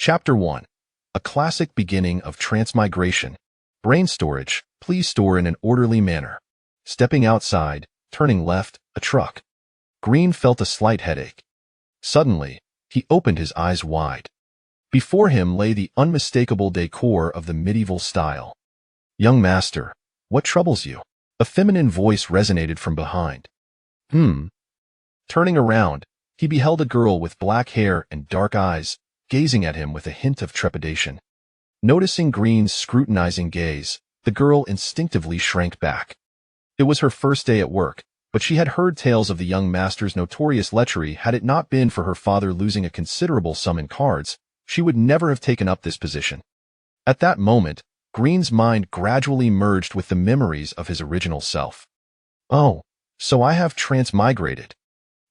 Chapter 1. A classic beginning of transmigration. Brain storage. Please store in an orderly manner. Stepping outside, turning left, a truck. Green felt a slight headache. Suddenly, he opened his eyes wide. Before him lay the unmistakable decor of the medieval style. "Young master, what troubles you?" A feminine voice resonated from behind. Turning around, he beheld a girl with black hair and dark eyes, gazing at him with a hint of trepidation. Noticing Green's scrutinizing gaze, the girl instinctively shrank back. It was her first day at work, but she had heard tales of the young master's notorious lechery. Had it not been for her father losing a considerable sum in cards, she would never have taken up this position. At that moment, Green's mind gradually merged with the memories of his original self. Oh, so I have transmigrated.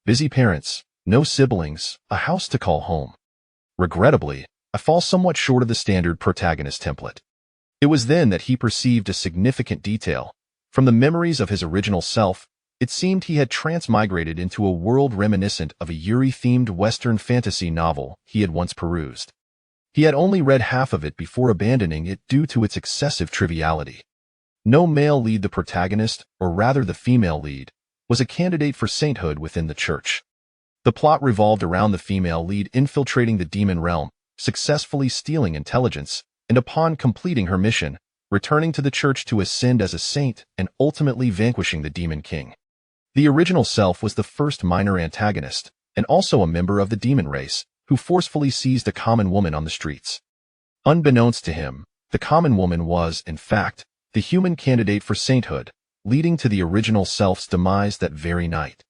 Busy parents, no siblings, a house to call home. Regrettably, I fall somewhat short of the standard protagonist template. It was then that he perceived a significant detail. From the memories of his original self, it seemed he had transmigrated into a world reminiscent of a Yuri-themed Western fantasy novel he had once perused. He had only read half of it before abandoning it due to its excessive triviality. No male lead, the protagonist, or rather the female lead, was a candidate for sainthood within the church. The plot revolved around the female lead infiltrating the demon realm, successfully stealing intelligence, and upon completing her mission, returning to the church to ascend as a saint and ultimately vanquishing the demon king. The original self was the first minor antagonist, and also a member of the demon race, who forcefully seized a common woman on the streets. Unbeknownst to him, the common woman was, in fact, the human candidate for sainthood, leading to the original self's demise that very night.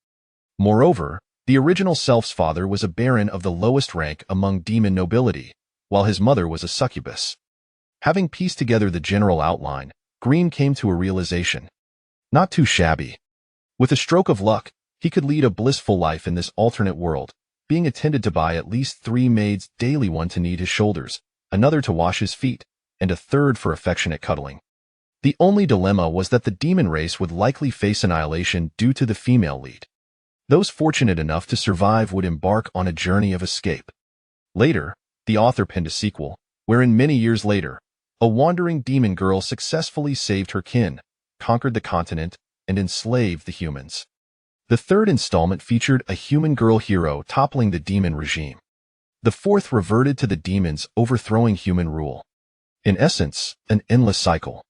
Moreover, the original self's father was a baron of the lowest rank among demon nobility, while his mother was a succubus. Having pieced together the general outline, Green came to a realization. Not too shabby. With a stroke of luck, he could lead a blissful life in this alternate world, being attended to by at least 3 maids daily, one to knead his shoulders, another to wash his feet, and a third for affectionate cuddling. The only dilemma was that the demon race would likely face annihilation due to the female lead. Those fortunate enough to survive would embark on a journey of escape. Later, the author penned a sequel, wherein many years later, a wandering demon girl successfully saved her kin, conquered the continent, and enslaved the humans. The third installment featured a human girl hero toppling the demon regime. The fourth reverted to the demons overthrowing human rule. In essence, an endless cycle.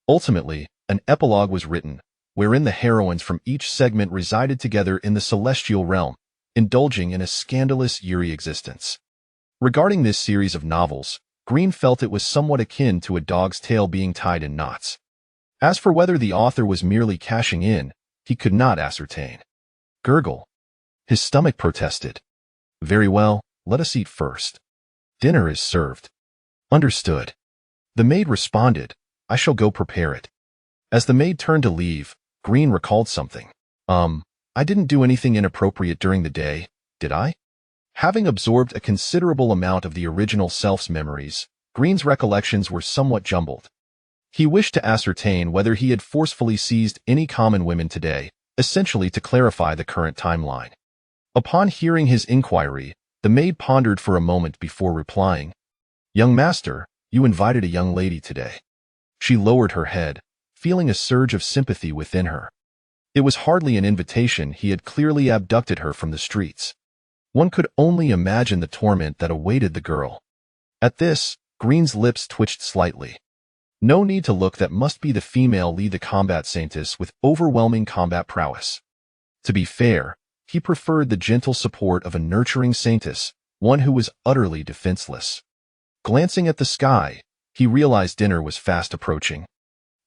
Ultimately, an epilogue was written, wherein the heroines from each segment resided together in the celestial realm, indulging in a scandalous Yuri existence. Regarding this series of novels, Green felt it was somewhat akin to a dog's tail being tied in knots. As for whether the author was merely cashing in, he could not ascertain. Gurgle. His stomach protested. Very well, let us eat first. Dinner is served. Understood. The maid responded, I shall go prepare it. As the maid turned to leave, Green recalled something. I didn't do anything inappropriate during the day, did I? Having absorbed a considerable amount of the original self's memories, Green's recollections were somewhat jumbled. He wished to ascertain whether he had forcefully seized any common women today, essentially to clarify the current timeline. Upon hearing his inquiry, the maid pondered for a moment before replying, Young master, you invited a young lady today. She lowered her head, feeling a surge of sympathy within her. It was hardly an invitation. He had clearly abducted her from the streets. One could only imagine the torment that awaited the girl. At this, Green's lips twitched slightly. No need to look, that must be the female lead, the combat saintess with overwhelming combat prowess. To be fair, he preferred the gentle support of a nurturing saintess, one who was utterly defenseless. Glancing at the sky, he realized dinner was fast approaching.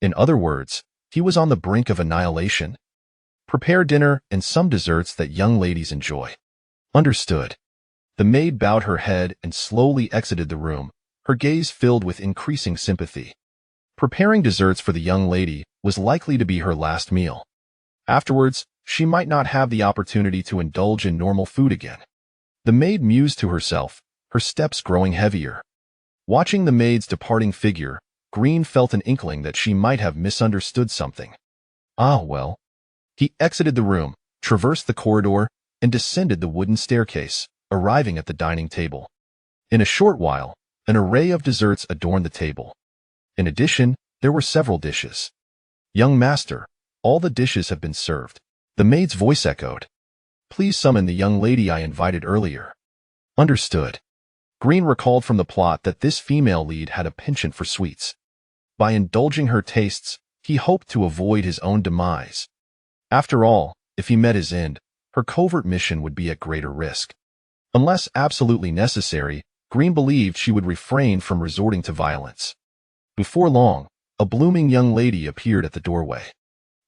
In other words, he was on the brink of annihilation. Prepare dinner and some desserts that young ladies enjoy. Understood. The maid bowed her head and slowly exited the room, her gaze filled with increasing sympathy. Preparing desserts for the young lady was likely to be her last meal. Afterwards, she might not have the opportunity to indulge in normal food again. The maid mused to herself, her steps growing heavier. Watching the maid's departing figure, Green felt an inkling that she might have misunderstood something. Ah, well. He exited the room, traversed the corridor, and descended the wooden staircase, arriving at the dining table. In a short while, an array of desserts adorned the table. In addition, there were several dishes. "Young master, all the dishes have been served," the maid's voice echoed. "Please summon the young lady I invited earlier." Understood. Green recalled from the plot that this female lead had a penchant for sweets. By indulging her tastes, he hoped to avoid his own demise. After all, if he met his end, her covert mission would be at greater risk. Unless absolutely necessary, Green believed she would refrain from resorting to violence. Before long, a blooming young lady appeared at the doorway.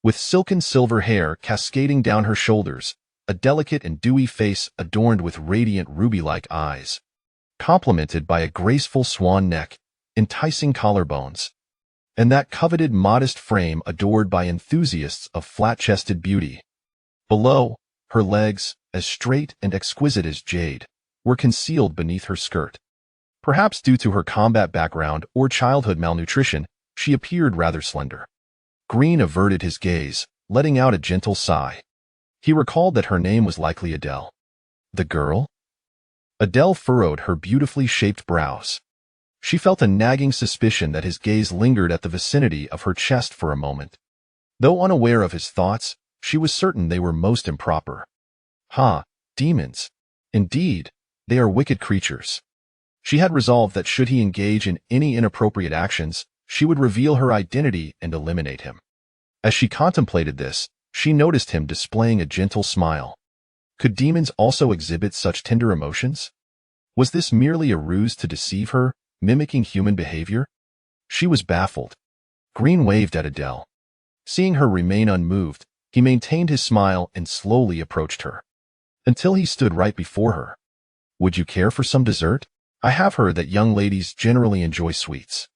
With silken silver hair cascading down her shoulders, a delicate and dewy face adorned with radiant ruby-like eyes, complemented by a graceful swan neck, enticing collarbones, and that coveted modest frame adored by enthusiasts of flat-chested beauty. Below, her legs, as straight and exquisite as jade, were concealed beneath her skirt. Perhaps due to her combat background or childhood malnutrition, she appeared rather slender. Green averted his gaze, letting out a gentle sigh. He recalled that her name was likely Adele. The girl? Adele furrowed her beautifully shaped brows. She felt a nagging suspicion that his gaze lingered at the vicinity of her chest for a moment. Though unaware of his thoughts, she was certain they were most improper. Demons. Indeed, they are wicked creatures. She had resolved that should he engage in any inappropriate actions, she would reveal her identity and eliminate him. As she contemplated this, she noticed him displaying a gentle smile. Could demons also exhibit such tender emotions? Was this merely a ruse to deceive her, mimicking human behavior? She was baffled. Green waved at Adele. Seeing her remain unmoved, he maintained his smile and slowly approached her. Until he stood right before her. "Would you care for some dessert? I have heard that young ladies generally enjoy sweets."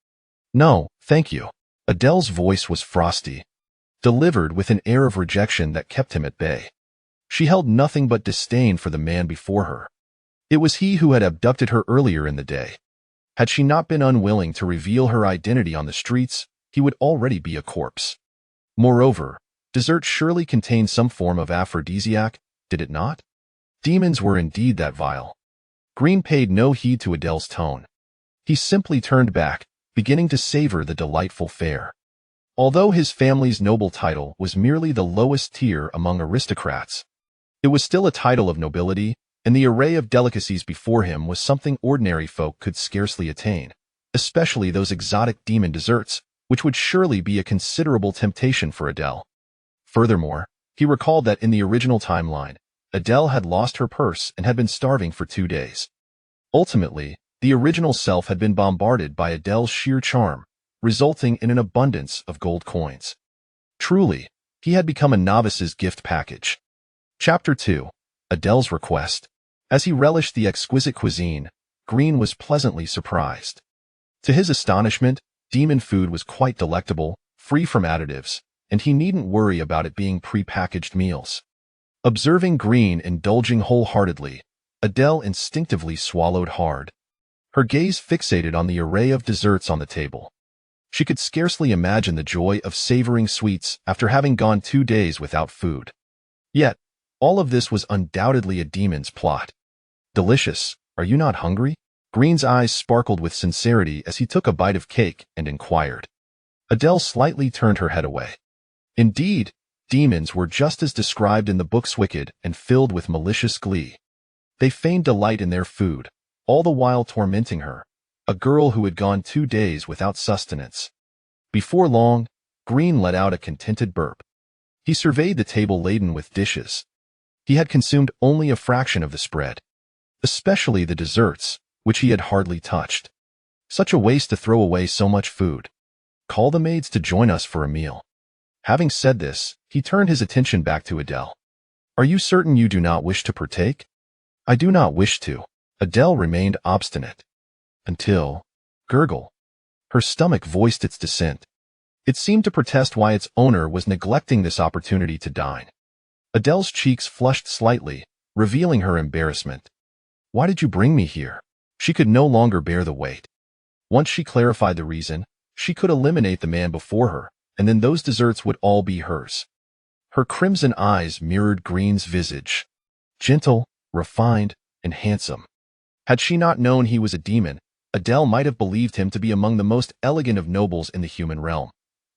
"No, thank you." Adele's voice was frosty, delivered with an air of rejection that kept him at bay. She held nothing but disdain for the man before her. It was he who had abducted her earlier in the day. Had she not been unwilling to reveal her identity on the streets, he would already be a corpse. Moreover, dessert surely contained some form of aphrodisiac, did it not? Demons were indeed that vile. Green paid no heed to Adele's tone. He simply turned back, beginning to savor the delightful fare. Although his family's noble title was merely the lowest tier among aristocrats, it was still a title of nobility, and the array of delicacies before him was something ordinary folk could scarcely attain, especially those exotic demon desserts, which would surely be a considerable temptation for Adele. Furthermore, he recalled that in the original timeline, Adele had lost her purse and had been starving for 2 days. Ultimately, the original self had been bombarded by Adele's sheer charm, resulting in an abundance of gold coins. Truly, he had become a novice's gift package. Chapter 2. Adele's Request. As he relished the exquisite cuisine, Green was pleasantly surprised. To his astonishment, demon food was quite delectable, free from additives, and he needn't worry about it being pre-packaged meals. Observing Green indulging wholeheartedly, Adele instinctively swallowed hard. Her gaze fixated on the array of desserts on the table. She could scarcely imagine the joy of savoring sweets after having gone 2 days without food. Yet, all of this was undoubtedly a demon's plot. "Delicious, are you not hungry?" Green's eyes sparkled with sincerity as he took a bite of cake and inquired. Adele slightly turned her head away. Indeed, demons were just as described in the books, wicked and filled with malicious glee. They feigned delight in their food, all the while tormenting her, a girl who had gone 2 days without sustenance. Before long, Green let out a contented burp. He surveyed the table laden with dishes. He had consumed only a fraction of the spread, especially the desserts, which he had hardly touched. Such a waste to throw away so much food. Call the maids to join us for a meal. Having said this, he turned his attention back to Adele. "Are you certain you do not wish to partake?" "I do not wish to." Adele remained obstinate. Until, gurgle. Her stomach voiced its dissent. It seemed to protest why its owner was neglecting this opportunity to dine. Adele's cheeks flushed slightly, revealing her embarrassment. "Why did you bring me here?" She could no longer bear the weight. Once she clarified the reason, she could eliminate the man before her, and then those desserts would all be hers. Her crimson eyes mirrored Green's visage. Gentle, refined, and handsome. Had she not known he was a demon, Adele might have believed him to be among the most elegant of nobles in the human realm.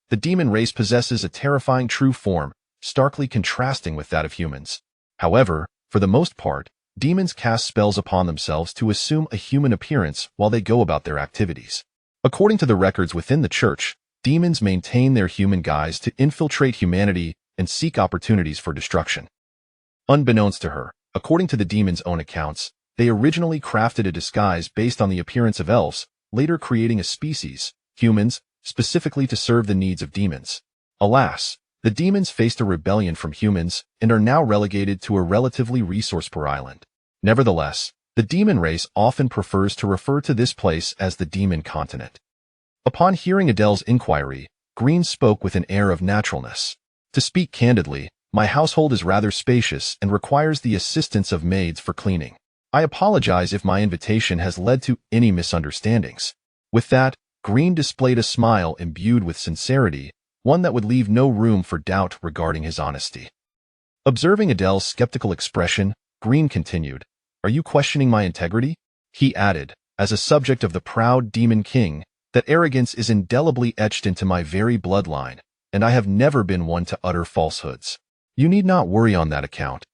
The demon race possesses a terrifying true form, starkly contrasting with that of humans. However, for the most part, demons cast spells upon themselves to assume a human appearance while they go about their activities. According to the records within the church, demons maintain their human guise to infiltrate humanity and seek opportunities for destruction. Unbeknownst to her, according to the demon's own accounts, they originally crafted a disguise based on the appearance of elves, later creating a species, humans, specifically to serve the needs of demons. Alas, the demons faced a rebellion from humans and are now relegated to a relatively resource-poor island. Nevertheless, the demon race often prefers to refer to this place as the demon continent. Upon hearing Adele's inquiry, Green spoke with an air of naturalness. To speak candidly, my household is rather spacious and requires the assistance of maids for cleaning. I apologize if my invitation has led to any misunderstandings. With that, Green displayed a smile imbued with sincerity, one that would leave no room for doubt regarding his honesty. Observing Adele's skeptical expression, Green continued, "Are you questioning my integrity?" He added, "As a subject of the proud demon king, that arrogance is indelibly etched into my very bloodline, and I have never been one to utter falsehoods. You need not worry on that account."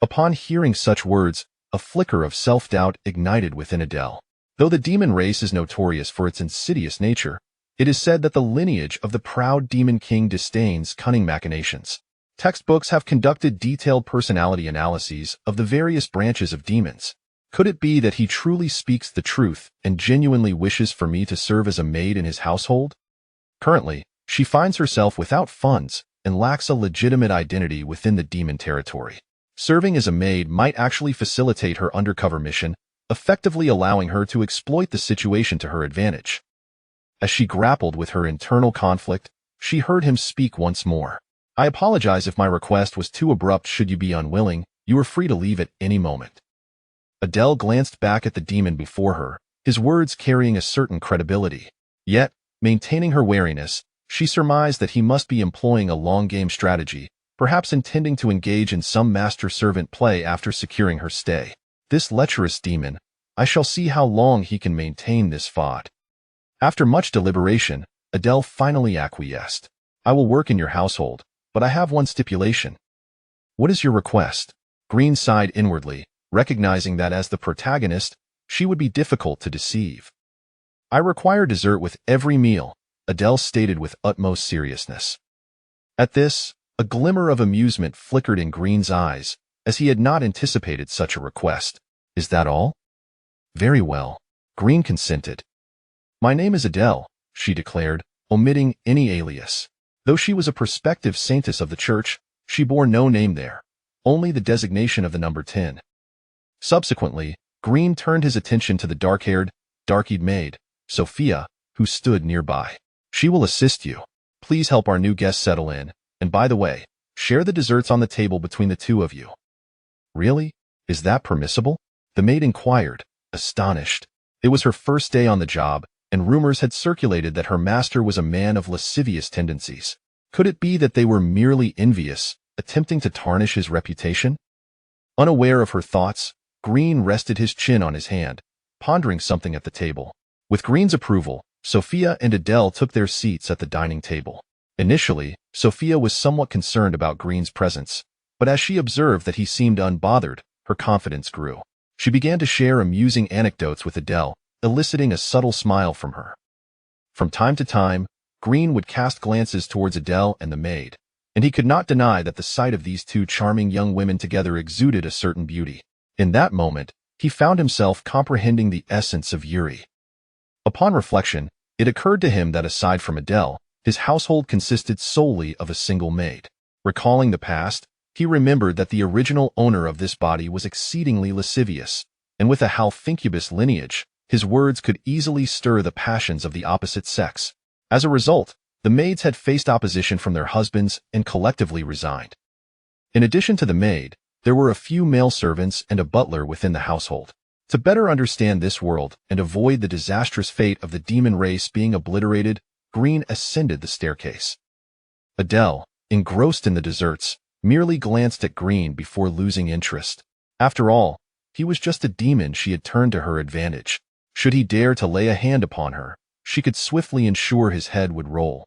Upon hearing such words, a flicker of self-doubt ignited within Adele. Though the demon race is notorious for its insidious nature, it is said that the lineage of the proud demon king disdains cunning machinations. Textbooks have conducted detailed personality analyses of the various branches of demons. Could it be that he truly speaks the truth and genuinely wishes for me to serve as a maid in his household? Currently, she finds herself without funds and lacks a legitimate identity within the demon territory. Serving as a maid might actually facilitate her undercover mission, effectively allowing her to exploit the situation to her advantage. As she grappled with her internal conflict, she heard him speak once more. "I apologize if my request was too abrupt. Should you be unwilling, you are free to leave at any moment." Adele glanced back at the demon before her, his words carrying a certain credibility. Yet, maintaining her wariness, she surmised that he must be employing a long-game strategy, perhaps intending to engage in some master-servant play after securing her stay. This lecherous demon, I shall see how long he can maintain this fought. After much deliberation, Adele finally acquiesced. "I will work in your household, but I have one stipulation." "What is your request?" Green sighed inwardly, recognizing that as the protagonist, she would be difficult to deceive. "I require dessert with every meal," Adele stated with utmost seriousness. At this, a glimmer of amusement flickered in Green's eyes, as he had not anticipated such a request. "Is that all?" "Very well," Green consented. "My name is Adele," she declared, omitting any alias. Though she was a prospective saintess of the church, she bore no name there, only the designation of the number 10. Subsequently, Green turned his attention to the dark-haired, dark-eyed maid, Sophia, who stood nearby. "She will assist you. Please help our new guest settle in, and by the way, share the desserts on the table between the two of you." "Really? Is that permissible?" the maid inquired, astonished. It was her first day on the job, and rumors had circulated that her master was a man of lascivious tendencies. Could it be that they were merely envious, attempting to tarnish his reputation? Unaware of her thoughts, Green rested his chin on his hand, pondering something at the table. With Green's approval, Sophia and Adele took their seats at the dining table. Initially, Sophia was somewhat concerned about Green's presence, but as she observed that he seemed unbothered, her confidence grew. She began to share amusing anecdotes with Adele, eliciting a subtle smile from her. From time to time, Green would cast glances towards Adele and the maid, and he could not deny that the sight of these two charming young women together exuded a certain beauty. In that moment, he found himself comprehending the essence of Yuri. Upon reflection, it occurred to him that aside from Adele, his household consisted solely of a single maid. Recalling the past, he remembered that the original owner of this body was exceedingly lascivious, and with a half-incubus lineage, his words could easily stir the passions of the opposite sex. As a result, the maids had faced opposition from their husbands and collectively resigned. In addition to the maid, there were a few male servants and a butler within the household. To better understand this world and avoid the disastrous fate of the demon race being obliterated, Green ascended the staircase. Adele, engrossed in the desserts, merely glanced at Green before losing interest. After all, He was just a demon she had turned to her advantage. Should he dare to lay a hand upon her, she could swiftly ensure his head would roll.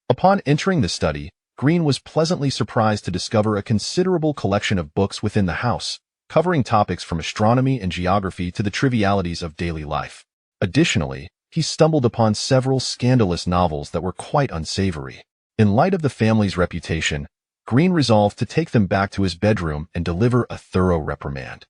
Upon entering the study, Green was pleasantly surprised to discover a considerable collection of books within the house, covering topics from astronomy and geography to the trivialities of daily life. Additionally, he stumbled upon several scandalous novels that were quite unsavory. In light of the family's reputation, Green resolved to take them back to his bedroom and deliver a thorough reprimand.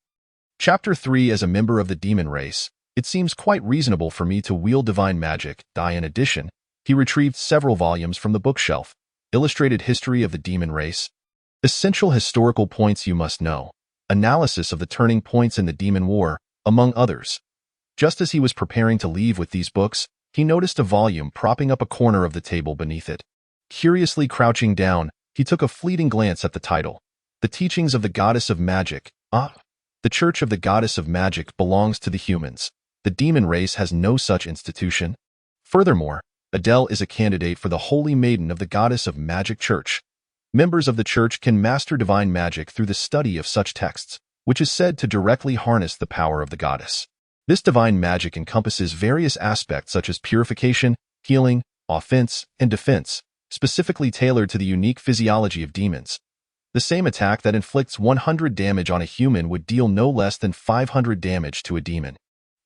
Chapter 3. As a member of the demon race, it seems quite reasonable for me to wield divine magic. In addition, he retrieved several volumes from the bookshelf. Illustrated History of the Demon Race. Essential historical points you must know. Analysis of the turning points in the Demon War, among others. Just as he was preparing to leave with these books, he noticed a volume propping up a corner of the table beneath it. Curiously crouching down, he took a fleeting glance at the title. The Teachings of the Goddess of Magic. The Church of the Goddess of Magic belongs to the humans. The demon race has no such institution. Furthermore, Adele is a candidate for the Holy Maiden of the Goddess of Magic Church. Members of the church can master divine magic through the study of such texts, which is said to directly harness the power of the goddess. This divine magic encompasses various aspects such as purification, healing, offense, and defense, specifically tailored to the unique physiology of demons. The same attack that inflicts 100 damage on a human would deal no less than 500 damage to a demon.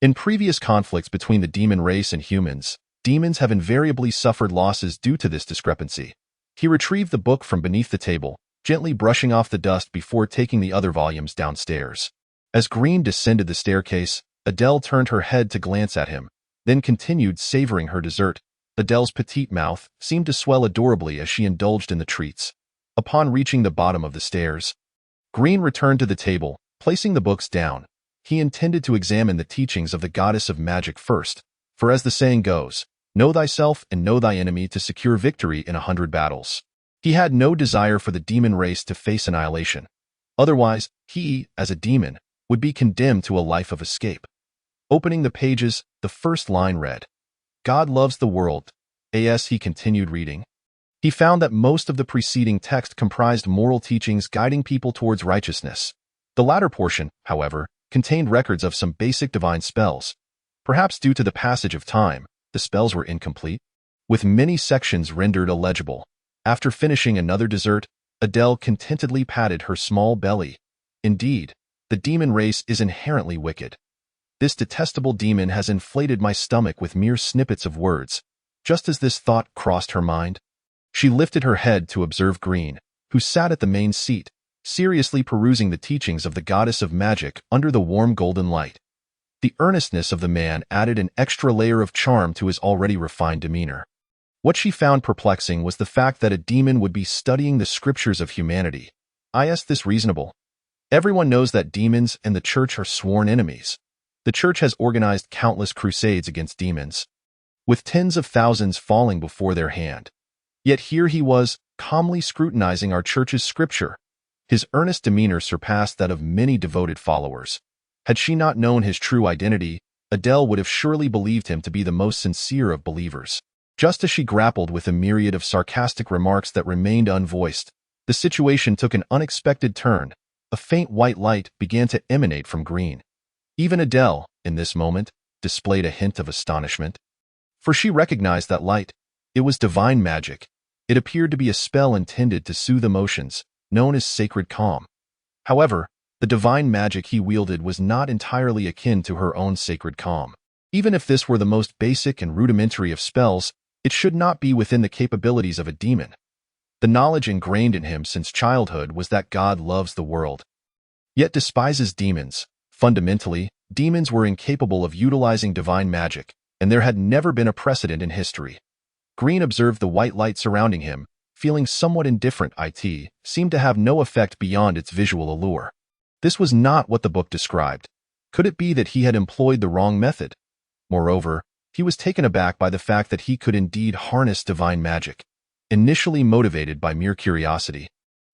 In previous conflicts between the demon race and humans, demons have invariably suffered losses due to this discrepancy. He retrieved the book from beneath the table, gently brushing off the dust before taking the other volumes downstairs. As Green descended the staircase, Adele turned her head to glance at him, then continued savoring her dessert. Adele's petite mouth seemed to swell adorably as she indulged in the treats. Upon reaching the bottom of the stairs, Green returned to the table, placing the books down. He intended to examine the teachings of the Goddess of Magic first, for as the saying goes, know thyself and know thy enemy to secure victory in 100 battles. He had no desire for the demon race to face annihilation. Otherwise, he, as a demon, would be condemned to a life of escape. Opening the pages, the first line read, God loves the world. As he continued reading, he found that most of the preceding text comprised moral teachings guiding people towards righteousness. The latter portion, however, contained records of some basic divine spells. Perhaps due to the passage of time, the spells were incomplete, with many sections rendered illegible. After finishing another dessert, Adele contentedly patted her small belly. Indeed, the demon race is inherently wicked. This detestable demon has inflated my stomach with mere snippets of words. Just as this thought crossed her mind, she lifted her head to observe Green, who sat at the main seat, seriously perusing the teachings of the Goddess of Magic under the warm golden light. The earnestness of the man added an extra layer of charm to his already refined demeanor. What she found perplexing was the fact that a demon would be studying the scriptures of humanity. Is this reasonable? Everyone knows that demons and the church are sworn enemies. The church has organized countless crusades against demons, with tens of thousands falling before their hand. Yet here he was, calmly scrutinizing our church's scripture. His earnest demeanor surpassed that of many devoted followers. Had she not known his true identity, Adele would have surely believed him to be the most sincere of believers. Just as she grappled with a myriad of sarcastic remarks that remained unvoiced, the situation took an unexpected turn. A faint white light began to emanate from Green. Even Adele, in this moment, displayed a hint of astonishment. For she recognized that light. It was divine magic. It appeared to be a spell intended to soothe emotions, known as sacred calm. However, the divine magic he wielded was not entirely akin to her own sacred calm. Even if this were the most basic and rudimentary of spells, it should not be within the capabilities of a demon. The knowledge ingrained in him since childhood was that God loves the world, yet despises demons. Fundamentally, demons were incapable of utilizing divine magic, and there had never been a precedent in history. Green observed the white light surrounding him, feeling somewhat indifferent. It seemed to have no effect beyond its visual allure. This was not what the book described. Could it be that he had employed the wrong method? Moreover, he was taken aback by the fact that he could indeed harness divine magic. Initially motivated by mere curiosity,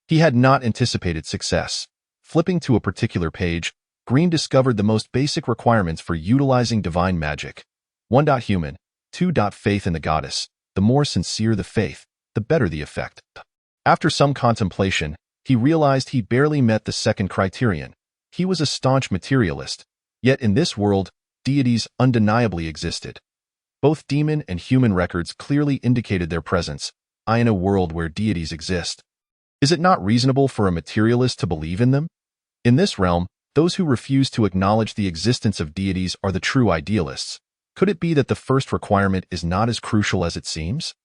he had not anticipated success. Flipping to a particular page, Green discovered the most basic requirements for utilizing divine magic. 1. Human. 2. Faith in the goddess. The more sincere the faith, the better the effect. After some contemplation, he realized he barely met the second criterion. He was a staunch materialist, yet in this world, deities undeniably existed. Both demon and human records clearly indicated their presence, in a world where deities exist. Is it not reasonable for a materialist to believe in them? In this realm, those who refuse to acknowledge the existence of deities are the true idealists. Could it be that the first requirement is not as crucial as it seems?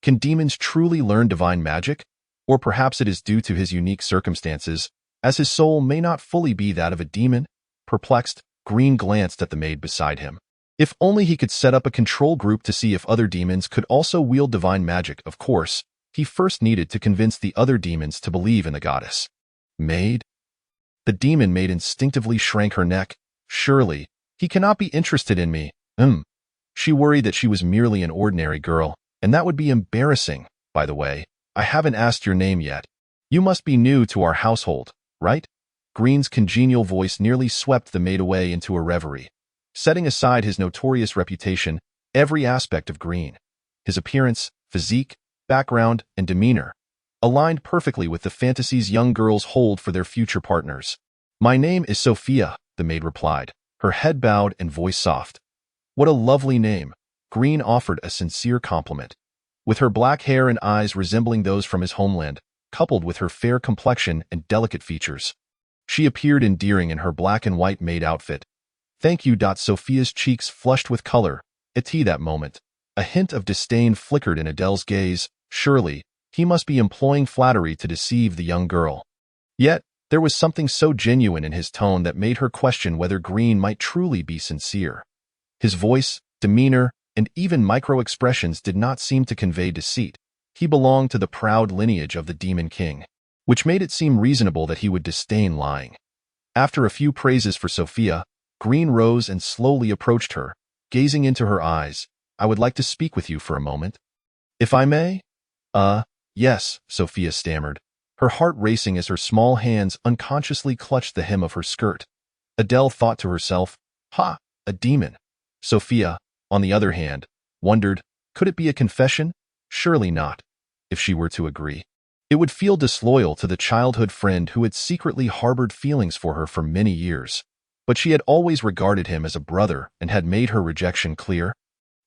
Can demons truly learn divine magic? Or perhaps it is due to his unique circumstances, as his soul may not fully be that of a demon? Perplexed, Green glanced at the maid beside him. If only he could set up a control group to see if other demons could also wield divine magic. Of course, he first needed to convince the other demons to believe in the goddess. Maid? The demon maid instinctively shrank her neck. Surely, he cannot be interested in me. She worried that she was merely an ordinary girl, and that would be embarrassing. By the way, I haven't asked your name yet. You must be new to our household, right? Green's congenial voice nearly swept the maid away into a reverie. Setting aside his notorious reputation, every aspect of Green, his appearance, physique, background, and demeanor, aligned perfectly with the fantasies young girls hold for their future partners. My name is Sophia, the maid replied, her head bowed and voice soft. What a lovely name. Green offered a sincere compliment. With her black hair and eyes resembling those from his homeland, coupled with her fair complexion and delicate features, she appeared endearing in her black and white maid outfit. Thank you. Sophia's cheeks flushed with color. At that moment, a hint of disdain flickered in Adele's gaze. Surely, he must be employing flattery to deceive the young girl. Yet, there was something so genuine in his tone that made her question whether Green might truly be sincere. His voice, demeanor, and even micro-expressions did not seem to convey deceit. He belonged to the proud lineage of the Demon King, which made it seem reasonable that he would disdain lying. After a few praises for Sophia, Green rose and slowly approached her, gazing into her eyes. I would like to speak with you for a moment. If I may? Yes, Sophia stammered, her heart racing as her small hands unconsciously clutched the hem of her skirt. Adele thought to herself, ha, a demon. Sophia, on the other hand, wondered, could it be a confession? Surely not. If she were to agree, it would feel disloyal to the childhood friend who had secretly harbored feelings for her for many years. But she had always regarded him as a brother and had made her rejection clear.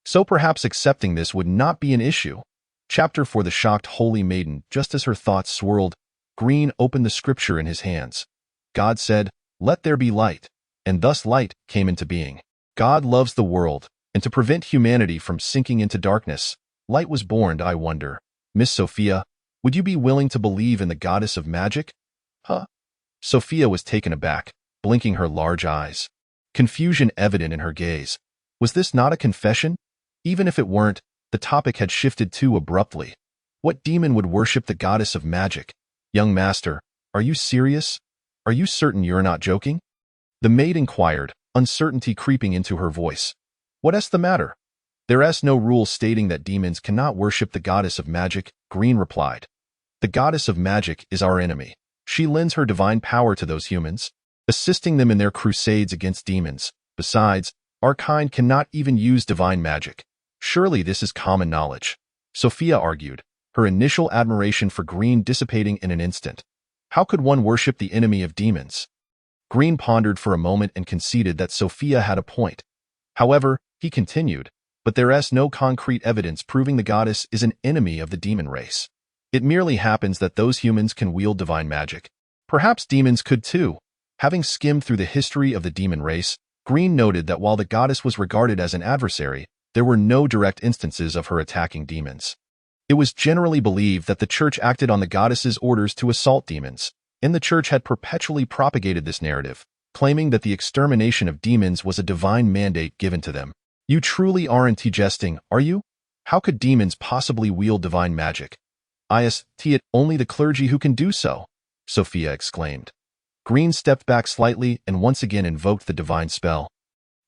So perhaps accepting this would not be an issue. Chapter for the shocked holy maiden. Just as her thoughts swirled, Green opened the scripture in his hands. God said, "Let there be light," and thus light came into being. God loves the world, and to prevent humanity from sinking into darkness, light was born. I wonder, Miss Sophia, would you be willing to believe in the goddess of magic? Huh? Sophia was taken aback, blinking her large eyes, confusion evident in her gaze. Was this not a confession? Even if it weren't, the topic had shifted too abruptly. What demon would worship the goddess of magic? Young master, are you serious? Are you certain you're not joking? The maid inquired, uncertainty creeping into her voice. What's the matter? There's no rule stating that demons cannot worship the goddess of magic, Green replied. The goddess of magic is our enemy. She lends her divine power to those humans, assisting them in their crusades against demons. Besides, our kind cannot even use divine magic. Surely this is common knowledge. Sophia argued, her initial admiration for Green dissipating in an instant. How could one worship the enemy of demons? Green pondered for a moment and conceded that Sophia had a point. However, he continued, but there's no concrete evidence proving the goddess is an enemy of the demon race. It merely happens that those humans can wield divine magic. Perhaps demons could too. Having skimmed through the history of the demon race, Green noted that while the goddess was regarded as an adversary, there were no direct instances of her attacking demons. It was generally believed that the church acted on the goddess's orders to assault demons, and the church had perpetually propagated this narrative, claiming that the extermination of demons was a divine mandate given to them. You truly aren't jesting, are you? How could demons possibly wield divine magic? It only the clergy who can do so, Sophia exclaimed. Green stepped back slightly and once again invoked the divine spell.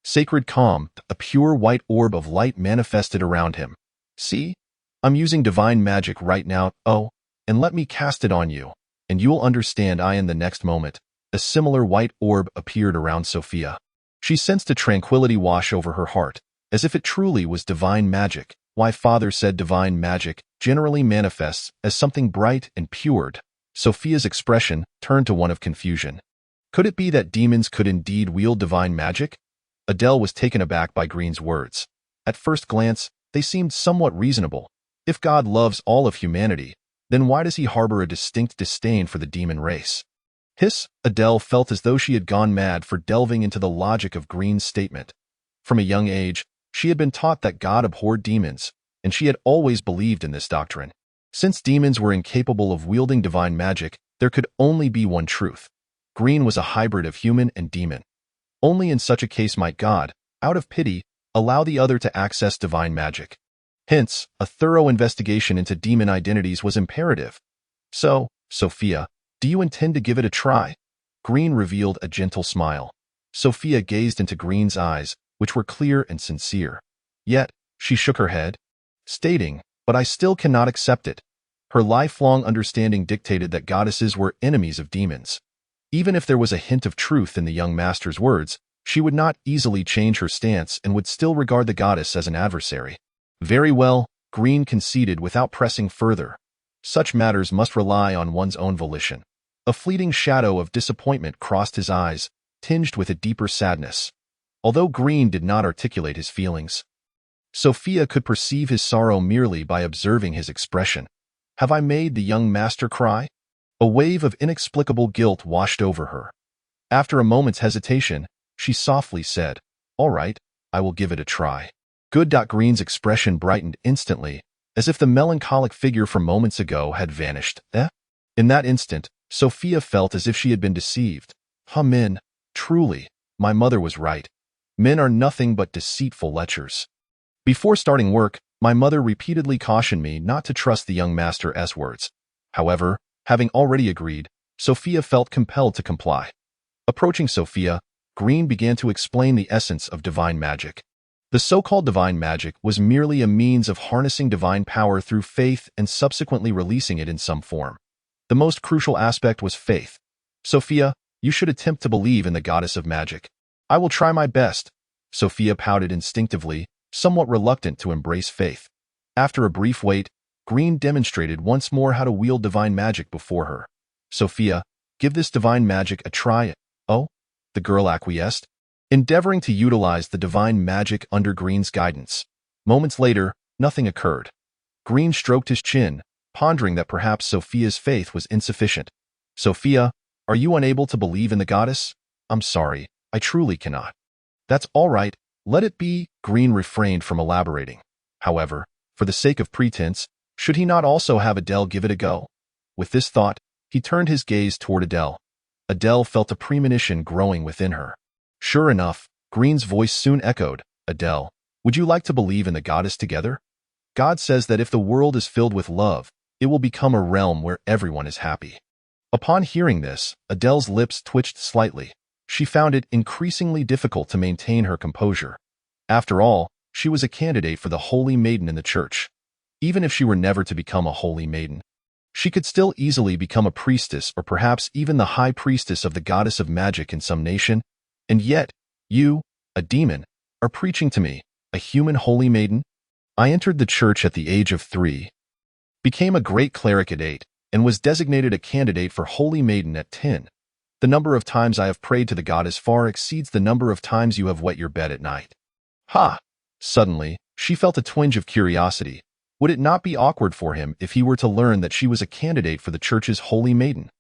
Sacred calm, a pure white orb of light manifested around him. See? I'm using divine magic right now, and let me cast it on you, and you'll understand. In the next moment, a similar white orb appeared around Sophia. She sensed a tranquility wash over her heart, as if it truly was divine magic. Why Father said divine magic generally manifests as something bright and pure. Sophia's expression turned to one of confusion. Could it be that demons could indeed wield divine magic? Adele was taken aback by Green's words. At first glance, they seemed somewhat reasonable. If God loves all of humanity, then why does he harbor a distinct disdain for the demon race? Adele felt as though she had gone mad for delving into the logic of Green's statement. From a young age, she had been taught that God abhorred demons, and she had always believed in this doctrine. Since demons were incapable of wielding divine magic, there could only be one truth. Green was a hybrid of human and demon. Only in such a case might God, out of pity, allow the other to access divine magic. Hence, a thorough investigation into demon identities was imperative. So, Sophia, do you intend to give it a try? Green revealed a gentle smile. Sophia gazed into Green's eyes, which were clear and sincere. Yet, she shook her head, stating, "But I still cannot accept it." Her lifelong understanding dictated that goddesses were enemies of demons. Even if there was a hint of truth in the young master's words, she would not easily change her stance and would still regard the goddess as an adversary. Very well, Green conceded without pressing further. Such matters must rely on one's own volition. A fleeting shadow of disappointment crossed his eyes, tinged with a deeper sadness. Although Green did not articulate his feelings, Sophia could perceive his sorrow merely by observing his expression. Have I made the young master cry? A wave of inexplicable guilt washed over her. After a moment's hesitation, she softly said, "All right, I will give it a try." Good. Green's expression brightened instantly, as if the melancholic figure from moments ago had vanished. In that instant, Sophia felt as if she had been deceived. Men, truly, my mother was right. Men are nothing but deceitful lechers. Before starting work, my mother repeatedly cautioned me not to trust the young master's words. However, having already agreed, Sophia felt compelled to comply. Approaching Sophia, Green began to explain the essence of divine magic. The so-called divine magic was merely a means of harnessing divine power through faith and subsequently releasing it in some form. The most crucial aspect was faith. Sophia, you should attempt to believe in the goddess of magic. I will try my best. Sophia pouted instinctively, somewhat reluctant to embrace faith. After a brief wait, Green demonstrated once more how to wield divine magic before her. Sophia, give this divine magic a try. Oh, the girl acquiesced, endeavoring to utilize the divine magic under Green's guidance. Moments later, nothing occurred. Green stroked his chin, pondering that perhaps Sophia's faith was insufficient. Sophia, are you unable to believe in the goddess? I'm sorry, I truly cannot. That's all right, let it be. Green refrained from elaborating. However, for the sake of pretense, should he not also have Adele give it a go? With this thought, he turned his gaze toward Adele. Adele felt a premonition growing within her. Sure enough, Green's voice soon echoed, Adele, would you like to believe in the goddess together? God says that if the world is filled with love, it will become a realm where everyone is happy. Upon hearing this, Adele's lips twitched slightly. She found it increasingly difficult to maintain her composure. After all, she was a candidate for the holy maiden in the church. Even if she were never to become a holy maiden, she could still easily become a priestess or perhaps even the high priestess of the goddess of magic in some nation. And yet, you, a demon, are preaching to me, a human holy maiden? I entered the church at the age of 3, became a great cleric at 8, and was designated a candidate for holy maiden at 10. The number of times I have prayed to the goddess far exceeds the number of times you have wet your bed at night. Ha! Suddenly, she felt a twinge of curiosity. Would it not be awkward for him if he were to learn that she was a candidate for the church's holy maiden?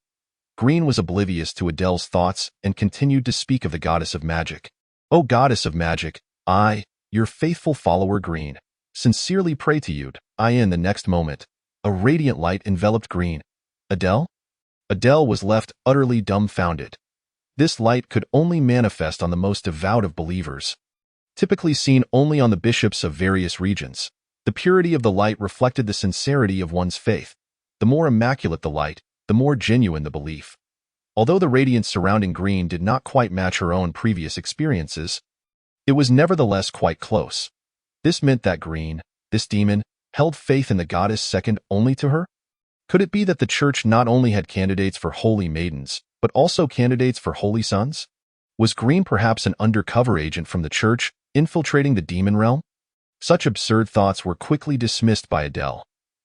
Green was oblivious to Adele's thoughts and continued to speak of the goddess of magic. O goddess of magic, I, your faithful follower Green, sincerely pray to you. In the next moment, a radiant light enveloped Green. Adele? Adele was left utterly dumbfounded. This light could only manifest on the most devout of believers, typically seen only on the bishops of various regions. The purity of the light reflected the sincerity of one's faith. The more immaculate the light, the more genuine the belief. Although the radiance surrounding Green did not quite match her own previous experiences, it was nevertheless quite close. This meant that Green, this demon, held faith in the goddess second only to her? Could it be that the church not only had candidates for holy maidens, but also candidates for holy sons? Was Green perhaps an undercover agent from the church, infiltrating the demon realm? Such absurd thoughts were quickly dismissed by Adele.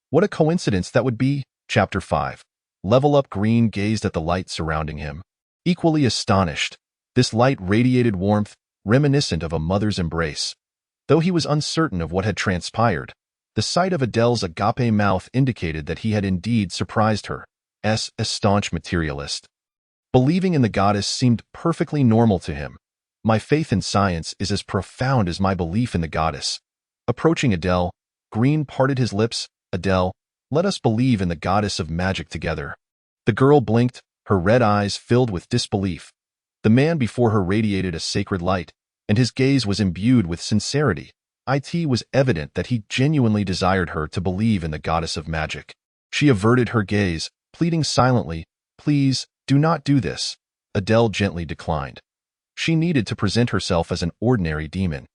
What a coincidence that would be. Chapter 5. Level Up. Green gazed at the light surrounding him. equally astonished. This light radiated warmth, reminiscent of a mother's embrace. Though he was uncertain of what had transpired, the sight of Adele's agape mouth indicated that he had indeed surprised her. A staunch materialist. Believing in the goddess seemed perfectly normal to him. My faith in science is as profound as my belief in the goddess. Approaching Adele, Green parted his lips. Adele, let us believe in the goddess of magic together. The girl blinked, her red eyes filled with disbelief. The man before her radiated a sacred light, and his gaze was imbued with sincerity. It was evident that he genuinely desired her to believe in the goddess of magic. She averted her gaze, pleading silently, "Please, do not do this." Adele gently declined. She needed to present herself as an ordinary demon.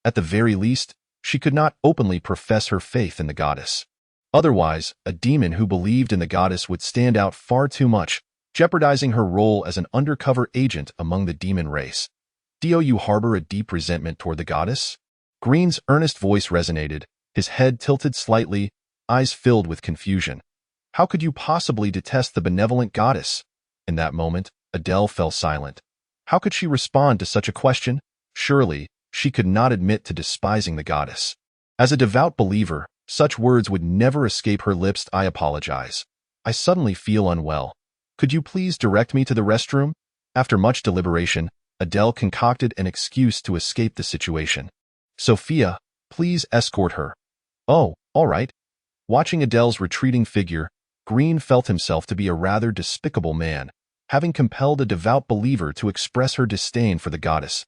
At the very least, she could not openly profess her faith in the goddess. Otherwise, a demon who believed in the goddess would stand out far too much, jeopardizing her role as an undercover agent among the demon race. Do you harbor a deep resentment toward the goddess? Green's earnest voice resonated, his head tilted slightly, eyes filled with confusion. How could you possibly detest the benevolent goddess? In that moment, Adele fell silent. How could she respond to such a question? Surely, she could not admit to despising the goddess. As a devout believer, such words would never escape her lips. I apologize. I suddenly feel unwell. Could you please direct me to the restroom? After much deliberation, Adele concocted an excuse to escape the situation. Sophia, please escort her. Oh, all right. Watching Adele's retreating figure, Green felt himself to be a rather despicable man, having compelled a devout believer to express her disdain for the goddess.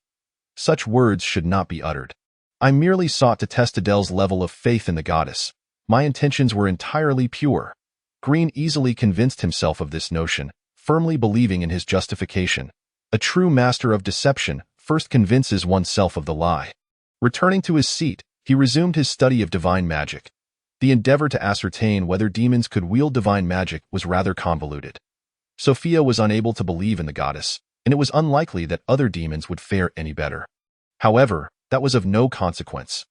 Such words should not be uttered. I merely sought to test Adele's level of faith in the goddess. My intentions were entirely pure. Green easily convinced himself of this notion, firmly believing in his justification. A true master of deception first convinces oneself of the lie. Returning to his seat, he resumed his study of divine magic. The endeavor to ascertain whether demons could wield divine magic was rather convoluted. Sophia was unable to believe in the goddess, and it was unlikely that other demons would fare any better. However, that was of no consequence.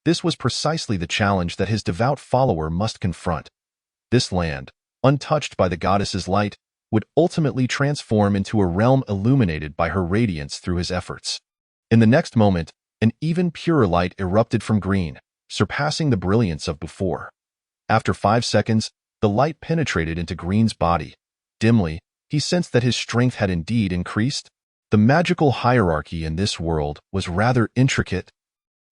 This was precisely the challenge that his devout follower must confront. This land, untouched by the goddess's light, would ultimately transform into a realm illuminated by her radiance through his efforts. In the next moment, an even purer light erupted from Green, surpassing the brilliance of before. After 5 seconds, the light penetrated into Green's body. Dimly, he sensed that his strength had indeed increased. The magical hierarchy in this world was rather intricate.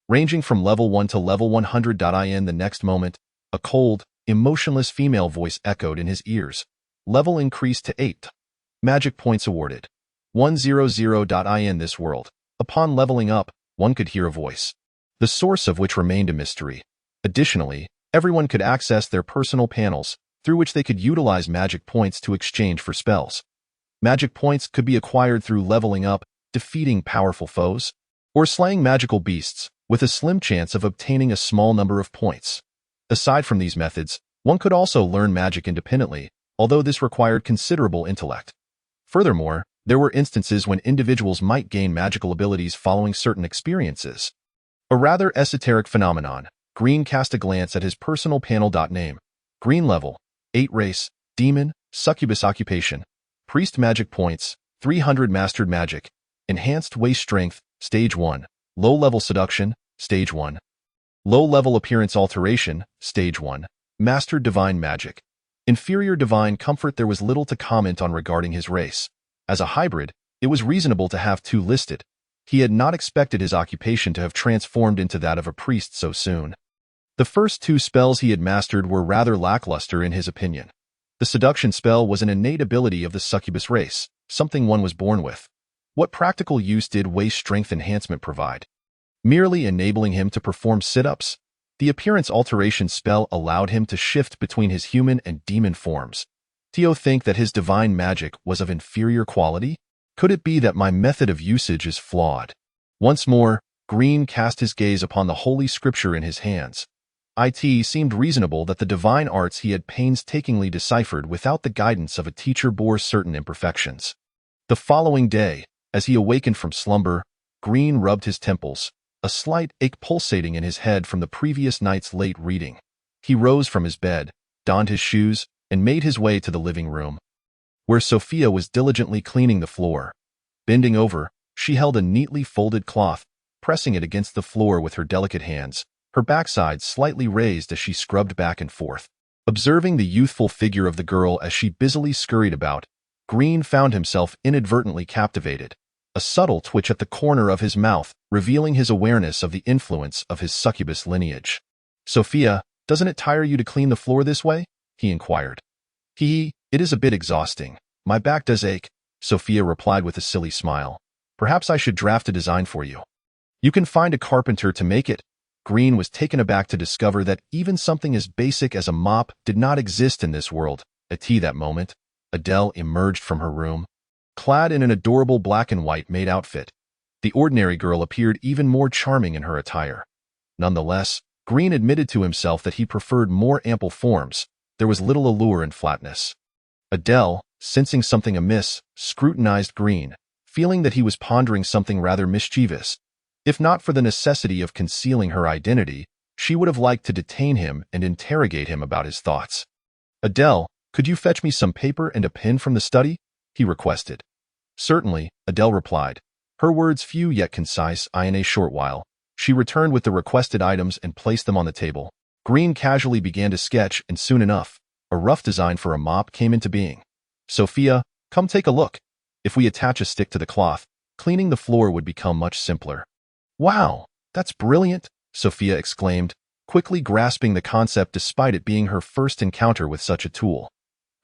Ranging from level 1 to level 100. In the next moment, a cold, emotionless female voice echoed in his ears. Level increased to 8. Magic points awarded. 100. In this world, upon leveling up, one could hear a voice, the source of which remained a mystery. Additionally, everyone could access their personal panels, through which they could utilize magic points to exchange for spells. Magic points could be acquired through leveling up, defeating powerful foes, or slaying magical beasts, with a slim chance of obtaining a small number of points. Aside from these methods, one could also learn magic independently, although this required considerable intellect. Furthermore, there were instances when individuals might gain magical abilities following certain experiences. A rather esoteric phenomenon. Green cast a glance at his personal panel. Name: Green level, 8 race, demon, succubus occupation, priest magic points, 300 mastered magic, enhanced waist strength, stage 1, low-level seduction, stage 1, low-level appearance alteration, stage 1, mastered divine magic, inferior divine comfort. There was little to comment on regarding his race. As a hybrid, it was reasonable to have 2 listed. He had not expected his occupation to have transformed into that of a priest so soon. The first 2 spells he had mastered were rather lackluster in his opinion. The seduction spell was an innate ability of the succubus race, something one was born with. What practical use did waist strength enhancement provide? Merely enabling him to perform sit-ups? The appearance alteration spell allowed him to shift between his human and demon forms. Do you think that his divine magic was of inferior quality? Could it be that my method of usage is flawed? Once more, Green cast his gaze upon the holy scripture in his hands. It seemed reasonable that the divine arts he had painstakingly deciphered without the guidance of a teacher bore certain imperfections. The following day, as he awakened from slumber, Green rubbed his temples, a slight ache pulsating in his head from the previous night's late reading. He rose from his bed, donned his shoes, and made his way to the living room. where Sophia was diligently cleaning the floor. Bending over, she held a neatly folded cloth, pressing it against the floor with her delicate hands, her backside slightly raised as she scrubbed back and forth. Observing the youthful figure of the girl as she busily scurried about, Green found himself inadvertently captivated. A subtle twitch at the corner of his mouth, revealing his awareness of the influence of his succubus lineage. "Sophia, doesn't it tire you to clean the floor this way?" he inquired. It is a bit exhausting. My back does ache," Sophia replied with a silly smile. "Perhaps I should draft a design for you." "You can find a carpenter to make it." Green was taken aback to discover that even something as basic as a mop did not exist in this world. At that moment, Adele emerged from her room, clad in an adorable black and white maid outfit. The ordinary girl appeared even more charming in her attire. Nonetheless, Green admitted to himself that he preferred more ample forms. There was little allure in flatness. Adele, sensing something amiss, scrutinized Green, feeling that he was pondering something rather mischievous. If not for the necessity of concealing her identity, she would have liked to detain him and interrogate him about his thoughts. "Adele, could you fetch me some paper and a pen from the study?" he requested. "Certainly," Adele replied, her words few yet concise. In a short while, she returned with the requested items and placed them on the table. Green casually began to sketch, and soon enough, a rough design for a mop came into being. "Sophia, come take a look. If we attach a stick to the cloth, cleaning the floor would become much simpler." "Wow, that's brilliant," Sophia exclaimed, quickly grasping the concept despite it being her first encounter with such a tool.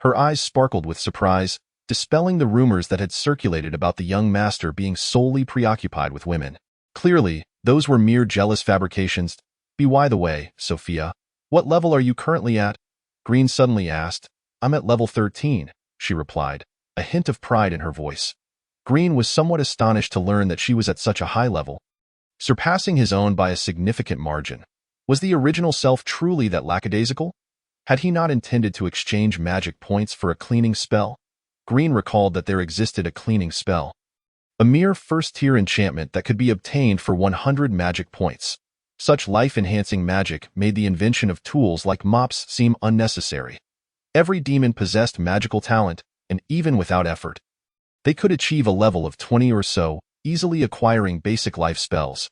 Her eyes sparkled with surprise, dispelling the rumors that had circulated about the young master being solely preoccupied with women. Clearly, those were mere jealous fabrications. By the way, Sophia, what level are you currently at?" Green suddenly asked. "I'm at level 13, she replied, a hint of pride in her voice. Green was somewhat astonished to learn that she was at such a high level, surpassing his own by a significant margin. Was the original self truly that lackadaisical? Had he not intended to exchange magic points for a cleaning spell? Green recalled that there existed a cleaning spell, a mere first-tier enchantment that could be obtained for 100 magic points. Such life-enhancing magic made the invention of tools like mops seem unnecessary. Every demon possessed magical talent, and even without effort, they could achieve a level of 20 or so, easily acquiring basic life spells.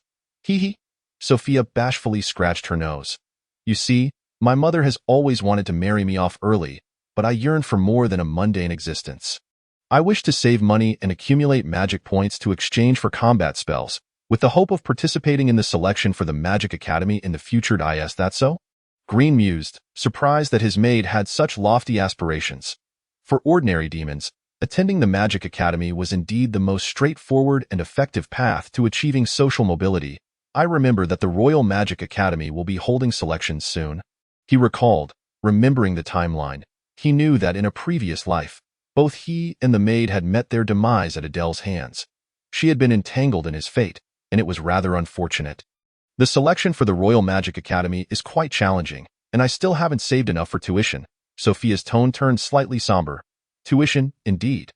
Sophia bashfully scratched her nose. "You see, my mother has always wanted to marry me off early, but I yearn for more than a mundane existence. I wish to save money and accumulate magic points to exchange for combat spells, with the hope of participating in the selection for the Magic Academy in the future. Is that so?" Green mused, surprised that his maid had such lofty aspirations. For ordinary demons, attending the Magic Academy was indeed the most straightforward and effective path to achieving social mobility. "I remember that the Royal Magic Academy will be holding selections soon," he recalled, remembering the timeline. He knew that in a previous life, both he and the maid had met their demise at Adele's hands. She had been entangled in his fate, and it was rather unfortunate. "The selection for the Royal Magic Academy is quite challenging, and I still haven't saved enough for tuition." Sophia's tone turned slightly somber. "Tuition, indeed.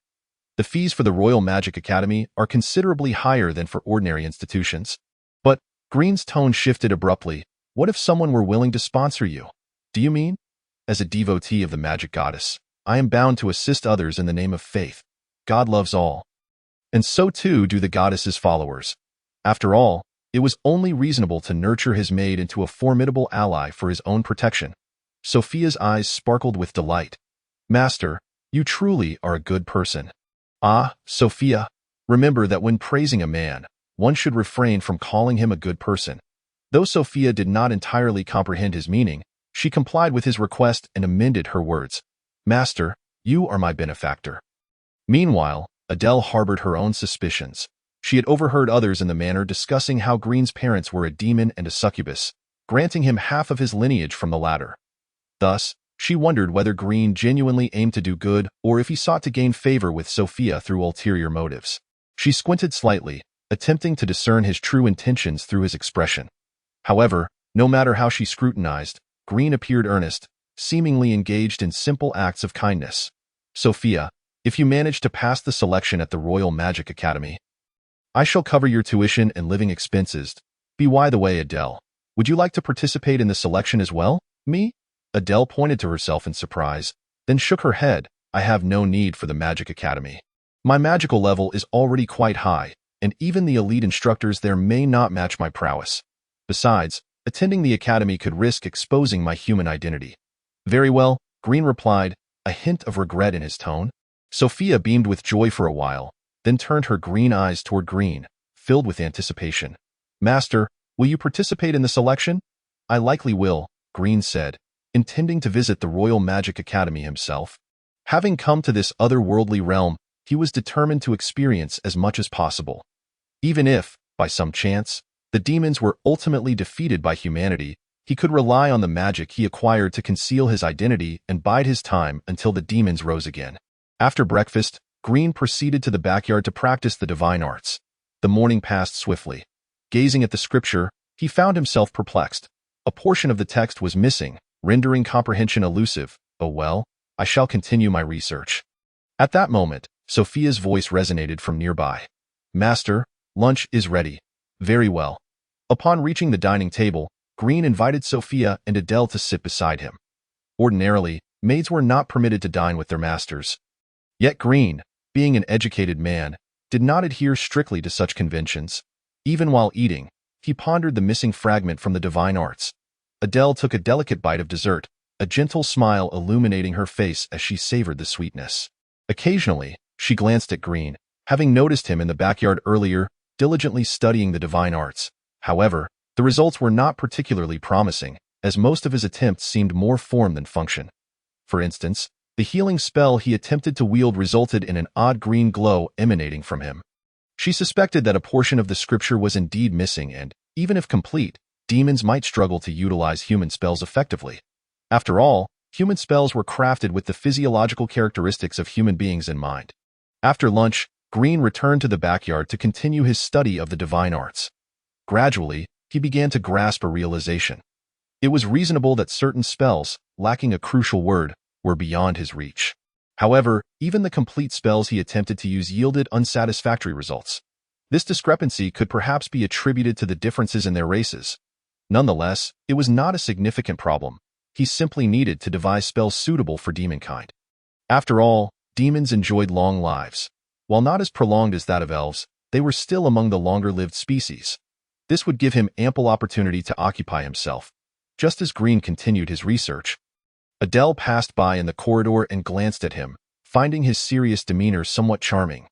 The fees for the Royal Magic Academy are considerably higher than for ordinary institutions." "But," Green's tone shifted abruptly, "what if someone were willing to sponsor you?" "Do you mean?" "As a devotee of the magic goddess, I am bound to assist others in the name of faith. God loves all, and so too do the goddess's followers. After all, it was only reasonable to nurture his maid into a formidable ally for his own protection." Sophia's eyes sparkled with delight. "Master, you truly are a good person." "Ah, Sophia, remember that when praising a man, one should refrain from calling him a good person." Though Sophia did not entirely comprehend his meaning, she complied with his request and amended her words. "Master, you are my benefactor." Meanwhile, Adele harbored her own suspicions. She had overheard others in the manor discussing how Green's parents were a demon and a succubus, granting him half of his lineage from the latter. Thus, she wondered whether Green genuinely aimed to do good or if he sought to gain favor with Sophia through ulterior motives. She squinted slightly, attempting to discern his true intentions through his expression. However, no matter how she scrutinized, Green appeared earnest, seemingly engaged in simple acts of kindness. "Sophia, if you manage to pass the selection at the Royal Magic Academy, I shall cover your tuition and living expenses. By the way, Adele, would you like to participate in the selection as well?" "Me?" Adele pointed to herself in surprise, then shook her head. I have no need for the Magic Academy. My magical level is already quite high, and even the elite instructors there may not match my prowess. Besides, attending the academy could risk exposing my human identity. Very well, Green replied, a hint of regret in his tone. Sophia beamed with joy for a while, then turned her green eyes toward Green, filled with anticipation. Master, will you participate in the selection? I likely will, Green said, intending to visit the Royal Magic Academy himself. Having come to this otherworldly realm, he was determined to experience as much as possible. Even if, by some chance, the demons were ultimately defeated by humanity, he could rely on the magic he acquired to conceal his identity and bide his time until the demons rose again. After breakfast, Green proceeded to the backyard to practice the divine arts. The morning passed swiftly. Gazing at the scripture, he found himself perplexed. A portion of the text was missing, rendering comprehension elusive. Oh well, I shall continue my research. At that moment, Sophia's voice resonated from nearby. Master, lunch is ready. Very well. Upon reaching the dining table, Green invited Sophia and Adele to sit beside him. Ordinarily, maids were not permitted to dine with their masters. Yet Green, being an educated man, did not adhere strictly to such conventions. Even while eating, he pondered the missing fragment from the divine arts. Adele took a delicate bite of dessert, a gentle smile illuminating her face as she savored the sweetness. Occasionally, she glanced at Green, having noticed him in the backyard earlier, diligently studying the divine arts. However, the results were not particularly promising, as most of his attempts seemed more form than function. For instance, the healing spell he attempted to wield resulted in an odd green glow emanating from him. She suspected that a portion of the scripture was indeed missing and, even if complete, demons might struggle to utilize human spells effectively. After all, human spells were crafted with the physiological characteristics of human beings in mind. After lunch, Green returned to the backyard to continue his study of the divine arts. Gradually, he began to grasp a realization. It was reasonable that certain spells, lacking a crucial word, were beyond his reach. However, even the complete spells he attempted to use yielded unsatisfactory results. This discrepancy could perhaps be attributed to the differences in their races. Nonetheless, it was not a significant problem. He simply needed to devise spells suitable for demonkind. After all, demons enjoyed long lives. While not as prolonged as that of elves, they were still among the longer-lived species. This would give him ample opportunity to occupy himself. Just as Green continued his research, Adele passed by in the corridor and glanced at him, finding his serious demeanor somewhat charming.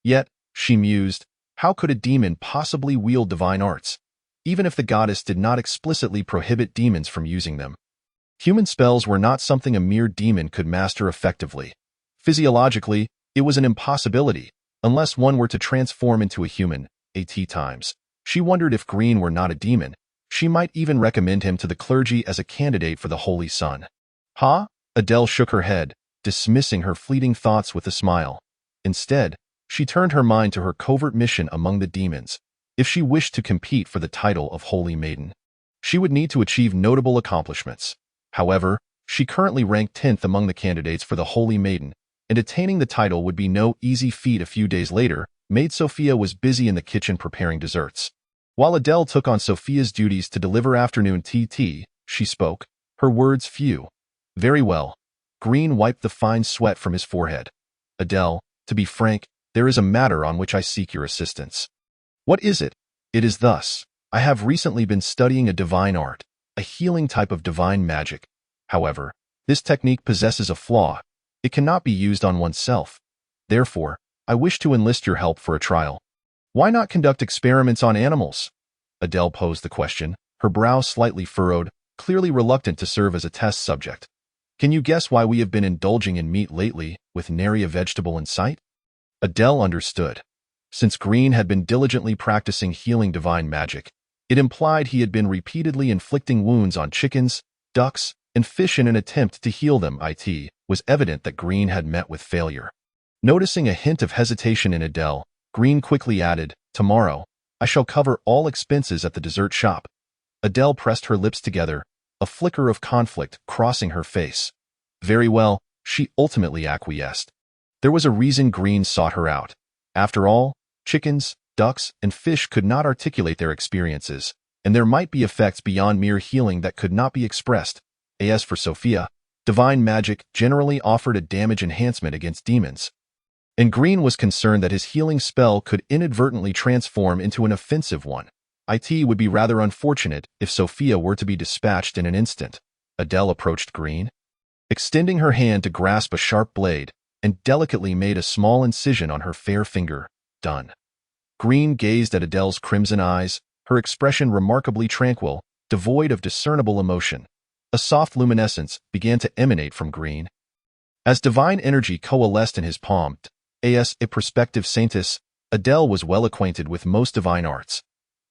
Yet, she mused, how could a demon possibly wield divine arts, even if the goddess did not explicitly prohibit demons from using them? Human spells were not something a mere demon could master effectively. Physiologically, it was an impossibility, unless one were to transform into a human, at times. She wondered if Green were not a demon. She might even recommend him to the clergy as a candidate for the Holy Sun. Huh? Adele shook her head, dismissing her fleeting thoughts with a smile. Instead, she turned her mind to her covert mission among the demons. If she wished to compete for the title of Holy Maiden, she would need to achieve notable accomplishments. However, she currently ranked 10th among the candidates for the Holy Maiden, and attaining the title would be no easy feat. A few days later, Maid Sophia was busy in the kitchen preparing desserts. While Adele took on Sophia's duties to deliver afternoon tea, she spoke, her words few. Very well. Green wiped the fine sweat from his forehead. Adele, to be frank, there is a matter on which I seek your assistance. What is it? It is thus. I have recently been studying a divine art, a healing type of divine magic. However, this technique possesses a flaw. It cannot be used on oneself. Therefore, I wish to enlist your help for a trial. Why not conduct experiments on animals? Adele posed the question, her brow slightly furrowed, clearly reluctant to serve as a test subject. Can you guess why we have been indulging in meat lately, with nary a vegetable in sight? Adele understood. Since Green had been diligently practicing healing divine magic, it implied he had been repeatedly inflicting wounds on chickens, ducks, and fish in an attempt to heal them. It was evident that Green had met with failure. Noticing a hint of hesitation in Adele, Green quickly added, tomorrow, I shall cover all expenses at the dessert shop. Adele pressed her lips together, a flicker of conflict crossing her face. Very well, she ultimately acquiesced. There was a reason Green sought her out. After all, chickens, ducks, and fish could not articulate their experiences, and there might be effects beyond mere healing that could not be expressed. As for Sophia, divine magic generally offered a damage enhancement against demons, and Green was concerned that his healing spell could inadvertently transform into an offensive one. It would be rather unfortunate if Sophia were to be dispatched in an instant. Adele approached Green, extending her hand to grasp a sharp blade, and delicately made a small incision on her fair finger. Done. Green gazed at Adele's crimson eyes, her expression remarkably tranquil, devoid of discernible emotion. A soft luminescence began to emanate from Green. As divine energy coalesced in his palm, as a prospective saintess, Adele was well acquainted with most divine arts.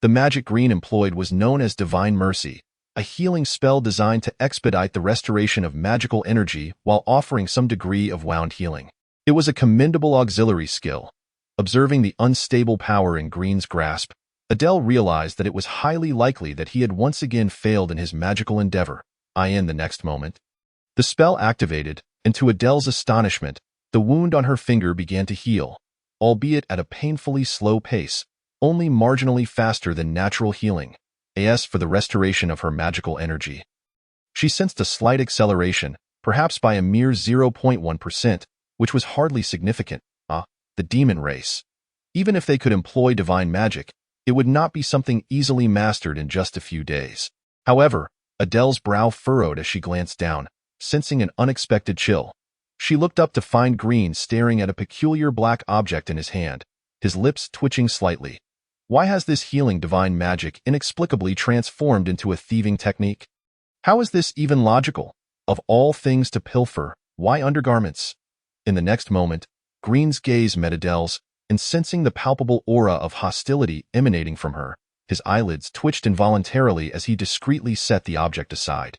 The magic Green employed was known as Divine Mercy, a healing spell designed to expedite the restoration of magical energy while offering some degree of wound healing. It was a commendable auxiliary skill. Observing the unstable power in Green's grasp, Adele realized that it was highly likely that he had once again failed in his magical endeavor. In the next moment, the spell activated, and to Adele's astonishment, the wound on her finger began to heal, albeit at a painfully slow pace, only marginally faster than natural healing, for the restoration of her magical energy. She sensed a slight acceleration, perhaps by a mere 0.1%, which was hardly significant. The demon race. Even if they could employ divine magic, it would not be something easily mastered in just a few days. However, Adele's brow furrowed as she glanced down, sensing an unexpected chill. She looked up to find Green staring at a peculiar black object in his hand, his lips twitching slightly. Why has this healing divine magic inexplicably transformed into a thieving technique? How is this even logical? Of all things to pilfer, why undergarments? In the next moment, Green's gaze met Adele's, and sensing the palpable aura of hostility emanating from her, his eyelids twitched involuntarily as he discreetly set the object aside.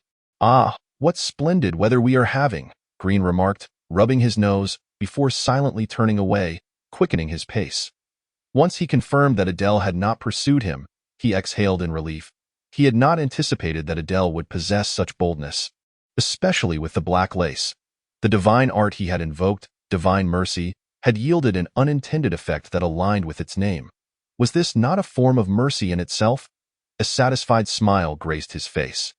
What splendid weather we are having, Green remarked, rubbing his nose, before silently turning away, quickening his pace. Once he confirmed that Adele had not pursued him, he exhaled in relief. He had not anticipated that Adele would possess such boldness, especially with the black lace. The divine art he had invoked, Divine Mercy, had yielded an unintended effect that aligned with its name. Was this not a form of mercy in itself? A satisfied smile graced his face.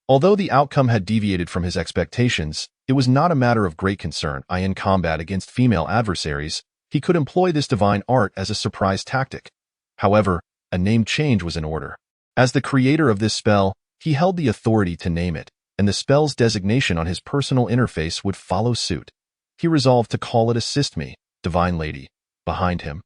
Although the outcome had deviated from his expectations, it was not a matter of great concern. In combat against female adversaries, he could employ this divine art as a surprise tactic. However, a name change was in order. As the creator of this spell, he held the authority to name it, and the spell's designation on his personal interface would follow suit. He resolved to call it Assist Me, Divine Lady. Behind him,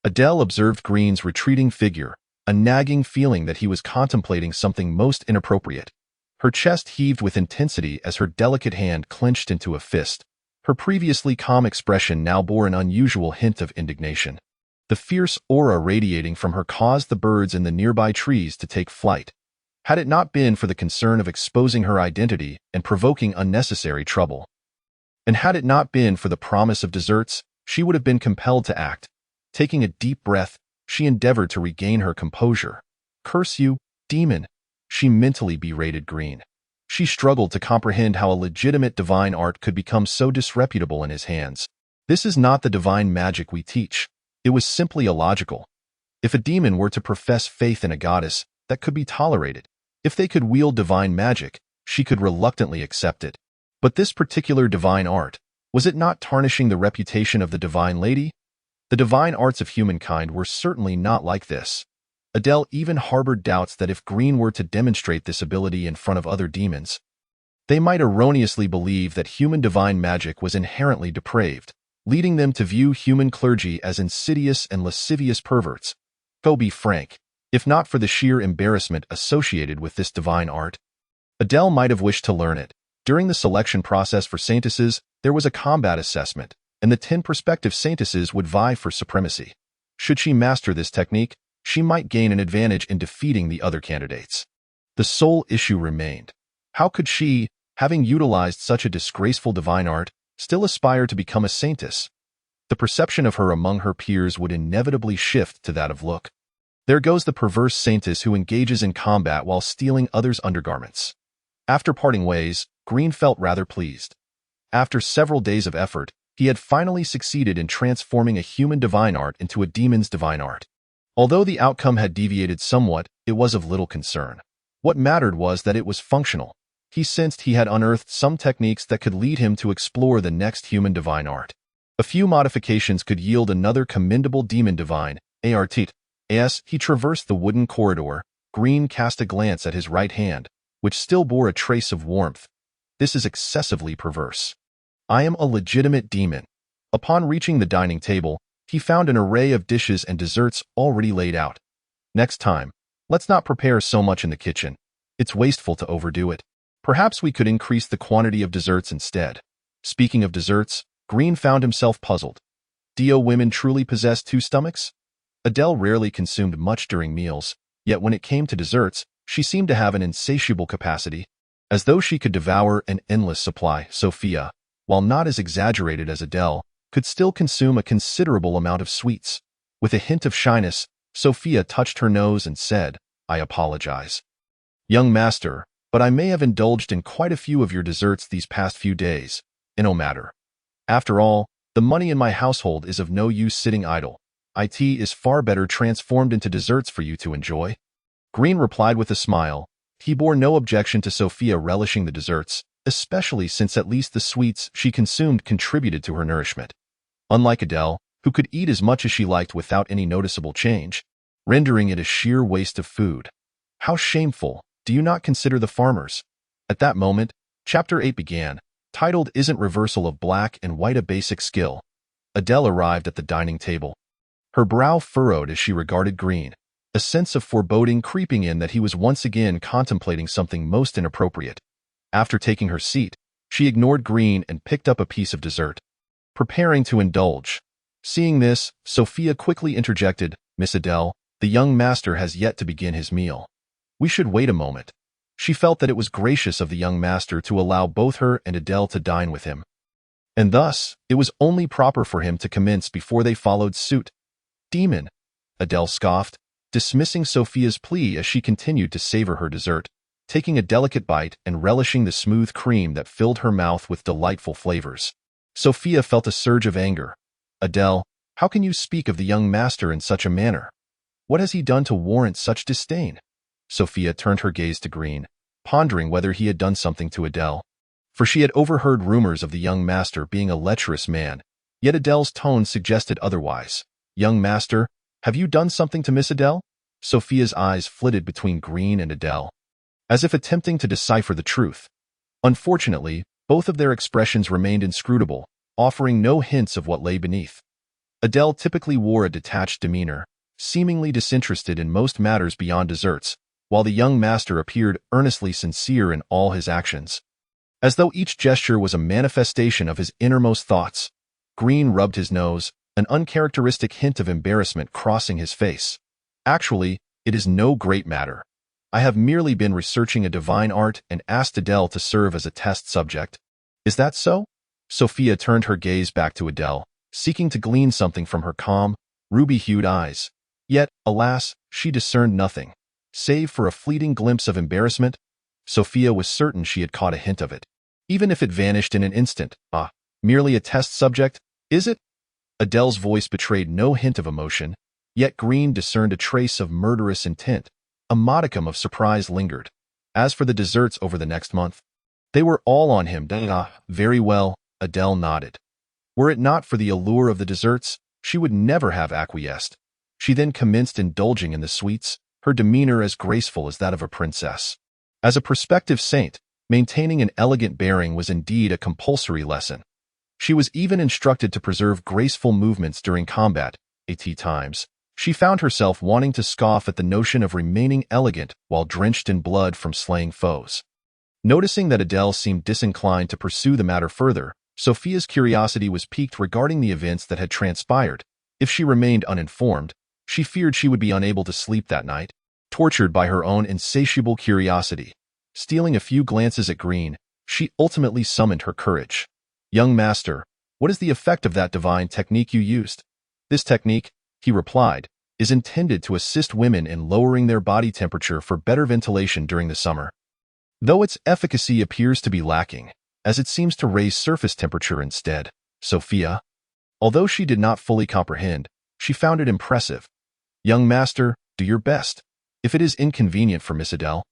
Adele observed Green's retreating figure, a nagging feeling that he was contemplating something most inappropriate. Her chest heaved with intensity as her delicate hand clenched into a fist. Her previously calm expression now bore an unusual hint of indignation. The fierce aura radiating from her caused the birds in the nearby trees to take flight. Had it not been for the concern of exposing her identity and provoking unnecessary trouble, and had it not been for the promise of desserts, she would have been compelled to act. Taking a deep breath, she endeavored to regain her composure. "Curse you, demon!" she mentally berated Green. She struggled to comprehend how a legitimate divine art could become so disreputable in his hands. This is not the divine magic we teach. It was simply illogical. If a demon were to profess faith in a goddess, that could be tolerated. If they could wield divine magic, she could reluctantly accept it. But this particular divine art, was it not tarnishing the reputation of the Divine Lady? The divine arts of humankind were certainly not like this. Adele even harbored doubts that if Green were to demonstrate this ability in front of other demons, they might erroneously believe that human divine magic was inherently depraved, leading them to view human clergy as insidious and lascivious perverts. Go be frank, if not for the sheer embarrassment associated with this divine art, Adele might have wished to learn it. During the selection process for saintesses, there was a combat assessment, and the 10 prospective saintesses would vie for supremacy. Should she master this technique, she might gain an advantage in defeating the other candidates. The sole issue remained. How could she, having utilized such a disgraceful divine art, still aspire to become a saintess? The perception of her among her peers would inevitably shift to that of look. There goes the perverse saintess who engages in combat while stealing others' undergarments. After parting ways, Green felt rather pleased. After several days of effort, he had finally succeeded in transforming a human divine art into a demon's divine art. Although the outcome had deviated somewhat, it was of little concern. What mattered was that it was functional. He sensed he had unearthed some techniques that could lead him to explore the next human divine art. A few modifications could yield another commendable demon divine, art. As he traversed the wooden corridor, Green cast a glance at his right hand, which still bore a trace of warmth. This is excessively perverse. I am a legitimate demon. Upon reaching the dining table, he found an array of dishes and desserts already laid out. Next time, let's not prepare so much in the kitchen. It's wasteful to overdo it. Perhaps we could increase the quantity of desserts instead. Speaking of desserts, Green found himself puzzled. Do women truly possess two stomachs? Adele rarely consumed much during meals, yet when it came to desserts, she seemed to have an insatiable capacity. As though she could devour an endless supply, Sophia, while not as exaggerated as Adele, could still consume a considerable amount of sweets. With a hint of shyness, Sophia touched her nose and said, I apologize. Young master, but I may have indulged in quite a few of your desserts these past few days. No matter. After all, the money in my household is of no use sitting idle. It is far better transformed into desserts for you to enjoy. Green replied with a smile. He bore no objection to Sophia relishing the desserts, especially since at least the sweets she consumed contributed to her nourishment. Unlike Adele, who could eat as much as she liked without any noticeable change, rendering it a sheer waste of food. How shameful, do you not consider the farmers? At that moment, Chapter 8 began, titled Isn't Reversal of Black and White a Basic Skill? Adele arrived at the dining table. Her brow furrowed as she regarded Green, a sense of foreboding creeping in that he was once again contemplating something most inappropriate. After taking her seat, she ignored Green and picked up a piece of dessert, preparing to indulge. Seeing this, Sophia quickly interjected, Miss Adele, the young master has yet to begin his meal. We should wait a moment. She felt that it was gracious of the young master to allow both her and Adele to dine with him. And thus, it was only proper for him to commence before they followed suit. Demon, Adele scoffed, dismissing Sophia's plea as she continued to savor her dessert, taking a delicate bite and relishing the smooth cream that filled her mouth with delightful flavors. Sophia felt a surge of anger. Adele, how can you speak of the young master in such a manner? What has he done to warrant such disdain? Sophia turned her gaze to Green, pondering whether he had done something to Adele. For she had overheard rumors of the young master being a lecherous man, yet Adele's tone suggested otherwise. Young master, have you done something to Miss Adele? Sophia's eyes flitted between Green and Adele, as if attempting to decipher the truth. Unfortunately, both of their expressions remained inscrutable, offering no hints of what lay beneath. Adele typically wore a detached demeanor, seemingly disinterested in most matters beyond desserts, while the young master appeared earnestly sincere in all his actions. As though each gesture was a manifestation of his innermost thoughts, Green rubbed his nose, an uncharacteristic hint of embarrassment crossing his face. Actually, it is no great matter. I have merely been researching a divine art and asked Adele to serve as a test subject. Is that so? Sophia turned her gaze back to Adele, seeking to glean something from her calm, ruby-hued eyes. Yet, alas, she discerned nothing, save for a fleeting glimpse of embarrassment. Sophia was certain she had caught a hint of it, even if it vanished in an instant. Merely a test subject, is it? Adele's voice betrayed no hint of emotion, yet Green discerned a trace of murderous intent. A modicum of surprise lingered. As for the desserts over the next month, they were all on him. Very well, Adele nodded. Were it not for the allure of the desserts, she would never have acquiesced. She then commenced indulging in the sweets, her demeanor as graceful as that of a princess. As a prospective saint, maintaining an elegant bearing was indeed a compulsory lesson. She was even instructed to preserve graceful movements during combat. At times, she found herself wanting to scoff at the notion of remaining elegant while drenched in blood from slaying foes. Noticing that Adele seemed disinclined to pursue the matter further, Sophia's curiosity was piqued regarding the events that had transpired. If she remained uninformed, she feared she would be unable to sleep that night, tortured by her own insatiable curiosity. Stealing a few glances at Green, she ultimately summoned her courage. Young master, what is the effect of that divine technique you used? This technique, he replied, is intended to assist women in lowering their body temperature for better ventilation during the summer. Though its efficacy appears to be lacking, as it seems to raise surface temperature instead, Sophia. Although she did not fully comprehend, she found it impressive. Young master, do your best. If it is inconvenient for Miss Adele,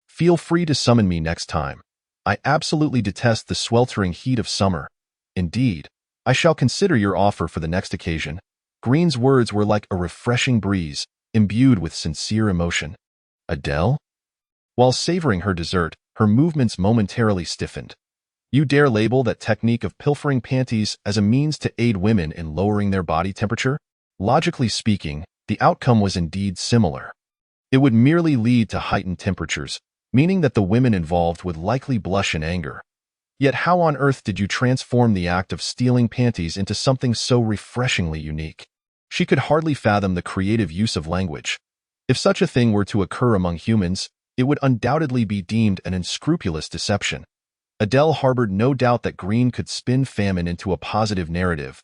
feel free to summon me next time. I absolutely detest the sweltering heat of summer. Indeed, I shall consider your offer for the next occasion. Green's words were like a refreshing breeze, imbued with sincere emotion. Adele? While savoring her dessert, her movements momentarily stiffened. You dare label that technique of pilfering panties as a means to aid women in lowering their body temperature? Logically speaking, the outcome was indeed similar. It would merely lead to heightened temperatures, meaning that the women involved would likely blush in anger. Yet how on earth did you transform the act of stealing panties into something so refreshingly unique? She could hardly fathom the creative use of language. If such a thing were to occur among humans, it would undoubtedly be deemed an unscrupulous deception. Adele harbored no doubt that Green could spin famine into a positive narrative,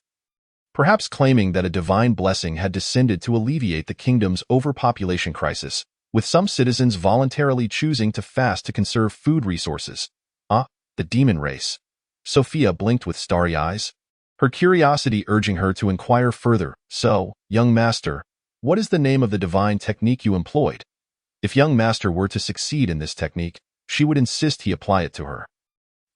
perhaps claiming that a divine blessing had descended to alleviate the kingdom's overpopulation crisis, with some citizens voluntarily choosing to fast to conserve food resources. The demon race. Sophia blinked with starry eyes, her curiosity urging her to inquire further. So, young master, what is the name of the divine technique you employed? If young master were to succeed in this technique, she would insist he apply it to her.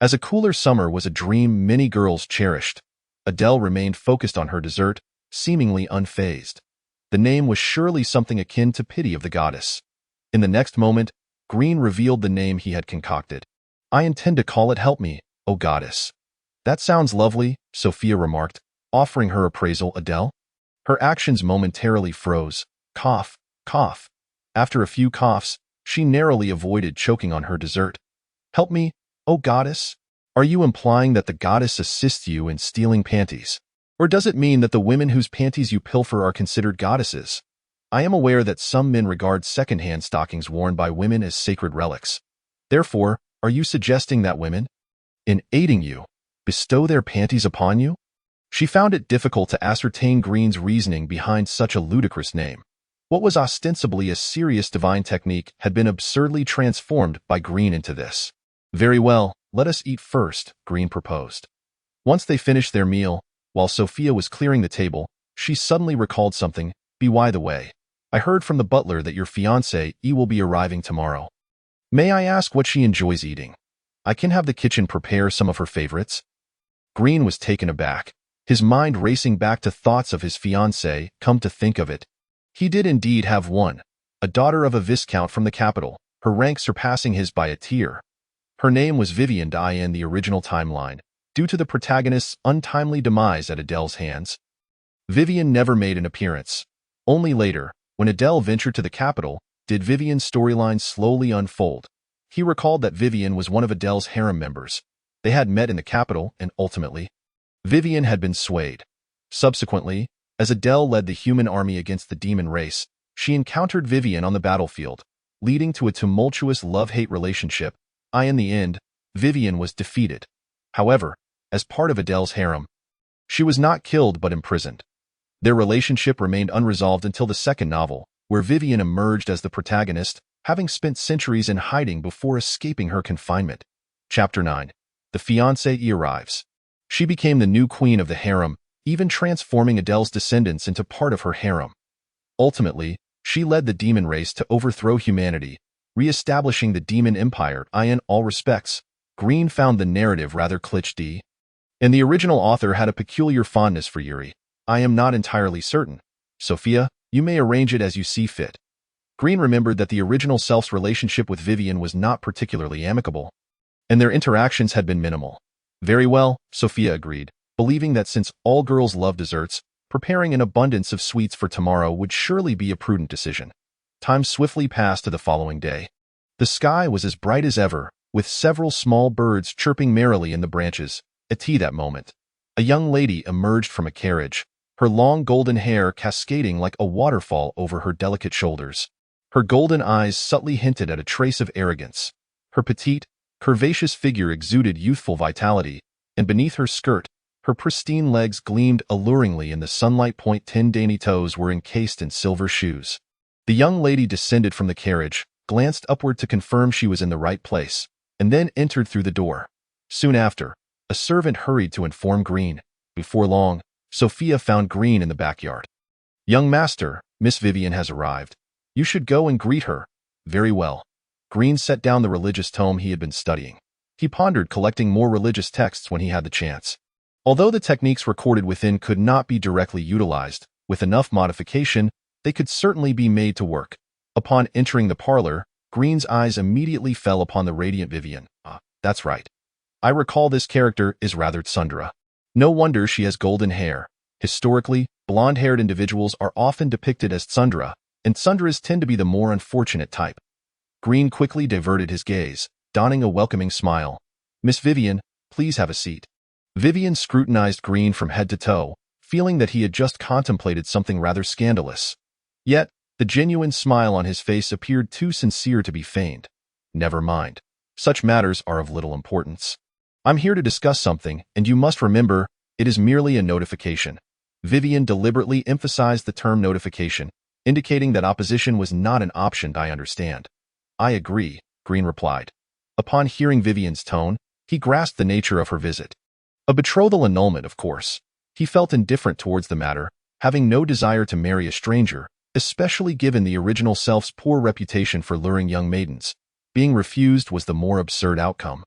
As a cooler summer was a dream many girls cherished, Adele remained focused on her dessert, seemingly unfazed. The name was surely something akin to pity of the goddess. In the next moment, Green revealed the name he had concocted. I intend to call it Help Me, O Goddess. That sounds lovely, Sophia remarked, offering her appraisal. Adele? Her actions momentarily froze. Cough, cough. After a few coughs, she narrowly avoided choking on her dessert. Help me, O Goddess? Are you implying that the goddess assists you in stealing panties? Or does it mean that the women whose panties you pilfer are considered goddesses? I am aware that some men regard second-hand stockings worn by women as sacred relics. Therefore, are you suggesting that women, in aiding you, bestow their panties upon you? She found it difficult to ascertain Green's reasoning behind such a ludicrous name. What was ostensibly a serious divine technique had been absurdly transformed by Green into this. Very well, let us eat first, Green proposed. Once they finished their meal, while Sophia was clearing the table, she suddenly recalled something. By the way, I heard from the butler that your fiancée will be arriving tomorrow. May I ask what she enjoys eating? I can have the kitchen prepare some of her favorites. Green was taken aback, his mind racing back to thoughts of his fiancée. Come to think of it, he did indeed have one, a daughter of a viscount from the capital, her rank surpassing his by a tier. Her name was Vivian in the original timeline, due to the protagonist's untimely demise at Adele's hands. Vivian never made an appearance. Only later, when Adele ventured to the capital, did Vivian's storyline slowly unfold. He recalled that Vivian was one of Adele's harem members. They had met in the capital, and ultimately, Vivian had been swayed. Subsequently, as Adele led the human army against the demon race, she encountered Vivian on the battlefield, leading to a tumultuous love-hate relationship. In the end, Vivian was defeated. However, as part of Adele's harem, she was not killed but imprisoned. Their relationship remained unresolved until the second novel, where Vivian emerged as the protagonist, having spent centuries in hiding before escaping her confinement. Chapter 9. The fiancée arrives. She became the new queen of the harem, even transforming Adele's descendants into part of her harem. Ultimately, she led the demon race to overthrow humanity, re-establishing the demon empire. In all respects, Green found the narrative rather cliché, and the original author had a peculiar fondness for Yuri. I am not entirely certain. Sophia, you may arrange it as you see fit. Green remembered that the original self's relationship with Vivian was not particularly amicable, and their interactions had been minimal. Very well, Sophia agreed, believing that since all girls love desserts, preparing an abundance of sweets for tomorrow would surely be a prudent decision. Time swiftly passed to the following day. The sky was as bright as ever, with several small birds chirping merrily in the branches. At that moment, a young lady emerged from a carriage, her long golden hair cascading like a waterfall over her delicate shoulders. Her golden eyes subtly hinted at a trace of arrogance. Her petite, curvaceous figure exuded youthful vitality, and beneath her skirt, her pristine legs gleamed alluringly in the sunlight. 10 dainty toes were encased in silver shoes. The young lady descended from the carriage, glanced upward to confirm she was in the right place, and then entered through the door. Soon after, a servant hurried to inform Green. Before long, Sophia found Green in the backyard. Young master, Miss Vivian has arrived. You should go and greet her. Very well. Green set down the religious tome he had been studying. He pondered collecting more religious texts when he had the chance. Although the techniques recorded within could not be directly utilized, with enough modification, they could certainly be made to work. Upon entering the parlor, Green's eyes immediately fell upon the radiant Vivian. That's right. I recall this character is rather Tsundere. No wonder she has golden hair. Historically, blonde-haired individuals are often depicted as Tsundere, and Tsunderes tend to be the more unfortunate type. Green quickly diverted his gaze, donning a welcoming smile. Miss Vivian, please have a seat. Vivian scrutinized Green from head to toe, feeling that he had just contemplated something rather scandalous. Yet, the genuine smile on his face appeared too sincere to be feigned. Never mind. Such matters are of little importance. I'm here to discuss something, and you must remember, it is merely a notification. Vivian deliberately emphasized the term notification, indicating that opposition was not an option. I understand. I agree, Green replied. Upon hearing Vivian's tone, he grasped the nature of her visit. A betrothal annulment, of course. He felt indifferent towards the matter, having no desire to marry a stranger, especially given the original self's poor reputation for luring young maidens. Being refused was the more absurd outcome.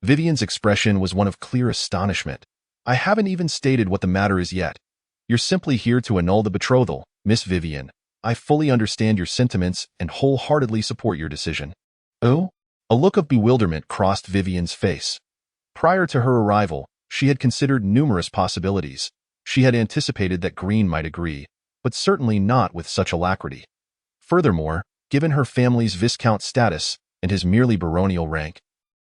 Vivian's expression was one of clear astonishment. I haven't even stated what the matter is yet. You're simply here to annul the betrothal, Miss Vivian. I fully understand your sentiments and wholeheartedly support your decision. Oh? A look of bewilderment crossed Vivian's face. Prior to her arrival, she had considered numerous possibilities. She had anticipated that Green might agree, but certainly not with such alacrity. Furthermore, given her family's viscount status and his merely baronial rank,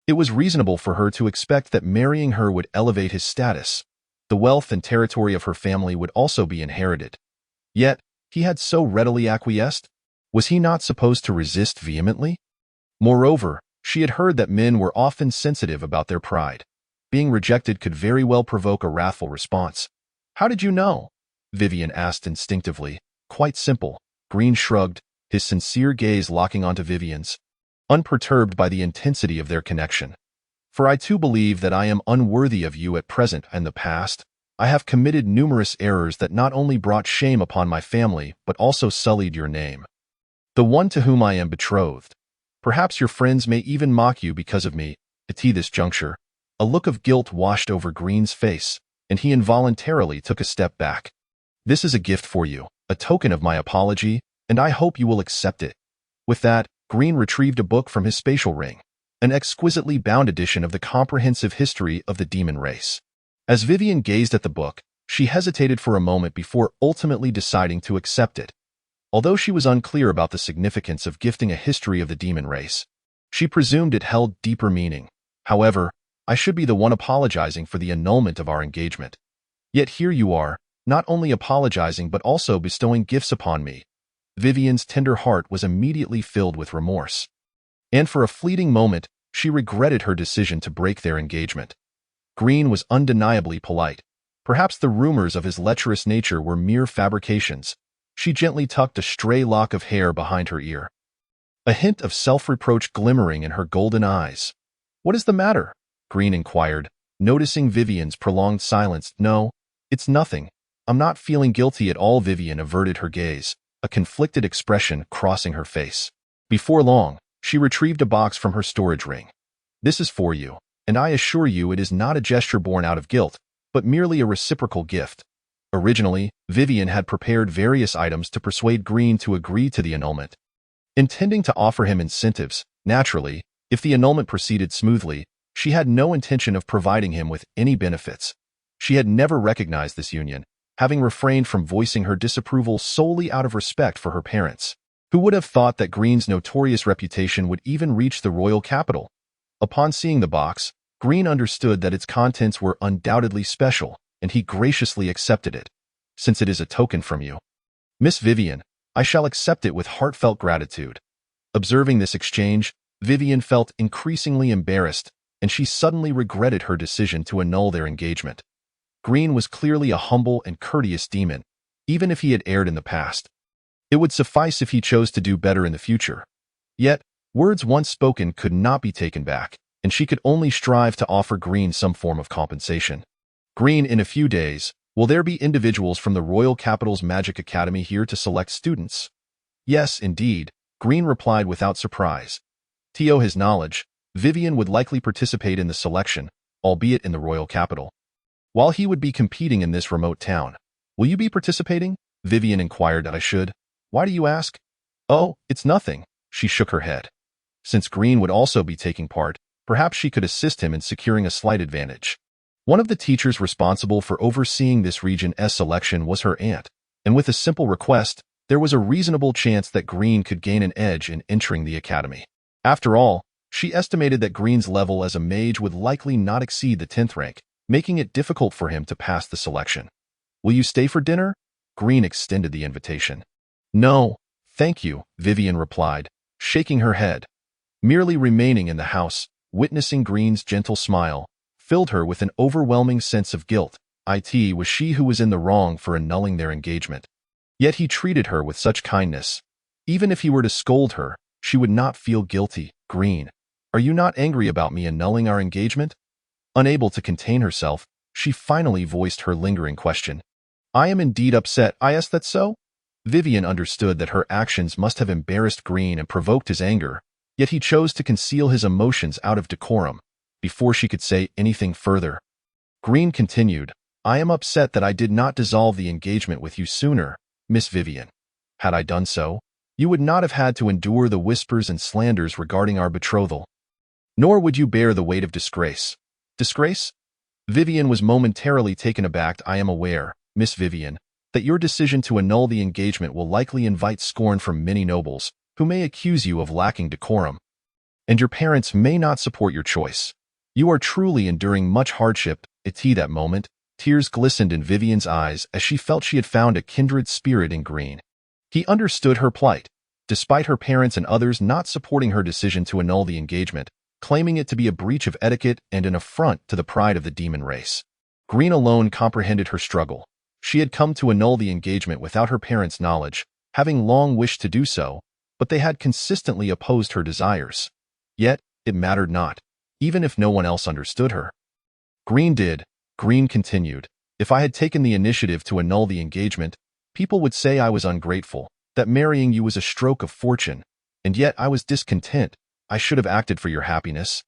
it was reasonable for her to expect that marrying her would elevate his status. The wealth and territory of her family would also be inherited. Yet, he had so readily acquiesced? Was he not supposed to resist vehemently? Moreover, she had heard that men were often sensitive about their pride. Being rejected could very well provoke a wrathful response. How did you know? Vivian asked instinctively. Quite simple. Green shrugged, his sincere gaze locking onto Vivian's, unperturbed by the intensity of their connection. For I too believe that I am unworthy of you at present and the past. I have committed numerous errors that not only brought shame upon my family, but also sullied your name. The one to whom I am betrothed. Perhaps your friends may even mock you because of me. At this juncture, a look of guilt washed over Green's face, and he involuntarily took a step back. This is a gift for you, a token of my apology, and I hope you will accept it. With that, Green retrieved a book from his spatial ring, an exquisitely bound edition of the comprehensive history of the demon race. As Vivian gazed at the book, she hesitated for a moment before ultimately deciding to accept it. Although she was unclear about the significance of gifting a history of the demon race, she presumed it held deeper meaning. However, I should be the one apologizing for the annulment of our engagement. Yet here you are, not only apologizing but also bestowing gifts upon me. Vivian's tender heart was immediately filled with remorse. And for a fleeting moment, she regretted her decision to break their engagement. Green was undeniably polite. Perhaps the rumors of his lecherous nature were mere fabrications. She gently tucked a stray lock of hair behind her ear, a hint of self-reproach glimmering in her golden eyes. What is the matter? Green inquired, noticing Vivian's prolonged silence. No, it's nothing. I'm not feeling guilty at all. Vivian averted her gaze, a conflicted expression crossing her face. Before long, she retrieved a box from her storage ring. This is for you, and I assure you it is not a gesture born out of guilt, but merely a reciprocal gift. Originally, Vivian had prepared various items to persuade Green to agree to the annulment, intending to offer him incentives. Naturally, if the annulment proceeded smoothly, she had no intention of providing him with any benefits. She had never recognized this union, having refrained from voicing her disapproval solely out of respect for her parents. Who would have thought that Green's notorious reputation would even reach the royal capital? Upon seeing the box, Green understood that its contents were undoubtedly special, and he graciously accepted it. Since it is a token from you, Miss Vivian, I shall accept it with heartfelt gratitude. Observing this exchange, Vivian felt increasingly embarrassed, and she suddenly regretted her decision to annul their engagement. Green was clearly a humble and courteous demon, even if he had erred in the past. It would suffice if he chose to do better in the future. Yet, words once spoken could not be taken back, and she could only strive to offer Green some form of compensation. Green, in a few days, will there be individuals from the Royal Capital's Magic Academy here to select students? Yes, indeed, Green replied without surprise. To his knowledge, Vivian would likely participate in the selection, albeit in the royal capital, while he would be competing in this remote town. Will you be participating? Vivian inquired. I should. Why do you ask? Oh, it's nothing. She shook her head. Since Green would also be taking part, perhaps she could assist him in securing a slight advantage. One of the teachers responsible for overseeing this region's selection was her aunt, and with a simple request, there was a reasonable chance that Green could gain an edge in entering the academy. After all, she estimated that Green's level as a mage would likely not exceed the 10th rank, making it difficult for him to pass the selection. Will you stay for dinner? Green extended the invitation. No, thank you, Vivian replied, shaking her head. Merely remaining in the house, witnessing Green's gentle smile, filled her with an overwhelming sense of guilt. It was she who was in the wrong for annulling their engagement. Yet he treated her with such kindness. Even if he were to scold her, she would not feel guilty. Green, are you not angry about me annulling our engagement? Unable to contain herself, she finally voiced her lingering question. I am indeed upset. Is that so? Vivian understood that her actions must have embarrassed Green and provoked his anger, yet he chose to conceal his emotions out of decorum. Before she could say anything further, Green continued, I am upset that I did not dissolve the engagement with you sooner, Miss Vivian. Had I done so, you would not have had to endure the whispers and slanders regarding our betrothal. Nor would you bear the weight of disgrace. Disgrace? Vivian was momentarily taken aback. I am aware, Miss Vivian, that your decision to annul the engagement will likely invite scorn from many nobles, who may accuse you of lacking decorum. And your parents may not support your choice. You are truly enduring much hardship. At that moment, tears glistened in Vivian's eyes as she felt she had found a kindred spirit in Green. He understood her plight, despite her parents and others not supporting her decision to annul the engagement, claiming it to be a breach of etiquette and an affront to the pride of the demon race. Green alone comprehended her struggle. She had come to annul the engagement without her parents' knowledge, having long wished to do so, but they had consistently opposed her desires. Yet, it mattered not, even if no one else understood her. Green did. Green continued, if I had taken the initiative to annul the engagement, people would say I was ungrateful, that marrying you was a stroke of fortune, and yet I was discontent. I should have acted for your happiness.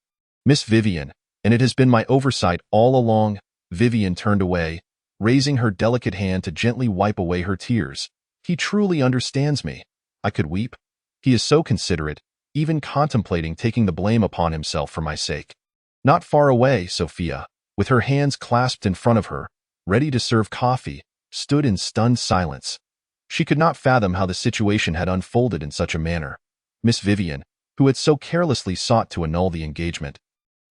Miss Vivian, and it has been my oversight all along. Vivian turned away, raising her delicate hand to gently wipe away her tears. He truly understands me. I could weep. He is so considerate, even contemplating taking the blame upon himself for my sake. Not far away, Sophia, with her hands clasped in front of her, ready to serve coffee, stood in stunned silence. She could not fathom how the situation had unfolded in such a manner. Miss Vivian, who had so carelessly sought to annul the engagement,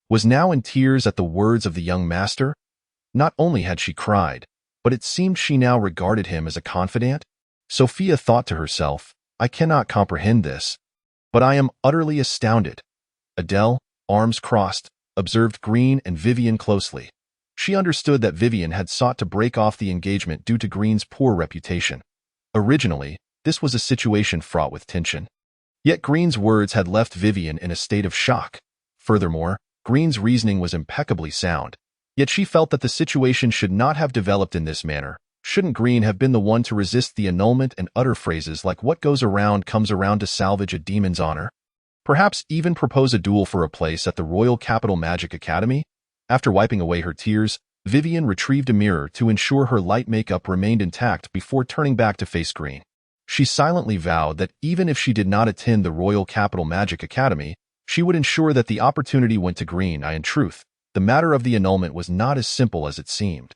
was now in tears at the words of the young master. Not only had she cried, but it seemed she now regarded him as a confidant. Sophia thought to herself, I cannot comprehend this, but I am utterly astounded. Adele, arms crossed, observed Green and Vivian closely. She understood that Vivian had sought to break off the engagement due to Green's poor reputation. Originally, this was a situation fraught with tension. Yet Green's words had left Vivian in a state of shock. Furthermore, Green's reasoning was impeccably sound. Yet she felt that the situation should not have developed in this manner. Shouldn't Green have been the one to resist the annulment and utter phrases like what goes around comes around to salvage a demon's honor? Perhaps even propose a duel for a place at the Royal Capital Magic Academy? After wiping away her tears, Vivian retrieved a mirror to ensure her light makeup remained intact before turning back to face Green. She silently vowed that even if she did not attend the Royal Capital Magic Academy, she would ensure that the opportunity went to Green. In truth, the matter of the annulment was not as simple as it seemed.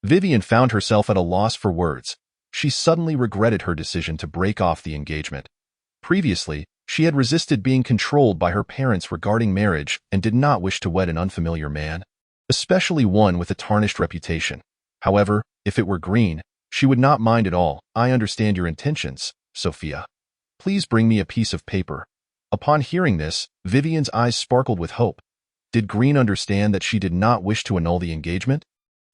Vivian found herself at a loss for words. She suddenly regretted her decision to break off the engagement. Previously, she had resisted being controlled by her parents regarding marriage and did not wish to wed an unfamiliar man, especially one with a tarnished reputation. However, if it were Green, she would not mind at all. I understand your intentions, Sophia. Please bring me a piece of paper. Upon hearing this, Vivian's eyes sparkled with hope. Did Green understand that she did not wish to annul the engagement?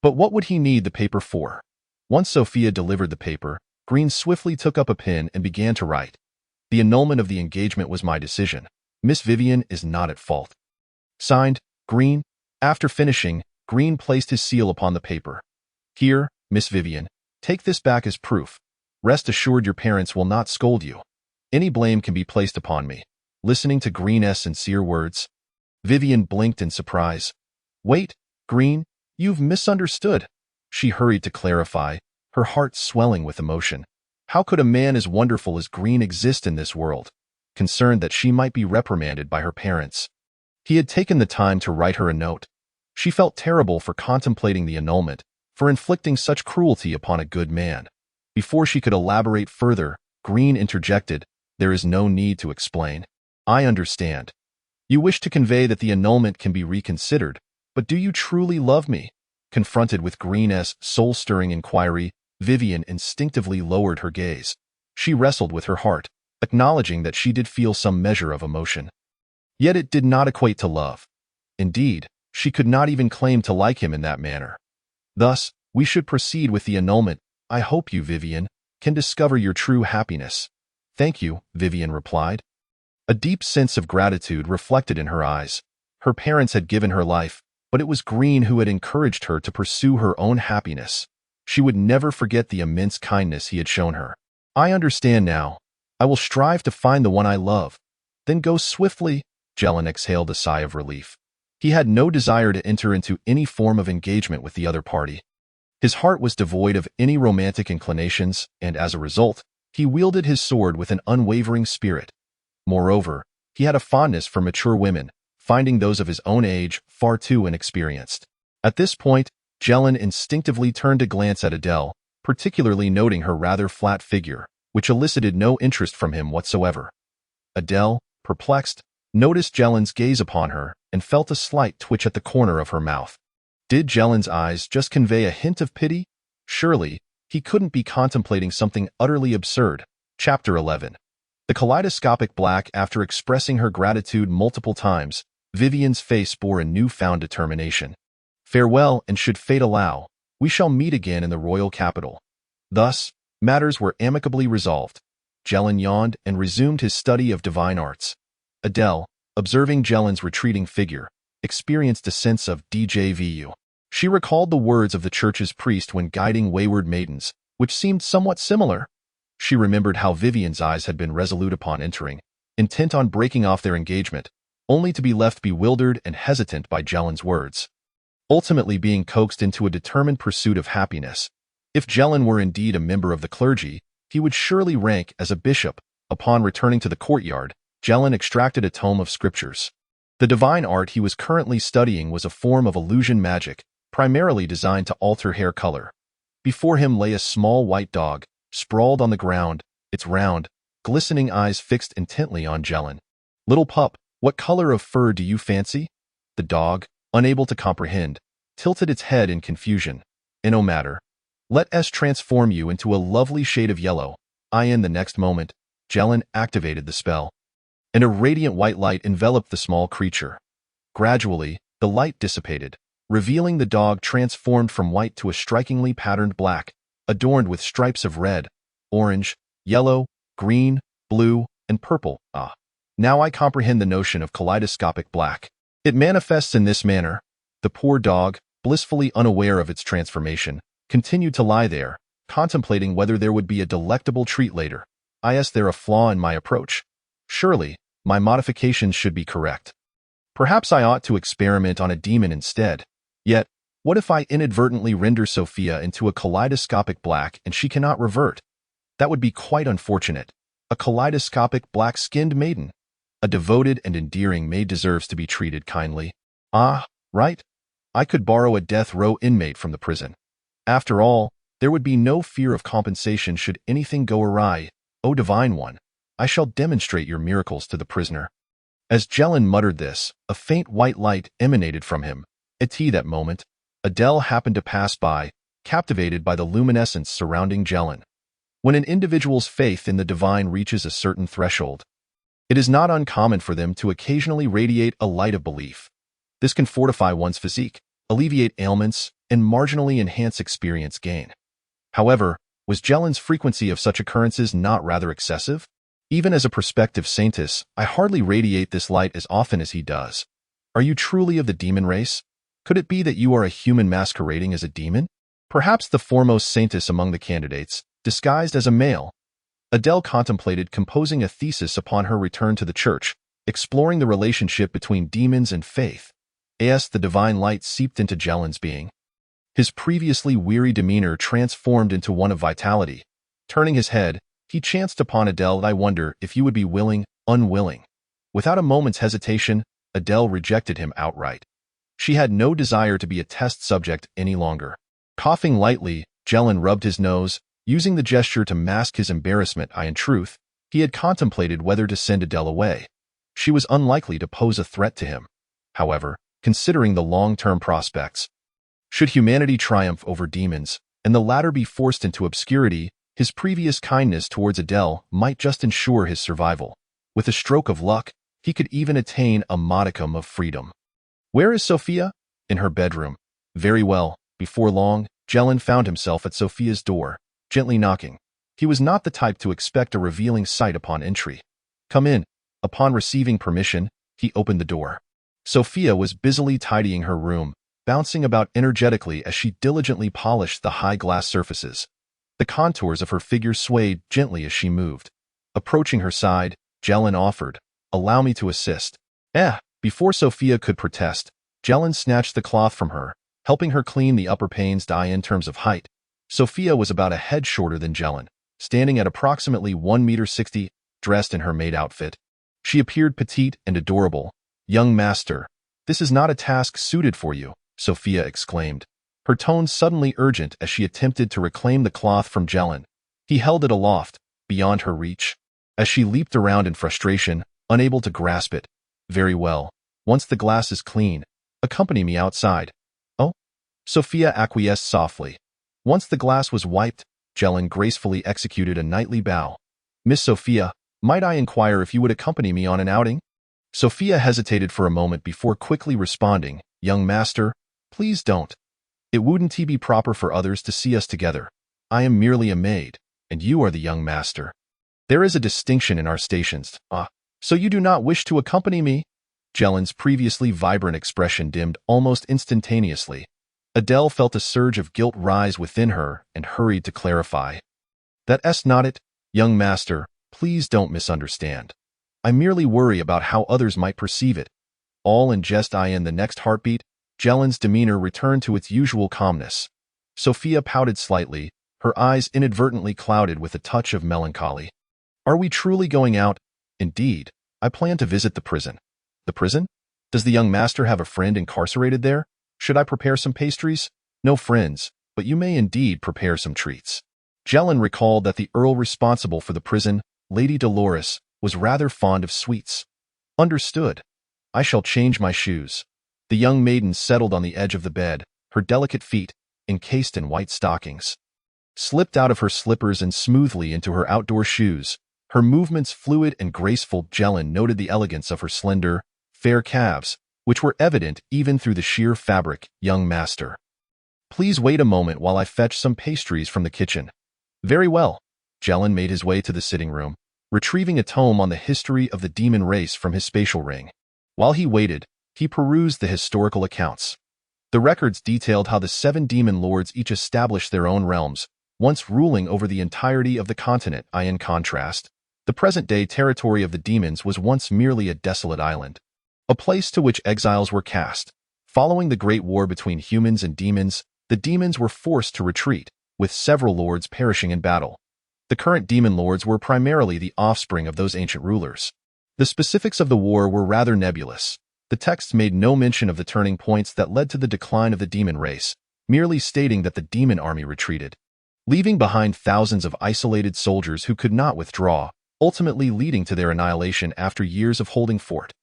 But what would he need the paper for? Once Sophia delivered the paper, Green swiftly took up a pen and began to write. The annulment of the engagement was my decision. Miss Vivian is not at fault. Signed, Green. After finishing, Green placed his seal upon the paper. Here, Miss Vivian, take this back as proof. Rest assured your parents will not scold you. Any blame can be placed upon me. Listening to Green's sincere words, Vivian blinked in surprise. Wait, Green, you've misunderstood. She hurried to clarify, her heart swelling with emotion. How could a man as wonderful as Green exist in this world? Concerned that she might be reprimanded by her parents. He had taken the time to write her a note. She felt terrible for contemplating the annulment, for inflicting such cruelty upon a good man. Before she could elaborate further, Green interjected, "There is no need to explain. I understand. You wish to convey that the annulment can be reconsidered, but do you truly love me?" Confronted with Green's soul-stirring inquiry, Vivian instinctively lowered her gaze. She wrestled with her heart, acknowledging that she did feel some measure of emotion. Yet it did not equate to love. Indeed, she could not even claim to like him in that manner. Thus, we should proceed with the annulment. I hope you, Vivian, can discover your true happiness. Thank you, Vivian replied. A deep sense of gratitude reflected in her eyes. Her parents had given her life, but it was Green who had encouraged her to pursue her own happiness. She would never forget the immense kindness he had shown her. I understand now. I will strive to find the one I love. Then go swiftly. Jelen exhaled a sigh of relief. He had no desire to enter into any form of engagement with the other party. His heart was devoid of any romantic inclinations, and as a result, he wielded his sword with an unwavering spirit. Moreover, he had a fondness for mature women, finding those of his own age far too inexperienced. At this point, Jelen instinctively turned to glance at Adele, particularly noting her rather flat figure, which elicited no interest from him whatsoever. Adele, perplexed, noticed Jelen's gaze upon her and felt a slight twitch at the corner of her mouth. Did Jelen's eyes just convey a hint of pity? Surely, he couldn't be contemplating something utterly absurd. Chapter 11. The kaleidoscopic black. After expressing her gratitude multiple times, Vivian's face bore a newfound determination. Farewell, and should fate allow, we shall meet again in the royal capital. Thus, matters were amicably resolved. Jelen yawned and resumed his study of divine arts. Adele, observing Jelen's retreating figure, experienced a sense of déjà vu. She recalled the words of the church's priest when guiding wayward maidens, which seemed somewhat similar. She remembered how Vivian's eyes had been resolute upon entering, intent on breaking off their engagement, only to be left bewildered and hesitant by Jelen's words. Ultimately being coaxed into a determined pursuit of happiness. If Jelen were indeed a member of the clergy, he would surely rank as a bishop. Upon returning to the courtyard, Jelen extracted a tome of scriptures. The divine art he was currently studying was a form of illusion magic, primarily designed to alter hair color. Before him lay a small white dog, sprawled on the ground, its round, glistening eyes fixed intently on Jelen. Little pup, what color of fur do you fancy? The dog, unable to comprehend, tilted its head in confusion. No matter. Let us transform you into a lovely shade of yellow. In the next moment, Jelen activated the spell, and a radiant white light enveloped the small creature. Gradually, the light dissipated, revealing the dog transformed from white to a strikingly patterned black, adorned with stripes of red, orange, yellow, green, blue, and purple. Now I comprehend the notion of kaleidoscopic black. It manifests in this manner. The poor dog, blissfully unaware of its transformation, continued to lie there, contemplating whether there would be a delectable treat later. Is there a flaw in my approach? Surely, my modifications should be correct. Perhaps I ought to experiment on a demon instead. Yet, what if I inadvertently render Sophia into a kaleidoscopic black and she cannot revert? That would be quite unfortunate. A kaleidoscopic black-skinned maiden. A devoted and endearing maid deserves to be treated kindly. Right? I could borrow a death row inmate from the prison. After all, there would be no fear of compensation should anything go awry. O Divine One, I shall demonstrate your miracles to the prisoner. As Jelen muttered this, a faint white light emanated from him. At that moment, Adele happened to pass by, captivated by the luminescence surrounding Jelen. When an individual's faith in the divine reaches a certain threshold, it is not uncommon for them to occasionally radiate a light of belief. This can fortify one's physique, alleviate ailments, and marginally enhance experience gain. However, was Jelen's frequency of such occurrences not rather excessive? Even as a prospective saintess, I hardly radiate this light as often as he does. Are you truly of the demon race? Could it be that you are a human masquerading as a demon? Perhaps the foremost saintess among the candidates, disguised as a male. Adele contemplated composing a thesis upon her return to the church, exploring the relationship between demons and faith. As the divine light seeped into Jelen's being, his previously weary demeanor transformed into one of vitality. Turning his head, he chanced upon Adele. I wonder if you would be unwilling. Without a moment's hesitation, Adele rejected him outright. She had no desire to be a test subject any longer. Coughing lightly, Jelen rubbed his nose, using the gesture to mask his embarrassment. In truth, he had contemplated whether to send Adele away. She was unlikely to pose a threat to him. However, considering the long-term prospects, should humanity triumph over demons, and the latter be forced into obscurity, his previous kindness towards Adele might just ensure his survival. With a stroke of luck, he could even attain a modicum of freedom. Where is Sophia? In her bedroom. Very well. Before long, Jelen found himself at Sophia's door, gently knocking. He was not the type to expect a revealing sight upon entry. Come in. Upon receiving permission, he opened the door. Sophia was busily tidying her room, bouncing about energetically as she diligently polished the high glass surfaces. The contours of her figure swayed gently as she moved. Approaching her side, Jelen offered, "Allow me to assist." Before Sophia could protest, Jelen snatched the cloth from her, helping her clean the upper panes. In terms of height, Sophia was about a head shorter than Jelen, standing at approximately 1.60 meters, dressed in her maid outfit. She appeared petite and adorable. "Young master, this is not a task suited for you," Sophia exclaimed, her tone suddenly urgent as she attempted to reclaim the cloth from Jelen. He held it aloft, beyond her reach. As she leaped around in frustration, unable to grasp it. "Very well. Once the glass is clean, accompany me outside." "Oh?" Sophia acquiesced softly. Once the glass was wiped, Jelen gracefully executed a knightly bow. "Miss Sophia, might I inquire if you would accompany me on an outing?" Sophia hesitated for a moment before quickly responding, "Young master, please don't. It wouldn't be proper for others to see us together. I am merely a maid, and you are the young master. There is a distinction in our stations." So you do not wish to accompany me?" Jelen's previously vibrant expression dimmed almost instantaneously. Adele felt a surge of guilt rise within her and hurried to clarify. "That's not it, young master. Please don't misunderstand. I merely worry about how others might perceive it." All in jest. In the next heartbeat, Jelen's demeanor returned to its usual calmness. Sophia pouted slightly, her eyes inadvertently clouded with a touch of melancholy. "Are we truly going out?" "Indeed, I plan to visit the prison." "The prison? Does the young master have a friend incarcerated there? Should I prepare some pastries?" "No friends, but you may indeed prepare some treats." Jelen recalled that the earl responsible for the prison, Lady Dolores, was rather fond of sweets. "Understood. I shall change my shoes." The young maiden settled on the edge of the bed, her delicate feet, encased in white stockings, slipped out of her slippers and smoothly into her outdoor shoes. Her movements fluid and graceful. Jelen noted the elegance of her slender, fair calves, which were evident even through the sheer fabric. "Young master, please wait a moment while I fetch some pastries from the kitchen." "Very well." Jelen made his way to the sitting room, retrieving a tome on the history of the demon race from his spatial ring. While he waited, he perused the historical accounts. The records detailed how the 7 demon lords each established their own realms, once ruling over the entirety of the continent. In contrast, the present-day territory of the demons was once merely a desolate island, a place to which exiles were cast. Following the great war between humans and demons, the demons were forced to retreat, with several lords perishing in battle. The current demon lords were primarily the offspring of those ancient rulers. The specifics of the war were rather nebulous. The texts made no mention of the turning points that led to the decline of the demon race, merely stating that the demon army retreated, leaving behind thousands of isolated soldiers who could not withdraw, ultimately leading to their annihilation after years of holding fort.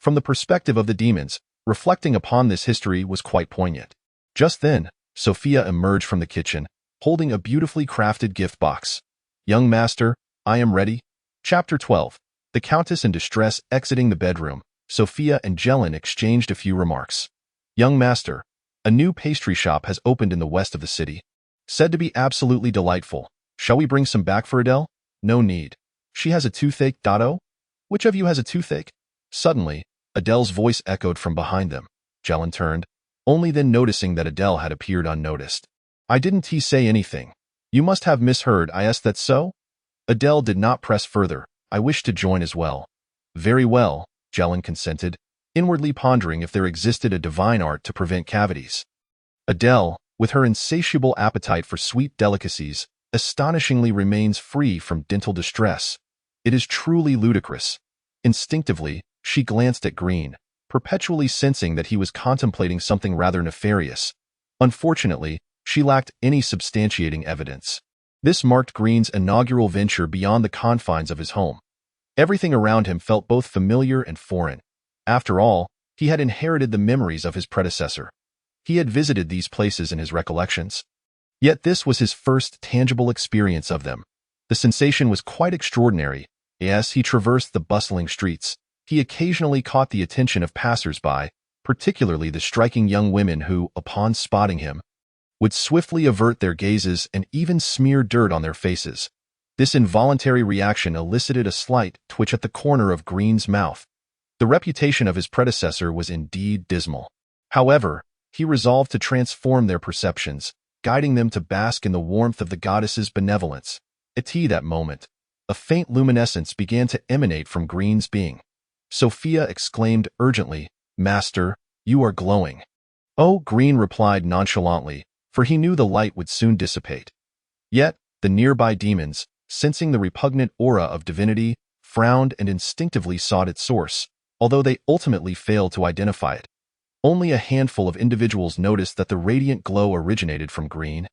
From the perspective of the demons, reflecting upon this history was quite poignant. Just then, Sophia emerged from the kitchen, holding a beautifully crafted gift box. "Young master, I am ready." Chapter 12. The Countess in distress exiting the bedroom. Sophia and Jelen exchanged a few remarks. "Young master, a new pastry shop has opened in the west of the city. Said to be absolutely delightful. Shall we bring some back for Adele?" "No need. She has a toothache." "Oh? Which of you has a toothache?" Suddenly, Adele's voice echoed from behind them. Jelen turned, only then noticing that Adele had appeared unnoticed. "I didn't say anything. You must have misheard. That's so?" Adele did not press further. "I wish to join as well." "Very well. Jelen consented, inwardly pondering if there existed a divine art to prevent cavities. Adele, with her insatiable appetite for sweet delicacies, astonishingly remains free from dental distress. It is truly ludicrous. Instinctively, she glanced at Green, perpetually sensing that he was contemplating something rather nefarious. Unfortunately, she lacked any substantiating evidence. This marked Green's inaugural venture beyond the confines of his home. Everything around him felt both familiar and foreign. After all, he had inherited the memories of his predecessor. He had visited these places in his recollections. Yet this was his first tangible experience of them. The sensation was quite extraordinary. As he traversed the bustling streets, he occasionally caught the attention of passers-by, particularly the striking young women who, upon spotting him, would swiftly avert their gazes and even smear dirt on their faces. This involuntary reaction elicited a slight twitch at the corner of Green's mouth. The reputation of his predecessor was indeed dismal. However, he resolved to transform their perceptions, guiding them to bask in the warmth of the goddess's benevolence. At that moment, a faint luminescence began to emanate from Green's being. Sophia exclaimed urgently, "Master, you are glowing." "Oh," Green replied nonchalantly, for he knew the light would soon dissipate. Yet, the nearby demons, sensing the repugnant aura of divinity, frowned and instinctively sought its source, although they ultimately failed to identify it. Only a handful of individuals noticed that the radiant glow originated from Green.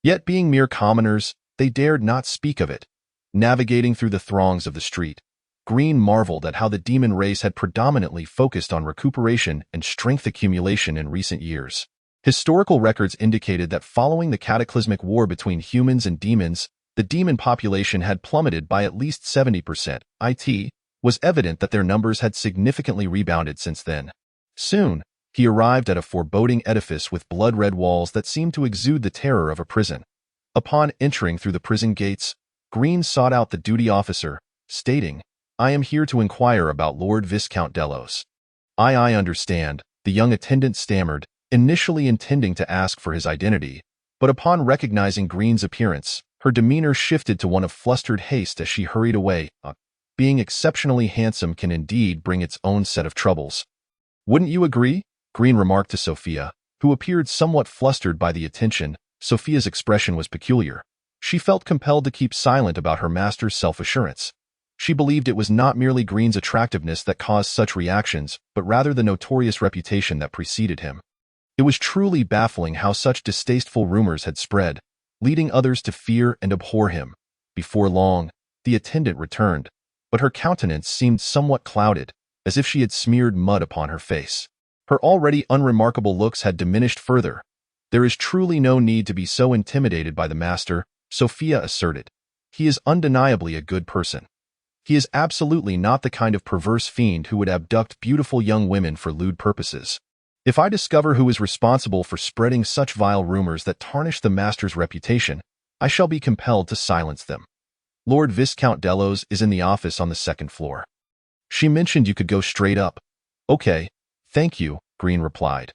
Yet, being mere commoners, they dared not speak of it. Navigating through the throngs of the street, Green marveled at how the demon race had predominantly focused on recuperation and strength accumulation in recent years. Historical records indicated that following the cataclysmic war between humans and demons, the demon population had plummeted by at least 70%. It was evident that their numbers had significantly rebounded since then. Soon, he arrived at a foreboding edifice with blood-red walls that seemed to exude the terror of a prison. Upon entering through the prison gates, Green sought out the duty officer, stating, "I am here to inquire about Lord Viscount Delos." I understand," the young attendant stammered, initially intending to ask for his identity, but upon recognizing Green's appearance, her demeanor shifted to one of flustered haste as she hurried away. Being exceptionally handsome can indeed bring its own set of troubles. "Wouldn't you agree?" Green remarked to Sophia, who appeared somewhat flustered by the attention. Sophia's expression was peculiar. She felt compelled to keep silent about her master's self-assurance. She believed it was not merely Green's attractiveness that caused such reactions, but rather the notorious reputation that preceded him. It was truly baffling how such distasteful rumors had spread, leading others to fear and abhor him. Before long, the attendant returned, but her countenance seemed somewhat clouded, as if she had smeared mud upon her face. Her already unremarkable looks had diminished further. "There is truly no need to be so intimidated by the master," Sophia asserted. "He is undeniably a good person. He is absolutely not the kind of perverse fiend who would abduct beautiful young women for lewd purposes. If I discover who is responsible for spreading such vile rumors that tarnish the master's reputation, I shall be compelled to silence them. Lord Viscount Delos is in the office on the second floor. She mentioned you could go straight up." "Okay, thank you," Green replied.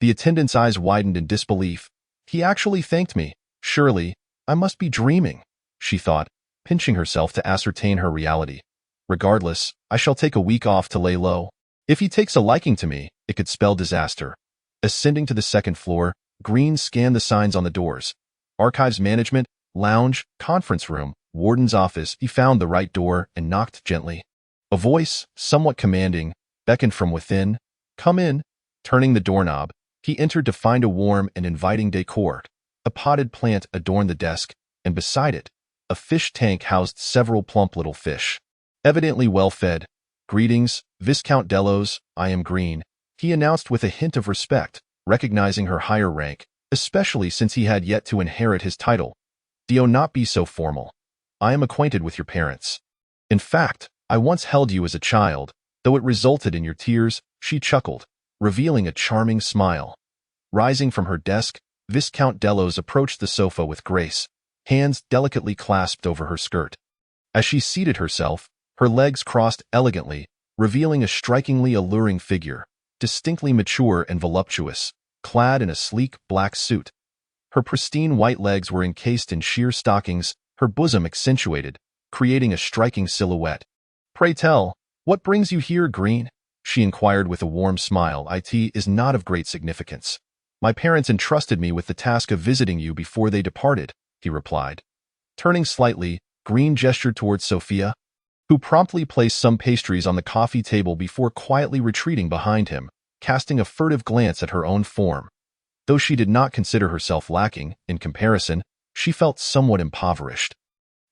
The attendant's eyes widened in disbelief. "He actually thanked me. Surely, I must be dreaming," she thought, pinching herself to ascertain her reality. "Regardless, I shall take a week off to lay low. If he takes a liking to me, it could spell disaster." Ascending to the second floor, Green scanned the signs on the doors. Archives management, lounge, conference room, warden's office. He found the right door and knocked gently. A voice, somewhat commanding, beckoned from within. "Come in." Turning the doorknob, he entered to find a warm and inviting decor. A potted plant adorned the desk, and beside it, a fish tank housed several plump little fish. Evidently well-fed. "Greetings, Viscount Delos, I am Green," he announced with a hint of respect, recognizing her higher rank, especially since he had yet to inherit his title. "Do not be so formal. I am acquainted with your parents. In fact, I once held you as a child, though it resulted in your tears," she chuckled, revealing a charming smile. Rising from her desk, Viscount Delos approached the sofa with grace, hands delicately clasped over her skirt. As she seated herself, her legs crossed elegantly, revealing a strikingly alluring figure, distinctly mature and voluptuous, clad in a sleek black suit. Her pristine white legs were encased in sheer stockings, her bosom accentuated, creating a striking silhouette. "Pray tell, what brings you here, Green?" she inquired with a warm smile. It is not of great significance. My parents entrusted me with the task of visiting you before they departed, he replied. Turning slightly, Green gestured towards Sophia, who promptly placed some pastries on the coffee table before quietly retreating behind him, casting a furtive glance at her own form. Though she did not consider herself lacking, in comparison, she felt somewhat impoverished.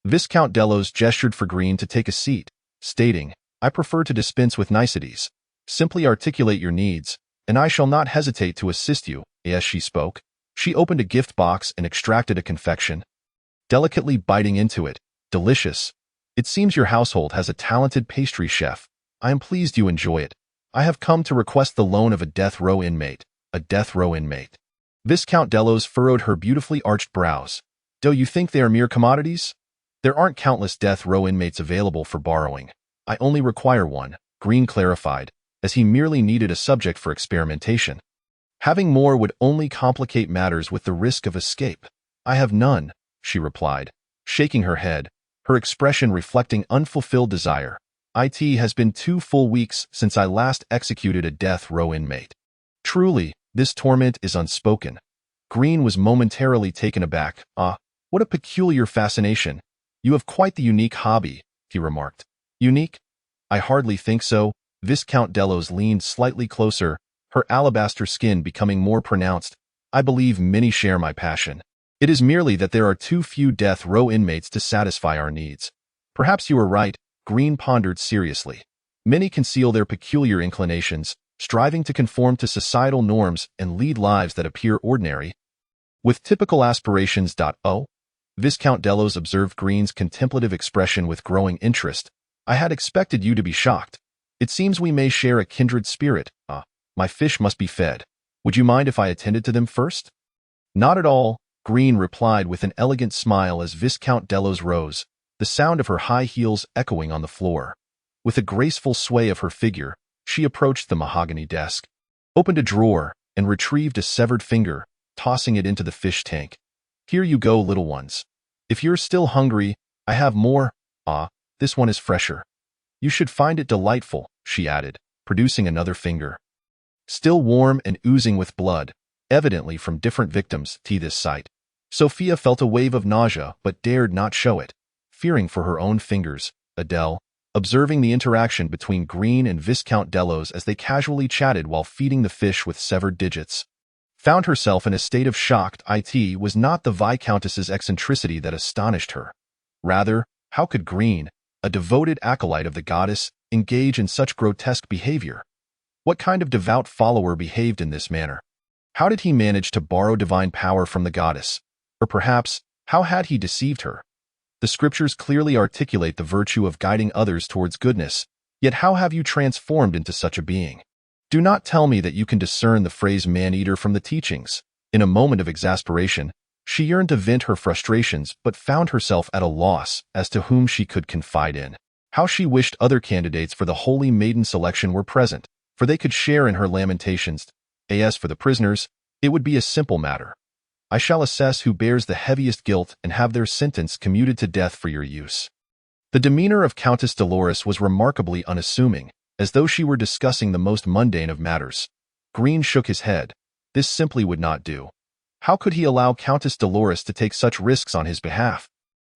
Viscount Delos gestured for Green to take a seat, stating, I prefer to dispense with niceties. Simply articulate your needs, and I shall not hesitate to assist you. As she spoke, she opened a gift box and extracted a confection, delicately biting into it. Delicious. It seems your household has a talented pastry chef. I am pleased you enjoy it. I have come to request the loan of a death row inmate. A death row inmate. Viscount Delos furrowed her beautifully arched brows. Do you think they are mere commodities? There aren't countless death row inmates available for borrowing. I only require one, Green clarified, as he merely needed a subject for experimentation. Having more would only complicate matters with the risk of escape. I have none, she replied, shaking her head, her expression reflecting unfulfilled desire. It has been 2 full weeks since I last executed a death row inmate. Truly, this torment is unspoken. Green was momentarily taken aback. What a peculiar fascination. You have quite the unique hobby, he remarked. Unique? I hardly think so. Viscount Delos leaned slightly closer, her alabaster skin becoming more pronounced. I believe many share my passion. It is merely that there are too few death row inmates to satisfy our needs. Perhaps you are right, Green pondered seriously. Many conceal their peculiar inclinations, striving to conform to societal norms and lead lives that appear ordinary. With typical aspirations. Viscount Delos observed Green's contemplative expression with growing interest. I had expected you to be shocked. It seems we may share a kindred spirit. My fish must be fed. Would you mind if I attended to them first? Not at all, Green replied with an elegant smile as Viscount Delos rose, the sound of her high heels echoing on the floor. With a graceful sway of her figure, she approached the mahogany desk, opened a drawer, and retrieved a severed finger, tossing it into the fish tank. Here you go, little ones. If you're still hungry, I have more. This one is fresher. You should find it delightful, she added, producing another finger. Still warm and oozing with blood, evidently from different victims. This sight. Sophia felt a wave of nausea but dared not show it, fearing for her own fingers. Adele, observing the interaction between Green and Viscount Delos as they casually chatted while feeding the fish with severed digits, found herself in a state of shock. It was not the Viscountess's eccentricity that astonished her. Rather, how could Green, a devoted acolyte of the goddess, engage in such grotesque behavior? What kind of devout follower behaved in this manner? How did he manage to borrow divine power from the goddess? Or perhaps, how had he deceived her? The scriptures clearly articulate the virtue of guiding others towards goodness, yet how have you transformed into such a being? Do not tell me that you can discern the phrase man-eater from the teachings. In a moment of exasperation, she yearned to vent her frustrations but found herself at a loss as to whom she could confide in. How she wished other candidates for the holy maiden selection were present, for they could share in her lamentations. As for the prisoners, it would be a simple matter. I shall assess who bears the heaviest guilt and have their sentence commuted to death for your use. The demeanor of Countess Dolores was remarkably unassuming, as though she were discussing the most mundane of matters. Green shook his head. This simply would not do. How could he allow Countess Dolores to take such risks on his behalf?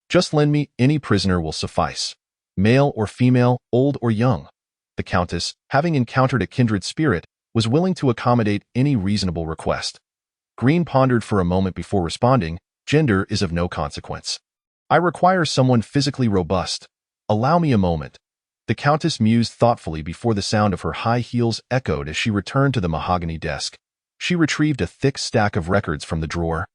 Just lend me any prisoner will suffice. Male or female, old or young. The Countess, having encountered a kindred spirit, was willing to accommodate any reasonable request. Green pondered for a moment before responding. Gender is of no consequence. I require someone physically robust. Allow me a moment. The Countess mused thoughtfully before the sound of her high heels echoed as she returned to the mahogany desk. She retrieved a thick stack of records from the drawer,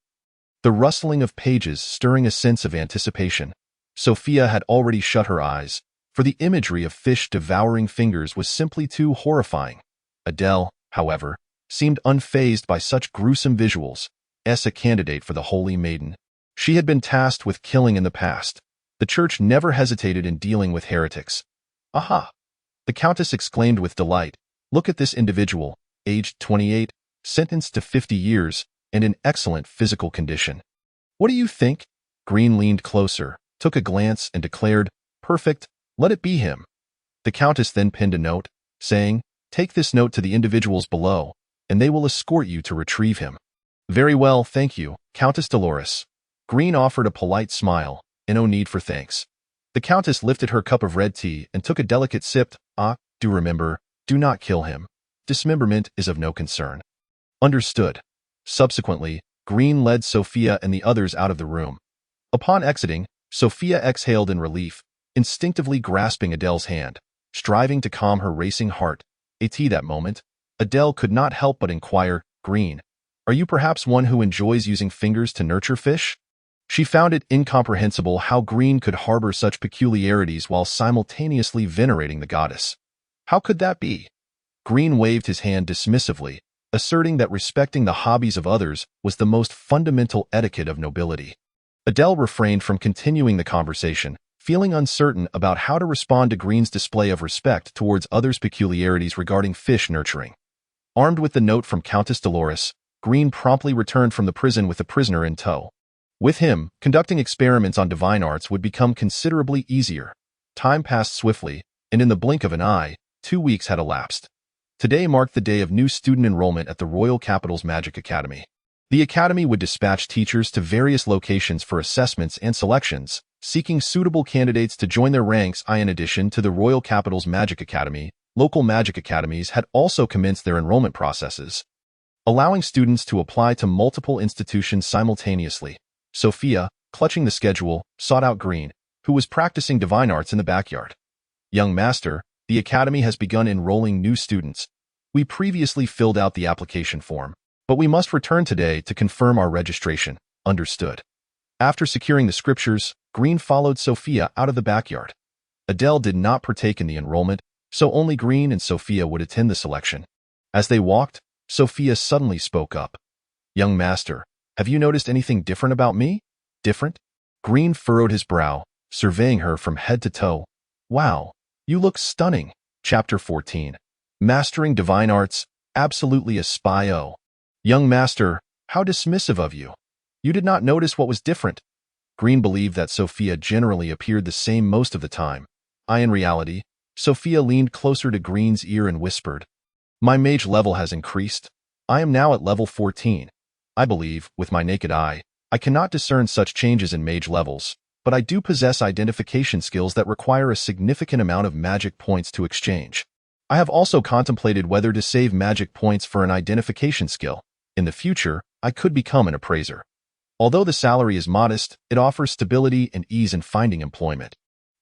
the rustling of pages stirring a sense of anticipation. Sophia had already shut her eyes, for the imagery of fish devouring fingers was simply too horrifying. Adele, however, seemed unfazed by such gruesome visuals. As a candidate for the Holy Maiden, she had been tasked with killing in the past. The Church never hesitated in dealing with heretics. Aha! The Countess exclaimed with delight. Look at this individual, aged 28, sentenced to 50 years, and in excellent physical condition. What do you think? Green leaned closer, took a glance, and declared, Perfect, let it be him. The Countess then penned a note, saying, Take this note to the individuals below, and they will escort you to retrieve him. Very well, thank you, Countess Dolores. Green offered a polite smile, and no need for thanks. The Countess lifted her cup of red tea and took a delicate sip. Do remember, do not kill him. Dismemberment is of no concern. Understood. Subsequently, Green led Sophia and the others out of the room. Upon exiting, Sophia exhaled in relief, instinctively grasping Adele's hand, striving to calm her racing heart. That moment, Adele could not help but inquire, Green, are you perhaps one who enjoys using fingers to nurture fish? She found it incomprehensible how Green could harbor such peculiarities while simultaneously venerating the goddess. How could that be? Green waved his hand dismissively, asserting that respecting the hobbies of others was the most fundamental etiquette of nobility. Adele refrained from continuing the conversation, feeling uncertain about how to respond to Green's display of respect towards others' peculiarities regarding fish nurturing. Armed with the note from Countess Dolores, Green promptly returned from the prison with the prisoner in tow. With him, conducting experiments on divine arts would become considerably easier. Time passed swiftly, and in the blink of an eye, 2 weeks had elapsed. Today marked the day of new student enrollment at the Royal Capital's Magic Academy. The Academy would dispatch teachers to various locations for assessments and selections, seeking suitable candidates to join their ranks. In addition to the Royal Capital's Magic Academy, local magic academies had also commenced their enrollment processes, allowing students to apply to multiple institutions simultaneously. Sophia, clutching the schedule, sought out Green, who was practicing divine arts in the backyard. Young master, the Academy has begun enrolling new students. We previously filled out the application form, but we must return today to confirm our registration. Understood. After securing the scriptures, Green followed Sophia out of the backyard. Adele did not partake in the enrollment, so only Green and Sophia would attend the selection. As they walked, Sophia suddenly spoke up. Young master, have you noticed anything different about me? Different? Green furrowed his brow, surveying her from head to toe. Wow, you look stunning. Chapter 14. Mastering Divine Arts, absolutely a spy. Young master, how dismissive of you. You did not notice what was different. Green believed that Sophia generally appeared the same most of the time. In reality, Sophia leaned closer to Green's ear and whispered, My mage level has increased. I am now at level 14. I believe, with my naked eye, I cannot discern such changes in mage levels, but I do possess identification skills that require a significant amount of magic points to exchange. I have also contemplated whether to save magic points for an identification skill. In the future, I could become an appraiser. Although the salary is modest, it offers stability and ease in finding employment.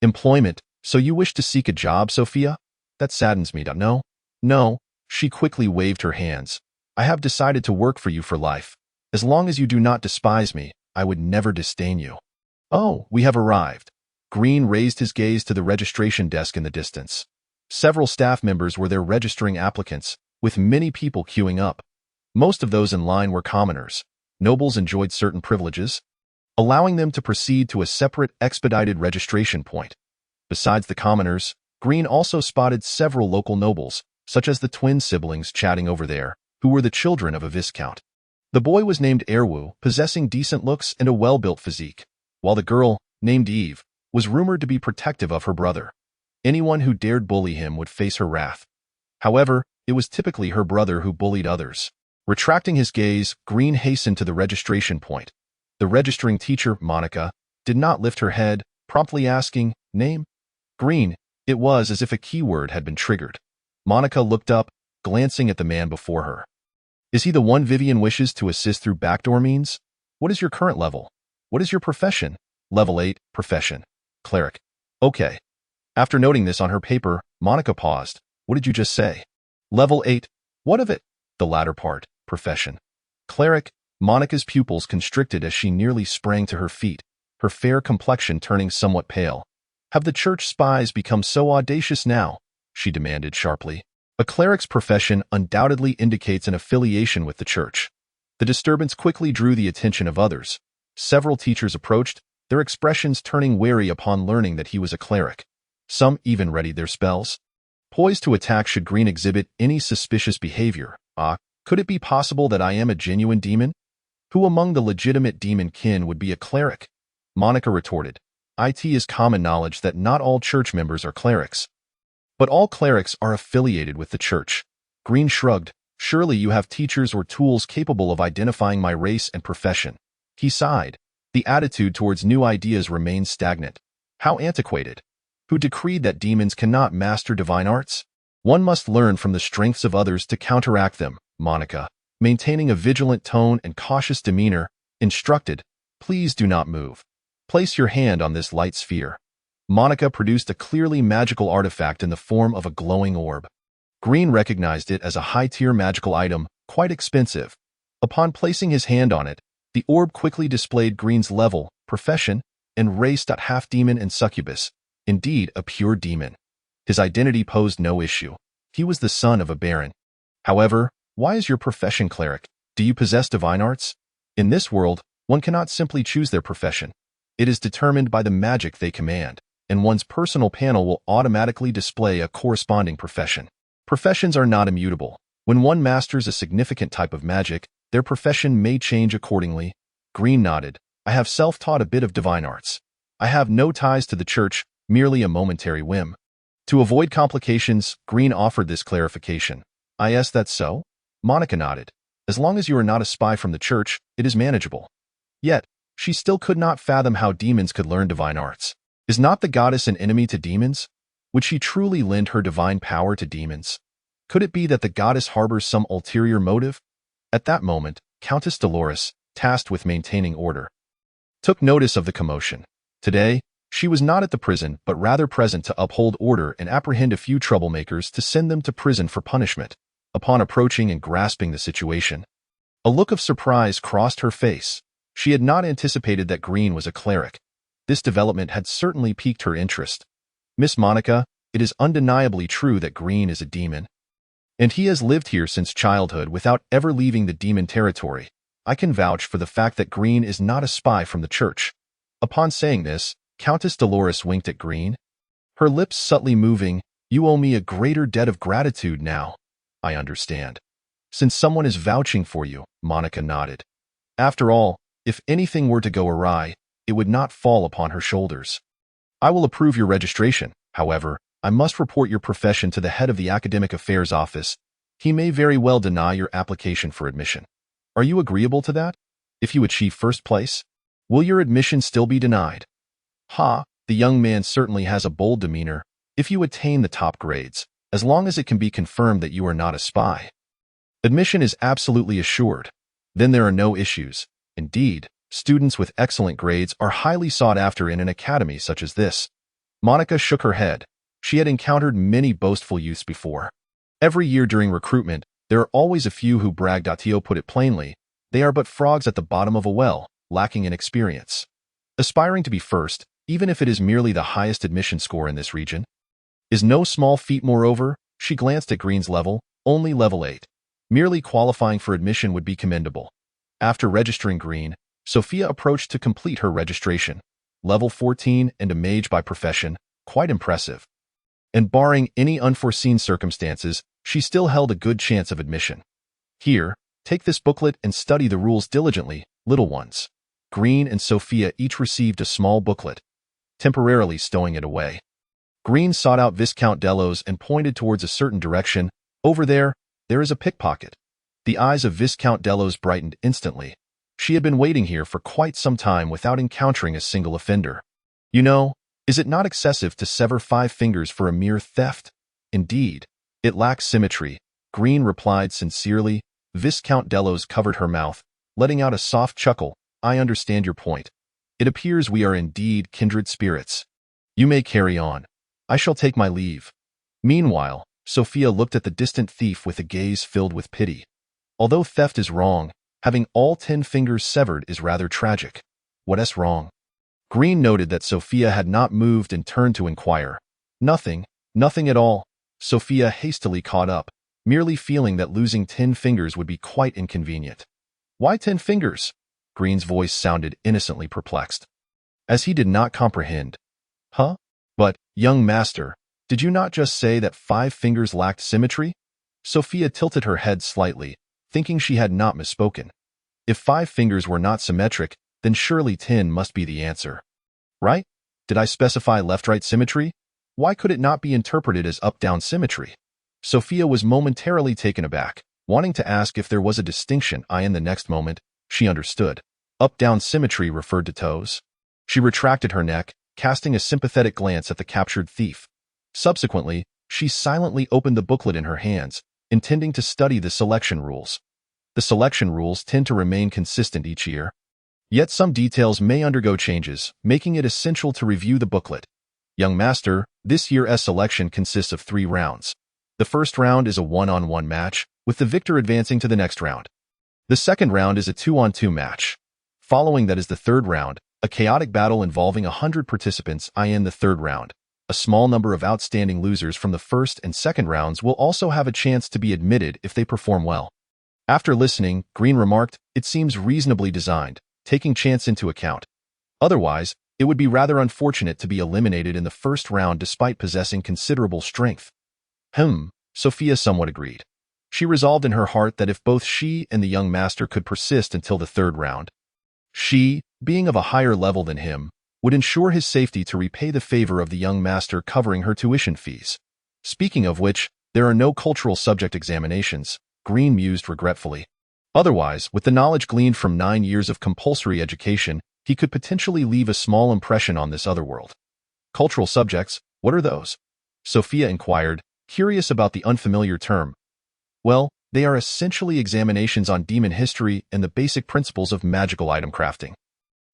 Employment? So you wish to seek a job, Sophia? That saddens me, no? No, she quickly waved her hands. I have decided to work for you for life. As long as you do not despise me, I would never disdain you. Oh, we have arrived. Green raised his gaze to the registration desk in the distance. Several staff members were there registering applicants, with many people queuing up. Most of those in line were commoners. Nobles enjoyed certain privileges, allowing them to proceed to a separate expedited registration point. Besides the commoners, Green also spotted several local nobles, such as the twin siblings chatting over there, who were the children of a viscount. The boy was named Erwu, possessing decent looks and a well-built physique, while the girl, named Eve, was rumored to be protective of her brother. Anyone who dared bully him would face her wrath. However, it was typically her brother who bullied others. Retracting his gaze, Green hastened to the registration point. The registering teacher, Monica, did not lift her head, promptly asking, Name? Green. It was as if a keyword had been triggered. Monica looked up, glancing at the man before her. Is he the one Vivian wishes to assist through backdoor means? What is your current level? What is your profession? Level 8, profession. Cleric. Okay. After noting this on her paper, Monica paused. What did you just say? Level 8. What of it? The latter part, profession. Cleric. Monica's pupils constricted as she nearly sprang to her feet, her fair complexion turning somewhat pale. Have the church spies become so audacious now? She demanded sharply. A cleric's profession undoubtedly indicates an affiliation with the church. The disturbance quickly drew the attention of others. Several teachers approached, their expressions turning wary upon learning that he was a cleric. Some even readied their spells, poised to attack should Green exhibit any suspicious behavior. Could it be possible that I am a genuine demon? Who among the legitimate demon kin would be a cleric? Monica retorted. It is common knowledge that not all church members are clerics. But all clerics are affiliated with the church. Green shrugged. Surely you have teachers or tools capable of identifying my race and profession. He sighed. The attitude towards new ideas remains stagnant. How antiquated. Who decreed that demons cannot master divine arts? One must learn from the strengths of others to counteract them, Monica, maintaining a vigilant tone and cautious demeanor, instructed, please do not move. Place your hand on this light sphere. Monica produced a clearly magical artifact in the form of a glowing orb. Green recognized it as a high-tier magical item, quite expensive. Upon placing his hand on it, the orb quickly displayed Green's level, profession, and race. Half demon and succubus. Indeed, a pure demon. His identity posed no issue. He was the son of a baron. However, why is your profession cleric? Do you possess divine arts? In this world, one cannot simply choose their profession. It is determined by the magic they command, and one's personal panel will automatically display a corresponding profession. Professions are not immutable. When one masters a significant type of magic, their profession may change accordingly. Green nodded. I have self-taught a bit of divine arts. I have no ties to the church, merely a momentary whim. To avoid complications, Green offered this clarification. Is that so? Monica nodded. As long as you are not a spy from the church, it is manageable. Yet, she still could not fathom how demons could learn divine arts. Is not the goddess an enemy to demons? Would she truly lend her divine power to demons? Could it be that the goddess harbors some ulterior motive? At that moment, Countess Dolores, tasked with maintaining order, took notice of the commotion. Today, she was not at the prison but rather present to uphold order and apprehend a few troublemakers to send them to prison for punishment. Upon approaching and grasping the situation, a look of surprise crossed her face. She had not anticipated that Green was a cleric. This development had certainly piqued her interest. Miss Monica, it is undeniably true that Green is a demon. And he has lived here since childhood without ever leaving the demon territory. I can vouch for the fact that Green is not a spy from the church. Upon saying this, Countess Dolores winked at Green, her lips subtly moving. You owe me a greater debt of gratitude now. I understand. Since someone is vouching for you, Monica nodded. After all, if anything were to go awry, it would not fall upon her shoulders. I will approve your registration. However, I must report your profession to the head of the Academic Affairs Office. He may very well deny your application for admission. Are you agreeable to that? If you achieve first place, will your admission still be denied? Ha, the young man certainly has a bold demeanor. If you attain the top grades, as long as it can be confirmed that you are not a spy, admission is absolutely assured. Then there are no issues. Indeed, students with excellent grades are highly sought after in an academy such as this. Monica shook her head. She had encountered many boastful youths before. Every year during recruitment, there are always a few who brag. Tio put it plainly, they are but frogs at the bottom of a well, lacking in experience. Aspiring to be first, even if it is merely the highest admission score in this region, is no small feat. Moreover, she glanced at Green's level, only level 8. Merely qualifying for admission would be commendable. After registering Green, Sophia approached to complete her registration. Level 14 and a mage by profession, quite impressive. And barring any unforeseen circumstances, she still held a good chance of admission. Here, take this booklet and study the rules diligently, little ones. Green and Sophia each received a small booklet, temporarily stowing it away. Green sought out Viscount Delos and pointed towards a certain direction. Over there is a pickpocket. The eyes of Viscount Delos brightened instantly. She had been waiting here for quite some time without encountering a single offender. You know, is it not excessive to sever 5 fingers for a mere theft? Indeed, it lacks symmetry, Green replied sincerely. Viscount Delos covered her mouth, letting out a soft chuckle. I understand your point. It appears we are indeed kindred spirits. You may carry on. I shall take my leave. Meanwhile, Sophia looked at the distant thief with a gaze filled with pity. Although theft is wrong, having all 10 fingers severed is rather tragic. What's wrong? Green noted that Sophia had not moved and turned to inquire. Nothing at all. Sophia hastily caught up, merely feeling that losing 10 fingers would be quite inconvenient. Why 10 fingers? Green's voice sounded innocently perplexed, as he did not comprehend. Huh? But, young master, did you not just say that 5 fingers lacked symmetry? Sophia tilted her head slightly, thinking she had not misspoken. If 5 fingers were not symmetric, then surely 10 must be the answer. Right? Did I specify left-right symmetry? Why could it not be interpreted as up-down symmetry? Sophia was momentarily taken aback, wanting to ask if there was a distinction. In the next moment, she understood. Up-down symmetry referred to toes. She retracted her neck, casting a sympathetic glance at the captured thief. Subsequently, she silently opened the booklet in her hands, intending to study the selection rules. The selection rules tend to remain consistent each year. Yet some details may undergo changes, making it essential to review the booklet. Young Master, this year's selection consists of 3 rounds. The first round is a 1-on-1 match, with the victor advancing to the next round. The second round is a 2-on-2 match. Following that is the third round, a chaotic battle involving 100 participants. In the third round, a small number of outstanding losers from the first and second rounds will also have a chance to be admitted if they perform well. After listening, Green remarked, "It seems reasonably designed, taking chance into account. Otherwise, it would be rather unfortunate to be eliminated in the first round despite possessing considerable strength." Sophia somewhat agreed. She resolved in her heart that if both she and the young master could persist until the third round, she, being of a higher level than him, would ensure his safety to repay the favor of the young master covering her tuition fees. Speaking of which, there are no cultural subject examinations, Green mused regretfully. Otherwise, with the knowledge gleaned from 9 years of compulsory education, he could potentially leave a small impression on this other world. Cultural subjects, what are those? Sophia inquired, curious about the unfamiliar term. Well, they are essentially examinations on demon history and the basic principles of magical item crafting.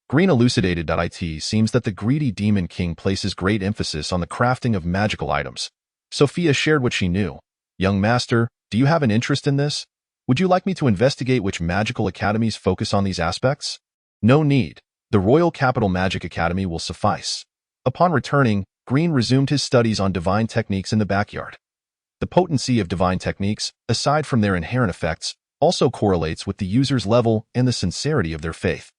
Green elucidated. It seems that the greedy demon king places great emphasis on the crafting of magical items. Sophia shared what she knew. Young master, do you have an interest in this? Would you like me to investigate which magical academies focus on these aspects? No need. The Royal Capital Magic Academy will suffice. Upon returning, Green resumed his studies on divine techniques in the backyard. The potency of divine techniques, aside from their inherent effects, also correlates with the user's level and the sincerity of their faith.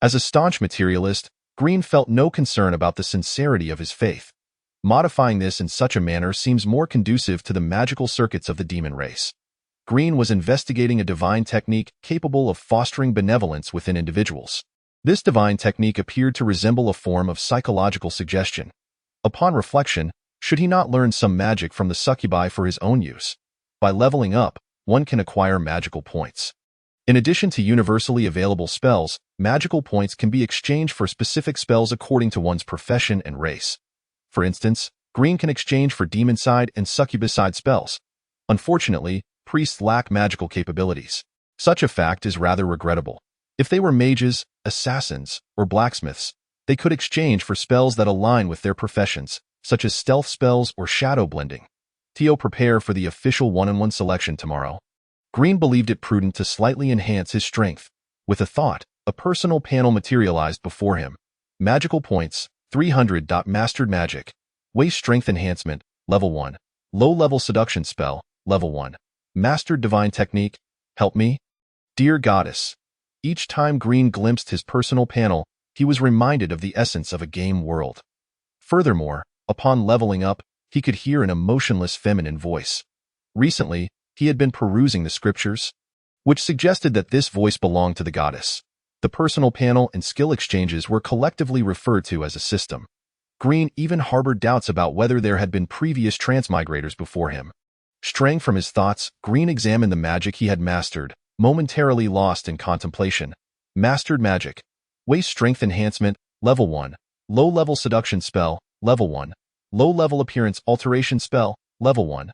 As a staunch materialist, Green felt no concern about the sincerity of his faith. Modifying this in such a manner seems more conducive to the magical circuits of the demon race. Green was investigating a divine technique capable of fostering benevolence within individuals. This divine technique appeared to resemble a form of psychological suggestion. Upon reflection, should he not learn some magic from the succubi for his own use? By leveling up, one can acquire magical points. In addition to universally available spells, magical points can be exchanged for specific spells according to one's profession and race. For instance, Green can exchange for demon-side and succubus-side spells. Unfortunately, priests lack magical capabilities. Such a fact is rather regrettable. If they were mages, assassins, or blacksmiths, they could exchange for spells that align with their professions, such as stealth spells or shadow blending. Prepare for the official 1-on-1 selection tomorrow. Green believed it prudent to slightly enhance his strength. With a thought, a personal panel materialized before him. Magical points, 300. Mastered magic. Waist strength enhancement, level 1. Low-level seduction spell, level 1. Mastered divine technique, help me? Dear goddess. Each time Green glimpsed his personal panel, he was reminded of the essence of a game world. Furthermore, upon leveling up, he could hear an emotionless feminine voice. Recently, he had been perusing the scriptures, which suggested that this voice belonged to the goddess. The personal panel and skill exchanges were collectively referred to as a system. Green even harbored doubts about whether there had been previous transmigrators before him. Straying from his thoughts, Green examined the magic he had mastered, momentarily lost in contemplation. Mastered magic. Waist strength enhancement, level 1. Low-level seduction spell, level 1. Low-level appearance alteration spell, level 1.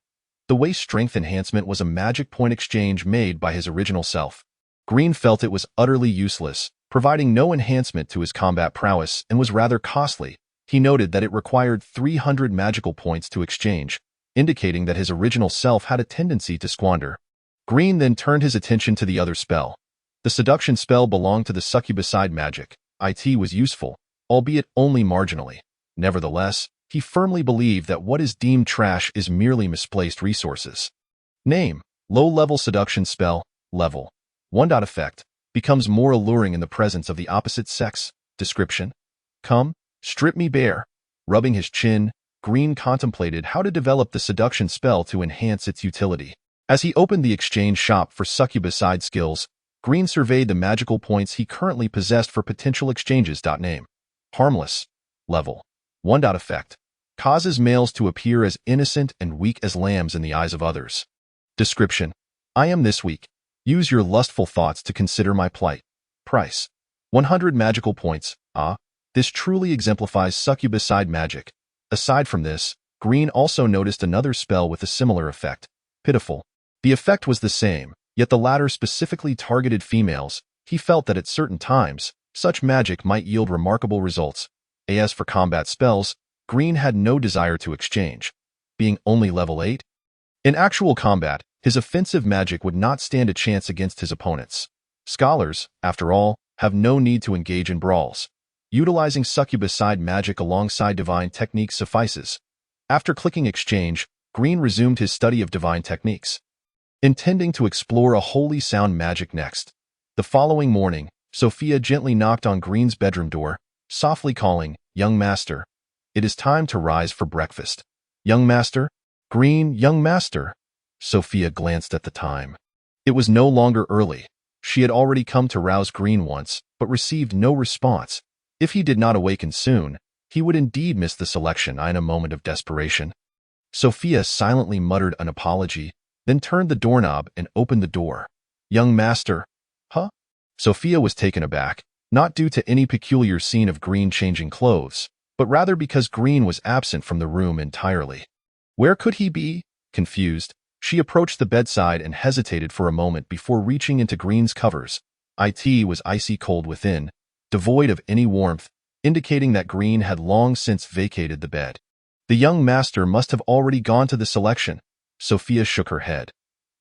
The waist strength enhancement was a magic point exchange made by his original self. Green felt it was utterly useless, providing no enhancement to his combat prowess and was rather costly. He noted that it required 300 magical points to exchange, indicating that his original self had a tendency to squander. Green then turned his attention to the other spell. The seduction spell belonged to the succubus-side magic. It was useful, albeit only marginally. Nevertheless, he firmly believed that what is deemed trash is merely misplaced resources. Name: low-level seduction spell, level 1. Effect: becomes more alluring in the presence of the opposite sex. Description: come, strip me bare. Rubbing his chin, Green contemplated how to develop the seduction spell to enhance its utility. As he opened the exchange shop for succubus-side skills, Green surveyed the magical points he currently possessed for potential exchanges. Name: harmless, level 1. Effect: causes males to appear as innocent and weak as lambs in the eyes of others. Description: I am this weak. Use your lustful thoughts to consider my plight. Price: 100 magical points. This truly exemplifies succubus-side magic. Aside from this, Green also noticed another spell with a similar effect. Pitiful. The effect was the same, yet the latter specifically targeted females. He felt that at certain times, such magic might yield remarkable results. As for combat spells, Green had no desire to exchange. Being only level 8? In actual combat, his offensive magic would not stand a chance against his opponents. Scholars, after all, have no need to engage in brawls. Utilizing succubus-side magic alongside divine techniques suffices. After clicking exchange, Green resumed his study of divine techniques, intending to explore a wholly sound magic next. The following morning, Sophia gently knocked on Green's bedroom door, softly calling, "Young master, it is time to rise for breakfast." "Young master?" "Green, young master." Sophia glanced at the time. It was no longer early. She had already come to rouse Green once, but received no response. If he did not awaken soon, he would indeed miss the selection in a moment of desperation. Sophia silently muttered an apology, then turned the doorknob and opened the door. "Young master." "Huh?" Sophia was taken aback, not due to any peculiar scene of Green changing clothes, but rather because Green was absent from the room entirely. Where could he be? Confused, she approached the bedside and hesitated for a moment before reaching into Green's covers. It was icy cold within, devoid of any warmth, indicating that Green had long since vacated the bed. The young master must have already gone to the selection. Sophia shook her head.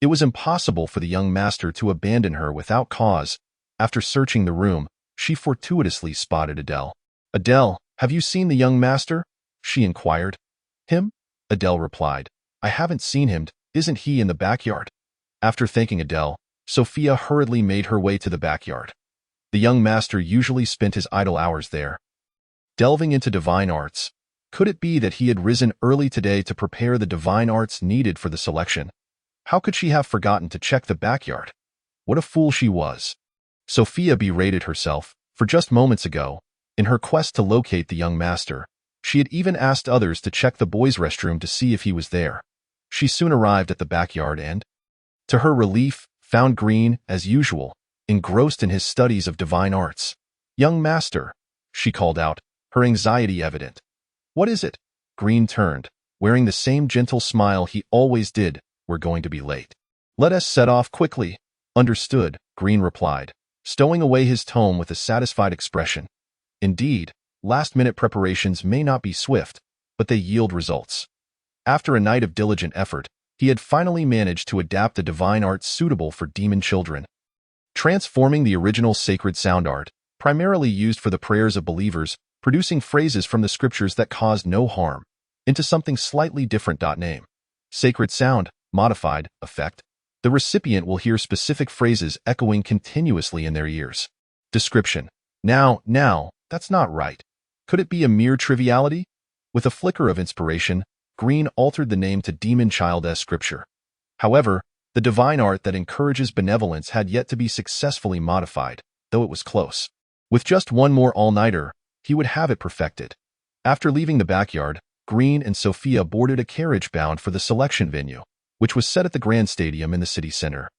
It was impossible for the young master to abandon her without cause. After searching the room, she fortuitously spotted Adele. "Adele, have you seen the young master?" she inquired. "Him?" Adele replied. "I haven't seen him. Isn't he in the backyard?" After thanking Adele, Sophia hurriedly made her way to the backyard. The young master usually spent his idle hours there, delving into divine arts. Could it be that he had risen early today to prepare the divine arts needed for the selection? How could she have forgotten to check the backyard? What a fool she was. Sophia berated herself, for just moments ago, in her quest to locate the young master, she had even asked others to check the boys' restroom to see if he was there. She soon arrived at the backyard and, to her relief, found Green, as usual, engrossed in his studies of divine arts. "Young master," she called out, her anxiety evident. "What is it?" Green turned, wearing the same gentle smile he always did. "We're going to be late. Let us set off quickly." "Understood," Green replied, stowing away his tome with a satisfied expression. Indeed, last-minute preparations may not be swift, but they yield results. After a night of diligent effort, he had finally managed to adapt a divine art suitable for demon children, transforming the original sacred sound art, primarily used for the prayers of believers, producing phrases from the scriptures that caused no harm, into something slightly different. Name: Sacred Sound, Modified, Effect. The recipient will hear specific phrases echoing continuously in their ears. Description: Now, that's not right. Could it be a mere triviality? With a flicker of inspiration, Green altered the name to Demon Child as Scripture. However, the divine art that encourages benevolence had yet to be successfully modified, though it was close. With just one more all-nighter, he would have it perfected. After leaving the backyard, Green and Sophia boarded a carriage bound for the selection venue, which was set at the Grand Stadium in the city center.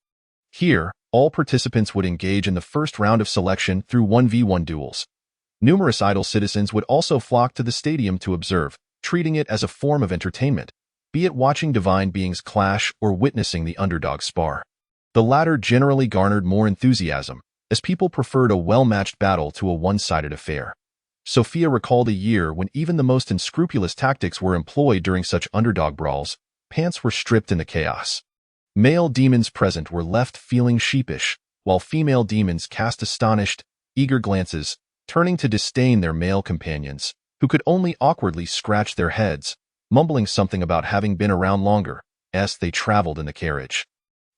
Here, all participants would engage in the first round of selection through 1v1 duels. Numerous idle citizens would also flock to the stadium to observe, treating it as a form of entertainment, be it watching divine beings clash or witnessing the underdog spar. The latter generally garnered more enthusiasm, as people preferred a well-matched battle to a one-sided affair. Sophia recalled a year when even the most unscrupulous tactics were employed during such underdog brawls. Pants were stripped in the chaos. Male demons present were left feeling sheepish, while female demons cast astonished, eager glances, turning to disdain their male companions, who could only awkwardly scratch their heads, mumbling something about having been around longer, as they traveled in the carriage.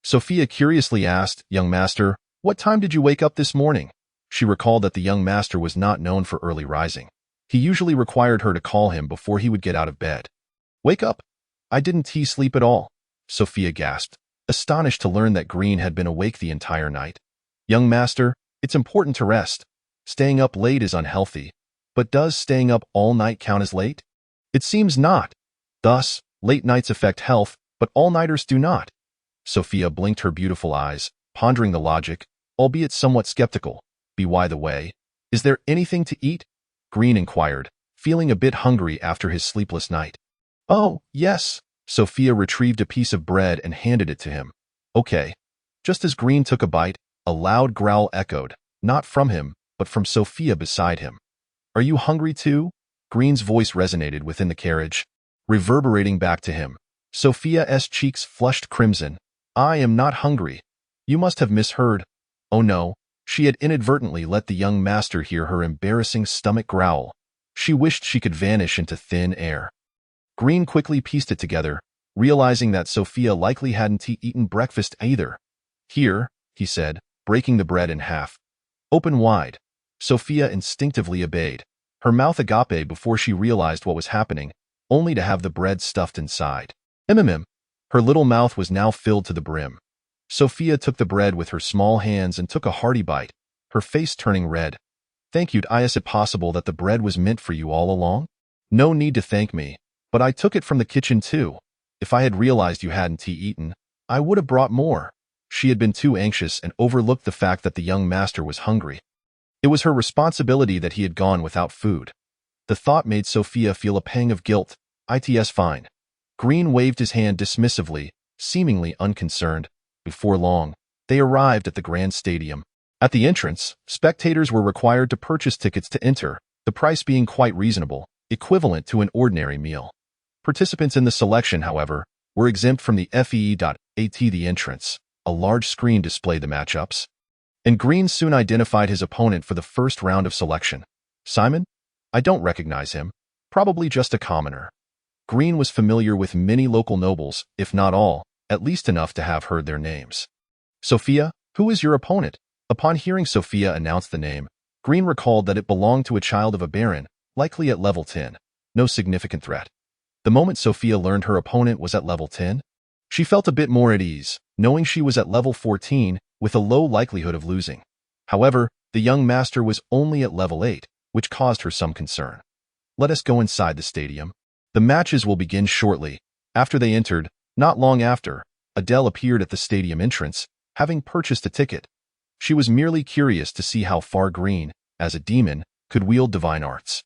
Sophia curiously asked, "Young master, what time did you wake up this morning?" She recalled that the young master was not known for early rising. He usually required her to call him before he would get out of bed. "Wake up? I didn't sleep at all," Sophia gasped, astonished to learn that Green had been awake the entire night. "Young master, it's important to rest. Staying up late is unhealthy, but does staying up all night count as late?" It seems not. Thus, late nights affect health, but all-nighters do not. Sophia blinked her beautiful eyes, pondering the logic, albeit somewhat skeptical. By the way, is there anything to eat? Green inquired, feeling a bit hungry after his sleepless night. Oh, yes. Sophia retrieved a piece of bread and handed it to him. Okay. Just as Green took a bite, a loud growl echoed, not from him, but from Sophia beside him. Are you hungry too? Green's voice resonated within the carriage, reverberating back to him. Sophia's cheeks flushed crimson. I am not hungry. You must have misheard. Oh no, she had inadvertently let the young master hear her embarrassing stomach growl. She wished she could vanish into thin air. Green quickly pieced it together, realizing that Sophia likely hadn't eaten breakfast either. Here, he said, breaking the bread in half. Open wide. Sophia instinctively obeyed, her mouth agape before she realized what was happening, only to have the bread stuffed inside. Her little mouth was now filled to the brim. Sophia took the bread with her small hands and took a hearty bite, her face turning red. Thank you. Is it possible that the bread was meant for you all along? No need to thank me, but I took it from the kitchen too. If I had realized you hadn't eaten, I would have brought more. She had been too anxious and overlooked the fact that the young master was hungry. It was her responsibility that he had gone without food. The thought made Sophia feel a pang of guilt. It's fine. Green waved his hand dismissively, seemingly unconcerned. Before long, they arrived at the grand stadium. At the entrance, spectators were required to purchase tickets to enter, the price being quite reasonable, equivalent to an ordinary meal. Participants in the selection, however, were exempt from the FEE.AT. The entrance. A large screen displayed the matchups, and Green soon identified his opponent for the first round of selection. Simon? I don't recognize him. Probably just a commoner. Green was familiar with many local nobles, if not all, at least enough to have heard their names. Sophia, who is your opponent? Upon hearing Sophia announce the name, Green recalled that it belonged to a child of a baron, likely at level 10. No significant threat. The moment Sophia learned her opponent was at level 10, she felt a bit more at ease, knowing she was at level 14, with a low likelihood of losing. However, the young master was only at level 8, which caused her some concern. Let us go inside the stadium. The matches will begin shortly. After they entered, not long after, Adele appeared at the stadium entrance, having purchased a ticket. She was merely curious to see how far Green, as a demon, could wield divine arts.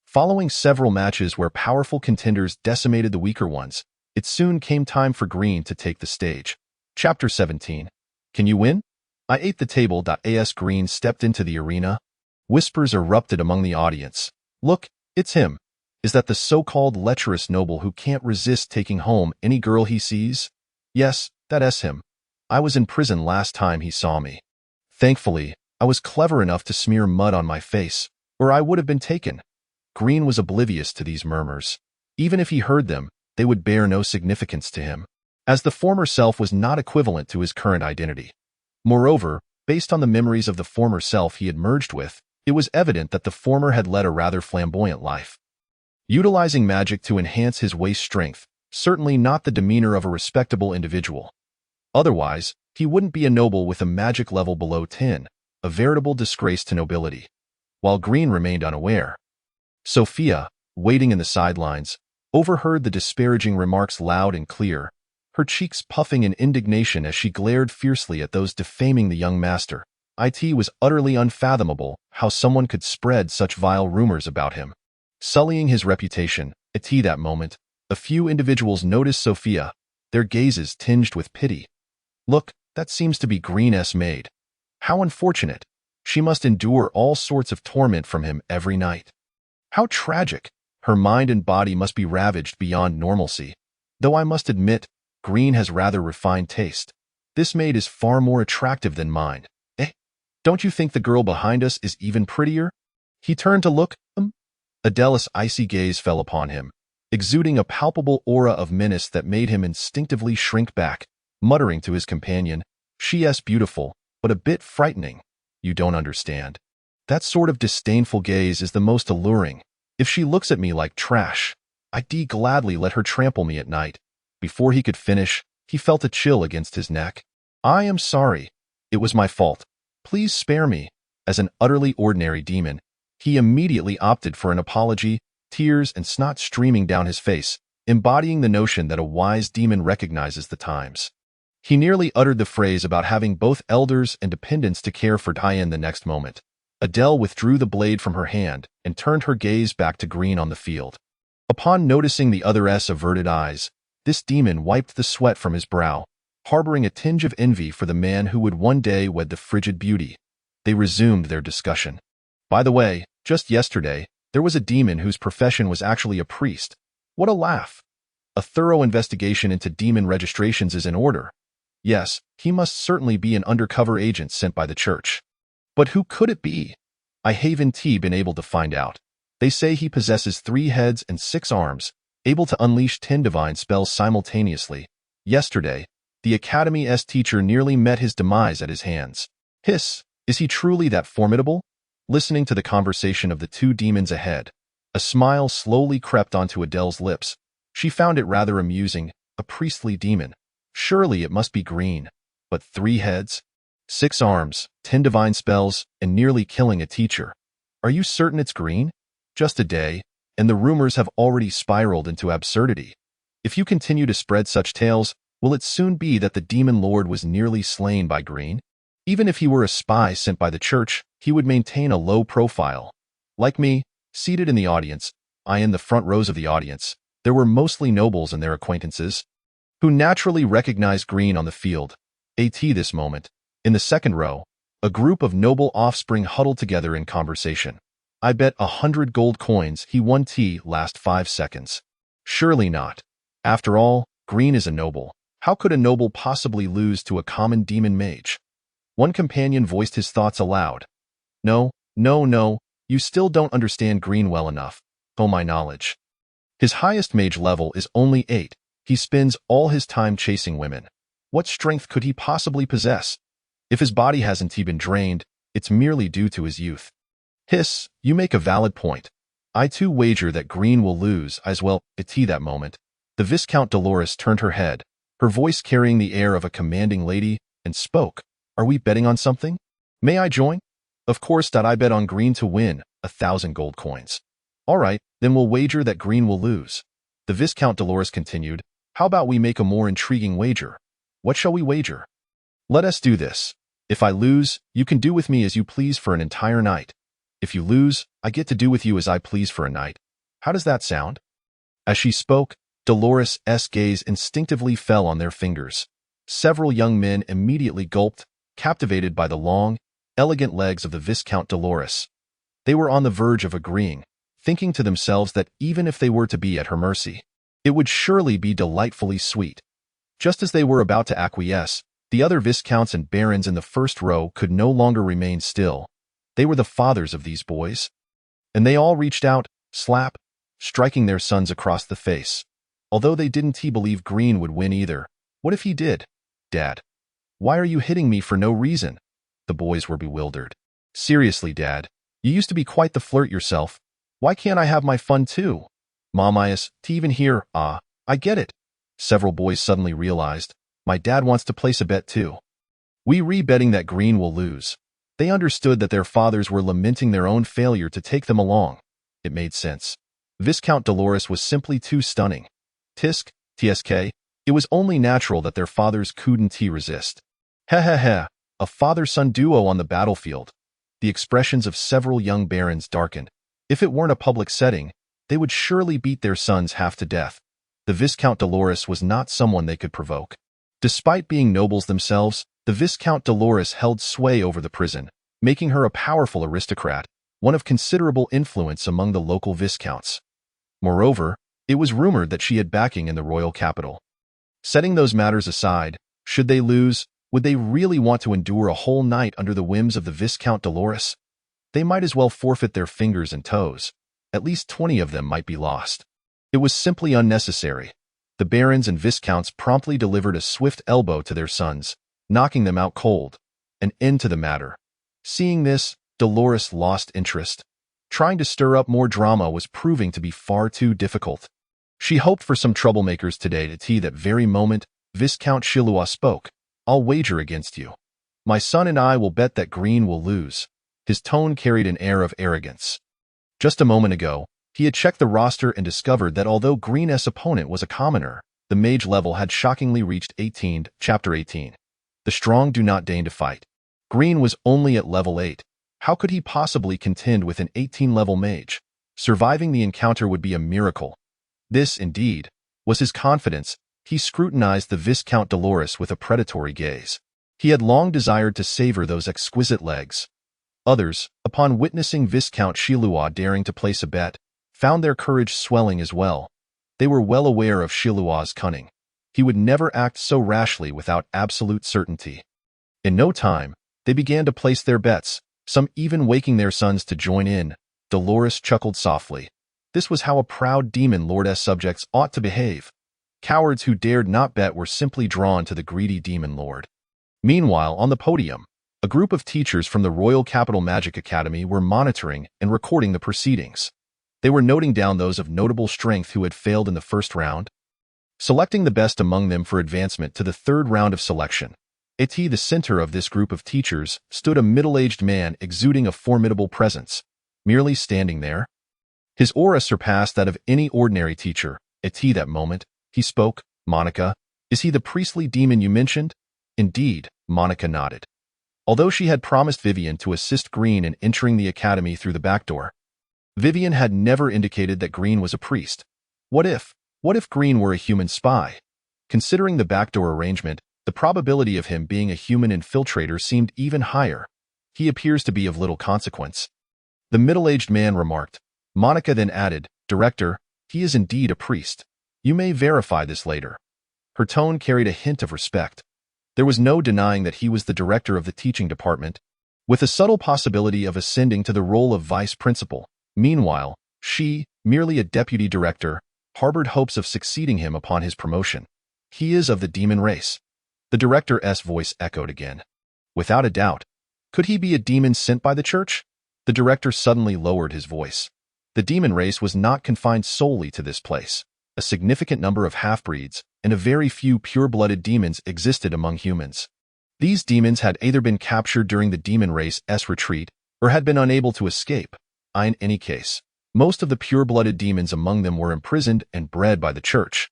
Following several matches where powerful contenders decimated the weaker ones, it soon came time for Green to take the stage. Chapter 17. Can you win? I ate the table. As Green stepped into the arena, whispers erupted among the audience. Look, it's him. Is that the so-called lecherous noble who can't resist taking home any girl he sees? Yes, that's him. I was in prison last time he saw me. Thankfully, I was clever enough to smear mud on my face, or I would have been taken. Green was oblivious to these murmurs. Even if he heard them, they would bear no significance to him, as the former self was not equivalent to his current identity. Moreover, based on the memories of the former self he had merged with, it was evident that the former had led a rather flamboyant life. Utilizing magic to enhance his waist strength, certainly not the demeanor of a respectable individual. Otherwise, he wouldn't be a noble with a magic level below 10, a veritable disgrace to nobility. While Green remained unaware, Sophia, waiting in the sidelines, overheard the disparaging remarks loud and clear, her cheeks puffing in indignation as she glared fiercely at those defaming the young master. It was utterly unfathomable how someone could spread such vile rumors about him, sullying his reputation. At that moment, a few individuals noticed Sophia, their gazes tinged with pity. Look, that seems to be Green's maid. How unfortunate. She must endure all sorts of torment from him every night. How tragic. Her mind and body must be ravaged beyond normalcy. Though I must admit, Green has rather refined taste. This maid is far more attractive than mine. Don't you think the girl behind us is even prettier? He turned to look. Adele's icy gaze fell upon him, exuding a palpable aura of menace that made him instinctively shrink back, muttering to his companion, "She's beautiful, but a bit frightening. You don't understand. That sort of disdainful gaze is the most alluring. If she looks at me like trash, I'd gladly let her trample me at night." Before he could finish, he felt a chill against his neck. I am sorry. It was my fault. Please spare me. As an utterly ordinary demon, he immediately opted for an apology, tears and snot streaming down his face, embodying the notion that a wise demon recognizes the times. He nearly uttered the phrase about having both elders and dependents to care for Diane the next moment. Adele withdrew the blade from her hand and turned her gaze back to Green on the field. Upon noticing the other's averted eyes, this demon wiped the sweat from his brow, harboring a tinge of envy for the man who would one day wed the frigid beauty. They resumed their discussion. By the way, just yesterday, there was a demon whose profession was actually a priest. What a laugh! A thorough investigation into demon registrations is in order. Yes, he must certainly be an undercover agent sent by the church. But who could it be? I haven't been able to find out. They say he possesses 3 heads and 6 arms, able to unleash 10 divine spells simultaneously. Yesterday, the Academy's teacher nearly met his demise at his hands. Hiss, is he truly that formidable? Listening to the conversation of the 2 demons ahead, a smile slowly crept onto Adele's lips. She found it rather amusing, a priestly demon. Surely it must be Green. But 3 heads, 6 arms, 10 divine spells, and nearly killing a teacher. Are you certain it's Green? Just a day, and the rumors have already spiraled into absurdity. If you continue to spread such tales, will it soon be that the demon lord was nearly slain by Green? Even if he were a spy sent by the church, he would maintain a low profile. Like me, seated in the audience, I in the front rows of the audience, there were mostly nobles and their acquaintances, who naturally recognized Green on the field. This moment, in the second row, a group of noble offspring huddled together in conversation. I bet 100 gold coins he won last 5 seconds. Surely not. After all, Green is a noble. How could a noble possibly lose to a common demon mage? One companion voiced his thoughts aloud. No, you still don't understand Green well enough. Oh, my knowledge. His highest mage level is only 8. He spends all his time chasing women. What strength could he possibly possess? If his body hasn't been drained, it's merely due to his youth. Hiss, you make a valid point. I too wager that Green will lose as well. At that moment, the Viscount Dolores turned her head, her voice carrying the air of a commanding lady, and spoke. Are we betting on something? May I join? Of course, I bet on Green to win 1,000 gold coins. All right, then we'll wager that Green will lose. The Viscount Dolores continued. How about we make a more intriguing wager? What shall we wager? Let us do this. If I lose, you can do with me as you please for an entire night. If you lose, I get to do with you as I please for a night. How does that sound? As she spoke, Dolores' gaze instinctively fell on their fingers. Several young men immediately gulped, captivated by the long, elegant legs of the Viscount Dolores. They were on the verge of agreeing, thinking to themselves that even if they were to be at her mercy, it would surely be delightfully sweet. Just as they were about to acquiesce, the other viscounts and barons in the first row could no longer remain still. They were the fathers of these boys. And they all reached out, striking their sons across the face. Although they didn't believe Green would win either. What if he did? Dad. Why are you hitting me for no reason? The boys were bewildered. Seriously, Dad. You used to be quite the flirt yourself. Why can't I have my fun too? Mamias, to even hear, I get it. Several boys suddenly realized. My dad wants to place a bet too. We re-betting that Green will lose. They understood that their fathers were lamenting their own failure to take them along. It made sense. Viscount Dolores was simply too stunning. TSK, it was only natural that their fathers couldn't resist. A father-son duo on the battlefield. The expressions of several young barons darkened. If it weren't a public setting, they would surely beat their sons half to death. The Viscount Dolores was not someone they could provoke. Despite being nobles themselves, the Viscount Dolores held sway over the prison, making her a powerful aristocrat, one of considerable influence among the local viscounts. Moreover, it was rumored that she had backing in the royal capital. Setting those matters aside, should they lose, would they really want to endure a whole night under the whims of the Viscount Dolores? They might as well forfeit their fingers and toes. At least 20 of them might be lost. It was simply unnecessary. The barons and viscounts promptly delivered a swift elbow to their sons, knocking them out cold. An end to the matter. Seeing this, Dolores lost interest. Trying to stir up more drama was proving to be far too difficult. She hoped for some troublemakers today to that very moment, Viscount Shilua spoke. I'll wager against you. My son and I will bet that Green will lose. His tone carried an air of arrogance. Just a moment ago, He had checked the roster and discovered that although Green's opponent was a commoner, the mage level had shockingly reached 18, Chapter 18. The strong do not deign to fight. Green was only at level 8. How could he possibly contend with an 18-level mage? Surviving the encounter would be a miracle. This, indeed, was his confidence. He scrutinized the Viscount Dolores with a predatory gaze. He had long desired to savor those exquisite legs. Others, upon witnessing Viscount Shiluah daring to place a bet, found their courage swelling as well. They were well aware of Shiluah's cunning. He would never act so rashly without absolute certainty. In no time, they began to place their bets, some even waking their sons to join in. Dolores chuckled softly. This was how a proud demon lord's subjects ought to behave. Cowards who dared not bet were simply drawn to the greedy demon lord. Meanwhile, on the podium, a group of teachers from the Royal Capital Magic Academy were monitoring and recording the proceedings. They were noting down those of notable strength who had failed in the first round, selecting the best among them for advancement to the third round of selection. At the center of this group of teachers stood a middle-aged man exuding a formidable presence. Merely standing there, his aura surpassed that of any ordinary teacher. At that moment, he spoke. "Monica, is he the priestly demon you mentioned?" "Indeed," Monica nodded. Although she had promised Vivian to assist Green in entering the academy through the back door, Vivian had never indicated that Green was a priest. What if Green were a human spy? Considering the backdoor arrangement, the probability of him being a human infiltrator seemed even higher. He appears to be of little consequence, the middle-aged man remarked. Monica then added, "Director, he is indeed a priest. You may verify this later." Her tone carried a hint of respect. There was no denying that he was the director of the teaching department, with a subtle possibility of ascending to the role of vice principal. Meanwhile, she, merely a deputy director, harbored hopes of succeeding him upon his promotion. "He is of the demon race." The director's voice echoed again. "Without a doubt. Could he be a demon sent by the church?" The director suddenly lowered his voice. The demon race was not confined solely to this place. A significant number of half-breeds and a very few pure-blooded demons existed among humans. These demons had either been captured during the demon race's retreat or had been unable to escape. In any case, most of the pure-blooded demons among them were imprisoned and bred by the church.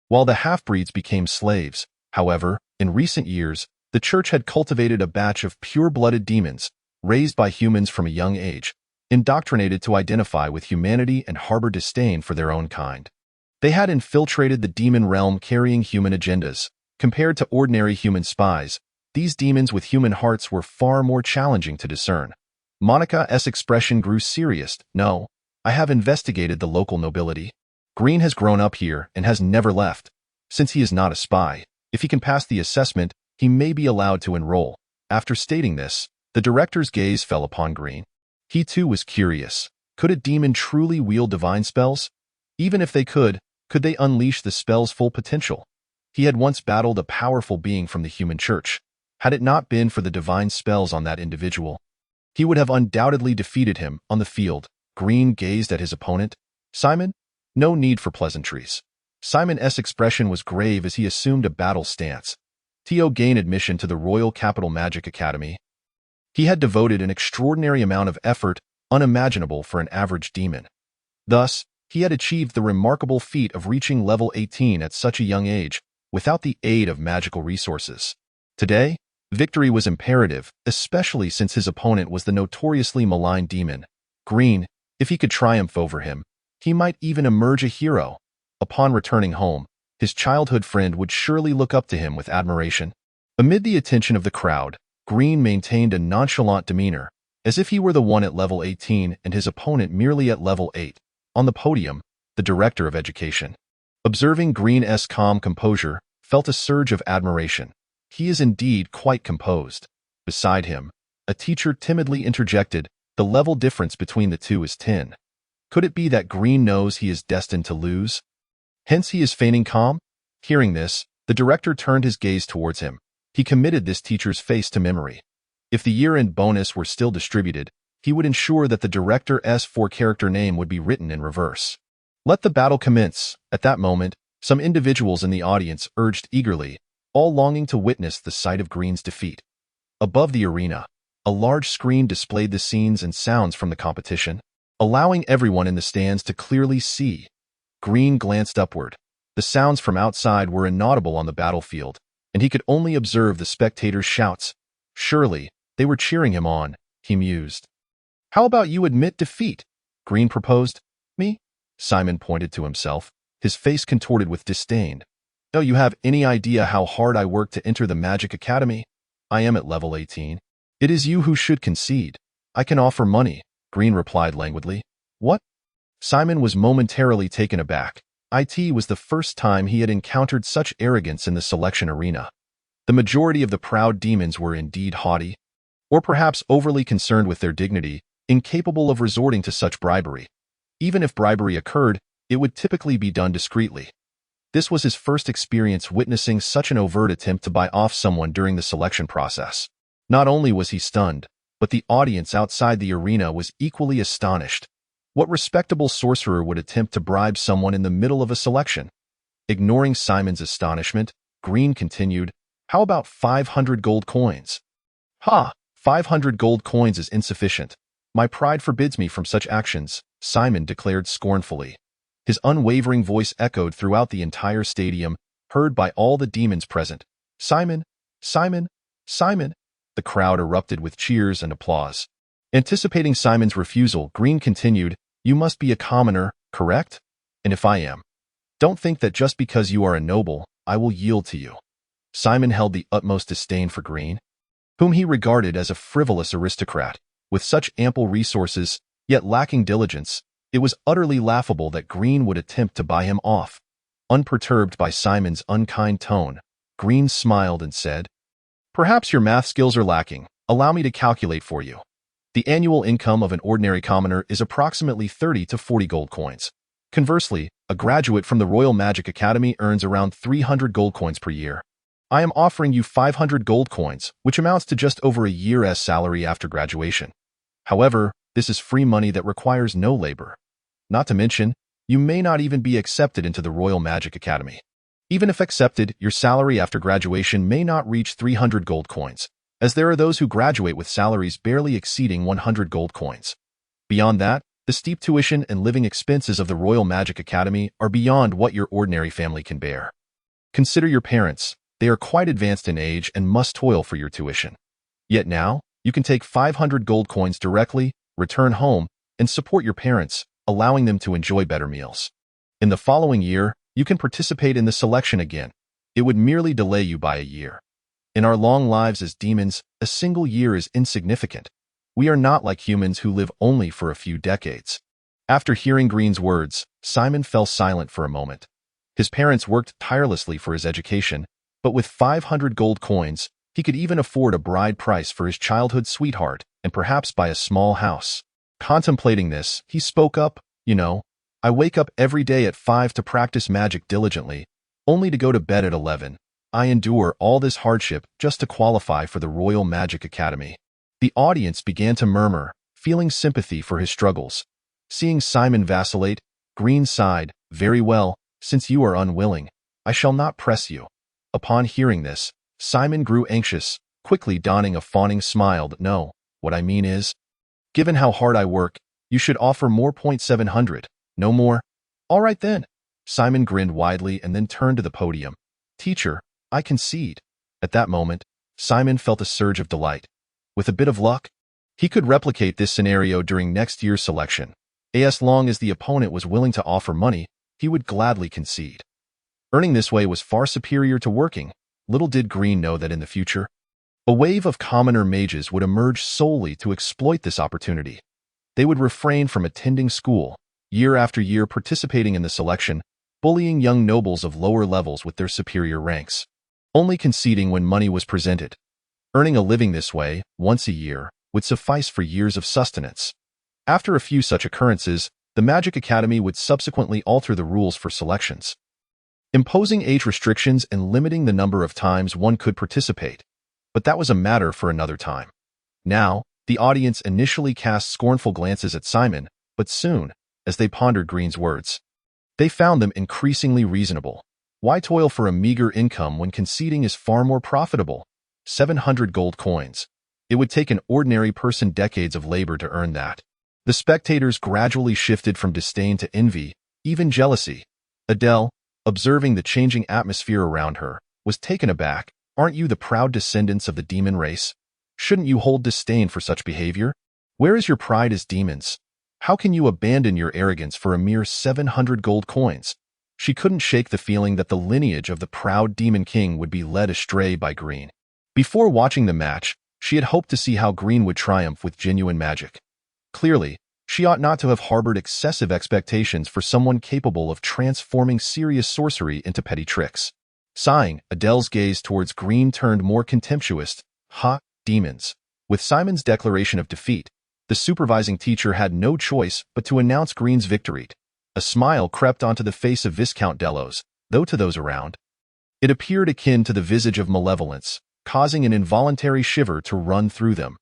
While the half-breeds became slaves, however, in recent years, the church had cultivated a batch of pure-blooded demons, raised by humans from a young age, indoctrinated to identify with humanity and harbor disdain for their own kind. They had infiltrated the demon realm carrying human agendas. Compared to ordinary human spies, these demons with human hearts were far more challenging to discern. Monica's expression grew serious. "No, I have investigated the local nobility. Green has grown up here and has never left. Since he is not a spy, if he can pass the assessment, he may be allowed to enroll." After stating this, the director's gaze fell upon Green. He too was curious. Could a demon truly wield divine spells? Even if they could they unleash the spell's full potential? He had once battled a powerful being from the human church. Had it not been for the divine spells on that individual, he would have undoubtedly defeated him on the field. Green gazed at his opponent. "Simon?" No need for pleasantries. Simon's expression was grave as he assumed a battle stance. Tio gained admission to the Royal Capital Magic Academy. He had devoted an extraordinary amount of effort, unimaginable for an average demon. Thus, he had achieved the remarkable feat of reaching level 18 at such a young age, without the aid of magical resources. Today, victory was imperative, especially since his opponent was the notoriously malign demon. Green, if he could triumph over him, he might even emerge a hero. Upon returning home, his childhood friend would surely look up to him with admiration. Amid the attention of the crowd, Green maintained a nonchalant demeanor, as if he were the one at level 18 and his opponent merely at level 8. On the podium, the director of education, observing Green's calm composure, felt a surge of admiration. He is indeed quite composed. Beside him, a teacher timidly interjected, "The level difference between the two is 10. Could it be that Green knows he is destined to lose? Hence he is feigning calm?" Hearing this, the director turned his gaze towards him. He committed this teacher's face to memory. If the year-end bonus were still distributed, he would ensure that the director's four-character name would be written in reverse. "Let the battle commence." At that moment, some individuals in the audience urged eagerly, all longing to witness the sight of Green's defeat. Above the arena, a large screen displayed the scenes and sounds from the competition. allowing everyone in the stands to clearly see. Green glanced upward. The sounds from outside were inaudible on the battlefield, and he could only observe the spectators' shouts. Surely, they were cheering him on, he mused. How about you admit defeat? Green proposed. Me? Simon pointed to himself, his face contorted with disdain. Do you have any idea how hard I worked to enter the Magic Academy? I am at level 18. It is you who should concede. I can offer money, Green replied languidly. What? Simon was momentarily taken aback. It was the first time he had encountered such arrogance in the selection arena. The majority of the proud demons were indeed haughty, or perhaps overly concerned with their dignity, incapable of resorting to such bribery. Even if bribery occurred, it would typically be done discreetly. This was his first experience witnessing such an overt attempt to buy off someone during the selection process. Not only was he stunned, but the audience outside the arena was equally astonished. What respectable sorcerer would attempt to bribe someone in the middle of a selection? Ignoring Simon's astonishment, Green continued, How about 500 gold coins? Ha! 500 gold coins is insufficient. My pride forbids me from such actions, Simon declared scornfully. His unwavering voice echoed throughout the entire stadium, heard by all the demons present. Simon! Simon! Simon! The crowd erupted with cheers and applause. Anticipating Simon's refusal, Green continued, You must be a commoner, correct? And if I am, don't think that just because you are a noble, I will yield to you. Simon held the utmost disdain for Green, whom he regarded as a frivolous aristocrat. With such ample resources, yet lacking diligence, it was utterly laughable that Green would attempt to buy him off. Unperturbed by Simon's unkind tone, Green smiled and said, Perhaps your math skills are lacking. Allow me to calculate for you. The annual income of an ordinary commoner is approximately 30 to 40 gold coins. Conversely, a graduate from the Royal Magic Academy earns around 300 gold coins per year. I am offering you 500 gold coins, which amounts to just over a year's salary after graduation. However, this is free money that requires no labor. Not to mention, you may not even be accepted into the Royal Magic Academy. Even if accepted, your salary after graduation may not reach 300 gold coins, as there are those who graduate with salaries barely exceeding 100 gold coins. Beyond that, the steep tuition and living expenses of the Royal Magic Academy are beyond what your ordinary family can bear. Consider your parents. They are quite advanced in age and must toil for your tuition. Yet now, you can take 500 gold coins directly, return home, and support your parents, allowing them to enjoy better meals. In the following year, you can participate in the selection again. It would merely delay you by a year. In our long lives as demons, a single year is insignificant. We are not like humans who live only for a few decades. After hearing Green's words, Simon fell silent for a moment. His parents worked tirelessly for his education, but with 500 gold coins, he could even afford a bride price for his childhood sweetheart and perhaps buy a small house. Contemplating this, he spoke up, I wake up every day at 5 to practice magic diligently, only to go to bed at 11. I endure all this hardship just to qualify for the Royal Magic Academy. The audience began to murmur, feeling sympathy for his struggles. Seeing Simon vacillate, Green sighed, Very well, since you are unwilling, I shall not press you. Upon hearing this, Simon grew anxious, quickly donning a fawning smile. No, what I mean is, given how hard I work, you should offer more. 700, no more. All right then. Simon grinned widely and then turned to the podium. Teacher, I concede. At that moment, Simon felt a surge of delight. With a bit of luck, he could replicate this scenario during next year's selection. As long as the opponent was willing to offer money, he would gladly concede. Earning this way was far superior to working. Little did Green know that in the future, a wave of commoner mages would emerge solely to exploit this opportunity. They would refrain from attending school, year after year participating in the selection, bullying young nobles of lower levels with their superior ranks, only conceding when money was presented. Earning a living this way, once a year, would suffice for years of sustenance. After a few such occurrences, the Magic Academy would subsequently alter the rules for selections, imposing age restrictions and limiting the number of times one could participate. But that was a matter for another time. Now, the audience initially cast scornful glances at Simon, but soon, as they pondered Green's words, they found them increasingly reasonable. Why toil for a meager income when conceding is far more profitable? 700 gold coins. It would take an ordinary person decades of labor to earn that. The spectators gradually shifted from disdain to envy, even jealousy. Adele, observing the changing atmosphere around her, was taken aback. Aren't you the proud descendants of the demon race? Shouldn't you hold disdain for such behavior? Where is your pride as demons? How can you abandon your arrogance for a mere 700 gold coins? She couldn't shake the feeling that the lineage of the proud demon king would be led astray by Green. Before watching the match, she had hoped to see how Green would triumph with genuine magic. Clearly, she ought not to have harbored excessive expectations for someone capable of transforming serious sorcery into petty tricks. Sighing, Adele's gaze towards Green turned more contemptuous. Ha, demons. With Simon's declaration of defeat, the supervising teacher had no choice but to announce Green's victory. A smile crept onto the face of Viscount Delos, though to those around, it appeared akin to the visage of malevolence, causing an involuntary shiver to run through them.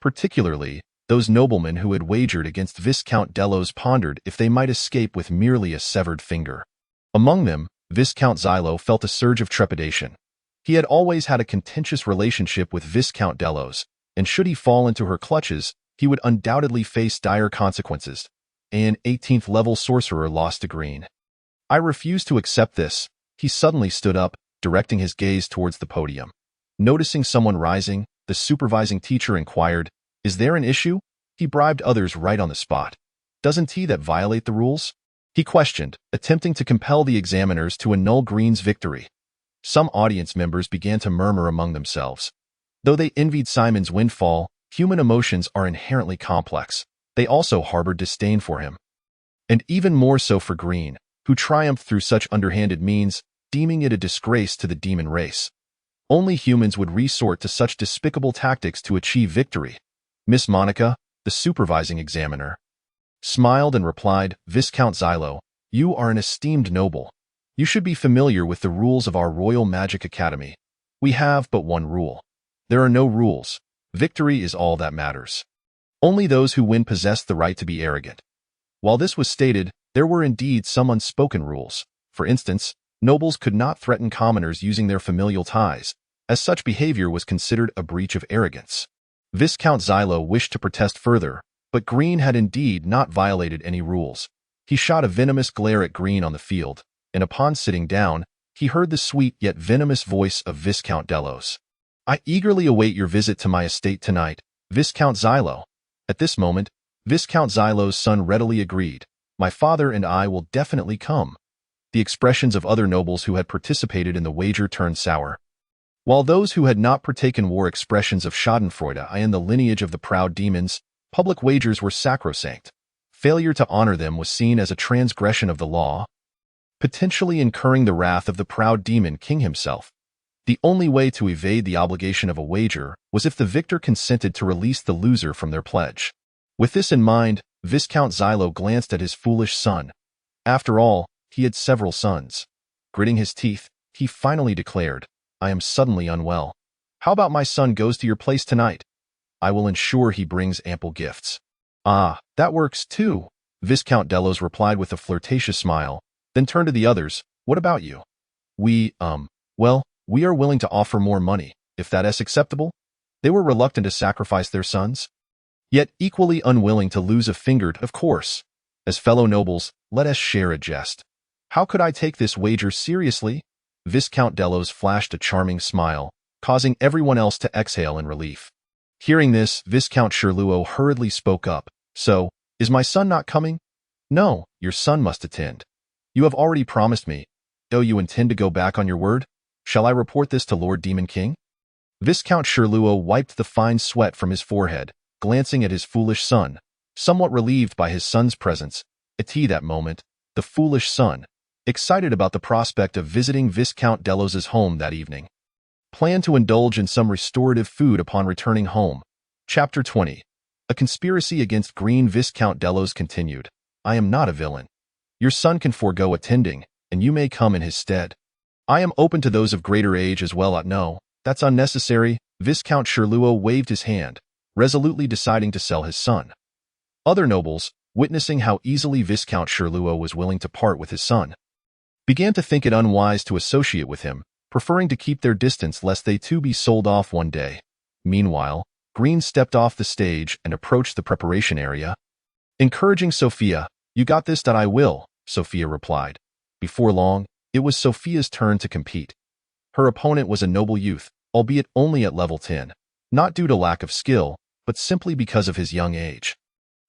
Particularly, those noblemen who had wagered against Viscount Delos pondered if they might escape with merely a severed finger. Among them, Viscount Xylo felt a surge of trepidation. He had always had a contentious relationship with Viscount Delos, and should he fall into her clutches, he would undoubtedly face dire consequences. An 18th-level sorcerer lost to Green. I refuse to accept this. He suddenly stood up, directing his gaze towards the podium. Noticing someone rising, the supervising teacher inquired, "Is there an issue?" He bribed others right on the spot. "Doesn't he that violate the rules?" he questioned, attempting to compel the examiners to annul Green's victory. Some audience members began to murmur among themselves. Though they envied Simon's windfall, human emotions are inherently complex. They also harbored disdain for him. And even more so for Green, who triumphed through such underhanded means, deeming it a disgrace to the demon race. Only humans would resort to such despicable tactics to achieve victory. Miss Monica, the supervising examiner, smiled and replied, "Viscount Xylo, you are an esteemed noble. You should be familiar with the rules of our Royal Magic Academy. We have but one rule. There are no rules. Victory is all that matters. Only those who win possess the right to be arrogant." While this was stated, there were indeed some unspoken rules. For instance, nobles could not threaten commoners using their familial ties, as such behavior was considered a breach of arrogance. Viscount Xylo wished to protest further, but Green had indeed not violated any rules. He shot a venomous glare at Green on the field, and upon sitting down, he heard the sweet yet venomous voice of Viscount Delos. "I eagerly await your visit to my estate tonight, Viscount Xylo." At this moment, Viscount Xylo's son readily agreed. "My father and I will definitely come." The expressions of other nobles who had participated in the wager turned sour. While those who had not partaken wore expressions of schadenfreude in the lineage of the proud demons, public wagers were sacrosanct. Failure to honor them was seen as a transgression of the law, potentially incurring the wrath of the proud demon king himself. The only way to evade the obligation of a wager was if the victor consented to release the loser from their pledge. With this in mind, Viscount Xylo glanced at his foolish son. After all, he had several sons. Gritting his teeth, he finally declared, "I am suddenly unwell. How about my son goes to your place tonight? I will ensure he brings ample gifts." "Ah, that works too," Viscount Delos replied with a flirtatious smile, then turned to the others. "What about you?" Well, we are willing to offer more money, if that is acceptable." They were reluctant to sacrifice their sons, yet equally unwilling to lose a finger, of course. As fellow nobles, let us share a jest. "How could I take this wager seriously?" Viscount Delos flashed a charming smile, causing everyone else to exhale in relief. Hearing this, Viscount Sherluo hurriedly spoke up. "So, is my son not coming?" "No, your son must attend. You have already promised me. Oh, you intend to go back on your word? Shall I report this to Lord Demon King?" Viscount Sherluo wiped the fine sweat from his forehead, glancing at his foolish son, somewhat relieved by his son's presence. At that moment, the foolish son, excited about the prospect of visiting Viscount Delos's home that evening, planned to indulge in some restorative food upon returning home. Chapter 20. A conspiracy against Green. Viscount Delos continued, "I am not a villain. Your son can forego attending, and you may come in his stead. I am open to those of greater age as well. No, that's unnecessary." Viscount Sherluo waved his hand, resolutely deciding to sell his son. Other nobles, witnessing how easily Viscount Sherluo was willing to part with his son, began to think it unwise to associate with him, preferring to keep their distance lest they too be sold off one day. Meanwhile, Green stepped off the stage and approached the preparation area. Encouraging Sophia, "You got this, that I will," Sophia replied. Before long, it was Sophia's turn to compete. Her opponent was a noble youth, albeit only at level 10, not due to lack of skill, but simply because of his young age.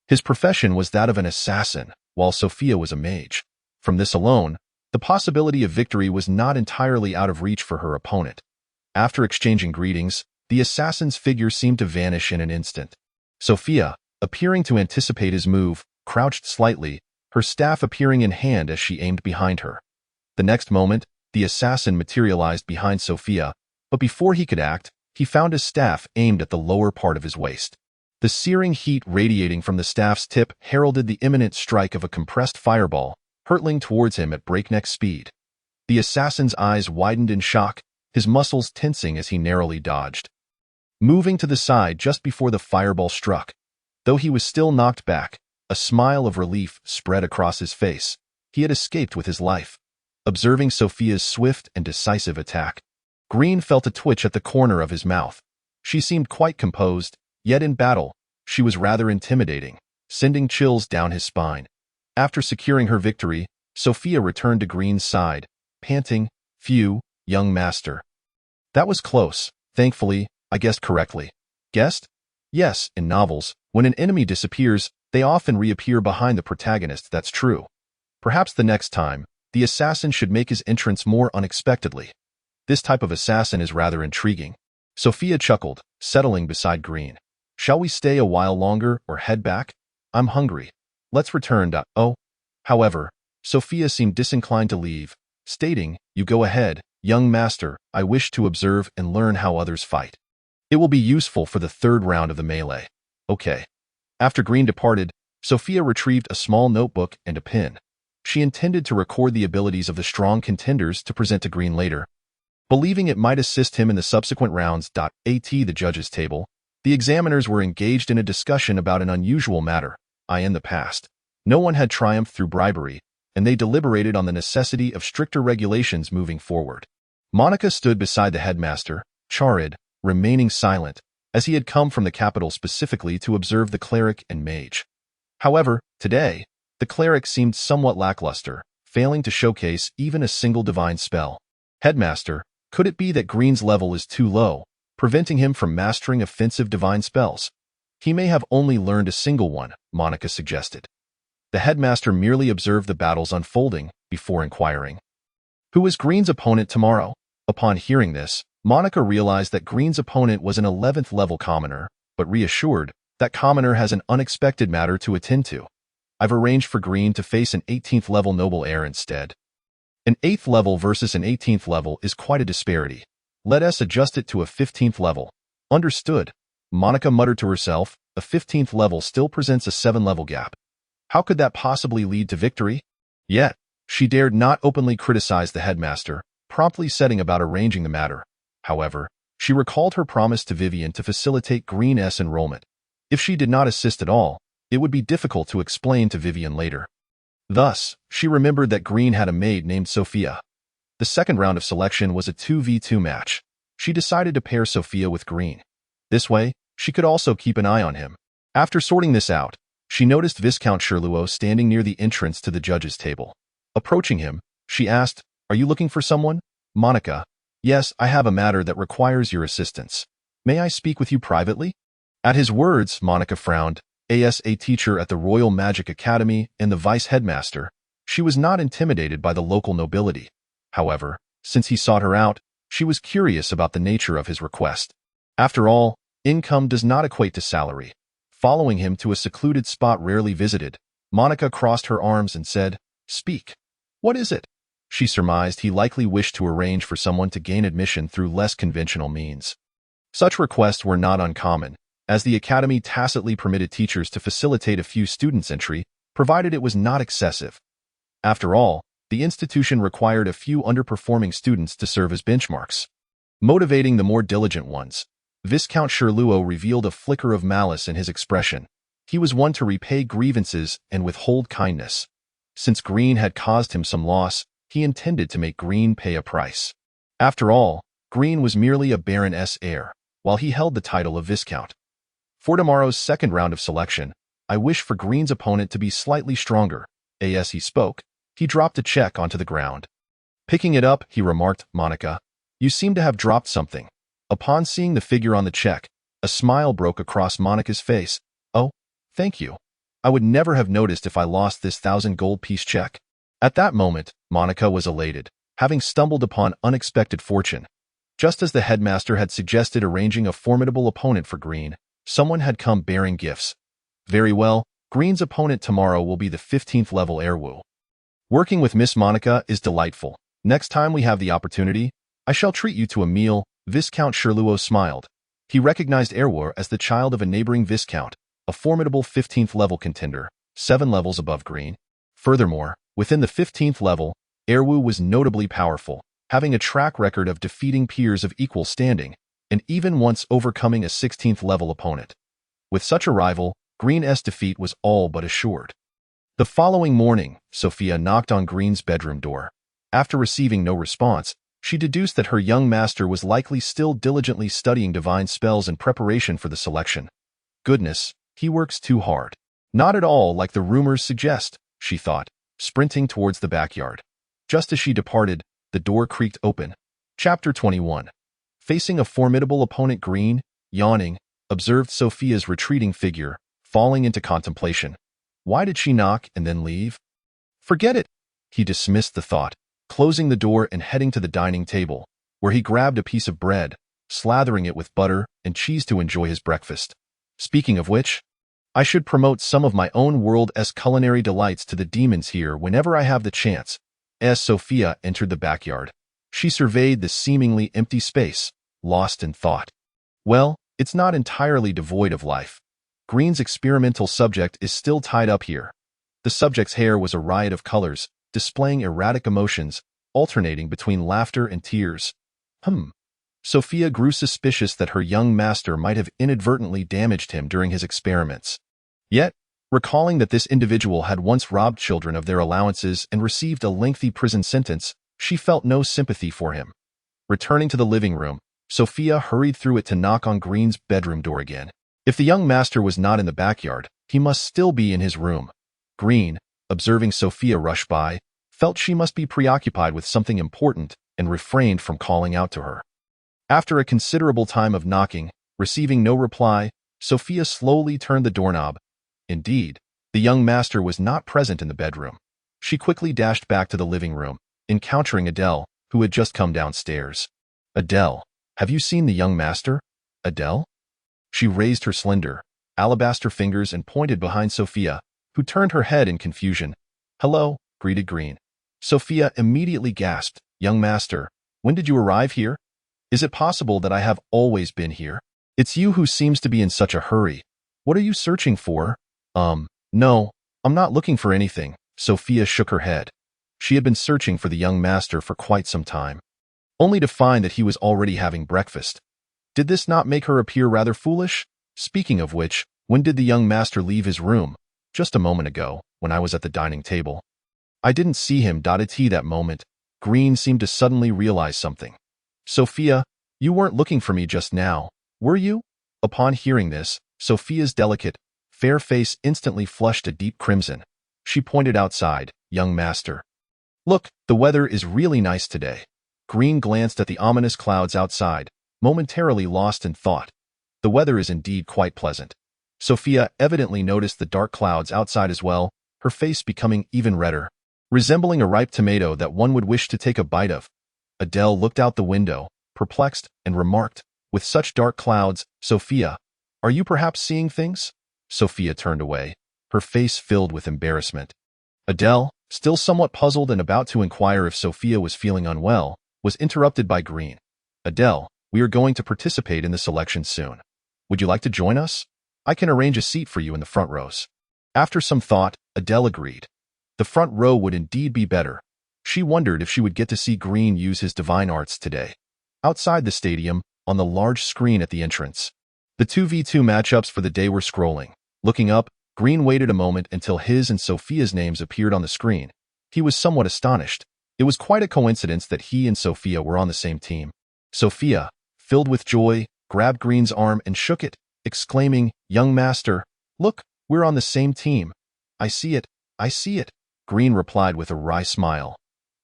His profession was that of an assassin, while Sophia was a mage. From this alone, the possibility of victory was not entirely out of reach for her opponent. After exchanging greetings, the assassin's figure seemed to vanish in an instant. Sophia, appearing to anticipate his move, crouched slightly, her staff appearing in hand as she aimed behind her. The next moment, the assassin materialized behind Sophia, but before he could act, he found his staff aimed at the lower part of his waist. The searing heat radiating from the staff's tip heralded the imminent strike of a compressed fireball, hurtling towards him at breakneck speed. The assassin's eyes widened in shock, his muscles tensing as he narrowly dodged. Moving to the side just before the fireball struck, though he was still knocked back, a smile of relief spread across his face. He had escaped with his life. Observing Sophia's swift and decisive attack, Green felt a twitch at the corner of his mouth. She seemed quite composed, yet in battle, she was rather intimidating, sending chills down his spine. After securing her victory, Sophia returned to Green's side, panting, "Phew, young master. That was close. Thankfully, I guessed correctly." Guessed? Yes, in novels, when an enemy disappears, they often reappear behind the protagonist. That's true. Perhaps the next time, the assassin should make his entrance more unexpectedly. This type of assassin is rather intriguing. Sophia chuckled, settling beside Green. "Shall we stay a while longer or head back? I'm hungry. Let's return. Oh." However, Sophia seemed disinclined to leave, stating, "You go ahead, young master. I wish to observe and learn how others fight. It will be useful for the third round of the melee." "Okay." After Green departed, Sophia retrieved a small notebook and a pen. She intended to record the abilities of the strong contenders to present to Green later, believing it might assist him in the subsequent rounds. At the judges' table, the examiners were engaged in a discussion about an unusual matter. In the past, no one had triumphed through bribery, and they deliberated on the necessity of stricter regulations moving forward. Monica stood beside the headmaster, Charid, remaining silent, as he had come from the capital specifically to observe the cleric and mage. However, today, the cleric seemed somewhat lackluster, failing to showcase even a single divine spell. "Headmaster, could it be that Green's level is too low, preventing him from mastering offensive divine spells? He may have only learned a single one," Monica suggested. The headmaster merely observed the battles unfolding before inquiring, "Who is Green's opponent tomorrow?" Upon hearing this, Monica realized that Green's opponent was an 11th level commoner, but reassured, "That commoner has an unexpected matter to attend to. I've arranged for Green to face an 18th level noble heir instead." An 8th level versus an 18th level is quite a disparity. Let us adjust it to a 15th level. Understood. Monica muttered to herself, a 15th level still presents a 7-level gap. How could that possibly lead to victory? Yet, she dared not openly criticize the headmaster, promptly setting about arranging the matter. However, she recalled her promise to Vivian to facilitate Green's enrollment. If she did not assist at all, it would be difficult to explain to Vivian later. Thus, she remembered that Green had a maid named Sophia. The second round of selection was a 2v2 match. She decided to pair Sophia with Green. This way, she could also keep an eye on him. After sorting this out, she noticed Viscount Cherluo standing near the entrance to the judges' table. Approaching him, she asked, "Are you looking for someone?" "Monica, yes, I have a matter that requires your assistance. May I speak with you privately?" At his words, Monica frowned. As a teacher at the Royal Magic Academy and the vice-headmaster, she was not intimidated by the local nobility. However, since he sought her out, she was curious about the nature of his request. After all, income does not equate to salary. Following him to a secluded spot rarely visited, Monica crossed her arms and said, "Speak. What is it?" She surmised he likely wished to arrange for someone to gain admission through less conventional means. Such requests were not uncommon, as the academy tacitly permitted teachers to facilitate a few students' entry, provided it was not excessive. After all, the institution required a few underperforming students to serve as benchmarks, motivating the more diligent ones. Viscount Cherluo revealed a flicker of malice in his expression. He was one to repay grievances and withhold kindness. Since Green had caused him some loss, he intended to make Green pay a price. After all, Green was merely a Baron's heir, while he held the title of Viscount. For tomorrow's second round of selection, I wish for Green's opponent to be slightly stronger. As he spoke, he dropped a check onto the ground. Picking it up, he remarked, Monica, you seem to have dropped something. Upon seeing the figure on the check, a smile broke across Monica's face. Oh, thank you. I would never have noticed if I lost this 1,000 gold piece check. At that moment, Monica was elated, having stumbled upon unexpected fortune. Just as the headmaster had suggested arranging a formidable opponent for Green, someone had come bearing gifts. Very well, Green's opponent tomorrow will be the 15th level Erwu. Working with Miss Monica is delightful. Next time we have the opportunity, I shall treat you to a meal. Viscount Sherluo smiled. He recognized Erwu as the child of a neighboring viscount, a formidable 15th level contender, 7 levels above Green. Furthermore, within the 15th level, Erwu was notably powerful, having a track record of defeating peers of equal standing, and even once overcoming a 16th level opponent. With such a rival, Green's defeat was all but assured. The following morning, Sophia knocked on Green's bedroom door. After receiving no response, she deduced that her young master was likely still diligently studying divine spells in preparation for the selection. Goodness, he works too hard. Not at all like the rumors suggest, she thought, sprinting towards the backyard. Just as she departed, the door creaked open. Chapter 21. Facing a formidable opponent, Green, yawning, observed Sophia's retreating figure, falling into contemplation. Why did she knock and then leave? Forget it. He dismissed the thought, closing the door and heading to the dining table, where he grabbed a piece of bread, slathering it with butter and cheese to enjoy his breakfast. Speaking of which, I should promote some of my own world's culinary delights to the demons here whenever I have the chance. As Sophia entered the backyard, she surveyed the seemingly empty space, lost in thought. Well, it's not entirely devoid of life. Green's experimental subject is still tied up here. The subject's hair was a riot of colors, displaying erratic emotions, alternating between laughter and tears. Sophia grew suspicious that her young master might have inadvertently damaged him during his experiments. Yet, recalling that this individual had once robbed children of their allowances and received a lengthy prison sentence, she felt no sympathy for him. Returning to the living room, Sophia hurried through it to knock on Green's bedroom door again. If the young master was not in the backyard, he must still be in his room. Green, observing Sophia rush by, felt she must be preoccupied with something important and refrained from calling out to her. After a considerable time of knocking, receiving no reply, Sophia slowly turned the doorknob. Indeed, the young master was not present in the bedroom. She quickly dashed back to the living room, encountering Adele, who had just come downstairs. Adele, have you seen the young master? Adele? She raised her slender, alabaster fingers and pointed behind Sophia, who turned her head in confusion. Hello, greeted Green. Sophia immediately gasped. Young master, when did you arrive here? Is it possible that I have always been here? It's you who seems to be in such a hurry. What are you searching for? No, I'm not looking for anything. Sophia shook her head. She had been searching for the young master for quite some time, only to find that he was already having breakfast. Did this not make her appear rather foolish? Speaking of which, when did the young master leave his room? Just a moment ago, when I was at the dining table. I didn't see him. At that moment, Green seemed to suddenly realize something. Sophia, you weren't looking for me just now, were you? Upon hearing this, Sophia's delicate, fair face instantly flushed a deep crimson. She pointed outside. Young master. Look, the weather is really nice today. Green glanced at the ominous clouds outside, momentarily lost in thought. The weather is indeed quite pleasant. Sophia evidently noticed the dark clouds outside as well, her face becoming even redder, resembling a ripe tomato that one would wish to take a bite of. Adele looked out the window, perplexed, and remarked, with such dark clouds, Sophia, are you perhaps seeing things? Sophia turned away, her face filled with embarrassment. Adele, still somewhat puzzled and about to inquire if Sophia was feeling unwell, was interrupted by Green. Adele, we are going to participate in the selection soon. Would you like to join us? I can arrange a seat for you in the front rows. After some thought, Adele agreed. The front row would indeed be better. She wondered if she would get to see Green use his divine arts today. Outside the stadium, on the large screen at the entrance, the 2v2 matchups for the day were scrolling. Looking up, Green waited a moment until his and Sophia's names appeared on the screen. He was somewhat astonished. It was quite a coincidence that he and Sophia were on the same team. Sophia, filled with joy, grabbed Green's arm and shook it, exclaiming, Young master, look, We're on the same team. I see it. I see it, Green replied with a wry smile.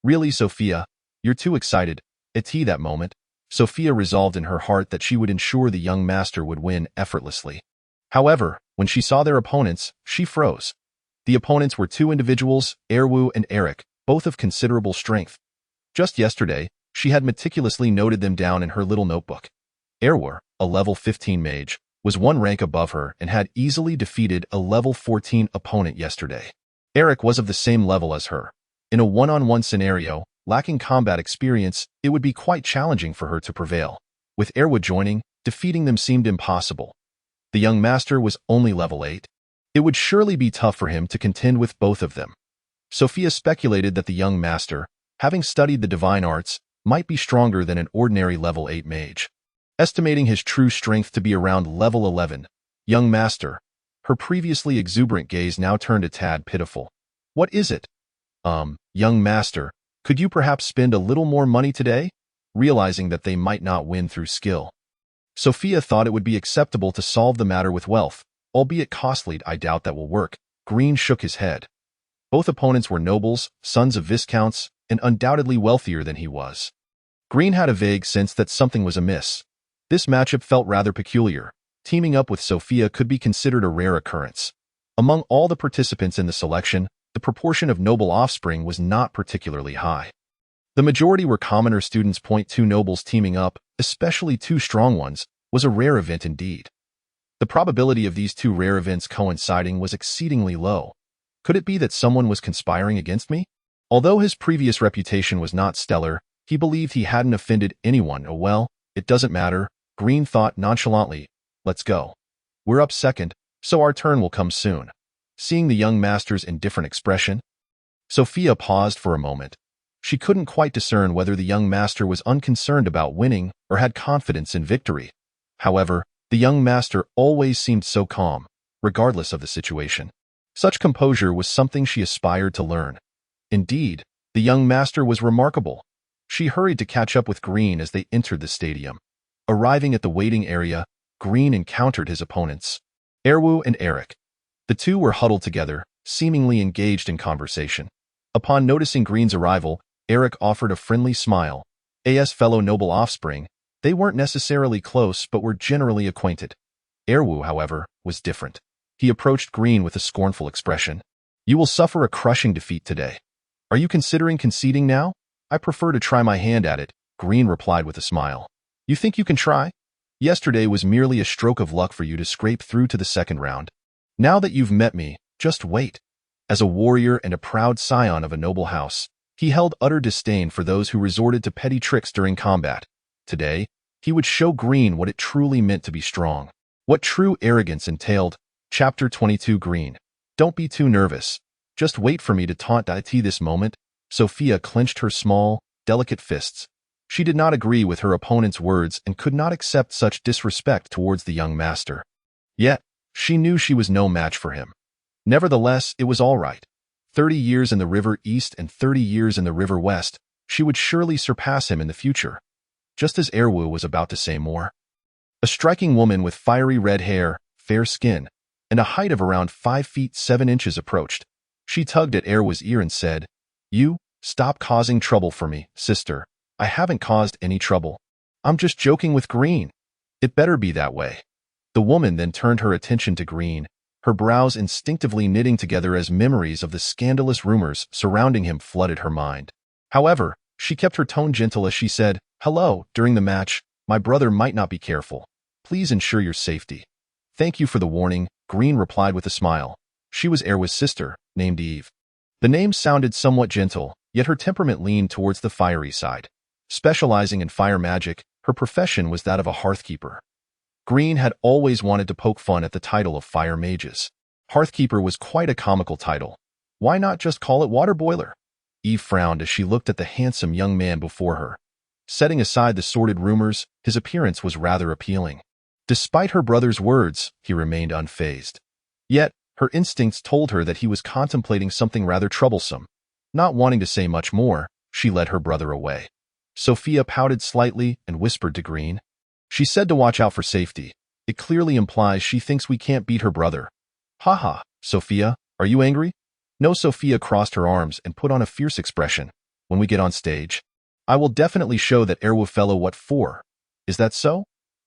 Really, Sophia? You're too excited. At that moment, Sophia resolved in her heart that she would ensure the young master would win effortlessly. However, when she saw their opponents, she froze. The opponents were two individuals, Erwu and Eric, both of considerable strength. Just yesterday, she had meticulously noted them down in her little notebook. Erwu, a level 15 mage, was one rank above her and had easily defeated a level 14 opponent yesterday. Eric was of the same level as her. In a one-on-one scenario, lacking combat experience, it would be quite challenging for her to prevail. With Erwu joining, defeating them seemed impossible. The young master was only level 8. It would surely be tough for him to contend with both of them. Sophia speculated that the young master, having studied the divine arts, might be stronger than an ordinary level 8 mage. Estimating his true strength to be around level 11, young master, her previously exuberant gaze now turned a tad pitiful. What is it? Young master, could you perhaps spend a little more money today? Realizing that they might not win through skill. Sophia thought it would be acceptable to solve the matter with wealth, albeit costly. I doubt that will work. Green shook his head. Both opponents were nobles, sons of viscounts, and undoubtedly wealthier than he was. Green had a vague sense that something was amiss. This matchup felt rather peculiar. Teaming up with Sophia could be considered a rare occurrence. Among all the participants in the selection, the proportion of noble offspring was not particularly high. The majority were commoner students. Two nobles teaming up, especially two strong ones, was a rare event indeed. The probability of these two rare events coinciding was exceedingly low. Could it be that someone was conspiring against me? Although his previous reputation was not stellar, he believed he hadn't offended anyone. Oh well, it doesn't matter, Green thought nonchalantly. Let's go. We're up second, so our turn will come soon. Seeing the young master's indifferent expression, Sophia paused for a moment. She couldn't quite discern whether the young master was unconcerned about winning or had confidence in victory. However, the young master always seemed so calm, regardless of the situation. Such composure was something she aspired to learn. Indeed, the young master was remarkable. She hurried to catch up with Green as they entered the stadium. Arriving at the waiting area, Green encountered his opponents, Erwu and Eric. The two were huddled together, seemingly engaged in conversation. Upon noticing Green's arrival, Eric offered a friendly smile. As fellow noble offspring, they weren't necessarily close but were generally acquainted. Erwu, however, was different. He approached Green with a scornful expression. You will suffer a crushing defeat today. Are you considering conceding now? I prefer to try my hand at it, Green replied with a smile. You think you can try? Yesterday was merely a stroke of luck for you to scrape through to the second round. Now that you've met me, just wait. As a warrior and a proud scion of a noble house, he held utter disdain for those who resorted to petty tricks during combat. Today, he would show Green what it truly meant to be strong. What true arrogance entailed. Chapter 22 Green. Don't be too nervous. Just wait for me to taunt this moment. Sophia clenched her small, delicate fists. She did not agree with her opponent's words and could not accept such disrespect towards the young master. Yet, she knew she was no match for him. Nevertheless, it was all right. 30 years in the River East and 30 years in the River West, she would surely surpass him in the future. Just as Erwu was about to say more. A striking woman with fiery red hair, fair skin, and a height of around 5 feet 7 inches approached. She tugged at Erwu's ear and said, You, stop causing trouble for me, sister. I haven't caused any trouble. I'm just joking with Green. It better be that way. The woman then turned her attention to Green, her brows instinctively knitting together as memories of the scandalous rumors surrounding him flooded her mind. However, she kept her tone gentle as she said, Hello, during the match, my brother might not be careful. Please ensure your safety. Thank you for the warning, Green replied with a smile. She was Erwu's sister, named Eve. The name sounded somewhat gentle, yet her temperament leaned towards the fiery side. Specializing in fire magic, her profession was that of a hearthkeeper. Green had always wanted to poke fun at the title of fire mages. Hearthkeeper was quite a comical title. Why not just call it water boiler? Eve frowned as she looked at the handsome young man before her. Setting aside the sordid rumors, his appearance was rather appealing. Despite her brother's words, he remained unfazed. Yet, her instincts told her that he was contemplating something rather troublesome. Not wanting to say much more, she led her brother away. Sophia pouted slightly and whispered to Green. She said to watch out for safety. It clearly implies she thinks we can't beat her brother. Haha, Sophia, are you angry? No, Sophia crossed her arms and put on a fierce expression. When we get on stage, I will definitely show that Erwu fellow what for. Is that so?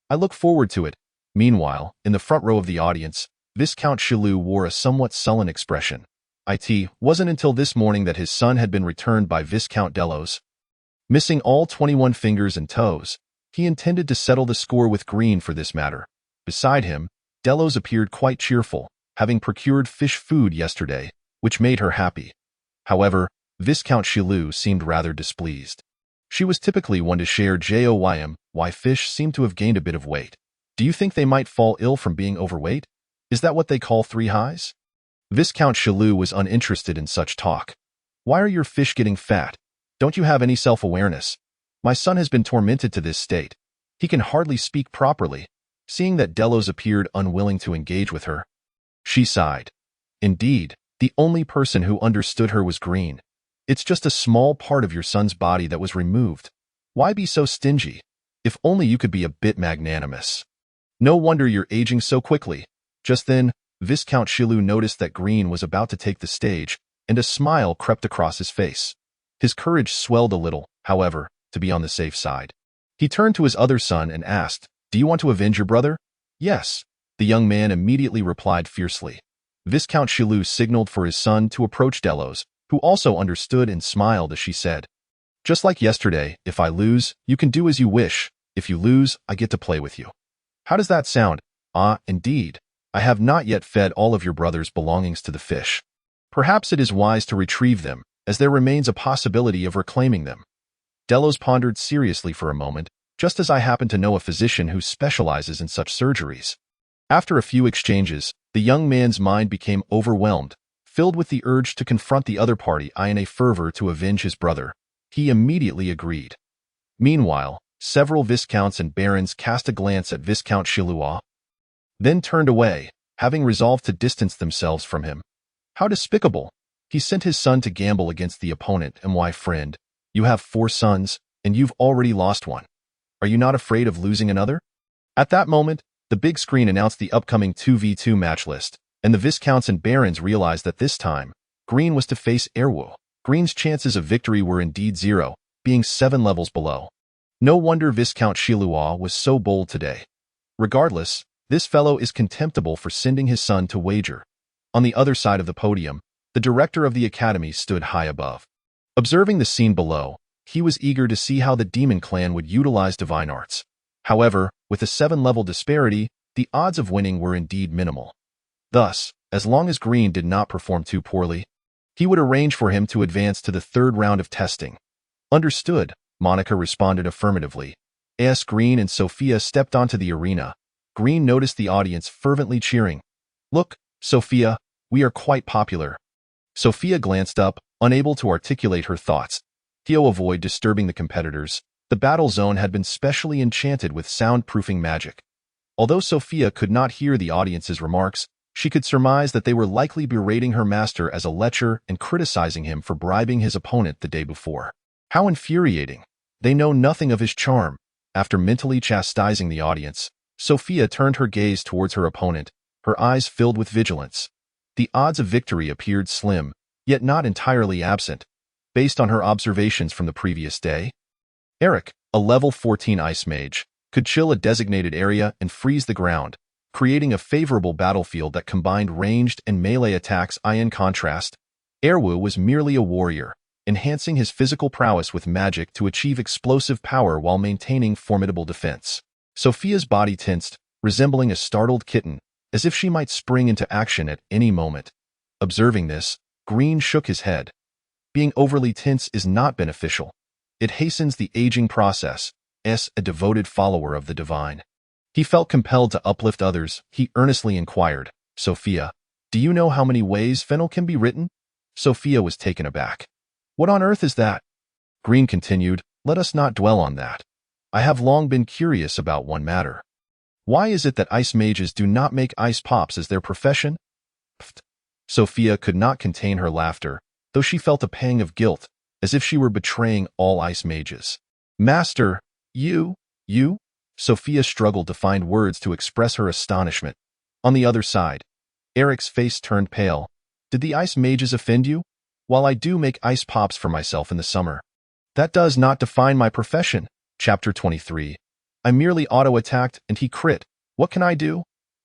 I look forward to it. Meanwhile, in the front row of the audience, Viscount Shilu wore a somewhat sullen expression. It wasn't until this morning that his son had been returned by Viscount Delos. Missing all 21 fingers and toes, he intended to settle the score with Green for this matter. Beside him, Delos appeared quite cheerful, having procured fish food yesterday, which made her happy. However, Viscount Shilu seemed rather displeased. She was typically one to share joym, why fish seemed to have gained a bit of weight. Do you think they might fall ill from being overweight? Is that what they call 3 highs? Viscount Shilu was uninterested in such talk. Why are your fish getting fat? Don't you have any self-awareness? My son has been tormented to this state. He can hardly speak properly. Seeing that Delos appeared unwilling to engage with her, she sighed. Indeed, the only person who understood her was Green. It's just a small part of your son's body that was removed. Why be so stingy? If only you could be a bit magnanimous. No wonder you're aging so quickly. Just then, Viscount Shilu noticed that Green was about to take the stage, and a smile crept across his face. His courage swelled a little, however, to be on the safe side. He turned to his other son and asked, "Do you want to avenge your brother?" "Yes," the young man immediately replied fiercely. Viscount Shilu signaled for his son to approach Delos, who also understood and smiled as she said, "Just like yesterday, if I lose, you can do as you wish. If you lose, I get to play with you." "How does that sound?" "Ah, indeed. I have not yet fed all of your brother's belongings to the fish. Perhaps it is wise to retrieve them, as there remains a possibility of reclaiming them." Delos pondered seriously for a moment, just as I happen to know a physician who specializes in such surgeries. After a few exchanges, the young man's mind became overwhelmed, filled with the urge to confront the other party in a fervor to avenge his brother. He immediately agreed. Meanwhile, several viscounts and barons cast a glance at Viscount Shilua, then turned away, having resolved to distance themselves from him. How despicable! He sent his son to gamble against the opponent, and why, friend, you have 4 sons, and you've already lost one. Are you not afraid of losing another? At that moment, the big screen announced the upcoming 2v2 match list, and the viscounts and barons realized that this time, Green was to face Erwu. Green's chances of victory were indeed 0, being 7 levels below. No wonder Viscount Shilua was so bold today. Regardless, this fellow is contemptible for sending his son to wager. On the other side of the podium, the director of the academy stood high above. Observing the scene below, he was eager to see how the demon clan would utilize divine arts. However, with a 7-level disparity, the odds of winning were indeed minimal. Thus, as long as Green did not perform too poorly, he would arrange for him to advance to the 3rd round of testing. Understood, Monica responded affirmatively. As Green and Sophia stepped onto the arena, Green noticed the audience fervently cheering. "Look, Sophia, we are quite popular." Sophia glanced up, unable to articulate her thoughts. To avoid disturbing the competitors, the battle zone had been specially enchanted with soundproofing magic. Although Sophia could not hear the audience's remarks, she could surmise that they were likely berating her master as a lecher and criticizing him for bribing his opponent the day before. How infuriating! They know nothing of his charm. After mentally chastising the audience, Sophia turned her gaze towards her opponent, her eyes filled with vigilance. The odds of victory appeared slim, yet not entirely absent, based on her observations from the previous day. Eric, a level 14 ice mage, could chill a designated area and freeze the ground, creating a favorable battlefield that combined ranged and melee attacks. In contrast, Erwu was merely a warrior, enhancing his physical prowess with magic to achieve explosive power while maintaining formidable defense. Sophia's body tensed, resembling a startled kitten, as if she might spring into action at any moment. Observing this, Green shook his head. Being overly tense is not beneficial. It hastens the aging process. As a devoted follower of the divine, he felt compelled to uplift others. He earnestly inquired, "Sophia, do you know how many ways fennel can be written?" Sophia was taken aback. "What on earth is that?" Green continued, "Let us not dwell on that. I have long been curious about one matter. Why is it that ice mages do not make ice pops as their profession?" Pfft. Sophia could not contain her laughter, though she felt a pang of guilt, as if she were betraying all ice mages. "Master, you? Sophia struggled to find words to express her astonishment. On the other side, Eric's face turned pale. Did the ice mages offend you? While I do make ice pops for myself in the summer, that does not define my profession. Chapter 23. I merely auto-attacked and he crit. What can I do?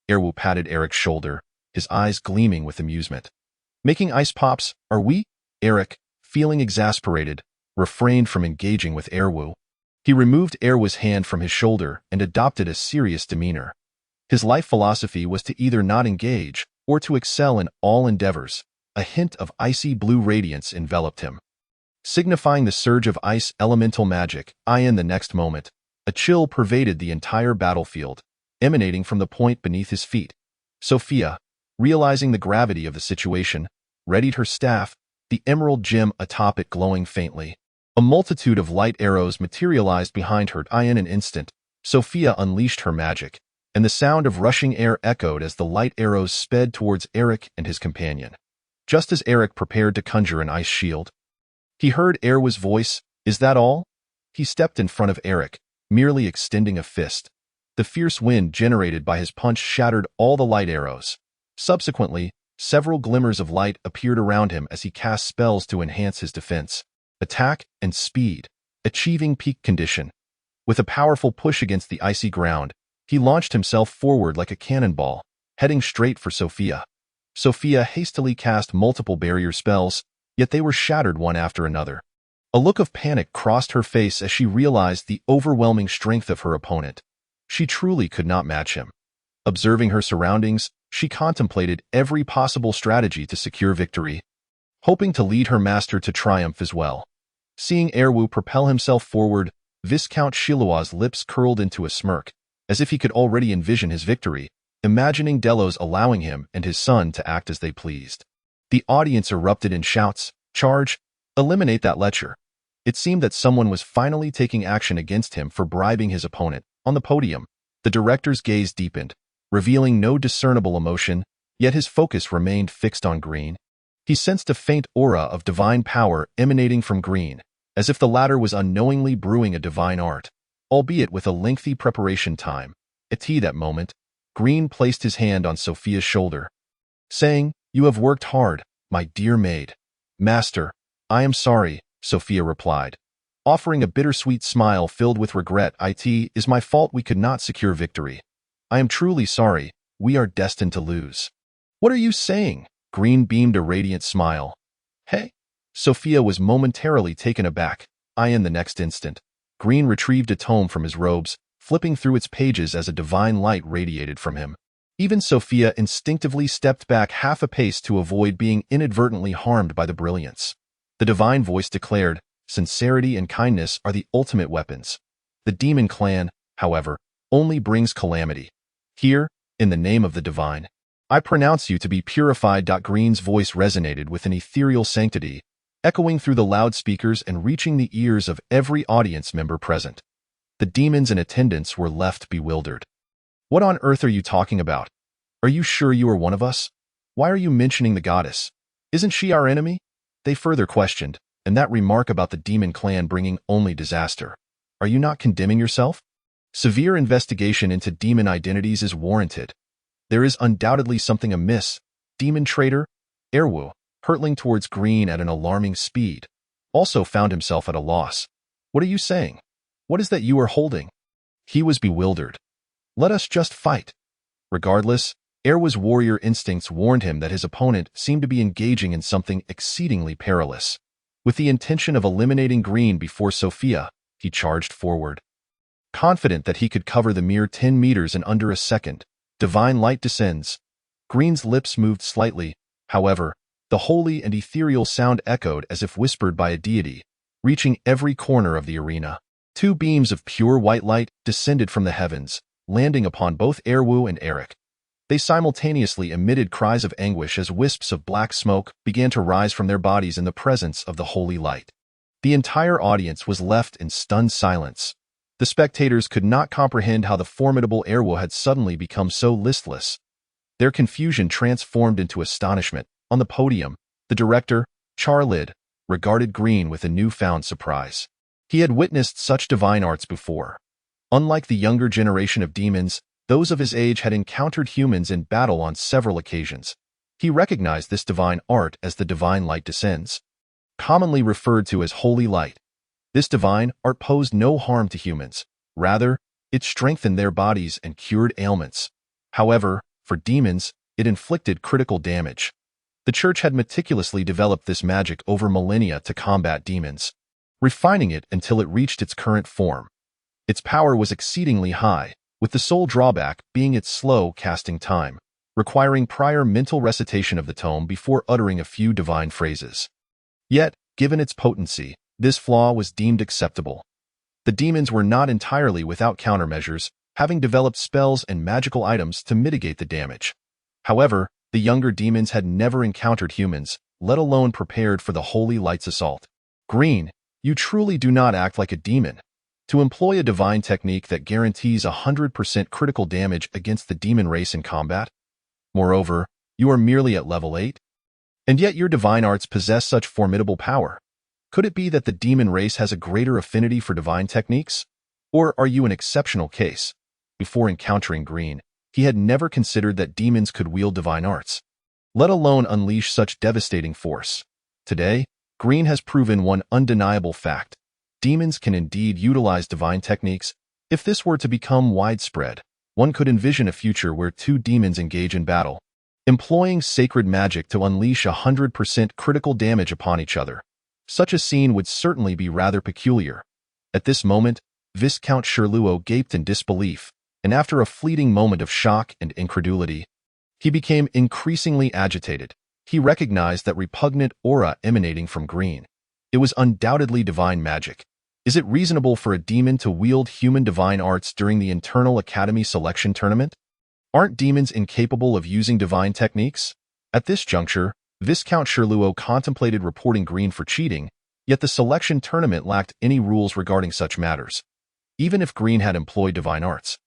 Erwu patted Eric's shoulder, his eyes gleaming with amusement. Making ice pops, are we? Eric, feeling exasperated, refrained from engaging with Erwu. He removed Erwu's hand from his shoulder and adopted a serious demeanor. His life philosophy was to either not engage or to excel in all endeavors. A hint of icy blue radiance enveloped him, signifying the surge of ice elemental magic. In the next moment, a chill pervaded the entire battlefield, emanating from the point beneath his feet. Sophia, realizing the gravity of the situation, readied her staff, the emerald gem atop it glowing faintly. A multitude of light arrows materialized behind her. In an instant, Sophia unleashed her magic, and the sound of rushing air echoed as the light arrows sped towards Eric and his companion. Just as Eric prepared to conjure an ice shield, he heard Erwu's voice. Is that all? He stepped in front of Eric, merely extending a fist. The fierce wind generated by his punch shattered all the light arrows. Subsequently, several glimmers of light appeared around him as he cast spells to enhance his defense, attack, and speed, achieving peak condition. With a powerful push against the icy ground, he launched himself forward like a cannonball, heading straight for Sophia. Sophia hastily cast multiple barrier spells, yet they were shattered one after another. A look of panic crossed her face as she realized the overwhelming strength of her opponent. She truly could not match him. Observing her surroundings, she contemplated every possible strategy to secure victory, hoping to lead her master to triumph as well. Seeing Erwu propel himself forward, Viscount Shilua's lips curled into a smirk, as if he could already envision his victory, imagining Delos allowing him and his son to act as they pleased. The audience erupted in shouts, "Charge! Eliminate that lecher!" It seemed that someone was finally taking action against him for bribing his opponent. On the podium, the director's gaze deepened, revealing no discernible emotion, yet his focus remained fixed on Green. He sensed a faint aura of divine power emanating from Green, as if the latter was unknowingly brewing a divine art, albeit with a lengthy preparation time. At that moment, Green placed his hand on Sophia's shoulder, saying, "You have worked hard, my dear maid." "Master, I am sorry," Sophia replied, offering a bittersweet smile filled with regret. "It is my fault we could not secure victory. I am truly sorry, we are destined to lose." "What are you saying?" Green beamed a radiant smile. "Hey?" Sophia was momentarily taken aback. In the next instant, Green retrieved a tome from his robes, flipping through its pages as a divine light radiated from him. Even Sophia instinctively stepped back half a pace to avoid being inadvertently harmed by the brilliance. The divine voice declared, "Sincerity and kindness are the ultimate weapons. The demon clan, however, only brings calamity. Here, in the name of the divine, I pronounce you to be purified." Green's voice resonated with an ethereal sanctity, echoing through the loudspeakers and reaching the ears of every audience member present. The demons in attendance were left bewildered. "What on earth are you talking about? Are you sure you are one of us? Why are you mentioning the goddess? Isn't she our enemy?" They further questioned, "And that remark about the demon clan bringing only disaster. Are you not condemning yourself? Severe investigation into demon identities is warranted. There is undoubtedly something amiss. Demon traitor." Erwu, hurtling towards Green at an alarming speed, also found himself at a loss. "What are you saying? What is that you are holding?" He was bewildered. "Let us just fight." Regardless, Erwu's warrior instincts warned him that his opponent seemed to be engaging in something exceedingly perilous. With the intention of eliminating Green before Sophia, he charged forward. Confident that he could cover the mere 10 meters in under a second, divine light descends. Green's lips moved slightly, however, the holy and ethereal sound echoed as if whispered by a deity, reaching every corner of the arena. 2 beams of pure white light descended from the heavens, landing upon both Erwu and Eric. They simultaneously emitted cries of anguish as wisps of black smoke began to rise from their bodies in the presence of the holy light. The entire audience was left in stunned silence. The spectators could not comprehend how the formidable Erwu had suddenly become so listless. Their confusion transformed into astonishment. On the podium, the director, Charlid, regarded Green with a newfound surprise. He had witnessed such divine arts before. Unlike the younger generation of demons, Those of his age had encountered humans in battle on several occasions. He recognized this divine art as the divine light descends, commonly referred to as holy light. This divine art posed no harm to humans. Rather, it strengthened their bodies and cured ailments. However, for demons, it inflicted critical damage. The Church had meticulously developed this magic over millennia to combat demons, refining it until it reached its current form. Its power was exceedingly high, with the sole drawback being its slow casting time, requiring prior mental recitation of the tome before uttering a few divine phrases. Yet, given its potency, this flaw was deemed acceptable. The demons were not entirely without countermeasures, having developed spells and magical items to mitigate the damage. However, the younger demons had never encountered humans, let alone prepared for the holy light's assault. Green, you truly do not act like a demon. To employ a divine technique that guarantees 100% critical damage against the demon race in combat? Moreover, you are merely at level 8? And yet your divine arts possess such formidable power. Could it be that the demon race has a greater affinity for divine techniques? Or are you an exceptional case? Before encountering Green, he had never considered that demons could wield divine arts, let alone unleash such devastating force. Today, Green has proven one undeniable fact. Demons can indeed utilize divine techniques. If this were to become widespread, one could envision a future where two demons engage in battle, employing sacred magic to unleash 100% critical damage upon each other. Such a scene would certainly be rather peculiar. At this moment, Viscount Sherluo gaped in disbelief, and after a fleeting moment of shock and incredulity, he became increasingly agitated. He recognized that repugnant aura emanating from Green. It was undoubtedly divine magic. Is it reasonable for a demon to wield human divine arts during the internal academy selection tournament? Aren't demons incapable of using divine techniques? At this juncture, Viscount Sherluo contemplated reporting Green for cheating, yet the selection tournament lacked any rules regarding such matters. Even if Green had employed divine arts,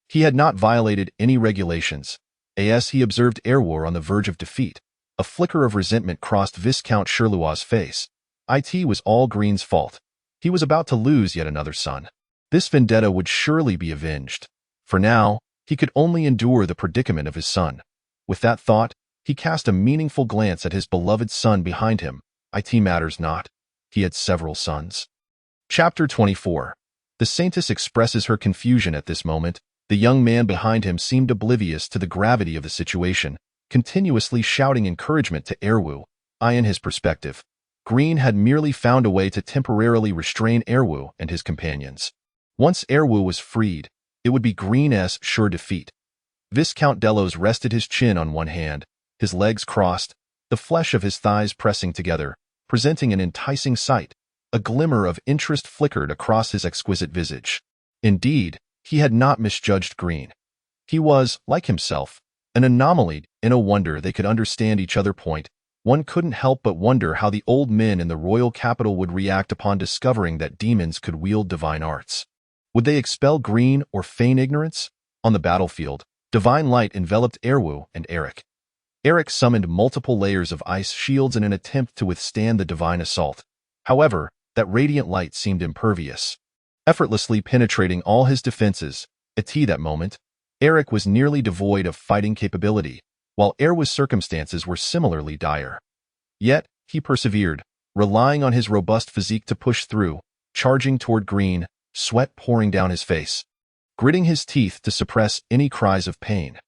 he had not violated any regulations. As he observed Erwar on the verge of defeat, a flicker of resentment crossed Viscount Sherluo's face. It was all Green's fault. He was about to lose yet another son. This vendetta would surely be avenged. For now, he could only endure the predicament of his son. With that thought, he cast a meaningful glance at his beloved son behind him. It matters not. He had several sons. Chapter 24. The Saintess expresses her confusion at this moment. The young man behind him seemed oblivious to the gravity of the situation, continuously shouting encouragement to Erwu. In his perspective, Green had merely found a way to temporarily restrain Erwu and his companions. Once Erwu was freed, it would be Green's sure defeat. Viscount Delos rested his chin on one hand, his legs crossed, the flesh of his thighs pressing together, presenting an enticing sight. A glimmer of interest flickered across his exquisite visage. Indeed, he had not misjudged Green. He was, like himself, an anomaly. In a wonder they could understand each other point. One couldn't help but wonder how the old men in the royal capital would react upon discovering that demons could wield divine arts. Would they expel Green or feign ignorance? On the battlefield, divine light enveloped Erwu and Eric. Eric summoned multiple layers of ice shields in an attempt to withstand the divine assault. However, that radiant light seemed impervious, effortlessly penetrating all his defenses. At that moment, Eric was nearly devoid of fighting capability, while Erwu's circumstances were similarly dire. Yet, he persevered, relying on his robust physique to push through, charging toward Green, sweat pouring down his face, gritting his teeth to suppress any cries of pain.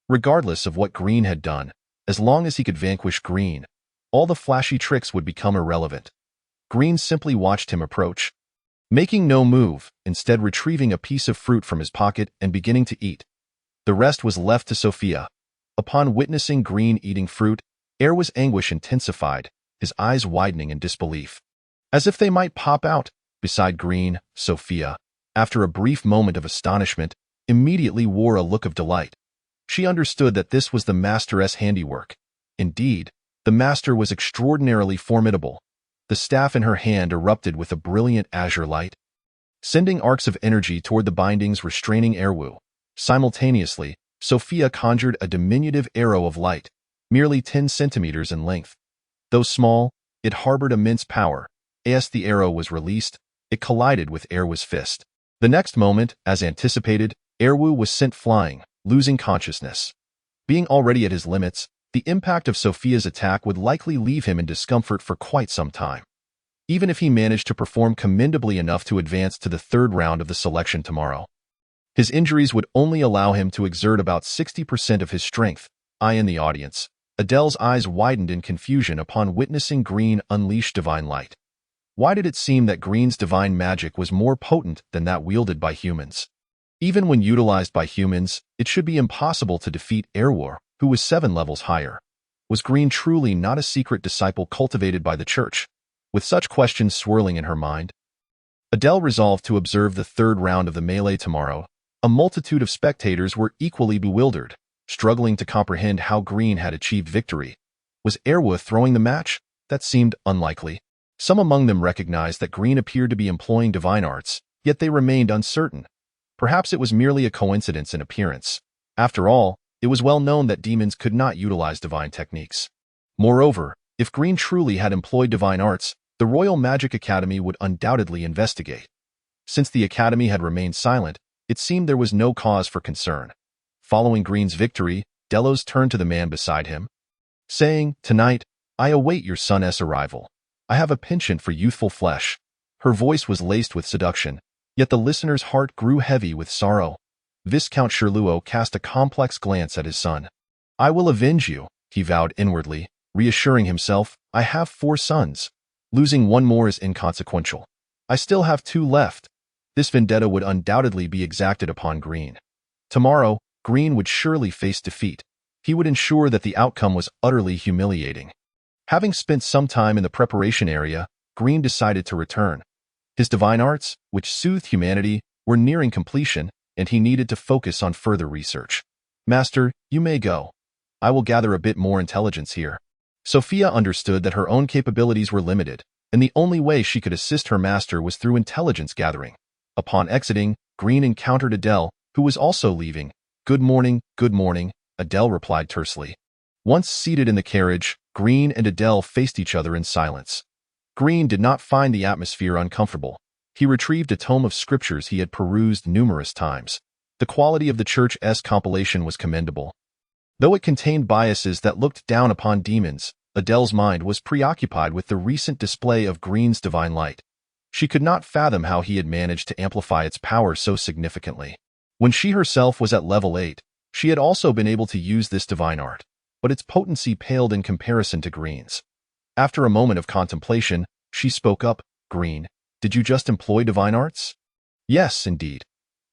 Regardless of what Green had done, as long as he could vanquish Green, all the flashy tricks would become irrelevant. Green simply watched him approach, making no move, instead retrieving a piece of fruit from his pocket and beginning to eat. The rest was left to Sophia. Upon witnessing Green eating fruit, Erwu's anguish intensified, his eyes widening in disbelief. As if they might pop out, beside Green, Sophia, after a brief moment of astonishment, immediately wore a look of delight. She understood that this was the master's handiwork. Indeed, the master was extraordinarily formidable. The staff in her hand erupted with a brilliant azure light, sending arcs of energy toward the bindings restraining Erwu. Simultaneously, Sophia conjured a diminutive arrow of light, merely 10 centimeters in length. Though small, it harbored immense power. As the arrow was released, it collided with Erwu's fist. The next moment, as anticipated, Erwu was sent flying, losing consciousness. Being already at his limits, the impact of Sophia's attack would likely leave him in discomfort for quite some time. Even if he managed to perform commendably enough to advance to the third round of the selection tomorrow, his injuries would only allow him to exert about 60% of his strength. In the audience, Adele's eyes widened in confusion upon witnessing Green unleash divine light. Why did it seem that Green's divine magic was more potent than that wielded by humans? Even when utilized by humans, it should be impossible to defeat Erwu, who was 7 levels higher. Was Green truly not a secret disciple cultivated by the church? With such questions swirling in her mind, Adele resolved to observe the third round of the melee tomorrow. A multitude of spectators were equally bewildered, struggling to comprehend how Green had achieved victory. Was Erwu throwing the match? That seemed unlikely. Some among them recognized that Green appeared to be employing divine arts, yet they remained uncertain. Perhaps it was merely a coincidence in appearance. After all, it was well known that demons could not utilize divine techniques. Moreover, if Green truly had employed divine arts, the Royal Magic Academy would undoubtedly investigate. Since the Academy had remained silent, it seemed there was no cause for concern. Following Green's victory, Delos turned to the man beside him, saying, "Tonight, I await your son's arrival. I have a penchant for youthful flesh." Her voice was laced with seduction, yet the listener's heart grew heavy with sorrow. Viscount Sherluo cast a complex glance at his son. "I will avenge you," he vowed inwardly, reassuring himself, "I have 4 sons. Losing one more is inconsequential. I still have 2 left." This vendetta would undoubtedly be exacted upon Green. Tomorrow, Green would surely face defeat. He would ensure that the outcome was utterly humiliating. Having spent some time in the preparation area, Green decided to return. His divine arts, which soothed humanity, were nearing completion, and he needed to focus on further research. "Master, you may go. I will gather a bit more intelligence here." Sophia understood that her own capabilities were limited, and the only way she could assist her master was through intelligence gathering. Upon exiting, Green encountered Adele, who was also leaving. Good morning," Adele replied tersely. Once seated in the carriage, Green and Adele faced each other in silence. Green did not find the atmosphere uncomfortable. He retrieved a tome of scriptures he had perused numerous times. The quality of the church's compilation was commendable. Though it contained biases that looked down upon demons, Adele's mind was preoccupied with the recent display of Green's divine light. She could not fathom how he had managed to amplify its power so significantly. When she herself was at level 8, she had also been able to use this divine art, but its potency paled in comparison to Green's. After a moment of contemplation, she spoke up, "Green, did you just employ divine arts?" "Yes, indeed."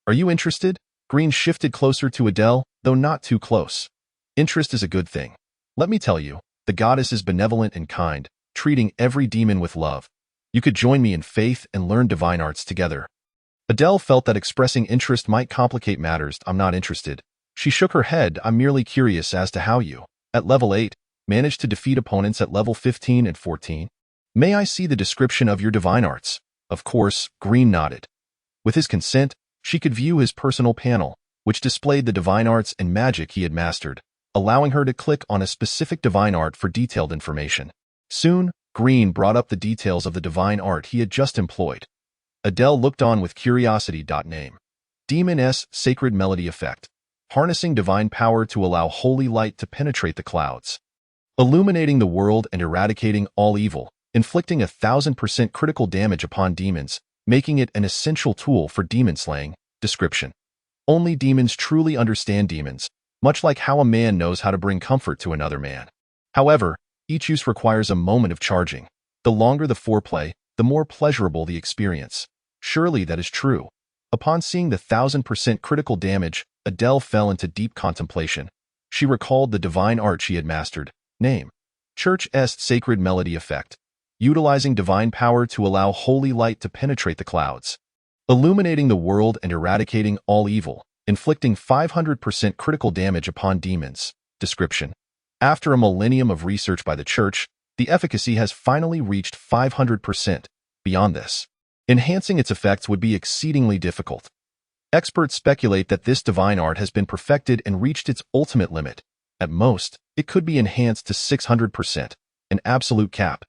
"Are you interested?" Green shifted closer to Adele, though not too close. "Interest is a good thing. Let me tell you, the goddess is benevolent and kind, treating every demon with love. You could join me in faith and learn divine arts together." Adele felt that expressing interest might complicate matters. "I'm not interested." She shook her head. "I'm merely curious as to how you, at level 8, managed to defeat opponents at level 15 and 14. May I see the description of your divine arts?" Of course, Green nodded. With his consent, she could view his personal panel, which displayed the divine arts and magic he had mastered, allowing her to click on a specific divine art for detailed information. Soon, Green brought up the details of the divine art he had just employed. Adele looked on with curiosity. Name: Demon's Sacred Melody Effect. Harnessing divine power to allow holy light to penetrate the clouds. Illuminating the world and eradicating all evil, inflicting 1000% critical damage upon demons, making it an essential tool for demon slaying. Description: Only demons truly understand demons, much like how a man knows how to bring comfort to another man. However, each use requires a moment of charging. The longer the foreplay, the more pleasurable the experience. Surely that is true. Upon seeing the 1000% critical damage, Adele fell into deep contemplation. She recalled the divine art she had mastered. Name: Church's Sacred Melody Effect. Utilizing divine power to allow holy light to penetrate the clouds. Illuminating the world and eradicating all evil, inflicting 500% critical damage upon demons. Description: After a millennium of research by the Church, the efficacy has finally reached 500%. Beyond this, enhancing its effects would be exceedingly difficult. Experts speculate that this divine art has been perfected and reached its ultimate limit. At most, it could be enhanced to 600%, an absolute cap.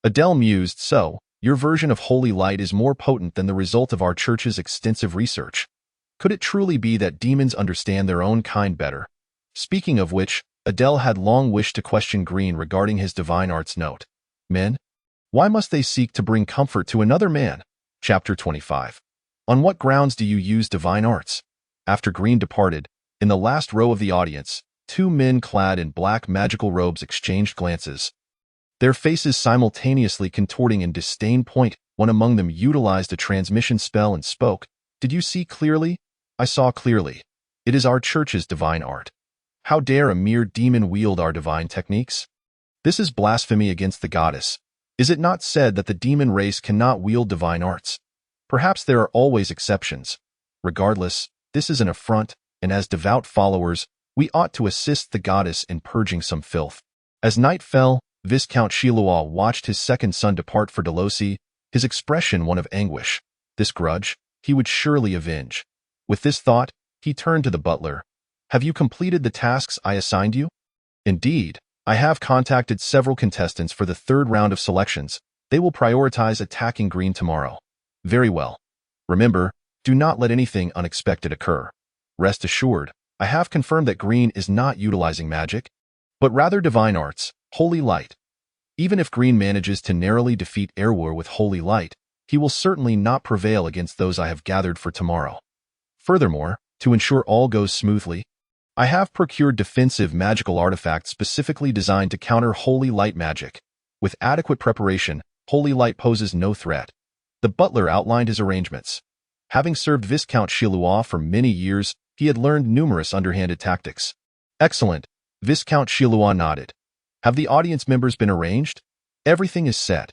Adele mused, "So, your version of holy light is more potent than the result of our Church's extensive research." Could it truly be that demons understand their own kind better? Speaking of which, Adele had long wished to question Green regarding his divine arts note. Men? Why must they seek to bring comfort to another man? Chapter 25. On what grounds do you use divine arts? After Green departed, in the last row of the audience, two men clad in black magical robes exchanged glances, their faces simultaneously contorting in disdain. One among them utilized a transmission spell and spoke. Did you see clearly? I saw clearly. It is our church's divine art. How dare a mere demon wield our divine techniques? This is blasphemy against the goddess. Is it not said that the demon race cannot wield divine arts? Perhaps there are always exceptions. Regardless, this is an affront, and as devout followers, we ought to assist the goddess in purging some filth. As night fell, Viscount Shiloah watched his second son depart for Delosi, his expression one of anguish. This grudge, he would surely avenge. With this thought, he turned to the butler. Have you completed the tasks I assigned you? Indeed, I have contacted several contestants for the third round of selections. They will prioritize attacking Green tomorrow. Very well. Remember, do not let anything unexpected occur. Rest assured, I have confirmed that Green is not utilizing magic, but rather divine arts, holy light. Even if Green manages to narrowly defeat Erwar with holy light, he will certainly not prevail against those I have gathered for tomorrow. Furthermore, to ensure all goes smoothly, I have procured defensive magical artifacts specifically designed to counter holy light magic. With adequate preparation, holy light poses no threat. The butler outlined his arrangements. Having served Viscount Shiloah for many years, he had learned numerous underhanded tactics. Excellent. Viscount Shiloah nodded. Have the audience members been arranged? Everything is set.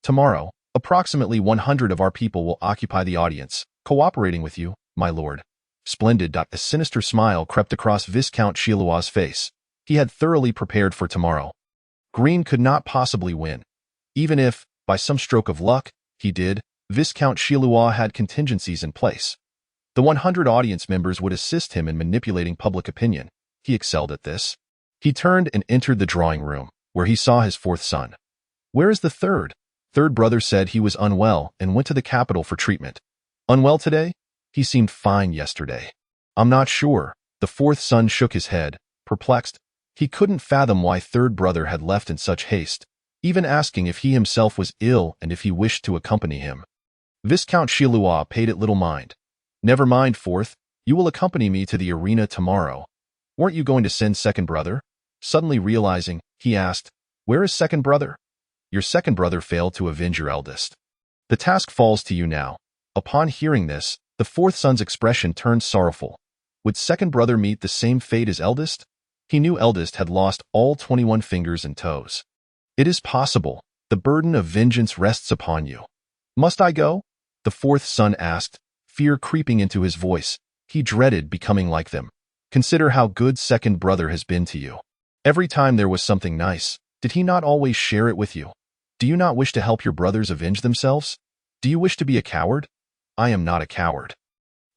Tomorrow, approximately 100 of our people will occupy the audience, cooperating with you, my lord. Splendid. A sinister smile crept across Viscount Shiloah's face. He had thoroughly prepared for tomorrow. Green could not possibly win. Even if, by some stroke of luck, he did, Viscount Shiloah had contingencies in place. The 100 audience members would assist him in manipulating public opinion. He excelled at this. He turned and entered the drawing room, where he saw his fourth son. Where is the third? Third brother said he was unwell and went to the capital for treatment. Unwell today? He seemed fine yesterday. I'm not sure. The fourth son shook his head, perplexed. He couldn't fathom why third brother had left in such haste, even asking if he himself was ill and if he wished to accompany him. Viscount Shiloah paid it little mind. Never mind, fourth. You will accompany me to the arena tomorrow. Weren't you going to send second brother? Suddenly realizing, he asked, where is second brother? Your second brother failed to avenge your eldest. The task falls to you now. Upon hearing this, the fourth son's expression turned sorrowful. Would second brother meet the same fate as eldest? He knew eldest had lost all 21 fingers and toes. It is possible. The burden of vengeance rests upon you. Must I go? The fourth son asked, fear creeping into his voice. He dreaded becoming like them. Consider how good second brother has been to you. Every time there was something nice, did he not always share it with you? Do you not wish to help your brothers avenge themselves? Do you wish to be a coward? I am not a coward.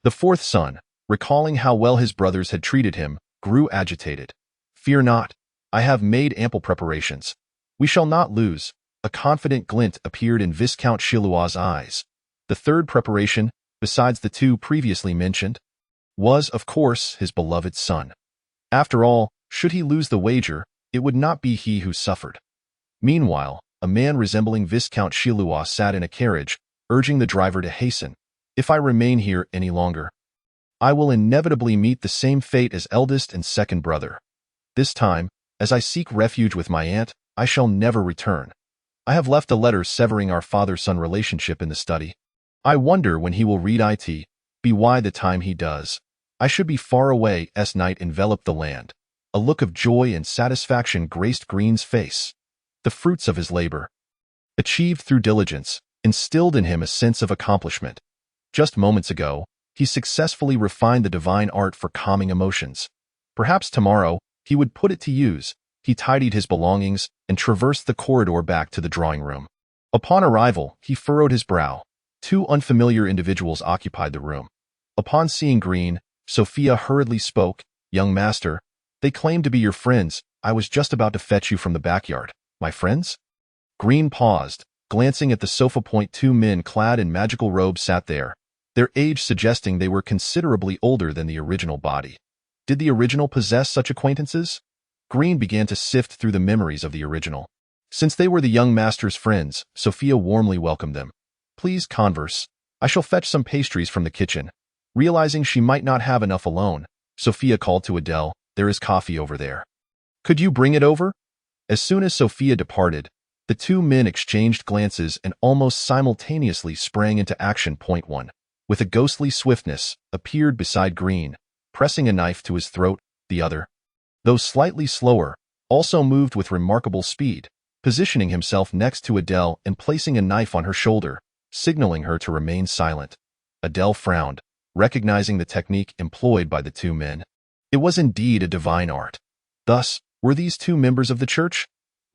The fourth son, recalling how well his brothers had treated him, grew agitated. Fear not. I have made ample preparations. We shall not lose. A confident glint appeared in Viscount Shiloah's eyes. The third preparation, besides the two previously mentioned, was, of course, his beloved son. After all, should he lose the wager, it would not be he who suffered. Meanwhile, a man resembling Viscount Shiloah sat in a carriage, urging the driver to hasten. If I remain here any longer, I will inevitably meet the same fate as eldest and second brother. This time, as I seek refuge with my aunt, I shall never return. I have left a letter severing our father-son relationship in the study. I wonder when he will read it, be why the time he does. I should be far away as night enveloped the land. A look of joy and satisfaction graced Green's face. The fruits of his labor, achieved through diligence, instilled in him a sense of accomplishment. Just moments ago, he successfully refined the divine art for calming emotions. Perhaps tomorrow, he would put it to use. He tidied his belongings and traversed the corridor back to the drawing room. Upon arrival, he furrowed his brow. Two unfamiliar individuals occupied the room. Upon seeing Green, Sophia hurriedly spoke, Young master, they claim to be your friends. I was just about to fetch you from the backyard. My friends? Green paused, glancing at the sofa point. Two men clad in magical robes sat there. their age suggesting they were considerably older than the original body. Did the original possess such acquaintances? Green began to sift through the memories of the original. Since they were the young master's friends, Sophia warmly welcomed them. Please converse. I shall fetch some pastries from the kitchen. Realizing she might not have enough alone, Sophia called to Adele, there is coffee over there. Could you bring it over? As soon as Sophia departed, the two men exchanged glances and almost simultaneously sprang into action. Point one, with a ghostly swiftness, appeared beside Green, pressing a knife to his throat. The other, though slightly slower, also moved with remarkable speed, positioning himself next to Adele and placing a knife on her shoulder, signaling her to remain silent. Adele frowned, recognizing the technique employed by the two men. It was indeed a divine art. Thus, were these two members of the church?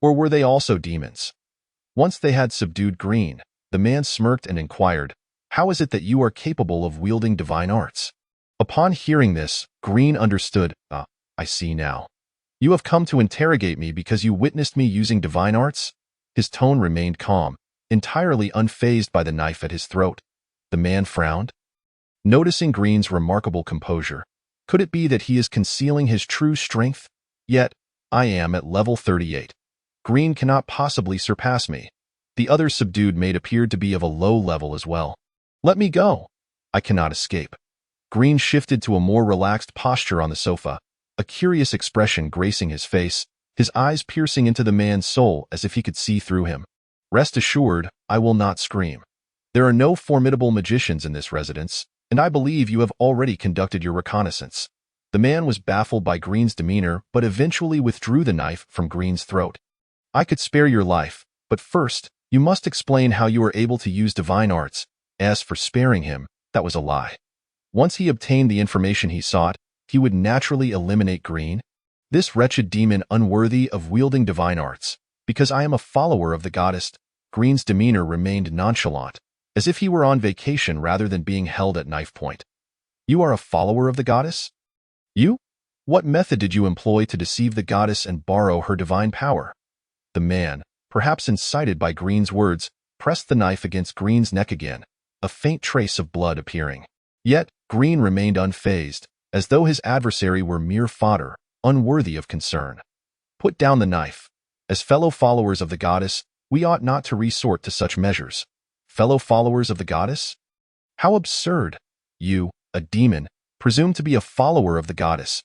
Or were they also demons? Once they had subdued Green, the man smirked and inquired, how is it that you are capable of wielding divine arts? Upon hearing this, Green understood. I see now. You have come to interrogate me because you witnessed me using divine arts? His tone remained calm, entirely unfazed by the knife at his throat. The man frowned, noticing Green's remarkable composure. Could it be that he is concealing his true strength? Yet, I am at level 38. Green cannot possibly surpass me. The other subdued mate appeared to be of a low level as well. Let me go. I cannot escape. Green shifted to a more relaxed posture on the sofa, a curious expression gracing his face, his eyes piercing into the man's soul as if he could see through him. Rest assured, I will not scream. There are no formidable magicians in this residence, and I believe you have already conducted your reconnaissance. The man was baffled by Green's demeanor, but eventually withdrew the knife from Green's throat. I could spare your life, but first, you must explain how you were able to use divine arts. As for sparing him, that was a lie. Once he obtained the information he sought, he would naturally eliminate Green. This wretched demon unworthy of wielding divine arts. Because I am a follower of the goddess. Green's demeanor remained nonchalant, as if he were on vacation rather than being held at knife point. You are a follower of the goddess? You? What method did you employ to deceive the goddess and borrow her divine power? The man, perhaps incited by Green's words, pressed the knife against Green's neck again, a faint trace of blood appearing. Yet, Green remained unfazed, as though his adversary were mere fodder, unworthy of concern. Put down the knife. As fellow followers of the goddess, we ought not to resort to such measures. Fellow followers of the goddess? How absurd! You, a demon, presume to be a follower of the goddess.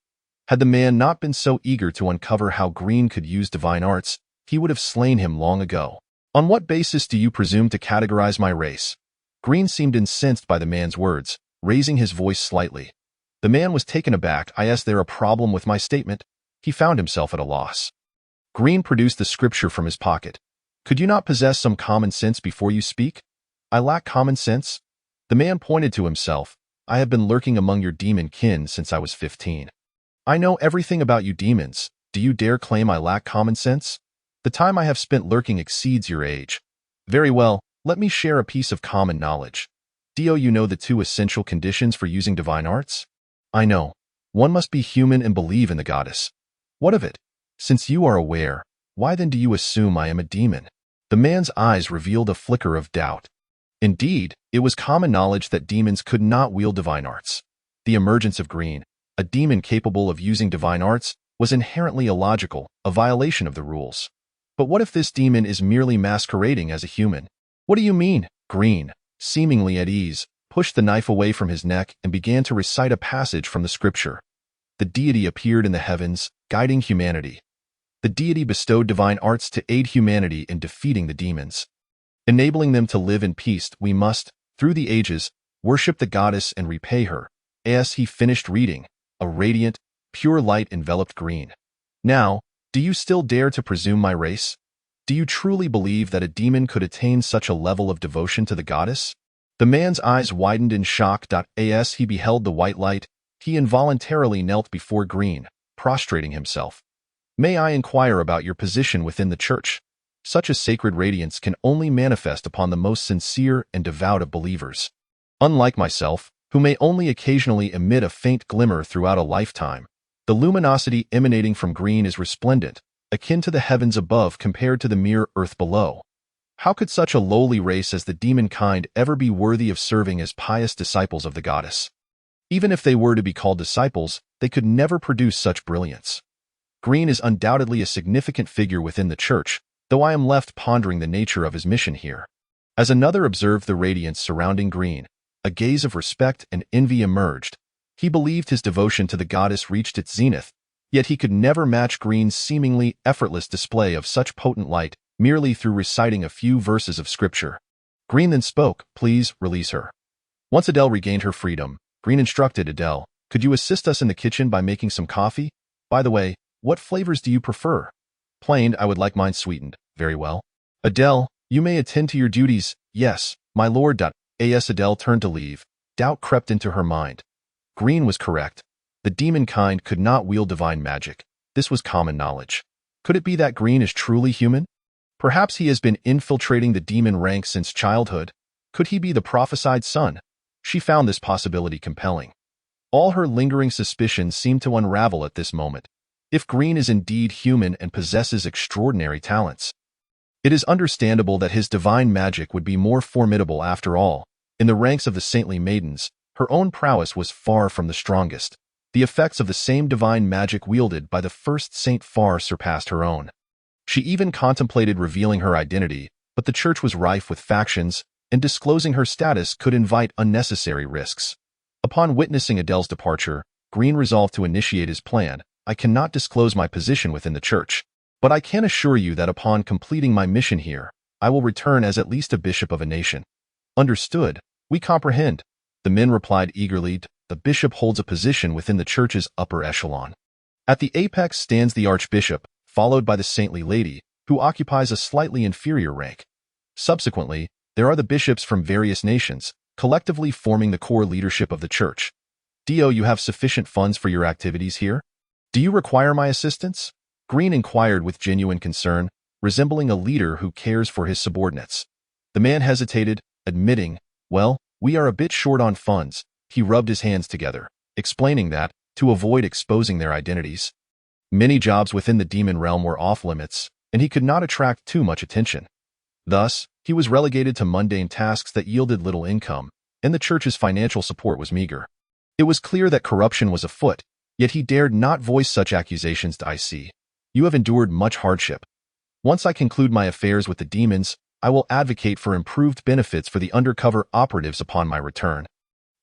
Had the man not been so eager to uncover how Green could use divine arts, he would have slain him long ago. On what basis do you presume to categorize my race? Green seemed incensed by the man's words, raising his voice slightly. The man was taken aback. Is there a problem with my statement? He found himself at a loss. Green produced the scripture from his pocket. Could you not possess some common sense before you speak? I lack common sense? The man pointed to himself. I have been lurking among your demon kin since I was 15. I know everything about you demons. Do you dare claim I lack common sense? The time I have spent lurking exceeds your age. Very well, let me share a piece of common knowledge. Do you know the two essential conditions for using divine arts? I know. One must be human and believe in the goddess. What of it? Since you are aware, why then do you assume I am a demon? The man's eyes revealed a flicker of doubt. Indeed, it was common knowledge that demons could not wield divine arts. The emergence of Green, a demon capable of using divine arts, was inherently illogical, a violation of the rules. But what if this demon is merely masquerading as a human? What do you mean? Green, seemingly at ease, pushed the knife away from his neck and began to recite a passage from the scripture. The deity appeared in the heavens, guiding humanity. The deity bestowed divine arts to aid humanity in defeating the demons. Enabling them to live in peace, we must, through the ages, worship the goddess and repay her. As he finished reading, a radiant, pure light enveloped Green. Now, do you still dare to presume my race? Do you truly believe that a demon could attain such a level of devotion to the goddess? The man's eyes widened in shock. As he beheld the white light, he involuntarily knelt before Green, prostrating himself. May I inquire about your position within the church? Such a sacred radiance can only manifest upon the most sincere and devout of believers. Unlike myself, who may only occasionally emit a faint glimmer throughout a lifetime, the luminosity emanating from Green is resplendent, akin to the heavens above compared to the mere earth below. How could such a lowly race as the demon kind ever be worthy of serving as pious disciples of the goddess? Even if they were to be called disciples, they could never produce such brilliance. Green is undoubtedly a significant figure within the church, though I am left pondering the nature of his mission here. As another observed the radiance surrounding Green, a gaze of respect and envy emerged. He believed his devotion to the goddess reached its zenith, yet he could never match Green's seemingly effortless display of such potent light merely through reciting a few verses of scripture. Green then spoke, "Please release her." Once Adele regained her freedom, Green instructed Adele, "Could you assist us in the kitchen by making some coffee? By the way, what flavors do you prefer?" "Plain, I would like mine sweetened." "Very well." "Adele, you may attend to your duties." "Yes, my lord." As Adele turned to leave, doubt crept into her mind. Green was correct. The demon kind could not wield divine magic. This was common knowledge. Could it be that Green is truly human? Perhaps he has been infiltrating the demon ranks since childhood. Could he be the prophesied son? She found this possibility compelling. All her lingering suspicions seemed to unravel at this moment. If Green is indeed human and possesses extraordinary talents, it is understandable that his divine magic would be more formidable after all. In the ranks of the saintly maidens, her own prowess was far from the strongest. The effects of the same divine magic wielded by the first saint far surpassed her own. She even contemplated revealing her identity, but the church was rife with factions, and disclosing her status could invite unnecessary risks. Upon witnessing Adele's departure, Green resolved to initiate his plan. "I cannot disclose my position within the church, but I can assure you that upon completing my mission here, I will return as at least a bishop of a nation." "Understood. We comprehend." The men replied eagerly. The bishop holds a position within the church's upper echelon. At the apex stands the archbishop, followed by the saintly lady, who occupies a slightly inferior rank. Subsequently, there are the bishops from various nations, collectively forming the core leadership of the church. "Do you have sufficient funds for your activities here? Do you require my assistance?" Green inquired with genuine concern, resembling a leader who cares for his subordinates. The man hesitated, admitting, "Well, we are a bit short on funds." He rubbed his hands together, explaining that, to avoid exposing their identities, many jobs within the demon realm were off-limits, and he could not attract too much attention. Thus, he was relegated to mundane tasks that yielded little income, and the church's financial support was meager. It was clear that corruption was afoot, yet he dared not voice such accusations to IC. "You have endured much hardship. Once I conclude my affairs with the demons, I will advocate for improved benefits for the undercover operatives upon my return."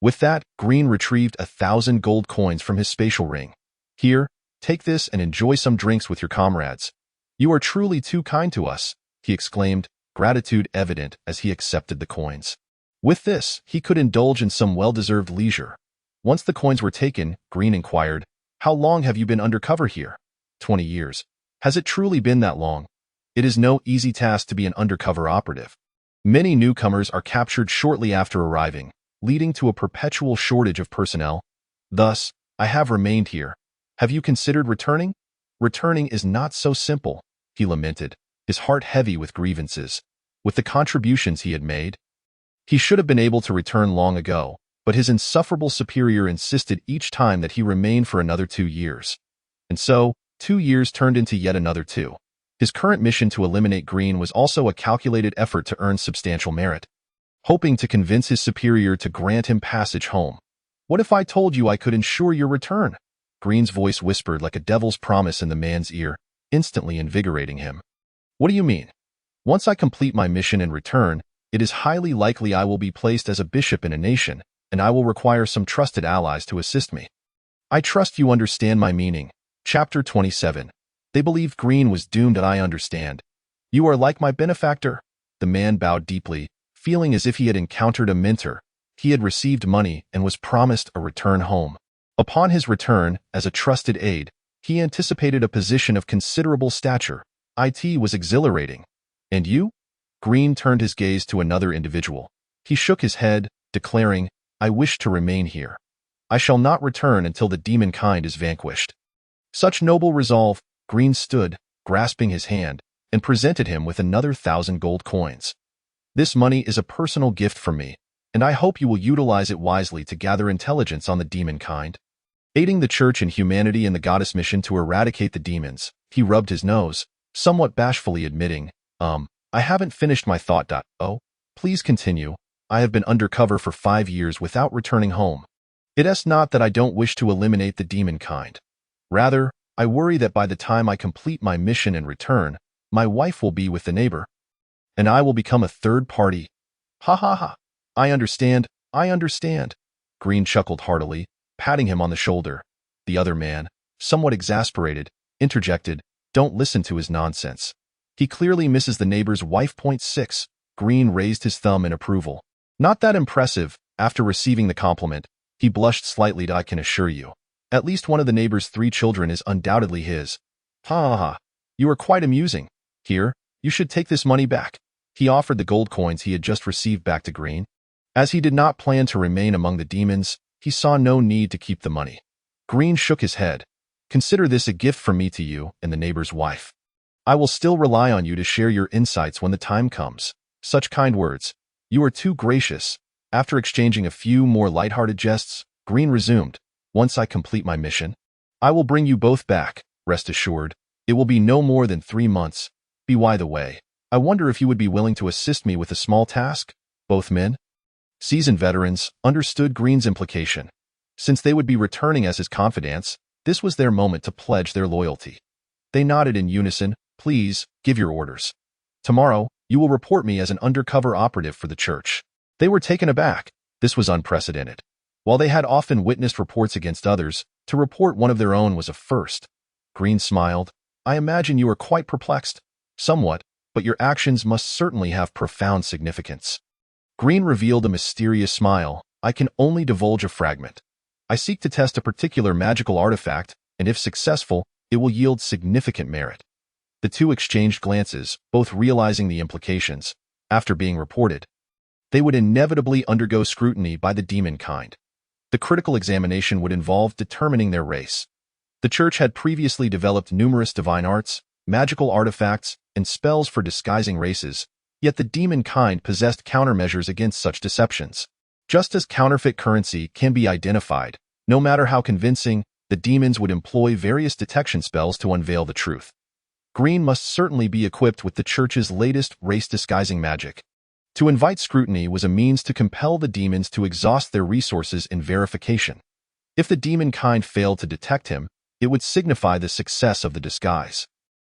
With that, Green retrieved 1,000 gold coins from his spatial ring. "Here, take this and enjoy some drinks with your comrades. You are truly too kind to us," he exclaimed, gratitude evident as he accepted the coins. With this, he could indulge in some well-deserved leisure. Once the coins were taken, Green inquired, "How long have you been undercover here?" 20 years. "Has it truly been that long?" It is no easy task to be an undercover operative. Many newcomers are captured shortly after arriving, leading to a perpetual shortage of personnel. Thus, I have remained here. Have you considered returning? Returning is not so simple, he lamented, his heart heavy with grievances. With the contributions he had made, he should have been able to return long ago, but his insufferable superior insisted each time that he remain for another 2 years. And so, 2 years turned into yet another 2. His current mission to eliminate Green was also a calculated effort to earn substantial merit, hoping to convince his superior to grant him passage home. "What if I told you I could ensure your return?" Green's voice whispered like a devil's promise in the man's ear, instantly invigorating him. "What do you mean?" "Once I complete my mission and return, it is highly likely I will be placed as a bishop in a nation, and I will require some trusted allies to assist me. I trust you understand my meaning." Chapter 27. They believed Green was doomed, and I understand. "You are like my benefactor." The man bowed deeply, feeling as if he had encountered a mentor. He had received money and was promised a return home. Upon his return, as a trusted aide, he anticipated a position of considerable stature. It was exhilarating. "And you?" Green turned his gaze to another individual. He shook his head, declaring, "I wish to remain here. I shall not return until the demon kind is vanquished." Such noble resolve, Green stood, grasping his hand, and presented him with another 1,000 gold coins. "This money is a personal gift from me, and I hope you will utilize it wisely to gather intelligence on the demon kind, aiding the church and humanity in the goddess mission to eradicate the demons." He rubbed his nose, somewhat bashfully admitting, I haven't finished my thought. Oh, please continue. I have been undercover for 5 years without returning home. It is not that I don't wish to eliminate the demon kind. Rather, I worry that by the time I complete my mission and return, my wife will be with the neighbor, and I will become a third party. Ha ha ha. I understand. Green chuckled heartily, patting him on the shoulder. The other man, somewhat exasperated, interjected, "Don't listen to his nonsense. He clearly misses the neighbor's wife. 6. Green raised his thumb in approval. Not that impressive. After receiving the compliment, he blushed slightly. I can assure you. At least one of the neighbor's 3 children is undoubtedly his. Ha ha ha. You are quite amusing. Here, you should take this money back." He offered the gold coins he had just received back to Green. As he did not plan to remain among the demons, he saw no need to keep the money. Green shook his head. "Consider this a gift from me to you and the neighbor's wife. I will still rely on you to share your insights when the time comes." Such kind words. "You are too gracious." After exchanging a few more lighthearted jests, Green resumed, "Once I complete my mission, I will bring you both back, rest assured. It will be no more than 3 months. By the way, I wonder if you would be willing to assist me with a small task?" Both men, seasoned veterans, understood Green's implication. Since they would be returning as his confidants, this was their moment to pledge their loyalty. They nodded in unison. "Please, give your orders. Tomorrow, you will report me as an undercover operative for the church." They were taken aback. This was unprecedented. While they had often witnessed reports against others, to report one of their own was a first. Green smiled. "I imagine you are quite perplexed." "Somewhat, but your actions must certainly have profound significance." Green revealed a mysterious smile. "I can only divulge a fragment. I seek to test a particular magical artifact, and if successful, it will yield significant merit." The two exchanged glances, both realizing the implications. After being reported, they would inevitably undergo scrutiny by the demon kind. The critical examination would involve determining their race. The church had previously developed numerous divine arts, magical artifacts, and spells for disguising races, yet the demon kind possessed countermeasures against such deceptions. Just as counterfeit currency can be identified, no matter how convincing, the demons would employ various detection spells to unveil the truth. Green must certainly be equipped with the church's latest race-disguising magic. To invite scrutiny was a means to compel the demons to exhaust their resources in verification. If the demon kind failed to detect him, it would signify the success of the disguise,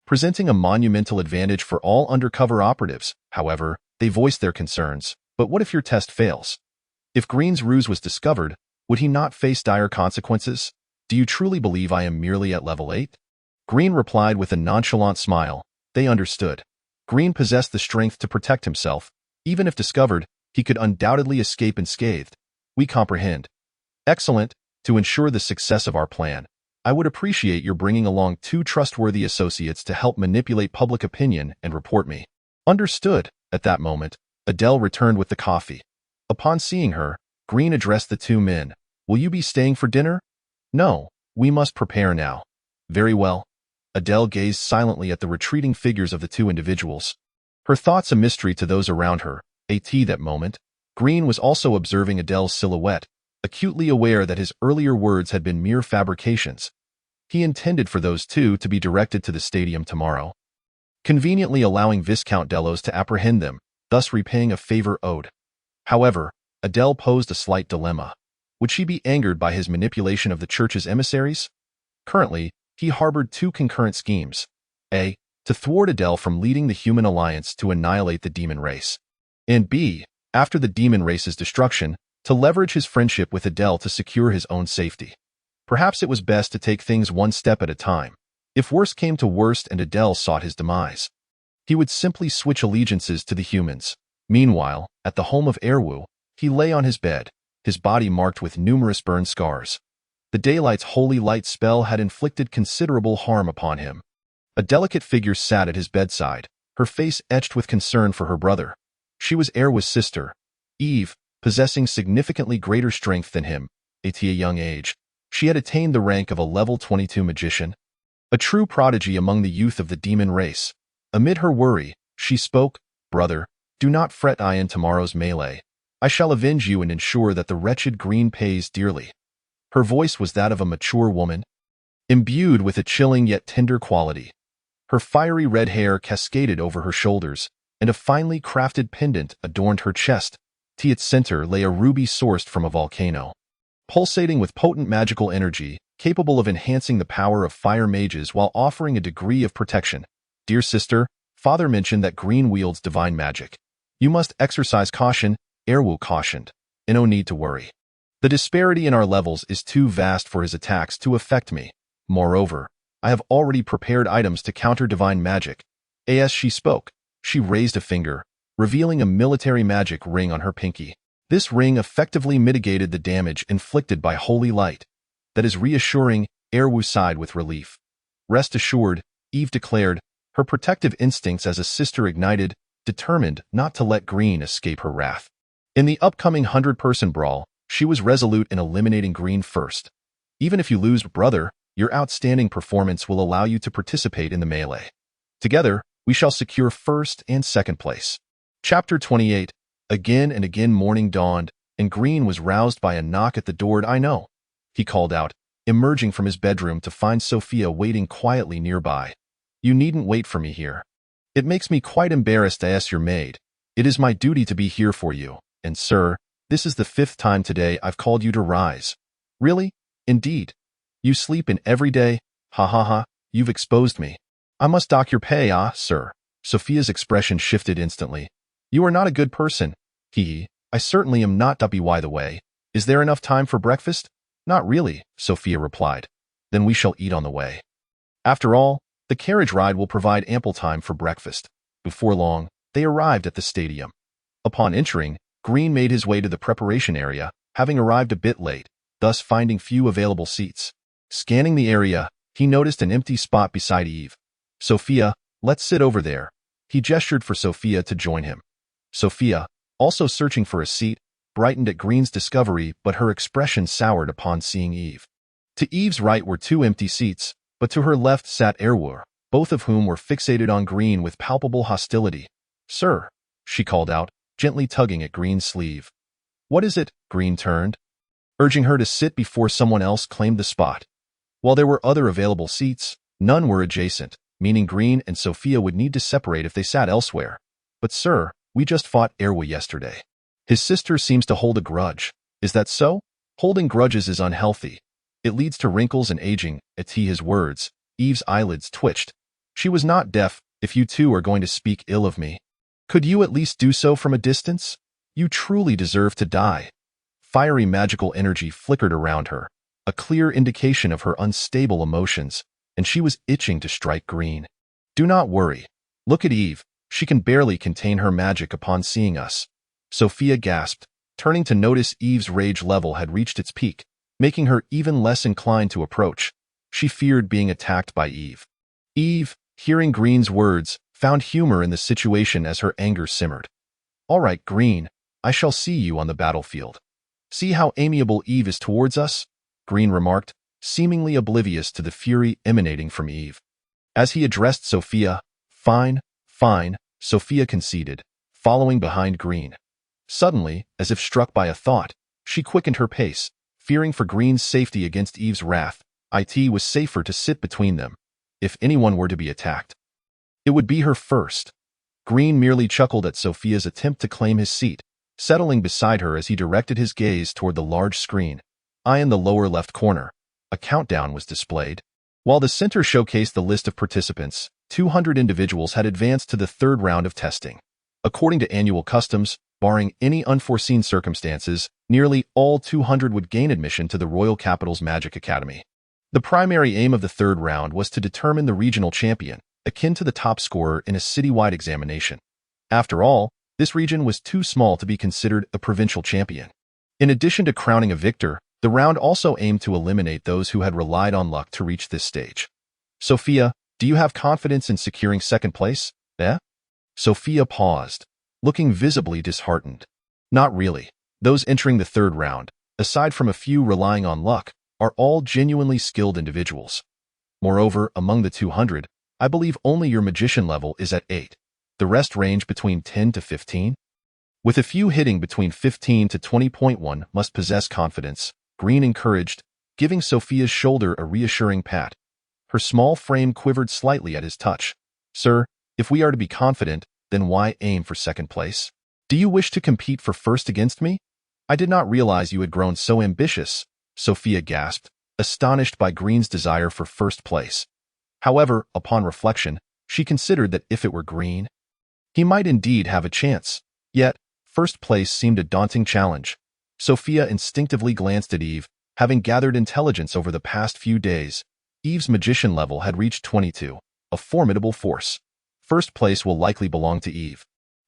presenting a monumental advantage for all undercover operatives. However, they voiced their concerns. "But what if your test fails? If Green's ruse was discovered, would he not face dire consequences? Do you truly believe I am merely at level 8? Green replied with a nonchalant smile. They understood. Green possessed the strength to protect himself. Even if discovered, he could undoubtedly escape unscathed. "We comprehend." "Excellent. To ensure the success of our plan, I would appreciate your bringing along 2 trustworthy associates to help manipulate public opinion and report me." "Understood." At that moment, Adele returned with the coffee. Upon seeing her, Green addressed the 2 men. "Will you be staying for dinner?" "No, we must prepare now." "Very well." Adele gazed silently at the retreating figures of the 2 individuals, her thoughts a mystery to those around her. That moment, Green was also observing Adele's silhouette, acutely aware that his earlier words had been mere fabrications. He intended for those 2 to be directed to the stadium tomorrow, conveniently allowing Viscount Delos to apprehend them, thus repaying a favor owed. However, Adele posed a slight dilemma. Would she be angered by his manipulation of the church's emissaries? Currently, he harbored 2 concurrent schemes. A. To thwart Adele from leading the human alliance to annihilate the demon race. And B. After the demon race's destruction, to leverage his friendship with Adele to secure his own safety. Perhaps it was best to take things one step at a time. If worst came to worst and Adele sought his demise, he would simply switch allegiances to the humans. Meanwhile, at the home of Erwu, he lay on his bed, his body marked with numerous burn scars. The daylight's holy light spell had inflicted considerable harm upon him. A delicate figure sat at his bedside, her face etched with concern for her brother. She was Erwu's sister, Eve, possessing significantly greater strength than him. At a young age, she had attained the rank of a level 22 magician, a true prodigy among the youth of the demon race. Amid her worry, she spoke, "Brother, do not fret. In tomorrow's melee, I shall avenge you and ensure that the wretched Green pays dearly." Her voice was that of a mature woman, imbued with a chilling yet tender quality. Her fiery red hair cascaded over her shoulders, and a finely crafted pendant adorned her chest. At its center lay a ruby sourced from a volcano, pulsating with potent magical energy, capable of enhancing the power of fire mages while offering a degree of protection. Dear sister, Father mentioned that green wields divine magic. You must exercise caution, Erwu cautioned. No need to worry. The disparity in our levels is too vast for his attacks to affect me. Moreover, I have already prepared items to counter divine magic. As she spoke, she raised a finger, revealing a military magic ring on her pinky. This ring effectively mitigated the damage inflicted by holy light. That is reassuring, Erwu sighed with relief. Rest assured, Eve declared, her protective instincts as a sister ignited, determined not to let Green escape her wrath. In the upcoming 100-person brawl, she was resolute in eliminating Green first. Even if you lose, brother, your outstanding performance will allow you to participate in the melee. Together, we shall secure first and second place. Chapter 28. Again and again morning dawned, and Green was roused by a knock at the door. I know, he called out, emerging from his bedroom to find Sophia waiting quietly nearby. You needn't wait for me here. It makes me quite embarrassed to ask your maid. It is my duty to be here for you, and sir, this is the 5th time today I've called you to rise. Really? Indeed. You sleep in every day? Ha ha ha, you've exposed me. I must dock your pay, sir. Sophia's expression shifted instantly. You are not a good person. I certainly am not. By the way, is there enough time for breakfast? Not really, Sophia replied. Then we shall eat on the way. After all, the carriage ride will provide ample time for breakfast. Before long, they arrived at the stadium. Upon entering, Green made his way to the preparation area, having arrived a bit late, thus finding few available seats. Scanning the area, he noticed an empty spot beside Eve. Sophia, let's sit over there. He gestured for Sophia to join him. Sophia, also searching for a seat, brightened at Green's discovery, but her expression soured upon seeing Eve. To Eve's right were 2 empty seats, but to her left sat Erwu, both of whom were fixated on Green with palpable hostility. Sir, she called out, gently tugging at Green's sleeve. What is it? Green turned, urging her to sit before someone else claimed the spot. While there were other available seats, none were adjacent, meaning Green and Sophia would need to separate if they sat elsewhere. But sir, we just fought Erwu yesterday. His sister seems to hold a grudge. Is that so? Holding grudges is unhealthy. It leads to wrinkles and aging. At his words, Eve's eyelids twitched. She was not deaf. If you two are going to speak ill of me, could you at least do so from a distance? You truly deserve to die. Fiery magical energy flickered around her, a clear indication of her unstable emotions, and she was itching to strike Green. Do not worry. Look at Eve. She can barely contain her magic upon seeing us. Sophia gasped, turning to notice Eve's rage level had reached its peak, making her even less inclined to approach. She feared being attacked by Eve. Eve, hearing Green's words, found humor in the situation as her anger simmered. All right, Green, I shall see you on the battlefield. See how amiable Eve is towards us? Green remarked, seemingly oblivious to the fury emanating from Eve. As he addressed Sophia, fine, Sophia conceded, following behind Green. Suddenly, as if struck by a thought, she quickened her pace, fearing for Green's safety against Eve's wrath. It was safer to sit between them. If anyone were to be attacked, it would be her first. Green merely chuckled at Sophia's attempt to claim his seat, settling beside her as he directed his gaze toward the large screen. In the lower left corner, a countdown was displayed. While the center showcased the list of participants, 200 individuals had advanced to the 3rd round of testing. According to annual customs, barring any unforeseen circumstances, nearly all 200 would gain admission to the Royal Capital's Magic Academy. The primary aim of the 3rd round was to determine the regional champion, akin to the top scorer in a citywide examination. After all, this region was too small to be considered a provincial champion. In addition to crowning a victor, the round also aimed to eliminate those who had relied on luck to reach this stage. Sophia, do you have confidence in securing 2nd place? Sophia paused, looking visibly disheartened. Not really. Those entering the 3rd round, aside from a few relying on luck, are all genuinely skilled individuals. Moreover, among the 200, I believe only your magician level is at 8. The rest range between 10 to 15. With a few hitting between 15 to 20.1 must possess confidence, Green encouraged, giving Sophia's shoulder a reassuring pat. Her small frame quivered slightly at his touch. Sir, if we are to be confident, then why aim for second place? Do you wish to compete for first against me? I did not realize you had grown so ambitious, Sophia gasped, astonished by Green's desire for first place. However, upon reflection, she considered that if it were Green, he might indeed have a chance. Yet, first place seemed a daunting challenge. Sophia instinctively glanced at Eve, having gathered intelligence over the past few days. Eve's magician level had reached 22, a formidable force. First place will likely belong to Eve.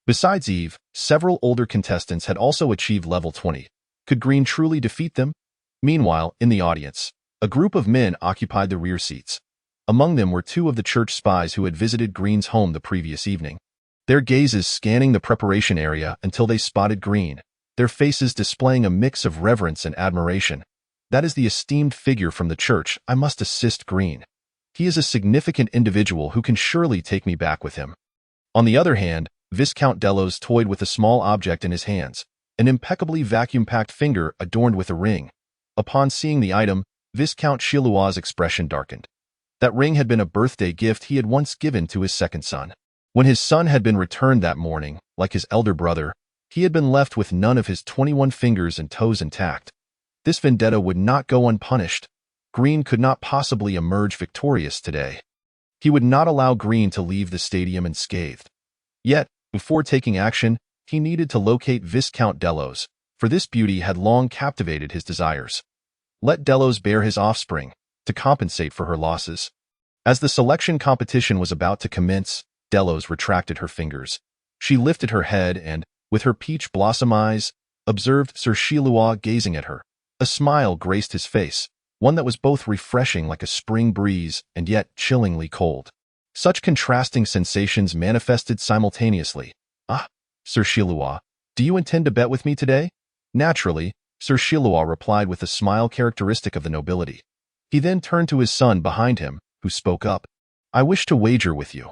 Besides Eve, several older contestants had also achieved level 20. Could Green truly defeat them? Meanwhile, in the audience, a group of men occupied the rear seats. Among them were two of the church spies who had visited Green's home the previous evening. Their gazes scanning the preparation area until they spotted Green, their faces displaying a mix of reverence and admiration. That is the esteemed figure from the church. I must assist Green. He is a significant individual who can surely take me back with him. On the other hand, Viscount Delos toyed with a small object in his hands, an impeccably vacuum-packed finger adorned with a ring. Upon seeing the item, Viscount Chilua's expression darkened. That ring had been a birthday gift he had once given to his second son. When his son had been returned that morning, like his elder brother, he had been left with none of his 21 fingers and toes intact. This vendetta would not go unpunished. Green could not possibly emerge victorious today. He would not allow Green to leave the stadium unscathed. Yet, before taking action, he needed to locate Viscount Delos, for this beauty had long captivated his desires. Let Delos bear his offspring, to compensate for her losses. As the selection competition was about to commence, Delos retracted her fingers. She lifted her head and, with her peach blossom eyes, observed Sir Chilua gazing at her. A smile graced his face, one that was both refreshing like a spring breeze and yet chillingly cold. Such contrasting sensations manifested simultaneously. Ah, Sir Chilua, do you intend to bet with me today? Naturally, Sir Chilua replied with a smile characteristic of the nobility. He then turned to his son behind him, who spoke up. I wish to wager with you.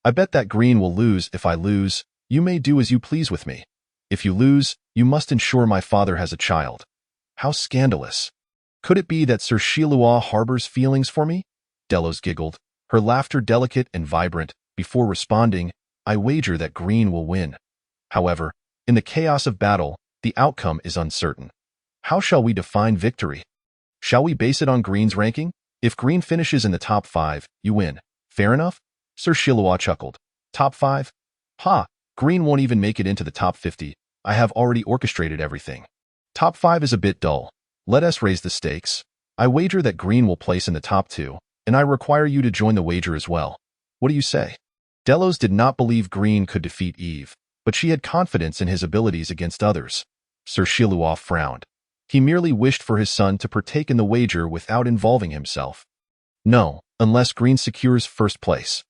I bet that Green will lose. If I lose, you may do as you please with me. If you lose, you must ensure my father has a child. How scandalous. Could it be that Sir Chilua harbors feelings for me? Delos giggled, her laughter delicate and vibrant. Before responding, I wager that Green will win. However, in the chaos of battle, the outcome is uncertain. How shall we define victory? Shall we base it on Green's ranking? If Green finishes in the top 5, you win. Fair enough? Sir Chilua chuckled. Top 5? Ha! Green won't even make it into the top 50. I have already orchestrated everything. Top 5 is a bit dull. Let us raise the stakes. I wager that Green will place in the top 2, and I require you to join the wager as well. What do you say? Delos did not believe Green could defeat Eve, but she had confidence in his abilities against others. Sir Chilua frowned. He merely wished for his son to partake in the wager without involving himself. No, unless Green secures first place.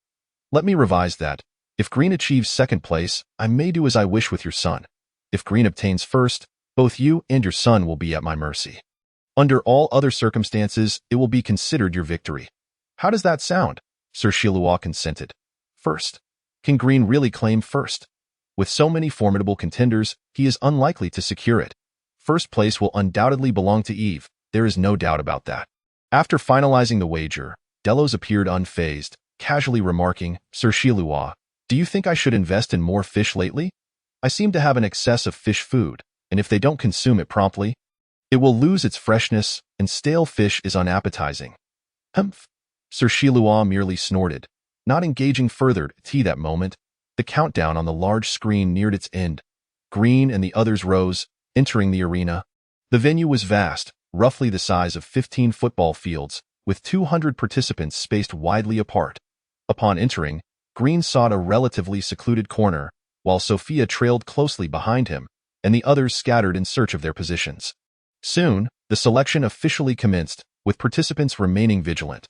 Let me revise that. If Green achieves second place, I may do as I wish with your son. If Green obtains first, both you and your son will be at my mercy. Under all other circumstances, it will be considered your victory. How does that sound? Sir Chilua consented. First. Can Green really claim first? With so many formidable contenders, he is unlikely to secure it. First place will undoubtedly belong to Eve, there is no doubt about that. After finalizing the wager, Delos appeared unfazed, casually remarking, Sir Chilua, do you think I should invest in more fish lately? I seem to have an excess of fish food, and if they don't consume it promptly, it will lose its freshness, and stale fish is unappetizing. Humph! Sir Chilua merely snorted, not engaging further at that moment. The countdown on the large screen neared its end. Green and the others rose, entering the arena. The venue was vast, roughly the size of 15 football fields, with 200 participants spaced widely apart. Upon entering, Green sought a relatively secluded corner, while Sophia trailed closely behind him, and the others scattered in search of their positions. Soon, the selection officially commenced, with participants remaining vigilant.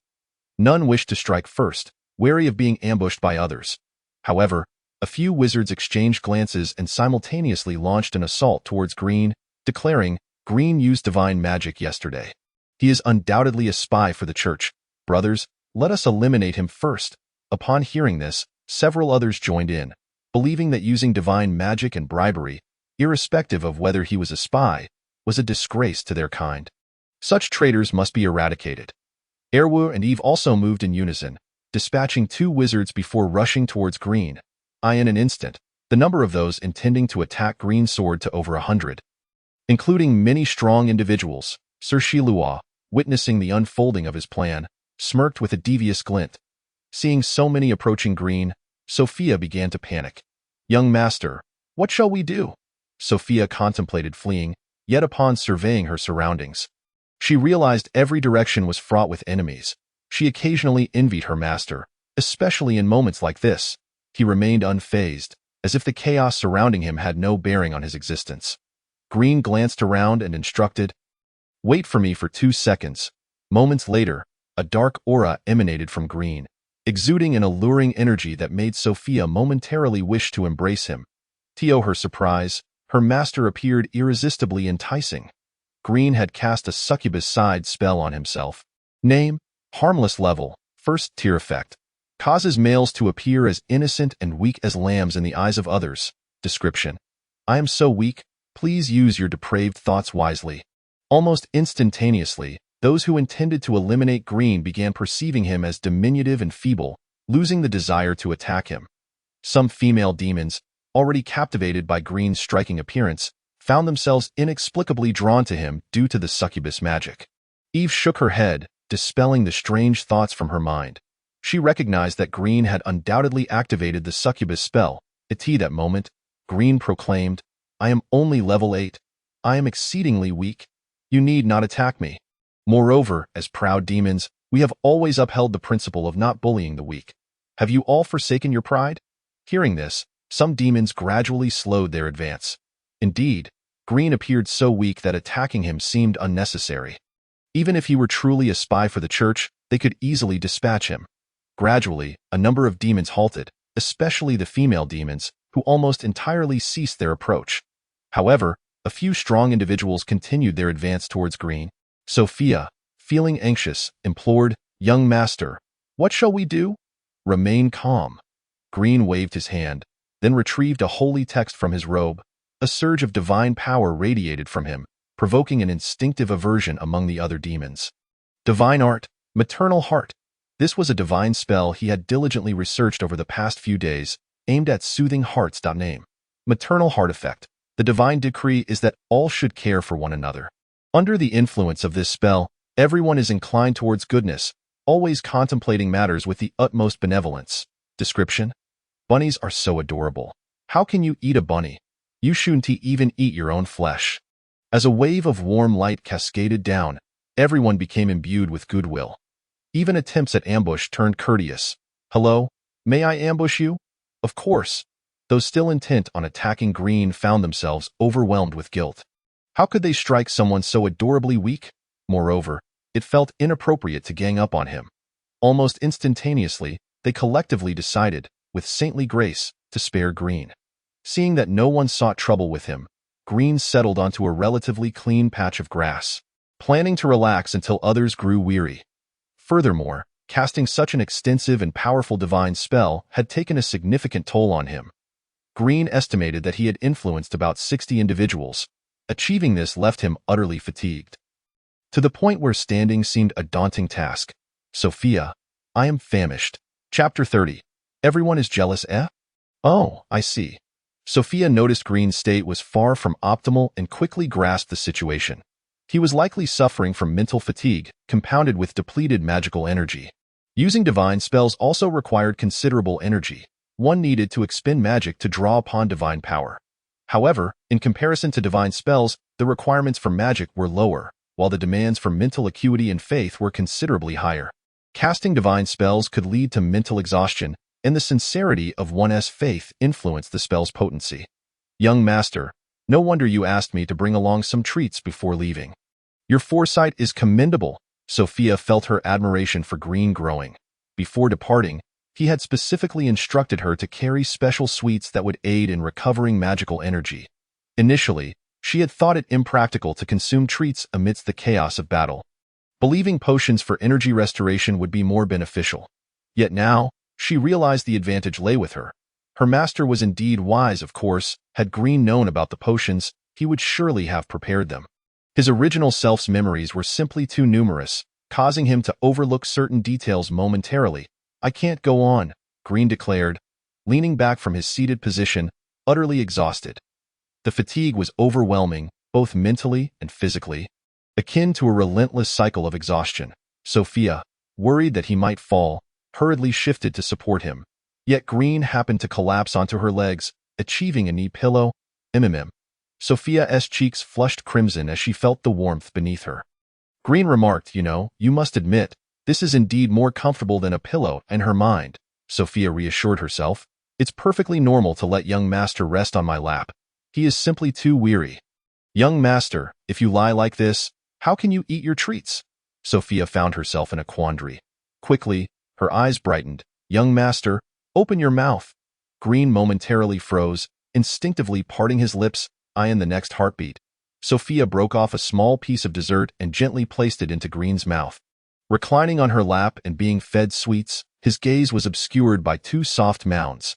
None wished to strike first, wary of being ambushed by others. However, a few wizards exchanged glances and simultaneously launched an assault towards Green, declaring, Green used divine magic yesterday. He is undoubtedly a spy for the church. Brothers, let us eliminate him first. Upon hearing this, several others joined in, believing that using divine magic and bribery, irrespective of whether he was a spy, was a disgrace to their kind. Such traitors must be eradicated. Erwu and Eve also moved in unison, dispatching 2 wizards before rushing towards Green. In an instant, the number of those intending to attack Green soared to over 100, including many strong individuals. Sir Shilua, witnessing the unfolding of his plan, smirked with a devious glint. Seeing so many approaching Green, Sophia began to panic. "Young master, what shall we do?" Sophia contemplated fleeing, yet upon surveying her surroundings, she realized every direction was fraught with enemies. She occasionally envied her master, especially in moments like this. He remained unfazed, as if the chaos surrounding him had no bearing on his existence. Green glanced around and instructed, "Wait for me for 2 seconds." Moments later, a dark aura emanated from Green, exuding an alluring energy that made Sophia momentarily wish to embrace him. To her surprise, her master appeared irresistibly enticing. Green had cast a succubus side spell on himself. Name: Harmless level, 1st tier effect. Causes males to appear as innocent and weak as lambs in the eyes of others. Description: I am so weak, please use your depraved thoughts wisely. Almost instantaneously, those who intended to eliminate Green began perceiving him as diminutive and feeble, losing the desire to attack him. Some female demons, already captivated by Green's striking appearance, found themselves inexplicably drawn to him due to the succubus magic. Eve shook her head, dispelling the strange thoughts from her mind. She recognized that Green had undoubtedly activated the succubus spell. At that moment, Green proclaimed, "I am only level 8. I am exceedingly weak. You need not attack me. Moreover, as proud demons, we have always upheld the principle of not bullying the weak. Have you all forsaken your pride?" Hearing this, some demons gradually slowed their advance. Indeed, Green appeared so weak that attacking him seemed unnecessary. Even if he were truly a spy for the church, they could easily dispatch him. Gradually, a number of demons halted, especially the female demons, who almost entirely ceased their approach. However, a few strong individuals continued their advance towards Green. Sophia, feeling anxious, implored, "Young master, what shall we do?" "Remain calm." Green waved his hand, then retrieved a holy text from his robe. A surge of divine power radiated from him, provoking an instinctive aversion among the other demons. Divine Art, Maternal Heart. This was a divine spell he had diligently researched over the past few days, aimed at soothing hearts. Name: Maternal Heart Effect. The divine decree is that all should care for one another. Under the influence of this spell, everyone is inclined towards goodness, always contemplating matters with the utmost benevolence. Description: Bunnies are so adorable. How can you eat a bunny? You shouldn't even eat your own flesh. As a wave of warm light cascaded down, everyone became imbued with goodwill. Even attempts at ambush turned courteous. "Hello, may I ambush you?" Of course. Those still intent on attacking Green found themselves overwhelmed with guilt. How could they strike someone so adorably weak? Moreover, it felt inappropriate to gang up on him. Almost instantaneously, they collectively decided, with saintly grace, to spare Green. Seeing that no one sought trouble with him, Green settled onto a relatively clean patch of grass, planning to relax until others grew weary. Furthermore, casting such an extensive and powerful divine spell had taken a significant toll on him. Green estimated that he had influenced about 60 individuals. Achieving this left him utterly fatigued, to the point where standing seemed a daunting task. Sophia, I am famished. Chapter 30. Everyone is jealous, eh? Oh, I see. Sophia noticed Green's state was far from optimal and quickly grasped the situation. He was likely suffering from mental fatigue, compounded with depleted magical energy. Using divine spells also required considerable energy. One needed to expend magic to draw upon divine power. However, in comparison to divine spells, the requirements for magic were lower, while the demands for mental acuity and faith were considerably higher. Casting divine spells could lead to mental exhaustion, and the sincerity of one's faith influenced the spell's potency. Young master, no wonder you asked me to bring along some treats before leaving. Your foresight is commendable. Sophia felt her admiration for Green growing. Before departing, he had specifically instructed her to carry special sweets that would aid in recovering magical energy. Initially, she had thought it impractical to consume treats amidst the chaos of battle, believing potions for energy restoration would be more beneficial. Yet now, she realized the advantage lay with her. Her master was indeed wise, of course. Had Green known about the potions, he would surely have prepared them. His original self's memories were simply too numerous, causing him to overlook certain details momentarily. I can't go on, Green declared. leaning back from his seated position, utterly exhausted. The fatigue was overwhelming, both mentally and physically, akin to a relentless cycle of exhaustion. Sophia, worried that he might fall, hurriedly shifted to support him. Yet Green happened to collapse onto her legs, achieving a knee pillow. Sophia's cheeks flushed crimson as she felt the warmth beneath her. Green remarked, you must admit, this is indeed more comfortable than a pillow. In her mind, Sophia reassured herself, it's perfectly normal to let young master rest on my lap. He is simply too weary. Young master, if you lie like this, how can you eat your treats? Sophia found herself in a quandary. Quickly, her eyes brightened. Young master, open your mouth. Green momentarily froze, instinctively parting his lips, eyeing the next heartbeat. Sophia broke off a small piece of dessert and gently placed it into Green's mouth. Reclining on her lap and being fed sweets, his gaze was obscured by two soft mounds.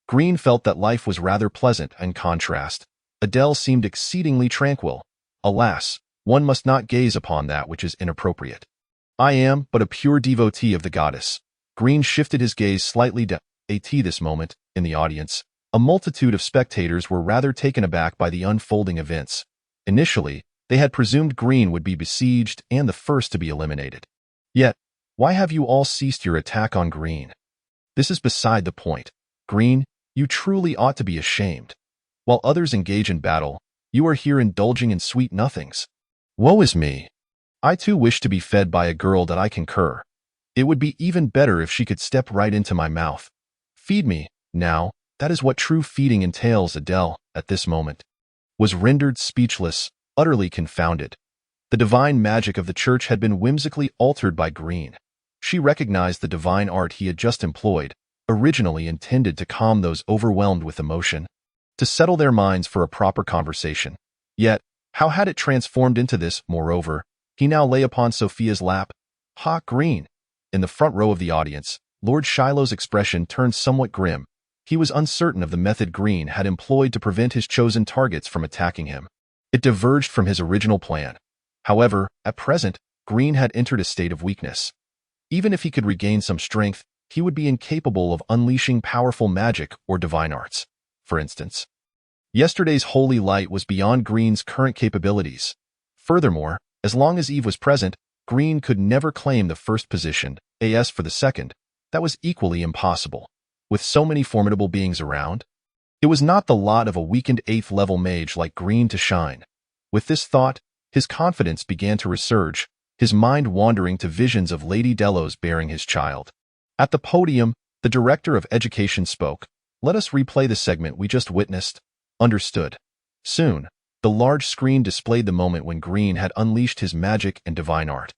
Green felt that life was rather pleasant in contrast. Adele seemed exceedingly tranquil. Alas, one must not gaze upon that which is inappropriate. I am but a pure devotee of the goddess. Green shifted his gaze slightly to this moment, in the audience. A multitude of spectators were rather taken aback by the unfolding events. Initially, they had presumed Green would be besieged and the first to be eliminated. Yet, why have you all ceased your attack on Green? This is beside the point. Green, you truly ought to be ashamed. While others engage in battle, you are here indulging in sweet nothings. Woe is me. I too wish to be fed by a girl that I concur. It would be even better if she could step right into my mouth. Feed me, now, that is what true feeding entails. Adele, at this moment, was rendered speechless, utterly confounded. The divine magic of the church had been whimsically altered by Green. She recognized the divine art he had just employed, originally intended to calm those overwhelmed with emotion, to settle their minds for a proper conversation. Yet, how had it transformed into this? Moreover, he now lay upon Sophia's lap. Green. In the front row of the audience, Lord Shiloh's expression turned somewhat grim. He was uncertain of the method Green had employed to prevent his chosen targets from attacking him. It diverged from his original plan. However, at present, Green had entered a state of weakness. Even if he could regain some strength, he would be incapable of unleashing powerful magic or divine arts. For instance, yesterday's holy light was beyond Green's current capabilities. Furthermore, as long as Eve was present, Green could never claim the first position, as for the second. That was equally impossible. With so many formidable beings around, it was not the lot of a weakened 8th-level mage like Green to shine. With this thought, his confidence began to resurge, his mind wandering to visions of Lady Delos bearing his child. At the podium, the director of education spoke. Let us replay the segment we just witnessed. Understood. Soon, the large screen displayed the moment when Green had unleashed his magic and divine art.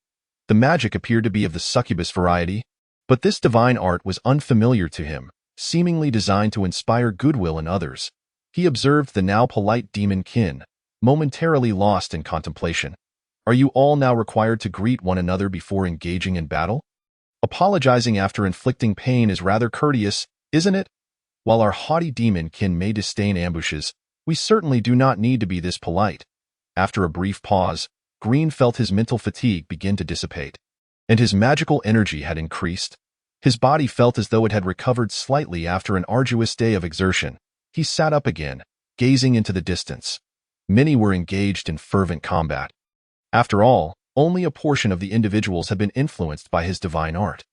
The magic appeared to be of the succubus variety, but this divine art was unfamiliar to him, seemingly designed to inspire goodwill in others. He observed the now polite demon kin, momentarily lost in contemplation. Are you all now required to greet one another before engaging in battle? Apologizing after inflicting pain is rather courteous, isn't it? While our haughty demon kin may disdain ambushes, we certainly do not need to be this polite. After a brief pause, Green felt his mental fatigue begin to dissipate, and his magical energy had increased. His body felt as though it had recovered slightly after an arduous day of exertion. He sat up again, gazing into the distance. Many were engaged in fervent combat. After all, only a portion of the individuals had been influenced by his divine art.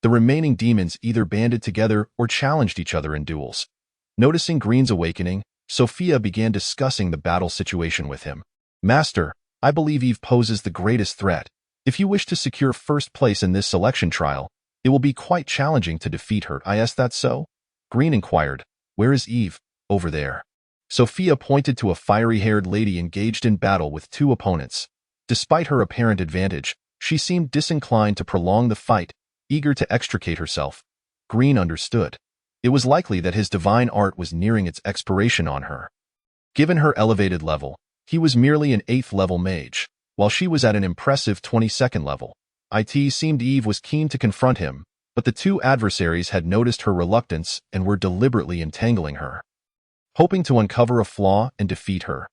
The remaining demons either banded together or challenged each other in duels. Noticing Green's awakening, Sophia began discussing the battle situation with him. Master, I believe Eve poses the greatest threat. If you wish to secure first place in this selection trial, it will be quite challenging to defeat her. Is that so? Green inquired. Where is Eve? Over there. Sophia pointed to a fiery-haired lady engaged in battle with two opponents. Despite her apparent advantage, she seemed disinclined to prolong the fight, eager to extricate herself. Green understood. It was likely that his divine art was nearing its expiration on her. Given her elevated level, he was merely an 8th-level mage, while she was at an impressive 22nd level. It seemed Eve was keen to confront him, but the two adversaries had noticed her reluctance and were deliberately entangling her, hoping to uncover a flaw and defeat her.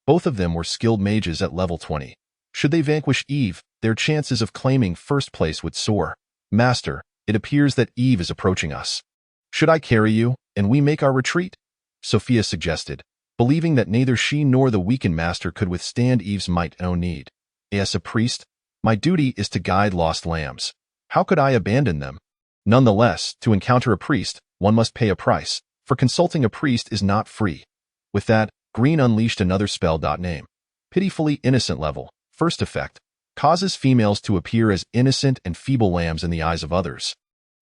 Both of them were skilled mages at level 20. Should they vanquish Eve, their chances of claiming first place would soar. Master, it appears that Eve is approaching us. Should I carry you? and we make our retreat? Sophia suggested, believing that neither she nor the weakened master could withstand Eve's might. No need. As a priest, my duty is to guide lost lambs. How could I abandon them? Nonetheless, to encounter a priest, one must pay a price, for consulting a priest is not free. With that, Green unleashed another spell. Name. Pitifully innocent level. First effect. Causes females to appear as innocent and feeble lambs in the eyes of others.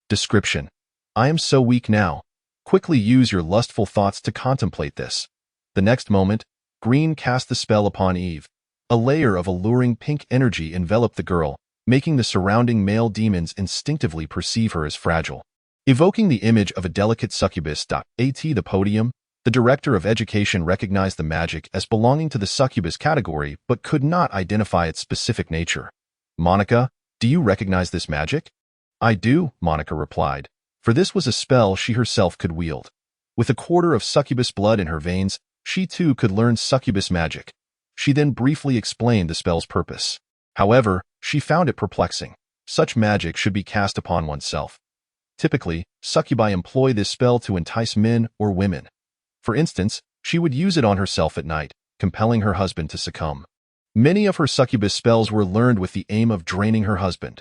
Description. I am so weak now. Quickly use your lustful thoughts to contemplate this. The next moment, Green cast the spell upon Eve. A layer of alluring pink energy enveloped the girl, making the surrounding male demons instinctively perceive her as fragile. Evoking the image of a delicate succubus. At the podium, the director of education recognized the magic as belonging to the succubus category but could not identify its specific nature. Monica, do you recognize this magic? I do, Monica replied, for this was a spell she herself could wield. With a quarter of succubus blood in her veins, she too could learn succubus magic. She then briefly explained the spell's purpose. However, she found it perplexing. Such magic should be cast upon oneself. Typically, succubi employ this spell to entice men or women. For instance, she would use it on herself at night, compelling her husband to succumb. Many of her succubus spells were learned with the aim of draining her husband.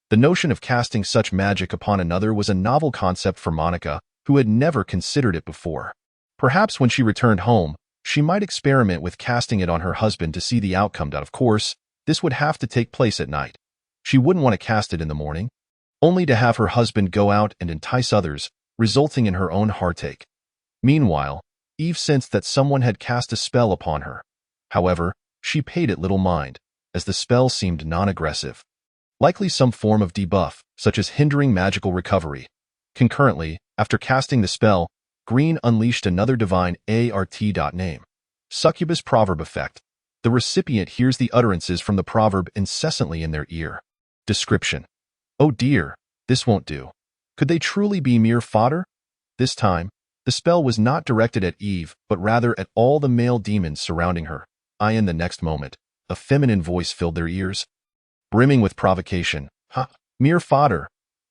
The notion of casting such magic upon another was a novel concept for Monica, who had never considered it before. Perhaps when she returned home, she might experiment with casting it on her husband to see the outcome. Of course, this would have to take place at night. She wouldn't want to cast it in the morning, only to have her husband go out and entice others, resulting in her own heartache. Meanwhile, Eve sensed that someone had cast a spell upon her. However, she paid it little mind, as the spell seemed non-aggressive. Likely some form of debuff, such as hindering magical recovery. Concurrently, after casting the spell, Green unleashed another divine art. Name. Succubus proverb effect. The recipient hears the utterances from the proverb incessantly in their ear. Description. Oh dear, this won't do. Could they truly be mere fodder? This time, the spell was not directed at Eve, but rather at all the male demons surrounding her. In the next moment, a feminine voice filled their ears, brimming with provocation. Ha! Mere fodder.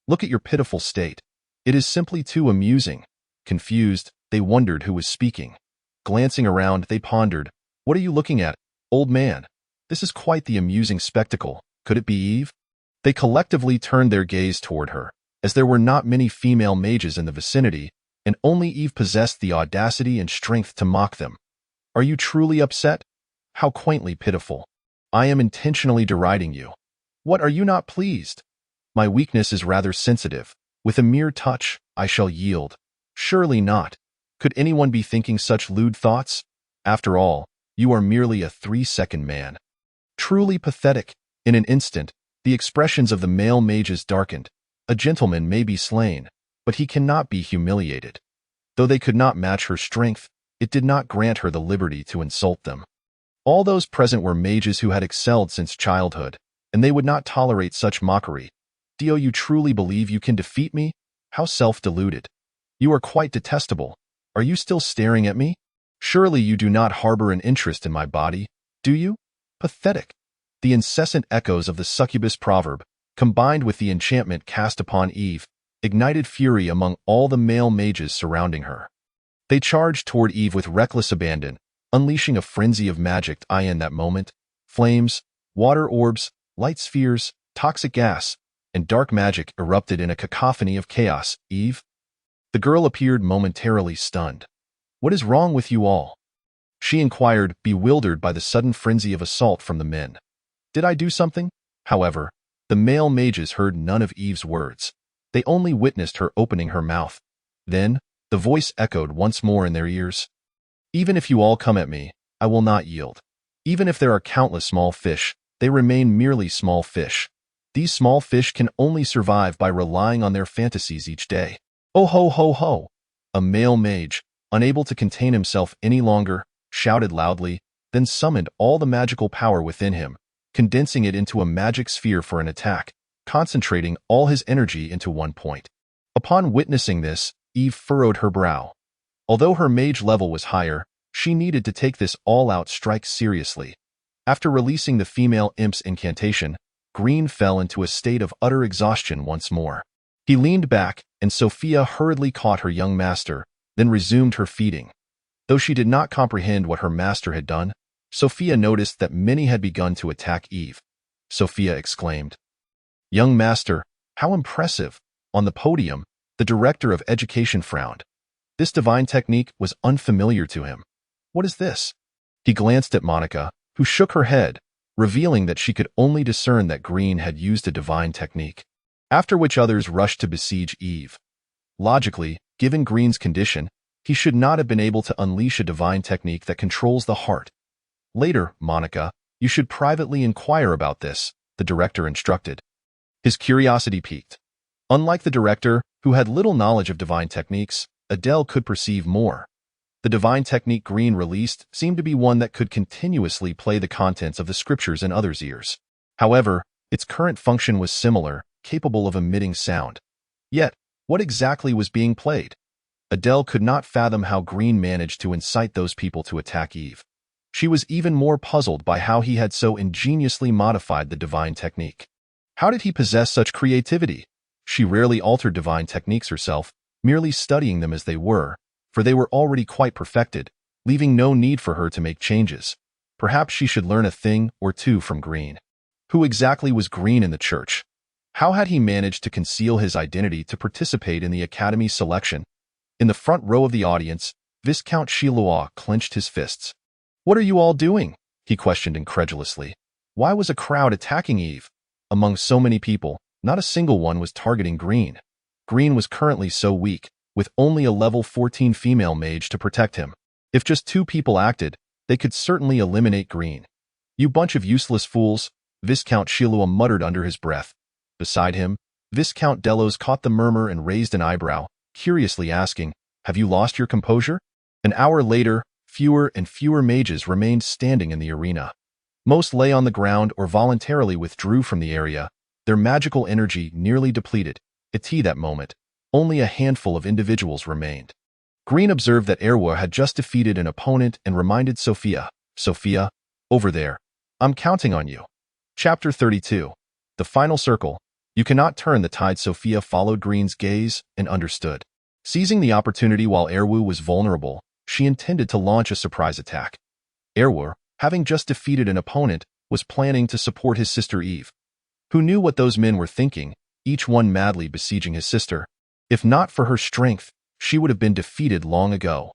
Look at your pitiful state. It is simply too amusing. Confused, they wondered who was speaking. Glancing around, they pondered, what are you looking at, old man? This is quite the amusing spectacle. Could it be Eve? They collectively turned their gaze toward her, as there were not many female mages in the vicinity, and only Eve possessed the audacity and strength to mock them. Are you truly upset? How quaintly pitiful. I am intentionally deriding you. What, are you not pleased? My weakness is rather sensitive. With a mere touch, I shall yield. Surely not. Could anyone be thinking such lewd thoughts? After all, you are merely a 3-second man. Truly pathetic. In an instant, the expressions of the male mages darkened. A gentleman may be slain, but he cannot be humiliated. Though they could not match her strength, it did not grant her the liberty to insult them. All those present were mages who had excelled since childhood, and they would not tolerate such mockery. Do you truly believe you can defeat me? How self-deluded. You are quite detestable. Are you still staring at me? Surely you do not harbor an interest in my body, do you? Pathetic. The incessant echoes of the succubus proverb, combined with the enchantment cast upon Eve, ignited fury among all the male mages surrounding her. They charged toward Eve with reckless abandon, unleashing a frenzy of magic. In that moment, flames, water orbs, light spheres, toxic gas, and dark magic erupted in a cacophony of chaos. Eve? The girl appeared momentarily stunned. What is wrong with you all? She inquired, bewildered by the sudden frenzy of assault from the men. Did I do something? However, the male mages heard none of Eve's words. They only witnessed her opening her mouth. Then, the voice echoed once more in their ears. Even if you all come at me, I will not yield. Even if there are countless small fish, they remain merely small fish. These small fish can only survive by relying on their fantasies each day. Oh ho ho ho! A male mage, unable to contain himself any longer, shouted loudly, then summoned all the magical power within him, condensing it into a magic sphere for an attack, concentrating all his energy into one point. Upon witnessing this, Eve furrowed her brow. Although her mage level was higher, she needed to take this all-out strike seriously. After releasing the female imp's incantation, Green fell into a state of utter exhaustion once more. He leaned back, and Sophia hurriedly caught her young master, then resumed her feeding. Though she did not comprehend what her master had done, Sophia noticed that many had begun to attack Eve. Sophia exclaimed, "Young master, how impressive!" On the podium, the director of education frowned. This divine technique was unfamiliar to him. What is this? He glanced at Monica, who shook her head, revealing that she could only discern that Green had used a divine technique. After which others rushed to besiege Eve. Logically, given Green's condition, he should not have been able to unleash a divine technique that controls the heart. Later, Monica, you should privately inquire about this, the director instructed. His curiosity piqued. Unlike the director, who had little knowledge of divine techniques, Adele could perceive more. The divine technique Green released seemed to be one that could continuously play the contents of the scriptures in others' ears. However, its current function was similar, capable of emitting sound. Yet, what exactly was being played? Adele could not fathom how Green managed to incite those people to attack Eve. She was even more puzzled by how he had so ingeniously modified the divine technique. How did he possess such creativity? She rarely altered divine techniques herself, merely studying them as they were, for they were already quite perfected, leaving no need for her to make changes. Perhaps she should learn a thing or two from Green. Who exactly was Green in the church? How had he managed to conceal his identity to participate in the Academy's selection? In the front row of the audience, Viscount Chilois clenched his fists. "What are you all doing?" he questioned incredulously. Why was a crowd attacking Eve? Among so many people, not a single one was targeting Green. Green was currently so weak, with only a level 14 female mage to protect him. If just 2 people acted, they could certainly eliminate Green. "You bunch of useless fools," Viscount Chilois muttered under his breath. Beside him, Viscount Delos caught the murmur and raised an eyebrow, curiously asking, "Have you lost your composure?" An hour later, fewer and fewer mages remained standing in the arena. Most lay on the ground or voluntarily withdrew from the area, their magical energy nearly depleted. At that moment, only a handful of individuals remained. Green observed that Erwa had just defeated an opponent and reminded Sophia, "Sophia, over there. I'm counting on you." Chapter 32. The Final Circle. You cannot turn the tide. Sophia followed Green's gaze and understood. Seizing the opportunity while Erwu was vulnerable, she intended to launch a surprise attack. Erwu, having just defeated an opponent, was planning to support his sister Eve. Who knew what those men were thinking, each one madly besieging his sister? If not for her strength, she would have been defeated long ago.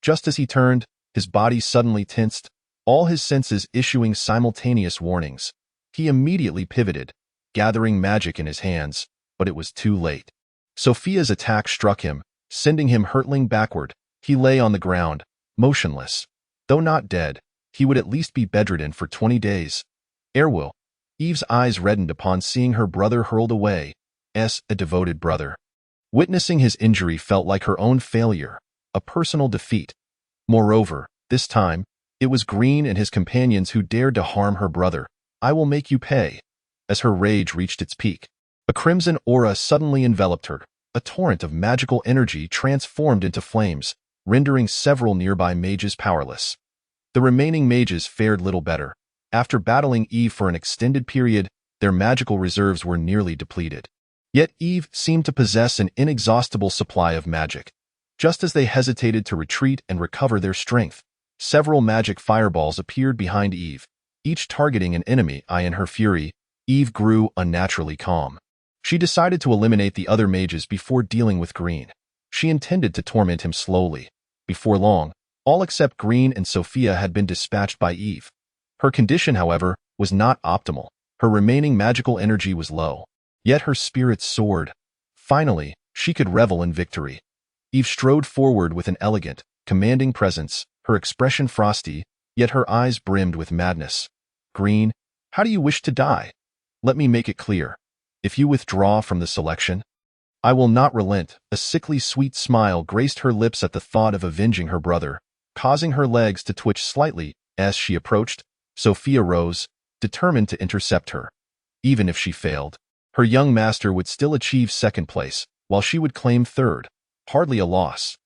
Just as he turned, his body suddenly tensed, all his senses issuing simultaneous warnings. He immediately pivoted, gathering magic in his hands, but it was too late. Sophia's attack struck him, sending him hurtling backward. He lay on the ground, motionless. Though not dead, he would at least be bedridden for 20 days. Erwu. Eve's eyes reddened upon seeing her brother hurled away. A devoted brother. Witnessing his injury felt like her own failure, a personal defeat. Moreover, this time, it was Green and his companions who dared to harm her brother. "I will make you pay." As her rage reached its peak, a crimson aura suddenly enveloped her. A torrent of magical energy transformed into flames, rendering several nearby mages powerless. The remaining mages fared little better. After battling Eve for an extended period, their magical reserves were nearly depleted. Yet Eve seemed to possess an inexhaustible supply of magic. Just as they hesitated to retreat and recover their strength, several magic fireballs appeared behind Eve, each targeting an enemy. In her fury, Eve grew unnaturally calm. She decided to eliminate the other mages before dealing with Green. She intended to torment him slowly. Before long, all except Green and Sophia had been dispatched by Eve. Her condition, however, was not optimal. Her remaining magical energy was low. Yet her spirit soared. Finally, she could revel in victory. Eve strode forward with an elegant, commanding presence, her expression frosty, yet her eyes brimmed with madness. "Green, how do you wish to die? Let me make it clear. If you withdraw from the selection, I will not relent." A sickly sweet smile graced her lips at the thought of avenging her brother, causing her legs to twitch slightly. As she approached, Sophia rose, determined to intercept her. Even if she failed, her young master would still achieve second place, while she would claim third. Hardly a loss.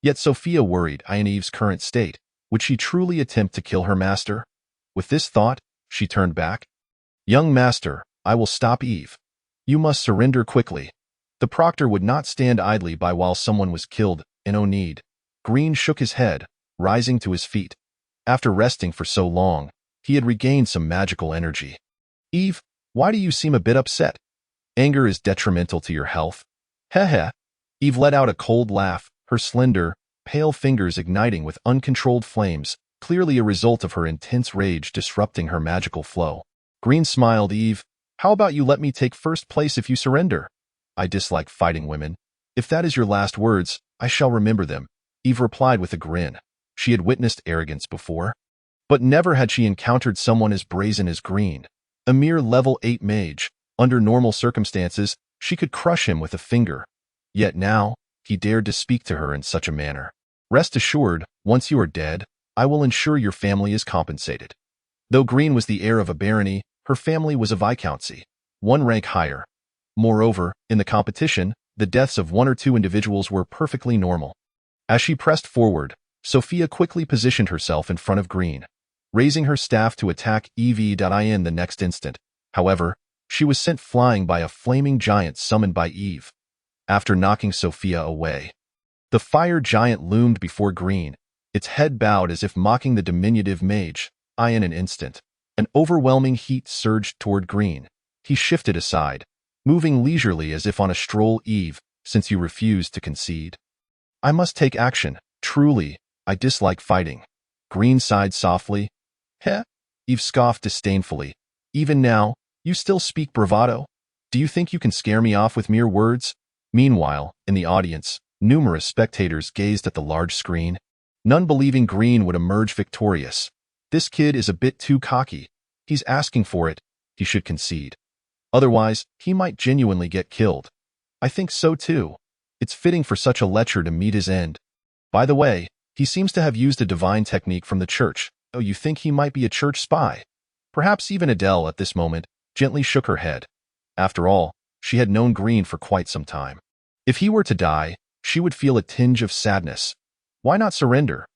Yet Sophia worried. In Eve's current state, would she truly attempt to kill her master? With this thought, she turned back. "Young master, I will stop Eve. You must surrender quickly." The proctor would not stand idly by while someone was killed. No need. Green shook his head, rising to his feet. After resting for so long, he had regained some magical energy. Eve, why do you seem a bit upset? Anger is detrimental to your health. Heh. Eve let out a cold laugh, her slender, pale fingers igniting with uncontrolled flames, clearly a result of her intense rage disrupting her magical flow. Green smiled. Eve, how about you let me take first place if you surrender? I dislike fighting women. If that is your last words, I shall remember them, Eve replied with a grin. She had witnessed arrogance before, but never had she encountered someone as brazen as Green. A mere level 8 mage, under normal circumstances, she could crush him with a finger. Yet now, he dared to speak to her in such a manner. Rest assured, once you are dead, I will ensure your family is compensated. Though Green was the heir of a barony, her family was a viscountcy, one rank higher. Moreover, in the competition, the deaths of 1 or 2 individuals were perfectly normal. As she pressed forward, Sophia quickly positioned herself in front of Green, raising her staff to attack Eve.in the next instant. However, she was sent flying by a flaming giant summoned by Eve. After knocking Sophia away, the fire giant loomed before Green, its head bowed as if mocking the diminutive mage. In an instant, an overwhelming heat surged toward Green. He shifted aside, moving leisurely as if on a stroll. Eve, since you refuse to concede, I must take action. Truly, I dislike fighting. Green sighed softly. Heh? Eve scoffed disdainfully. Even now, you still speak bravado? Do you think you can scare me off with mere words? Meanwhile, in the audience, numerous spectators gazed at the large screen, none believing Green would emerge victorious. This kid is a bit too cocky. He's asking for it. He should concede. Otherwise, he might genuinely get killed. I think so too. It's fitting for such a lecher to meet his end. By the way, he seems to have used a divine technique from the church. Oh, you think he might be a church spy? Perhaps even Adele at this moment gently shook her head. After all, she had known Green for quite some time. If he were to die, she would feel a tinge of sadness. Why not surrender?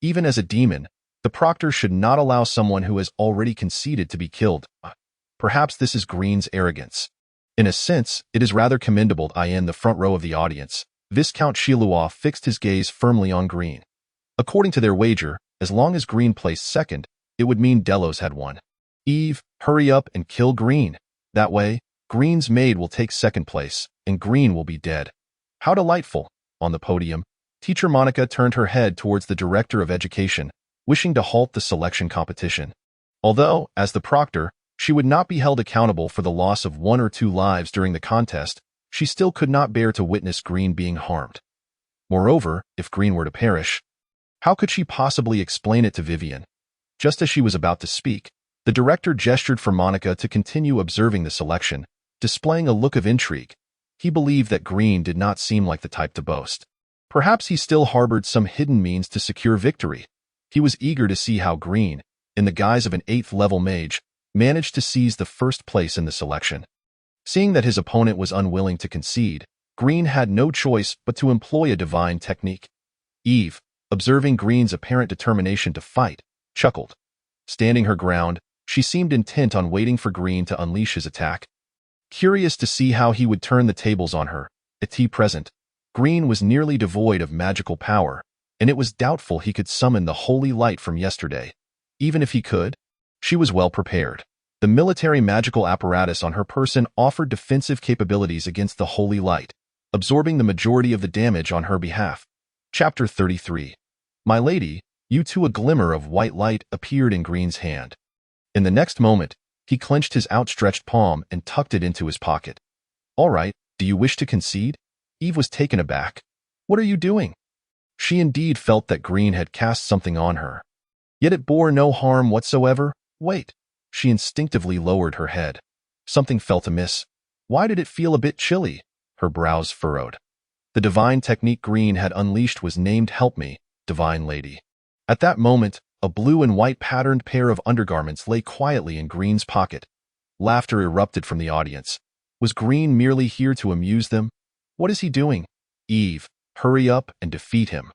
Even as a demon, the proctor should not allow someone who has already conceded to be killed. Perhaps this is Green's arrogance. In a sense, it is rather commendable. In the front row of the audience, Viscount Chiluois fixed his gaze firmly on Green. According to their wager, as long as Green placed second, it would mean Delos had won. Eve, hurry up and kill Green. That way, Green's maid will take second place, and Green will be dead. How delightful. On the podium, Teacher Monica turned her head towards the Director of Education, wishing to halt the selection competition. Although, as the proctor, she would not be held accountable for the loss of 1 or 2 lives during the contest, she still could not bear to witness Green being harmed. Moreover, if Green were to perish, how could she possibly explain it to Vivian? Just as she was about to speak, the director gestured for Monica to continue observing the selection, displaying a look of intrigue. He believed that Green did not seem like the type to boast. Perhaps he still harbored some hidden means to secure victory. He was eager to see how Green, in the guise of an 8th-level mage, managed to seize the first place in the selection. Seeing that his opponent was unwilling to concede, Green had no choice but to employ a divine technique. Eve, observing Green's apparent determination to fight, chuckled. Standing her ground, she seemed intent on waiting for Green to unleash his attack. Curious to see how he would turn the tables on her, at present, Green was nearly devoid of magical power, and it was doubtful he could summon the holy light from yesterday. Even if he could, she was well prepared. The military magical apparatus on her person offered defensive capabilities against the holy light, absorbing the majority of the damage on her behalf. Chapter 33. My lady, you too. A glimmer of white light appeared in Green's hand. In the next moment, he clenched his outstretched palm and tucked it into his pocket. All right, do you wish to concede? Eve was taken aback. What are you doing? She indeed felt that Green had cast something on her. Yet it bore no harm whatsoever. Wait. She instinctively lowered her head. Something felt amiss. Why did it feel a bit chilly? Her brows furrowed. The divine technique Green had unleashed was named Help Me, Divine Lady. At that moment, a blue and white patterned pair of undergarments lay quietly in Green's pocket. Laughter erupted from the audience. Was Green merely here to amuse them? What is he doing? Eve, hurry up and defeat him.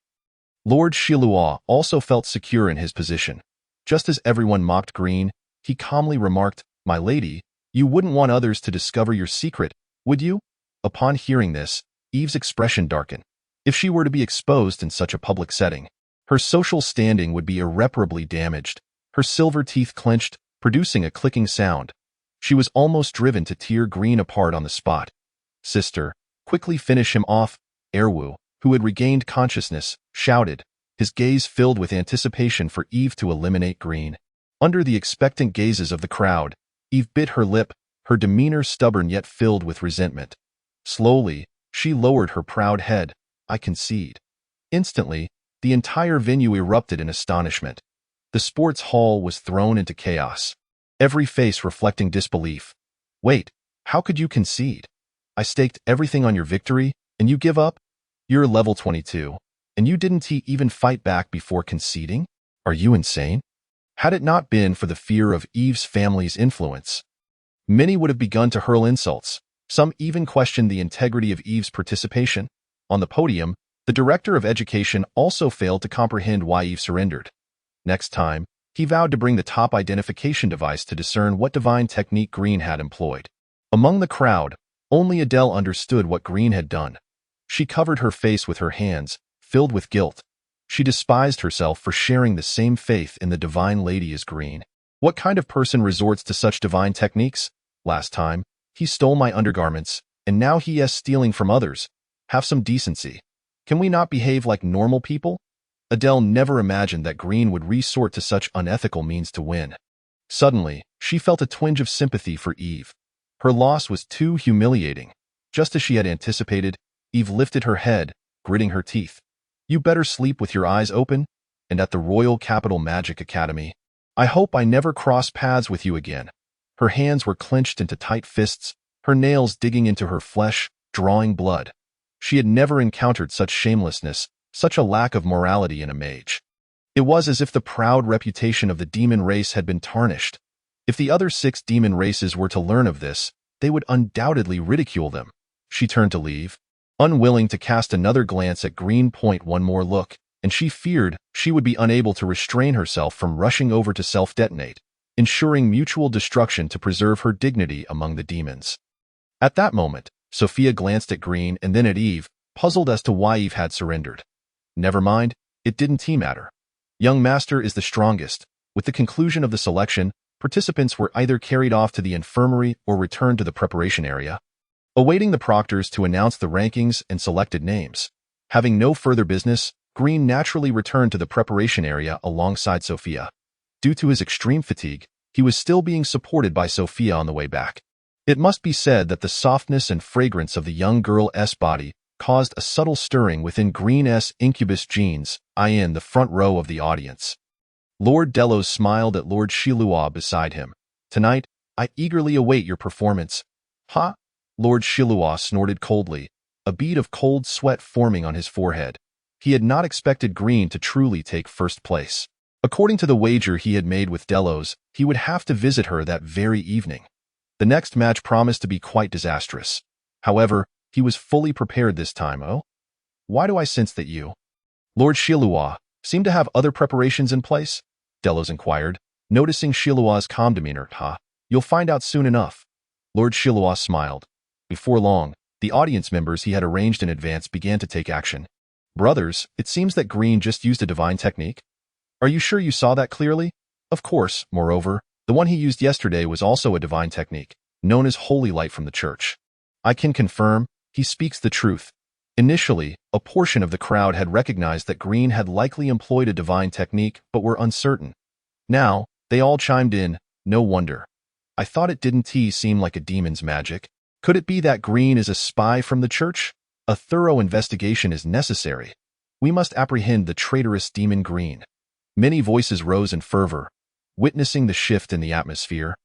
Lord Chiluois also felt secure in his position. Just as everyone mocked Green, he calmly remarked, My lady, you wouldn't want others to discover your secret, would you? Upon hearing this, Eve's expression darkened. If she were to be exposed in such a public setting, her social standing would be irreparably damaged. Her silver teeth clenched, producing a clicking sound. She was almost driven to tear Green apart on the spot. "Sister, quickly finish him off," Erwu, who had regained consciousness, shouted, his gaze filled with anticipation for Eve to eliminate Green. Under the expectant gazes of the crowd, Eve bit her lip, her demeanor stubborn yet filled with resentment. Slowly, she lowered her proud head. "I concede." Instantly, the entire venue erupted in astonishment. The sports hall was thrown into chaos, every face reflecting disbelief. "Wait, how could you concede? I staked everything on your victory, and you give up? You're level 22, and you didn't even fight back before conceding? Are you insane?" Had it not been for the fear of Eve's family's influence, many would have begun to hurl insults. Some even questioned the integrity of Eve's participation. On the podium, the director of education also failed to comprehend why Eve surrendered. Next time, he vowed to bring the top identification device to discern what divine technique Green had employed. Among the crowd, only Adele understood what Green had done. She covered her face with her hands, filled with guilt. She despised herself for sharing the same faith in the divine lady as Green. What kind of person resorts to such divine techniques? Last time, he stole my undergarments, and now he is stealing from others. Have some decency. Can we not behave like normal people? Adele never imagined that Green would resort to such unethical means to win. Suddenly, she felt a twinge of sympathy for Eve. Her loss was too humiliating. Just as she had anticipated, Eve lifted her head, gritting her teeth. "You better sleep with your eyes open, and at the Royal Capital Magic Academy. I hope I never cross paths with you again." Her hands were clenched into tight fists, her nails digging into her flesh, drawing blood. She had never encountered such shamelessness, such a lack of morality in a mage. It was as if the proud reputation of the demon race had been tarnished. If the other 6 demon races were to learn of this, they would undoubtedly ridicule them. She turned to leave, unwilling to cast another glance at Green. One more look, and she feared she would be unable to restrain herself from rushing over to self-detonate, ensuring mutual destruction to preserve her dignity among the demons. At that moment, Sophia glanced at Green and then at Eve, puzzled as to why Eve had surrendered. Never mind, it didn't matter. Young Master is the strongest. With the conclusion of the selection, participants were either carried off to the infirmary or returned to the preparation area, awaiting the proctors to announce the rankings and selected names. Having no further business, Green naturally returned to the preparation area alongside Sophia. Due to his extreme fatigue, he was still being supported by Sophia on the way back. It must be said that the softness and fragrance of the young girl's body caused a subtle stirring within Green's incubus genes, in the front row of the audience. Lord Delos smiled at Lord Shilua beside him. "Tonight, I eagerly await your performance." "Huh?" Lord Shilua snorted coldly, a bead of cold sweat forming on his forehead. He had not expected Green to truly take first place. According to the wager he had made with Delos, he would have to visit her that very evening. The next match promised to be quite disastrous. However, he was fully prepared this time. "Oh? Why do I sense that you, Lord Shilua, seem to have other preparations in place?" Delos inquired, noticing Shilua's calm demeanor. "You'll find out soon enough." Lord Shilua smiled. Before long, the audience members he had arranged in advance began to take action. "Brothers, it seems that Green just used a divine technique. Are you sure you saw that clearly?" "Of course. Moreover, the one he used yesterday was also a divine technique, known as Holy Light from the Church. I can confirm, he speaks the truth." Initially, a portion of the crowd had recognized that Green had likely employed a divine technique but were uncertain. Now, they all chimed in. "No wonder. I thought it didn't seem like a demon's magic. Could it be that Green is a spy from the church? A thorough investigation is necessary. We must apprehend the traitorous demon Green." Many voices rose in fervor, witnessing the shift in the atmosphere.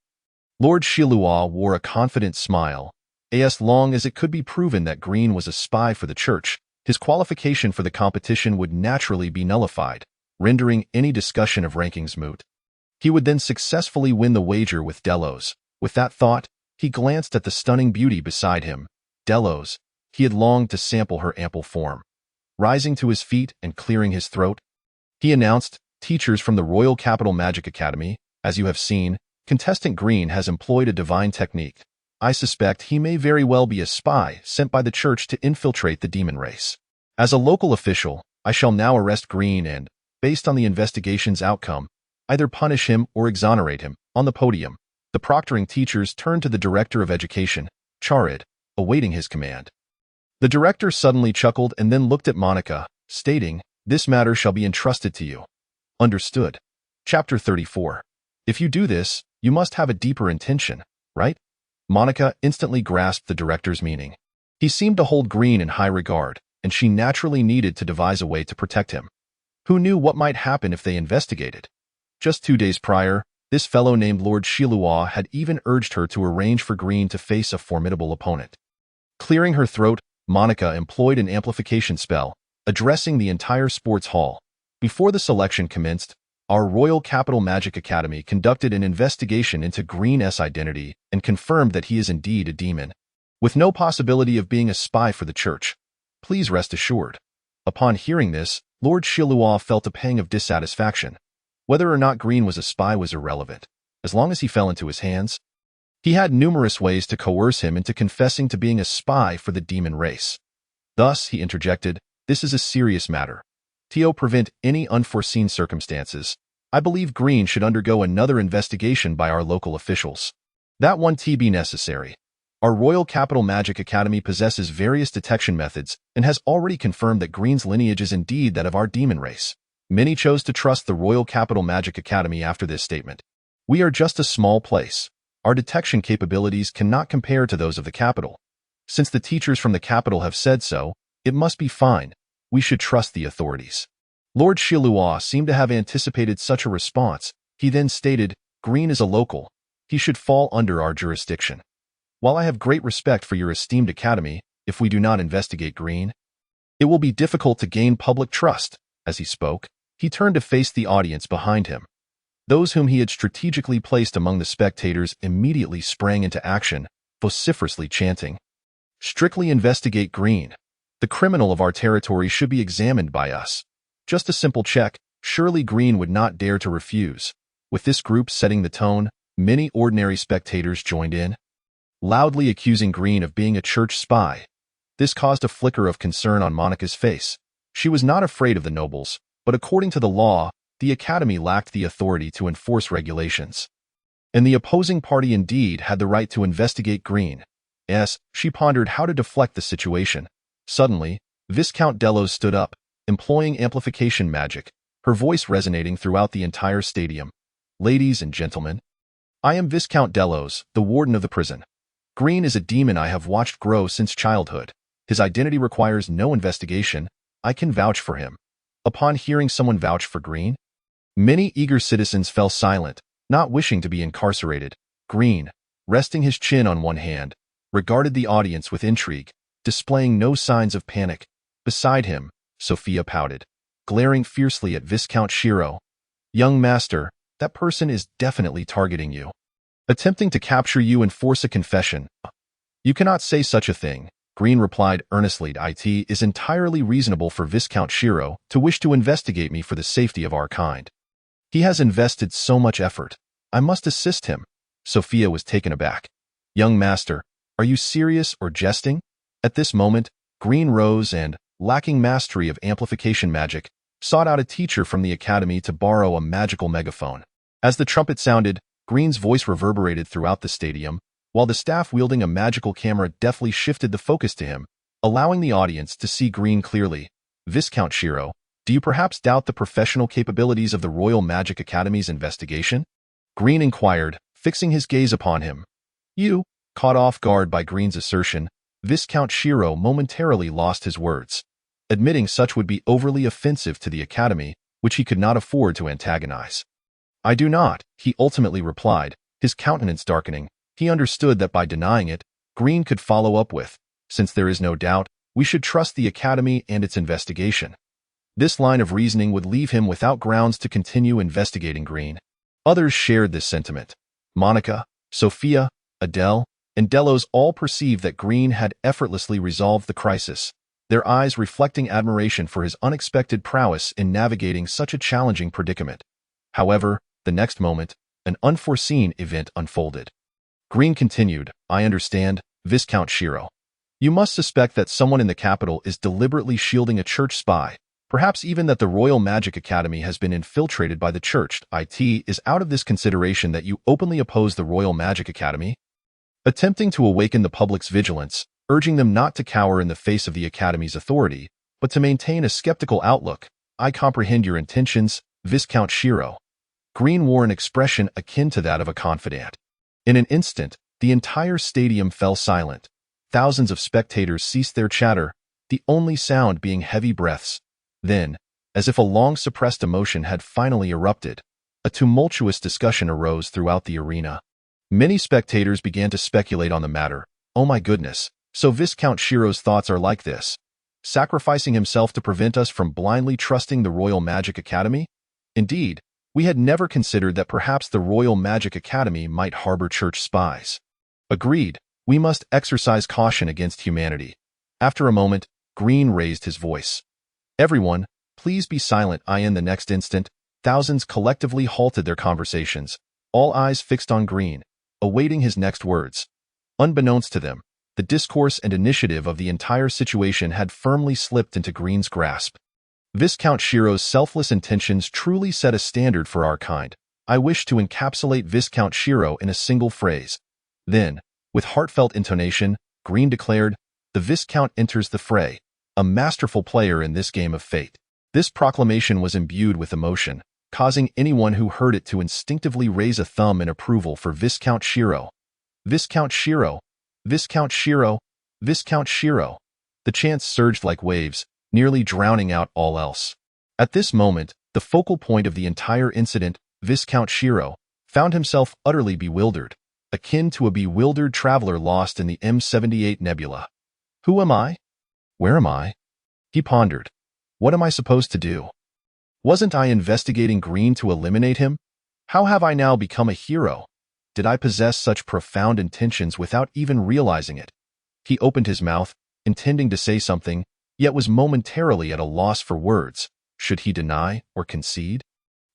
Lord Shilua wore a confident smile. As long as it could be proven that Green was a spy for the church, his qualification for the competition would naturally be nullified, rendering any discussion of rankings moot. He would then successfully win the wager with Delos. With that thought, he glanced at the stunning beauty beside him. Delos, he had longed to sample her ample form. Rising to his feet and clearing his throat, he announced, "Teachers from the Royal Capital Magic Academy, as you have seen, contestant Green has employed a divine technique. I suspect he may very well be a spy sent by the church to infiltrate the demon race. As a local official, I shall now arrest Green and, based on the investigation's outcome, either punish him or exonerate him. On the podium, the proctoring teachers turned to the Director of Education, Charid, awaiting his command. The director suddenly chuckled and then looked at Monica, stating, "This matter shall be entrusted to you." Understood. Chapter 34. If you do this, you must have a deeper intention, right? Monica instantly grasped the director's meaning. He seemed to hold Green in high regard, and she naturally needed to devise a way to protect him. Who knew what might happen if they investigated? Just 2 days prior, this fellow named Lord Shilua had even urged her to arrange for Green to face a formidable opponent. Clearing her throat, Monica employed an amplification spell, addressing the entire sports hall. Before the selection commenced, our Royal Capital Magic Academy conducted an investigation into Green's identity and confirmed that he is indeed a demon, with no possibility of being a spy for the church. Please rest assured. Upon hearing this, Lord Shilua felt a pang of dissatisfaction. Whether or not Green was a spy was irrelevant, as long as he fell into his hands. He had numerous ways to coerce him into confessing to being a spy for the demon race. Thus, he interjected, "This is a serious matter. To prevent any unforeseen circumstances, I believe Green should undergo another investigation by our local officials. That one be necessary. Our Royal Capital Magic Academy possesses various detection methods and has already confirmed that Green's lineage is indeed that of our demon race." Many chose to trust the Royal Capital Magic Academy after this statement. "We are just a small place. Our detection capabilities cannot compare to those of the capital. Since the teachers from the capital have said so, it must be fine. We should trust the authorities." Lord Shilua seemed to have anticipated such a response. He then stated, "Green is a local. He should fall under our jurisdiction. While I have great respect for your esteemed academy, if we do not investigate Green, it will be difficult to gain public trust." As he spoke, he turned to face the audience behind him. Those whom he had strategically placed among the spectators immediately sprang into action, vociferously chanting, "Strictly investigate Green. The criminal of our territory should be examined by us. Just a simple check, surely Green would not dare to refuse." With this group setting the tone, many ordinary spectators joined in, loudly accusing Green of being a church spy. This caused a flicker of concern on Monica's face. She was not afraid of the nobles, but according to the law, the academy lacked the authority to enforce regulations. And the opposing party indeed had the right to investigate Green. Yes, she pondered how to deflect the situation. Suddenly, Viscount Delos stood up, employing amplification magic, her voice resonating throughout the entire stadium. "Ladies and gentlemen, I am Viscount Delos, the warden of the prison. Green is a demon I have watched grow since childhood. His identity requires no investigation. I can vouch for him." Upon hearing someone vouch for Green, many eager citizens fell silent, not wishing to be incarcerated. Green, resting his chin on one hand, regarded the audience with intrigue, displaying no signs of panic. Beside him, Sophia pouted, glaring fiercely at Viscount Shiro. "Young master, that person is definitely targeting you, attempting to capture you and force a confession." "You cannot say such a thing," Green replied earnestly. "It is entirely reasonable for Viscount Shiro to wish to investigate me for the safety of our kind. He has invested so much effort. I must assist him." Sophia was taken aback. "Young master, are you serious or jesting?" At this moment, Green rose and, lacking mastery of amplification magic, sought out a teacher from the academy to borrow a magical megaphone. As the trumpet sounded, Green's voice reverberated throughout the stadium, while the staff wielding a magical camera deftly shifted the focus to him, allowing the audience to see Green clearly. "Viscount Shiro, do you perhaps doubt the professional capabilities of the Royal Magic Academy's investigation?" Green inquired, fixing his gaze upon him. "You?" Caught off guard by Green's assertion, Viscount Shiro momentarily lost his words, admitting such would be overly offensive to the academy, which he could not afford to antagonize. "I do not," he ultimately replied, his countenance darkening. He understood that by denying it, Green could follow up with, "Since there is no doubt, we should trust the academy and its investigation." This line of reasoning would leave him without grounds to continue investigating Green. Others shared this sentiment. Monica, Sophia, Adele, and Delos all perceived that Green had effortlessly resolved the crisis, their eyes reflecting admiration for his unexpected prowess in navigating such a challenging predicament. However, the next moment, an unforeseen event unfolded. Green continued, "I understand, Viscount Shiro. You must suspect that someone in the capital is deliberately shielding a church spy, perhaps even that the Royal Magic Academy has been infiltrated by the church. It is out of this consideration that you openly oppose the Royal Magic Academy, attempting to awaken the public's vigilance, urging them not to cower in the face of the Academy's authority, but to maintain a skeptical outlook. I comprehend your intentions, Viscount Shiro. Green wore an expression akin to that of a confidant. In an instant, the entire stadium fell silent. Thousands of spectators ceased their chatter, the only sound being heavy breaths. Then, as if a long-suppressed emotion had finally erupted, a tumultuous discussion arose throughout the arena. Many spectators began to speculate on the matter. Oh my goodness, so Viscount Shiro's thoughts are like this, sacrificing himself to prevent us from blindly trusting the Royal Magic Academy? Indeed, we had never considered that perhaps the Royal Magic Academy might harbor church spies. Agreed, we must exercise caution against humanity. After a moment, Green raised his voice. Everyone, please be silent. In the next instant, thousands collectively halted their conversations, all eyes fixed on Green, awaiting his next words. Unbeknownst to them, the discourse and initiative of the entire situation had firmly slipped into Green's grasp. Viscount Shiro's selfless intentions truly set a standard for our kind. I wish to encapsulate Viscount Shiro in a single phrase. Then, with heartfelt intonation, Green declared, "The Viscount enters the fray, a masterful player in this game of fate." This proclamation was imbued with emotion, causing anyone who heard it to instinctively raise a thumb in approval for Viscount Shiro. Viscount Shiro, Viscount Shiro, Viscount Shiro. The chants surged like waves, nearly drowning out all else. At this moment, the focal point of the entire incident, Viscount Shiro, found himself utterly bewildered, akin to a bewildered traveler lost in the M78 nebula. Who am I? Where am I? He pondered. What am I supposed to do? Wasn't I investigating Green to eliminate him? How have I now become a hero? Did I possess such profound intentions without even realizing it? He opened his mouth, intending to say something, yet was momentarily at a loss for words. Should he deny or concede?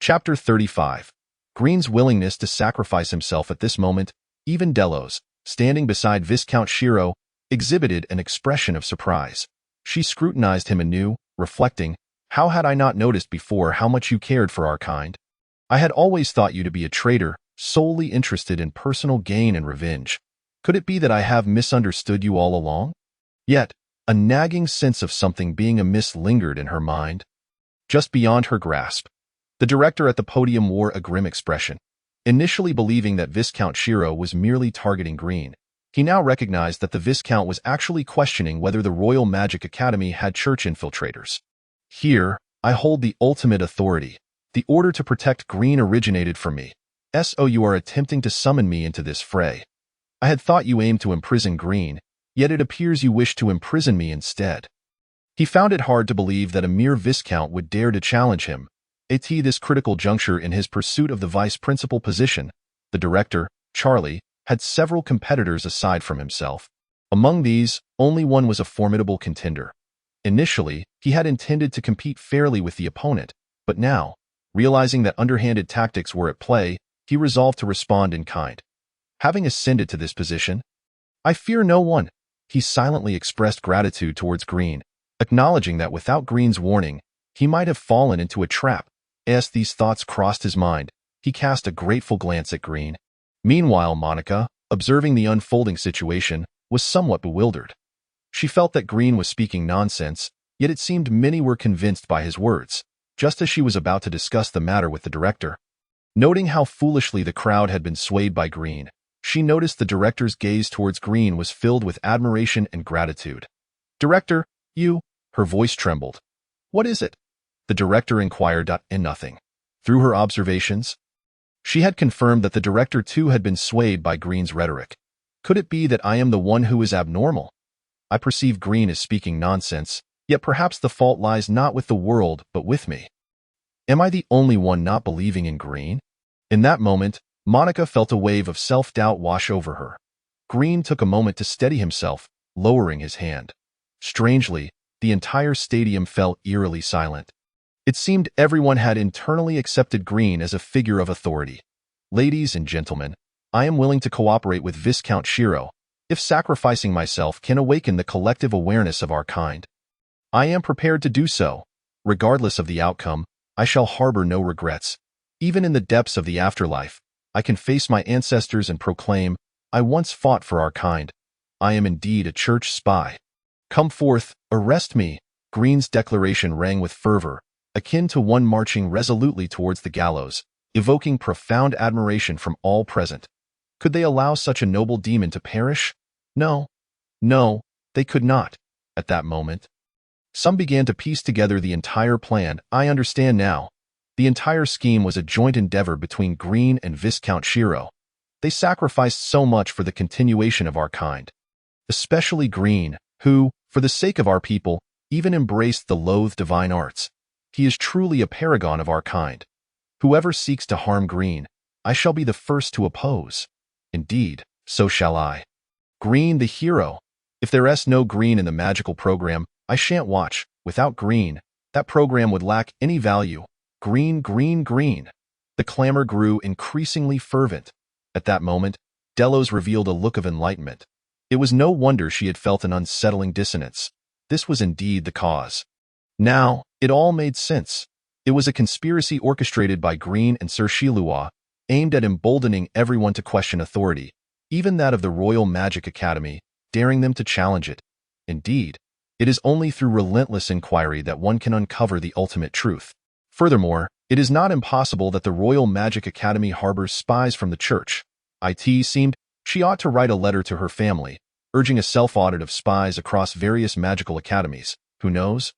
Chapter 35. Green's willingness to sacrifice himself at this moment. Even Delos, standing beside Viscount Shiro, exhibited an expression of surprise. She scrutinized him anew, reflecting, how had I not noticed before how much you cared for our kind? I had always thought you to be a traitor, solely interested in personal gain and revenge. Could it be that I have misunderstood you all along? Yet, a nagging sense of something being amiss lingered in her mind. Just beyond her grasp, the director at the podium wore a grim expression. Initially believing that Viscount Shiro was merely targeting Green, he now recognized that the Viscount was actually questioning whether the Royal Magic Academy had church infiltrators. Here, I hold the ultimate authority. The order to protect Green originated from me. So you are attempting to summon me into this fray. I had thought you aimed to imprison Green, yet it appears you wish to imprison me instead. He found it hard to believe that a mere Viscount would dare to challenge him. At this critical juncture in his pursuit of the vice principal position, the director, Charlie, had several competitors aside from himself. Among these, only one was a formidable contender. Initially, he had intended to compete fairly with the opponent, but now, realizing that underhanded tactics were at play, he resolved to respond in kind. Having ascended to this position, I fear no one. He silently expressed gratitude towards Green, acknowledging that without Green's warning, he might have fallen into a trap. As these thoughts crossed his mind, he cast a grateful glance at Green. Meanwhile, Monica, observing the unfolding situation, was somewhat bewildered. She felt that Green was speaking nonsense, yet it seemed many were convinced by his words, just as she was about to discuss the matter with the director. Noting how foolishly the crowd had been swayed by Green, she noticed the director's gaze towards Green was filled with admiration and gratitude. "Director, you," her voice trembled. "What is it?" The director inquired. "And nothing." Through her observations, she had confirmed that the director too had been swayed by Green's rhetoric. Could it be that I am the one who is abnormal? I perceive Green is speaking nonsense, yet perhaps the fault lies not with the world but with me. Am I the only one not believing in Green? In that moment, Monica felt a wave of self-doubt wash over her. Green took a moment to steady himself, lowering his hand. Strangely, the entire stadium fell eerily silent. It seemed everyone had internally accepted Green as a figure of authority. "Ladies and gentlemen, I am willing to cooperate with Viscount Shiro," If sacrificing myself can awaken the collective awareness of our kind, I am prepared to do so. Regardless of the outcome, I shall harbor no regrets. Even in the depths of the afterlife, I can face my ancestors and proclaim, I once fought for our kind. I am indeed a church spy. Come forth, arrest me. Green's declaration rang with fervor, akin to one marching resolutely towards the gallows, evoking profound admiration from all present. Could they allow such a noble demon to perish? No, no, they could not. At that moment, some began to piece together the entire plan. I understand now. The entire scheme was a joint endeavor between Green and Viscount Shiro. They sacrificed so much for the continuation of our kind. Especially Green, who, for the sake of our people, even embraced the loathed divine arts. He is truly a paragon of our kind. Whoever seeks to harm Green, I shall be the first to oppose. Indeed, so shall I. Green the hero. If there's no Green in the magical program, I shan't watch. Without Green, that program would lack any value. Green, Green, Green. The clamor grew increasingly fervent. At that moment, Delos revealed a look of enlightenment. It was no wonder she had felt an unsettling dissonance. This was indeed the cause. Now, it all made sense. It was a conspiracy orchestrated by Green and Sir Shilua, aimed at emboldening everyone to question authority, even that of the Royal Magic Academy, daring them to challenge it. Indeed, it is only through relentless inquiry that one can uncover the ultimate truth. Furthermore, it is not impossible that the Royal Magic Academy harbors spies from the church. It seemed she ought to write a letter to her family, urging a self-audit of spies across various magical academies. Who knows?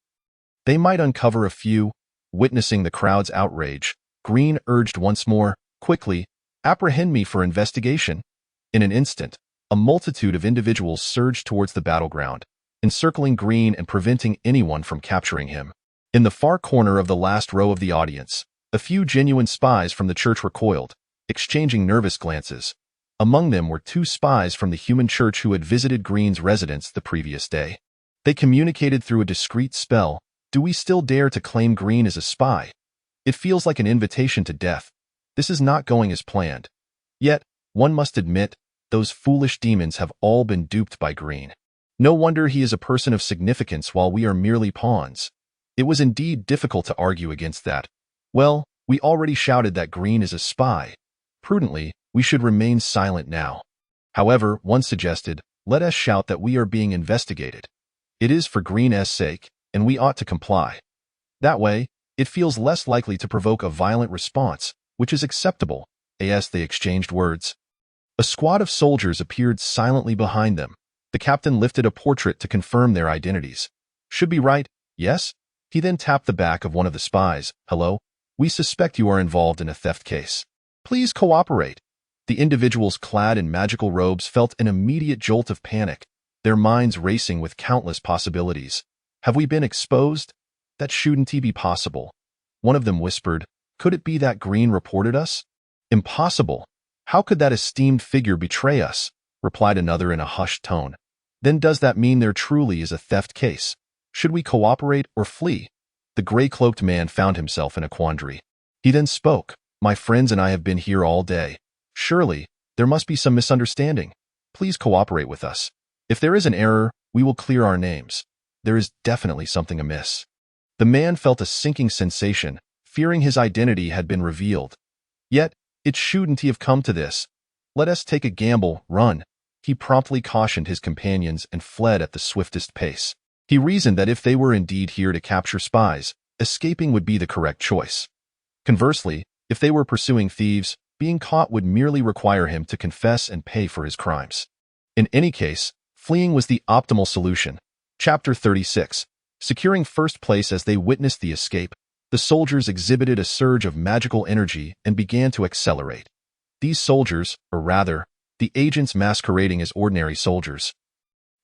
They might uncover a few. Witnessing the crowd's outrage, Green urged once more, quickly, apprehend me for investigation. In an instant, a multitude of individuals surged towards the battleground, encircling Green and preventing anyone from capturing him. In the far corner of the last row of the audience, a few genuine spies from the church recoiled, exchanging nervous glances. Among them were 2 spies from the human church who had visited Green's residence the previous day. They communicated through a discreet spell. Do we still dare to claim Green as a spy? It feels like an invitation to death. This is not going as planned. Yet, one must admit, those foolish demons have all been duped by Green. No wonder he is a person of significance while we are merely pawns. It was indeed difficult to argue against that. Well, we already shouted that Green is a spy. Prudently, we should remain silent now. However, one suggested, let us shout that we are being investigated. It is for Green's sake, and we ought to comply. That way, it feels less likely to provoke a violent response, which is acceptable. As they exchanged words, a squad of soldiers appeared silently behind them. The captain lifted a portrait to confirm their identities. Should be right, yes? He then tapped the back of one of the spies. Hello? We suspect you are involved in a theft case. Please cooperate. The individuals clad in magical robes felt an immediate jolt of panic, their minds racing with countless possibilities. Have we been exposed? That shouldn't be possible. One of them whispered, could it be that Green reported us? Impossible. How could that esteemed figure betray us? Replied another in a hushed tone. Then does that mean there truly is a theft case? Should we cooperate or flee? The gray-cloaked man found himself in a quandary. He then spoke. My friends and I have been here all day. Surely, there must be some misunderstanding. Please cooperate with us. If there is an error, we will clear our names. There is definitely something amiss. The man felt a sinking sensation, fearing his identity had been revealed. Yet, it shouldn't have come to this. Let us take a gamble, run. He promptly cautioned his companions and fled at the swiftest pace. He reasoned that if they were indeed here to capture spies, escaping would be the correct choice. Conversely, if they were pursuing thieves, being caught would merely require him to confess and pay for his crimes. In any case, fleeing was the optimal solution. Chapter 36. Securing first place as they witnessed the escape, the soldiers exhibited a surge of magical energy and began to accelerate. These soldiers, or rather, the agents masquerading as ordinary soldiers,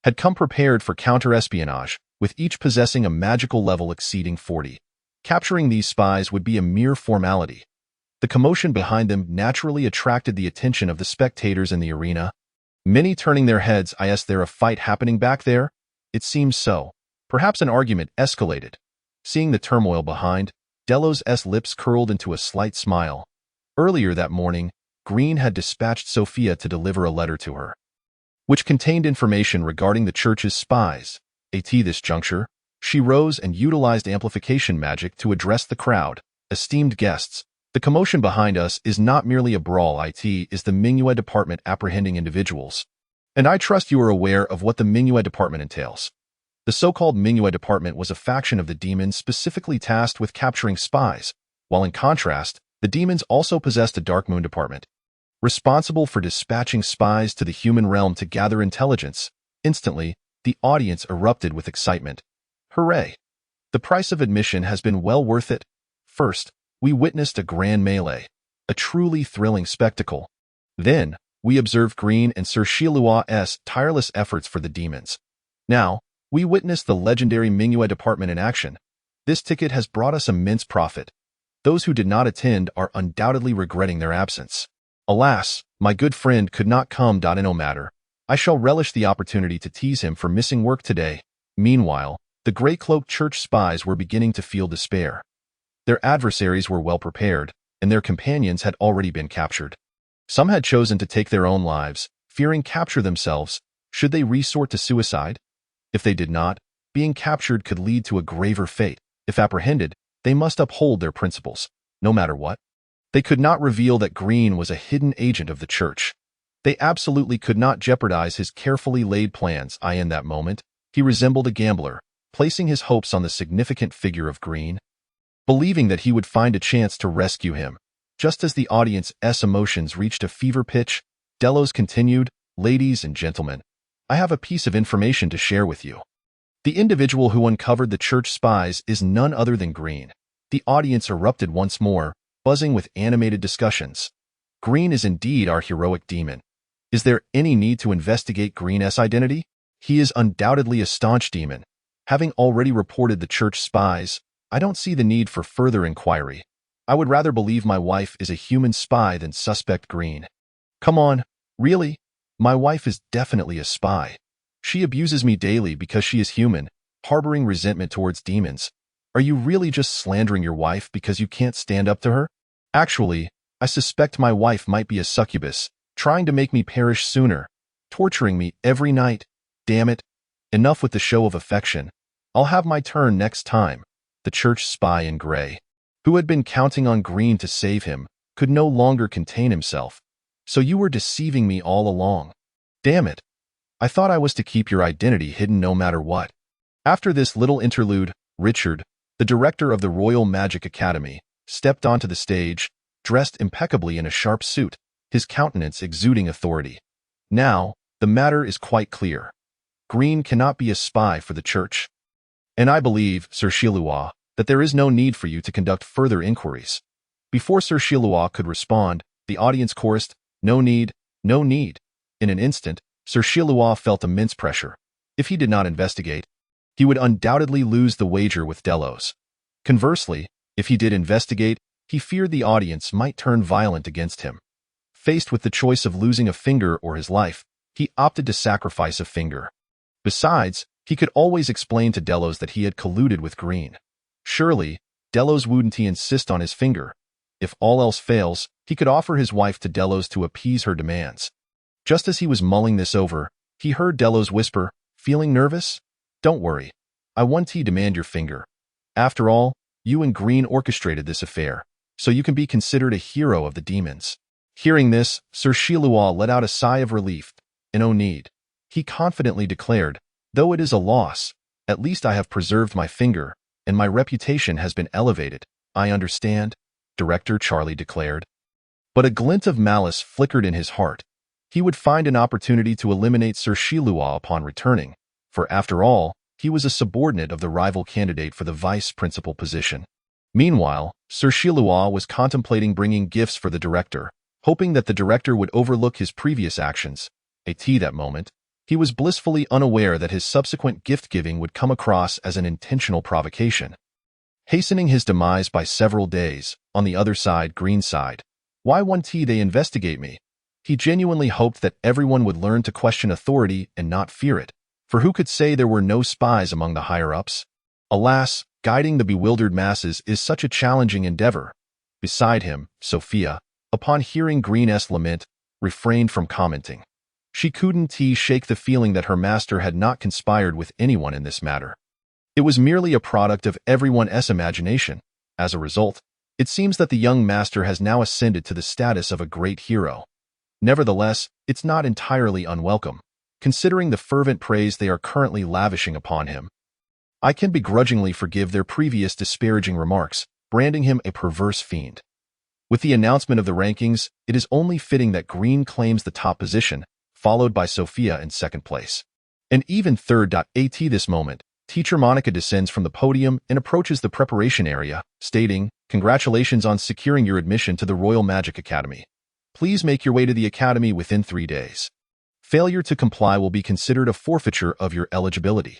had come prepared for counter-espionage, with each possessing a magical level exceeding 40. Capturing these spies would be a mere formality. The commotion behind them naturally attracted the attention of the spectators in the arena. Many turning their heads, is there a fight happening back there? It seems so. Perhaps an argument escalated. Seeing the turmoil behind, Delos' lips curled into a slight smile. Earlier that morning, Green had dispatched Sophia to deliver a letter to her. which contained information regarding the church's spies. At this juncture, she rose and utilized amplification magic to address the crowd. Esteemed guests, the commotion behind us is not merely a brawl. It is the Mingyue department apprehending individuals. And I trust you are aware of what the Mingyue department entails. The so-called Mingyue department was a faction of the demons specifically tasked with capturing spies, while in contrast, the demons also possessed a Dark Moon department, responsible for dispatching spies to the human realm to gather intelligence. Instantly, the audience erupted with excitement. Hooray! The price of admission has been well worth it. First, we witnessed a grand melee, a truly thrilling spectacle. Then, we observed Green and Sir Shilua's tireless efforts for the demons. Now, we witnessed the legendary Mingyue department in action. This ticket has brought us immense profit. Those who did not attend are undoubtedly regretting their absence. Alas, my good friend could not come. No matter. I shall relish the opportunity to tease him for missing work today. Meanwhile, the Grey Cloak Church spies were beginning to feel despair. Their adversaries were well prepared, and their companions had already been captured. Some had chosen to take their own lives, fearing capture themselves. Should they resort to suicide? If they did not, being captured could lead to a graver fate. If apprehended, they must uphold their principles, no matter what. They could not reveal that Green was a hidden agent of the church. They absolutely could not jeopardize his carefully laid plans. In that moment, he resembled a gambler, placing his hopes on the significant figure of Green, believing that he would find a chance to rescue him. Just as the audience's emotions reached a fever pitch, Delos continued, "Ladies and gentlemen, I have a piece of information to share with you. The individual who uncovered the church spies is none other than Green." The audience erupted once more, buzzing with animated discussions. Green is indeed our heroic demon. Is there any need to investigate Green's identity? He is undoubtedly a staunch demon. Having already reported the church spies, I don't see the need for further inquiry. I would rather believe my wife is a human spy than suspect Green. Come on, really? My wife is definitely a spy. She abuses me daily because she is human, harboring resentment towards demons. Are you really just slandering your wife because you can't stand up to her? Actually, I suspect my wife might be a succubus, trying to make me perish sooner, torturing me every night. Damn it. Enough with the show of affection. I'll have my turn next time. The church spy in gray, who had been counting on Green to save him, could no longer contain himself. So you were deceiving me all along. Damn it. I thought I was to keep your identity hidden no matter what. After this little interlude, Richard, the director of the Royal Magic Academy, stepped onto the stage, dressed impeccably in a sharp suit, his countenance exuding authority. Now, the matter is quite clear. Green cannot be a spy for the church. And I believe, Sir Shilua, that there is no need for you to conduct further inquiries. Before Sir Shilua could respond, the audience chorused, "No need, no need." In an instant, Sir Shilua felt immense pressure. If he did not investigate, he would undoubtedly lose the wager with Delos. Conversely, if he did investigate, he feared the audience might turn violent against him. Faced with the choice of losing a finger or his life, he opted to sacrifice a finger. Besides, he could always explain to Delos that he had colluded with Green. Surely, Delos wouldn't insist on his finger. If all else fails, he could offer his wife to Delos to appease her demands. Just as he was mulling this over, he heard Delos whisper, "Feeling nervous? Don't worry. I won't demand your finger. After all, you and Green orchestrated this affair, so you can be considered a hero of the demons." Hearing this, Sir Shilua let out a sigh of relief. "No need," he confidently declared, "though it is a loss, at least I have preserved my finger, and my reputation has been elevated." "I understand," Director Charlie declared. But a glint of malice flickered in his heart. He would find an opportunity to eliminate Sir Shilua upon returning, for after all, he was a subordinate of the rival candidate for the vice principal position. Meanwhile, Sir Shilua was contemplating bringing gifts for the director, hoping that the director would overlook his previous actions. At that moment, he was blissfully unaware that his subsequent gift-giving would come across as an intentional provocation, hastening his demise by several days. On the other side, Green side. Why won't they investigate me? He genuinely hoped that everyone would learn to question authority and not fear it, for who could say there were no spies among the higher-ups? Alas, guiding the bewildered masses is such a challenging endeavor. Beside him, Sophia, upon hearing Green's lament, refrained from commenting. She couldn't shake the feeling that her master had not conspired with anyone in this matter. It was merely a product of everyone's imagination. As a result, it seems that the young master has now ascended to the status of a great hero. Nevertheless, it's not entirely unwelcome, considering the fervent praise they are currently lavishing upon him. I can begrudgingly forgive their previous disparaging remarks, branding him a perverse fiend. With the announcement of the rankings, it is only fitting that Green claims the top position, followed by Sophia in second place. And even third. At this moment, teacher Monica descends from the podium and approaches the preparation area, stating, "Congratulations on securing your admission to the Royal Magic Academy. Please make your way to the academy within 3 days. Failure to comply will be considered a forfeiture of your eligibility.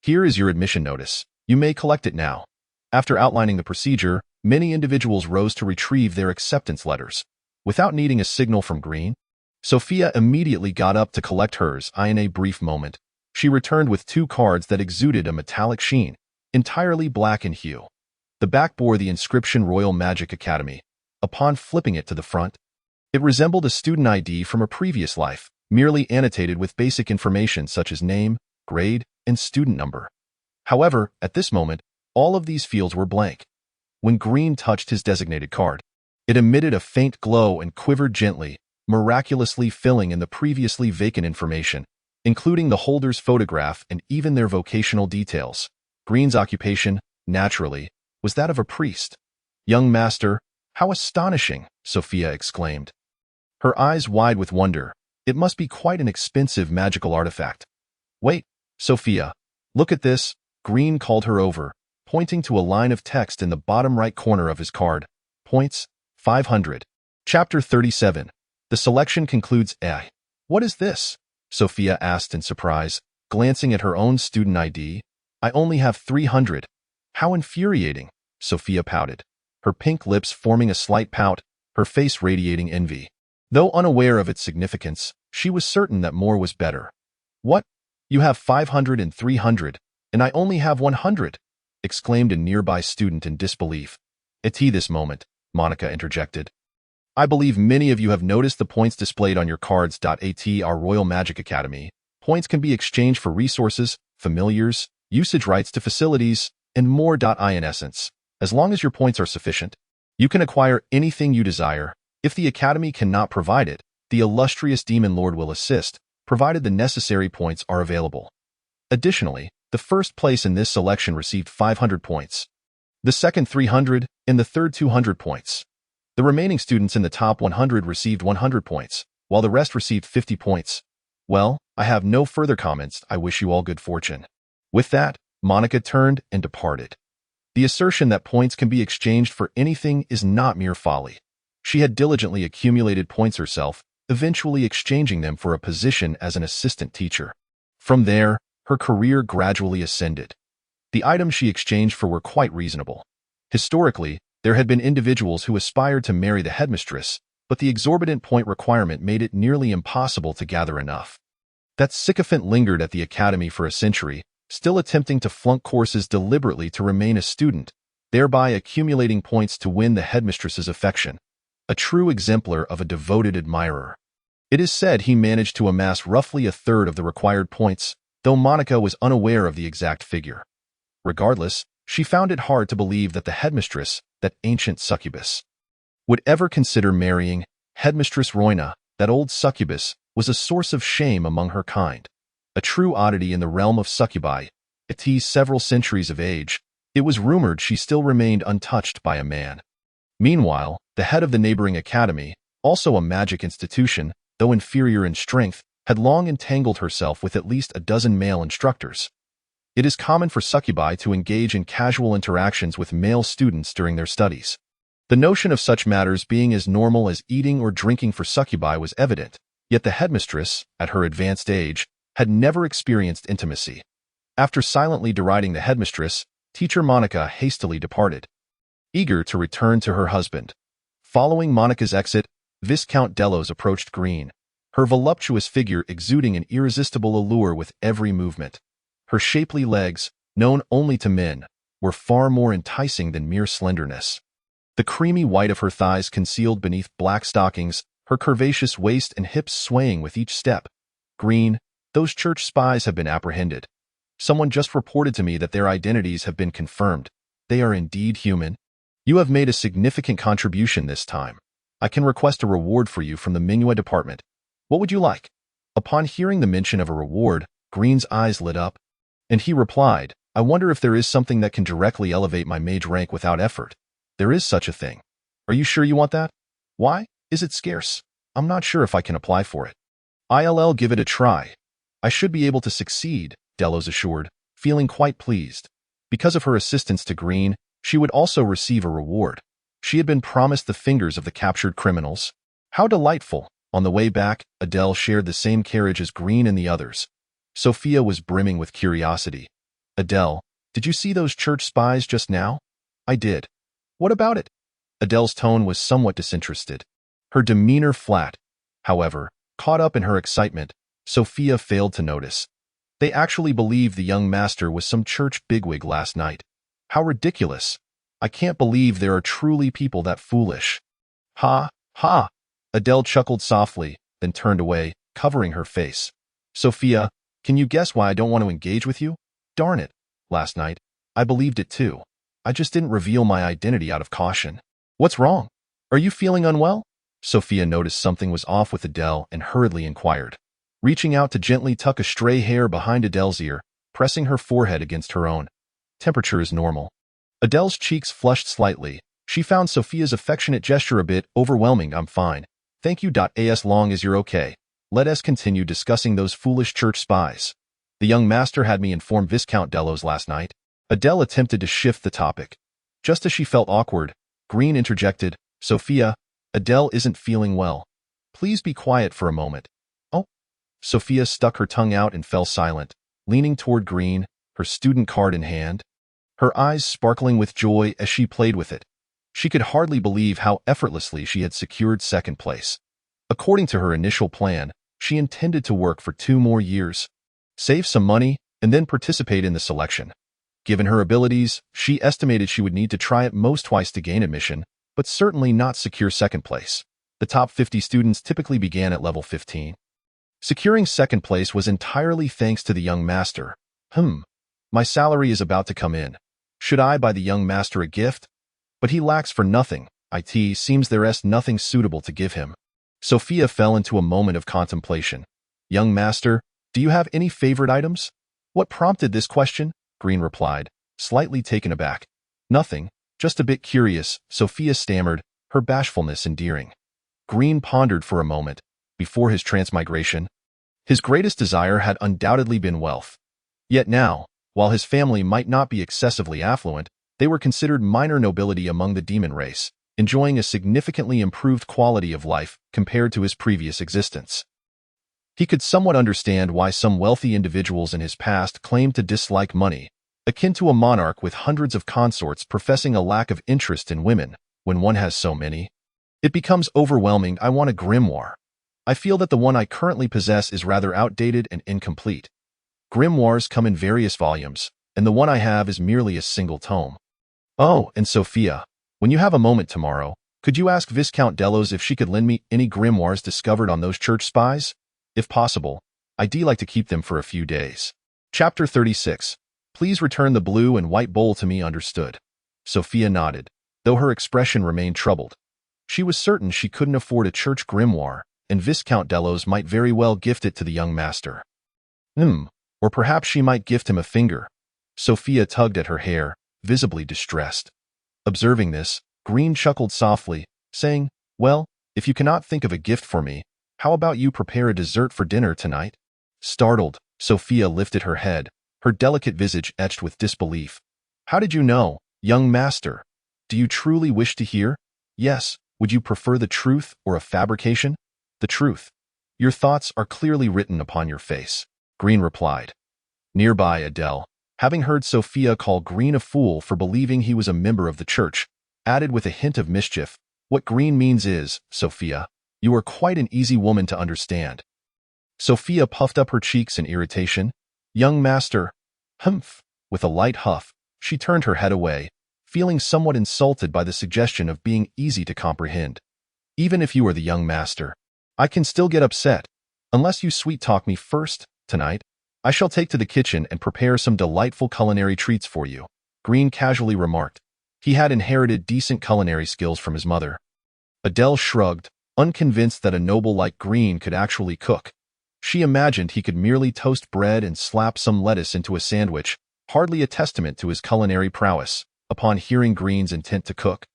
Here is your admission notice. You may collect it now." After outlining the procedure, many individuals rose to retrieve their acceptance letters. Without needing a signal from Green, Sophia immediately got up to collect hers. In a brief moment, she returned with 2 cards that exuded a metallic sheen, entirely black in hue. The back bore the inscription Royal Magic Academy. Upon flipping it to the front, it resembled a student ID from a previous life, merely annotated with basic information such as name, grade, and student number. However, at this moment, all of these fields were blank. When Green touched his designated card, it emitted a faint glow and quivered gently, miraculously filling in the previously vacant information, including the holder's photograph and even their vocational details. Green's occupation, naturally, was that of a priest. "Young master, how astonishing!" Sophia exclaimed, her eyes wide with wonder. "It must be quite an expensive magical artifact." "Wait, Sophia, look at this," Green called her over, pointing to a line of text in the bottom right corner of his card. "Points, 500. Chapter 37. The selection concludes. What is this?" Sophia asked in surprise, glancing at her own student ID. "I only have 300. How infuriating," Sophia pouted, her pink lips forming a slight pout, her face radiating envy. Though unaware of its significance, she was certain that more was better. "What? You have 500 and 300, and I only have 100, exclaimed a nearby student in disbelief. At this moment, Monica interjected, "I believe many of you have noticed the points displayed on your cards. At our Royal Magic Academy, points can be exchanged for resources, familiars, usage rights to facilities, and more. In essence, as long as your points are sufficient, you can acquire anything you desire. If the Academy cannot provide it, the illustrious Demon Lord will assist, provided the necessary points are available." Additionally, the first place in this selection received 500 points, the second 300, and the third 200 points. The remaining students in the top 100 received 100 points, while the rest received 50 points. Well, I have no further comments. I wish you all good fortune. With that, Monica turned and departed. The assertion that points can be exchanged for anything is not mere folly. She had diligently accumulated points herself, eventually exchanging them for a position as an assistant teacher. From there, her career gradually ascended. The items she exchanged for were quite reasonable. Historically, there had been individuals who aspired to marry the headmistress, but the exorbitant point requirement made it nearly impossible to gather enough. That sycophant lingered at the academy for a century, still attempting to flunk courses deliberately to remain a student, thereby accumulating points to win the headmistress's affection. A true exemplar of a devoted admirer. It is said he managed to amass roughly a third of the required points, though Monica was unaware of the exact figure. Regardless, she found it hard to believe that the headmistress, that ancient succubus, would ever consider marrying. Headmistress Roina, that old succubus, was a source of shame among her kind. A true oddity in the realm of succubi. At several centuries of age, it was rumored she still remained untouched by a man. Meanwhile, the head of the neighboring academy, also a magic institution, though inferior in strength, had long entangled herself with at least a dozen male instructors. It is common for succubi to engage in casual interactions with male students during their studies. The notion of such matters being as normal as eating or drinking for succubi was evident, yet the headmistress, at her advanced age, had never experienced intimacy. After silently deriding the headmistress, teacher Monica hastily departed, eager to return to her husband. Following Monica's exit, Viscount Delos approached Green, her voluptuous figure exuding an irresistible allure with every movement. Her shapely legs, known only to men, were far more enticing than mere slenderness. The creamy white of her thighs concealed beneath black stockings, her curvaceous waist and hips swaying with each step, Green, those church spies have been apprehended. Someone just reported to me that their identities have been confirmed. They are indeed human. You have made a significant contribution this time. I can request a reward for you from the Mingyue department. What would you like? Upon hearing the mention of a reward, Green's eyes lit up, and he replied, I wonder if there is something that can directly elevate my mage rank without effort. There is such a thing. Are you sure you want that? Why? Is it scarce? I'm not sure if I can apply for it. I'll give it a try. I should be able to succeed, Delos assured, feeling quite pleased. Because of her assistance to Green, she would also receive a reward. She had been promised the fingers of the captured criminals. How delightful! On the way back, Adele shared the same carriage as Green and the others. Sophia was brimming with curiosity. Adele, did you see those church spies just now? I did. What about it? Adele's tone was somewhat disinterested. Her demeanor flat. However, caught up in her excitement, Sophia failed to notice. They actually believed the young master was some church bigwig last night. How ridiculous. I can't believe there are truly people that foolish. Ha, ha. Adele chuckled softly, then turned away, covering her face. Sophia, can you guess why I don't want to engage with you? Darn it. Last night, I believed it too. I just didn't reveal my identity out of caution. What's wrong? Are you feeling unwell? Sophia noticed something was off with Adele and hurriedly inquired. Reaching out to gently tuck a stray hair behind Adele's ear, pressing her forehead against her own. Temperature is normal. Adele's cheeks flushed slightly. She found Sophia's affectionate gesture a bit overwhelming. I'm fine. Thank you. As long as you're okay. Let us continue discussing those foolish church spies. The young master had me inform Viscount Delos last night. Adele attempted to shift the topic. Just as she felt awkward, Green interjected, Sophia, Adele isn't feeling well. Please be quiet for a moment. Oh. Sophia stuck her tongue out and fell silent, leaning toward Green, her student card in hand. Her eyes sparkling with joy as she played with it. She could hardly believe how effortlessly she had secured second place. According to her initial plan, she intended to work for 2 more years, save some money, and then participate in the selection. Given her abilities, she estimated she would need to try at most twice to gain admission, but certainly not secure second place. The top 50 students typically began at level 15. Securing second place was entirely thanks to the young master. My salary is about to come in. Should I buy the young master a gift? But he lacks for nothing. It seems there's nothing suitable to give him. Sophia fell into a moment of contemplation. Young master, do you have any favorite items? What prompted this question? Green replied, slightly taken aback. Nothing, just a bit curious, Sophia stammered, her bashfulness endearing. Green pondered for a moment. Before his transmigration, his greatest desire had undoubtedly been wealth. Yet now, while his family might not be excessively affluent, they were considered minor nobility among the demon race, enjoying a significantly improved quality of life compared to his previous existence. He could somewhat understand why some wealthy individuals in his past claimed to dislike money, akin to a monarch with hundreds of consorts professing a lack of interest in women. When one has so many, it becomes overwhelming. I want a grimoire. I feel that the one I currently possess is rather outdated and incomplete. Grimoires come in various volumes, and the one I have is merely a single tome. Oh, and Sophia, when you have a moment tomorrow, could you ask Viscount Delos if she could lend me any grimoires discovered on those church spies? If possible, I'd like to keep them for a few days. Chapter 36. Please return the blue and white bowl to me. Understood. Sophia nodded, though her expression remained troubled. She was certain she couldn't afford a church grimoire, and Viscount Delos might very well gift it to the young master. Or perhaps she might gift him a finger. Sophia tugged at her hair, visibly distressed. Observing this, Green chuckled softly, saying, Well, if you cannot think of a gift for me, how about you prepare a dessert for dinner tonight? Startled, Sophia lifted her head, her delicate visage etched with disbelief. How did you know, young master? Do you truly wish to hear? Yes. Would you prefer the truth or a fabrication? The truth. Your thoughts are clearly written upon your face, Green replied. Nearby, Adele, having heard Sophia call Green a fool for believing he was a member of the church, added with a hint of mischief, What Green means is, Sophia, you are quite an easy woman to understand. Sophia puffed up her cheeks in irritation. Young master, humph. With a light huff, she turned her head away, feeling somewhat insulted by the suggestion of being easy to comprehend. Even if you are the young master, I can still get upset. Unless you sweet-talk me first, tonight, I shall take to the kitchen and prepare some delightful culinary treats for you, Green casually remarked. He had inherited decent culinary skills from his mother. Adele shrugged, unconvinced that a noble like Green could actually cook. She imagined he could merely toast bread and slap some lettuce into a sandwich, hardly a testament to his culinary prowess, upon hearing Green's intent to cook.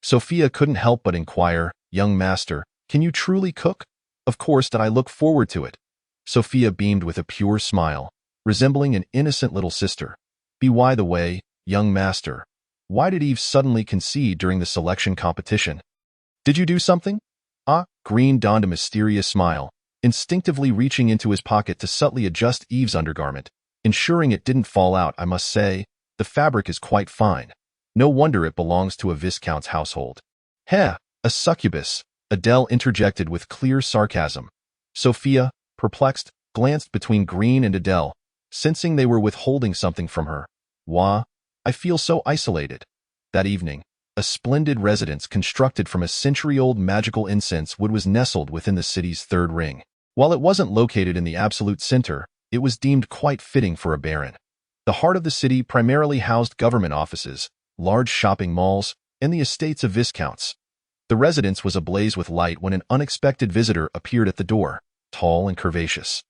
Sophia couldn't help but inquire, "Young master, can you truly cook?" "Of course that I look forward to it." Sophia beamed with a pure smile, resembling an innocent little sister. By the way, young master, why did Eve suddenly concede during the selection competition? Did you do something? Green donned a mysterious smile, instinctively reaching into his pocket to subtly adjust Eve's undergarment, ensuring it didn't fall out. "I must say, the fabric is quite fine. No wonder it belongs to a viscount's household." "Heh, a succubus," Adele interjected with clear sarcasm. Sophia, perplexed, glanced between Green and Adele, sensing they were withholding something from her. "Wah, I feel so isolated." That evening, a splendid residence constructed from a century-old magical incense wood was nestled within the city's third ring. While it wasn't located in the absolute center, it was deemed quite fitting for a baron. The heart of the city primarily housed government offices, large shopping malls, and the estates of viscounts. The residence was ablaze with light when an unexpected visitor appeared at the door, tall and curvaceous.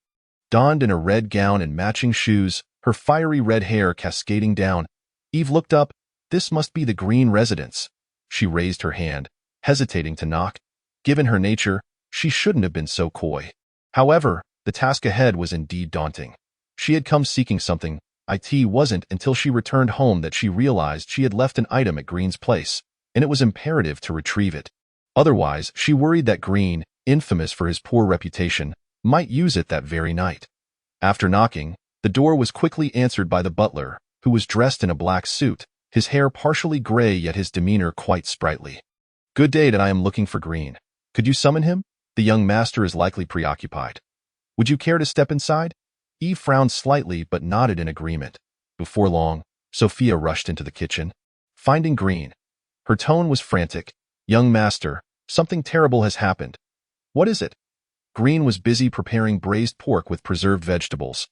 Donned in a red gown and matching shoes, her fiery red hair cascading down, Eve looked up. This must be the Green residence. She raised her hand, hesitating to knock. Given her nature, she shouldn't have been so coy. However, the task ahead was indeed daunting. She had come seeking something. It wasn't until she returned home that she realized she had left an item at Green's place, and it was imperative to retrieve it. Otherwise, she worried that Green, infamous for his poor reputation, might use it that very night. After knocking, the door was quickly answered by the butler, who was dressed in a black suit, his hair partially gray yet his demeanor quite sprightly. "Good day, that I am looking for Green. Could you summon him? The young master is likely preoccupied. Would you care to step inside?" Eve frowned slightly but nodded in agreement. Before long, Sophia rushed into the kitchen, finding Green. Her tone was frantic. "Young master, something terrible has happened." "What is it?" Green was busy preparing braised pork with preserved vegetables.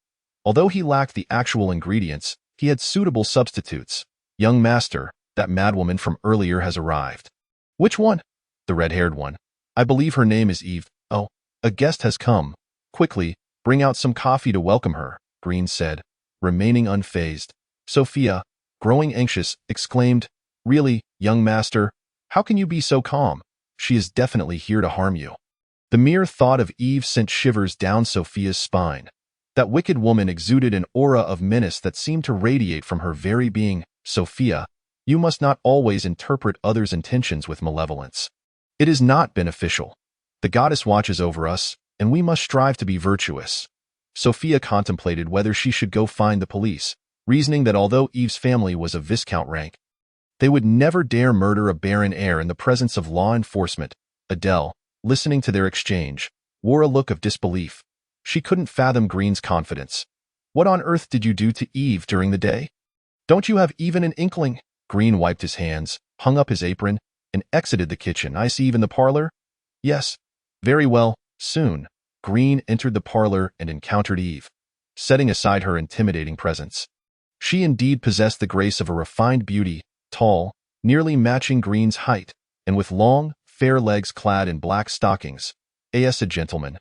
Although he lacked the actual ingredients, he had suitable substitutes. "Young master, that madwoman from earlier has arrived." "Which one?" "The red-haired one. I believe her name is Eve." "Oh, a guest has come. Quickly, bring out some coffee to welcome her," Green said, remaining unfazed. Sophia, growing anxious, exclaimed, "Really, young master, how can you be so calm? She is definitely here to harm you." The mere thought of Eve sent shivers down Sophia's spine. That wicked woman exuded an aura of menace that seemed to radiate from her very being. "Sophia, you must not always interpret others' intentions with malevolence. It is not beneficial. The goddess watches over us, and we must strive to be virtuous." Sophia contemplated whether she should go find the police, reasoning that although Eve's family was of viscount rank, they would never dare murder a baron heir in the presence of law enforcement. Adele, listening to their exchange, wore a look of disbelief. She couldn't fathom Green's confidence. "What on earth did you do to Eve during the day? Don't you have even an inkling?" Green wiped his hands, hung up his apron, and exited the kitchen. "I see Eve in the parlor?" "Yes." "Very well, soon." Green entered the parlor and encountered Eve, setting aside her intimidating presence. She indeed possessed the grace of a refined beauty, tall, nearly matching Green's height, and with long, fair legs clad in black stockings. "As a gentleman."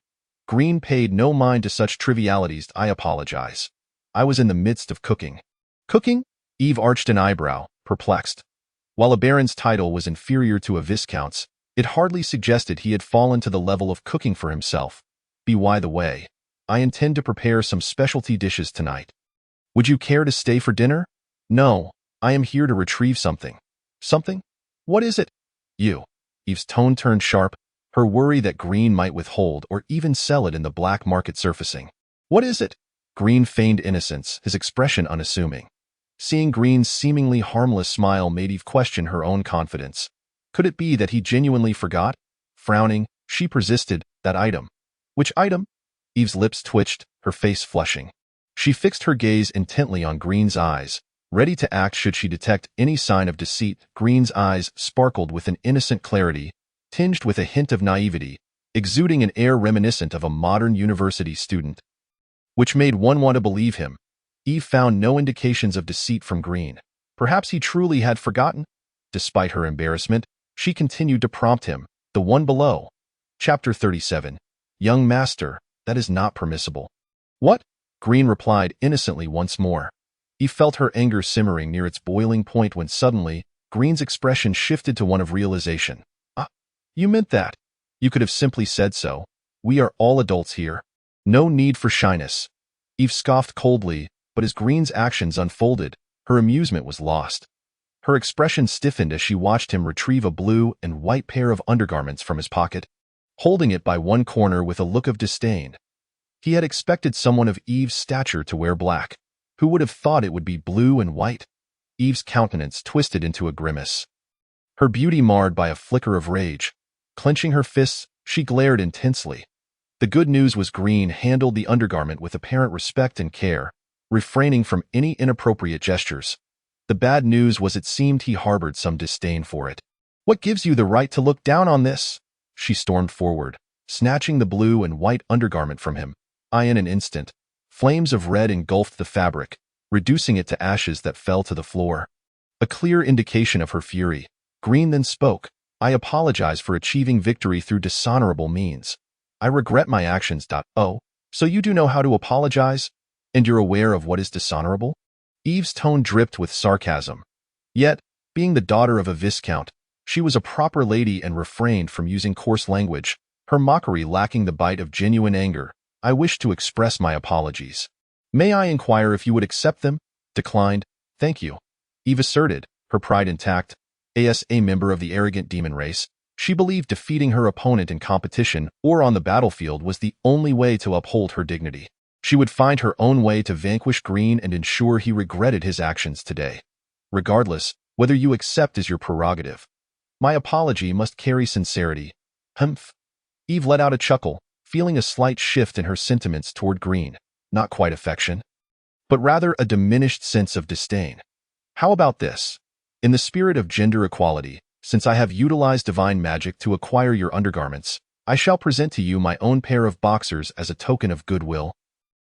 Green paid no mind to such trivialities. "I apologize. I was in the midst of cooking." "Cooking?" Eve arched an eyebrow, perplexed. While a baron's title was inferior to a viscount's, it hardly suggested he had fallen to the level of cooking for himself. "By the way, I intend to prepare some specialty dishes tonight. Would you care to stay for dinner?" "No, I am here to retrieve something." "Something? What is it?" "You." Eve's tone turned sharp, her worry that Green might withhold or even sell it in the black market surfacing. "What is it?" Green feigned innocence, his expression unassuming. Seeing Green's seemingly harmless smile made Eve question her own confidence. Could it be that he genuinely forgot? Frowning, she persisted, "That item." "Which item?" Eve's lips twitched, her face flushing. She fixed her gaze intently on Green's eyes, ready to act should she detect any sign of deceit. Green's eyes sparkled with an innocent clarity, tinged with a hint of naivety. exuding an air reminiscent of a modern university student, which made one want to believe him. Eve found no indications of deceit from Green. Perhaps he truly had forgotten. Despite her embarrassment, she continued to prompt him. The one below. Chapter 37. Young Master, that is not permissible. What? Green replied innocently once more. Eve felt her anger simmering near its boiling point when suddenly, Green's expression shifted to one of realization. Ah, you meant that. You could have simply said so. We are all adults here. No need for shyness. Eve scoffed coldly, but as Green's actions unfolded, her amusement was lost. Her expression stiffened as she watched him retrieve a blue and white pair of undergarments from his pocket, holding it by one corner with a look of disdain. He had expected someone of Eve's stature to wear black. Who would have thought it would be blue and white? Eve's countenance twisted into a grimace, her beauty marred by a flicker of rage. Clenching her fists, she glared intensely. The good news was Green handled the undergarment with apparent respect and care, refraining from any inappropriate gestures. The bad news was it seemed he harbored some disdain for it. What gives you the right to look down on this? She stormed forward, snatching the blue and white undergarment from him. In an instant, flames of red engulfed the fabric, reducing it to ashes that fell to the floor. A clear indication of her fury, Green then spoke. I apologize for achieving victory through dishonorable means. I regret my actions. Oh, so you do know how to apologize? And you're aware of what is dishonorable? Eve's tone dripped with sarcasm. Yet, being the daughter of a viscount, she was a proper lady and refrained from using coarse language, her mockery lacking the bite of genuine anger. I wish to express my apologies. May I inquire if you would accept them? Declined. Thank you. Eve asserted, her pride intact. As a member of the arrogant demon race, she believed defeating her opponent in competition or on the battlefield was the only way to uphold her dignity. She would find her own way to vanquish Green and ensure he regretted his actions today. Regardless, whether you accept is your prerogative. My apology must carry sincerity. Humph. Eve let out a chuckle, feeling a slight shift in her sentiments toward Green. Not quite affection, but rather a diminished sense of disdain. How about this? In the spirit of gender equality, since I have utilized divine magic to acquire your undergarments, I shall present to you my own pair of boxers as a token of goodwill.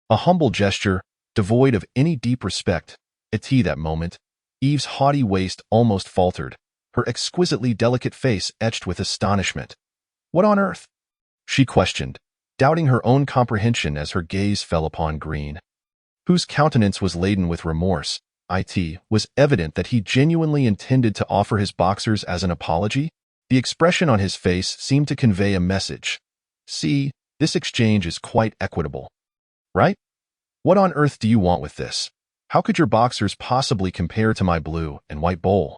A humble gesture, devoid of any deep respect. At that moment, Eve's haughty waist almost faltered, her exquisitely delicate face etched with astonishment. What on earth? She questioned, doubting her own comprehension as her gaze fell upon Green, whose countenance was laden with remorse. It was evident that he genuinely intended to offer his boxers as an apology. The expression on his face seemed to convey a message. See, this exchange is quite equitable. Right? What on earth do you want with this? How could your boxers possibly compare to my blue and white bowl?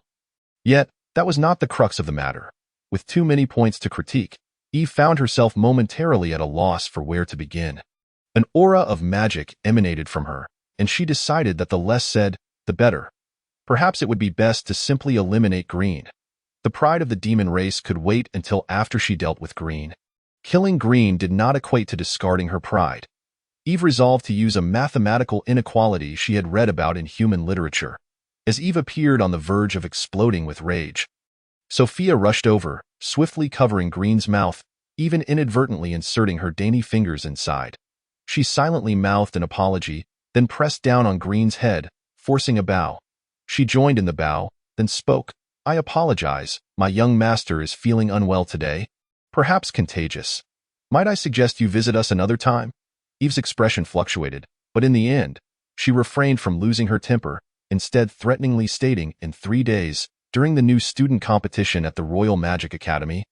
Yet, that was not the crux of the matter. With too many points to critique, Eve found herself momentarily at a loss for where to begin. An aura of magic emanated from her, and she decided that the less said, the better. Perhaps it would be best to simply eliminate Green. The pride of the demon race could wait until after she dealt with Green. Killing Green did not equate to discarding her pride. Eve resolved to use a mathematical inequality she had read about in human literature. As Eve appeared on the verge of exploding with rage, Sophia rushed over, swiftly covering Green's mouth, even inadvertently inserting her dainty fingers inside. She silently mouthed an apology, then pressed down on Green's head, forcing a bow. She joined in the bow, then spoke. I apologize, my young master is feeling unwell today. Perhaps contagious. Might I suggest you visit us another time? Eve's expression fluctuated, but in the end, she refrained from losing her temper, instead threateningly stating, in 3 days, during the new student competition at the Royal Magic Academy.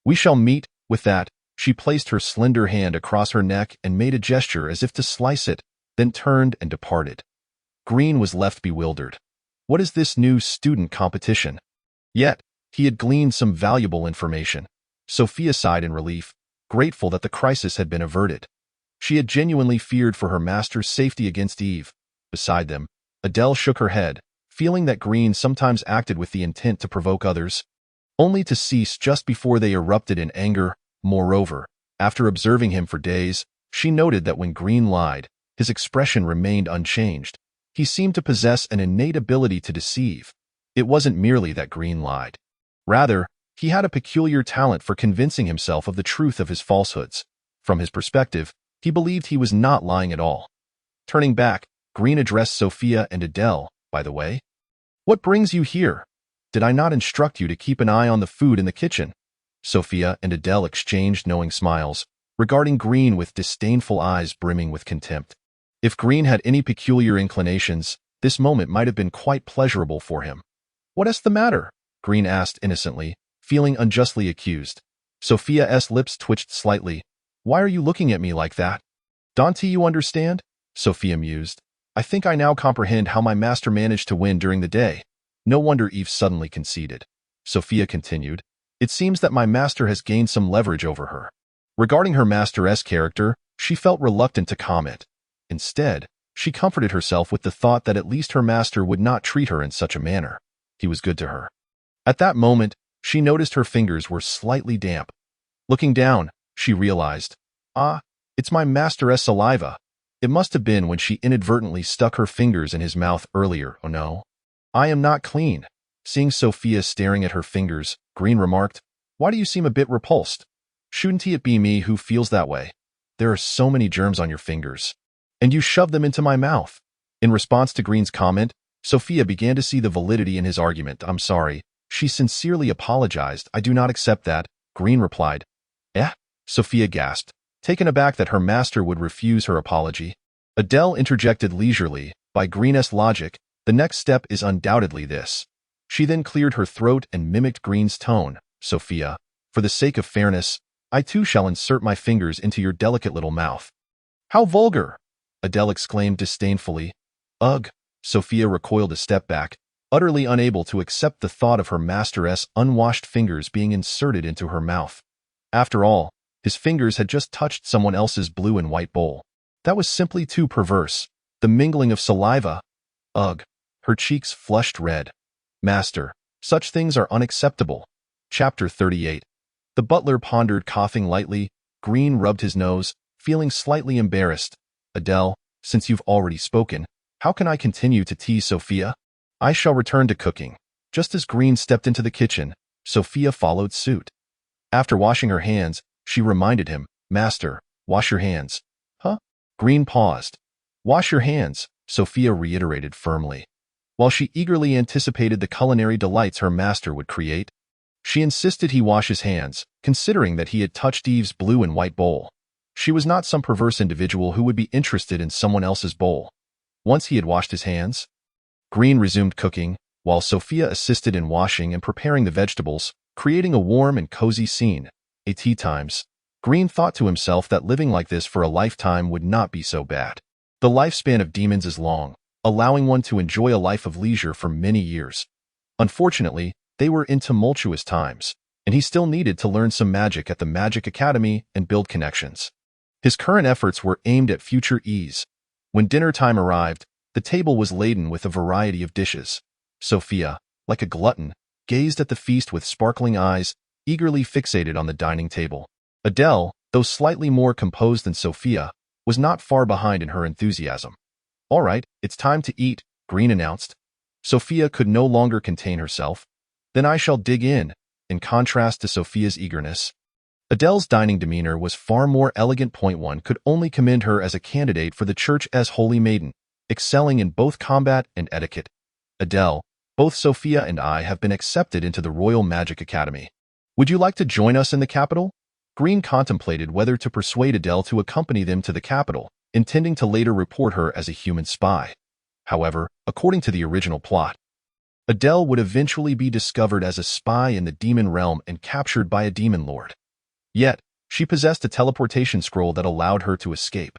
We shall meet. With that, she placed her slender hand across her neck and made a gesture as if to slice it, then turned and departed. Green was left bewildered. What is this new student competition? Yet, he had gleaned some valuable information. Sophia sighed in relief, grateful that the crisis had been averted. She had genuinely feared for her master's safety against Eve. Beside them, Adele shook her head, feeling that Green sometimes acted with the intent to provoke others, only to cease just before they erupted in anger. Moreover, after observing him for days, she noted that when Green lied, his expression remained unchanged. He seemed to possess an innate ability to deceive. It wasn't merely that Green lied. Rather, He had a peculiar talent for convincing himself of the truth of his falsehoods. From his perspective, he believed he was not lying at all. Turning back, Green addressed Sophia and Adele, by the way. What brings you here? Did I not instruct you to keep an eye on the food in the kitchen? Sophia and Adele exchanged knowing smiles, regarding Green with disdainful eyes brimming with contempt. If Green had any peculiar inclinations, this moment might have been quite pleasurable for him. What is the matter? Green asked innocently, feeling unjustly accused. Sophia's lips twitched slightly. Why are you looking at me like that? Don't you understand? Sophia mused. I think I now comprehend how my master managed to win during the day. No wonder Eve suddenly conceded. Sophia continued. It seems that my master has gained some leverage over her. Regarding her master's character, she felt reluctant to comment. Instead, she comforted herself with the thought that at least her master would not treat her in such a manner. He was good to her. At that moment, she noticed her fingers were slightly damp. Looking down, she realized, it's my master's saliva. It must have been when she inadvertently stuck her fingers in his mouth earlier. Oh no. I am not clean. Seeing Sophia staring at her fingers, Green remarked, Why do you seem a bit repulsed? Shouldn't it be me who feels that way? There are so many germs on your fingers. And you shoved them into my mouth. In response to Green's comment, Sophia began to see the validity in his argument. I'm sorry. She sincerely apologized. I do not accept that, Green replied. Sophia gasped, taken aback that her master would refuse her apology. Adele interjected leisurely, by Green's logic, the next step is undoubtedly this. She then cleared her throat and mimicked Green's tone. Sophia, for the sake of fairness, I too shall insert my fingers into your delicate little mouth. How vulgar! Adele exclaimed disdainfully. Ugh! Sophia recoiled a step back, utterly unable to accept the thought of her master's unwashed fingers being inserted into her mouth. After all, his fingers had just touched someone else's blue and white bowl. That was simply too perverse. The mingling of saliva. Ugh! Her cheeks flushed red. Master, such things are unacceptable. Chapter 38. The butler pondered, coughing lightly. Green rubbed his nose, feeling slightly embarrassed. Adele, since you've already spoken, how can I continue to tease Sophia? I shall return to cooking. Just as Green stepped into the kitchen, Sophia followed suit. After washing her hands, she reminded him, Master, wash your hands. Huh? Green paused. Wash your hands, Sophia reiterated firmly. While she eagerly anticipated the culinary delights her master would create, she insisted he wash his hands, considering that he had touched Eve's blue and white bowl. She was not some perverse individual who would be interested in someone else's bowl. Once he had washed his hands, Green resumed cooking, while Sophia assisted in washing and preparing the vegetables, creating a warm and cozy scene. At tea times, Green thought to himself that living like this for a lifetime would not be so bad. The lifespan of demons is long, allowing one to enjoy a life of leisure for many years. Unfortunately, they were in tumultuous times, and he still needed to learn some magic at the Magic Academy and build connections. His current efforts were aimed at future ease. When dinner time arrived, the table was laden with a variety of dishes. Sophia, like a glutton, gazed at the feast with sparkling eyes, eagerly fixated on the dining table. Adele, though slightly more composed than Sophia, was not far behind in her enthusiasm. All right, it's time to eat, Green announced. Sophia could no longer contain herself. Then I shall dig in contrast to Sophia's eagerness. Adele's dining demeanor was far more elegant. One could only commend her as a candidate for the church as holy maiden, excelling in both combat and etiquette. Adele, both Sophia and I have been accepted into the Royal Magic Academy. Would you like to join us in the capital? Green contemplated whether to persuade Adele to accompany them to the capital, intending to later report her as a human spy. However, according to the original plot, Adele would eventually be discovered as a spy in the demon realm and captured by a demon lord. Yet, she possessed a teleportation scroll that allowed her to escape.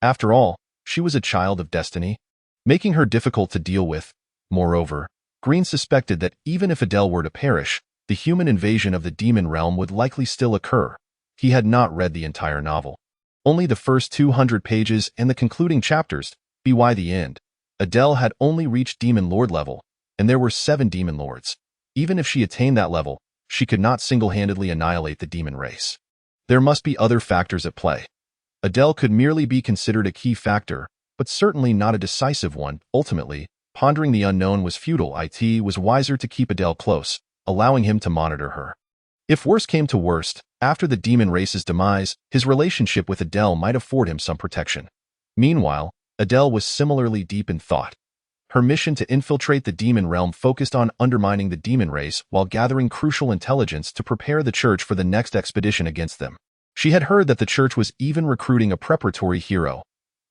After all, she was a child of destiny, making her difficult to deal with. Moreover, Green suspected that even if Adele were to perish, the human invasion of the demon realm would likely still occur. He had not read the entire novel. Only the first 200 pages and the concluding chapters, by the end. Adele had only reached demon lord level, and there were 7 demon lords. Even if she attained that level, she could not single-handedly annihilate the demon race. There must be other factors at play. Adele could merely be considered a key factor, but certainly not a decisive one. Ultimately, pondering the unknown was futile. It was wiser to keep Adele close, allowing him to monitor her. If worst came to worst, after the demon race's demise, his relationship with Adele might afford him some protection. Meanwhile, Adele was similarly deep in thought. Her mission to infiltrate the demon realm focused on undermining the demon race while gathering crucial intelligence to prepare the church for the next expedition against them. She had heard that the church was even recruiting a preparatory hero.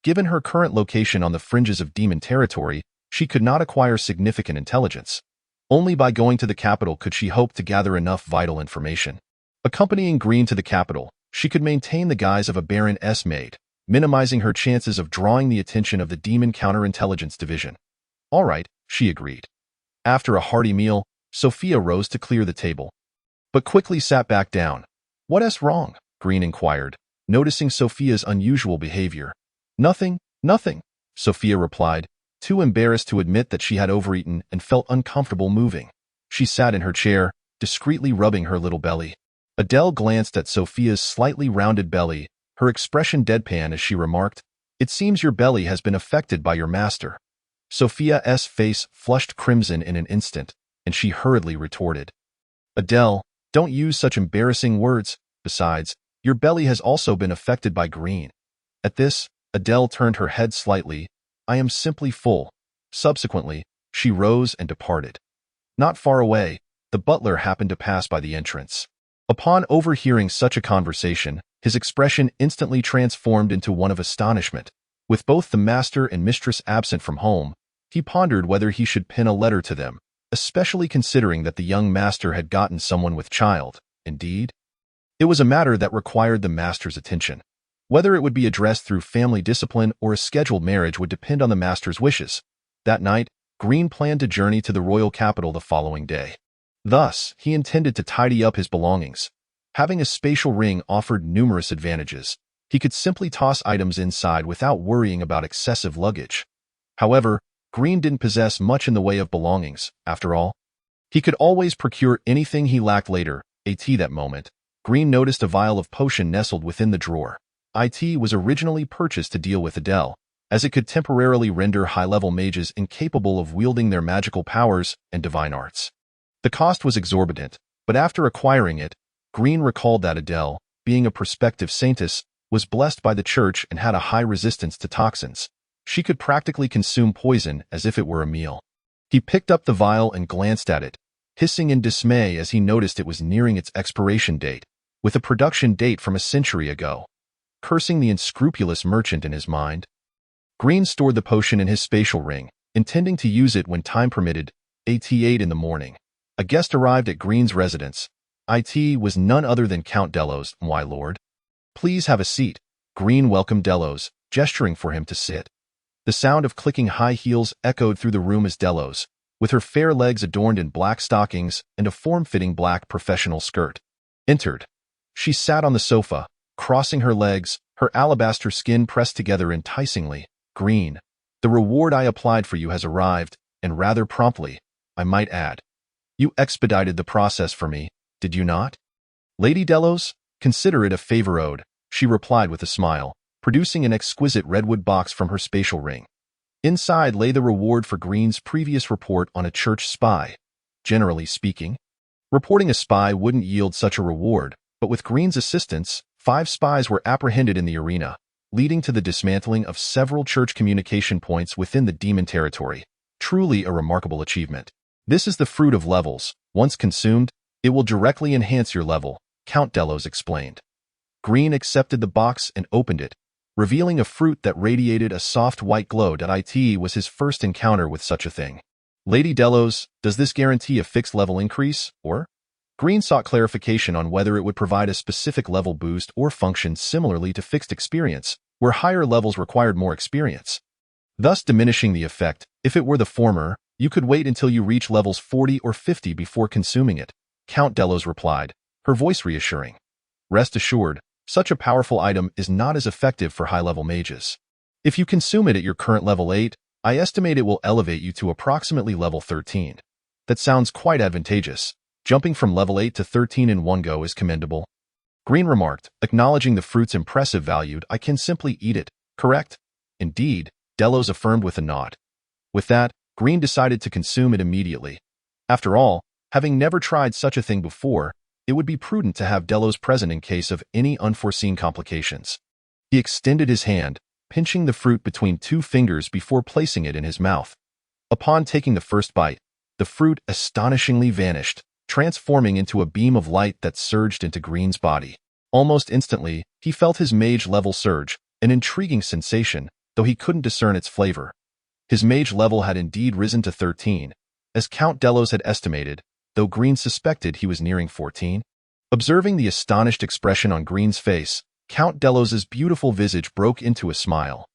Given her current location on the fringes of demon territory, she could not acquire significant intelligence. Only by going to the capital could she hope to gather enough vital information. Accompanying Green to the capital, she could maintain the guise of a Baroness maid, minimizing her chances of drawing the attention of the Demon Counterintelligence Division. All right, she agreed. After a hearty meal, Sophia rose to clear the table, but quickly sat back down. "What's wrong?" Green inquired, noticing Sophia's unusual behavior. Nothing, Sophia replied, too embarrassed to admit that she had overeaten and felt uncomfortable moving. She sat in her chair, discreetly rubbing her little belly. Adele glanced at Sophia's slightly rounded belly, her expression deadpan as she remarked, "It seems your belly has been affected by your master." Sophia's face flushed crimson in an instant, and she hurriedly retorted, "Adele, don't use such embarrassing words. Besides, your belly has also been affected by Green." At this, Adele turned her head slightly. "I am simply full." Subsequently, she rose and departed. Not far away, the butler happened to pass by the entrance. Upon overhearing such a conversation, his expression instantly transformed into one of astonishment. With both the master and mistress absent from home, he pondered whether he should pen a letter to them, especially considering that the young master had gotten someone with child. Indeed, it was a matter that required the master's attention. Whether it would be addressed through family discipline or a scheduled marriage would depend on the master's wishes. That night, Green planned to journey to the royal capital the following day. Thus, he intended to tidy up his belongings. Having a spatial ring offered numerous advantages. He could simply toss items inside without worrying about excessive luggage. However, Green didn't possess much in the way of belongings, after all. He could always procure anything he lacked later. That moment, Green noticed a vial of potion nestled within the drawer. It was originally purchased to deal with Adele, as it could temporarily render high-level mages incapable of wielding their magical powers and divine arts. The cost was exorbitant, but after acquiring it, Green recalled that Adele, being a prospective saintess, was blessed by the church and had a high resistance to toxins. She could practically consume poison as if it were a meal. He picked up the vial and glanced at it, hissing in dismay as he noticed it was nearing its expiration date, with a production date from a century ago. Cursing the unscrupulous merchant in his mind, Green stored the potion in his spatial ring, intending to use it when time permitted. 8 in the morning. A guest arrived at Green's residence. It was none other than Count Delos. "My lord, please have a seat." Green welcomed Delos, gesturing for him to sit. The sound of clicking high heels echoed through the room as Delos, with her fair legs adorned in black stockings and a form-fitting black professional skirt, entered. She sat on the sofa, crossing her legs, her alabaster skin pressed together enticingly. "Green, the reward I applied for you has arrived, and rather promptly, I might add. You expedited the process for me, did you not?" "Lady Delos, consider it a favor owed," she replied with a smile, producing an exquisite redwood box from her spatial ring. Inside lay the reward for Green's previous report on a church spy. Generally speaking, reporting a spy wouldn't yield such a reward, but with Green's assistance, 5 spies were apprehended in the arena, leading to the dismantling of several church communication points within the demon territory. Truly a remarkable achievement. "This is the fruit of levels. Once consumed, it will directly enhance your level," Count Delos explained. Green accepted the box and opened it, revealing a fruit that radiated a soft white glow. It was his first encounter with such a thing. "Lady Delos, does this guarantee a fixed level increase, or?" Green sought clarification on whether it would provide a specific level boost or function similarly to fixed experience, where higher levels required more experience, thus diminishing the effect. If it were the former, you could wait until you reach levels 40 or 50 before consuming it, Count Delos replied, her voice reassuring. "Rest assured, such a powerful item is not as effective for high-level mages. If you consume it at your current level 8, I estimate it will elevate you to approximately level 13. That sounds quite advantageous. Jumping from level 8 to 13 in one go is commendable." Green remarked, acknowledging the fruit's impressive value. "I can simply eat it, correct?" "Indeed," Delos affirmed with a nod. With that, Green decided to consume it immediately. After all, having never tried such a thing before, it would be prudent to have Delos present in case of any unforeseen complications. He extended his hand, pinching the fruit between 2 fingers before placing it in his mouth. Upon taking the first bite, the fruit astonishingly vanished, transforming into a beam of light that surged into Green's body. Almost instantly, he felt his mage level surge, an intriguing sensation, though he couldn't discern its flavor. His mage level had indeed risen to 13, as Count Delos had estimated, though Green suspected he was nearing 14. Observing the astonished expression on Green's face, Count Delos's beautiful visage broke into a smile.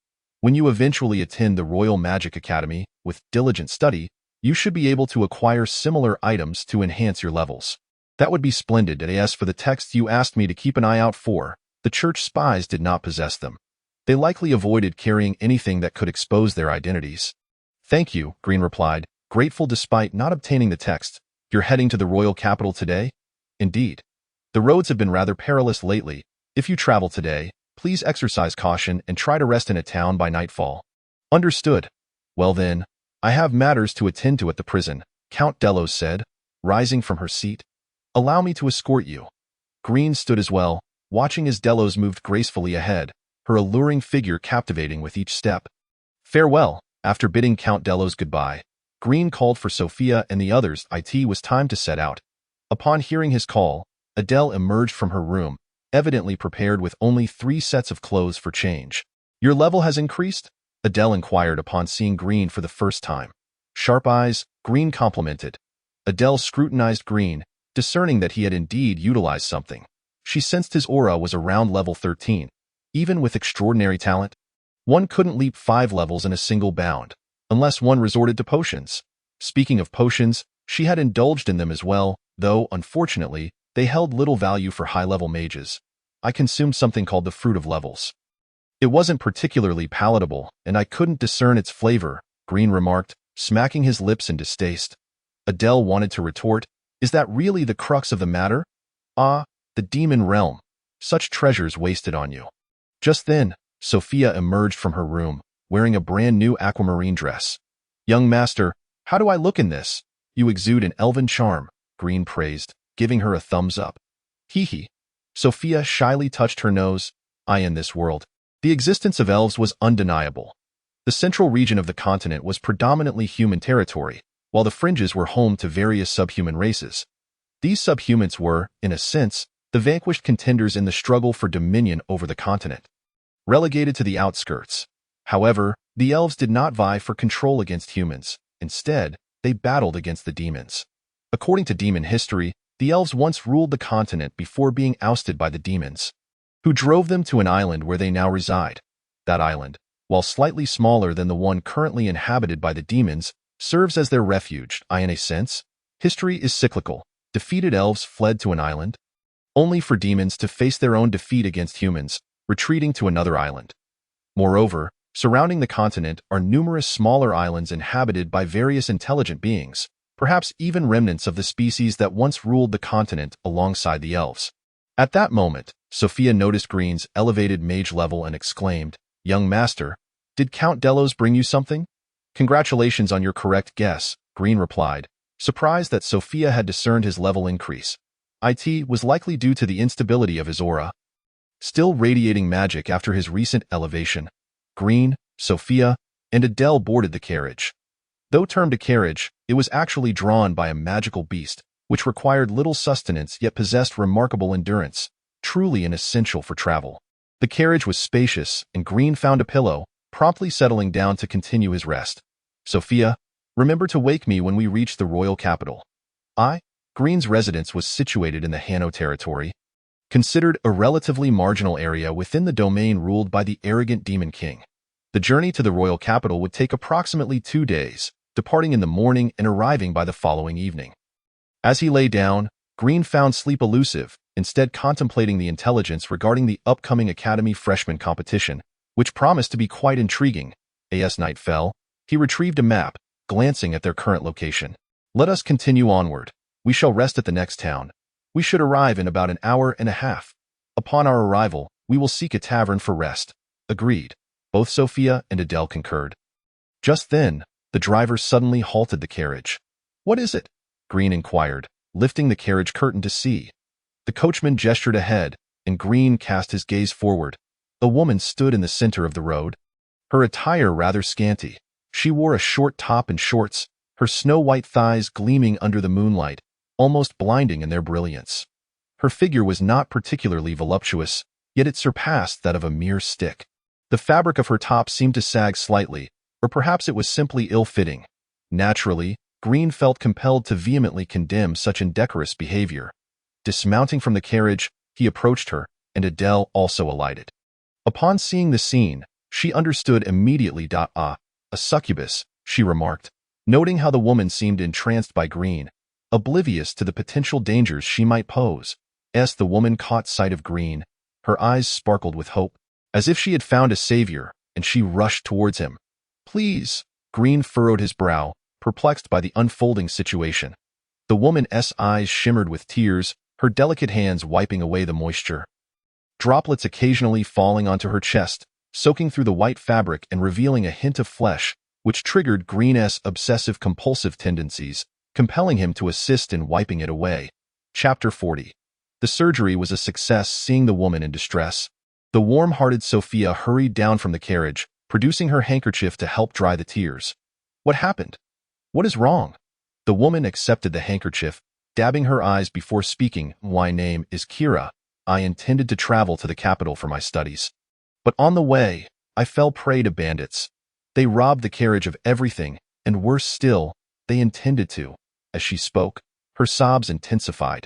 When you eventually attend the Royal Magic Academy, with diligent study, you should be able to acquire similar items to enhance your levels. That would be splendid. As for the texts you asked me to keep an eye out for, the church spies did not possess them. They likely avoided carrying anything that could expose their identities. Thank you, Green replied, grateful despite not obtaining the text. You're heading to the royal capital today? Indeed. The roads have been rather perilous lately. If you travel today, please exercise caution and try to rest in a town by nightfall. Understood. Well then, I have matters to attend to at the prison, Count Delos said, rising from her seat. Allow me to escort you. Green stood as well, watching as Delos moved gracefully ahead, her alluring figure captivating with each step. Farewell. After bidding Count Delos goodbye, Green called for Sophia and the others. It was time to set out. Upon hearing his call, Adele emerged from her room, evidently prepared with only 3 sets of clothes for change. Your level has increased? Adele inquired upon seeing Green for the first time. Sharp eyes, Green complimented. Adele scrutinized Green, discerning that he had indeed utilized something. She sensed his aura was around level 13. Even with extraordinary talent, one couldn't leap 5 levels in a single bound, unless one resorted to potions. Speaking of potions, she had indulged in them as well, though, unfortunately, they held little value for high-level mages. I consumed something called the Fruit of Levels. It wasn't particularly palatable, and I couldn't discern its flavor, Green remarked, smacking his lips in distaste. Adele wanted to retort, is that really the crux of the matter? Ah, the demon realm. Such treasures wasted on you. Just then, Sophia emerged from her room, wearing a brand new aquamarine dress. Young master, how do I look in this? You exude an elven charm, Green praised, giving her a thumbs up. Hee hee. Sophia shyly touched her nose. In this world, the existence of elves was undeniable. The central region of the continent was predominantly human territory, while the fringes were home to various subhuman races. These subhumans were, in a sense, the vanquished contenders in the struggle for dominion over the continent. Relegated to the outskirts. However, the elves did not vie for control against humans. Instead, they battled against the demons. According to demon history, the elves once ruled the continent before being ousted by the demons, who drove them to an island where they now reside. That island, while slightly smaller than the one currently inhabited by the demons, serves as their refuge. In a sense, history is cyclical. Defeated elves fled to an island, only for demons to face their own defeat against humans, retreating to another island. Moreover, surrounding the continent are numerous smaller islands inhabited by various intelligent beings, perhaps even remnants of the species that once ruled the continent alongside the elves. At that moment, Sophia noticed Green's elevated mage level and exclaimed, Young master, did Count Delos bring you something? Congratulations on your correct guess, Green replied, surprised that Sophia had discerned his level increase. It was likely due to the instability of his aura, still radiating magic after his recent elevation. Green, Sophia, and Adele boarded the carriage. Though termed a carriage, it was actually drawn by a magical beast, which required little sustenance yet possessed remarkable endurance, truly an essential for travel. The carriage was spacious, and Green found a pillow, promptly settling down to continue his rest. Sophia, remember to wake me when we reach the royal capital. Green's residence was situated in the Hanno territory, considered a relatively marginal area within the domain ruled by the arrogant Demon King. The journey to the royal capital would take approximately 2 days, departing in the morning and arriving by the following evening. As he lay down, Green found sleep elusive, instead contemplating the intelligence regarding the upcoming Academy freshman competition, which promised to be quite intriguing. As night fell, he retrieved a map, glancing at their current location. Let us continue onward. We shall rest at the next town. We should arrive in about an hour and a half. Upon our arrival, we will seek a tavern for rest. Agreed. Both Sophia and Adele concurred. Just then, the driver suddenly halted the carriage. What is it? Green inquired, lifting the carriage curtain to see. The coachman gestured ahead, and Green cast his gaze forward. A woman stood in the center of the road, her attire rather scanty. She wore a short top and shorts, her snow-white thighs gleaming under the moonlight, almost blinding in their brilliance. Her figure was not particularly voluptuous, yet it surpassed that of a mere stick. The fabric of her top seemed to sag slightly, or perhaps it was simply ill-fitting. Naturally, Green felt compelled to vehemently condemn such indecorous behavior. Dismounting from the carriage, he approached her, and Adele also alighted. Upon seeing the scene, she understood immediately. A succubus, she remarked, noting how the woman seemed entranced by Green, oblivious to the potential dangers she might pose. As the woman caught sight of Green, her eyes sparkled with hope, as if she had found a savior, and she rushed towards him. Please, Green furrowed his brow, perplexed by the unfolding situation. The woman's eyes shimmered with tears, her delicate hands wiping away the moisture. Droplets occasionally falling onto her chest, soaking through the white fabric and revealing a hint of flesh, which triggered Green's obsessive-compulsive tendencies, compelling him to assist in wiping it away. Chapter 40. The surgery was a success. Seeing the woman in distress, the warm-hearted Sophia hurried down from the carriage, producing her handkerchief to help dry the tears. What happened? What is wrong? The woman accepted the handkerchief, dabbing her eyes before speaking. My name is Kira. I intended to travel to the capital for my studies. But on the way, I fell prey to bandits. They robbed the carriage of everything, and worse still, they intended to. As she spoke, her sobs intensified.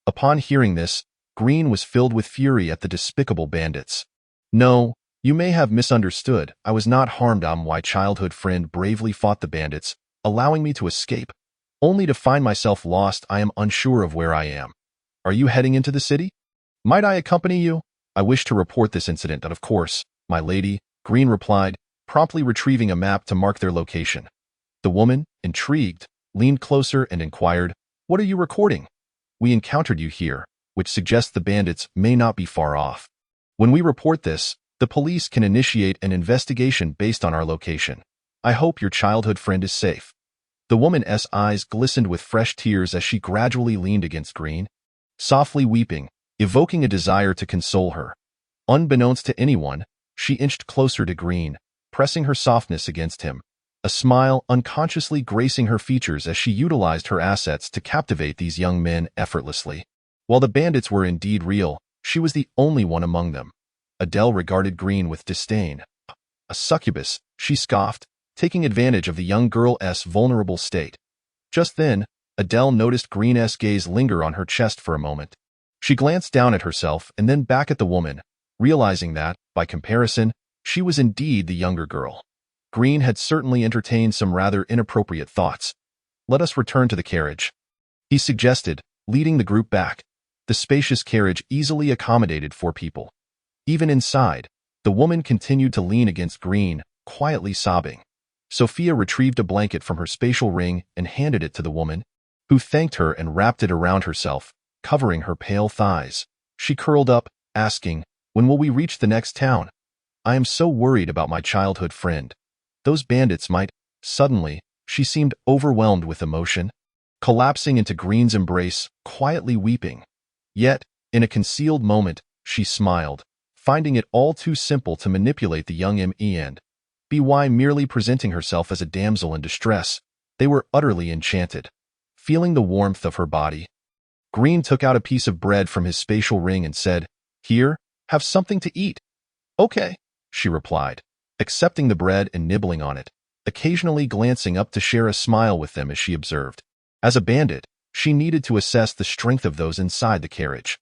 Upon hearing this, Green was filled with fury at the despicable bandits. No, you may have misunderstood. I was not harmed. My childhood friend bravely fought the bandits, allowing me to escape. Only to find myself lost. I am unsure of where I am. Are you heading into the city? Might I accompany you? I wish to report this incident. Of course, my lady, Green replied, promptly retrieving a map to mark their location. The woman, intrigued, leaned closer and inquired, What are you recording? We encountered you here, which suggests the bandits may not be far off. When we report this, the police can initiate an investigation based on our location. I hope your childhood friend is safe. The woman's eyes glistened with fresh tears as she gradually leaned against Green, softly weeping, evoking a desire to console her. Unbeknownst to anyone, she inched closer to Green, pressing her softness against him, a smile unconsciously gracing her features as she utilized her assets to captivate these young men effortlessly. While the bandits were indeed real, she was the only one among them. Adele regarded Green with disdain. A succubus, she scoffed, taking advantage of the young girl's vulnerable state. Just then, Adele noticed Green's gaze linger on her chest for a moment. She glanced down at herself and then back at the woman, realizing that, by comparison, she was indeed the younger girl. Green had certainly entertained some rather inappropriate thoughts. Let us return to the carriage, he suggested, leading the group back. The spacious carriage easily accommodated 4 people. Even inside, the woman continued to lean against Green, quietly sobbing. Sophia retrieved a blanket from her spatial ring and handed it to the woman, who thanked her and wrapped it around herself, covering her pale thighs. She curled up, asking, When will we reach the next town? I am so worried about my childhood friend. Those bandits might. Suddenly, she seemed overwhelmed with emotion, collapsing into Green's embrace, quietly weeping. Yet, in a concealed moment, she smiled, finding it all too simple to manipulate the young and by merely presenting herself as a damsel in distress. They were utterly enchanted. Feeling the warmth of her body, Green took out a piece of bread from his spatial ring and said, Here, have something to eat. Okay, she replied, accepting the bread and nibbling on it, occasionally glancing up to share a smile with them as she observed. As a bandit, she needed to assess the strength of those inside the carriage.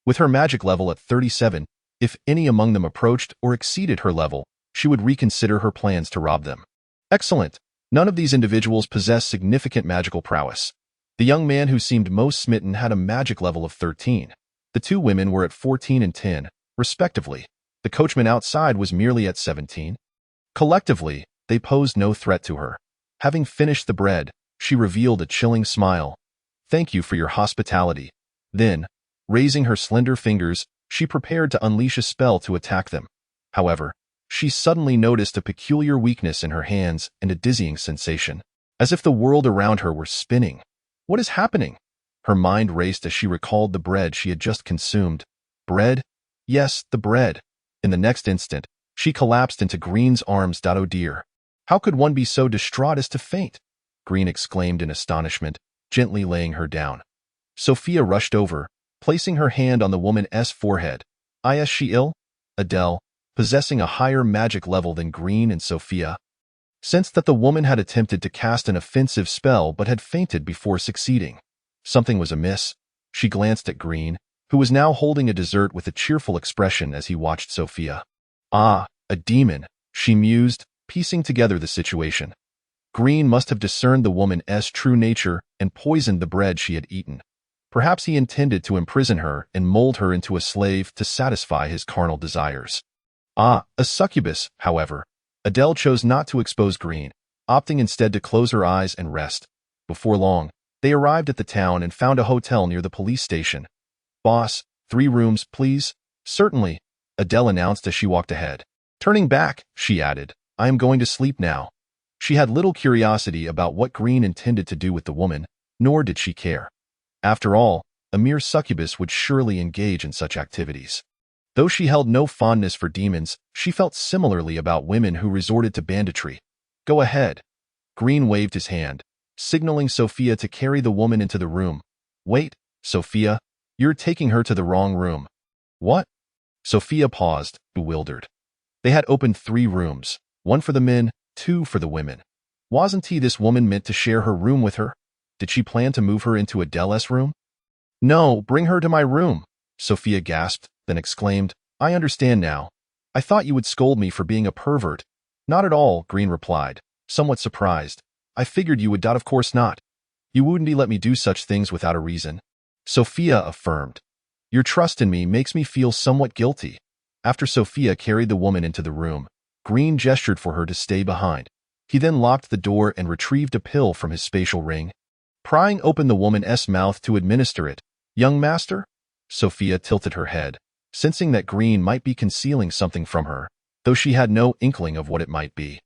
With her magic level at 37, if any among them approached or exceeded her level, she would reconsider her plans to rob them. Excellent. None of these individuals possessed significant magical prowess. The young man who seemed most smitten had a magic level of 13. The 2 women were at 14 and 10, respectively. The coachman outside was merely at 17. Collectively, they posed no threat to her. Having finished the bread, she revealed a chilling smile. Thank you for your hospitality. Then, raising her slender fingers, she prepared to unleash a spell to attack them. However, she suddenly noticed a peculiar weakness in her hands and a dizzying sensation, as if the world around her were spinning. What is happening? Her mind raced as she recalled the bread she had just consumed. Bread? Yes, the bread. In the next instant, she collapsed into Green's arms. Oh dear. How could one be so distraught as to faint? Green exclaimed in astonishment, gently laying her down. Sophia rushed over, placing her hand on the woman's forehead. Is she ill? Adele, possessing a higher magic level than Green and Sophia, sensed that the woman had attempted to cast an offensive spell but had fainted before succeeding. Something was amiss. She glanced at Green, who was now holding a dessert with a cheerful expression as he watched Sophia. Ah, a demon, she mused, piecing together the situation. Green must have discerned the woman's true nature and poisoned the bread she had eaten. Perhaps he intended to imprison her and mold her into a slave to satisfy his carnal desires. Ah, a succubus, however. Adele chose not to expose Green, opting instead to close her eyes and rest. Before long, they arrived at the town and found a hotel near the police station. Boss, 3 rooms, please. Certainly, Adele announced as she walked ahead. Turning back, she added, I am going to sleep now. She had little curiosity about what Green intended to do with the woman, nor did she care. After all, a mere succubus would surely engage in such activities. Though she held no fondness for demons, she felt similarly about women who resorted to banditry. Go ahead. Green waved his hand, signaling Sophia to carry the woman into the room. Wait, Sophia, you're taking her to the wrong room. What? Sophia paused, bewildered. They had opened 3 rooms, 1 for the men, 2 for the women. Wasn't this woman meant to share her room with her? Did she plan to move her into Adele's room? No, bring her to my room, Sophia gasped, then exclaimed, I understand now. I thought you would scold me for being a pervert. Not at all, Green replied, somewhat surprised. I figured you would. Of course not. You wouldn't let me do such things without a reason. Sophia affirmed. Your trust in me makes me feel somewhat guilty. After Sophia carried the woman into the room, Green gestured for her to stay behind. He then locked the door and retrieved a pill from his spatial ring. Prying open the woman's mouth to administer it. Young master? Sophia tilted her head, sensing that Green might be concealing something from her, though she had no inkling of what it might be.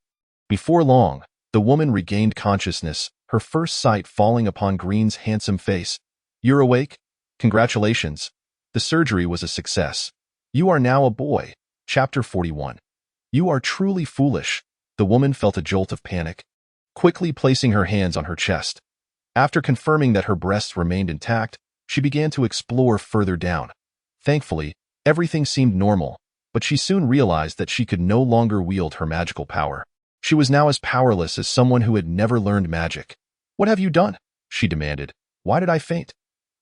Before long, the woman regained consciousness, her first sight falling upon Green's handsome face. You're awake? Congratulations. The surgery was a success. You are now a boy. Chapter 41. You are truly foolish. The woman felt a jolt of panic, quickly placing her hands on her chest. After confirming that her breasts remained intact, she began to explore further down. Thankfully, everything seemed normal, but she soon realized that she could no longer wield her magical power. She was now as powerless as someone who had never learned magic. What have you done? She demanded. Why did I faint?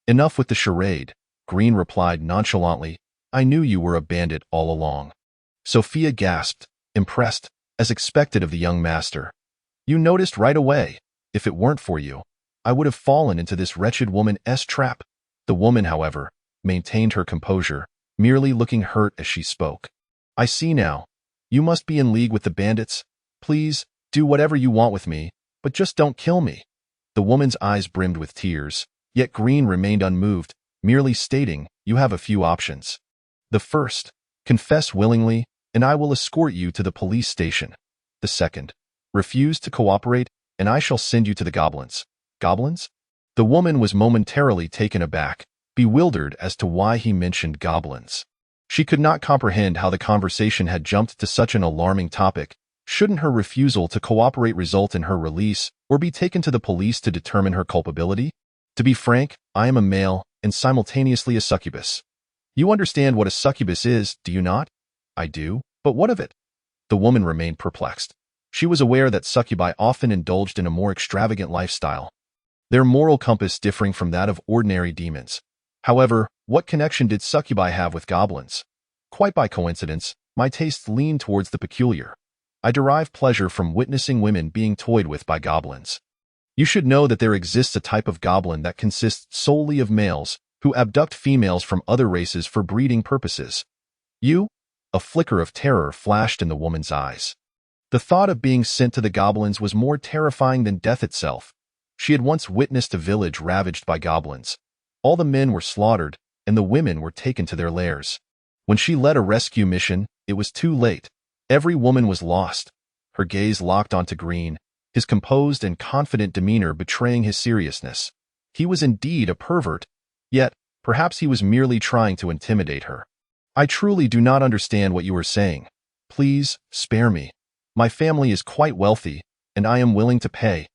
Enough with the charade, Green replied nonchalantly. I knew you were a bandit all along. Sophia gasped, impressed, as expected of the young master. You noticed right away. If it weren't for you, I would have fallen into this wretched woman's trap. The woman, however, maintained her composure, merely looking hurt as she spoke. I see now. You must be in league with the bandits. Please, do whatever you want with me, but just don't kill me. The woman's eyes brimmed with tears, yet Green remained unmoved, merely stating, you have a few options. The first, confess willingly, and I will escort you to the police station. The second, refuse to cooperate, and I shall send you to the goblins. Goblins? The woman was momentarily taken aback, bewildered as to why he mentioned goblins. She could not comprehend how the conversation had jumped to such an alarming topic. Shouldn't her refusal to cooperate result in her release, or be taken to the police to determine her culpability? To be frank, I am a male, and simultaneously a succubus. You understand what a succubus is, do you not? I do, but what of it? The woman remained perplexed. She was aware that succubi often indulged in a more extravagant lifestyle, their moral compass differing from that of ordinary demons. However, what connection did succubi have with goblins? Quite by coincidence, my tastes lean towards the peculiar. I derive pleasure from witnessing women being toyed with by goblins. You should know that there exists a type of goblin that consists solely of males, who abduct females from other races for breeding purposes. You? A flicker of terror flashed in the woman's eyes. The thought of being sent to the goblins was more terrifying than death itself. She had once witnessed a village ravaged by goblins. All the men were slaughtered, and the women were taken to their lairs. When she led a rescue mission, it was too late. Every woman was lost. Her gaze locked onto Green, his composed and confident demeanor betraying his seriousness. He was indeed a pervert, yet perhaps he was merely trying to intimidate her. I truly do not understand what you are saying. Please, spare me. My family is quite wealthy, and I am willing to pay.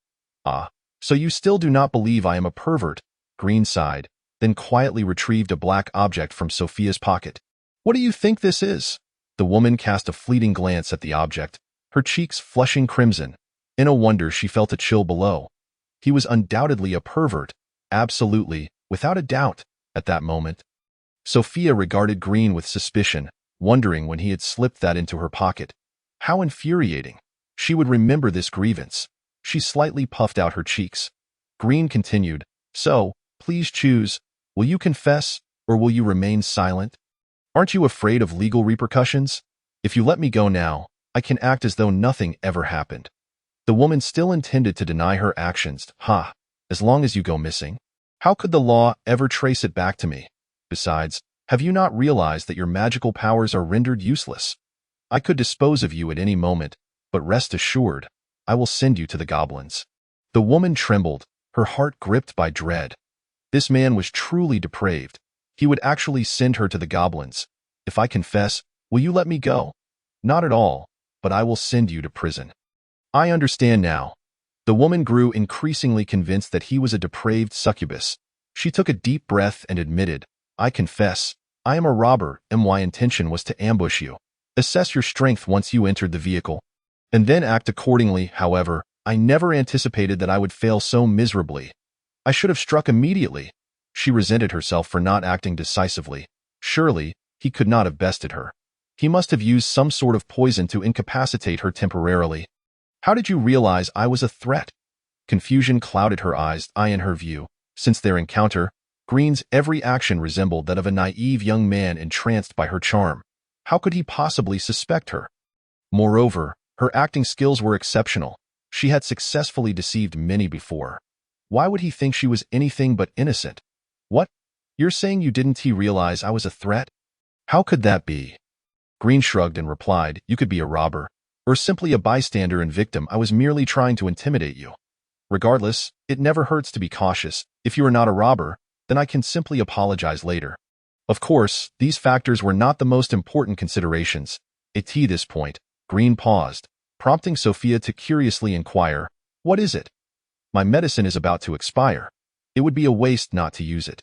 Ah, so you still do not believe I am a pervert? Green sighed, then quietly retrieved a black object from Sophia's pocket. What do you think this is? The woman cast a fleeting glance at the object, her cheeks flushing crimson. In a wonder she felt a chill below. He was undoubtedly a pervert, absolutely, without a doubt, at that moment. Sophia regarded Green with suspicion, wondering when he had slipped that into her pocket. How infuriating. She would remember this grievance. She slightly puffed out her cheeks. Green continued, So, please choose. Will you confess, or will you remain silent? Aren't you afraid of legal repercussions? If you let me go now, I can act as though nothing ever happened. The woman still intended to deny her actions. As long as you go missing. How could the law ever trace it back to me? Besides, have you not realized that your magical powers are rendered useless? I could dispose of you at any moment, but rest assured, I will send you to the goblins. The woman trembled, her heart gripped by dread. This man was truly depraved. He would actually send her to the goblins. If I confess, will you let me go? Not at all, but I will send you to prison. I understand now. The woman grew increasingly convinced that he was a depraved succubus. She took a deep breath and admitted, I confess, I am a robber, and my intention was to ambush you. Assess your strength once you entered the vehicle, and then act accordingly. However, I never anticipated that I would fail so miserably. I should have struck immediately. She resented herself for not acting decisively. Surely, he could not have bested her. He must have used some sort of poison to incapacitate her temporarily. How did you realize I was a threat? Confusion clouded her eyes, in her view. Since their encounter, Green's every action resembled that of a naive young man entranced by her charm. How could he possibly suspect her? Moreover, her acting skills were exceptional. She had successfully deceived many before. Why would he think she was anything but innocent? What? You're saying you didn't realize I was a threat? How could that be? Green shrugged and replied, You could be a robber, or simply a bystander and victim. I was merely trying to intimidate you. Regardless, it never hurts to be cautious. If you are not a robber, then I can simply apologize later. Of course, these factors were not the most important considerations. At this point, Green paused, prompting Sophia to curiously inquire, What is it? My medicine is about to expire. It would be a waste not to use it.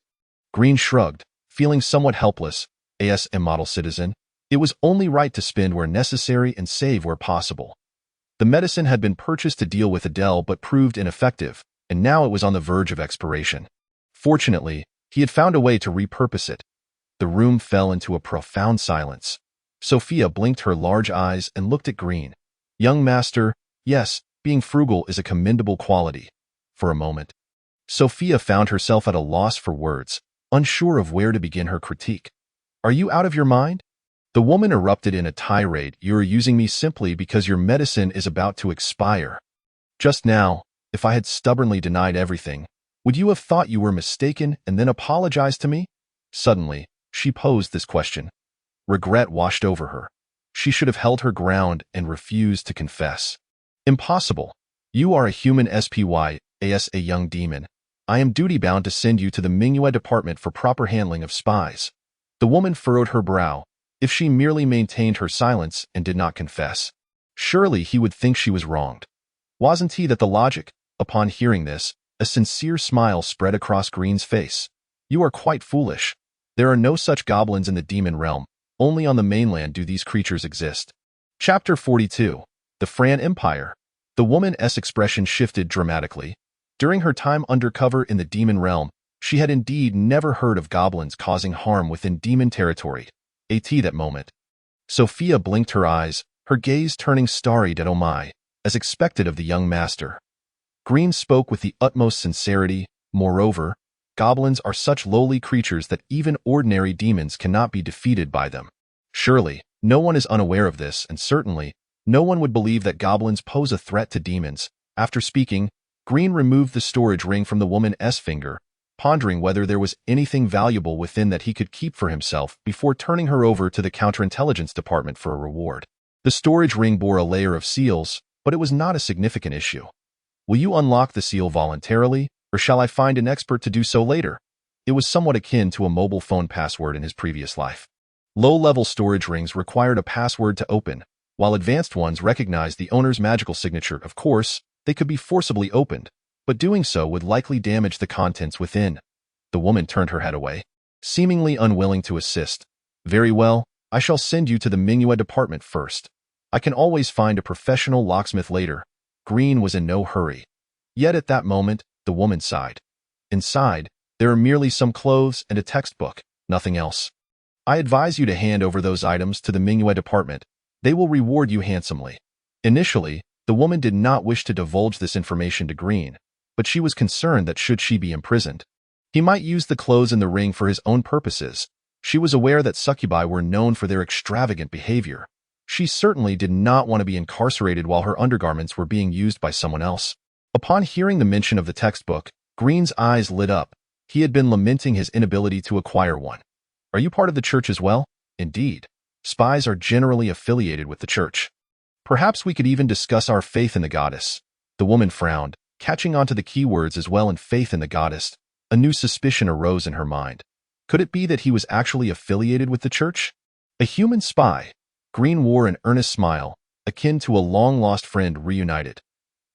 Green shrugged, feeling somewhat helpless. As a model citizen, it was only right to spend where necessary and save where possible. The medicine had been purchased to deal with Adele but proved ineffective, and now it was on the verge of expiration. Fortunately, he had found a way to repurpose it. The room fell into a profound silence. Sophia blinked her large eyes and looked at Green. Young master, yes, being frugal is a commendable quality. For a moment, Sophia found herself at a loss for words, unsure of where to begin her critique. Are you out of your mind? The woman erupted in a tirade. You are using me simply because your medicine is about to expire. Just now, if I had stubbornly denied everything, would you have thought you were mistaken and then apologized to me? Suddenly, she posed this question. Regret washed over her. She should have held her ground and refused to confess. Impossible. You are a human spy, as a young demon. I am duty-bound to send you to the Mingyue department for proper handling of spies. The woman furrowed her brow. If she merely maintained her silence and did not confess, surely he would think she was wronged. Wasn't he that the logic? Upon hearing this, a sincere smile spread across Green's face. You are quite foolish. There are no such goblins in the demon realm. Only on the mainland do these creatures exist. Chapter 42. The Fran Empire. The woman's expression shifted dramatically. During her time undercover in the demon realm, she had indeed never heard of goblins causing harm within demon territory. At that moment, Sophia blinked her eyes, her gaze turning starry-eyed at Omai, as expected of the young master. Green spoke with the utmost sincerity. Moreover, goblins are such lowly creatures that even ordinary demons cannot be defeated by them. Surely, no one is unaware of this, and certainly, no one would believe that goblins pose a threat to demons. After speaking, Green removed the storage ring from the woman's finger, pondering whether there was anything valuable within that he could keep for himself before turning her over to the counterintelligence department for a reward. The storage ring bore a layer of seals, but it was not a significant issue. Will you unlock the seal voluntarily, or shall I find an expert to do so later? It was somewhat akin to a mobile phone password in his previous life. Low-level storage rings required a password to open, while advanced ones recognized the owner's magical signature. Of course, they could be forcibly opened, but doing so would likely damage the contents within. The woman turned her head away, seemingly unwilling to assist. Very well, I shall send you to the Mingua department first. I can always find a professional locksmith later. Green was in no hurry. Yet at that moment, the woman sighed. Inside, there are merely some clothes and a textbook, nothing else. I advise you to hand over those items to the Mingua department. They will reward you handsomely. Initially, the woman did not wish to divulge this information to Green, but she was concerned that should she be imprisoned, he might use the clothes and the ring for his own purposes. She was aware that succubi were known for their extravagant behavior. She certainly did not want to be incarcerated while her undergarments were being used by someone else. Upon hearing the mention of the textbook, Green's eyes lit up. He had been lamenting his inability to acquire one. Are you part of the church as well? Indeed. Spies are generally affiliated with the church. Perhaps we could even discuss our faith in the goddess. The woman frowned, catching onto the keywords as well, and faith in the goddess. A new suspicion arose in her mind. Could it be that he was actually affiliated with the church? A human spy. Green wore an earnest smile, akin to a long-lost friend reunited.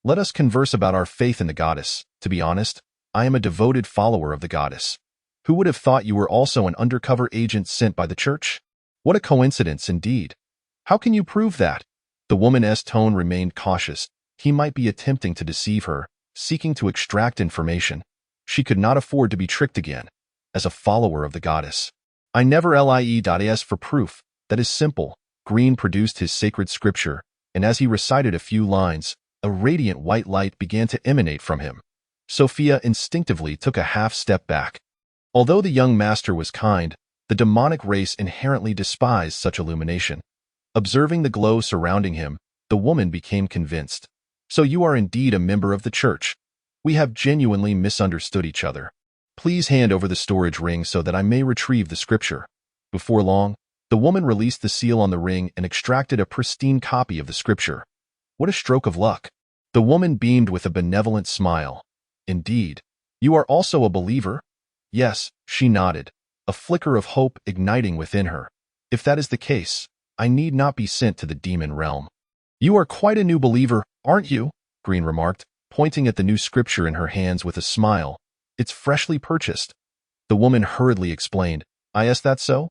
Let us converse about our faith in the goddess. To be honest, I am a devoted follower of the goddess. Who would have thought you were also an undercover agent sent by the church? What a coincidence indeed. How can you prove that? The woman's tone remained cautious. He might be attempting to deceive her, seeking to extract information. She could not afford to be tricked again. As a follower of the goddess, I never lie.as for proof. That is simple. Green produced his sacred scripture, and as he recited a few lines, a radiant white light began to emanate from him. Sophia instinctively took a half-step back. Although the young master was kind, the demonic race inherently despised such illumination. Observing the glow surrounding him, the woman became convinced. So you are indeed a member of the church. We have genuinely misunderstood each other. Please hand over the storage ring so that I may retrieve the scripture. Before long, the woman released the seal on the ring and extracted a pristine copy of the scripture. What a stroke of luck. The woman beamed with a benevolent smile. Indeed. You are also a believer? Yes, she nodded, a flicker of hope igniting within her. If that is the case, I need not be sent to the demon realm. You are quite a new believer, aren't you? Green remarked, pointing at the new scripture in her hands with a smile. It's freshly purchased. The woman hurriedly explained. Is that so?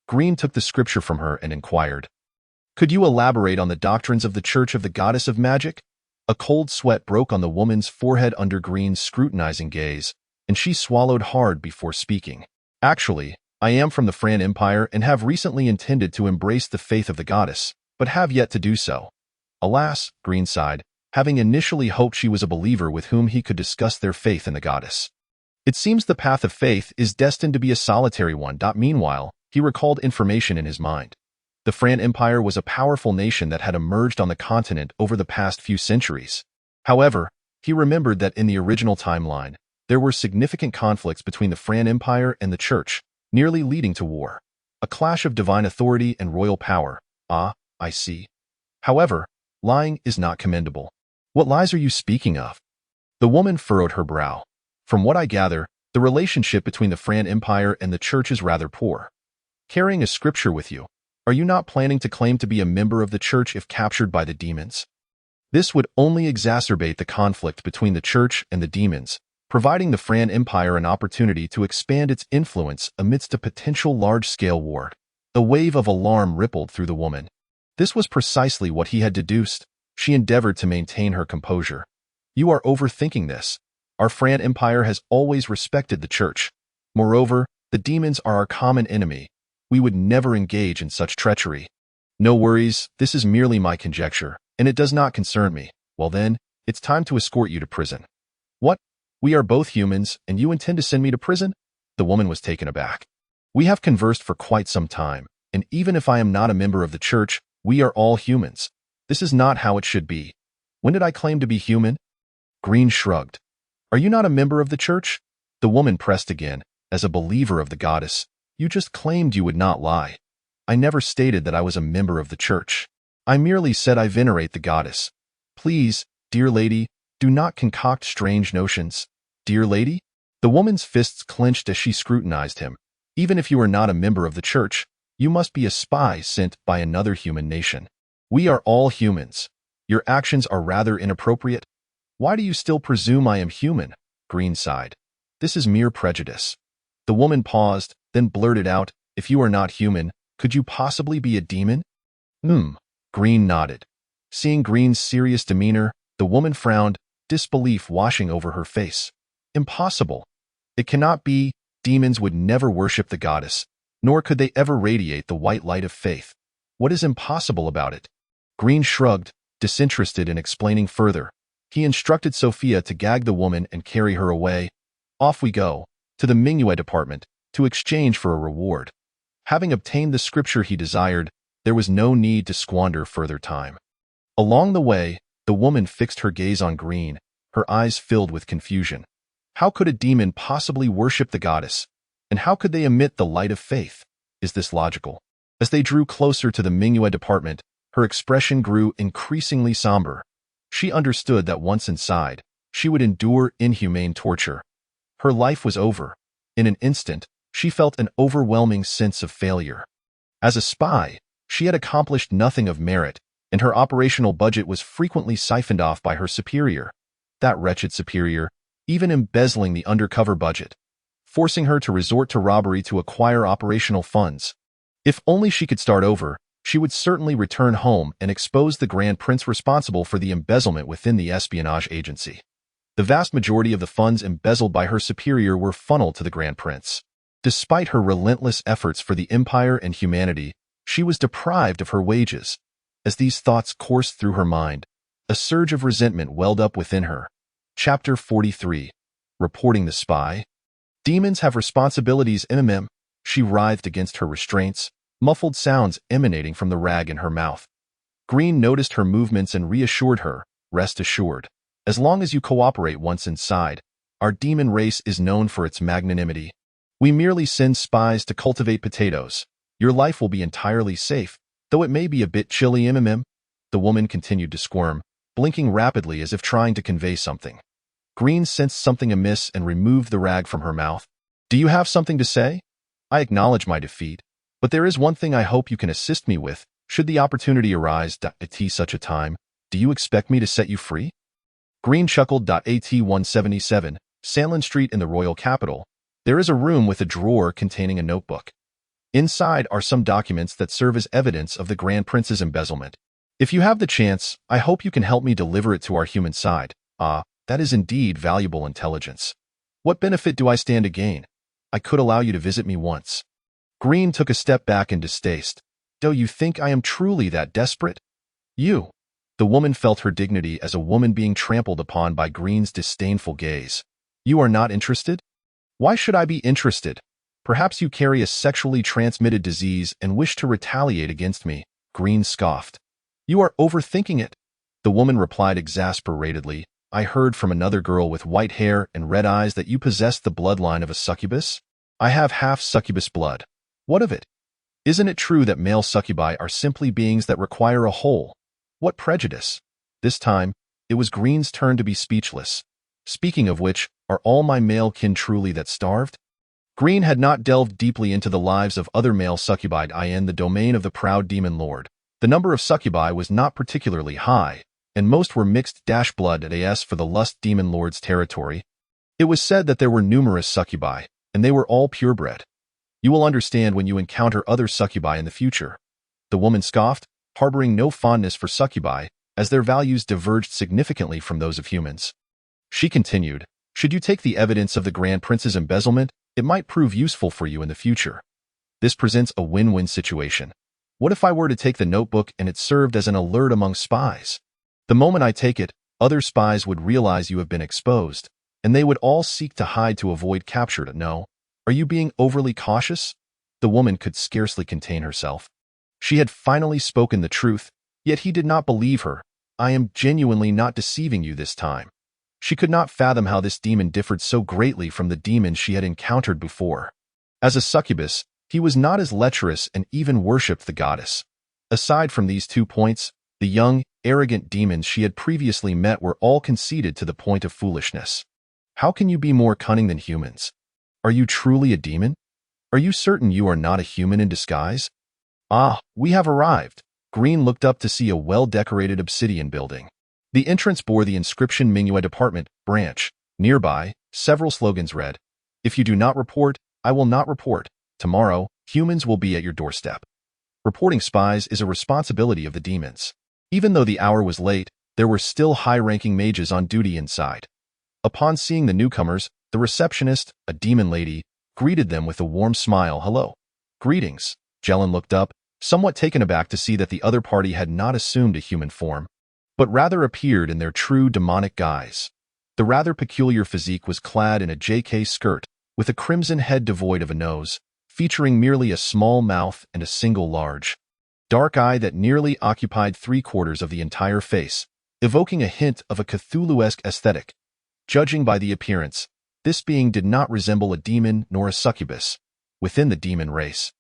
Green took the scripture from her and inquired. Could you elaborate on the doctrines of the Church of the Goddess of Magic? A cold sweat broke on the woman's forehead under Green's scrutinizing gaze, and she swallowed hard before speaking. Actually, I am from the Fran Empire and have recently intended to embrace the faith of the goddess, but have yet to do so. Alas, Green sighed, having initially hoped she was a believer with whom he could discuss their faith in the goddess. It seems the path of faith is destined to be a solitary one. Meanwhile, he recalled information in his mind. The Fran Empire was a powerful nation that had emerged on the continent over the past few centuries. However, he remembered that in the original timeline, there were significant conflicts between the Fran Empire and the Church, nearly leading to war. A clash of divine authority and royal power. Ah, I see. However, lying is not commendable. What lies are you speaking of? The woman furrowed her brow. From what I gather, the relationship between the Fran Empire and the Church is rather poor. Carrying a scripture with you, are you not planning to claim to be a member of the Church if captured by the demons? This would only exacerbate the conflict between the Church and the demons, providing the Fran Empire an opportunity to expand its influence amidst a potential large-scale war. A wave of alarm rippled through the woman. This was precisely what he had deduced. She endeavored to maintain her composure. You are overthinking this. Our Fran Empire has always respected the Church. Moreover, the demons are our common enemy. We would never engage in such treachery. No worries, this is merely my conjecture, and it does not concern me. Well then, it's time to escort you to prison. What? We are both humans, and you intend to send me to prison? The woman was taken aback. We have conversed for quite some time, and even if I am not a member of the Church, we are all humans. This is not how it should be. When did I claim to be human? Green shrugged. Are you not a member of the Church? The woman pressed again. As a believer of the goddess, you just claimed you would not lie. I never stated that I was a member of the Church. I merely said I venerate the goddess. Please, dear lady, do not concoct strange notions. Dear lady? The woman's fists clenched as she scrutinized him. Even if you are not a member of the church, you must be a spy sent by another human nation. We are all humans. Your actions are rather inappropriate. Why do you still presume I am human? Green sighed. This is mere prejudice. The woman paused, then blurted out, if you are not human, could you possibly be a demon? Green nodded. Seeing Green's serious demeanor, the woman frowned, disbelief washing over her face. Impossible. It cannot be. Demons would never worship the goddess, nor could they ever radiate the white light of faith. What is impossible about it? Green shrugged, disinterested in explaining further. He instructed Sophia to gag the woman and carry her away. Off we go, to the Minghui department, to exchange for a reward. Having obtained the scripture he desired, there was no need to squander further time. Along the way, the woman fixed her gaze on Green, her eyes filled with confusion. How could a demon possibly worship the goddess? And how could they emit the light of faith? Is this logical? As they drew closer to the Minghui department, her expression grew increasingly somber. She understood that once inside, she would endure inhumane torture. Her life was over. In an instant, she felt an overwhelming sense of failure. As a spy, she had accomplished nothing of merit, and her operational budget was frequently siphoned off by her superior. That wretched superior, even embezzling the undercover budget, forcing her to resort to robbery to acquire operational funds. If only she could start over, she would certainly return home and expose the Grand Prince responsible for the embezzlement within the espionage agency. The vast majority of the funds embezzled by her superior were funneled to the Grand Prince. Despite her relentless efforts for the empire and humanity, she was deprived of her wages. As these thoughts coursed through her mind, a surge of resentment welled up within her. Chapter 43. Reporting the spy. Demons have responsibilities, She writhed against her restraints, muffled sounds emanating from the rag in her mouth. Green noticed her movements and reassured her, rest assured. As long as you cooperate once inside, our demon race is known for its magnanimity. We merely send spies to cultivate potatoes. Your life will be entirely safe, though it may be a bit chilly, The woman continued to squirm, blinking rapidly as if trying to convey something. Green sensed something amiss and removed the rag from her mouth. Do you have something to say? I acknowledge my defeat, but there is one thing I hope you can assist me with, should the opportunity arise. At such a time, do you expect me to set you free? Green chuckled. At 177, Sandlin Street in the royal capital, there is a room with a drawer containing a notebook. Inside are some documents that serve as evidence of the Grand Prince's embezzlement. If you have the chance, I hope you can help me deliver it to our human side. That is indeed valuable intelligence. What benefit do I stand to gain? I could allow you to visit me once. Green took a step back in distaste. Do you think I am truly that desperate? You. The woman felt her dignity as a woman being trampled upon by Green's disdainful gaze. You are not interested? Why should I be interested? Perhaps you carry a sexually transmitted disease and wish to retaliate against me, Green scoffed. You are overthinking it. The woman replied exasperatedly. I heard from another girl with white hair and red eyes that you possessed the bloodline of a succubus. I have half succubus blood. What of it? Isn't it true that male succubi are simply beings that require a hole? What prejudice? This time, it was Green's turn to be speechless. Speaking of which, are all my male kin truly that starved? Green had not delved deeply into the lives of other male succubi in the domain of the proud demon lord. The number of succubi was not particularly high, and most were mixed blood as for the lust demon lord's territory. It was said that there were numerous succubi, and they were all purebred. You will understand when you encounter other succubi in the future. The woman scoffed, harboring no fondness for succubi, as their values diverged significantly from those of humans. She continued, should you take the evidence of the Grand Prince's embezzlement, it might prove useful for you in the future. This presents a win-win situation. What if I were to take the notebook and it served as an alert among spies? The moment I take it, other spies would realize you have been exposed, and they would all seek to hide to avoid capture. No. Are you being overly cautious? The woman could scarcely contain herself. She had finally spoken the truth, yet he did not believe her. I am genuinely not deceiving you this time. She could not fathom how this demon differed so greatly from the demons she had encountered before. As a succubus, he was not as lecherous and even worshipped the goddess. Aside from these 2 points, the young, arrogant demons she had previously met were all conceited to the point of foolishness. How can you be more cunning than humans? Are you truly a demon? Are you certain you are not a human in disguise? Ah, we have arrived. Green looked up to see a well-decorated obsidian building. The entrance bore the inscription Mingyu Department, Branch. Nearby, several slogans read, "If you do not report, I will not report. Tomorrow, humans will be at your doorstep." Reporting spies is a responsibility of the demons. Even though the hour was late, there were still high-ranking mages on duty inside. Upon seeing the newcomers, the receptionist, a demon lady, greeted them with a warm smile. "Hello." "Greetings." Jelen looked up, somewhat taken aback to see that the other party had not assumed a human form, but rather appeared in their true demonic guise. The rather peculiar physique was clad in a JK skirt, with a crimson head devoid of a nose, featuring merely a small mouth and a single large, dark eye that nearly occupied 3/4 of the entire face, evoking a hint of a Cthulhu-esque aesthetic. Judging by the appearance, this being did not resemble a demon nor a succubus. Within the demon race,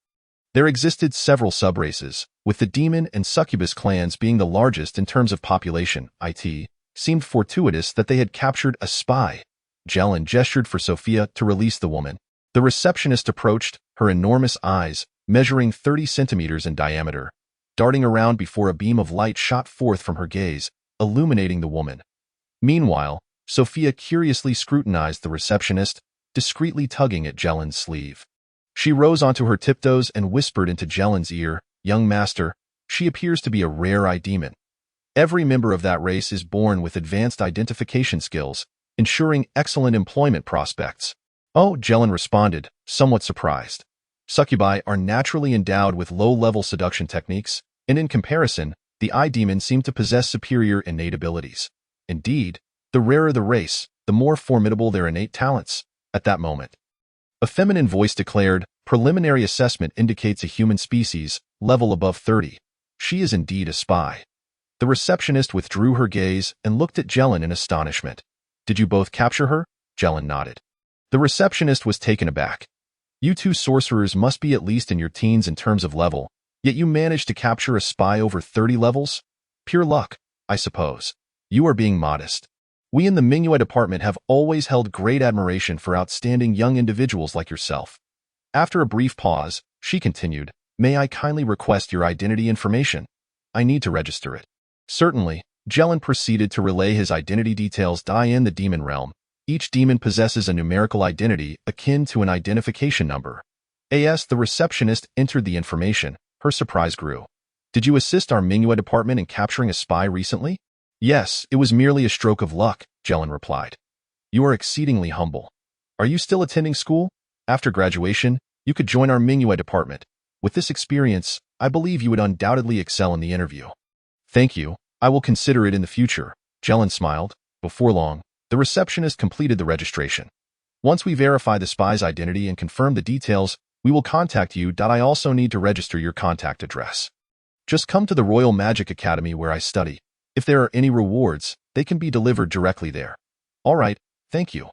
there existed several subraces, with the demon and succubus clans being the largest in terms of population. It seemed fortuitous that they had captured a spy. Jelen gestured for Sophia to release the woman. The receptionist approached, her enormous eyes, measuring 30 centimeters in diameter, darting around before a beam of light shot forth from her gaze, illuminating the woman. Meanwhile, Sophia curiously scrutinized the receptionist, discreetly tugging at Jelen's sleeve. She rose onto her tiptoes and whispered into Jelen's ear, "Young master, she appears to be a rare demon. Every member of that race is born with advanced identification skills, ensuring excellent employment prospects." "Oh," Jelen responded, somewhat surprised. "Succubi are naturally endowed with low-level seduction techniques, and in comparison, the demons seem to possess superior innate abilities. Indeed, the rarer the race, the more formidable their innate talents." At that moment, a feminine voice declared, "Preliminary assessment indicates a human species, level above 30. She is indeed a spy." The receptionist withdrew her gaze and looked at Jelen in astonishment. "Did you both capture her?" Jelen nodded. The receptionist was taken aback. "You two sorcerers must be at least in your teens in terms of level, yet you managed to capture a spy over 30 levels? Pure luck, I suppose. You are being modest. We in the Mingyu department have always held great admiration for outstanding young individuals like yourself." After a brief pause, she continued, "May I kindly request your identity information? I need to register it." "Certainly." Jelen proceeded to relay his identity details. In the demon realm, each demon possesses a numerical identity akin to an identification number. As the receptionist entered the information, her surprise grew. "Did you assist our Mingyu department in capturing a spy recently?" "Yes, it was merely a stroke of luck," Jelen replied. "You are exceedingly humble. Are you still attending school? After graduation, you could join our Mingyu department. With this experience, I believe you would undoubtedly excel in the interview." "Thank you. I will consider it in the future." Jelen smiled. Before long, the receptionist completed the registration. "Once we verify the spy's identity and confirm the details, we will contact you. I also need to register your contact address. Just come to the Royal Magic Academy where I study. If there are any rewards, they can be delivered directly there." "All right, thank you."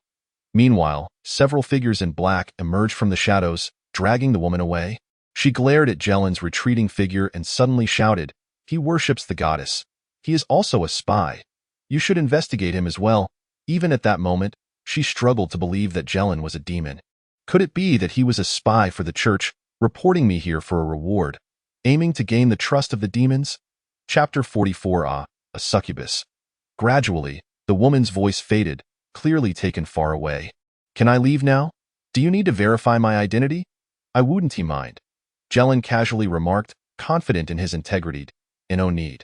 Meanwhile, several figures in black emerged from the shadows, dragging the woman away. She glared at Jelen's retreating figure and suddenly shouted, "He worships the goddess. He is also a spy. You should investigate him as well." Even at that moment, she struggled to believe that Jelen was a demon. Could it be that he was a spy for the church, reporting me here for a reward, aiming to gain the trust of the demons? Chapter 44. A succubus. Gradually, the woman's voice faded, clearly taken far away. "Can I leave now? Do you need to verify my identity?" "I wouldn't mind," Jelen casually remarked, confident in his integrity. "No need.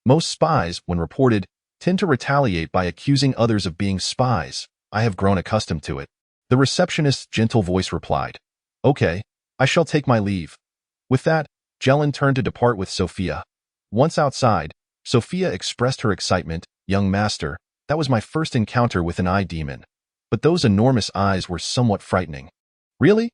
Most spies, when reported, tend to retaliate by accusing others of being spies. I have grown accustomed to it." The receptionist's gentle voice replied, "Okay, I shall take my leave." With that, Jelen turned to depart with Sophia. Once outside, Sophia expressed her excitement. "Young master, that was my first encounter with an demon. But those enormous eyes were somewhat frightening." "Really?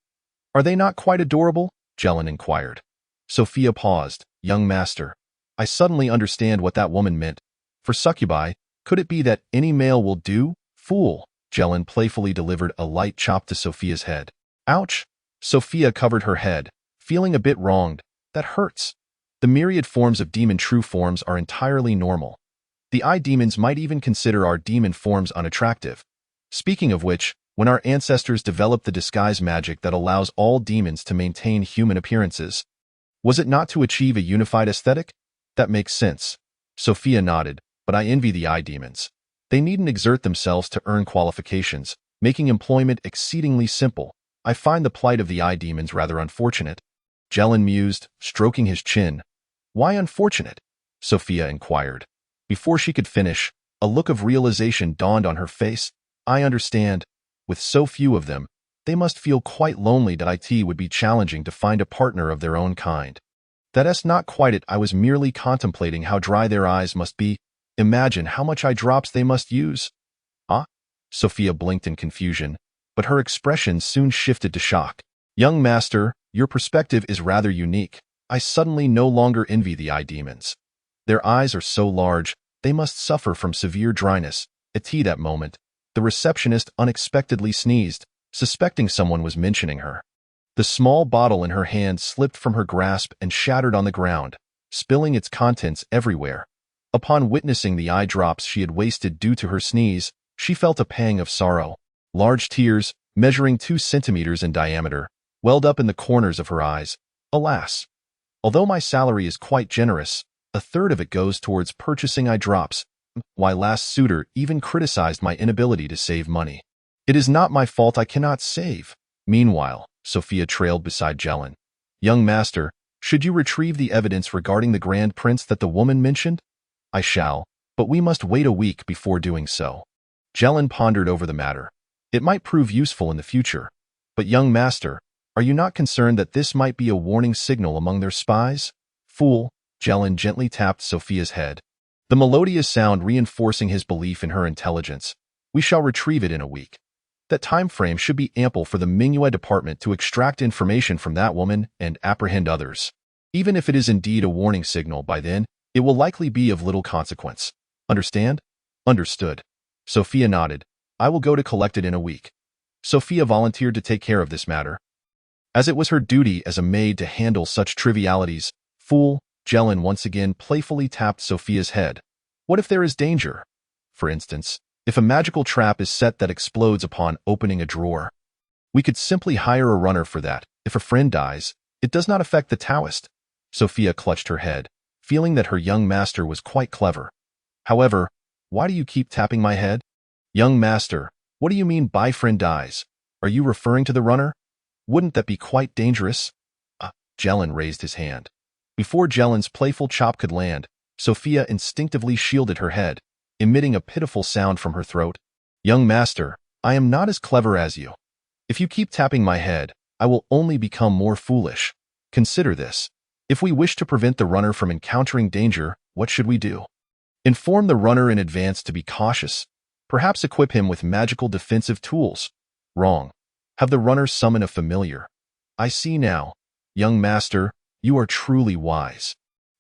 Are they not quite adorable?" Jelen inquired. Sophia paused. "Young master, I suddenly understand what that woman meant. For succubi, could it be that any male will do?" "Fool." Jelen playfully delivered a light chop to Sophia's head. "Ouch." Sophia covered her head, feeling a bit wronged. "That hurts." The myriad forms of demon true forms are entirely normal. The demons might even consider our demon forms unattractive. Speaking of which, when our ancestors developed the disguise magic that allows all demons to maintain human appearances, was it not to achieve a unified aesthetic? That makes sense. Sophia nodded, but I envy the eye demons. They needn't exert themselves to earn qualifications, making employment exceedingly simple. I find the plight of the eye demons rather unfortunate. Jelen mused, stroking his chin. Why unfortunate? Sophia inquired. Before she could finish, a look of realization dawned on her face. I understand. With so few of them, they must feel quite lonely. It would be challenging to find a partner of their own kind. That's not quite it. I was merely contemplating how dry their eyes must be. Imagine how much eye drops they must use. Ah? Sophia blinked in confusion, but her expression soon shifted to shock. Young master, your perspective is rather unique. I suddenly no longer envy the eye demons. Their eyes are so large, they must suffer from severe dryness. At that moment, the receptionist unexpectedly sneezed, suspecting someone was mentioning her. The small bottle in her hand slipped from her grasp and shattered on the ground, spilling its contents everywhere. Upon witnessing the eye drops she had wasted due to her sneeze, she felt a pang of sorrow. Large tears, measuring 2 centimeters in diameter, welled up in the corners of her eyes. Alas! Although my salary is quite generous, a third of it goes towards purchasing eye drops. My last suitor even criticized my inability to save money. It is not my fault I cannot save. Meanwhile, Sophia trailed beside Jelen. Young master, should you retrieve the evidence regarding the Grand Prince that the woman mentioned? I shall, but we must wait a week before doing so. Jelen pondered over the matter. It might prove useful in the future. But young master, are you not concerned that this might be a warning signal among their spies? Fool, Jelen gently tapped Sophia's head, the melodious sound reinforcing his belief in her intelligence. We shall retrieve it in a week. That time frame should be ample for the Mingyue department to extract information from that woman and apprehend others. Even if it is indeed a warning signal by then, it will likely be of little consequence. Understand? Understood. Sophia nodded. I will go to collect it in a week. Sophia volunteered to take care of this matter, as it was her duty as a maid to handle such trivialities. Fool, Jelen once again playfully tapped Sophia's head. What if there is danger? For instance, if a magical trap is set that explodes upon opening a drawer. We could simply hire a runner for that. If a friend dies, it does not affect the Taoist. Sophia clutched her head, feeling that her young master was quite clever. However, why do you keep tapping my head? Young master, what do you mean by friend dies? Are you referring to the runner? Wouldn't that be quite dangerous? Jelen raised his hand. Before Jelen's playful chop could land, Sophia instinctively shielded her head, emitting a pitiful sound from her throat. Young master, I am not as clever as you. If you keep tapping my head, I will only become more foolish. Consider this. If we wish to prevent the runner from encountering danger, what should we do? Inform the runner in advance to be cautious. Perhaps equip him with magical defensive tools. Wrong. Have the runner summon a familiar. I see now. Young master, you are truly wise.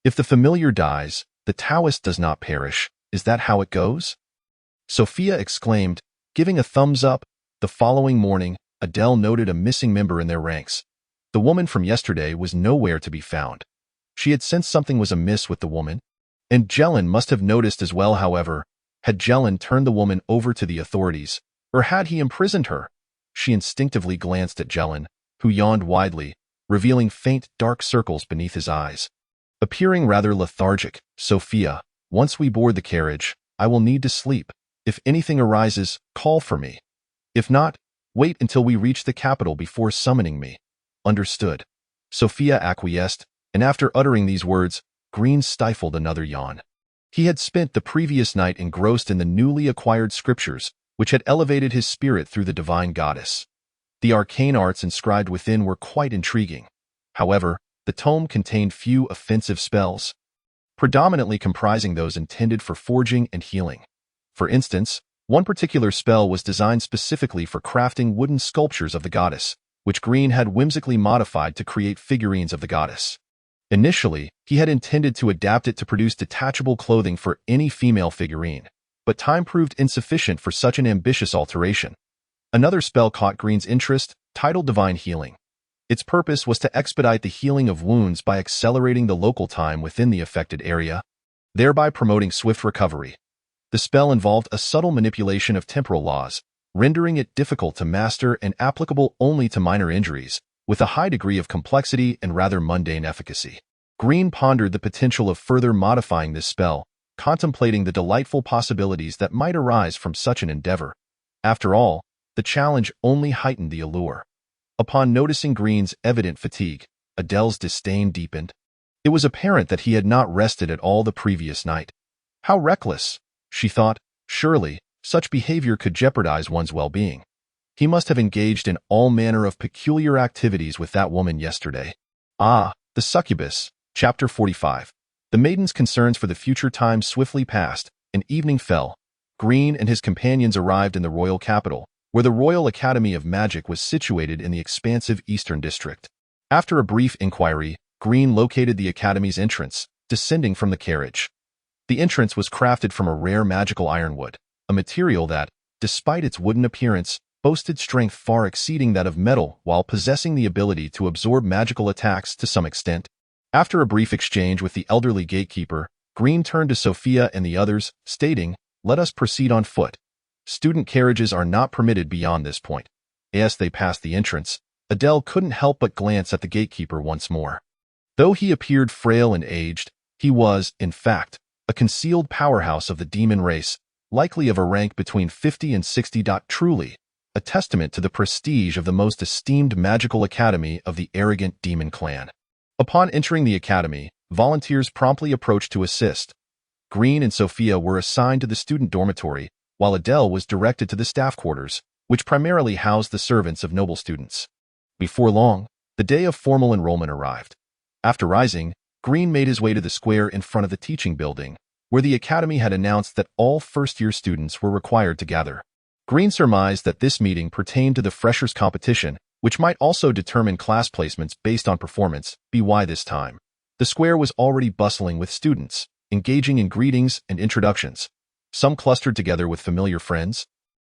If the familiar dies, the Taoist does not perish. Is that how it goes? Sophia exclaimed, giving a thumbs up. The following morning, Adele noted a missing member in their ranks. The woman from yesterday was nowhere to be found. She had sensed something was amiss with the woman, and Jelen must have noticed as well. However, had Jelen turned the woman over to the authorities, or had he imprisoned her? She instinctively glanced at Jelen, who yawned widely, revealing faint, dark circles beneath his eyes. Appearing rather lethargic, Sophia, once we board the carriage, I will need to sleep. If anything arises, call for me. If not, wait until we reach the capital before summoning me. Understood. Sophia acquiesced, and after uttering these words, Green stifled another yawn. He had spent the previous night engrossed in the newly acquired scriptures, which had elevated his spirit through the divine goddess. The arcane arts inscribed within were quite intriguing. However, the tome contained few offensive spells, predominantly comprising those intended for forging and healing. For instance, one particular spell was designed specifically for crafting wooden sculptures of the goddess, which Green had whimsically modified to create figurines of the goddess. Initially, he had intended to adapt it to produce detachable clothing for any female figurine, but time proved insufficient for such an ambitious alteration. Another spell caught Green's interest, titled Divine Healing. Its purpose was to expedite the healing of wounds by accelerating the local time within the affected area, thereby promoting swift recovery. The spell involved a subtle manipulation of temporal laws, rendering it difficult to master and applicable only to minor injuries, with a high degree of complexity and rather mundane efficacy. Green pondered the potential of further modifying this spell, contemplating the delightful possibilities that might arise from such an endeavor. After all, the challenge only heightened the allure. Upon noticing Green's evident fatigue, Adele's disdain deepened. It was apparent that he had not rested at all the previous night. How reckless, she thought. Surely, such behavior could jeopardize one's well-being. He must have engaged in all manner of peculiar activities with that woman yesterday. Ah, the succubus. Chapter 45. The maiden's concerns for the future time swiftly passed, and evening fell. Green and his companions arrived in the royal capital, where the Royal Academy of Magic was situated in the expansive Eastern District. After a brief inquiry, Green located the Academy's entrance, descending from the carriage. The entrance was crafted from a rare magical ironwood, a material that, despite its wooden appearance, boasted strength far exceeding that of metal while possessing the ability to absorb magical attacks to some extent. After a brief exchange with the elderly gatekeeper, Green turned to Sophia and the others, stating, "Let us proceed on foot. Student carriages are not permitted beyond this point." As they passed the entrance, Adele couldn't help but glance at the gatekeeper once more. Though he appeared frail and aged, he was, in fact, a concealed powerhouse of the demon race, likely of a rank between 50 and 60. Truly, a testament to the prestige of the most esteemed magical academy of the arrogant demon clan. Upon entering the academy, volunteers promptly approached to assist. Green and Sophia were assigned to the student dormitory, while Adele was directed to the staff quarters, which primarily housed the servants of noble students. Before long, the day of formal enrollment arrived. After rising, Green made his way to the square in front of the teaching building, where the academy had announced that all first-year students were required to gather. Green surmised that this meeting pertained to the freshers' competition, which might also determine class placements based on performance. By this time, the square was already bustling with students, engaging in greetings and introductions. Some clustered together with familiar friends,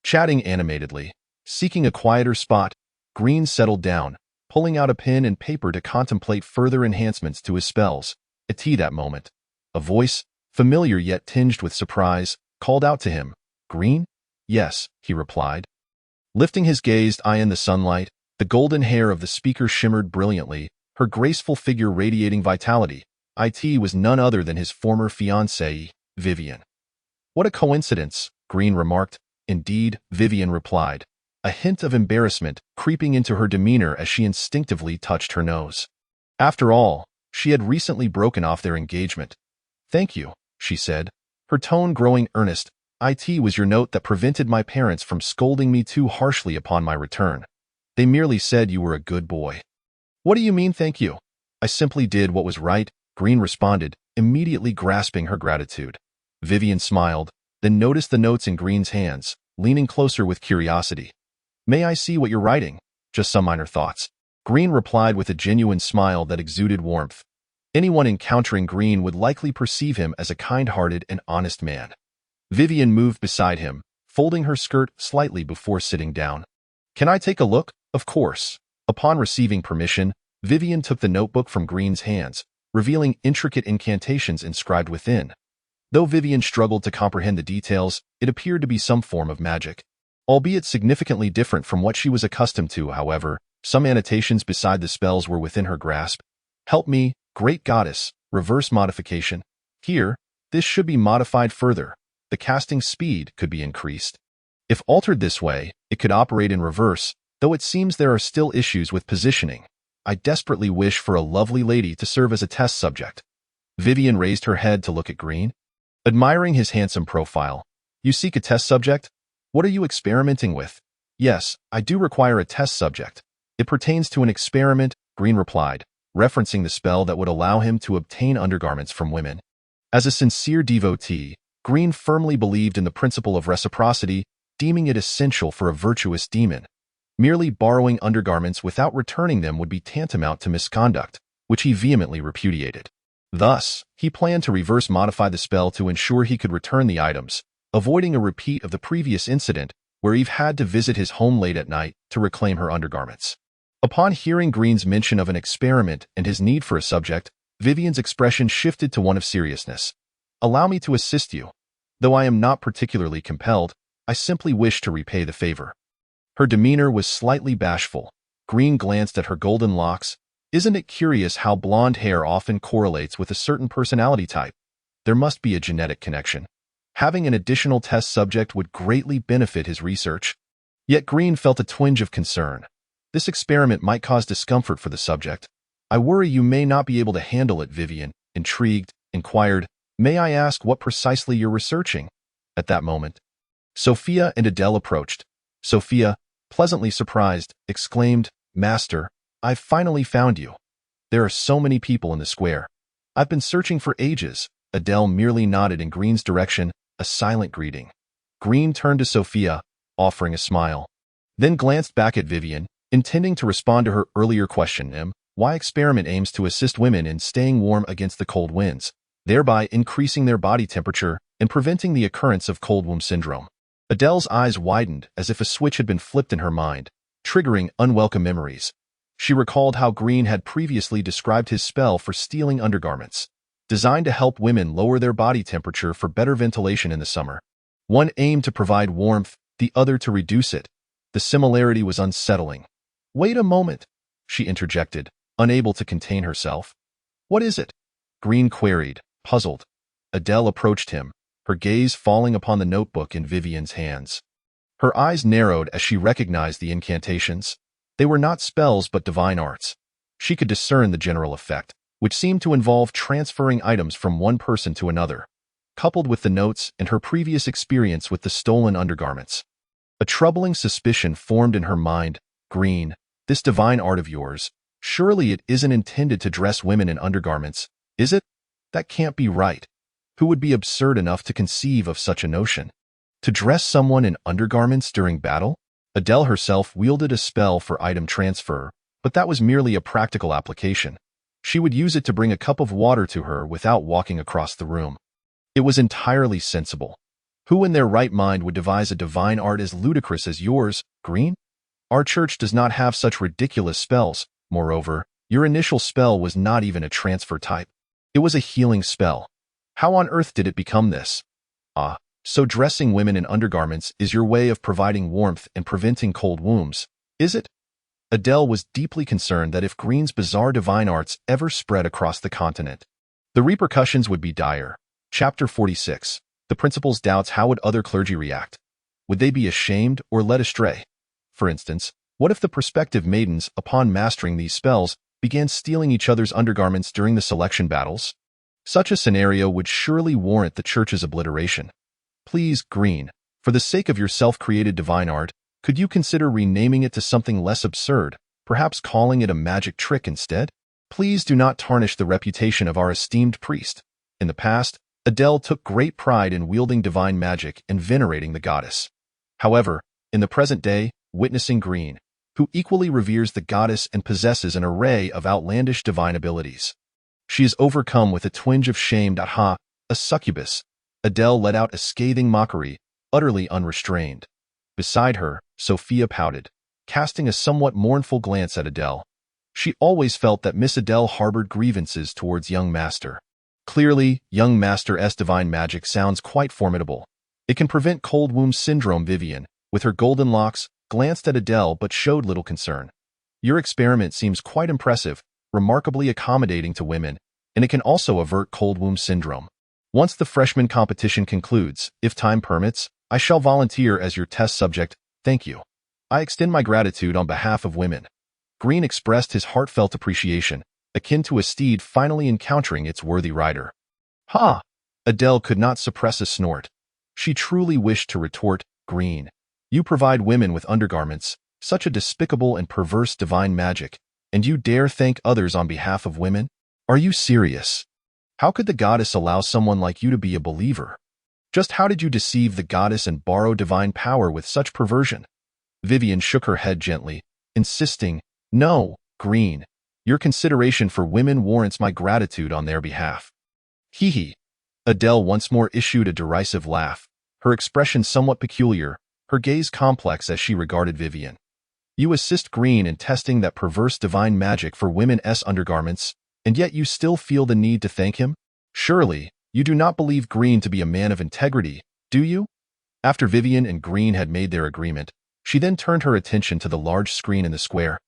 chatting animatedly. Seeking a quieter spot, Green settled down, pulling out a pen and paper to contemplate further enhancements to his spells. At that moment, a voice, familiar yet tinged with surprise, called out to him. "Green?" "Yes," he replied. Lifting his gazed eye in the sunlight, the golden hair of the speaker shimmered brilliantly, her graceful figure radiating vitality. It was none other than his former fiancée, Vivian. "What a coincidence," Green remarked. "Indeed," Vivian replied, a hint of embarrassment creeping into her demeanor as she instinctively touched her nose. After all, she had recently broken off their engagement. "Thank you," she said, her tone growing earnest. "It was your note that prevented my parents from scolding me too harshly upon my return. They merely said you were a good boy." "What do you mean, thank you?" "I simply did what was right," Green responded, immediately grasping her gratitude. Vivian smiled, then noticed the notes in Green's hands, leaning closer with curiosity. "May I see what you're writing?" "Just some minor thoughts." Green replied with a genuine smile that exuded warmth. Anyone encountering Green would likely perceive him as a kind-hearted and honest man. Vivian moved beside him, folding her skirt slightly before sitting down. "Can I take a look?" "Of course." Upon receiving permission, Vivian took the notebook from Green's hands, revealing intricate incantations inscribed within. Though Vivian struggled to comprehend the details, it appeared to be some form of magic. Albeit significantly different from what she was accustomed to, however, some annotations beside the spells were within her grasp. "Help me, great goddess," reverse modification. Here, this should be modified further. The casting speed could be increased. If altered this way, it could operate in reverse, though it seems there are still issues with positioning. "I desperately wish for a lovely lady to serve as a test subject." Vivian raised her head to look at Green, admiring his handsome profile. "You seek a test subject? What are you experimenting with?" "Yes, I do require a test subject. It pertains to an experiment," Green replied, referencing the spell that would allow him to obtain undergarments from women. As a sincere devotee, Green firmly believed in the principle of reciprocity, deeming it essential for a virtuous demon. Merely borrowing undergarments without returning them would be tantamount to misconduct, which he vehemently repudiated. Thus, he planned to reverse modify the spell to ensure he could return the items, avoiding a repeat of the previous incident where Eve had to visit his home late at night to reclaim her undergarments. Upon hearing Green's mention of an experiment and his need for a subject, Vivian's expression shifted to one of seriousness. "Allow me to assist you. Though I am not particularly compelled, I simply wish to repay the favor. Her demeanor was slightly bashful. Green glanced at her golden locks. Isn't it curious how blonde hair often correlates with a certain personality type? There must be a genetic connection. Having an additional test subject would greatly benefit his research. Yet Green felt a twinge of concern. This experiment might cause discomfort for the subject. I worry you may not be able to handle it, Vivian, intrigued, inquired. May I ask what precisely you're researching? At that moment, Sophia and Adele approached. Sophia, pleasantly surprised, exclaimed, Master, I've finally found you. There are so many people in the square. I've been searching for ages. Adele merely nodded in Green's direction, a silent greeting. Green turned to Sophia, offering a smile, then glanced back at Vivian, intending to respond to her earlier question. Why experiment aims to assist women in staying warm against the cold winds, thereby increasing their body temperature and preventing the occurrence of cold womb syndrome. Adele's eyes widened as if a switch had been flipped in her mind, triggering unwelcome memories. She recalled how Green had previously described his spell for stealing undergarments, designed to help women lower their body temperature for better ventilation in the summer. One aimed to provide warmth, the other to reduce it. The similarity was unsettling. Wait a moment, she interjected, unable to contain herself. What is it? Green queried, puzzled. Adele approached him, her gaze falling upon the notebook in Vivian's hands. Her eyes narrowed as she recognized the incantations. They were not spells but divine arts. She could discern the general effect, which seemed to involve transferring items from one person to another, coupled with the notes and her previous experience with the stolen undergarments. A troubling suspicion formed in her mind. Green, this divine art of yours, surely it isn't intended to dress women in undergarments, is it? That can't be right. Who would be absurd enough to conceive of such a notion? To dress someone in undergarments during battle? Adele herself wielded a spell for item transfer, but that was merely a practical application. She would use it to bring a cup of water to her without walking across the room. It was entirely sensible. Who in their right mind would devise a divine art as ludicrous as yours, Green? Our church does not have such ridiculous spells. Moreover, your initial spell was not even a transfer type. It was a healing spell. How on earth did it become this? Ah, so dressing women in undergarments is your way of providing warmth and preventing cold wombs, is it? Adele was deeply concerned that if Green's bizarre divine arts ever spread across the continent, the repercussions would be dire. Chapter 46. The principal's doubts. How would other clergy react? Would they be ashamed or led astray? For instance, what if the prospective maidens, upon mastering these spells, began stealing each other's undergarments during the selection battles? Such a scenario would surely warrant the church's obliteration. Please, Green, for the sake of your self-created divine art, could you consider renaming it to something less absurd, perhaps calling it a magic trick instead? Please do not tarnish the reputation of our esteemed priest. In the past, Adele took great pride in wielding divine magic and venerating the goddess. However, in the present day, witnessing Green, who equally reveres the goddess and possesses an array of outlandish divine abilities, she is overcome with a twinge of shame. Ha, a succubus. Adele let out a scathing mockery, utterly unrestrained. Beside her, Sophia pouted, casting a somewhat mournful glance at Adele. She always felt that Miss Adele harbored grievances towards young Master. Clearly, young Master's divine magic sounds quite formidable. It can prevent cold womb syndrome. Vivian, with her golden locks, glanced at Adele but showed little concern. Your experiment seems quite impressive, remarkably accommodating to women, and it can also avert cold womb syndrome. Once the freshman competition concludes, if time permits, I shall volunteer as your test subject. Thank you. I extend my gratitude on behalf of women. Green expressed his heartfelt appreciation, akin to a steed finally encountering its worthy rider. Ha! Adele could not suppress a snort. She truly wished to retort, Green, you provide women with undergarments, such a despicable and perverse divine magic, and you dare thank others on behalf of women? Are you serious? How could the goddess allow someone like you to be a believer? Just how did you deceive the goddess and borrow divine power with such perversion? Vivian shook her head gently, insisting, No, Green, your consideration for women warrants my gratitude on their behalf. Hee hee. Adele once more issued a derisive laugh, her expression somewhat peculiar, her gaze complex as she regarded Vivian. You assist Green in testing that perverse divine magic for women's undergarments, and yet you still feel the need to thank him? Surely, you do not believe Green to be a man of integrity, do you? After Vivian and Green had made their agreement, she then turned her attention to the large screen in the square,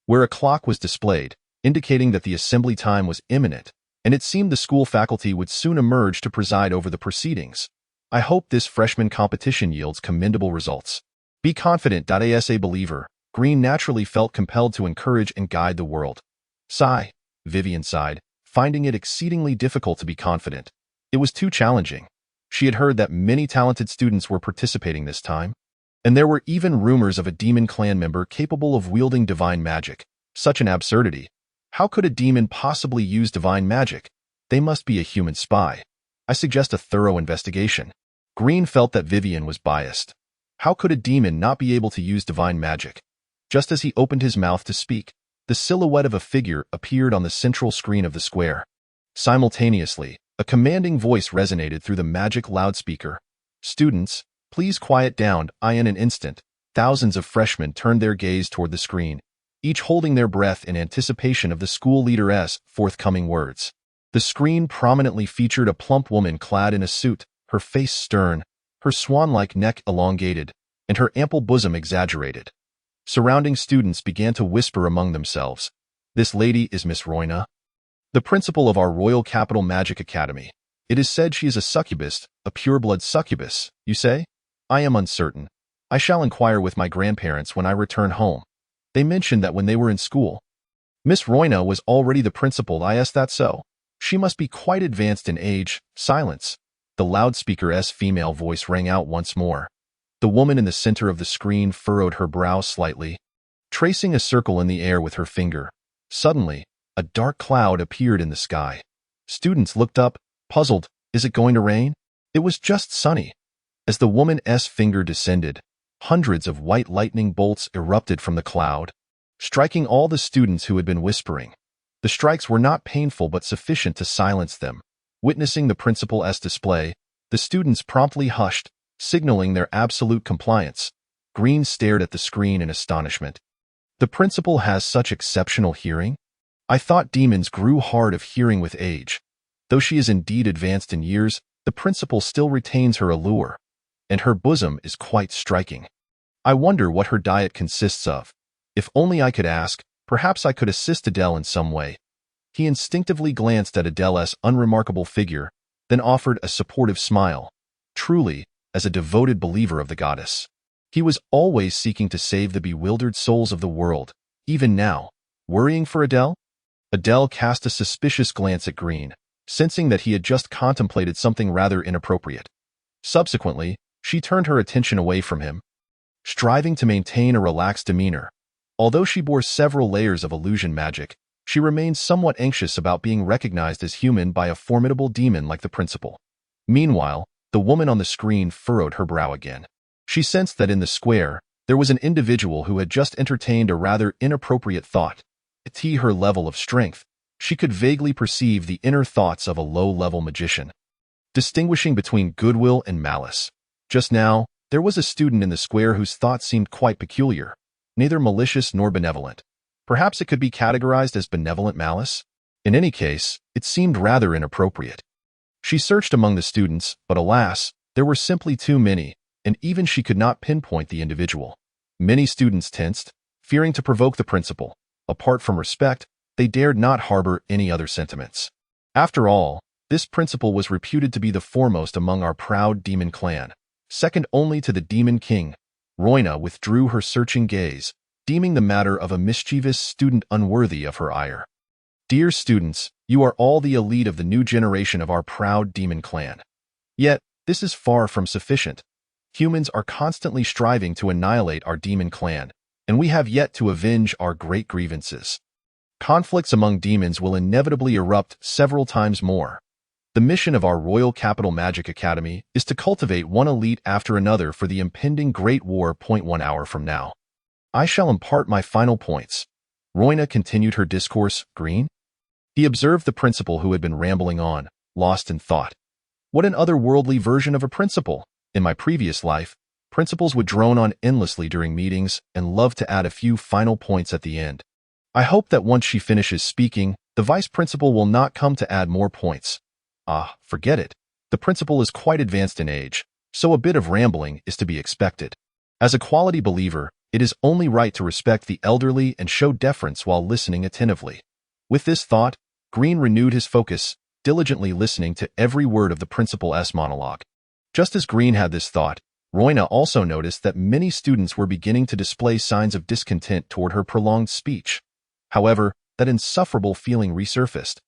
where a clock was displayed, indicating that the assembly time was imminent, and it seemed the school faculty would soon emerge to preside over the proceedings. I hope this freshman competition yields commendable results. Be confident. As a believer, Green naturally felt compelled to encourage and guide the world. Sigh, Vivian sighed, finding it exceedingly difficult to be confident. It was too challenging. She had heard that many talented students were participating this time, and there were even rumors of a demon clan member capable of wielding divine magic. Such an absurdity. How could a demon possibly use divine magic? They must be a human spy. I suggest a thorough investigation. Green felt that Vivian was biased. How could a demon not be able to use divine magic? Just as he opened his mouth to speak, the silhouette of a figure appeared on the central screen of the square. Simultaneously, a commanding voice resonated through the magic loudspeaker. Students, please quiet down. In an instant, thousands of freshmen turned their gaze toward the screen, each holding their breath in anticipation of the school leader's forthcoming words. The screen prominently featured a plump woman clad in a suit, her face stern, her swan-like neck elongated, and her ample bosom exaggerated. Surrounding students began to whisper among themselves. This lady is Miss Royna, the principal of our Royal Capital Magic Academy. It is said she is a succubus, a pure-blood succubus, you say? I am uncertain. I shall inquire with my grandparents when I return home. They mentioned that when they were in school. Miss Royna was already the principal. Is that so? She must be quite advanced in age. Silence. The loudspeaker's female voice rang out once more. The woman in the center of the screen furrowed her brow slightly, tracing a circle in the air with her finger. Suddenly, a dark cloud appeared in the sky. Students looked up, puzzled. Is it going to rain? It was just sunny. As the woman's finger descended, hundreds of white lightning bolts erupted from the cloud, striking all the students who had been whispering. The strikes were not painful but sufficient to silence them. Witnessing the principal's display, the students promptly hushed, signaling their absolute compliance. Green stared at the screen in astonishment. The principal has such exceptional hearing? I thought demons grew hard of hearing with age. Though she is indeed advanced in years, the principal still retains her allure, and her bosom is quite striking. I wonder what her diet consists of. If only I could ask, perhaps I could assist Adele in some way. He instinctively glanced at Adele's unremarkable figure, then offered a supportive smile. Truly, as a devoted believer of the goddess, he was always seeking to save the bewildered souls of the world. Even now, worrying for Adele? Adele cast a suspicious glance at Green, sensing that he had just contemplated something rather inappropriate. Subsequently, she turned her attention away from him, striving to maintain a relaxed demeanor. Although she bore several layers of illusion magic, she remained somewhat anxious about being recognized as human by a formidable demon like the principal. Meanwhile, the woman on the screen furrowed her brow again. She sensed that in the square, there was an individual who had just entertained a rather inappropriate thought. At her level of strength, she could vaguely perceive the inner thoughts of a low-level magician, distinguishing between goodwill and malice. Just now, there was a student in the square whose thoughts seemed quite peculiar, neither malicious nor benevolent. Perhaps it could be categorized as benevolent malice? In any case, it seemed rather inappropriate. She searched among the students, but alas, there were simply too many, and even she could not pinpoint the individual. Many students tensed, fearing to provoke the principal. Apart from respect, they dared not harbor any other sentiments. After all, this principal was reputed to be the foremost among our proud demon clan, second only to the demon king. Royna withdrew her searching gaze, deeming the matter of a mischievous student unworthy of her ire. Dear students, you are all the elite of the new generation of our proud demon clan. Yet, this is far from sufficient. Humans are constantly striving to annihilate our demon clan, and we have yet to avenge our great grievances. Conflicts among demons will inevitably erupt several times more. The mission of our Royal Capital Magic Academy is to cultivate one elite after another for the impending Great War. 1 hour from now, I shall impart my final points. Royna continued her discourse. Green? He observed the principal who had been rambling on, lost in thought. What an otherworldly version of a principal! In my previous life, principals would drone on endlessly during meetings and love to add a few final points at the end. I hope that once she finishes speaking, the vice principal will not come to add more points. Ah, forget it. The principal is quite advanced in age, so a bit of rambling is to be expected. As a quality believer, it is only right to respect the elderly and show deference while listening attentively. With this thought, Green renewed his focus, diligently listening to every word of the principal's monologue. Just as Green had this thought, Roina also noticed that many students were beginning to display signs of discontent toward her prolonged speech. However, that insufferable feeling resurfaced.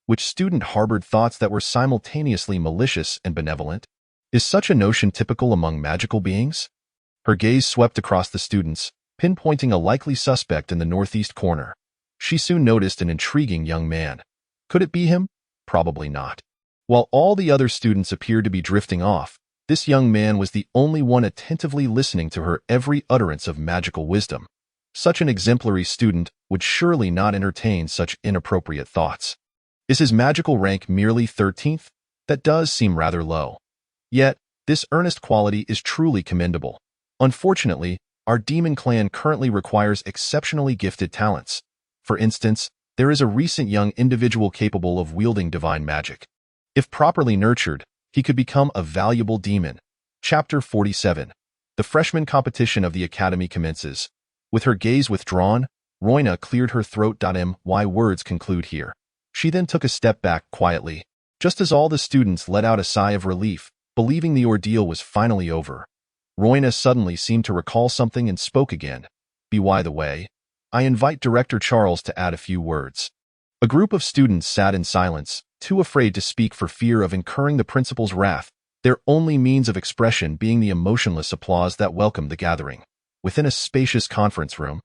Which student harbored thoughts that were simultaneously malicious and benevolent? Is such a notion typical among magical beings? Her gaze swept across the students, pinpointing a likely suspect in the northeast corner. She soon noticed an intriguing young man. Could it be him? Probably not. While all the other students appeared to be drifting off, this young man was the only one attentively listening to her every utterance of magical wisdom. Such an exemplary student would surely not entertain such inappropriate thoughts. Is his magical rank merely 13th? That does seem rather low. Yet, this earnest quality is truly commendable. Unfortunately, our demon clan currently requires exceptionally gifted talents. For instance, there is a recent young individual capable of wielding divine magic. If properly nurtured, he could become a valuable demon. Chapter 47. The freshman competition of the academy commences. With her gaze withdrawn, Roina cleared her throat. My words conclude here. She then took a step back quietly, just as all the students let out a sigh of relief, believing the ordeal was finally over. Roina suddenly seemed to recall something and spoke again. By the way, I invite Director Charles to add a few words. A group of students sat in silence, too afraid to speak for fear of incurring the principal's wrath, their only means of expression being the emotionless applause that welcomed the gathering. Within a spacious conference room,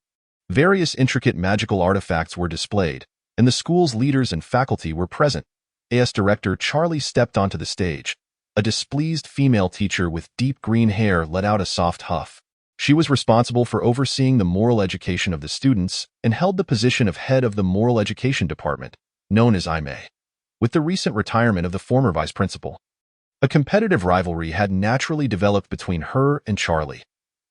various intricate magical artifacts were displayed, and the school's leaders and faculty were present. AS Director Charlie stepped onto the stage. A displeased female teacher with deep green hair let out a soft huff. She was responsible for overseeing the moral education of the students and held the position of head of the moral education department, known as IME. With the recent retirement of the former vice principal, a competitive rivalry had naturally developed between her and Charlie.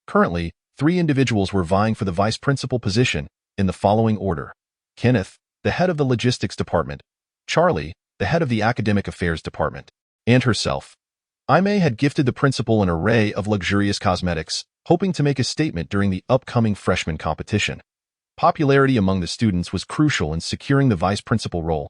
Currently, 3 individuals were vying for the vice principal position in the following order: Kenneth, the head of the logistics department; Charlie, the head of the academic affairs department; and herself. Aimee had gifted the principal an array of luxurious cosmetics, hoping to make a statement during the upcoming freshman competition. Popularity among the students was crucial in securing the vice principal role.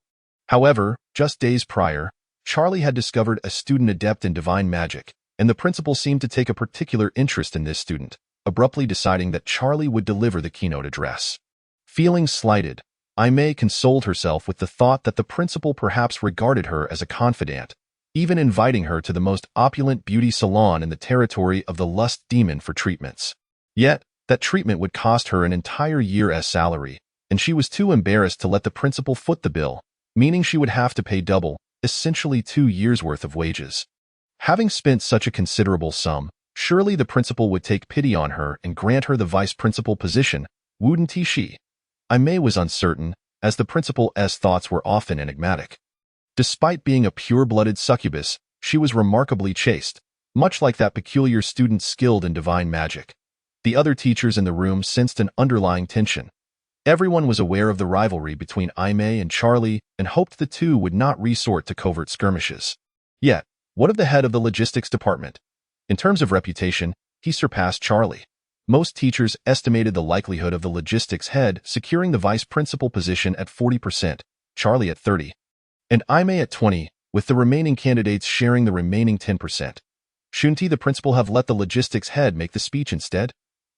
However, just days prior, Charlie had discovered a student adept in divine magic, and the principal seemed to take a particular interest in this student, abruptly deciding that Charlie would deliver the keynote address. Feeling slighted, Aimee consoled herself with the thought that the principal perhaps regarded her as a confidant, even inviting her to the most opulent beauty salon in the territory of the lust demon for treatments. Yet, that treatment would cost her an entire year's salary, and she was too embarrassed to let the principal foot the bill, meaning she would have to pay double, essentially 2 years' worth of wages. Having spent such a considerable sum, surely the principal would take pity on her and grant her the vice principal position, wouldn't she? Aimee was uncertain, as the principal's thoughts were often enigmatic. Despite being a pure-blooded succubus, she was remarkably chaste, much like that peculiar student skilled in divine magic. The other teachers in the room sensed an underlying tension. Everyone was aware of the rivalry between Aimee and Charlie and hoped the two would not resort to covert skirmishes. Yet, what of the head of the logistics department? In terms of reputation, he surpassed Charlie. Most teachers estimated the likelihood of the logistics head securing the vice principal position at 40%, Charlie at 30%, and Aimee at 20%, with the remaining candidates sharing the remaining 10%. Shouldn't the principal have let the logistics head make the speech instead?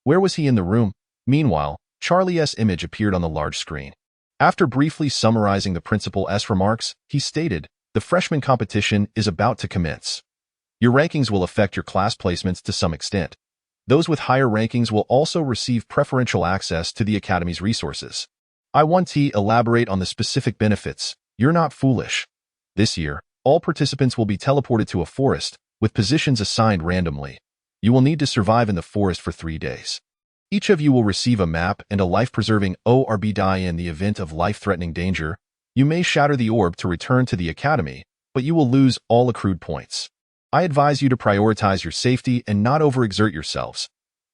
Where was he in the room? Meanwhile, Charlie's image appeared on the large screen. After briefly summarizing the principal's remarks, he stated, "The freshman competition is about to commence. Your rankings will affect your class placements to some extent. Those with higher rankings will also receive preferential access to the Academy's resources. I want to elaborate on the specific benefits. You're not foolish. This year, all participants will be teleported to a forest, with positions assigned randomly. You will need to survive in the forest for 3 days. Each of you will receive a map and a life-preserving orb die in the event of life-threatening danger. You may shatter the orb to return to the Academy, but you will lose all accrued points. I advise you to prioritize your safety and not overexert yourselves."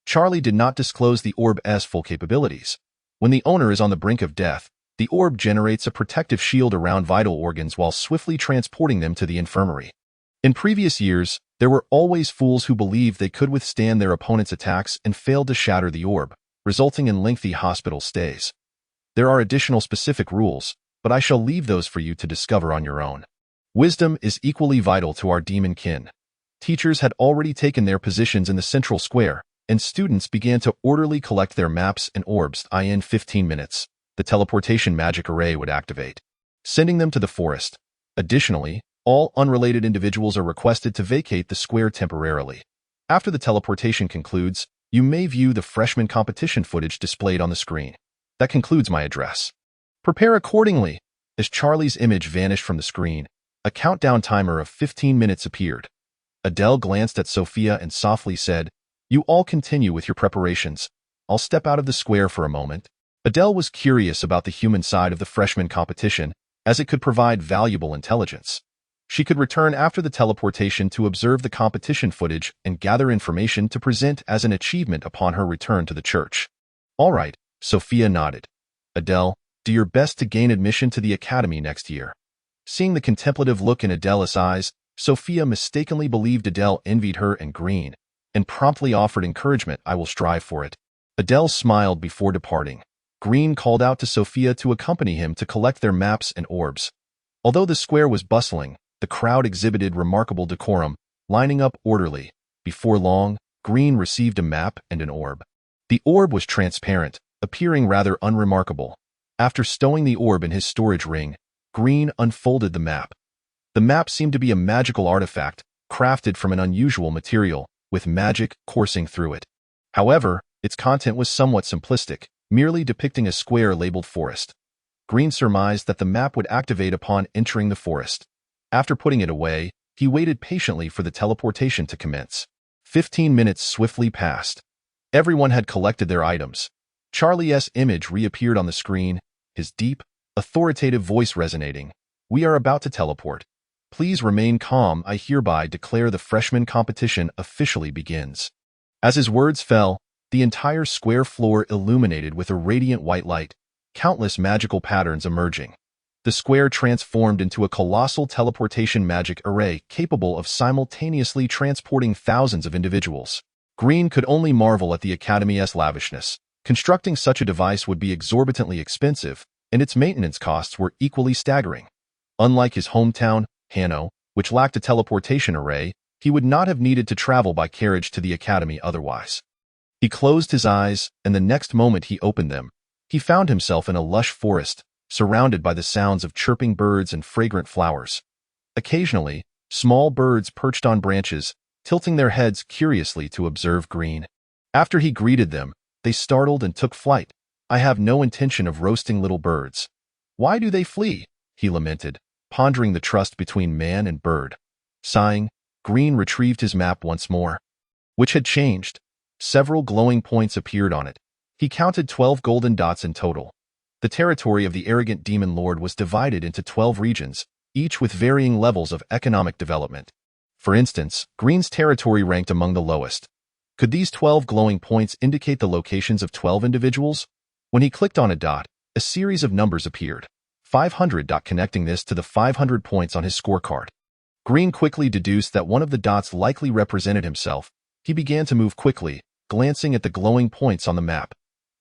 Charlie did not disclose the orb's full capabilities. When the owner is on the brink of death, the orb generates a protective shield around vital organs while swiftly transporting them to the infirmary. In previous years, There were always fools who believed they could withstand their opponent's attacks and failed to shatter the orb, resulting in lengthy hospital stays. There are additional specific rules, but I shall leave those for you to discover on your own. Wisdom is equally vital to our demon kin. Teachers had already taken their positions in the central square, and students began to orderly collect their maps and orbs. In 15 minutes, the teleportation magic array would activate, sending them to the forest. Additionally, all unrelated individuals are requested to vacate the square temporarily. After the teleportation concludes, you may view the freshman competition footage displayed on the screen. That concludes my address. Prepare accordingly. As Charlie's image vanished from the screen, a countdown timer of 15 minutes appeared. Adele glanced at Sophia and softly said, "You all continue with your preparations. I'll step out of the square for a moment." Adele was curious about the human side of the freshman competition, as it could provide valuable intelligence. She could return after the teleportation to observe the competition footage and gather information to present as an achievement upon her return to the church. "All right," Sophia nodded. "Adele, do your best to gain admission to the academy next year." Seeing the contemplative look in Adele's eyes, Sophia mistakenly believed Adele envied her and Green, and promptly offered encouragement. "I will strive for it." Adele smiled before departing. Green called out to Sophia to accompany him to collect their maps and orbs. Although the square was bustling, the crowd exhibited remarkable decorum, lining up orderly. Before long, Green received a map and an orb. The orb was transparent, appearing rather unremarkable. After stowing the orb in his storage ring, Green unfolded the map. The map seemed to be a magical artifact, crafted from an unusual material, with magic coursing through it. However, its content was somewhat simplistic, merely depicting a square labeled forest. Green surmised that the map would activate upon entering the forest. After putting it away, he waited patiently for the teleportation to commence. 15 minutes swiftly passed. Everyone had collected their items. Charlie's image reappeared on the screen, his deep, authoritative voice resonating. "We are about to teleport. Please remain calm. I hereby declare the freshman competition officially begins." As his words fell, the entire square floor illuminated with a radiant white light, countless magical patterns emerging. The square transformed into a colossal teleportation magic array capable of simultaneously transporting thousands of individuals. Green could only marvel at the Academy's lavishness. Constructing such a device would be exorbitantly expensive, and its maintenance costs were equally staggering. Unlike his hometown, Hanno, which lacked a teleportation array, he would not have needed to travel by carriage to the Academy otherwise. He closed his eyes, and the next moment he opened them, he found himself in a lush forest, surrounded by the sounds of chirping birds and fragrant flowers. Occasionally, small birds perched on branches, tilting their heads curiously to observe Green. After he greeted them, they startled and took flight. "I have no intention of roasting little birds. Why do they flee?" he lamented, pondering the trust between man and bird. Sighing, Green retrieved his map once more, which had changed. Several glowing points appeared on it. He counted 12 golden dots in total. The territory of the arrogant demon lord was divided into 12 regions, each with varying levels of economic development. For instance, Green's territory ranked among the lowest. Could these 12 glowing points indicate the locations of 12 individuals? When he clicked on a dot, a series of numbers appeared. 500. Connecting this to the 500 points on his scorecard. Green quickly deduced that one of the dots likely represented himself. He began to move quickly, glancing at the glowing points on the map.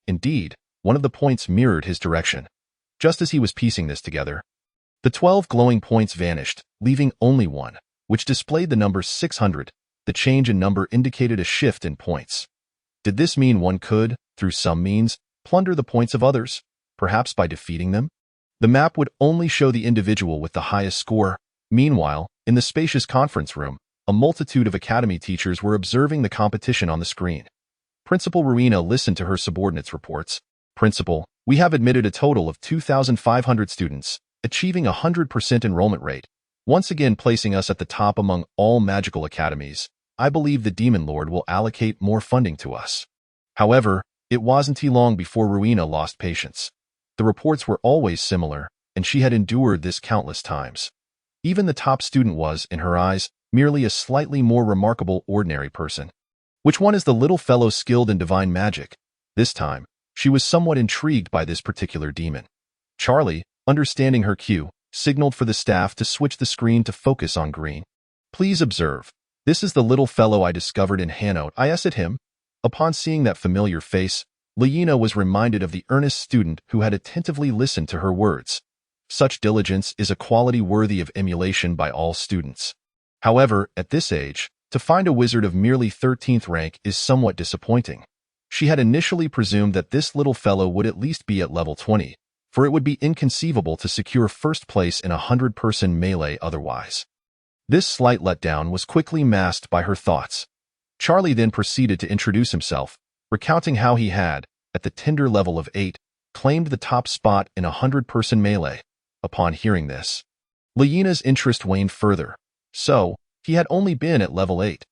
Indeed, one of the points mirrored his direction. Just as he was piecing this together, the 12 glowing points vanished, leaving only one, which displayed the number 600. The change in number indicated a shift in points. Did this mean one could, through some means, plunder the points of others, perhaps by defeating them? The map would only show the individual with the highest score. Meanwhile, in the spacious conference room, a multitude of academy teachers were observing the competition on the screen. Principal Rowena listened to her subordinates' reports. "Principal, we have admitted a total of 2,500 students, achieving a 100% enrollment rate, once again placing us at the top among all magical academies. I believe the Demon Lord will allocate more funding to us." However, it wasn't long before Rowena lost patience. The reports were always similar, and she had endured this countless times. Even the top student was, in her eyes, merely a slightly more remarkable ordinary person. Which one is the little fellow skilled in divine magic? This time, she was somewhat intrigued by this particular demon. Charlie, understanding her cue, signaled for the staff to switch the screen to focus on Green. "Please observe. "This is the little fellow I discovered in Hanno," I asked him. Upon seeing that familiar face, Liyina was reminded of the earnest student who had attentively listened to her words. Such diligence is a quality worthy of emulation by all students. However, at this age, to find a wizard of merely 13th rank is somewhat disappointing. She had initially presumed that this little fellow would at least be at level 20, for it would be inconceivable to secure first place in a 100-person melee otherwise. This slight letdown was quickly masked by her thoughts. Charlie then proceeded to introduce himself, recounting how he had, at the tender level of 8, claimed the top spot in a 100-person melee. Upon hearing this, Liyina's interest waned further. So, he had only been at level 8.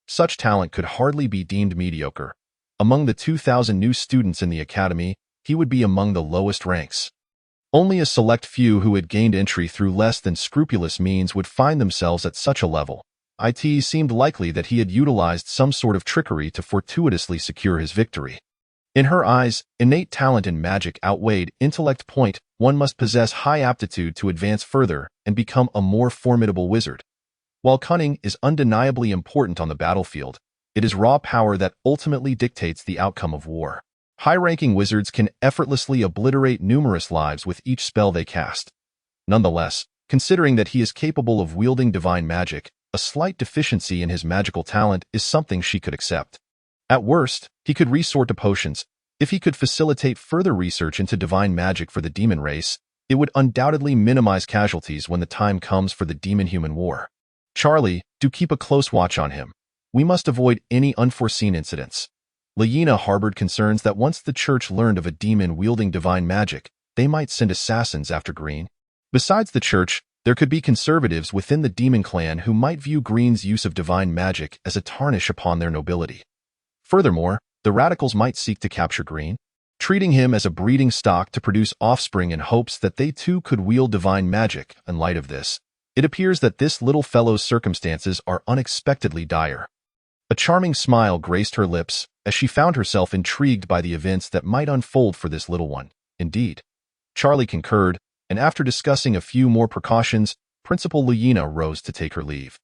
Such talent could hardly be deemed mediocre. Among the 2,000 new students in the academy, he would be among the lowest ranks. Only a select few who had gained entry through less than scrupulous means would find themselves at such a level. It seemed likely that he had utilized some sort of trickery to fortuitously secure his victory. In her eyes, innate talent in magic outweighed intellect. One must possess high aptitude to advance further and become a more formidable wizard. While cunning is undeniably important on the battlefield, it is raw power that ultimately dictates the outcome of war. High-ranking wizards can effortlessly obliterate numerous lives with each spell they cast. Nonetheless, considering that he is capable of wielding divine magic, a slight deficiency in his magical talent is something she could accept. At worst, he could resort to potions. If he could facilitate further research into divine magic for the demon race, it would undoubtedly minimize casualties when the time comes for the demon-human war. Charlie, do keep a close watch on him. We must avoid any unforeseen incidents. Liyina harbored concerns that once the church learned of a demon wielding divine magic, they might send assassins after Green. Besides the church, there could be conservatives within the demon clan who might view Green's use of divine magic as a tarnish upon their nobility. Furthermore, the radicals might seek to capture Green, treating him as a breeding stock to produce offspring in hopes that they too could wield divine magic. In light of this, it appears that this little fellow's circumstances are unexpectedly dire. A charming smile graced her lips as she found herself intrigued by the events that might unfold for this little one. Indeed, Charlie concurred, and after discussing a few more precautions, Principal Liyina rose to take her leave.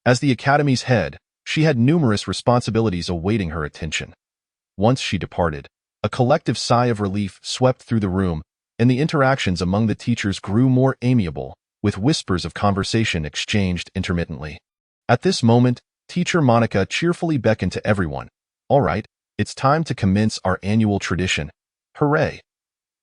As the academy's head, she had numerous responsibilities awaiting her attention. Once she departed, a collective sigh of relief swept through the room, and the interactions among the teachers grew more amiable, with whispers of conversation exchanged intermittently. At this moment, Teacher Monica cheerfully beckoned to everyone. "All right, it's time to commence our annual tradition. Hooray!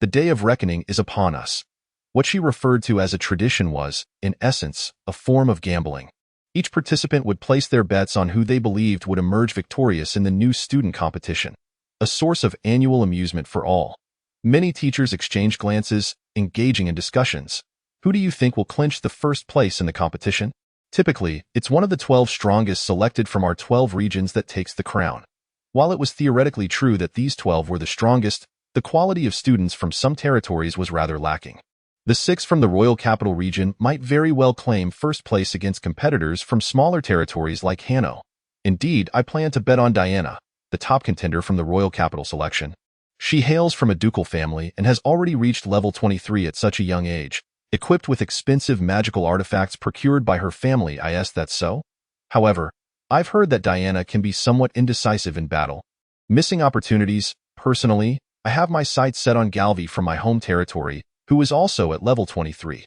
The day of reckoning is upon us." What she referred to as a tradition was, in essence, a form of gambling. Each participant would place their bets on who they believed would emerge victorious in the new student competition, a source of annual amusement for all. Many teachers exchanged glances, engaging in discussions. Who do you think will clinch the first place in the competition? Typically, it's one of the 12 strongest selected from our 12 regions that takes the crown. While it was theoretically true that these 12 were the strongest, the quality of students from some territories was rather lacking. The 6 from the Royal Capital region might very well claim first place against competitors from smaller territories like Hanno. Indeed, I plan to bet on Diana, the top contender from the Royal Capital selection. She hails from a ducal family and has already reached level 23 at such a young age, equipped with expensive magical artifacts procured by her family. Is that so? However, I've heard that Diana can be somewhat indecisive in battle, missing opportunities. Personally, I have my sights set on Galvi from my home territory, who is also at level 23.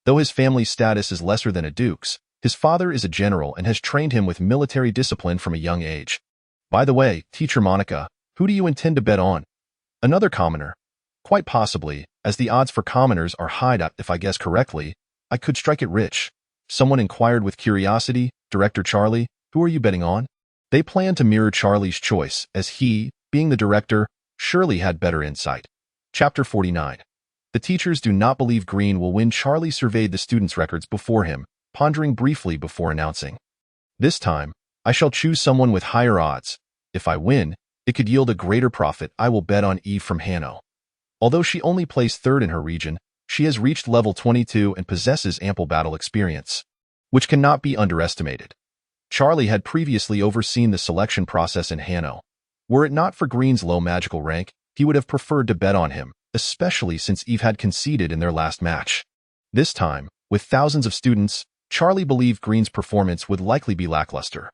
Though his family's status is lesser than a duke's, his father is a general and has trained him with military discipline from a young age. By the way, Teacher Monica, who do you intend to bet on? Another commoner. Quite possibly, as the odds for commoners are high. If I guess correctly, I could strike it rich. Someone inquired with curiosity. Director Charlie, who are you betting on? They planned to mirror Charlie's choice, as he, being the director, surely had better insight. Chapter 49. The teachers do not believe Green will win. Charlie surveyed the students' records before him, pondering briefly before announcing. This time, I shall choose someone with higher odds. If I win, it could yield a greater profit. I will bet on Eve from Hanno. Although she only placed third in her region, she has reached level 22 and possesses ample battle experience, which cannot be underestimated. Charlie had previously overseen the selection process in Hanno. Were it not for Green's low magical rank, he would have preferred to bet on him, especially since Eve had conceded in their last match. This time, with thousands of students, Charlie believed Green's performance would likely be lackluster.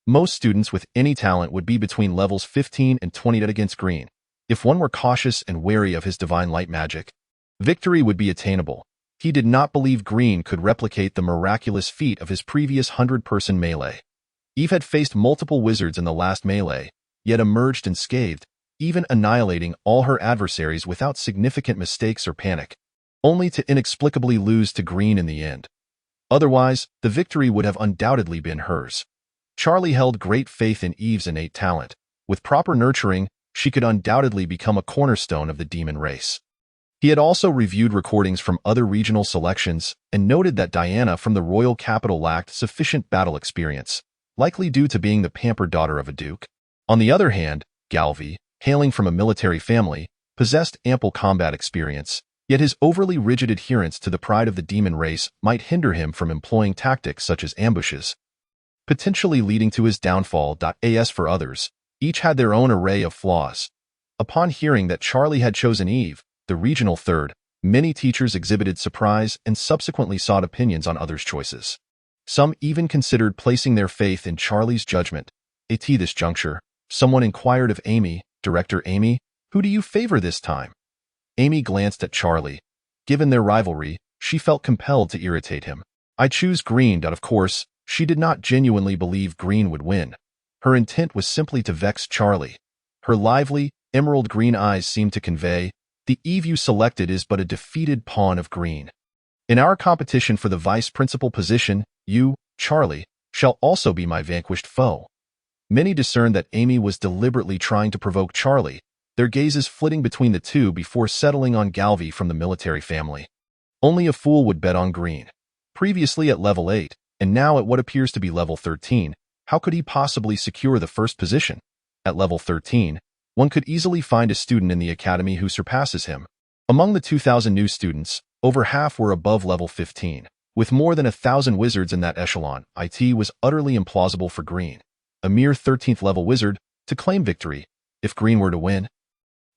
Most students with any talent would be between levels 15 and 20 against Green. If one were cautious and wary of his divine light magic, victory would be attainable. He did not believe Green could replicate the miraculous feat of his previous 100-person melee. Eve had faced multiple wizards in the last melee, yet emerged unscathed, even annihilating all her adversaries without significant mistakes or panic, only to inexplicably lose to Green in the end. Otherwise, the victory would have undoubtedly been hers. Charlie held great faith in Eve's innate talent. With proper nurturing, she could undoubtedly become a cornerstone of the demon race. He had also reviewed recordings from other regional selections and noted that Diana from the royal capital lacked sufficient battle experience, likely due to being the pampered daughter of a duke. On the other hand, Galvi, hailing from a military family, possessed ample combat experience, yet his overly rigid adherence to the pride of the demon race might hinder him from employing tactics such as ambushes, potentially leading to his downfall. As for others, each had their own array of flaws. Upon hearing that Charlie had chosen Eve, the regional third, many teachers exhibited surprise and subsequently sought opinions on others' choices. Some even considered placing their faith in Charlie's judgment. At this juncture, someone inquired of Amy, "Director Amy, who do you favor this time?" Amy glanced at Charlie. Given their rivalry, she felt compelled to irritate him. "I choose Green." Of course, she did not genuinely believe Green would win. Her intent was simply to vex Charlie. Her lively, emerald green eyes seemed to convey, "The Eve you selected is but a defeated pawn of Green. In our competition for the vice principal position, you, Charlie, shall also be my vanquished foe." Many discerned that Amy was deliberately trying to provoke Charlie, their gazes flitting between the two before settling on Galvi from the military family. Only a fool would bet on Green. Previously at level 8, and now at what appears to be level 13, how could he possibly secure the first position? At level 13, one could easily find a student in the academy who surpasses him. Among the 2,000 new students, over half were above level 15. With more than 1,000 wizards in that echelon, it was utterly implausible for Green, a mere 13th level wizard, to claim victory. If Green were to win,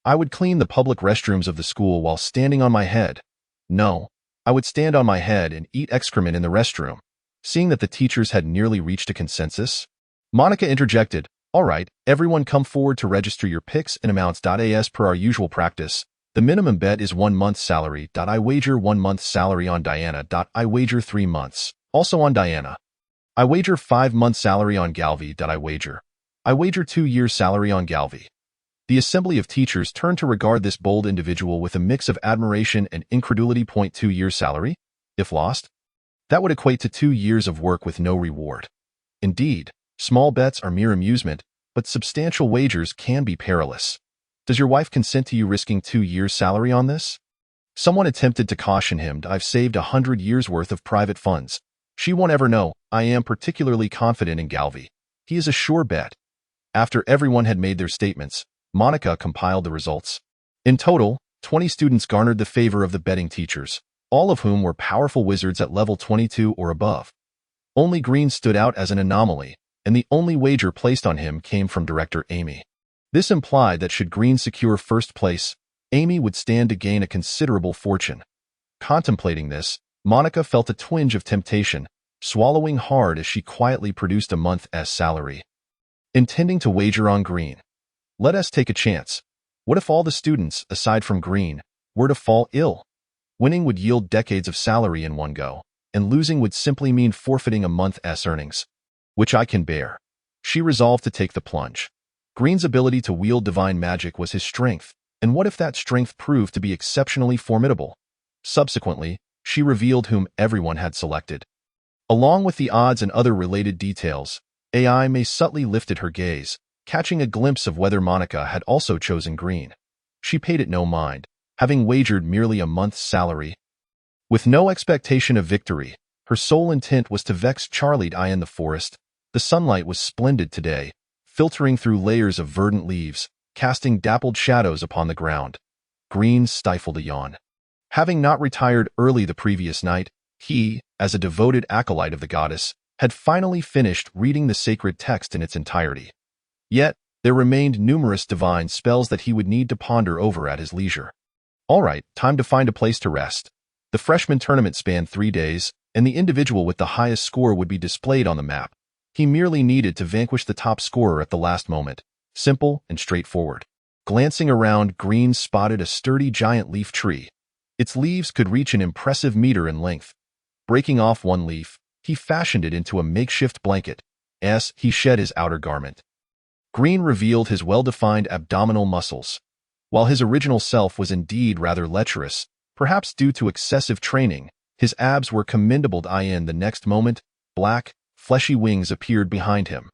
"I would clean the public restrooms of the school while standing on my head." No, I would stand on my head and eat excrement in the restroom. Seeing that the teachers had nearly reached a consensus, Monica interjected, "All right, everyone come forward to register your picks and amounts. As per our usual practice, the minimum bet is 1 month's salary. I wager 1 month's salary on Diana. I wager 3 months, also on Diana. I wager 5 months' salary on Galvi. I wager 2 years' salary on Galvi." The assembly of teachers turned to regard this bold individual with a mix of admiration and incredulity. 2 years' salary? If lost? That would equate to 2 years of work with no reward. Indeed, small bets are mere amusement, but substantial wagers can be perilous. Does your wife consent to you risking 2 years' salary on this? Someone attempted to caution him. "I've saved 100 years' worth of private funds. She won't ever know. I am particularly confident in Galvi. He is a sure bet." After everyone had made their statements, Monica compiled the results. In total, 20 students garnered the favor of the betting teachers, all of whom were powerful wizards at level 22 or above. Only Green stood out as an anomaly, and the only wager placed on him came from Director Amy. This implied that should Green secure first place, Amy would stand to gain a considerable fortune. Contemplating this, Monica felt a twinge of temptation, swallowing hard as she quietly produced a month's salary. Intending to wager on Green. Let us take a chance. What if all the students, aside from Green, were to fall ill? Winning would yield decades of salary in one go, and losing would simply mean forfeiting a month's earnings, which I can bear. She resolved to take the plunge. Green's ability to wield divine magic was his strength, and what if that strength proved to be exceptionally formidable? Subsequently, she revealed whom everyone had selected. Along with the odds and other related details, AI may subtly lifted her gaze, catching a glimpse of whether Monica had also chosen Green. She paid it no mind, having wagered merely a month's salary. With no expectation of victory, her sole intent was to vex Charlie. In the forest, the sunlight was splendid today, filtering through layers of verdant leaves, casting dappled shadows upon the ground. Green stifled a yawn. Having not retired early the previous night, he, as a devoted acolyte of the goddess, had finally finished reading the sacred text in its entirety. Yet, there remained numerous divine spells that he would need to ponder over at his leisure. All right, time to find a place to rest. The freshman tournament spanned 3 days, and the individual with the highest score would be displayed on the map. He merely needed to vanquish the top scorer at the last moment. Simple and straightforward. Glancing around, Green spotted a sturdy giant leaf tree. Its leaves could reach an impressive meter in length. Breaking off one leaf, he fashioned it into a makeshift blanket. As he shed his outer garment, Green revealed his well-defined abdominal muscles. While his original self was indeed rather lecherous, perhaps due to excessive training, his abs were commendable. In the next moment, black, fleshy wings appeared behind him.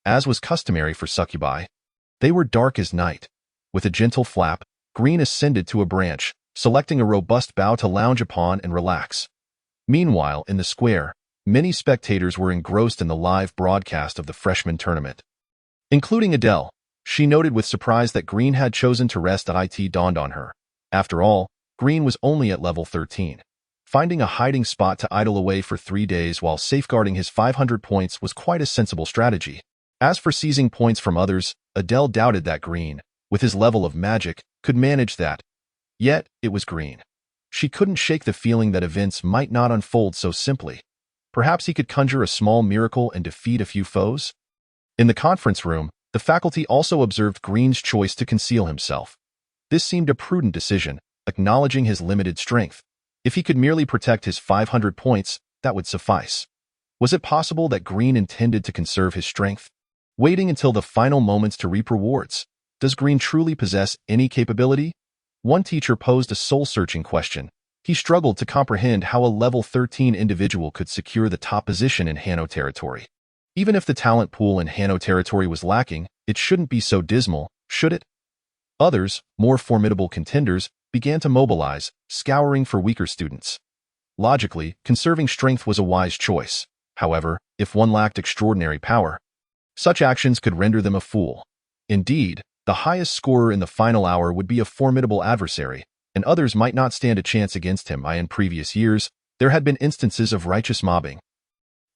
As was customary for succubi, they were dark as night. With a gentle flap, Green ascended to a branch, selecting a robust bough to lounge upon and relax. Meanwhile, in the square, many spectators were engrossed in the live broadcast of the freshman tournament. Including Adele. She noted with surprise that Green had chosen to rest. It dawned on her. After all, Green was only at level 13. Finding a hiding spot to idle away for 3 days while safeguarding his 500 points was quite a sensible strategy. As for seizing points from others, Adele doubted that Green, with his level of magic, could manage that. Yet, it was Green. She couldn't shake the feeling that events might not unfold so simply. Perhaps he could conjure a small miracle and defeat a few foes? In the conference room, the faculty also observed Green's choice to conceal himself. This seemed a prudent decision, acknowledging his limited strength. If he could merely protect his 500 points, that would suffice. Was it possible that Green intended to conserve his strength, waiting until the final moments to reap rewards? Does Green truly possess any capability? One teacher posed a soul-searching question. He struggled to comprehend how a level 13 individual could secure the top position in Hano territory. Even if the talent pool in Hano territory was lacking, it shouldn't be so dismal, should it? Others, more formidable contenders, began to mobilize, scouring for weaker students. Logically, conserving strength was a wise choice. However, if one lacked extraordinary power, such actions could render them a fool. Indeed, the highest scorer in the final hour would be a formidable adversary, and others might not stand a chance against him. In previous years, there had been instances of righteous mobbing,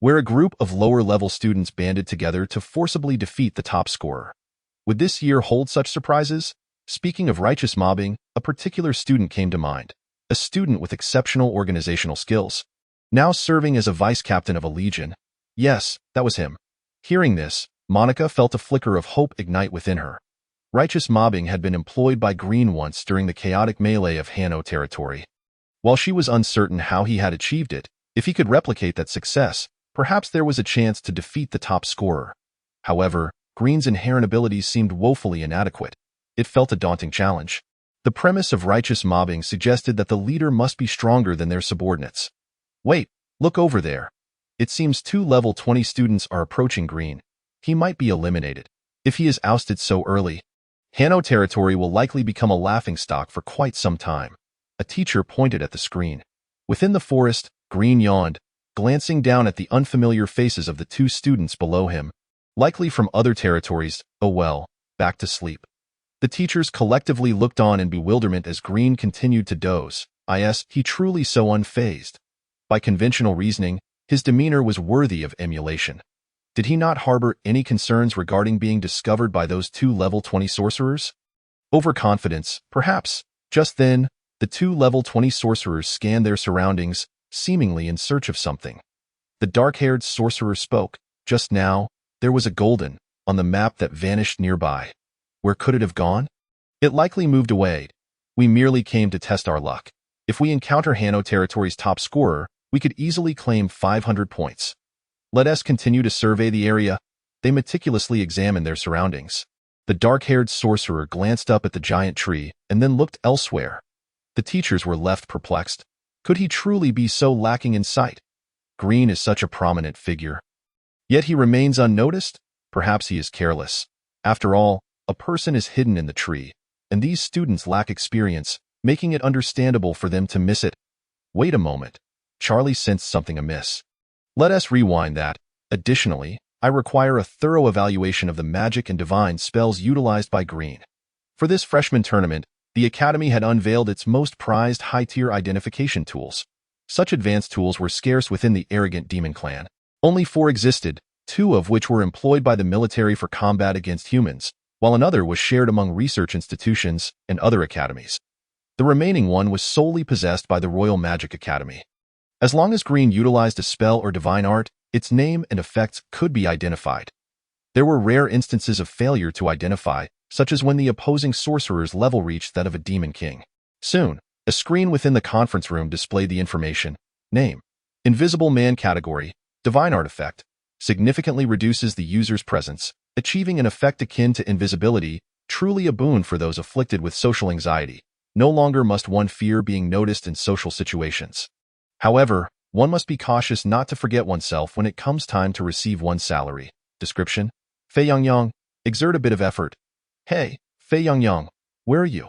where a group of lower-level students banded together to forcibly defeat the top scorer. Would this year hold such surprises? Speaking of righteous mobbing, a particular student came to mind. A student with exceptional organizational skills, now serving as a vice-captain of a legion. Yes, that was him. Hearing this, Monica felt a flicker of hope ignite within her. Righteous mobbing had been employed by Green once during the chaotic melee of Hano territory. While she was uncertain how he had achieved it, if he could replicate that success, perhaps there was a chance to defeat the top scorer. However, Green's inherent abilities seemed woefully inadequate. It felt a daunting challenge. The premise of righteous mobbing suggested that the leader must be stronger than their subordinates. Wait, look over there. It seems 2 level 20 students are approaching Green. He might be eliminated. If he is ousted so early, Hano territory will likely become a laughingstock for quite some time. A teacher pointed at the screen. Within the forest, Green yawned, glancing down at the unfamiliar faces of the 2 students below him. Likely from other territories. Oh well, back to sleep. The teachers collectively looked on in bewilderment as Green continued to doze. He truly so unfazed. By conventional reasoning, his demeanor was worthy of emulation. Did he not harbor any concerns regarding being discovered by those 2 level 20 sorcerers? Overconfidence, perhaps. Just then, the 2 level 20 sorcerers scanned their surroundings, seemingly in search of something. The dark-haired sorcerer spoke. Just now, there was a golden on the map that vanished nearby. Where could it have gone? It likely moved away. We merely came to test our luck. If we encounter Hano territory's top scorer, we could easily claim 500 points. Let us continue to survey the area. They meticulously examined their surroundings. The dark-haired sorcerer glanced up at the giant tree and then looked elsewhere. The teachers were left perplexed. Could he truly be so lacking in sight? Green is such a prominent figure. Yet he remains unnoticed? Perhaps he is careless. After all, a person is hidden in the tree, and these students lack experience, making it understandable for them to miss it. Wait a moment. Charlie sensed something amiss. Let us rewind that. Additionally, I require a thorough evaluation of the magic and divine spells utilized by Green. For this freshman tournament, the Academy had unveiled its most prized high-tier identification tools. Such advanced tools were scarce within the arrogant demon clan. Only 4 existed, 2 of which were employed by the military for combat against humans, while another was shared among research institutions and other academies. The remaining one was solely possessed by the Royal Magic Academy. As long as Green utilized a spell or divine art, its name and effects could be identified. There were rare instances of failure to identify, such as when the opposing sorcerer's level reached that of a demon king. Soon, a screen within the conference room displayed the information. Name. Invisible Man category. Divine artifact. Significantly reduces the user's presence, achieving an effect akin to invisibility, truly a boon for those afflicted with social anxiety. No longer must one fear being noticed in social situations. However, one must be cautious not to forget oneself when it comes time to receive one's salary. Description. Fei Yangyang, exert a bit of effort. Hey, Fei Yangyang, where are you?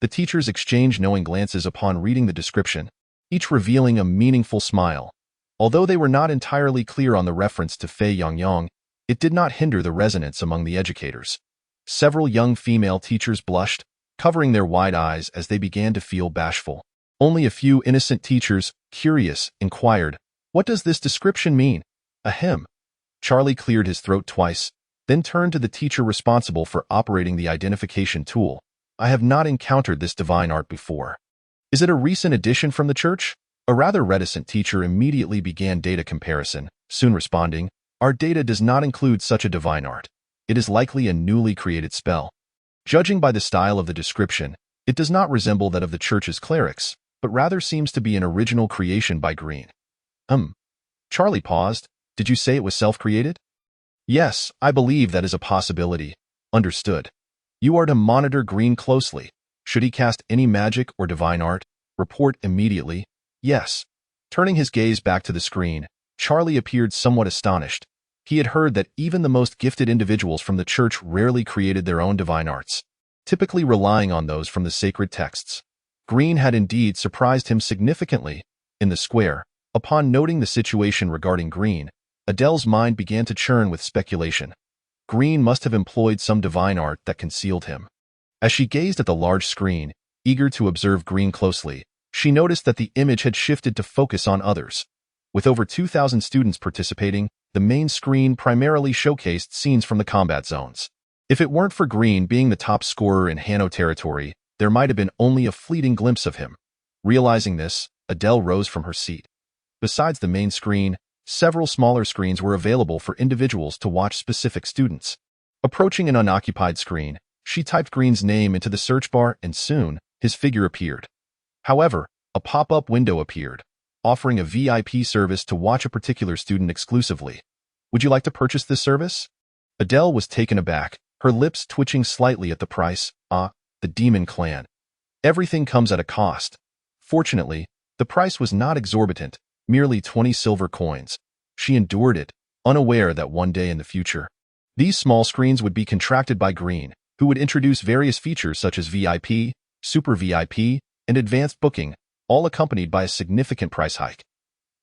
The teachers exchange knowing glances upon reading the description, each revealing a meaningful smile. Although they were not entirely clear on the reference to Fei Yangyang, it did not hinder the resonance among the educators. Several young female teachers blushed, covering their wide eyes as they began to feel bashful. Only a few innocent teachers, curious, inquired, "What does this description mean?" Ahem. Charlie cleared his throat twice, then turned to the teacher responsible for operating the identification tool. "I have not encountered this divine art before. Is it a recent addition from the church?" A rather reticent teacher immediately began data comparison, soon responding, "Our data does not include such a divine art. It is likely a newly created spell. Judging by the style of the description, it does not resemble that of the church's clerics, but rather seems to be an original creation by Green." Charlie paused. "Did you say it was self-created?" "Yes, I believe that is a possibility." "Understood. You are to monitor Green closely. Should he cast any magic or divine art, report immediately." "Yes." Turning his gaze back to the screen, Charlie appeared somewhat astonished. He had heard that even the most gifted individuals from the church rarely created their own divine arts, typically relying on those from the sacred texts. Green had indeed surprised him significantly. In the square, upon noting the situation regarding Green, Adele's mind began to churn with speculation. Green must have employed some divine art that concealed him. As she gazed at the large screen, eager to observe Green closely, she noticed that the image had shifted to focus on others. With over 2,000 students participating, the main screen primarily showcased scenes from the combat zones. If it weren't for Green being the top scorer in Hanno territory, there might have been only a fleeting glimpse of him. Realizing this, Adele rose from her seat. Besides the main screen, several smaller screens were available for individuals to watch specific students. Approaching an unoccupied screen, she typed Green's name into the search bar and soon, his figure appeared. However, a pop-up window appeared, offering a VIP service to watch a particular student exclusively. "Would you like to purchase this service?" Adele was taken aback, her lips twitching slightly at the price. The Demon Clan. Everything comes at a cost. Fortunately, the price was not exorbitant, merely 20 silver coins. She endured it, unaware that one day in the future, these small screens would be contracted by Green, who would introduce various features such as VIP, Super VIP, and advanced booking, all accompanied by a significant price hike.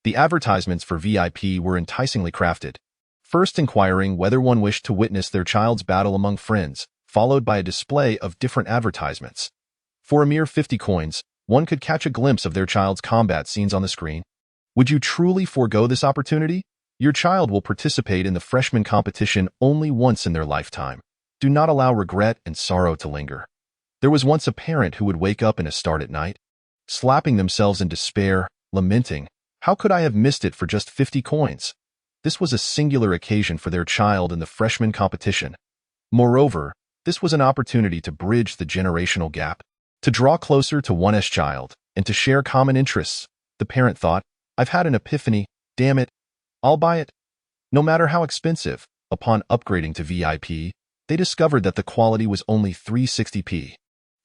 The advertisements for VIP were enticingly crafted, first inquiring whether one wished to witness their child's battle among friends, followed by a display of different advertisements. For a mere 50 coins, one could catch a glimpse of their child's combat scenes on the screen. Would you truly forego this opportunity? Your child will participate in the freshman competition only once in their lifetime. Do not allow regret and sorrow to linger. There was once a parent who would wake up in a start at night, slapping themselves in despair, lamenting, "How could I have missed it for just 50 coins?" This was a singular occasion for their child in the freshman competition. Moreover, this was an opportunity to bridge the generational gap, to draw closer to one's child, and to share common interests. The parent thought, "I've had an epiphany, damn it, I'll buy it." No matter how expensive, upon upgrading to VIP, they discovered that the quality was only 360p.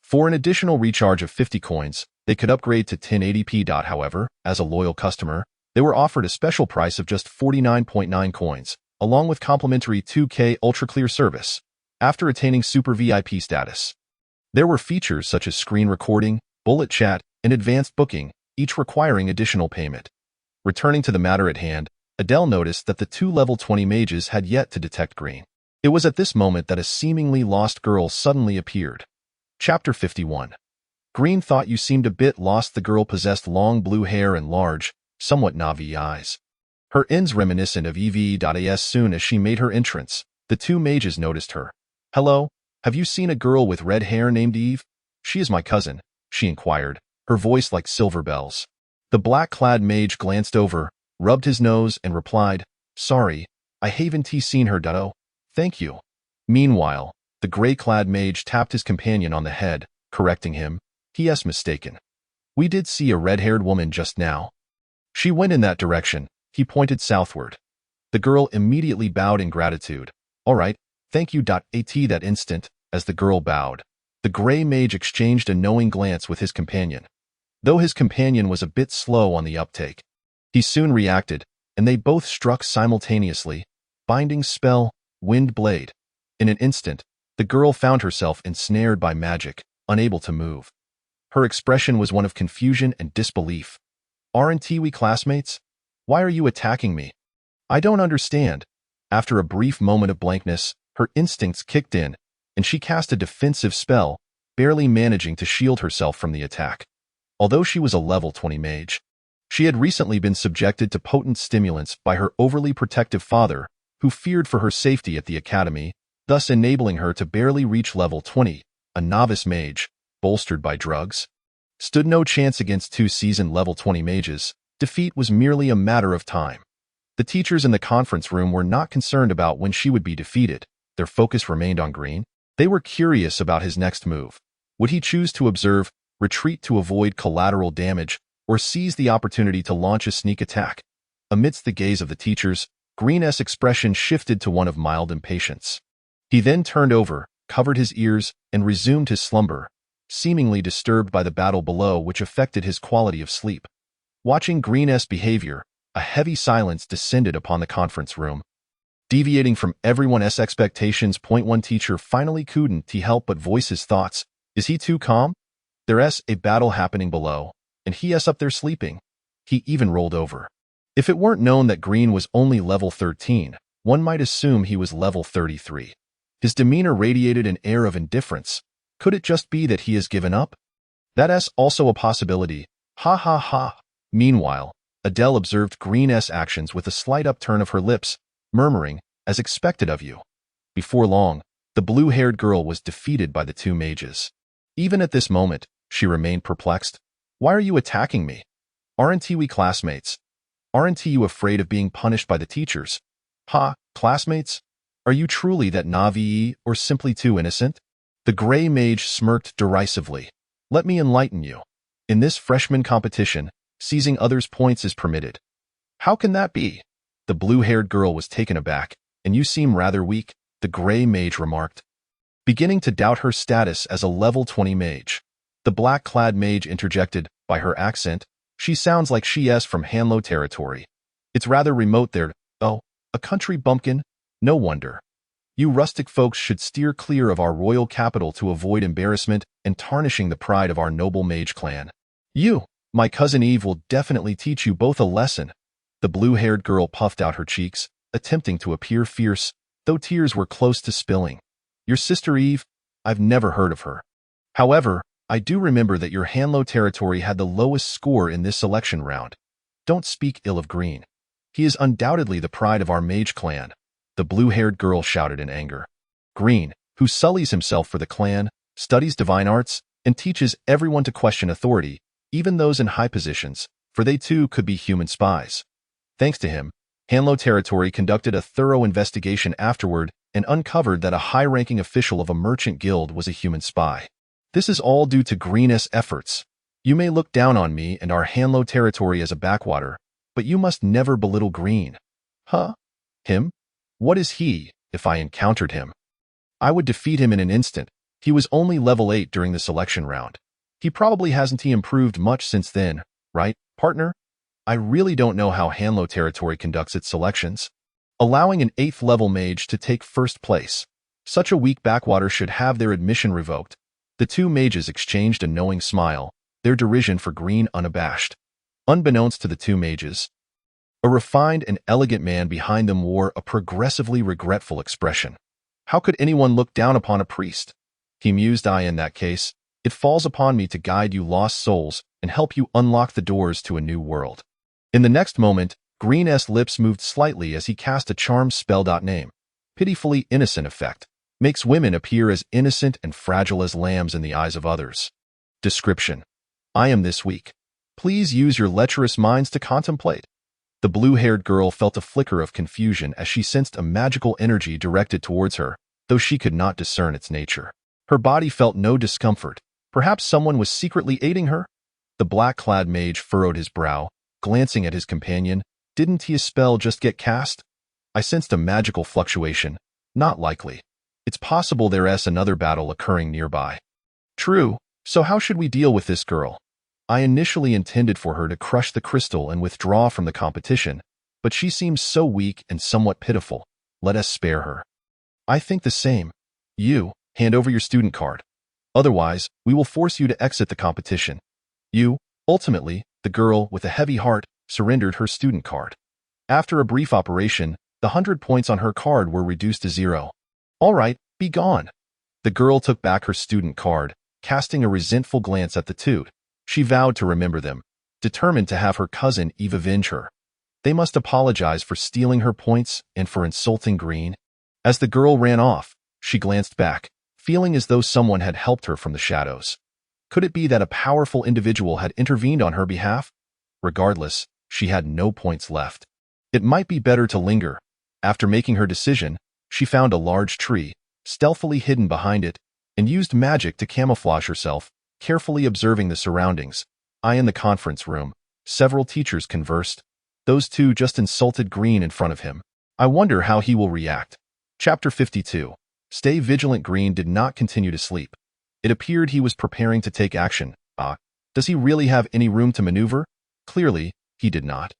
For an additional recharge of 50 coins, they could upgrade to 1080p. However, as a loyal customer, they were offered a special price of just 49.9 coins, along with complimentary 2K Ultra Clear service, after attaining Super VIP status. There were features such as screen recording, bullet chat, and advanced booking, each requiring additional payment. Returning to the matter at hand, Adele noticed that the two level 20 mages had yet to detect Green. It was at this moment that a seemingly lost girl suddenly appeared. Chapter 51. Green thought you seemed a bit lost. The girl possessed long blue hair and large, somewhat Navi eyes. Her ends reminiscent of As soon as she made her entrance, the two mages noticed her. "Hello, have you seen a girl with red hair named Eve?" "She is my cousin," she inquired, her voice like silver bells. The black-clad mage glanced over, rubbed his nose, and replied, Sorry, I haven't seen her, Dutto. Thank you. Meanwhile, the gray-clad mage tapped his companion on the head, correcting him. He.S. mistaken. We did see a red-haired woman just now. She went in that direction. He pointed southward. The girl immediately bowed in gratitude. All right, thank you. At that instant, as the girl bowed, the gray mage exchanged a knowing glance with his companion. Though his companion was a bit slow on the uptake, he soon reacted, and they both struck simultaneously. Binding spell, wind blade. In an instant, the girl found herself ensnared by magic, unable to move. Her expression was one of confusion and disbelief. Aren't we classmates? Why are you attacking me? I don't understand. After a brief moment of blankness, her instincts kicked in, and she cast a defensive spell, barely managing to shield herself from the attack. Although she was a level 20 mage, she had recently been subjected to potent stimulants by her overly protective father, who feared for her safety at the academy, thus enabling her to barely reach level 20. A novice mage, bolstered by drugs, stood no chance against two seasoned level 20 mages. Defeat was merely a matter of time. The teachers in the conference room were not concerned about when she would be defeated. Their focus remained on Green. They were curious about his next move. Would he choose to observe, retreat to avoid collateral damage, or seize the opportunity to launch a sneak attack? Amidst the gaze of the teachers, Green's expression shifted to one of mild impatience. He then turned over, covered his ears, and resumed his slumber, seemingly disturbed by the battle below, which affected his quality of sleep. Watching Green's behavior, a heavy silence descended upon the conference room. Deviating from everyone's expectations, one teacher finally couldn't help but voice his thoughts. Is he too calm? There's a battle happening below, and he's up there sleeping. He even rolled over. If it weren't known that Green was only level 13, one might assume he was level 33. His demeanor radiated an air of indifference. Could it just be that he has given up? That's also a possibility. Ha ha ha. Meanwhile, Adele observed Green's actions with a slight upturn of her lips, murmuring, as expected of you. Before long, the blue-haired girl was defeated by the two mages. Even at this moment, she remained perplexed. Why are you attacking me? Aren't we classmates? Aren't you afraid of being punished by the teachers? Ha, classmates? Are you truly that naive or simply too innocent? The gray mage smirked derisively. Let me enlighten you. In this freshman competition, seizing others' points is permitted. How can that be? The blue-haired girl was taken aback. And you seem rather weak, the gray mage remarked, beginning to doubt her status as a level 20 mage. The black-clad mage interjected, by her accent, she sounds like she's from Hanlo territory. It's rather remote there. Oh, a country bumpkin? No wonder. You rustic folks should steer clear of our royal capital to avoid embarrassment and tarnishing the pride of our noble mage clan. You, my cousin Eve, will definitely teach you both a lesson. The blue-haired girl puffed out her cheeks, attempting to appear fierce, though tears were close to spilling. Your sister Eve? I've never heard of her. However, I do remember that your Hanlo territory had the lowest score in this selection round. Don't speak ill of Green. He is undoubtedly the pride of our mage clan. The blue-haired girl shouted in anger. Green, who sullies himself for the clan, studies divine arts, and teaches everyone to question authority, even those in high positions, for they too could be human spies. Thanks to him, Hanlo territory conducted a thorough investigation afterward and uncovered that a high-ranking official of a merchant guild was a human spy. This is all due to Green's efforts. You may look down on me and our Hanlo territory as a backwater, but you must never belittle Green. Huh? Him? What is he, if I encountered him? I would defeat him in an instant. He was only level 8 during the selection round. He probably hasn't improved much since then, right, partner? I really don't know how Hanlo territory conducts its selections. Allowing an 8th level mage to take first place. Such a weak backwater should have their admission revoked. The two mages exchanged a knowing smile, their derision for Green unabashed. Unbeknownst to the two mages, a refined and elegant man behind them wore a progressively regretful expression. How could anyone look down upon a priest? He mused. In that case, it falls upon me to guide you lost souls and help you unlock the doors to a new world. In the next moment, Green's lips moved slightly as he cast a charm spell. Name. Pitifully innocent effect. Makes women appear as innocent and fragile as lambs in the eyes of others. Description. I am this weak. Please use your lecherous minds to contemplate. The blue-haired girl felt a flicker of confusion as she sensed a magical energy directed towards her, though she could not discern its nature. Her body felt no discomfort. Perhaps someone was secretly aiding her? The black-clad mage furrowed his brow, glancing at his companion. Didn't his spell just get cast? I sensed a magical fluctuation. Not likely. It's possible there's another battle occurring nearby. True. So how should we deal with this girl? I initially intended for her to crush the crystal and withdraw from the competition, but she seems so weak and somewhat pitiful. Let us spare her. I think the same. You, hand over your student card. Otherwise, we will force you to exit the competition. Ultimately, the girl, with a heavy heart, surrendered her student card. After a brief operation, the 100 points on her card were reduced to 0. All right, be gone. The girl took back her student card, casting a resentful glance at the two. She vowed to remember them, determined to have her cousin Eve avenge her. They must apologize for stealing her points and for insulting Green. As the girl ran off, she glanced back, feeling as though someone had helped her from the shadows. Could it be that a powerful individual had intervened on her behalf? Regardless, she had no points left. It might be better to linger. After making her decision, she found a large tree, stealthily hidden behind it, and used magic to camouflage herself, carefully observing the surroundings. In the conference room, several teachers conversed. Those two just insulted Green in front of him. I wonder how he will react. Chapter 52. Stay vigilant. Green did not continue to sleep. It appeared he was preparing to take action. Does he really have any room to maneuver? Clearly, he did not.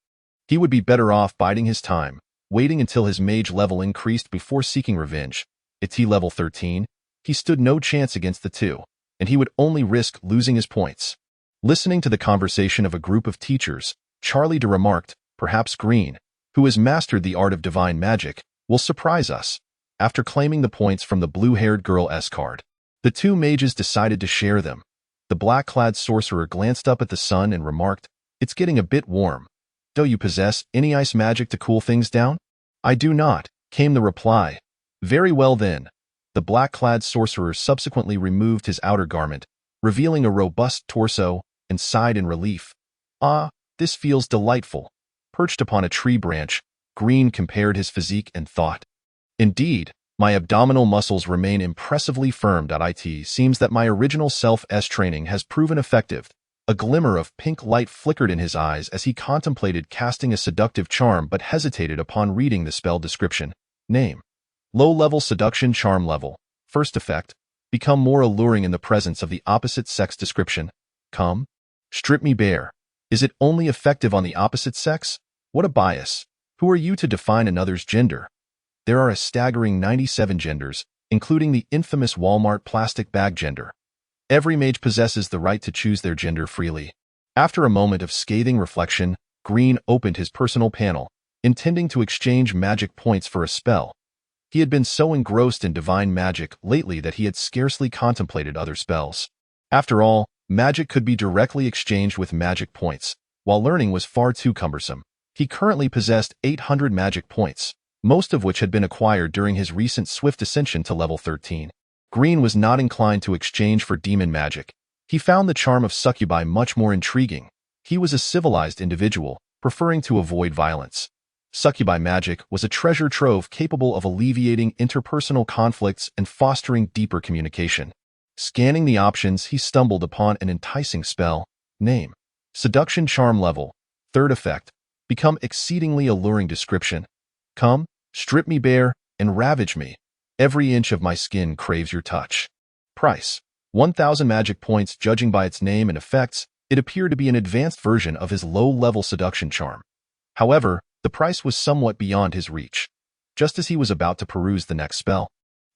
He would be better off biding his time, waiting until his mage level increased before seeking revenge. At level 13, he stood no chance against the two, and he would only risk losing his points. Listening to the conversation of a group of teachers, Charlie de remarked, perhaps Green, who has mastered the art of divine magic, will surprise us. After claiming the points from the blue-haired girl's card, the two mages decided to share them. The black-clad sorcerer glanced up at the sun and remarked, "It's getting a bit warm. Do you possess any ice magic to cool things down?" "I do not," came the reply. "Very well then." The black-clad sorcerer subsequently removed his outer garment, revealing a robust torso, and sighed in relief. This feels delightful." Perched upon a tree branch, Green compared his physique and thought, "Indeed, my abdominal muscles remain impressively firm. It seems that my original self-S training has proven effective." A glimmer of pink light flickered in his eyes as he contemplated casting a seductive charm but hesitated upon reading the spell description. Name: low-level seduction charm level. First effect: become more alluring in the presence of the opposite sex. Description: come, strip me bare. Is it only effective on the opposite sex? What a bias. Who are you to define another's gender? There are a staggering 97 genders, including the infamous Walmart plastic bag gender. Every mage possesses the right to choose their gender freely. After a moment of scathing reflection, Green opened his personal panel, intending to exchange magic points for a spell. He had been so engrossed in divine magic lately that he had scarcely contemplated other spells. After all, magic could be directly exchanged with magic points, while learning was far too cumbersome. He currently possessed 800 magic points, most of which had been acquired during his recent swift ascension to level 13. Green was not inclined to exchange for demon magic. He found the charm of succubi much more intriguing. He was a civilized individual, preferring to avoid violence. Succubi magic was a treasure trove capable of alleviating interpersonal conflicts and fostering deeper communication. Scanning the options, he stumbled upon an enticing spell. Name: seduction charm level. Third effect: become exceedingly alluring. Description: come, strip me bare, and ravage me. Every inch of my skin craves your touch. Price: 1,000 magic points. Judging by its name and effects, it appeared to be an advanced version of his low-level seduction charm. However, the price was somewhat beyond his reach. Just as he was about to peruse the next spell,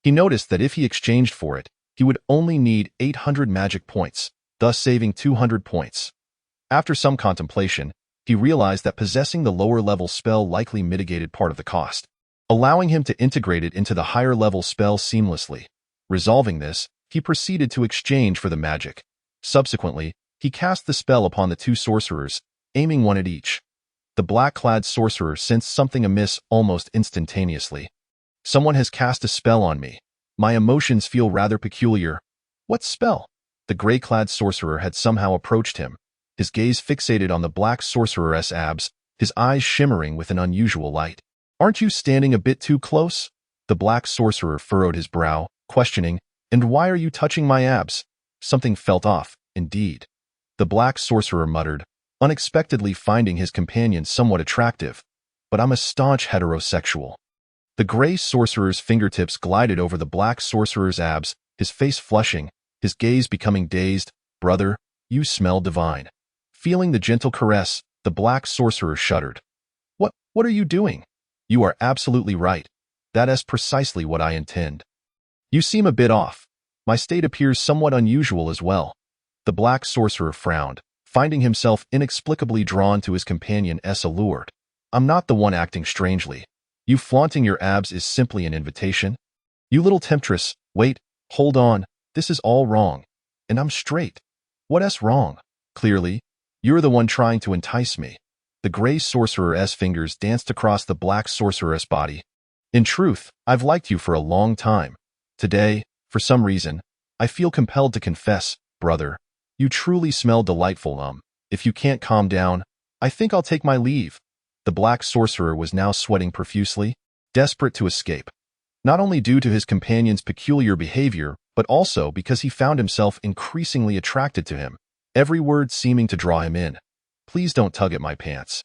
he noticed that if he exchanged for it, he would only need 800 magic points, thus saving 200 points. After some contemplation, he realized that possessing the lower-level spell likely mitigated part of the cost, allowing him to integrate it into the higher-level spell seamlessly. Resolving this, he proceeded to exchange for the magic. Subsequently, he cast the spell upon the two sorcerers, aiming one at each. The black-clad sorcerer sensed something amiss almost instantaneously. "Someone has cast a spell on me. My emotions feel rather peculiar." "What spell?" The gray-clad sorcerer had somehow approached him, his gaze fixated on the black sorcerer's abs, his eyes shimmering with an unusual light. Aren't you standing a bit too close? The black sorcerer furrowed his brow, questioning, and why are you touching my abs? Something felt off, indeed. The black sorcerer muttered, unexpectedly finding his companion somewhat attractive. But I'm a staunch heterosexual. The gray sorcerer's fingertips glided over the black sorcerer's abs, his face flushing, his gaze becoming dazed. Brother, you smell divine. Feeling the gentle caress, the black sorcerer shuddered. What are you doing? You are absolutely right. That is precisely what I intend. You seem a bit off. My state appears somewhat unusual as well. The black sorcerer frowned, finding himself inexplicably drawn to his companion's allure. I'm not the one acting strangely. You flaunting your abs is simply an invitation. You little temptress, wait, hold on, this is all wrong. And I'm straight. What's wrong? Clearly, you're the one trying to entice me. The gray sorcerer's fingers danced across the black sorcerer's body. In truth, I've liked you for a long time. Today, for some reason, I feel compelled to confess, brother. You truly smell delightful. If you can't calm down, I think I'll take my leave. The black sorcerer was now sweating profusely, desperate to escape. Not only due to his companion's peculiar behavior, but also because he found himself increasingly attracted to him, every word seeming to draw him in. Please don't tug at my pants.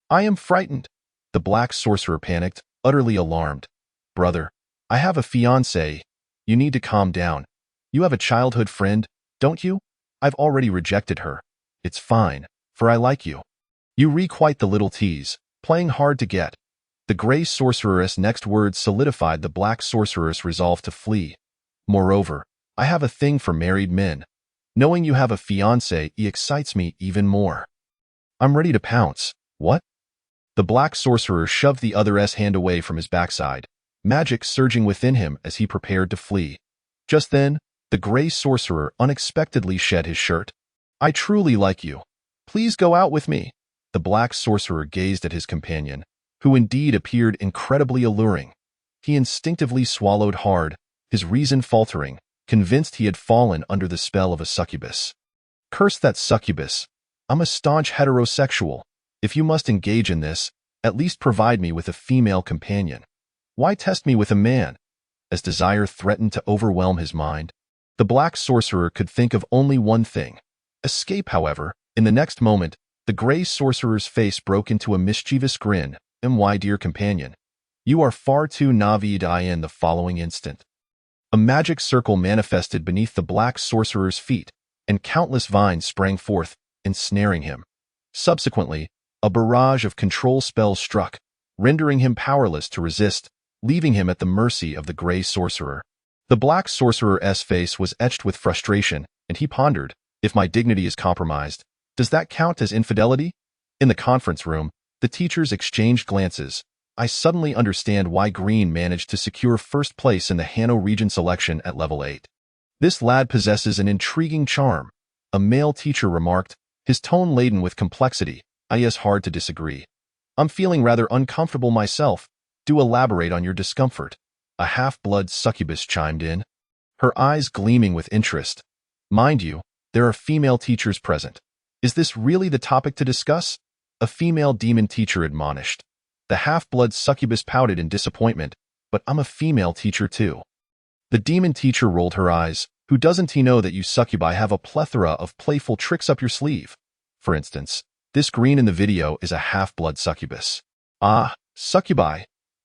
I am frightened. The black sorcerer panicked, utterly alarmed. Brother, I have a fiancée. You need to calm down. You have a childhood friend, don't you? I've already rejected her. It's fine, for I like you. You requite the little tease, playing hard to get. The gray sorcerer's next words solidified the black sorcerer's resolve to flee. Moreover, I have a thing for married men. Knowing you have a fiancé excites me even more. I'm ready to pounce. What? The black sorcerer shoved the other's hand away from his backside, magic surging within him as he prepared to flee. Just then, the gray sorcerer unexpectedly shed his shirt. I truly like you. Please go out with me. The black sorcerer gazed at his companion, who indeed appeared incredibly alluring. He instinctively swallowed hard, his reason faltering, convinced he had fallen under the spell of a succubus. Curse that succubus. I'm a staunch heterosexual. If you must engage in this, at least provide me with a female companion. Why test me with a man? As desire threatened to overwhelm his mind, the black sorcerer could think of only one thing. Escape, however. In the next moment, the gray sorcerer's face broke into a mischievous grin. My dear companion, you are far too naive to in the following instant. A magic circle manifested beneath the black sorcerer's feet, and countless vines sprang forth, ensnaring him. Subsequently, a barrage of control spells struck, rendering him powerless to resist, leaving him at the mercy of the gray sorcerer. The black sorcerer's face was etched with frustration, and he pondered, if my dignity is compromised, does that count as infidelity? In the conference room, the teachers exchanged glances. I suddenly understand why Green managed to secure first place in the Hanno region selection at level 8. This lad possesses an intriguing charm, a male teacher remarked, his tone laden with complexity. It's hard to disagree. I'm feeling rather uncomfortable myself. Do elaborate on your discomfort. A half-blood succubus chimed in, her eyes gleaming with interest. Mind you, there are female teachers present. Is this really the topic to discuss? A female demon teacher admonished. The half-blood succubus pouted in disappointment, but I'm a female teacher too. The demon teacher rolled her eyes. Who doesn't he know that you succubi have a plethora of playful tricks up your sleeve? For instance, this green in the video is a half-blood succubus. Ah, succubi.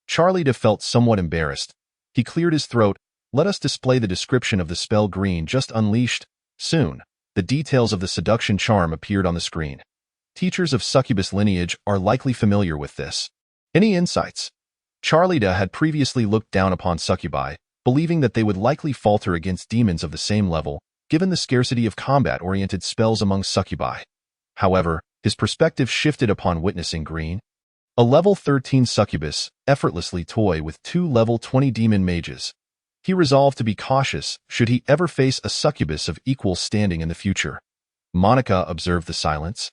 Charlie felt somewhat embarrassed. He cleared his throat. Let us display the description of the spell Green just unleashed. Soon, the details of the seduction charm appeared on the screen. Teachers of succubus lineage are likely familiar with this. Any insights? Charlie had previously looked down upon succubi, believing that they would likely falter against demons of the same level, given the scarcity of combat-oriented spells among succubi. However, his perspective shifted upon witnessing Green. A level 13 succubus effortlessly toy with 2 level 20 demon mages. He resolved to be cautious should he ever face a succubus of equal standing in the future. Monica observed the silence.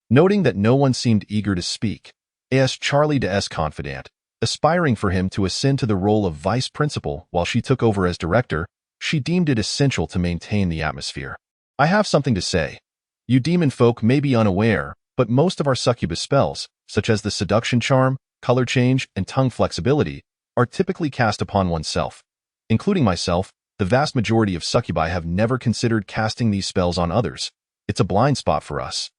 Noting that no one seemed eager to speak, asked Charlie's confidant, aspiring for him to ascend to the role of vice principal while she took over as director, she deemed it essential to maintain the atmosphere. I have something to say. You demon folk may be unaware, but most of our succubus spells, such as the seduction charm, color change, and tongue flexibility, are typically cast upon oneself. Including myself, the vast majority of succubi have never considered casting these spells on others. It's a blind spot for us.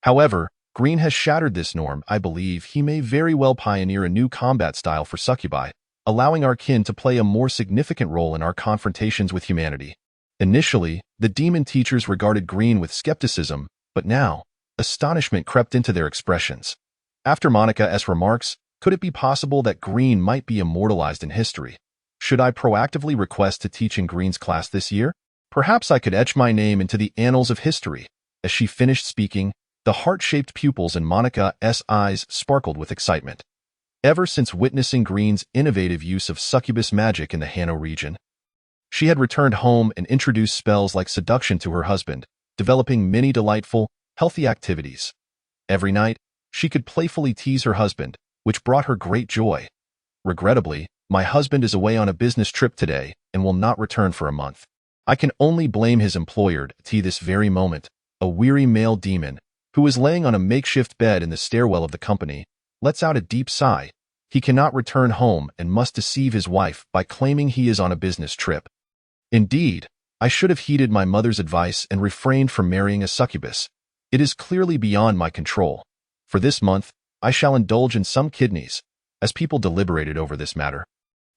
However, Green has shattered this norm. I believe he may very well pioneer a new combat style for succubi, allowing our kin to play a more significant role in our confrontations with humanity. Initially, the demon teachers regarded Green with skepticism, but now, astonishment crept into their expressions. After Monica's remarks, could it be possible that Green might be immortalized in history? Should I proactively request to teach in Green's class this year? Perhaps I could etch my name into the annals of history. As she finished speaking, the heart-shaped pupils in Monica's eyes sparkled with excitement. Ever since witnessing Green's innovative use of succubus magic in the Hano region, she had returned home and introduced spells like seduction to her husband, developing many delightful, healthy activities. Every night, she could playfully tease her husband, which brought her great joy. Regrettably, my husband is away on a business trip today and will not return for a month. I can only blame his employer to this very moment, a weary male demon, who is laying on a makeshift bed in the stairwell of the company, lets out a deep sigh. He cannot return home and must deceive his wife by claiming he is on a business trip. Indeed, I should have heeded my mother's advice and refrained from marrying a succubus. It is clearly beyond my control. For this month, I shall indulge in some kidneys, as people deliberated over this matter.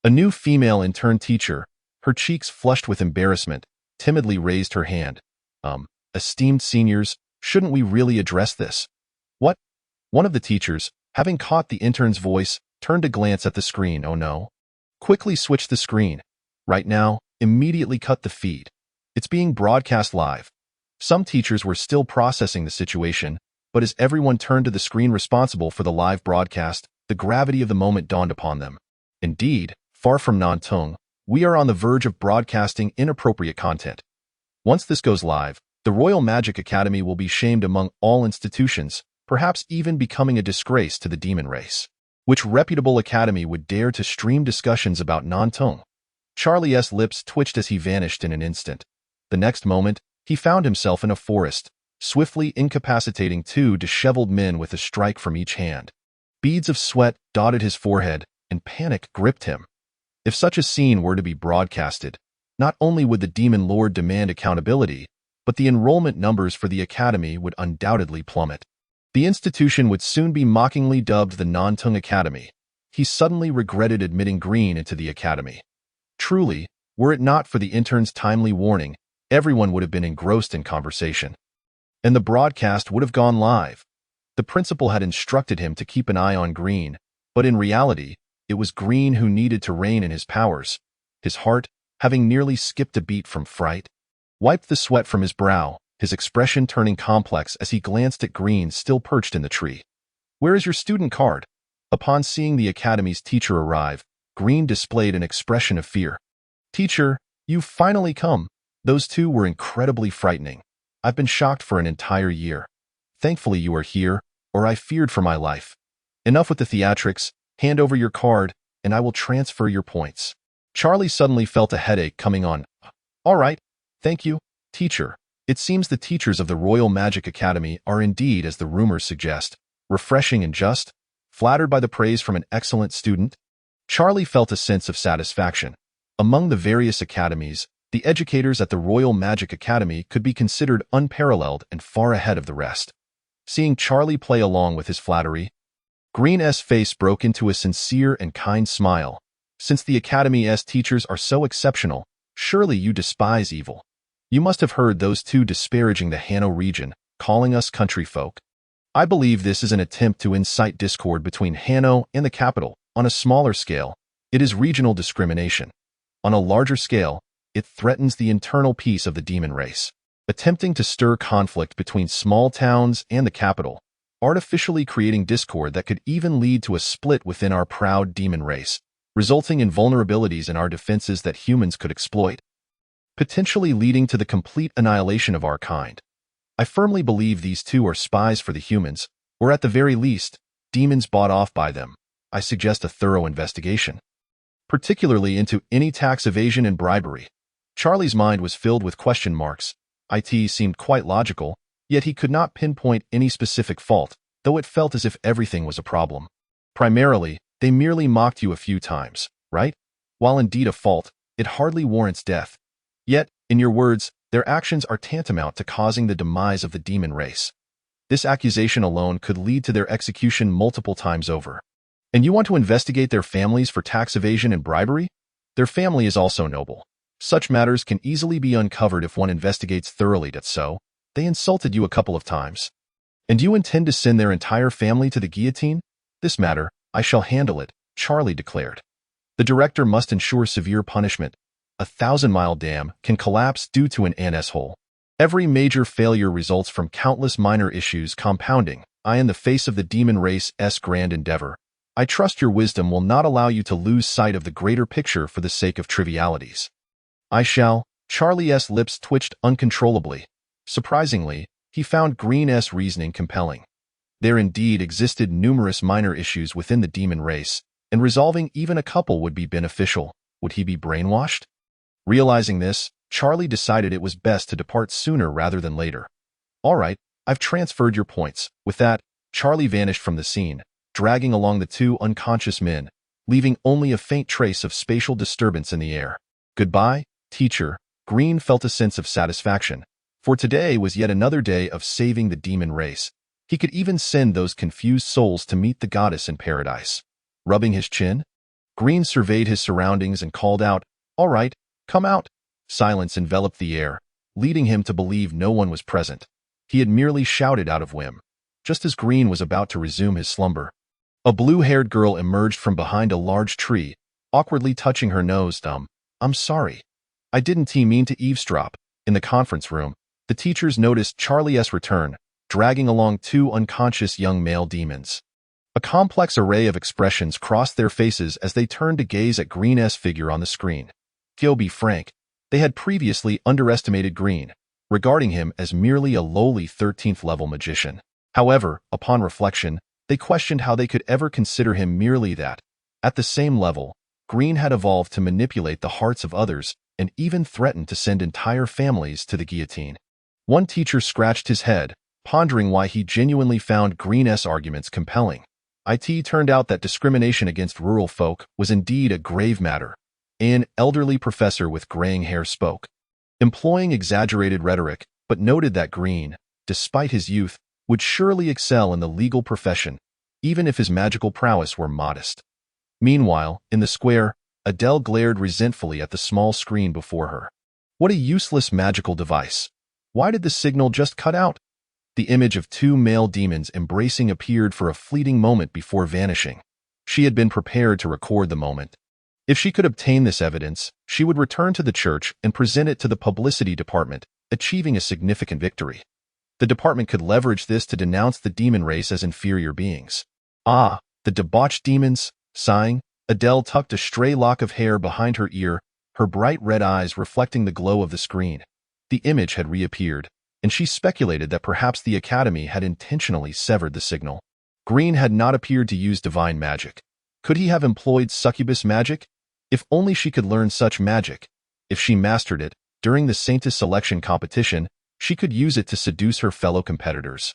A new female intern teacher, her cheeks flushed with embarrassment, timidly raised her hand. Esteemed seniors, shouldn't we really address this? What? One of the teachers, having caught the intern's voice, turned to glance at the screen. Oh no. Quickly switch the screen. Right now, immediately cut the feed. It's being broadcast live. Some teachers were still processing the situation, but as everyone turned to the screen responsible for the live broadcast, the gravity of the moment dawned upon them. Indeed, far from non-tongue, we are on the verge of broadcasting inappropriate content. Once this goes live, the Royal Magic Academy will be shamed among all institutions, perhaps even becoming a disgrace to the demon race. Which reputable academy would dare to stream discussions about non-tongue? Charlie's lips twitched as he vanished in an instant. The next moment, he found himself in a forest, swiftly incapacitating two disheveled men with a strike from each hand. Beads of sweat dotted his forehead, and panic gripped him. If such a scene were to be broadcasted, not only would the demon lord demand accountability, but the enrollment numbers for the academy would undoubtedly plummet. The institution would soon be mockingly dubbed the Non-Tongue Academy. He suddenly regretted admitting Green into the academy. Truly, were it not for the intern's timely warning, everyone would have been engrossed in conversation. And the broadcast would have gone live. The principal had instructed him to keep an eye on Green, but in reality, it was Green who needed to rein in his powers. His heart, having nearly skipped a beat from fright, wiped the sweat from his brow, his expression turning complex as he glanced at Green still perched in the tree. "Where is your student card?" Upon seeing the academy's teacher arrive, Green displayed an expression of fear. "Teacher, you've finally come." Those two were incredibly frightening. "I've been shocked for an entire year. Thankfully you are here, or I feared for my life. Enough with the theatrics, hand over your card, and I will transfer your points." Charlie suddenly felt a headache coming on. "All right, thank you, teacher." It seems the teachers of the Royal Magic Academy are indeed, as the rumors suggest, refreshing and just, flattered by the praise from an excellent student. Charlie felt a sense of satisfaction. Among the various academies, the educators at the Royal Magic Academy could be considered unparalleled and far ahead of the rest. Seeing Charlie play along with his flattery, Green's face broke into a sincere and kind smile. "Since the Academy's teachers are so exceptional, surely you despise evil. You must have heard those two disparaging the Hano region, calling us country folk. I believe this is an attempt to incite discord between Hano and the capital. On a smaller scale, it is regional discrimination. On a larger scale, it threatens the internal peace of the demon race, attempting to stir conflict between small towns and the capital, artificially creating discord that could even lead to a split within our proud demon race, resulting in vulnerabilities in our defenses that humans could exploit, potentially leading to the complete annihilation of our kind. I firmly believe these two are spies for the humans, or at the very least, demons bought off by them. I suggest a thorough investigation, particularly into any tax evasion and bribery." Charlie's mind was filled with question marks. It seemed quite logical, yet he could not pinpoint any specific fault. though it felt as if everything was a problem. Primarily, they merely mocked you a few times, right? While indeed a fault, it hardly warrants death. Yet, in your words, their actions are tantamount to causing the demise of the demon race. This accusation alone could lead to their execution multiple times over. And you want to investigate their families for tax evasion and bribery? Their family is also noble. Such matters can easily be uncovered if one investigates thoroughly. That's so. They insulted you a couple of times. And you intend to send their entire family to the guillotine? This matter, I shall handle it, Charlie declared. The director must ensure severe punishment. A 1,000-mile dam can collapse due to an ants hole. Every major failure results from countless minor issues compounding. In the face of the demon race's grand endeavor, I trust your wisdom will not allow you to lose sight of the greater picture for the sake of trivialities. I shall. Charlie's lips twitched uncontrollably. Surprisingly, he found Green's reasoning compelling. There indeed existed numerous minor issues within the demon race, and resolving even a couple would be beneficial. Would he be brainwashed? Realizing this, Charlie decided it was best to depart sooner rather than later. All right, I've transferred your points. With that, Charlie vanished from the scene, dragging along the two unconscious men, leaving only a faint trace of spatial disturbance in the air. Goodbye, teacher. Green felt a sense of satisfaction, for today was yet another day of saving the demon race. He could even send those confused souls to meet the goddess in paradise. Rubbing his chin, Green surveyed his surroundings and called out, "All right, come out." Silence enveloped the air, leading him to believe no one was present. He had merely shouted out of whim. Just as Green was about to resume his slumber, a blue-haired girl emerged from behind a large tree, awkwardly touching her nose. I'm sorry. I didn't mean to eavesdrop." In the conference room, the teachers noticed Charlie's return, dragging along two unconscious young male demons. A complex array of expressions crossed their faces as they turned to gaze at Green's figure on the screen. To be frank, they had previously underestimated Green, regarding him as merely a lowly 13th-level magician. However, upon reflection, they questioned how they could ever consider him merely that. At the same level, Green had evolved to manipulate the hearts of others and even threatened to send entire families to the guillotine. One teacher scratched his head, pondering why he genuinely found Green's arguments compelling. It turned out that discrimination against rural folk was indeed a grave matter. An elderly professor with graying hair spoke, employing exaggerated rhetoric, but noted that Green, despite his youth, would surely excel in the legal profession, even if his magical prowess were modest. Meanwhile, in the square, Adele glared resentfully at the small screen before her. What a useless magical device. Why did the signal just cut out? The image of two male demons embracing appeared for a fleeting moment before vanishing. She had been prepared to record the moment. If she could obtain this evidence, she would return to the church and present it to the publicity department, achieving a significant victory. The department could leverage this to denounce the demon race as inferior beings. Ah, the debauched demons! Sighing, Adele tucked a stray lock of hair behind her ear, her bright red eyes reflecting the glow of the screen. The image had reappeared, and she speculated that perhaps the Academy had intentionally severed the signal. Green had not appeared to use divine magic. Could he have employed succubus magic? If only she could learn such magic. If she mastered it, during the Saintess selection competition, she could use it to seduce her fellow competitors,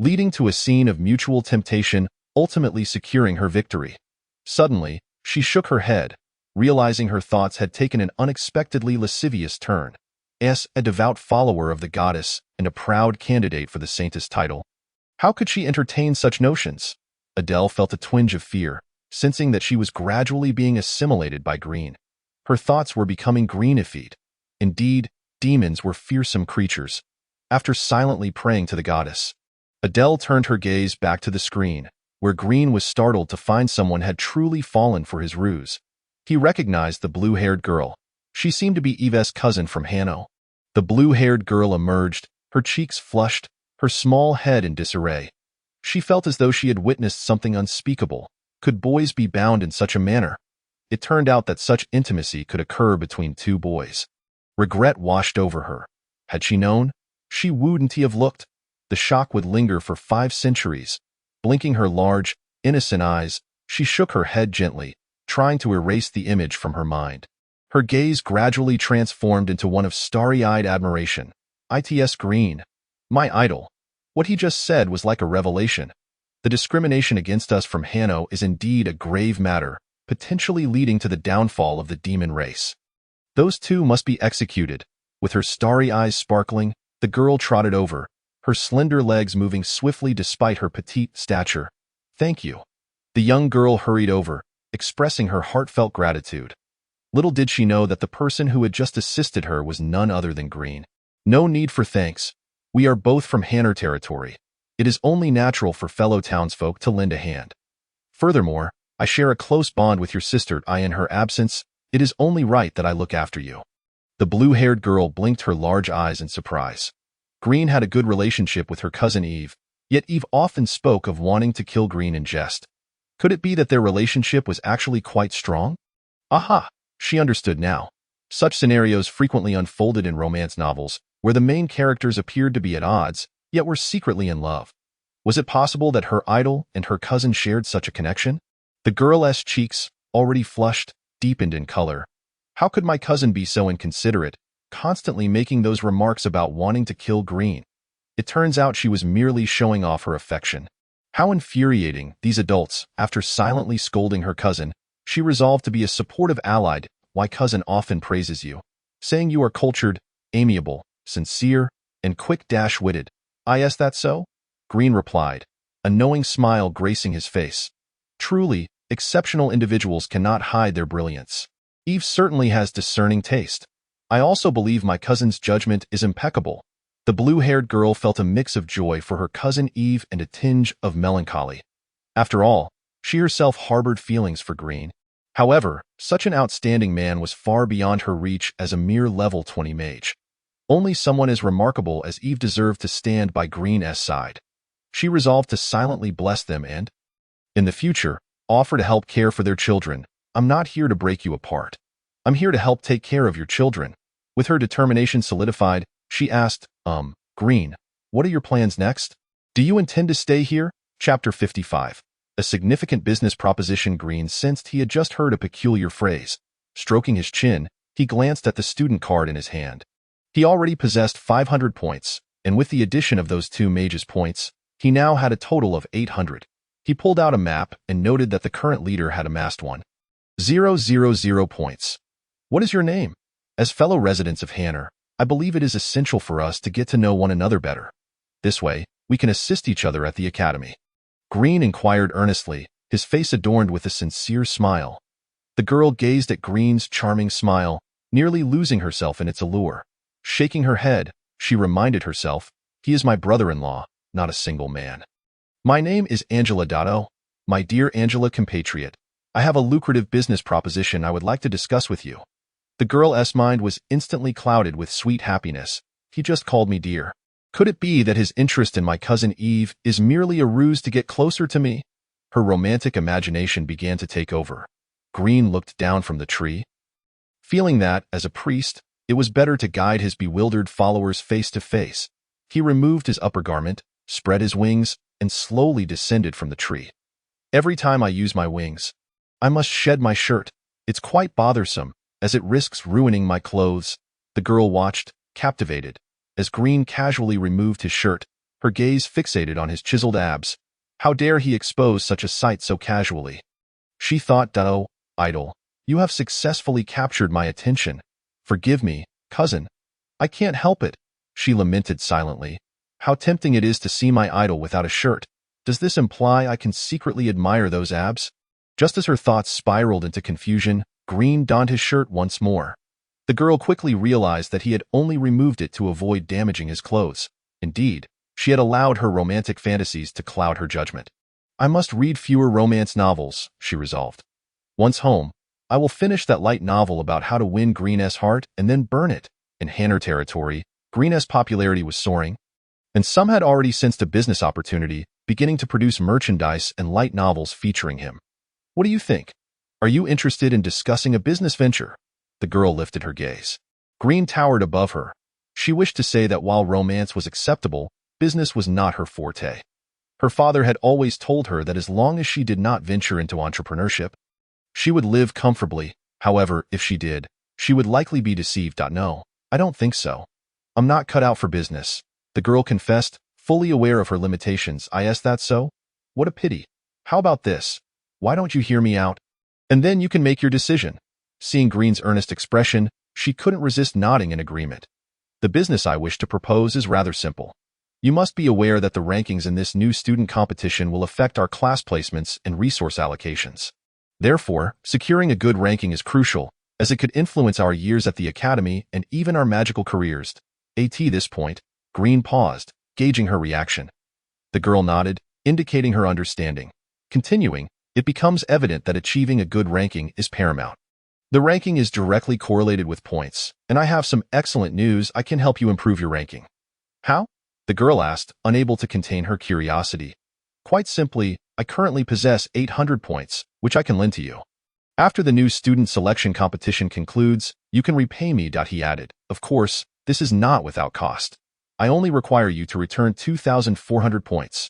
leading to a scene of mutual temptation, ultimately securing her victory. Suddenly, she shook her head, realizing her thoughts had taken an unexpectedly lascivious turn. As a devout follower of the goddess and a proud candidate for the Saintess title, how could she entertain such notions? Adele felt a twinge of fear, sensing that she was gradually being assimilated by Green. Her thoughts were becoming greenified. Indeed, demons were fearsome creatures. After silently praying to the goddess, Adele turned her gaze back to the screen, where Green was startled to find someone had truly fallen for his ruse. He recognized the blue-haired girl. She seemed to be Eve's cousin from Hanno. The blue-haired girl emerged, her cheeks flushed, her small head in disarray. She felt as though she had witnessed something unspeakable. Could boys be bound in such a manner? It turned out that such intimacy could occur between two boys. Regret washed over her. Had she known? She wouldn't have looked. The shock would linger for 5 centuries. Blinking her large, innocent eyes, she shook her head gently, trying to erase the image from her mind. Her gaze gradually transformed into one of starry-eyed admiration. It's Green. My idol. What he just said was like a revelation. The discrimination against us from Hanno is indeed a grave matter, potentially leading to the downfall of the demon race. Those two must be executed. With her starry eyes sparkling, the girl trotted over, her slender legs moving swiftly despite her petite stature. Thank you. The young girl hurried over, expressing her heartfelt gratitude. Little did she know that the person who had just assisted her was none other than Green. No need for thanks. We are both from Hanner territory. It is only natural for fellow townsfolk to lend a hand. Furthermore, I share a close bond with your sister. In her absence, it is only right that I look after you. The blue-haired girl blinked her large eyes in surprise. Green had a good relationship with her cousin Eve, yet Eve often spoke of wanting to kill Green in jest. Could it be that their relationship was actually quite strong? Aha! She understood now. Such scenarios frequently unfolded in romance novels, where the main characters appeared to be at odds, yet were secretly in love. Was it possible that her idol and her cousin shared such a connection? The girl's cheeks, already flushed, deepened in color. How could my cousin be so inconsiderate, constantly making those remarks about wanting to kill Green? It turns out she was merely showing off her affection. How infuriating, these adults, after silently scolding her cousin, she resolved to be a supportive ally. Why cousin often praises you, saying you are cultured, amiable, sincere, and quick-witted. Is that so? Green replied, a knowing smile gracing his face. Truly, exceptional individuals cannot hide their brilliance. Eve certainly has discerning taste. I also believe my cousin's judgment is impeccable. The blue-haired girl felt a mix of joy for her cousin Eve and a tinge of melancholy. After all, she herself harbored feelings for Green. However, such an outstanding man was far beyond her reach as a mere level 20 mage. Only someone as remarkable as Eve deserved to stand by Green's side. She resolved to silently bless them and, in the future, offer to help care for their children. I'm not here to break you apart. I'm here to help take care of your children. With her determination solidified, she asked, Green, what are your plans next? Do you intend to stay here? Chapter 55. A significant business proposition. Green sensed he had just heard a peculiar phrase. Stroking his chin, he glanced at the student card in his hand. He already possessed 500 points, and with the addition of those two mages' points, he now had a total of 800. He pulled out a map and noted that the current leader had amassed 1,000 points. What is your name? As fellow residents of Hanner, I believe it is essential for us to get to know one another better. This way, we can assist each other at the academy. Green inquired earnestly, his face adorned with a sincere smile. The girl gazed at Green's charming smile, nearly losing herself in its allure. Shaking her head, she reminded herself, he is my brother-in-law, not a single man. My name is Angela Dotto. My dear Angela compatriot, I have a lucrative business proposition I would like to discuss with you. The girl's mind was instantly clouded with sweet happiness. He just called me dear. Could it be that his interest in my cousin Eve is merely a ruse to get closer to me? Her romantic imagination began to take over. Green looked down from the tree, feeling that, as a priest, it was better to guide his bewildered followers face to face. He removed his upper garment, spread his wings, and slowly descended from the tree. Every time I use my wings, I must shed my shirt. It's quite bothersome, as it risks ruining my clothes. The girl watched, captivated, as Green casually removed his shirt, her gaze fixated on his chiseled abs. How dare he expose such a sight so casually? She thought, oh, idol, you have successfully captured my attention. Forgive me, cousin. I can't help it, she lamented silently. How tempting it is to see my idol without a shirt. Does this imply I can secretly admire those abs? Just as her thoughts spiraled into confusion, Green donned his shirt once more. The girl quickly realized that he had only removed it to avoid damaging his clothes. Indeed, she had allowed her romantic fantasies to cloud her judgment. I must read fewer romance novels, she resolved. Once home, I will finish that light novel about how to win Green's heart and then burn it. In Hanner territory, Green's popularity was soaring, and some had already sensed a business opportunity, beginning to produce merchandise and light novels featuring him. What do you think? Are you interested in discussing a business venture? The girl lifted her gaze. Green towered above her. She wished to say that while romance was acceptable, business was not her forte. Her father had always told her that as long as she did not venture into entrepreneurship, she would live comfortably. However, if she did, she would likely be deceived. No, I don't think so. I'm not cut out for business, the girl confessed, fully aware of her limitations. Is that so? What a pity. How about this? Why don't you hear me out? And then you can make your decision. Seeing Green's earnest expression, she couldn't resist nodding in agreement. The business I wish to propose is rather simple. You must be aware that the rankings in this new student competition will affect our class placements and resource allocations. Therefore, securing a good ranking is crucial, as it could influence our years at the academy and even our magical careers. At this point, Green paused, gauging her reaction. The girl nodded, indicating her understanding. Continuing, it becomes evident that achieving a good ranking is paramount. The ranking is directly correlated with points, and I have some excellent news. I can help you improve your ranking. How? The girl asked, unable to contain her curiosity. Quite simply, I currently possess 800 points, which I can lend to you. After the new student selection competition concludes, you can repay me, he added. Of course, this is not without cost. I only require you to return 2,400 points.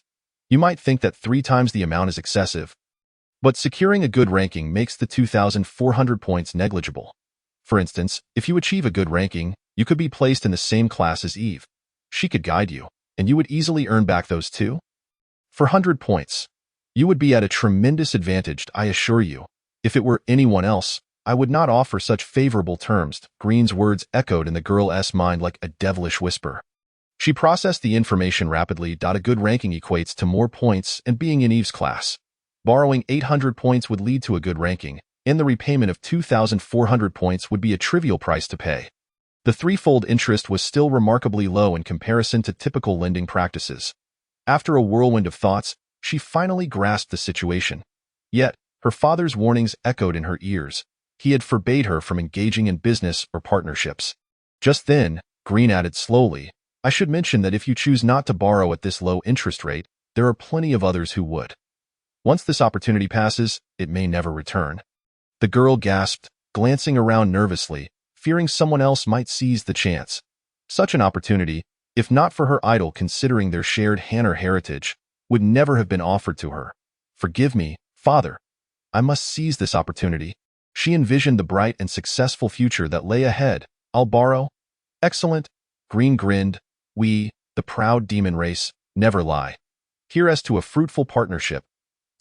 You might think that 3 times the amount is excessive, but securing a good ranking makes the 2,400 points negligible. For instance, if you achieve a good ranking, you could be placed in the same class as Eve. She could guide you, and you would easily earn back those 2,400 points. You would be at a tremendous advantage, I assure you. If it were anyone else, I would not offer such favorable terms. Green's words echoed in the girl's mind like a devilish whisper. She processed the information rapidly. A good ranking equates to more points and being in Eve's class. Borrowing 800 points would lead to a good ranking, and the repayment of 2,400 points would be a trivial price to pay. The threefold interest was still remarkably low in comparison to typical lending practices. After a whirlwind of thoughts, she finally grasped the situation. Yet, her father's warnings echoed in her ears. He had forbade her from engaging in business or partnerships. Just then, Green added slowly, I should mention that if you choose not to borrow at this low interest rate, there are plenty of others who would. Once this opportunity passes, it may never return. The girl gasped, glancing around nervously, fearing someone else might seize the chance. Such an opportunity, if not for her idol considering their shared Hanner heritage, would never have been offered to her. Forgive me, father. I must seize this opportunity. She envisioned the bright and successful future that lay ahead. I'll borrow? Excellent. Green grinned. We, the proud demon race, never lie. Here as to a fruitful partnership.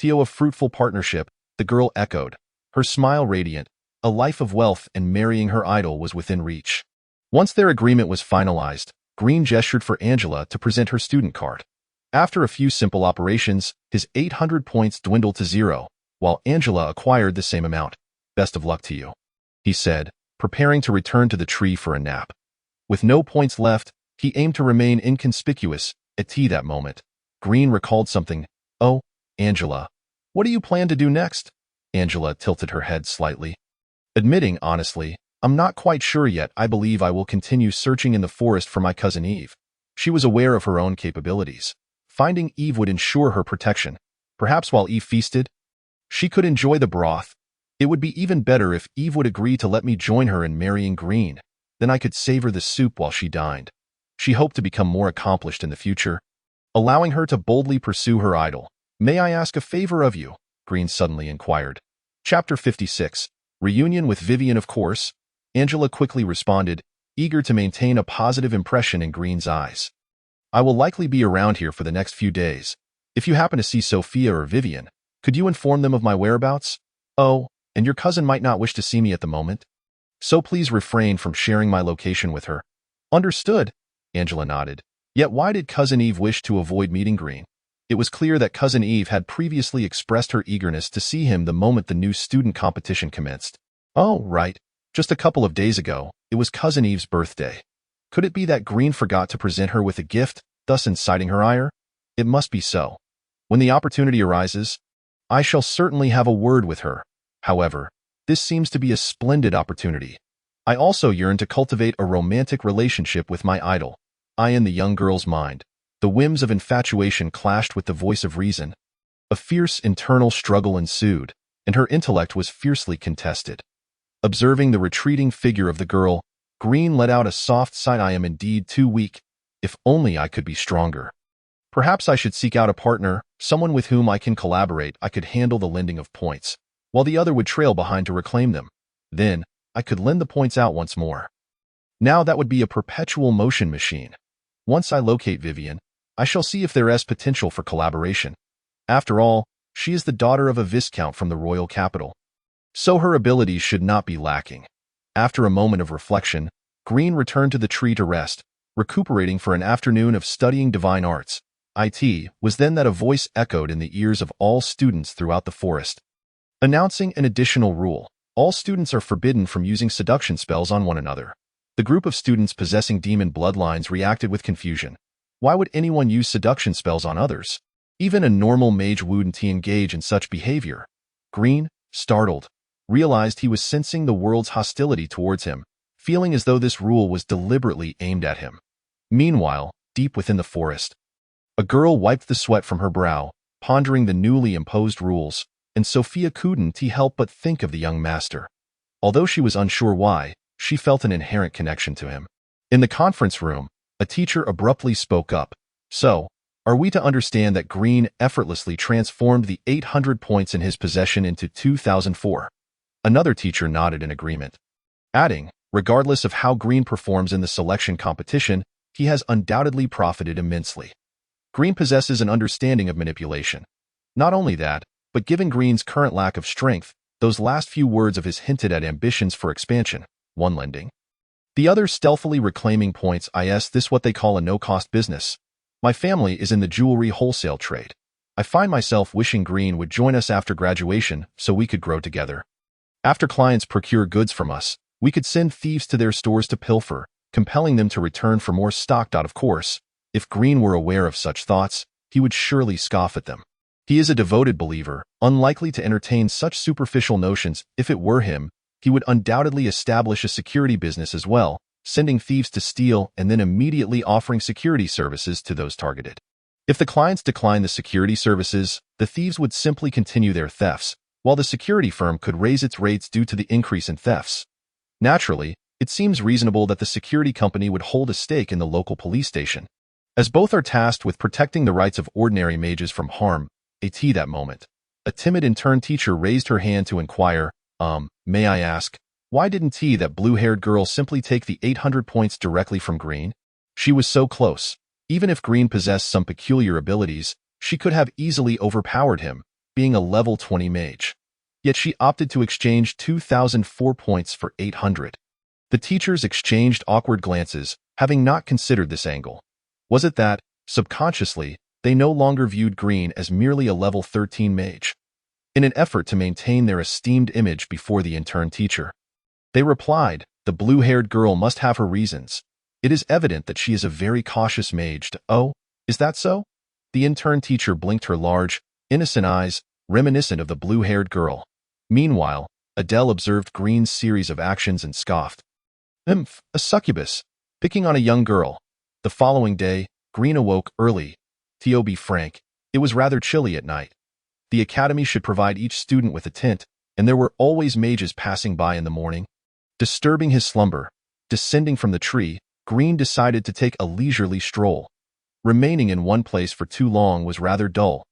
A fruitful partnership, the girl echoed, her smile radiant. A life of wealth and marrying her idol was within reach. Once their agreement was finalized, Green gestured for Angela to present her student card. After a few simple operations, his 800 points dwindled to 0, while Angela acquired the same amount. Best of luck to you, he said, preparing to return to the tree for a nap. With no points left, he aimed to remain inconspicuous. At that moment, Green recalled something. Oh, Angela, what do you plan to do next? Angela tilted her head slightly. Admitting honestly, I'm not quite sure yet. I believe I will continue searching in the forest for my cousin Eve. She was aware of her own capabilities. Finding Eve would ensure her protection. Perhaps while Eve feasted, she could enjoy the broth. It would be even better if Eve would agree to let me join her in marrying Green. Then I could savor the soup while she dined. She hoped to become more accomplished in the future, allowing her to boldly pursue her idol. May I ask a favor of you? Green suddenly inquired. Chapter 56. Reunion with Vivian, of course. Angela quickly responded, eager to maintain a positive impression in Green's eyes. I will likely be around here for the next few days. If you happen to see Sophia or Vivian, could you inform them of my whereabouts? Oh, and your cousin might not wish to see me at the moment, so please refrain from sharing my location with her. Understood, Angela nodded. Yet why did Cousin Eve wish to avoid meeting Green? It was clear that Cousin Eve had previously expressed her eagerness to see him the moment the new student competition commenced. Oh, right. Just a couple of days ago, it was Cousin Eve's birthday. Could it be that Green forgot to present her with a gift, thus inciting her ire? It must be so. When the opportunity arises, I shall certainly have a word with her. However, this seems to be a splendid opportunity. I also yearn to cultivate a romantic relationship with my idol. In the young girl's mind, the whims of infatuation clashed with the voice of reason. A fierce internal struggle ensued, and her intellect was fiercely contested. Observing the retreating figure of the girl, Green let out a soft sigh. I am indeed too weak. If only I could be stronger. Perhaps I should seek out a partner, someone with whom I can collaborate. I could handle the lending of points, while the other would trail behind to reclaim them. Then, I could lend the points out once more. Now that would be a perpetual motion machine. Once I locate Vivian, I shall see if there is potential for collaboration. After all, she is the daughter of a viscount from the royal capital, so her abilities should not be lacking. After a moment of reflection, Green returned to the tree to rest, recuperating for an afternoon of studying divine arts. It was then that a voice echoed in the ears of all students throughout the forest, announcing an additional rule. All students are forbidden from using seduction spells on one another. The group of students possessing demon bloodlines reacted with confusion. Why would anyone use seduction spells on others? Even a normal mage wouldn't engage in such behavior. Green, startled, realized he was sensing the world's hostility towards him, feeling as though this rule was deliberately aimed at him. Meanwhile, deep within the forest, a girl wiped the sweat from her brow, pondering the newly imposed rules, and Sophia couldn't help but think of the young master. Although she was unsure why, she felt an inherent connection to him. In the conference room, a teacher abruptly spoke up. So, are we to understand that Green effortlessly transformed the 800 points in his possession into 2,004? Another teacher nodded in agreement, adding, regardless of how Green performs in the selection competition, he has undoubtedly profited immensely. Green possesses an understanding of manipulation. Not only that, but given Green's current lack of strength, those last few words of his hinted at ambitions for expansion, one lending, the other stealthily reclaiming points. Is this what they call a no-cost business? My family is in the jewelry wholesale trade. I find myself wishing Green would join us after graduation so we could grow together. After clients procure goods from us, we could send thieves to their stores to pilfer, compelling them to return for more stock. Of course, if Green were aware of such thoughts, he would surely scoff at them. He is a devoted believer, unlikely to entertain such superficial notions. If it were him, he would undoubtedly establish a security business as well, sending thieves to steal and then immediately offering security services to those targeted. If the clients decline the security services, the thieves would simply continue their thefts, while the security firm could raise its rates due to the increase in thefts. Naturally, it seems reasonable that the security company would hold a stake in the local police station. As both are tasked with protecting the rights of ordinary mages from harm, that moment, a timid intern teacher raised her hand to inquire, may I ask, why didn't that blue-haired girl simply take the 800 points directly from Green? She was so close. Even if Green possessed some peculiar abilities, she could have easily overpowered him, being a level 20 mage. Yet she opted to exchange 2,004 points for 800. The teachers exchanged awkward glances, having not considered this angle. Was it that, subconsciously, they no longer viewed Green as merely a level 13 mage? In an effort to maintain their esteemed image before the intern teacher, they replied, the blue-haired girl must have her reasons. It is evident that she is a very cautious mage. Oh, is that so? The intern teacher blinked her large, innocent eyes, reminiscent of the blue-haired girl. Meanwhile, Adele observed Green's series of actions and scoffed. A succubus, picking on a young girl. The following day, Green awoke early. To be frank, it was rather chilly at night. The academy should provide each student with a tent, and there were always mages passing by in the morning. Disturbing his slumber, descending from the tree, Green decided to take a leisurely stroll. Remaining in one place for too long was rather dull.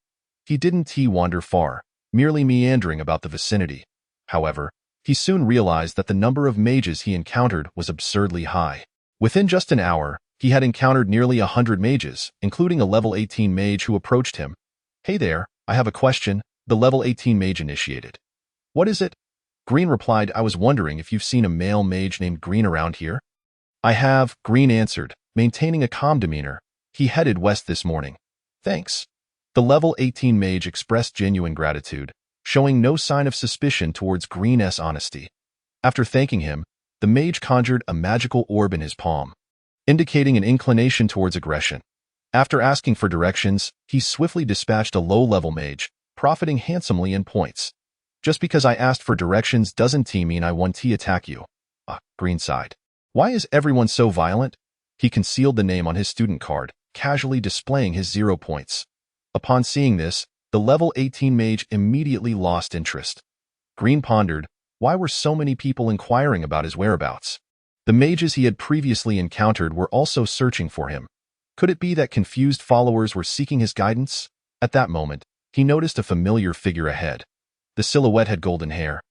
He didn't wander far, merely meandering about the vicinity. However, he soon realized that the number of mages he encountered was absurdly high. Within just an hour, he had encountered nearly 100 mages, including a level 18 mage who approached him. Hey there, I have a question, the level 18 mage initiated. What is it? Green replied, I was wondering if you've seen a male mage named Green around here. I have, Green answered, maintaining a calm demeanor. He headed west this morning. Thanks. The level 18 mage expressed genuine gratitude, showing no sign of suspicion towards Green's honesty. After thanking him, the mage conjured a magical orb in his palm, indicating an inclination towards aggression. After asking for directions, he swiftly dispatched a low-level mage, profiting handsomely in points. Just because I asked for directions doesn't mean I want to attack you. Green sighed. Why is everyone so violent? He concealed the name on his student card, casually displaying his 0 points. Upon seeing this, the level 18 mage immediately lost interest. Green pondered, why were so many people inquiring about his whereabouts? The mages he had previously encountered were also searching for him. Could it be that confused followers were seeking his guidance? At that moment, he noticed a familiar figure ahead. The silhouette had golden hair,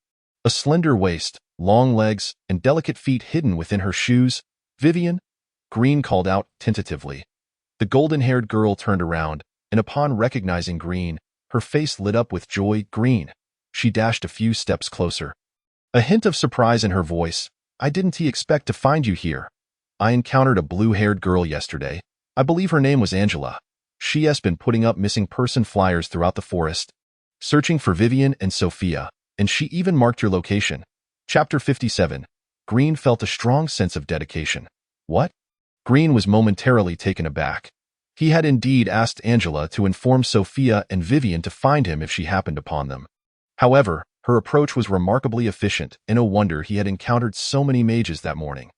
a slender waist, long legs, and delicate feet hidden within her shoes. Vivian? Green called out tentatively. The golden-haired girl turned around, and upon recognizing Green, Her face lit up with joy. Green. She dashed a few steps closer. A hint of surprise in her voice. I didn't expect to find you here. I encountered a blue-haired girl yesterday. I believe her name was Angela. She has been putting up missing person flyers throughout the forest, searching for Vivian and Sophia, and she even marked your location. Chapter 57. Green felt a strong sense of dedication. What? Green was momentarily taken aback. He had indeed asked Angela to inform Sophia and Vivian to find him if she happened upon them. However, her approach was remarkably efficient, and no wonder he had encountered so many mages that morning.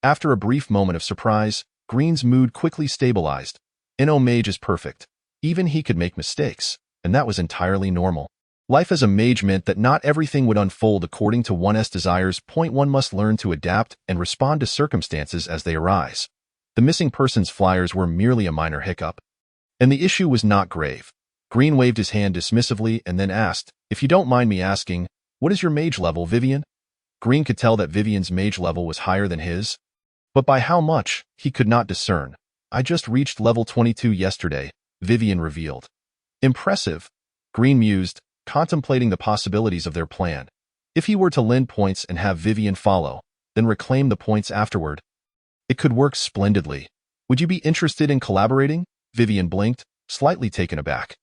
After a brief moment of surprise, Green's mood quickly stabilized. No mage is perfect. Even he could make mistakes, and that was entirely normal. Life as a mage meant that not everything would unfold according to one's desires. One must learn to adapt and respond to circumstances as they arise. The missing persons flyers were merely a minor hiccup, and the issue was not grave. Green waved his hand dismissively and then asked, if you don't mind me asking, what is your mage level, Vivian? Green could tell that Vivian's mage level was higher than his, but by how much, he could not discern. I just reached level 22 yesterday, Vivian revealed. Impressive, Green mused, contemplating the possibilities of their plan. If he were to lend points and have Vivian follow, then reclaim the points afterward, it could work splendidly. Would you be interested in collaborating? Vivian blinked, slightly taken aback.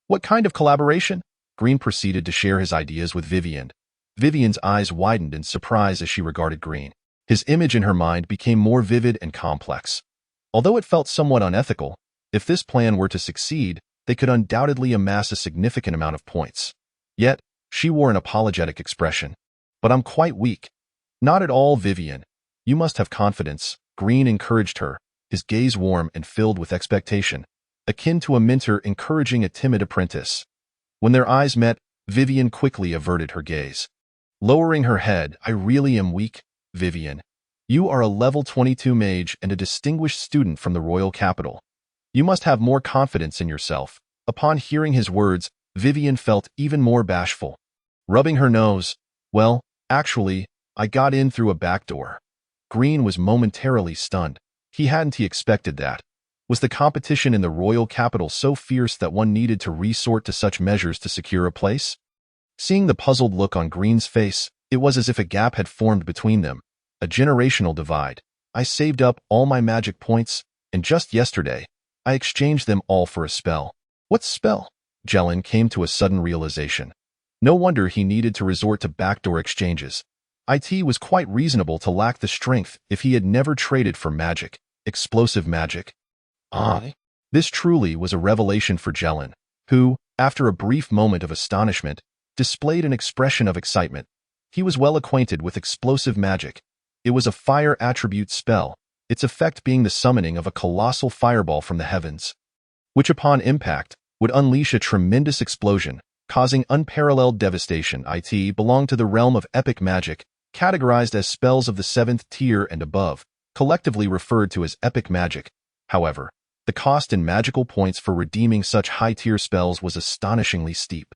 What kind of collaboration? Green proceeded to share his ideas with Vivian. Vivian's eyes widened in surprise as she regarded Green. His image in her mind became more vivid and complex. Although it felt somewhat unethical, if this plan were to succeed, they could undoubtedly amass a significant amount of points. Yet, she wore an apologetic expression. But I'm quite weak. Not at all, Vivian. You must have confidence, Green encouraged her, his gaze warm and filled with expectation, akin to a mentor encouraging a timid apprentice. When their eyes met, Vivian quickly averted her gaze. Lowering her head, I really am weak, Vivian. You are a level 22 mage and a distinguished student from the royal capital. You must have more confidence in yourself. Upon hearing his words, Vivian felt even more bashful. Rubbing her nose, well, actually, I got in through a back door. Green was momentarily stunned. He hadn't expected that. Was the competition in the royal capital so fierce that one needed to resort to such measures to secure a place? Seeing the puzzled look on Green's face, it was as if a gap had formed between them, a generational divide. I saved up all my magic points, and just yesterday, I exchanged them all for a spell. What spell? Jelen came to a sudden realization. No wonder he needed to resort to backdoor exchanges. It was quite reasonable to lack the strength if he had never traded for magic, explosive magic. This truly was a revelation for Jelen, who, after a brief moment of astonishment, displayed an expression of excitement. He was well acquainted with explosive magic. It was a fire attribute spell, its effect being the summoning of a colossal fireball from the heavens, which upon impact would unleash a tremendous explosion, causing unparalleled devastation. It belonged to the realm of epic magic, categorized as spells of the 7th tier and above, collectively referred to as epic magic. However, the cost in magical points for redeeming such high-tier spells was astonishingly steep.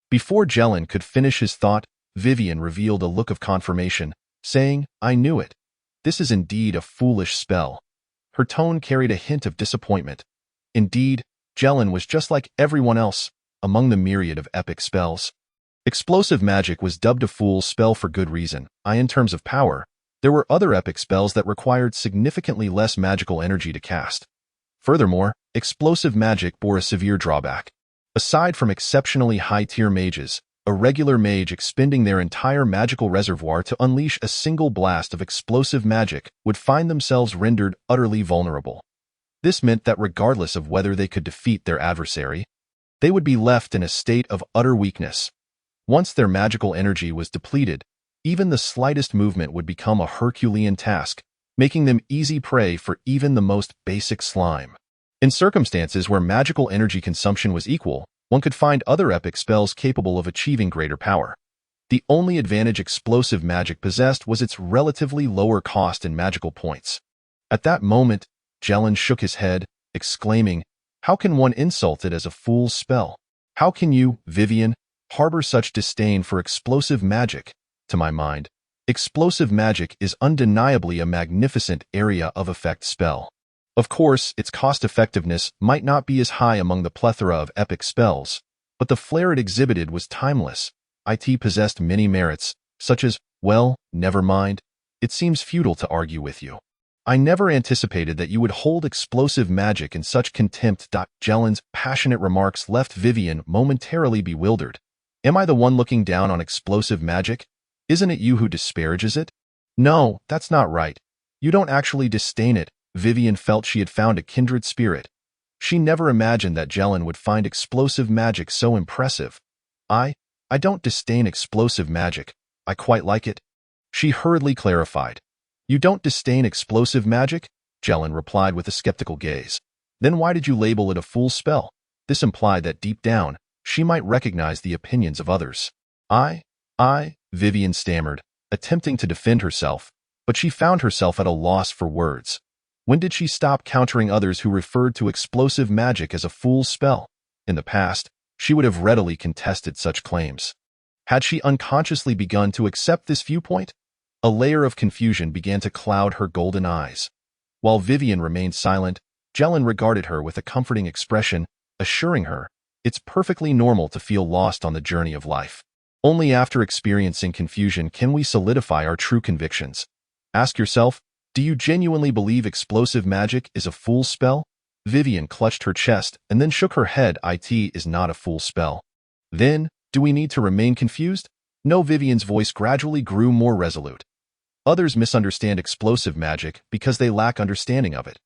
Before Jelen could finish his thought, Vivian revealed a look of confirmation, saying, I knew it. This is indeed a foolish spell. Her tone carried a hint of disappointment. Indeed, Jelen was just like everyone else, among the myriad of epic spells. Explosive magic was dubbed a fool's spell for good reason. In terms of power, there were other epic spells that required significantly less magical energy to cast. Furthermore, explosive magic bore a severe drawback. Aside from exceptionally high-tier mages, a regular mage expending their entire magical reservoir to unleash a single blast of explosive magic would find themselves rendered utterly vulnerable. This meant that regardless of whether they could defeat their adversary, they would be left in a state of utter weakness. Once their magical energy was depleted, even the slightest movement would become a Herculean task, making them easy prey for even the most basic slime. In circumstances where magical energy consumption was equal, one could find other epic spells capable of achieving greater power. The only advantage explosive magic possessed was its relatively lower cost in magical points. At that moment, Jelen shook his head, exclaiming, how can one insult it as a fool's spell? How can you, Vivian, harbor such disdain for explosive magic? To my mind, explosive magic is undeniably a magnificent area of effect spell. Of course, its cost-effectiveness might not be as high among the plethora of epic spells, but the flair it exhibited was timeless. It possessed many merits, such as, well, never mind. It seems futile to argue with you. I never anticipated that you would hold explosive magic in such contempt. Jelen's passionate remarks left Vivian momentarily bewildered. Am I the one looking down on explosive magic? Isn't it you who disparages it? No, that's not right. You don't actually disdain it. Vivian felt she had found a kindred spirit. She never imagined that Jelen would find explosive magic so impressive. I don't disdain explosive magic. I quite like it. She hurriedly clarified. You don't disdain explosive magic? Jelen replied with a skeptical gaze. Then why did you label it a fool spell? This implied that deep down, she might recognize the opinions of others. Vivian stammered, attempting to defend herself, but she found herself at a loss for words. When did she stop countering others who referred to explosive magic as a fool's spell? In the past, she would have readily contested such claims. Had she unconsciously begun to accept this viewpoint? A layer of confusion began to cloud her golden eyes. While Vivian remained silent, Jelen regarded her with a comforting expression, assuring her, it's perfectly normal to feel lost on the journey of life. Only after experiencing confusion can we solidify our true convictions. Ask yourself, do you genuinely believe explosive magic is a fool's spell? Vivian clutched her chest and then shook her head. It is not a fool's spell. Then, do we need to remain confused? No. Vivian's voice gradually grew more resolute. Others misunderstand explosive magic because they lack understanding of it.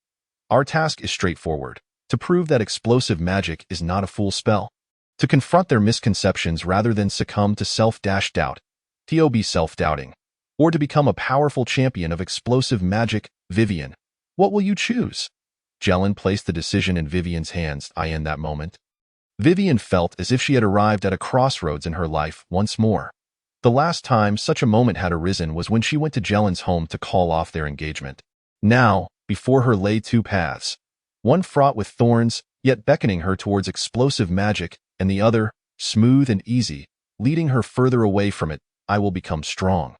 Our task is straightforward, to prove that explosive magic is not a fool's spell. To confront their misconceptions rather than succumb to self-doubt, self-doubting, or to become a powerful champion of explosive magic. Vivian, what will you choose? Jelen placed the decision in Vivian's hands. In that moment, Vivian felt as if she had arrived at a crossroads in her life once more. The last time such a moment had arisen was when she went to Jelen's home to call off their engagement. Now, before her lay two paths, one fraught with thorns, yet beckoning her towards explosive magic, and the other, smooth and easy, leading her further away from it. I will become strong.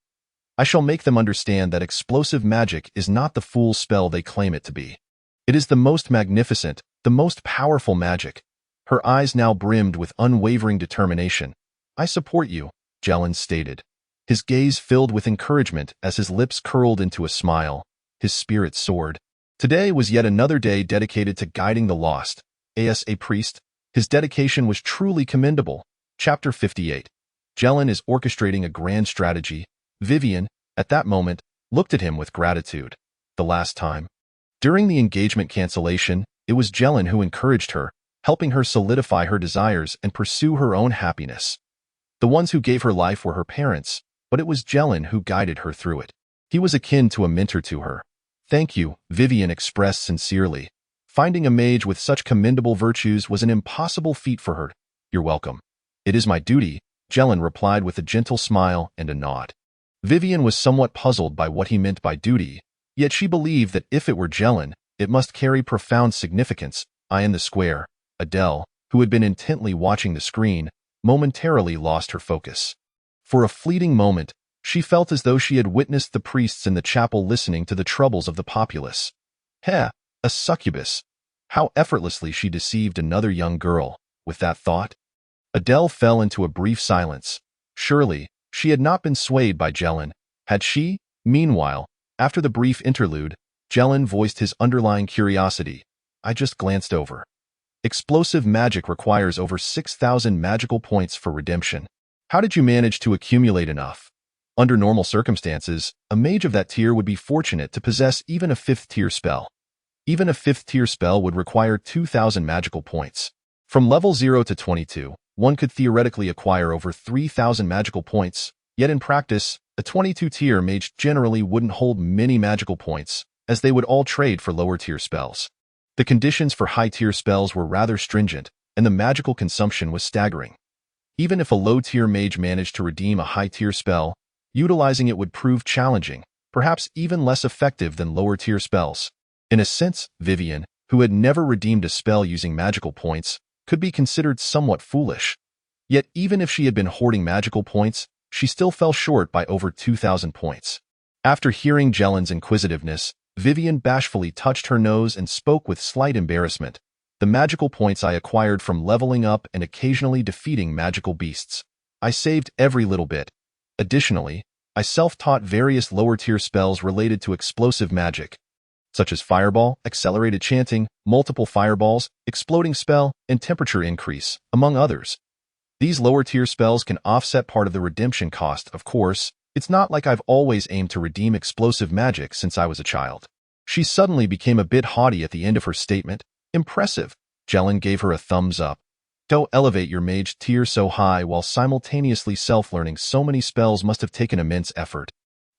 I shall make them understand that explosive magic is not the fool's spell they claim it to be. It is the most magnificent, the most powerful magic. Her eyes now brimmed with unwavering determination. I support you, Jelen stated. His gaze filled with encouragement as his lips curled into a smile. His spirit soared. Today was yet another day dedicated to guiding the lost. As a priest, his dedication was truly commendable. Chapter 58. Jelen is orchestrating a grand strategy. Vivian, at that moment, looked at him with gratitude. The last time. During the engagement cancellation, it was Jelen who encouraged her, helping her solidify her desires and pursue her own happiness. The ones who gave her life were her parents, but it was Jelen who guided her through it. He was akin to a mentor to her. Thank you, Vivian expressed sincerely. Finding a mage with such commendable virtues was an impossible feat for her. You're welcome. It is my duty, Jelen replied with a gentle smile and a nod. Vivian was somewhat puzzled by what he meant by duty, yet she believed that if it were Jelen, it must carry profound significance. In the square, Adele, who had been intently watching the screen, momentarily lost her focus. For a fleeting moment, she felt as though she had witnessed the priests in the chapel listening to the troubles of the populace. A succubus. How effortlessly she deceived another young girl, with that thought. Adele fell into a brief silence. Surely, she had not been swayed by Jelen, had she? Meanwhile, after the brief interlude, Jelen voiced his underlying curiosity. I just glanced over. Explosive magic requires over 6,000 magical points for redemption. How did you manage to accumulate enough? Under normal circumstances, a mage of that tier would be fortunate to possess even a 5th-tier spell. Even a 5th-tier spell would require 2,000 magical points. From level 0 to 22, one could theoretically acquire over 3,000 magical points, yet in practice, a 22-tier mage generally wouldn't hold many magical points, as they would all trade for lower-tier spells. The conditions for high-tier spells were rather stringent, and the magical consumption was staggering. Even if a low-tier mage managed to redeem a high-tier spell, utilizing it would prove challenging, perhaps even less effective than lower-tier spells. In a sense, Vivian, who had never redeemed a spell using magical points, could be considered somewhat foolish. Yet even if she had been hoarding magical points, she still fell short by over 2,000 points. After hearing Jelen's inquisitiveness, Vivian bashfully touched her nose and spoke with slight embarrassment. The magical points I acquired from leveling up and occasionally defeating magical beasts. I saved every little bit. Additionally, I self-taught various lower-tier spells related to explosive magic, such as Fireball, Accelerated Chanting, Multiple Fireballs, Exploding Spell, and Temperature Increase, among others. These lower-tier spells can offset part of the redemption cost, of course. It's not like I've always aimed to redeem explosive magic since I was a child. She suddenly became a bit haughty at the end of her statement. Impressive. Jelen gave her a thumbs up. Don't elevate your mage tier so high while simultaneously self-learning so many spells must have taken immense effort.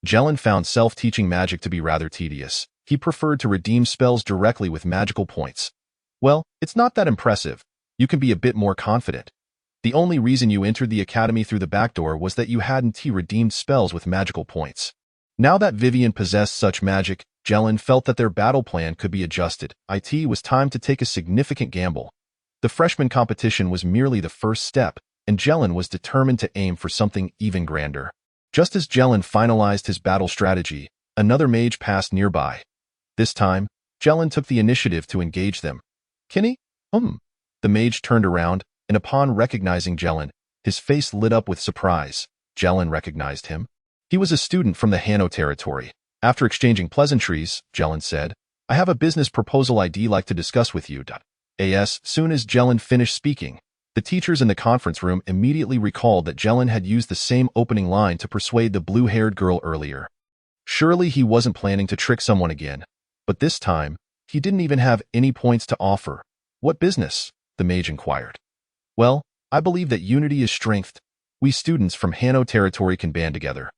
Jelen found self-teaching magic to be rather tedious. He preferred to redeem spells directly with magical points. Well, it's not that impressive. You can be a bit more confident. The only reason you entered the academy through the back door was that you hadn't redeemed spells with magical points. Now that Vivian possessed such magic, Jelen felt that their battle plan could be adjusted. It was time to take a significant gamble. The freshman competition was merely the first step, and Jelen was determined to aim for something even grander. Just as Jelen finalized his battle strategy, another mage passed nearby. This time, Jelen took the initiative to engage them. Kinney? The mage turned around, and upon recognizing Jelen, his face lit up with surprise. Jelen recognized him. He was a student from the Hanno territory. After exchanging pleasantries, Jelen said, I have a business proposal I'd like to discuss with you. Soon as Jelen finished speaking, the teachers in the conference room immediately recalled that Jelen had used the same opening line to persuade the blue-haired girl earlier. Surely he wasn't planning to trick someone again, but this time, he didn't even have any points to offer. What business? The mage inquired. Well, I believe that unity is strength. We students from Hanno territory can band together.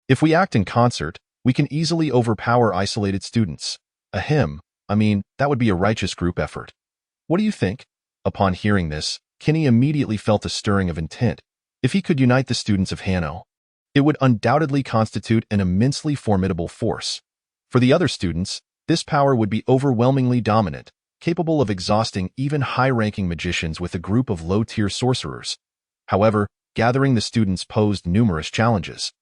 If we act in concert, we can easily overpower isolated students. That would be a righteous group effort. What do you think? Upon hearing this, Kinney immediately felt a stirring of intent. If he could unite the students of Hanno, it would undoubtedly constitute an immensely formidable force. For the other students, this power would be overwhelmingly dominant, capable of exhausting even high-ranking magicians with a group of low-tier sorcerers. However, gathering the students posed numerous challenges.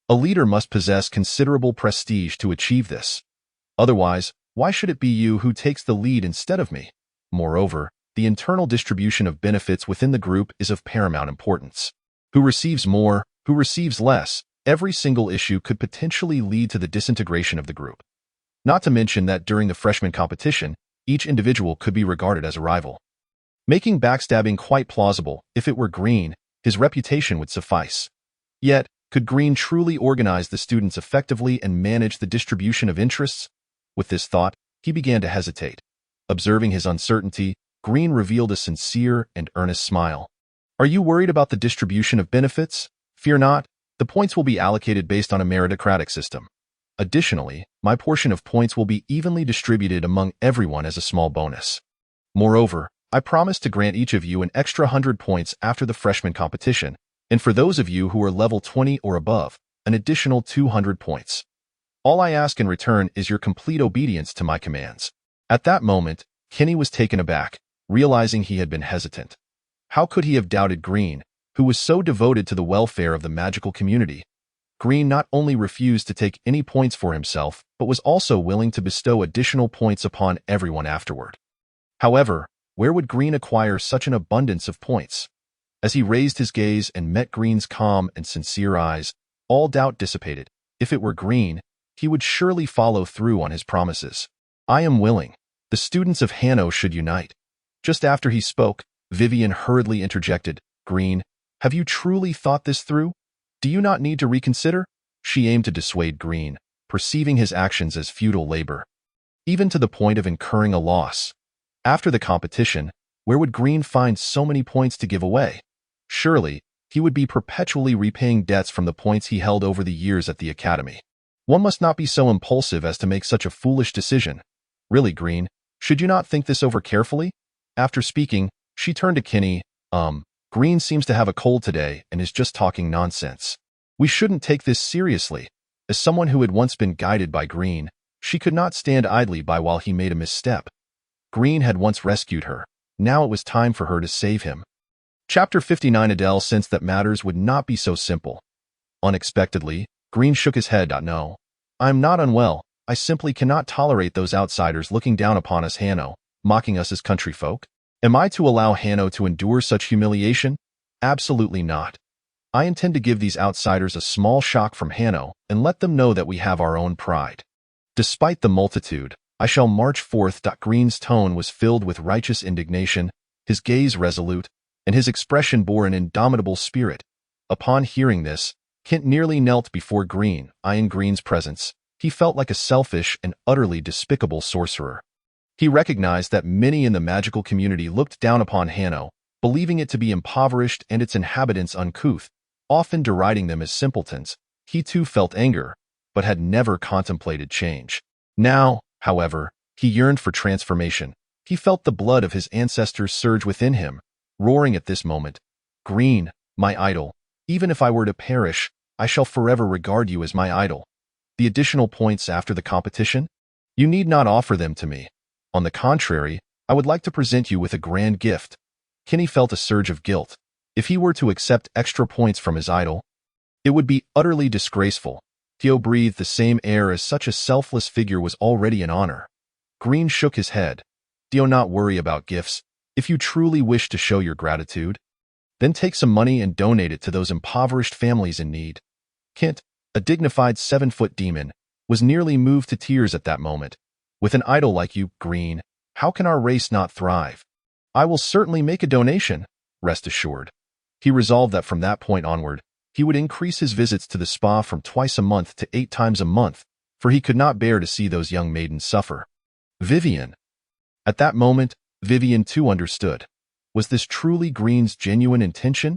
A leader must possess considerable prestige to achieve this. Otherwise, why should it be you who takes the lead instead of me? Moreover, the internal distribution of benefits within the group is of paramount importance. Who receives more, who receives less, every single issue could potentially lead to the disintegration of the group. Not to mention that during the freshman competition, each individual could be regarded as a rival. Making backstabbing quite plausible, if it were Green, his reputation would suffice. Yet, could Green truly organize the students effectively and manage the distribution of interests? With this thought, he began to hesitate. Observing his uncertainty, Green revealed a sincere and earnest smile. Are you worried about the distribution of benefits? Fear not, the points will be allocated based on a meritocratic system. Additionally, my portion of points will be evenly distributed among everyone as a small bonus. Moreover, I promise to grant each of you an extra 100 points after the freshman competition, and for those of you who are level 20 or above, an additional 200 points. All I ask in return is your complete obedience to my commands. At that moment, Kinney was taken aback, realizing he had been hesitant. How could he have doubted Green, who was so devoted to the welfare of the magical community? Green not only refused to take any points for himself, but was also willing to bestow additional points upon everyone afterward. However, where would Green acquire such an abundance of points? As he raised his gaze and met Green's calm and sincere eyes, all doubt dissipated. If it were Green, he would surely follow through on his promises. I am willing. The students of Hanno should unite. Just after he spoke, Vivian hurriedly interjected, Green, have you truly thought this through? Do you not need to reconsider? She aimed to dissuade Green, perceiving his actions as futile labor, even to the point of incurring a loss. After the competition, where would Green find so many points to give away? Surely, he would be perpetually repaying debts from the points he held over the years at the academy. One must not be so impulsive as to make such a foolish decision. Really, Green, should you not think this over carefully? After speaking, she turned to Kinney. Green seems to have a cold today and is just talking nonsense. We shouldn't take this seriously. As someone who had once been guided by Green, she could not stand idly by while he made a misstep. Green had once rescued her. Now it was time for her to save him. Chapter 59. Adele sensed that matters would not be so simple. Unexpectedly, Green shook his head. No, I'm not unwell. I simply cannot tolerate those outsiders looking down upon us Hanno. mocking us as country folk? Am I to allow Hanno to endure such humiliation? Absolutely not. I intend to give these outsiders a small shock from Hanno and let them know that we have our own pride. Despite the multitude, I shall march forth. Green's tone was filled with righteous indignation, his gaze resolute, and his expression bore an indomitable spirit. Upon hearing this, Kent nearly knelt before Green. In Green's presence, he felt like a selfish and utterly despicable sorcerer. He recognized that many in the magical community looked down upon Hanno, believing it to be impoverished and its inhabitants uncouth, often deriding them as simpletons. He too felt anger, but had never contemplated change. Now, however, he yearned for transformation. He felt the blood of his ancestors surge within him, roaring at this moment, "Green, my idol, even if I were to perish, I shall forever regard you as my idol." The additional points after the competition? You need not offer them to me. On the contrary, I would like to present you with a grand gift. Kenny felt a surge of guilt. If he were to accept extra points from his idol, it would be utterly disgraceful. Theo breathed the same air as such a selfless figure was already an honor. Green shook his head. "Do not worry about gifts. If you truly wish to show your gratitude, then take some money and donate it to those impoverished families in need." Kent, a dignified 7-foot demon, was nearly moved to tears at that moment. "With an idol like you, Green, how can our race not thrive?" "I will certainly make a donation, rest assured." He resolved that from that point onward, he would increase his visits to the spa from twice a month to 8 times a month, for he could not bear to see those young maidens suffer. Vivian. At that moment, Vivian too understood. Was this truly Green's genuine intention?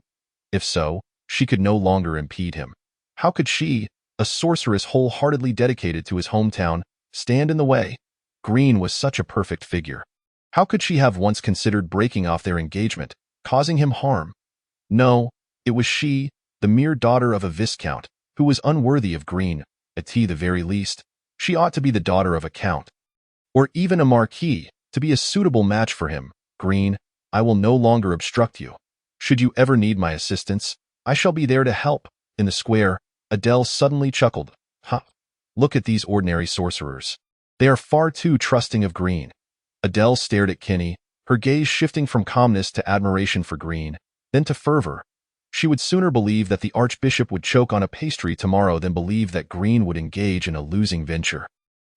If so, she could no longer impede him. How could she, a sorceress wholeheartedly dedicated to his hometown, stand in the way? Green was such a perfect figure. How could she have once considered breaking off their engagement, causing him harm? No, it was she, the mere daughter of a viscount, who was unworthy of Green. At the very least, she ought to be the daughter of a count, or even a marquis, to be a suitable match for him. "Green, I will no longer obstruct you. Should you ever need my assistance, I shall be there to help." In the square, Adele suddenly chuckled. "Ha! Look at these ordinary sorcerers. They are far too trusting of Green." Adele stared at Kenny, her gaze shifting from calmness to admiration for Green, then to fervor. She would sooner believe that the Archbishop would choke on a pastry tomorrow than believe that Green would engage in a losing venture.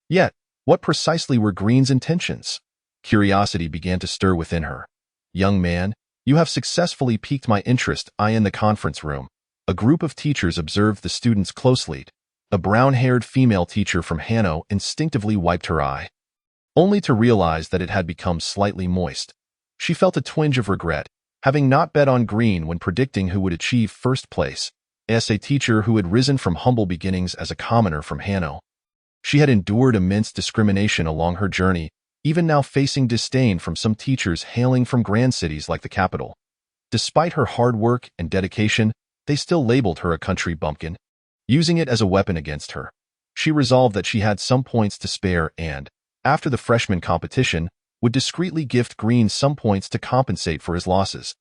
Yet, what precisely were Green's intentions? Curiosity began to stir within her. "Young man, you have successfully piqued my interest." In the conference room, a group of teachers observed the students closely. A brown-haired female teacher from Hanno instinctively wiped her eye, only to realize that it had become slightly moist. She felt a twinge of regret, having not bet on Green when predicting who would achieve first place. As a teacher who had risen from humble beginnings as a commoner from Hanno, she had endured immense discrimination along her journey, even now facing disdain from some teachers hailing from grand cities like the capital. Despite her hard work and dedication, they still labeled her a country bumpkin, using it as a weapon against her. She resolved that she had some points to spare and, after the freshman competition, would discreetly gift Green some points to compensate for his losses.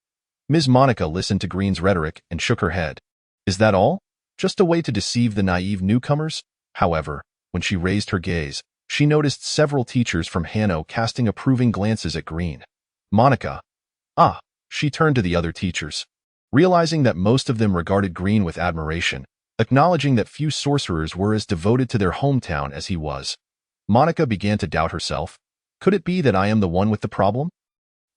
Ms. Monica listened to Green's rhetoric and shook her head. Is that all? Just a way to deceive the naive newcomers? However, when she raised her gaze, she noticed several teachers from Hanno casting approving glances at Green. Monica. Ah, she turned to the other teachers. Realizing that most of them regarded Green with admiration, acknowledging that few sorcerers were as devoted to their hometown as he was, Monica began to doubt herself. Could it be that I am the one with the problem?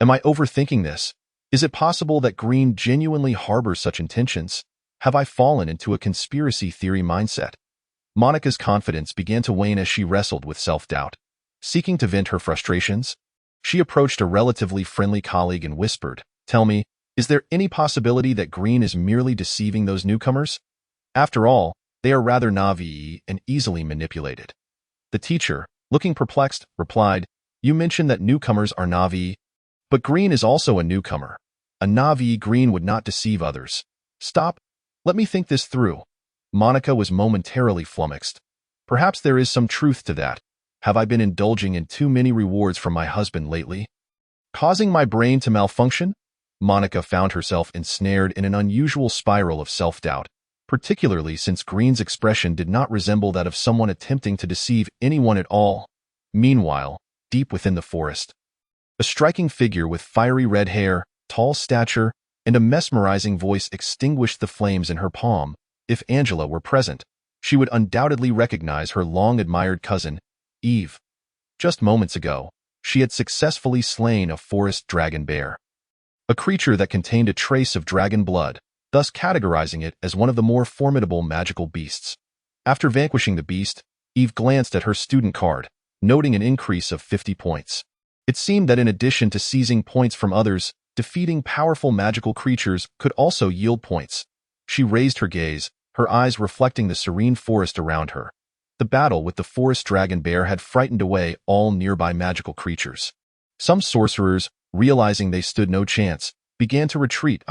Am I overthinking this? Is it possible that Green genuinely harbors such intentions? Have I fallen into a conspiracy theory mindset? Monica's confidence began to wane as she wrestled with self-doubt. Seeking to vent her frustrations, she approached a relatively friendly colleague and whispered, "Tell me, is there any possibility that Green is merely deceiving those newcomers? After all, they are rather naive and easily manipulated." The teacher, looking perplexed, replied, "You mentioned that newcomers are naive, but Green is also a newcomer. A naive Green would not deceive others." "Stop. Let me think this through." Monica was momentarily flummoxed. Perhaps there is some truth to that. Have I been indulging in too many rewards from my husband lately, causing my brain to malfunction? Monica found herself ensnared in an unusual spiral of self-doubt, particularly since Green's expression did not resemble that of someone attempting to deceive anyone at all. Meanwhile, deep within the forest, A striking figure with fiery red hair, tall stature, and a mesmerizing voice extinguished the flames in her palm. If Angela were present, she would undoubtedly recognize her long-admired cousin, Eve. Just moments ago, she had successfully slain a forest dragon bear, a creature that contained a trace of dragon blood, thus categorizing it as one of the more formidable magical beasts. After vanquishing the beast, Eve glanced at her student card, noting an increase of 50 points. It seemed that in addition to seizing points from others, defeating powerful magical creatures could also yield points. She raised her gaze, her eyes reflecting the serene forest around her. The battle with the forest dragon bear had frightened away all nearby magical creatures. Some sorcerers, realizing they stood no chance, began to retreat.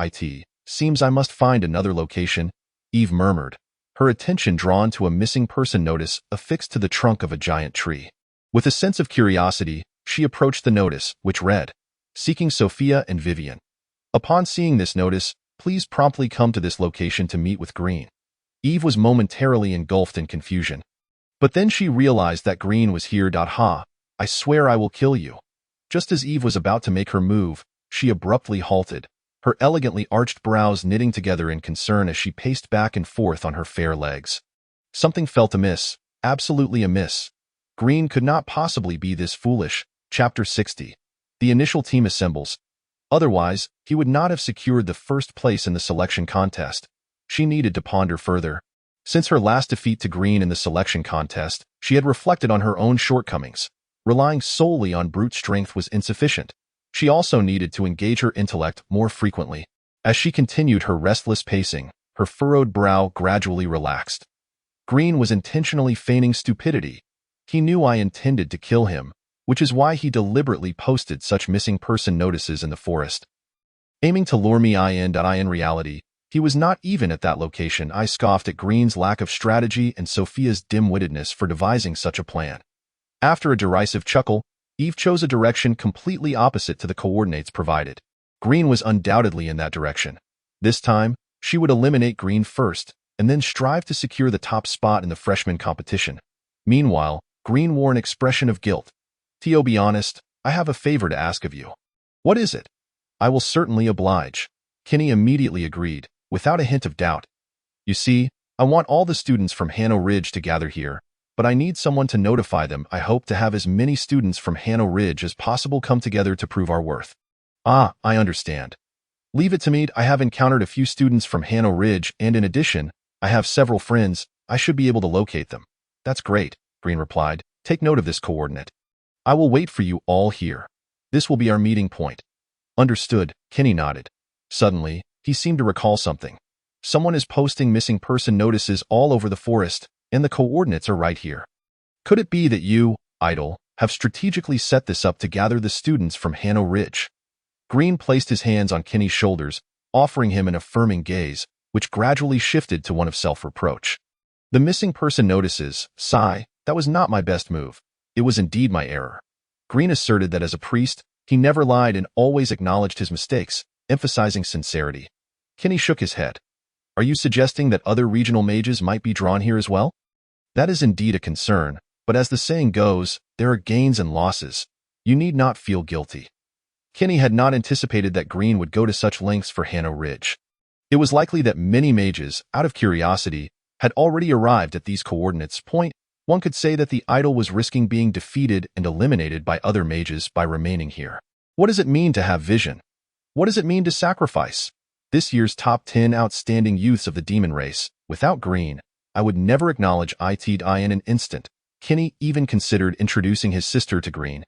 Seems I must find another location, Eve murmured, her attention drawn to a missing person notice affixed to the trunk of a giant tree. With a sense of curiosity, she approached the notice, which read, "Seeking Sophia and Vivian. Upon seeing this notice, please promptly come to this location to meet with Green." Eve was momentarily engulfed in confusion. But then she realized that Green was here. Ha, I swear I will kill you. Just as Eve was about to make her move, she abruptly halted, her elegantly arched brows knitting together in concern as she paced back and forth on her fair legs. Something felt amiss, absolutely amiss. Green could not possibly be this foolish. Chapter 60. The initial team assembles. Otherwise, he would not have secured the first place in the selection contest. She needed to ponder further. Since her last defeat to Green in the selection contest, she had reflected on her own shortcomings. Relying solely on brute strength was insufficient. She also needed to engage her intellect more frequently. As she continued her restless pacing, her furrowed brow gradually relaxed. Green was intentionally feigning stupidity. He knew I intended to kill him, which is why he deliberately posted such missing person notices in the forest. Aiming to lure me in reality, he was not even at that location. I scoffed at Green's lack of strategy and Sophia's dim-wittedness for devising such a plan. After a derisive chuckle, Eve chose a direction completely opposite to the coordinates provided. Green was undoubtedly in that direction. This time, she would eliminate Green first, and then strive to secure the top spot in the freshman competition. Meanwhile, Green wore an expression of guilt. "To be honest, I have a favor to ask of you." "What is it?" "I will certainly oblige." Kinney immediately agreed, without a hint of doubt. "You see, I want all the students from Hanno Ridge to gather here, but I need someone to notify them. I hope to have as many students from Hanno Ridge as possible come together to prove our worth." "Ah, I understand. Leave it to me. I have encountered a few students from Hanno Ridge, and in addition, I have several friends. I should be able to locate them." "That's great," Green replied. "Take note of this coordinate. I will wait for you all here. This will be our meeting point." "Understood," Kinney nodded. Suddenly, he seemed to recall something. "Someone is posting missing person notices all over the forest, and the coordinates are right here. Could it be that you, Idol, have strategically set this up to gather the students from Hanno Ridge?" Green placed his hands on Kinney's shoulders, offering him an affirming gaze, which gradually shifted to one of self-reproach. "The missing person notices, sigh, that was not my best move. It was indeed my error." Green asserted that as a priest, he never lied and always acknowledged his mistakes, emphasizing sincerity. Kinney shook his head. "Are you suggesting that other regional mages might be drawn here as well?" "That is indeed a concern, but as the saying goes, there are gains and losses. You need not feel guilty." Kinney had not anticipated that Green would go to such lengths for Hanno Ridge. It was likely that many mages, out of curiosity, had already arrived at these coordinates. One could say that the idol was risking being defeated and eliminated by other mages by remaining here. What does it mean to have vision? What does it mean to sacrifice? This year's top 10 outstanding youths of the demon race. Without Green, I would never acknowledge it in an instant. Kinney even considered introducing his sister to Green.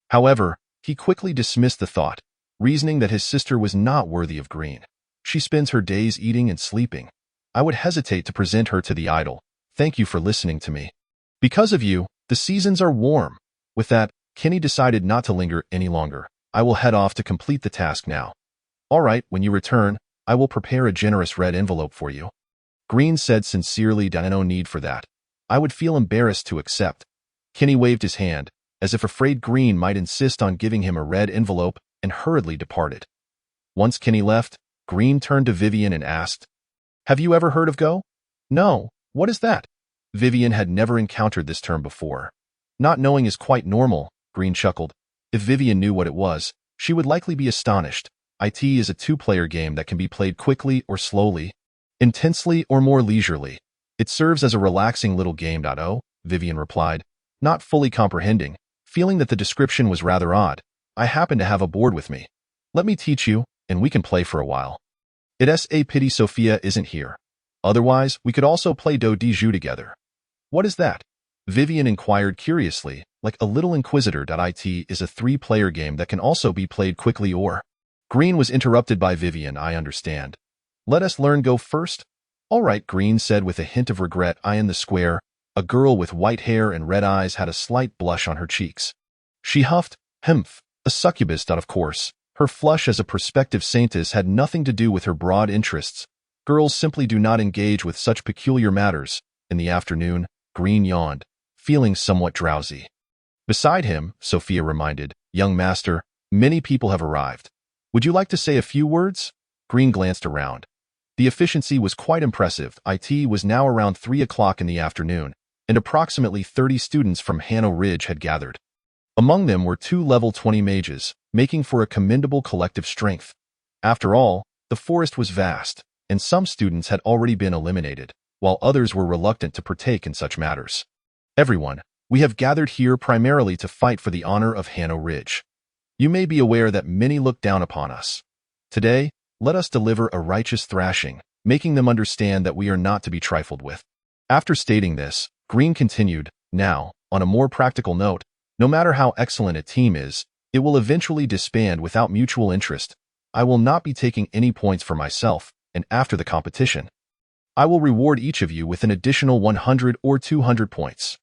However, he quickly dismissed the thought, reasoning that his sister was not worthy of Green. "She spends her days eating and sleeping. I would hesitate to present her to the idol. Thank you for listening to me. Because of you, the seasons are warm." With that, Kinney decided not to linger any longer. "I will head off to complete the task now." "All right, when you return, I will prepare a generous red envelope for you." Green said sincerely, "No need for that. I would feel embarrassed to accept." Kinney waved his hand, as if afraid Green might insist on giving him a red envelope, and hurriedly departed. Once Kinney left, Green turned to Vivian and asked, "Have you ever heard of Go?" "No, what is that?" Vivian had never encountered this term before. "Not knowing is quite normal," Green chuckled. If Vivian knew what it was, she would likely be astonished. It is a two-player game that can be played quickly or slowly, intensely or more leisurely. It serves as a relaxing little game. Oh, Vivian replied, not fully comprehending, feeling that the description was rather odd. I happen to have a board with me. Let me teach you, and we can play for a while. It's a pity Sophia isn't here. Otherwise, we could also play do de jeu together. What is that? Vivian inquired curiously, like a little inquisitor. It is a three-player game that can also be played quickly or... Green was interrupted by Vivian. I understand. Let us learn go first. All right, Green said with a hint of regret. In the square, a girl with white hair and red eyes had a slight blush on her cheeks. She huffed, "Humph, a succubus." Of course, her flush as a prospective saintess had nothing to do with her broad interests. Girls simply do not engage with such peculiar matters. In the afternoon, Green yawned, feeling somewhat drowsy. Beside him, Sophia reminded, "Young master, many people have arrived. Would you like to say a few words?" Green glanced around. The efficiency was quite impressive. It was now around 3 o'clock in the afternoon, and approximately 30 students from Hanno Ridge had gathered. Among them were 2 level 20 mages, making for a commendable collective strength. After all, the forest was vast, and some students had already been eliminated, while others were reluctant to partake in such matters. Everyone, we have gathered here primarily to fight for the honor of Hanno Ridge. You may be aware that many look down upon us. Today, let us deliver a righteous thrashing, making them understand that we are not to be trifled with. After stating this, Green continued, now, on a more practical note, no matter how excellent a team is, it will eventually disband without mutual interest. I will not be taking any points for myself, and after the competition, I will reward each of you with an additional 100 or 200 points.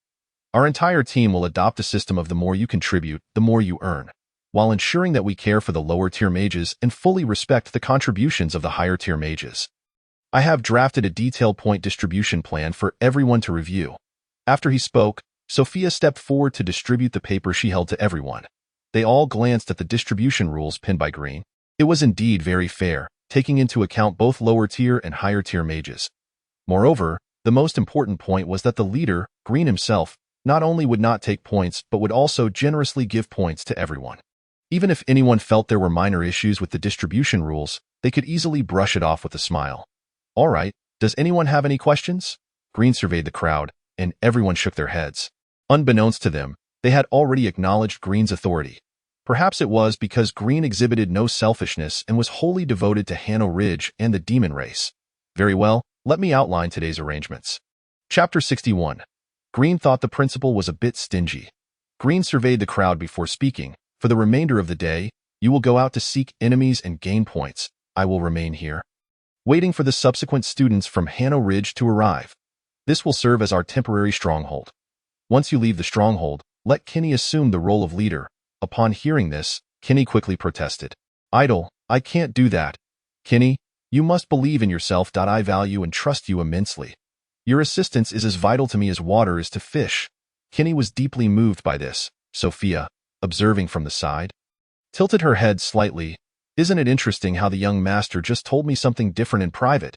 Our entire team will adopt a system of the more you contribute, the more you earn, while ensuring that we care for the lower-tier mages and fully respect the contributions of the higher-tier mages. I have drafted a detailed point distribution plan for everyone to review. After he spoke, Sophia stepped forward to distribute the paper she held to everyone. They all glanced at the distribution rules pinned by Green. It was indeed very fair, taking into account both lower-tier and higher-tier mages. Moreover, the most important point was that the leader, Green himself, not only would not take points but would also generously give points to everyone. Even if anyone felt there were minor issues with the distribution rules, they could easily brush it off with a smile. All right, does anyone have any questions? Green surveyed the crowd, and everyone shook their heads. Unbeknownst to them, they had already acknowledged Green's authority. Perhaps it was because Green exhibited no selfishness and was wholly devoted to Hanno Ridge and the demon race. Very well, let me outline today's arrangements. Chapter 61. Green thought the principal was a bit stingy. Green surveyed the crowd before speaking. For the remainder of the day, you will go out to seek enemies and gain points. I will remain here, waiting for the subsequent students from Hanno Ridge to arrive. This will serve as our temporary stronghold. Once you leave the stronghold, let Kenny assume the role of leader. Upon hearing this, Kenny quickly protested. Idle, I can't do that. Kenny, you must believe in yourself. I value and trust you immensely. Your assistance is as vital to me as water is to fish. Kenny was deeply moved by this. Sophia, observing from the side, tilted her head slightly. Isn't it interesting how the young master just told me something different in private?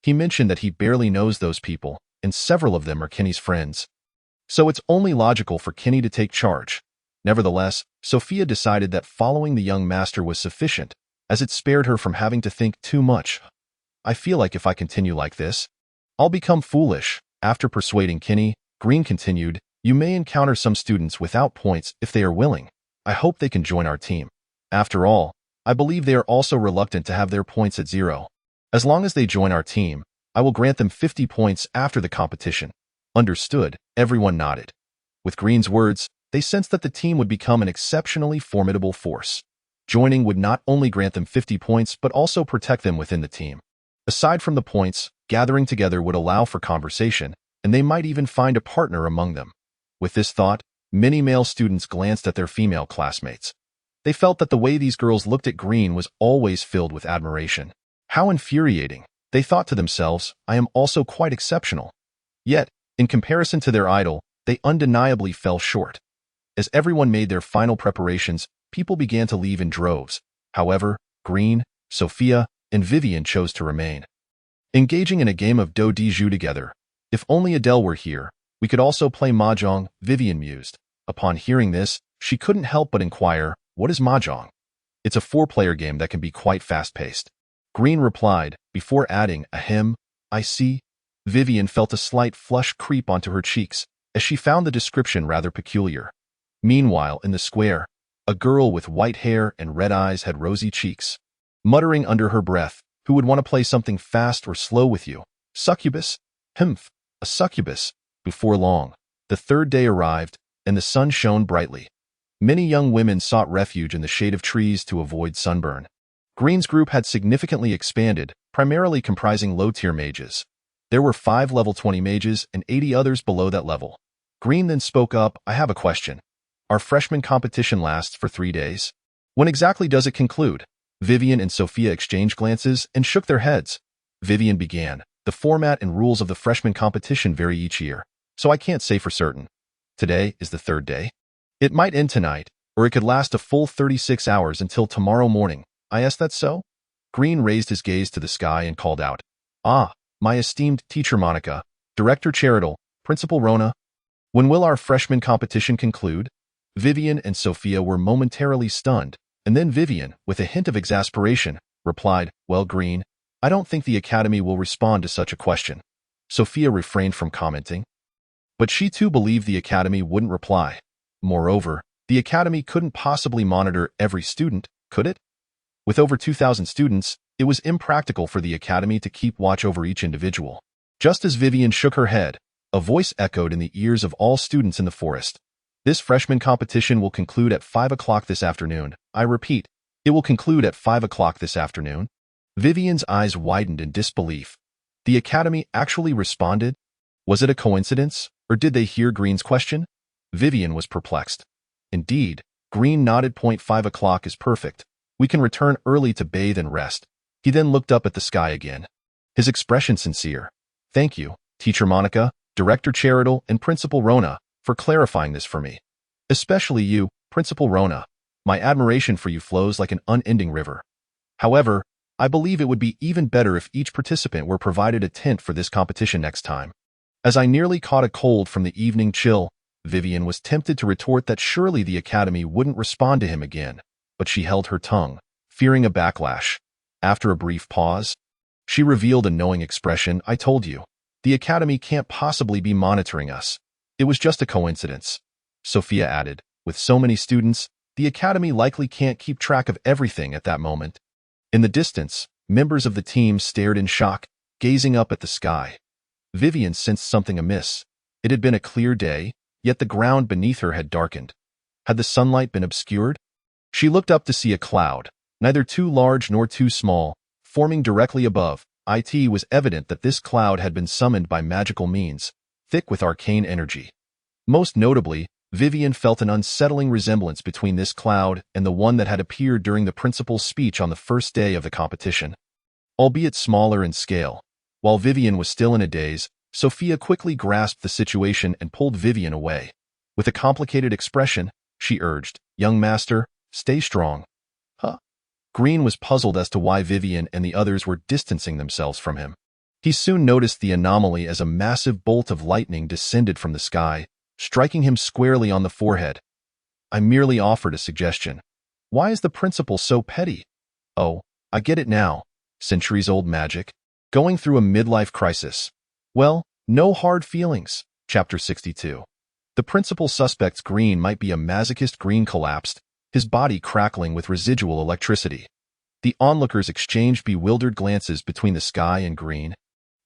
He mentioned that he barely knows those people, and several of them are Kenny's friends. So it's only logical for Kenny to take charge. Nevertheless, Sophia decided that following the young master was sufficient, as it spared her from having to think too much. I feel like if I continue like this, I'll become foolish. After persuading Kenny, Green continued, you may encounter some students without points if they are willing. I hope they can join our team. After all, I believe they are also reluctant to have their points at 0. As long as they join our team, I will grant them 50 points after the competition. Understood, everyone nodded. With Green's words, they sensed that the team would become an exceptionally formidable force. Joining would not only grant them 50 points but also protect them within the team. Aside from the points, gathering together would allow for conversation, and they might even find a partner among them. With this thought, many male students glanced at their female classmates. They felt that the way these girls looked at Green was always filled with admiration. How infuriating, they thought to themselves, I am also quite exceptional. Yet, in comparison to their idol, they undeniably fell short. As everyone made their final preparations, people began to leave in droves. However, Green, Sophia, and Vivian chose to remain, engaging in a game of do de jeu together. If only Adele were here, we could also play mahjong, Vivian mused. Upon hearing this, She couldn't help but inquire, "What is Mahjong?" "It's a four-player game that can be quite fast-paced." Green replied, before adding, "Ahem, I see." Vivian felt a slight flush creep onto her cheeks, as she found the description rather peculiar. Meanwhile, in the square, a girl with white hair and red eyes had rosy cheeks. Muttering under her breath, "Who would want to play something fast or slow with you? Succubus? Humph, a succubus." Before long, the third day arrived, and the sun shone brightly. Many young women sought refuge in the shade of trees to avoid sunburn. Green's group had significantly expanded, primarily comprising low-tier mages. There were 5 level 20 mages and 80 others below that level. Green then spoke up, "I have a question. Our freshman competition lasts for 3 days. When exactly does it conclude?" Vivian and Sophia exchanged glances and shook their heads. Vivian began, "The format and rules of the freshman competition vary each year, so I can't say for certain. Today is the 3rd day. It might end tonight, or it could last a full 36 hours until tomorrow morning. I asked that so?" Green raised his gaze to the sky and called out, "Ah, my esteemed teacher Monica, Director Charitable, Principal Rona. When will our freshman competition conclude?" Vivian and Sophia were momentarily stunned, and then Vivian, with a hint of exasperation, replied, "Well, Green, I don't think the Academy will respond to such a question." Sophia refrained from commenting, but she too believed the Academy wouldn't reply. Moreover, the Academy couldn't possibly monitor every student, could it? With over 2,000 students, it was impractical for the Academy to keep watch over each individual. Just as Vivian shook her head, a voice echoed in the ears of all students in the forest. "This freshman competition will conclude at 5 o'clock this afternoon. I repeat, it will conclude at 5 o'clock this afternoon." Vivian's eyes widened in disbelief. The Academy actually responded? Was it a coincidence, or did they hear Green's question? Vivian was perplexed. Indeed, Green nodded. "5 o'clock is perfect. We can return early to bathe and rest." He then looked up at the sky again, his expression sincere. "Thank you, Teacher Monica, Director Charitable, and Principal Rona, for clarifying this for me. Especially you, Principal Rona. My admiration for you flows like an unending river. However, I believe it would be even better if each participant were provided a tent for this competition next time." As I nearly caught a cold from the evening chill, Vivian was tempted to retort that surely the Academy wouldn't respond to him again, but she held her tongue, fearing a backlash. After a brief pause, she revealed a knowing expression. "I told you, the Academy can't possibly be monitoring us. It was just a coincidence." Sophia added, "With so many students, the Academy likely can't keep track of everything at that moment." In the distance, members of the team stared in shock, gazing up at the sky. Vivian sensed something amiss. It had been a clear day, yet the ground beneath her had darkened. Had the sunlight been obscured? She looked up to see a cloud, neither too large nor too small, forming directly above. It was evident that this cloud had been summoned by magical means, thick with arcane energy. Most notably, Vivian felt an unsettling resemblance between this cloud and the one that had appeared during the principal's speech on the first day of the competition. Albeit smaller in scale, while Vivian was still in a daze, Sophia quickly grasped the situation and pulled Vivian away. With a complicated expression, she urged, "Young master, stay strong." Huh? Green was puzzled as to why Vivian and the others were distancing themselves from him. He soon noticed the anomaly as a massive bolt of lightning descended from the sky, striking him squarely on the forehead. "I merely offered a suggestion. Why is the principal so petty?" "Oh, I get it now. Centuries-old magic. Going through a midlife crisis. Well, no hard feelings." Chapter 62. The principal suspect's Green might be a masochist. Green collapsed, his body crackling with residual electricity. The onlookers exchanged bewildered glances between the sky and Green,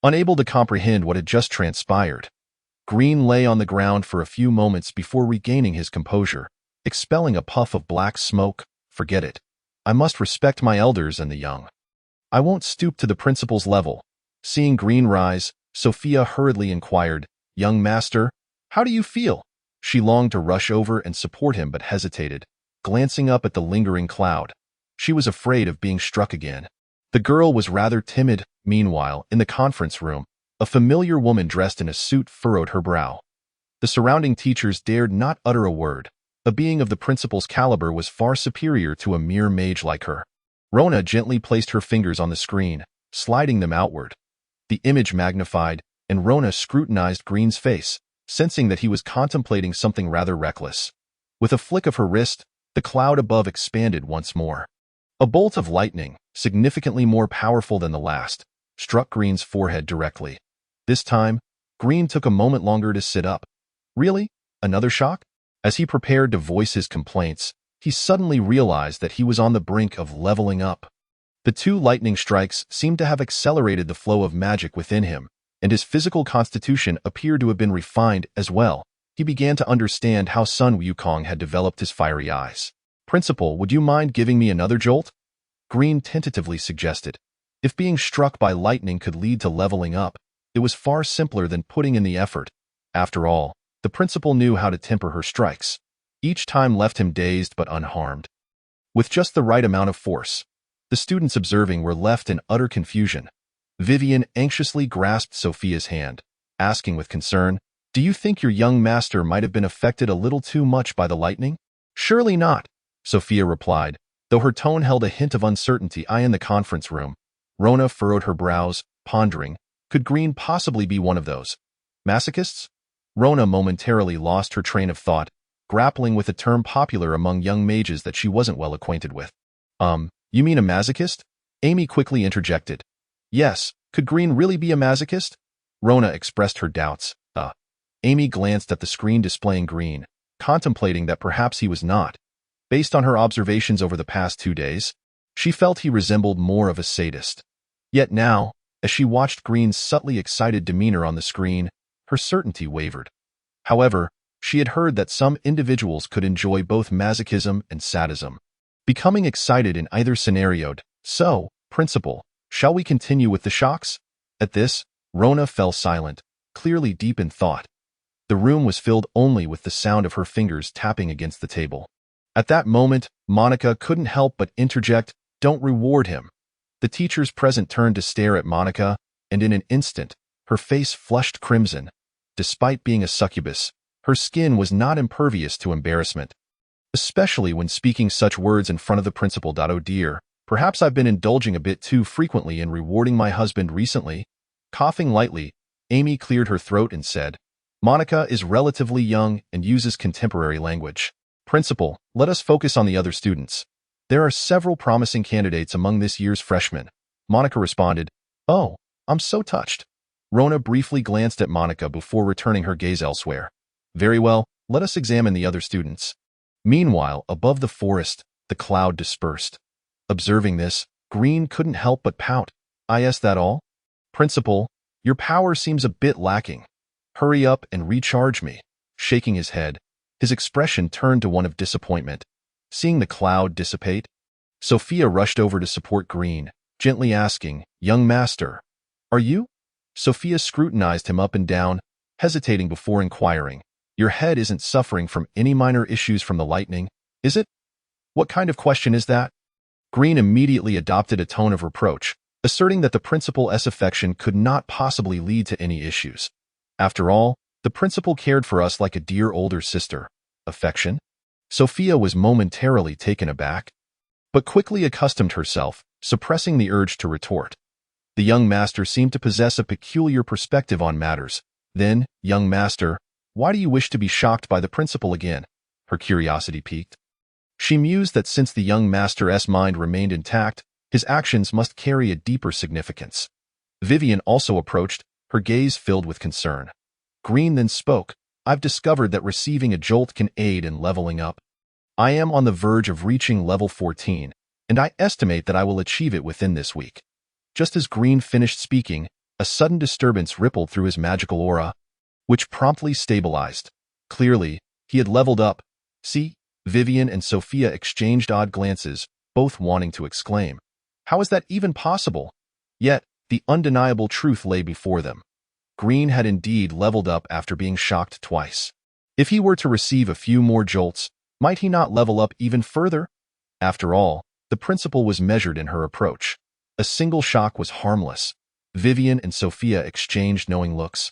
unable to comprehend what had just transpired. Green lay on the ground for a few moments before regaining his composure, expelling a puff of black smoke. "Forget it. I must respect my elders and the young. I won't stoop to the principal's level." Seeing Green rise, Sophia hurriedly inquired, "Young master, how do you feel?" She longed to rush over and support him but hesitated, glancing up at the lingering cloud. She was afraid of being struck again. The girl was rather timid. Meanwhile, in the conference room, a familiar woman dressed in a suit furrowed her brow. The surrounding teachers dared not utter a word. A being of the principal's caliber was far superior to a mere mage like her. Rona gently placed her fingers on the screen, sliding them outward. The image magnified, and Rona scrutinized Green's face, sensing that he was contemplating something rather reckless. With a flick of her wrist, the cloud above expanded once more. A bolt of lightning, significantly more powerful than the last, struck Green's forehead directly. This time, Green took a moment longer to sit up. Really? Another shock? As he prepared to voice his complaints, he suddenly realized that he was on the brink of leveling up. The two lightning strikes seemed to have accelerated the flow of magic within him, and his physical constitution appeared to have been refined as well. He began to understand how Sun Wukong had developed his fiery eyes. "Principal, would you mind giving me another jolt?" Green tentatively suggested. If being struck by lightning could lead to leveling up, it was far simpler than putting in the effort. After all, the principal knew how to temper her strikes. Each time left him dazed but unharmed. With just the right amount of force, the students observing were left in utter confusion. Vivian anxiously grasped Sophia's hand, asking with concern, "Do you think your young master might have been affected a little too much by the lightning?" "Surely not," Sophia replied, though her tone held a hint of uncertainty. In the conference room, Rona furrowed her brows, pondering, could Green possibly be one of those masochists? Rona momentarily lost her train of thought, grappling with a term popular among young mages that she wasn't well acquainted with. You mean a masochist?" Amy quickly interjected. "Yes, could Green really be a masochist?" Rona expressed her doubts. Amy glanced at the screen displaying Green, contemplating that perhaps he was not. Based on her observations over the past 2 days, she felt he resembled more of a sadist. Yet now, as she watched Green's subtly excited demeanor on the screen, her certainty wavered. However, she had heard that some individuals could enjoy both masochism and sadism, becoming excited in either scenario. "So, Principal, shall we continue with the shocks?" At this, Rona fell silent, clearly deep in thought. The room was filled only with the sound of her fingers tapping against the table. At that moment, Monica couldn't help but interject, "Don't reward him." The teachers present turned to stare at Monica, and in an instant, her face flushed crimson. Despite being a succubus, her skin was not impervious to embarrassment, especially when speaking such words in front of the principal. "Oh dear, perhaps I've been indulging a bit too frequently in rewarding my husband recently." Coughing lightly, Amy cleared her throat and said, "Monica is relatively young and uses contemporary language. Principal, let us focus on the other students. There are several promising candidates among this year's freshmen." Monica responded, "Oh, I'm so touched." Rona briefly glanced at Monica before returning her gaze elsewhere. "Very well, let us examine the other students." Meanwhile, above the forest, the cloud dispersed. Observing this, Green couldn't help but pout. "Is that all? Principal, your power seems a bit lacking. Hurry up and recharge me." Shaking his head, his expression turned to one of disappointment. Seeing the cloud dissipate, Sophia rushed over to support Green, gently asking, "Young master, are you?" Sophia scrutinized him up and down, hesitating before inquiring, "Your head isn't suffering from any minor issues from the lightning, is it?" "What kind of question is that?" Green immediately adopted a tone of reproach, asserting that the principal's affection could not possibly lead to any issues. After all, the principal cared for us like a dear older sister. Affection? Sophia was momentarily taken aback, but quickly accustomed herself, suppressing the urge to retort. The young master seemed to possess a peculiar perspective on matters. "Then, young master, why do you wish to be shocked by the principal again?" Her curiosity piqued. She mused that since the young master's mind remained intact, his actions must carry a deeper significance. Vivian also approached, her gaze filled with concern. Green then spoke, "I've discovered that receiving a jolt can aid in leveling up. I am on the verge of reaching level 14, and I estimate that I will achieve it within this week." Just as Green finished speaking, a sudden disturbance rippled through his magical aura, which promptly stabilized. Clearly, he had leveled up. "See?" Vivian and Sophia exchanged odd glances, both wanting to exclaim, "How is that even possible?" Yet, the undeniable truth lay before them. Green had indeed leveled up after being shocked twice. If he were to receive a few more jolts, might he not level up even further? After all, the principal was measured in her approach. A single shock was harmless. Vivian and Sophia exchanged knowing looks,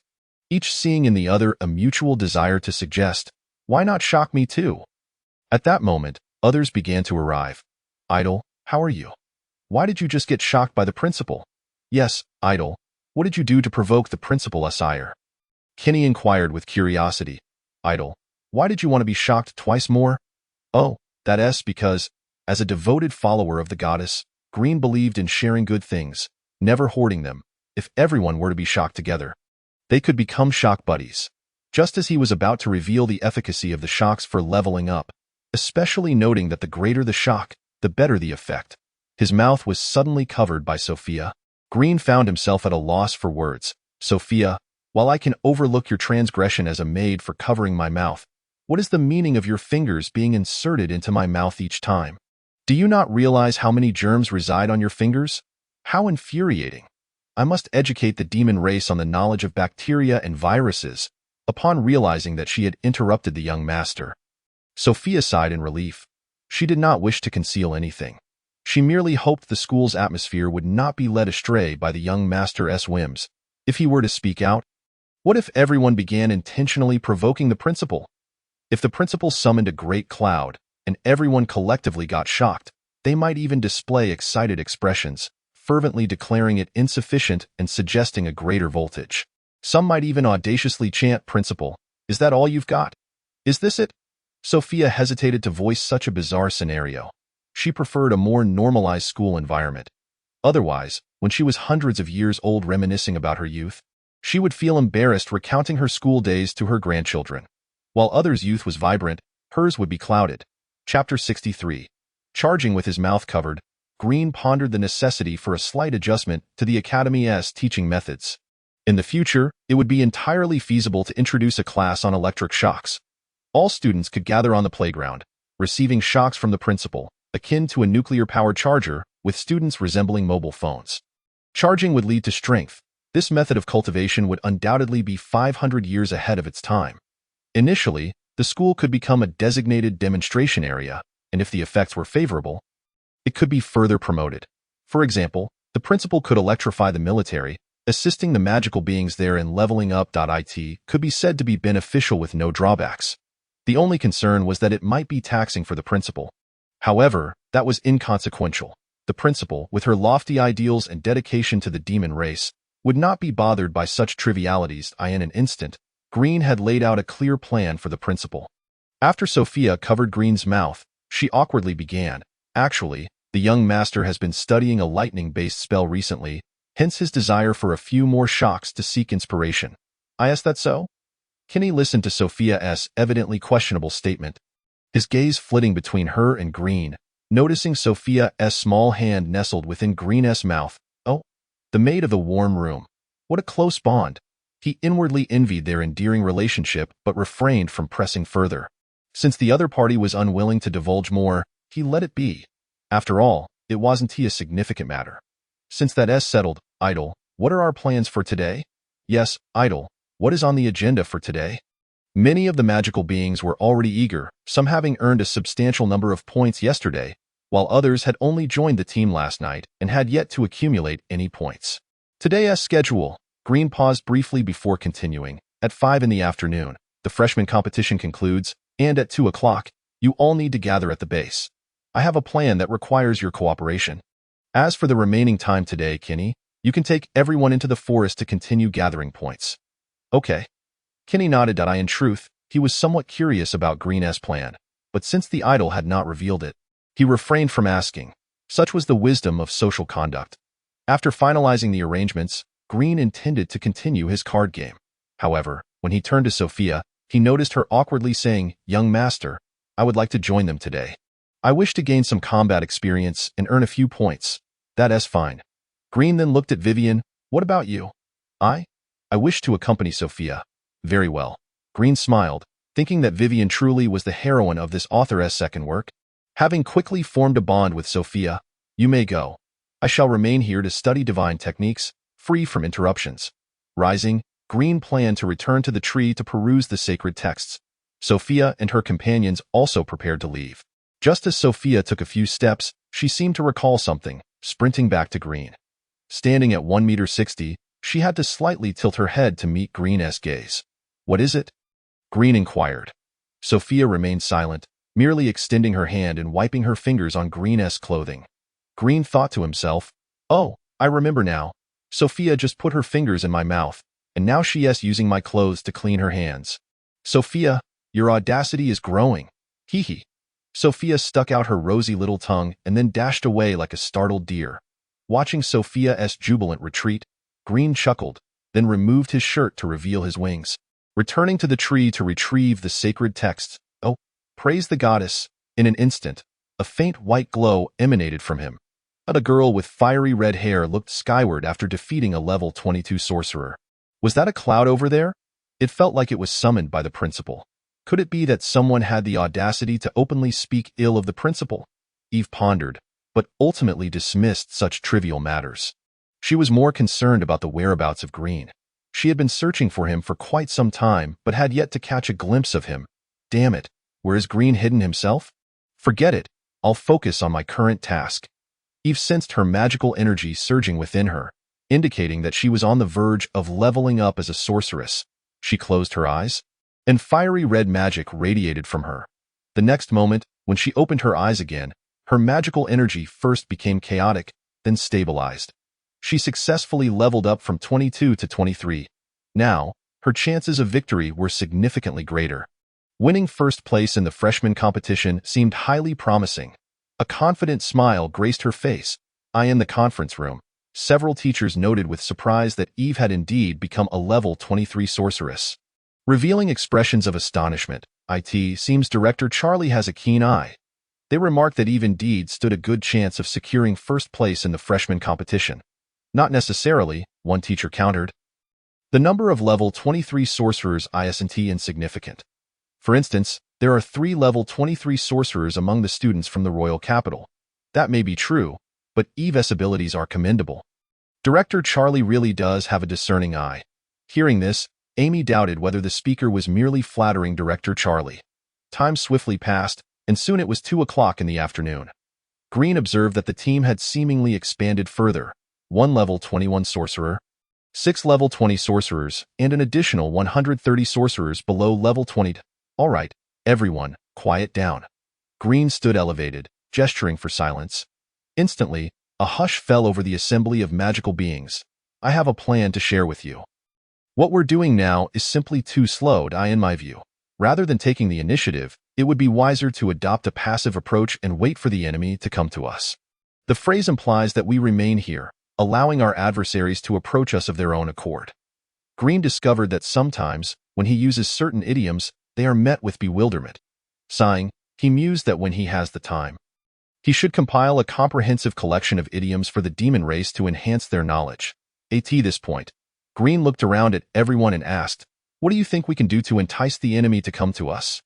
each seeing in the other a mutual desire to suggest, "Why not shock me too?" At that moment, others began to arrive. "Idol, how are you? Why did you just get shocked by the principal?" "Yes, Idol. What did you do to provoke the principal's ire?" Kenny inquired with curiosity. "Idol, Why did you want to be shocked twice more? Oh, that's because, as a devoted follower of the goddess, Green believed in sharing good things, never hoarding them. If everyone were to be shocked together, they could become shock buddies. Just as he was about to reveal the efficacy of the shocks for leveling up, especially noting that the greater the shock, the better the effect, his mouth was suddenly covered by Sophia. Green found himself at a loss for words. Sophia, while I can overlook your transgression as a maid for covering my mouth, what is the meaning of your fingers being inserted into my mouth each time? Do you not realize how many germs reside on your fingers? How infuriating. I must educate the demon race on the knowledge of bacteria and viruses. Upon realizing that she had interrupted the young master, Sophia sighed in relief. She did not wish to conceal anything. She merely hoped the school's atmosphere would not be led astray by the young master's whims. If he were to speak out, what if everyone began intentionally provoking the principal? If the principal summoned a great cloud, and everyone collectively got shocked, they might even display excited expressions, fervently declaring it insufficient and suggesting a greater voltage. Some might even audaciously chant, "Principal, is that all you've got? Is this it?" Sophia hesitated to voice such a bizarre scenario. She preferred a more normalized school environment. Otherwise, when she was hundreds of years old reminiscing about her youth, she would feel embarrassed recounting her school days to her grandchildren. While others' youth was vibrant, hers would be clouded. Chapter 63. Charging with his mouth covered, Green pondered the necessity for a slight adjustment to the Academy's teaching methods. In the future, it would be entirely feasible to introduce a class on electric shocks. All students could gather on the playground, receiving shocks from the principal, akin to a nuclear-powered charger, with students resembling mobile phones. Charging would lead to strength. This method of cultivation would undoubtedly be 500 years ahead of its time. Initially, the school could become a designated demonstration area, and if the effects were favorable, it could be further promoted. For example, the principal could electrify the military, assisting the magical beings there in leveling up. It could be said to be beneficial with no drawbacks. The only concern was that it might be taxing for the principal. However, that was inconsequential. The principal, with her lofty ideals and dedication to the demon race, would not be bothered by such trivialities. In an instant, Green had laid out a clear plan for the principal. After Sophia covered Green's mouth, she awkwardly began. Actually, the young master has been studying a lightning-based spell recently, hence his desire for a few more shocks to seek inspiration. Is that so? Kinney listened to Sophia's evidently questionable statement, his gaze flitting between her and Green, noticing Sophia's small hand nestled within Green's mouth. Oh, the maid of the warm room. What a close bond. He inwardly envied their endearing relationship but refrained from pressing further. Since the other party was unwilling to divulge more, he let it be. After all, it wasn't a significant matter. Since that's settled, Idol, what are our plans for today? Yes, Idol, what is on the agenda for today? Many of the magical beings were already eager, some having earned a substantial number of points yesterday, while others had only joined the team last night and had yet to accumulate any points. Today's schedule. Green paused briefly before continuing. At 5 in the afternoon, the freshman competition concludes, and at 2 o'clock, you all need to gather at the base. I have a plan that requires your cooperation. As for the remaining time today, Kinney, you can take everyone into the forest to continue gathering points. Okay. Kinney nodded. In truth, he was somewhat curious about Green's plan, but since the idol had not revealed it, he refrained from asking. Such was the wisdom of social conduct. After finalizing the arrangements, Green intended to continue his card game. However, when he turned to Sophia, he noticed her awkwardly saying, "Young master, I would like to join them today. I wish to gain some combat experience and earn a few points." That's fine. Green then looked at Vivian. "What about you?" I wish to accompany Sophia." "Very well." Green smiled, thinking that Vivian truly was the heroine of this author's second work. Having quickly formed a bond with Sophia, "You may go. I shall remain here to study divine techniques, free from interruptions." Rising, Green planned to return to the tree to peruse the sacred texts. Sophia and her companions also prepared to leave. Just as Sophia took a few steps, she seemed to recall something, sprinting back to Green. Standing at 1.60 meters, she had to slightly tilt her head to meet Green's gaze. "What is it?" Green inquired. Sophia remained silent, merely extending her hand and wiping her fingers on Green's clothing. Green thought to himself, "Oh, I remember now. Sophia just put her fingers in my mouth, and now she is using my clothes to clean her hands." "Sophia, Your audacity is growing. Hee hee. Sophia stuck out her rosy little tongue and then dashed away like a startled deer. Watching Sophia's jubilant retreat, Green chuckled, then removed his shirt to reveal his wings. Returning to the tree to retrieve the sacred texts, oh, praise the goddess, in an instant, a faint white glow emanated from him. A girl with fiery red hair looked skyward after defeating a level 22 sorcerer. Was that a cloud over there? It felt like it was summoned by the principal. Could it be that someone had the audacity to openly speak ill of the principal? Eve pondered, but ultimately dismissed such trivial matters. She was more concerned about the whereabouts of Green. She had been searching for him for quite some time, but had yet to catch a glimpse of him. Damn it, where is Green hidden himself? Forget it, I'll focus on my current task. Eve sensed her magical energy surging within her, indicating that she was on the verge of leveling up as a sorceress. She closed her eyes, and fiery red magic radiated from her. The next moment, when she opened her eyes again, her magical energy first became chaotic, then stabilized. She successfully leveled up from 22 to 23. Now, her chances of victory were significantly greater. Winning first place in the freshman competition seemed highly promising. A confident smile graced her face. In the conference room, several teachers noted with surprise that Eve had indeed become a level 23 sorceress. Revealing expressions of astonishment, it seems Director Charlie has a keen eye. They remarked that Eve indeed stood a good chance of securing first place in the freshman competition. Not necessarily, one teacher countered. The number of level 23 sorcerers isn't insignificant. For instance, there are 3 level 23 sorcerers among the students from the royal capital. That may be true, but Eve's abilities are commendable. Director Charlie really does have a discerning eye. Hearing this, Amy doubted whether the speaker was merely flattering Director Charlie. Time swiftly passed, and soon it was 2 o'clock in the afternoon. Green observed that the team had seemingly expanded further. 1 level 21 sorcerer, 6 level 20 sorcerers, and an additional 130 sorcerers below level 20. All right, everyone, quiet down. Green stood elevated, gesturing for silence. Instantly, a hush fell over the assembly of magical beings. I have a plan to share with you. What we're doing now is simply too slow, in my view. Rather than taking the initiative, it would be wiser to adopt a passive approach and wait for the enemy to come to us. The phrase implies that we remain here, allowing our adversaries to approach us of their own accord. Green discovered that sometimes, when he uses certain idioms, they are met with bewilderment. Sighing, he mused that when he has the time, he should compile a comprehensive collection of idioms for the demon race to enhance their knowledge. At this point, Green looked around at everyone and asked, "What do you think we can do to entice the enemy to come to us?"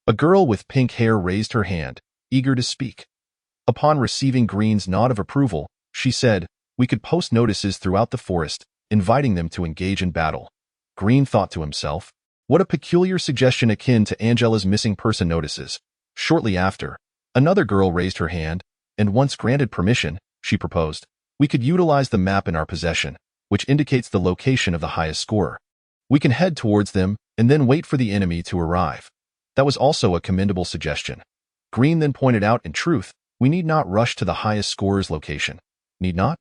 A girl with pink hair raised her hand, eager to speak. Upon receiving Green's nod of approval, she said, "We could post notices throughout the forest, inviting them to engage in battle." Green thought to himself, what a peculiar suggestion akin to Angela's missing person notices. Shortly after, another girl raised her hand, and once granted permission, she proposed, "We could utilize the map in our possession, which indicates the location of the highest scorer. We can head towards them and then wait for the enemy to arrive." That was also a commendable suggestion. Green then pointed out, in truth, we need not rush to the highest scorer's location. Need not?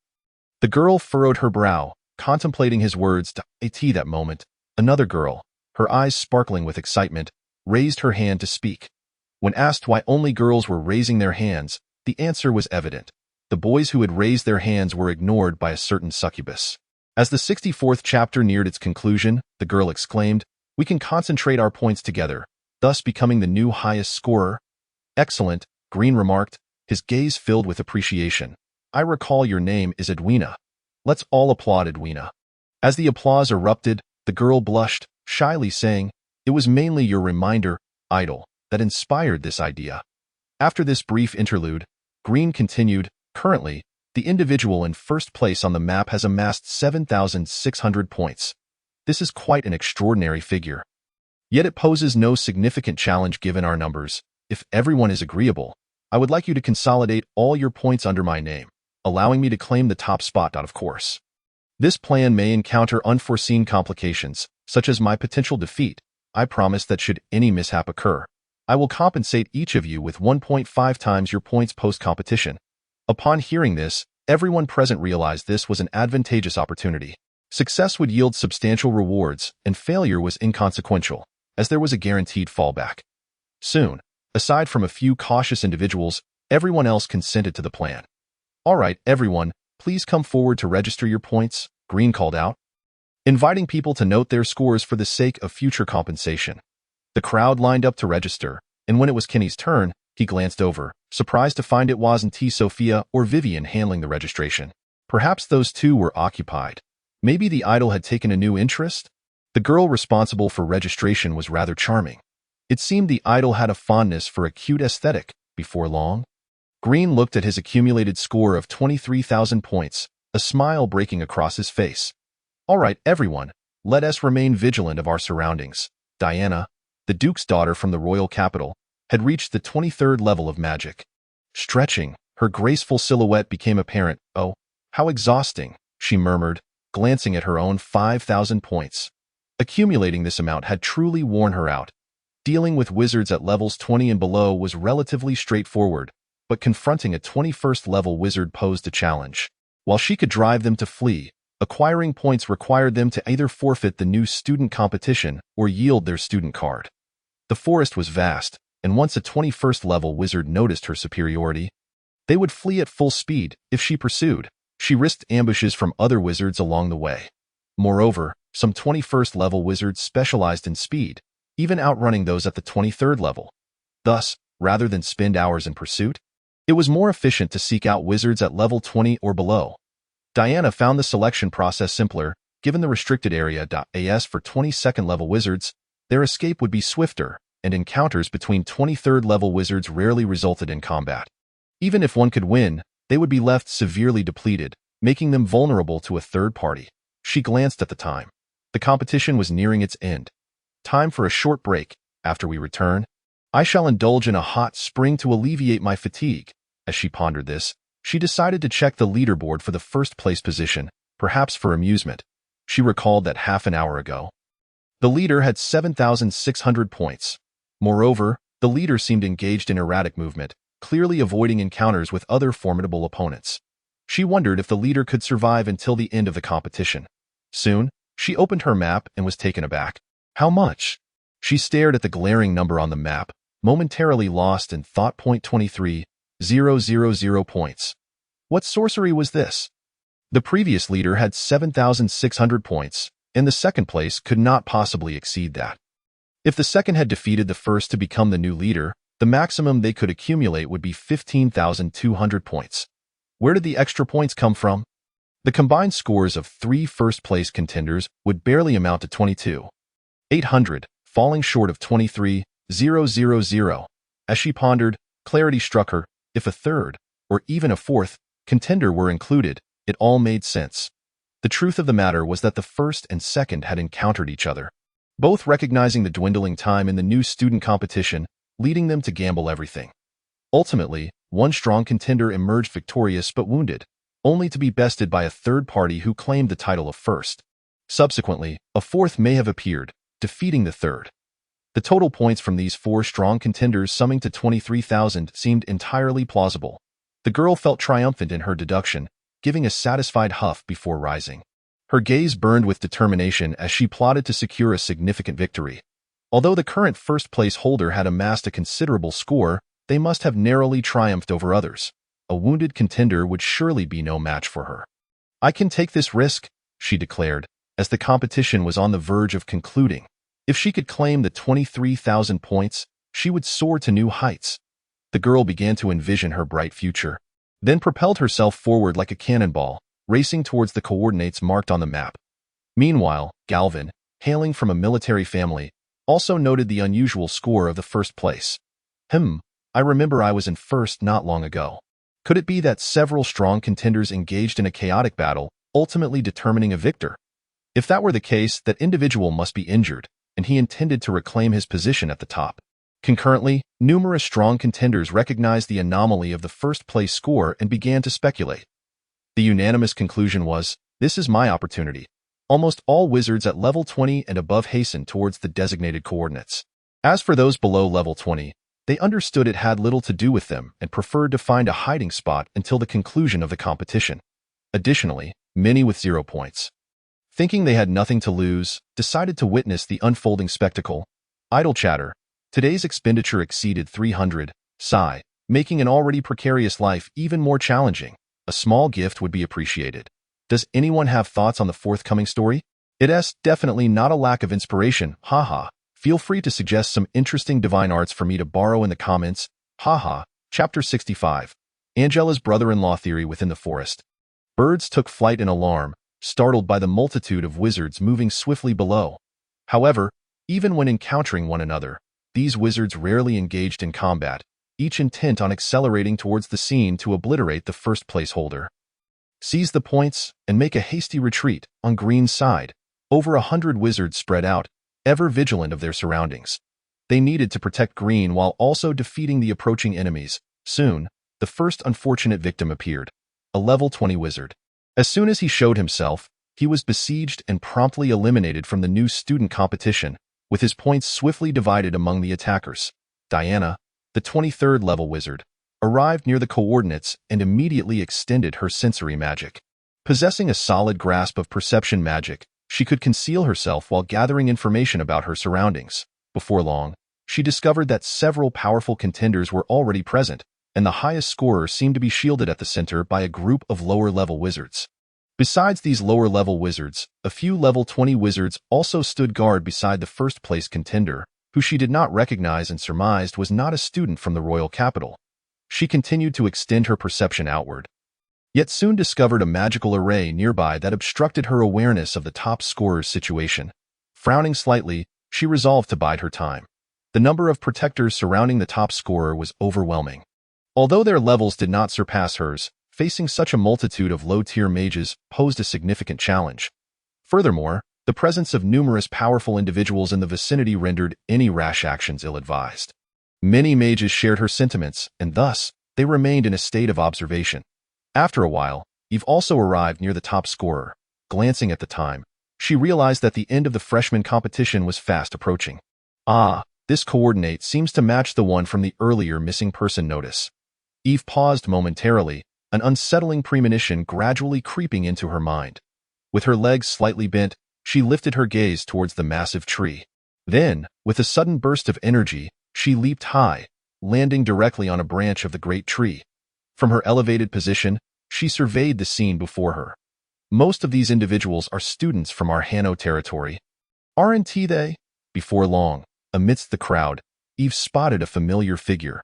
The girl furrowed her brow, contemplating his words. At that moment, another girl, her eyes sparkling with excitement, raised her hand to speak. When asked why only girls were raising their hands, the answer was evident. The boys who had raised their hands were ignored by a certain succubus. As the 64th chapter neared its conclusion, the girl exclaimed, "We can concentrate our points together, thus becoming the new highest scorer." "Excellent," Green remarked, his gaze filled with appreciation. "I recall your name is Edwina. Let's all applaud Edwina." As the applause erupted, the girl blushed, shyly saying, "It was mainly your reminder, idol, that inspired this idea." After this brief interlude, Green continued, "Currently, the individual in first place on the map has amassed 7,600 points. This is quite an extraordinary figure. Yet it poses no significant challenge given our numbers. If everyone is agreeable, I would like you to consolidate all your points under my name, allowing me to claim the top spot, of course. This plan may encounter unforeseen complications, such as my potential defeat. I promise that should any mishap occur, I will compensate each of you with 1.5 times your points post-competition." Upon hearing this, everyone present realized this was an advantageous opportunity. Success would yield substantial rewards, and failure was inconsequential. as there was a guaranteed fallback. Soon, aside from a few cautious individuals, everyone else consented to the plan. "All right, everyone, please come forward to register your points," Green called out, inviting people to note their scores for the sake of future compensation. The crowd lined up to register, and when it was Kenny's turn, he glanced over, surprised to find it wasn't Sophia or Vivian handling the registration. Perhaps those two were occupied. Maybe the idol had taken a new interest? The girl responsible for registration was rather charming. It seemed the idol had a fondness for a cute aesthetic. Before long, Green looked at his accumulated score of 23,000 points, a smile breaking across his face. "All right, everyone, let us remain vigilant of our surroundings." Diana, the Duke's daughter from the royal capital, had reached the 23rd level of magic. Stretching, her graceful silhouette became apparent. "Oh, how exhausting," she murmured, glancing at her own 5,000 points. Accumulating this amount had truly worn her out. Dealing with wizards at levels 20 and below was relatively straightforward, but confronting a 21st level wizard posed a challenge. While she could drive them to flee, acquiring points required them to either forfeit the new student competition or yield their student card. The forest was vast, and once a 21st level wizard noticed her superiority, they would flee at full speed. If she pursued, she risked ambushes from other wizards along the way. Moreover, some 21st level wizards specialized in speed, even outrunning those at the 23rd level. Thus, rather than spend hours in pursuit, it was more efficient to seek out wizards at level 20 or below. Diana found the selection process simpler. Given the restricted area as for 22nd level wizards, their escape would be swifter, and encounters between 23rd level wizards rarely resulted in combat. Even if one could win, they would be left severely depleted, making them vulnerable to a third party. She glanced at the time. The competition was nearing its end. "Time for a short break. After we return, I shall indulge in a hot spring to alleviate my fatigue." As she pondered this, she decided to check the leaderboard for the first place position, perhaps for amusement. She recalled that half an hour ago, the leader had 7,600 points. Moreover, the leader seemed engaged in erratic movement, clearly avoiding encounters with other formidable opponents. She wondered if the leader could survive until the end of the competition. Soon, she opened her map and was taken aback. How much? She stared at the glaring number on the map, momentarily lost in thought. 23,000 points. What sorcery was this? The previous leader had 7,600 points, and the second place could not possibly exceed that. If the second had defeated the first to become the new leader, the maximum they could accumulate would be 15,200 points. Where did the extra points come from? The combined scores of three first-place contenders would barely amount to 22,800, falling short of 23,000. As she pondered, clarity struck her. If a third, or even a fourth, contender were included, it all made sense. The truth of the matter was that the first and second had encountered each other, both recognizing the dwindling time in the new student competition, leading them to gamble everything. Ultimately, one strong contender emerged victorious but wounded, only to be bested by a third party who claimed the title of first. Subsequently, a fourth may have appeared, defeating the third. The total points from these four strong contenders summing to 23,000 seemed entirely plausible. The girl felt triumphant in her deduction, giving a satisfied huff before rising. Her gaze burned with determination as she plotted to secure a significant victory. Although the current first-place holder had amassed a considerable score, they must have narrowly triumphed over others. A wounded contender would surely be no match for her. "I can take this risk," she declared, as the competition was on the verge of concluding. If she could claim the 23,000 points, she would soar to new heights. The girl began to envision her bright future, then propelled herself forward like a cannonball, racing towards the coordinates marked on the map. Meanwhile, Galvin, hailing from a military family, also noted the unusual score of the first place. I remember I was in first not long ago. Could it be that several strong contenders engaged in a chaotic battle, ultimately determining a victor? If that were the case, that individual must be injured, and he intended to reclaim his position at the top. Concurrently, numerous strong contenders recognized the anomaly of the first-place score and began to speculate. The unanimous conclusion was, "This is my opportunity." Almost all wizards at level 20 and above hastened towards the designated coordinates. As for those below level 20, they understood it had little to do with them and preferred to find a hiding spot until the conclusion of the competition. Additionally, many with 0 points, thinking they had nothing to lose, decided to witness the unfolding spectacle. Idle chatter. Today's expenditure exceeded 300. Sigh, making an already precarious life even more challenging. A small gift would be appreciated. Does anyone have thoughts on the forthcoming story? It's definitely not a lack of inspiration, haha. Feel free to suggest some interesting divine arts for me to borrow in the comments, haha. Chapter 65. Angela's brother-in-law theory within the forest. Birds took flight in alarm, startled by the multitude of wizards moving swiftly below. However, even when encountering one another, these wizards rarely engaged in combat, each intent on accelerating towards the scene to obliterate the first placeholder. Seize the points and make a hasty retreat. On Green's side, over 100 wizards spread out, ever vigilant of their surroundings. They needed to protect Green while also defeating the approaching enemies. Soon, the first unfortunate victim appeared, a level 20 wizard. As soon as he showed himself, he was besieged and promptly eliminated from the new student competition, with his points swiftly divided among the attackers. Diana, the 23rd level wizard, arrived near the coordinates and immediately extended her sensory magic. Possessing a solid grasp of perception magic, she could conceal herself while gathering information about her surroundings. Before long, she discovered that several powerful contenders were already present, and the highest scorer seemed to be shielded at the center by a group of lower-level wizards. Besides these lower-level wizards, a few level 20 wizards also stood guard beside the first-place contender, who she did not recognize and surmised was not a student from the royal capital. She continued to extend her perception outward, yet soon discovered a magical array nearby that obstructed her awareness of the top scorer's situation. Frowning slightly, she resolved to bide her time. The number of protectors surrounding the top scorer was overwhelming. Although their levels did not surpass hers, facing such a multitude of low-tier mages posed a significant challenge. Furthermore, the presence of numerous powerful individuals in the vicinity rendered any rash actions ill-advised. Many mages shared her sentiments, and thus, they remained in a state of observation. After a while, Eve also arrived near the top scorer. Glancing at the time, she realized that the end of the freshman competition was fast approaching. Ah, this coordinate seems to match the one from the earlier missing person notice. Eve paused momentarily, an unsettling premonition gradually creeping into her mind. With her legs slightly bent, she lifted her gaze towards the massive tree. Then, with a sudden burst of energy, she leaped high, landing directly on a branch of the great tree. From her elevated position, she surveyed the scene before her. Most of these individuals are students from our Hanno territory. Aren't they? Before long, amidst the crowd, Eve spotted a familiar figure.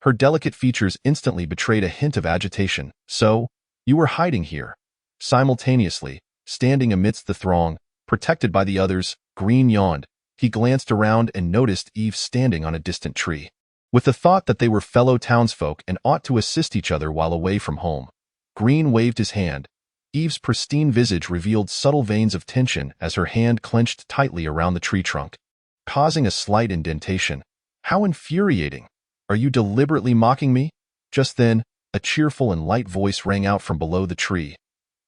Her delicate features instantly betrayed a hint of agitation. So, you were hiding here. Simultaneously, standing amidst the throng, protected by the others, Green yawned. He glanced around and noticed Eve standing on a distant tree. With the thought that they were fellow townsfolk and ought to assist each other while away from home, Green waved his hand. Eve's pristine visage revealed subtle veins of tension as her hand clenched tightly around the tree trunk, causing a slight indentation. How infuriating! Are you deliberately mocking me? Just then, a cheerful and light voice rang out from below the tree.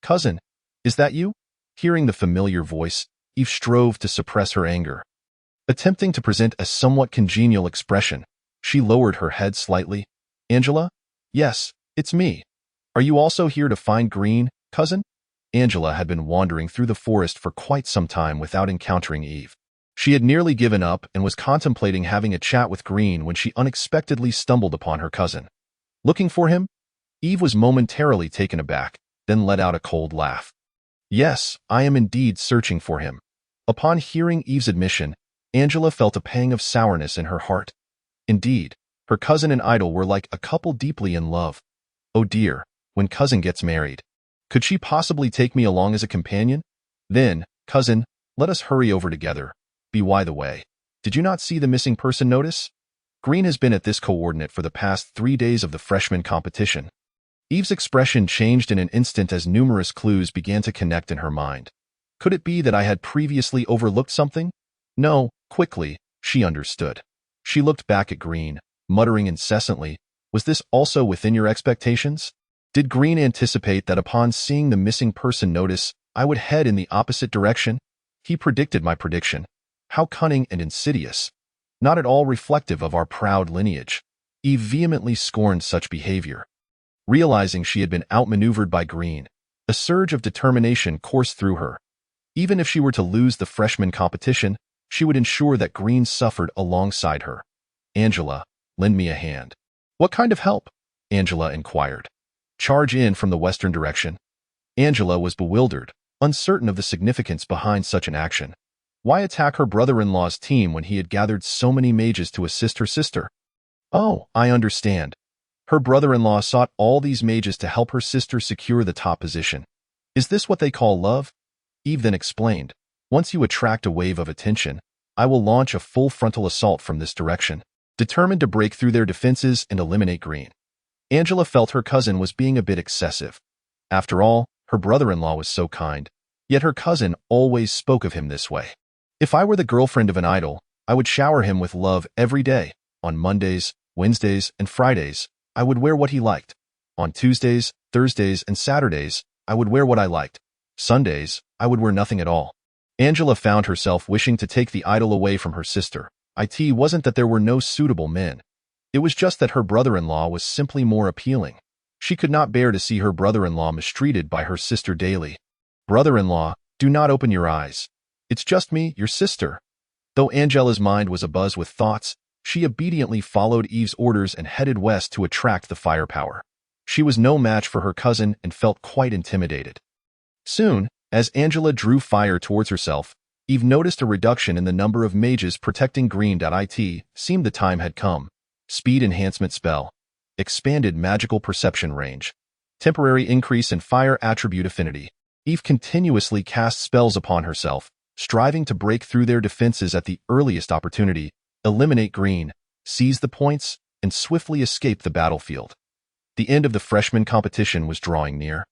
Cousin, is that you? Hearing the familiar voice, Eve strove to suppress her anger. Attempting to present a somewhat congenial expression, she lowered her head slightly. Angela? Yes, it's me. Are you also here to find Green, cousin? Angela had been wandering through the forest for quite some time without encountering Eve. She had nearly given up and was contemplating having a chat with Green when she unexpectedly stumbled upon her cousin. Looking for him? Eve was momentarily taken aback, then let out a cold laugh. Yes, I am indeed searching for him. Upon hearing Eve's admission, Angela felt a pang of sourness in her heart. Indeed, her cousin and idol were like a couple deeply in love. Oh dear, when cousin gets married. Could she possibly take me along as a companion? Then, cousin, let us hurry over together. By the way, did you not see the missing person notice? Green has been at this coordinate for the past 3 days of the freshman competition. Eve's expression changed in an instant as numerous clues began to connect in her mind. Could it be that I had previously overlooked something? No, quickly, she understood. She looked back at Green, muttering incessantly, was this also within your expectations? Did Green anticipate that upon seeing the missing person notice, I would head in the opposite direction? He predicted my prediction. How cunning and insidious. Not at all reflective of our proud lineage. Eve vehemently scorned such behavior. Realizing she had been outmaneuvered by Green, a surge of determination coursed through her. Even if she were to lose the freshman competition, She would ensure that Green suffered alongside her. Angela, lend me a hand. What kind of help? Angela inquired. Charge in from the western direction. Angela was bewildered, uncertain of the significance behind such an action. Why attack her brother-in-law's team when he had gathered so many mages to assist her sister? Oh, I understand. Her brother-in-law sought all these mages to help her sister secure the top position. Is this what they call love? Eve then explained. Once you attract a wave of attention, I will launch a full frontal assault from this direction, determined to break through their defenses and eliminate Green. Angela felt her cousin was being a bit excessive. After all, her brother-in-law was so kind, yet her cousin always spoke of him this way. If I were the girlfriend of an idol, I would shower him with love every day. On Mondays, Wednesdays, and Fridays, I would wear what he liked. On Tuesdays, Thursdays, and Saturdays, I would wear what I liked. Sundays, I would wear nothing at all. Angela found herself wishing to take the idol away from her sister. It wasn't that there were no suitable men. It was just that her brother-in-law was simply more appealing. She could not bear to see her brother-in-law mistreated by her sister daily. Brother-in-law, do not open your eyes. It's just me, your sister. Though Angela's mind was abuzz with thoughts, she obediently followed Eve's orders and headed west to attract the firepower. She was no match for her cousin and felt quite intimidated. Soon, as Angela drew fire towards herself, Eve noticed a reduction in the number of mages protecting Green. It seemed the time had come. Speed enhancement spell. Expanded magical perception range. Temporary increase in fire attribute affinity. Eve continuously cast spells upon herself, striving to break through their defenses at the earliest opportunity, eliminate Green, seize the points, and swiftly escape the battlefield. The end of the freshman competition was drawing near.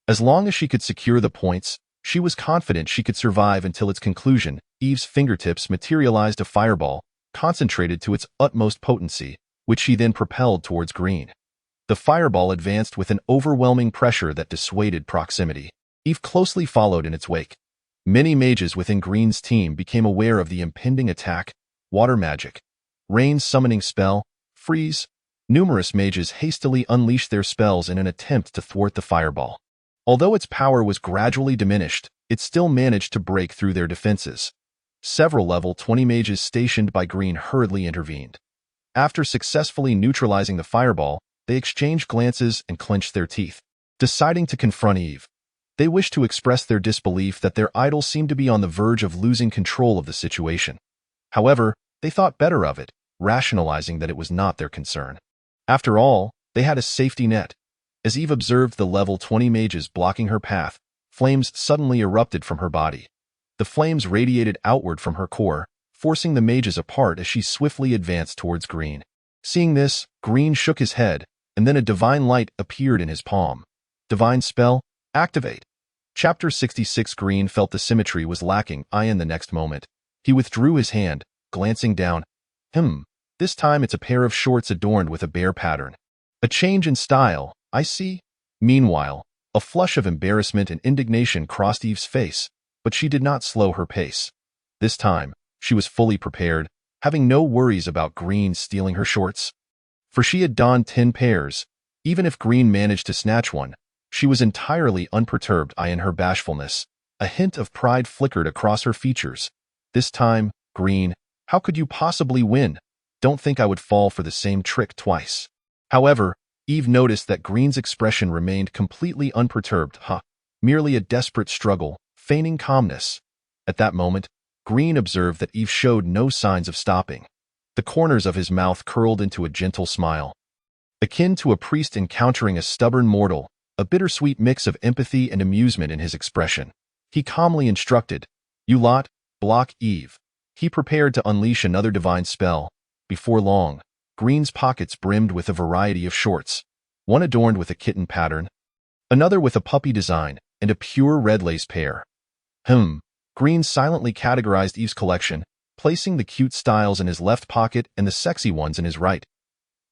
As long as she could secure the points, she was confident she could survive until its conclusion. Eve's fingertips materialized a fireball, concentrated to its utmost potency, which she then propelled towards Green. The fireball advanced with an overwhelming pressure that dissuaded proximity. Eve closely followed in its wake. Many mages within Green's team became aware of the impending attack. Water magic, rain summoning spell, freeze. Numerous mages hastily unleashed their spells in an attempt to thwart the fireball. Although its power was gradually diminished, it still managed to break through their defenses. Several level 20 mages stationed by Green hurriedly intervened. After successfully neutralizing the fireball, they exchanged glances and clenched their teeth, deciding to confront Eve. They wished to express their disbelief that their idol seemed to be on the verge of losing control of the situation. However, they thought better of it, rationalizing that it was not their concern. After all, they had a safety net. As Eve observed the level 20 mages blocking her path, flames suddenly erupted from her body. The flames radiated outward from her core, forcing the mages apart as she swiftly advanced towards Green. Seeing this, Green shook his head, and then a divine light appeared in his palm. Divine spell, activate. Chapter 66. Green felt the symmetry was lacking. In the next moment, he withdrew his hand, glancing down. This time it's a pair of shorts adorned with a bear pattern. A change in style, I see. Meanwhile, a flush of embarrassment and indignation crossed Eve's face, but she did not slow her pace. This time, she was fully prepared, having no worries about Green stealing her shorts. For she had donned 10 pairs. Even if Green managed to snatch one, she was entirely unperturbed. In her bashfulness, a hint of pride flickered across her features. This time, Green, how could you possibly win? Don't think I would fall for the same trick twice. However, Eve noticed that Green's expression remained completely unperturbed. Merely a desperate struggle, feigning calmness. At that moment, Green observed that Eve showed no signs of stopping. The corners of his mouth curled into a gentle smile. Akin to a priest encountering a stubborn mortal, a bittersweet mix of empathy and amusement in his expression. He calmly instructed, "You lot, block Eve." He prepared to unleash another divine spell. Before long, Green's pockets brimmed with a variety of shorts, one adorned with a kitten pattern, another with a puppy design, and a pure red lace pair. Green silently categorized Eve's collection, placing the cute styles in his left pocket and the sexy ones in his right.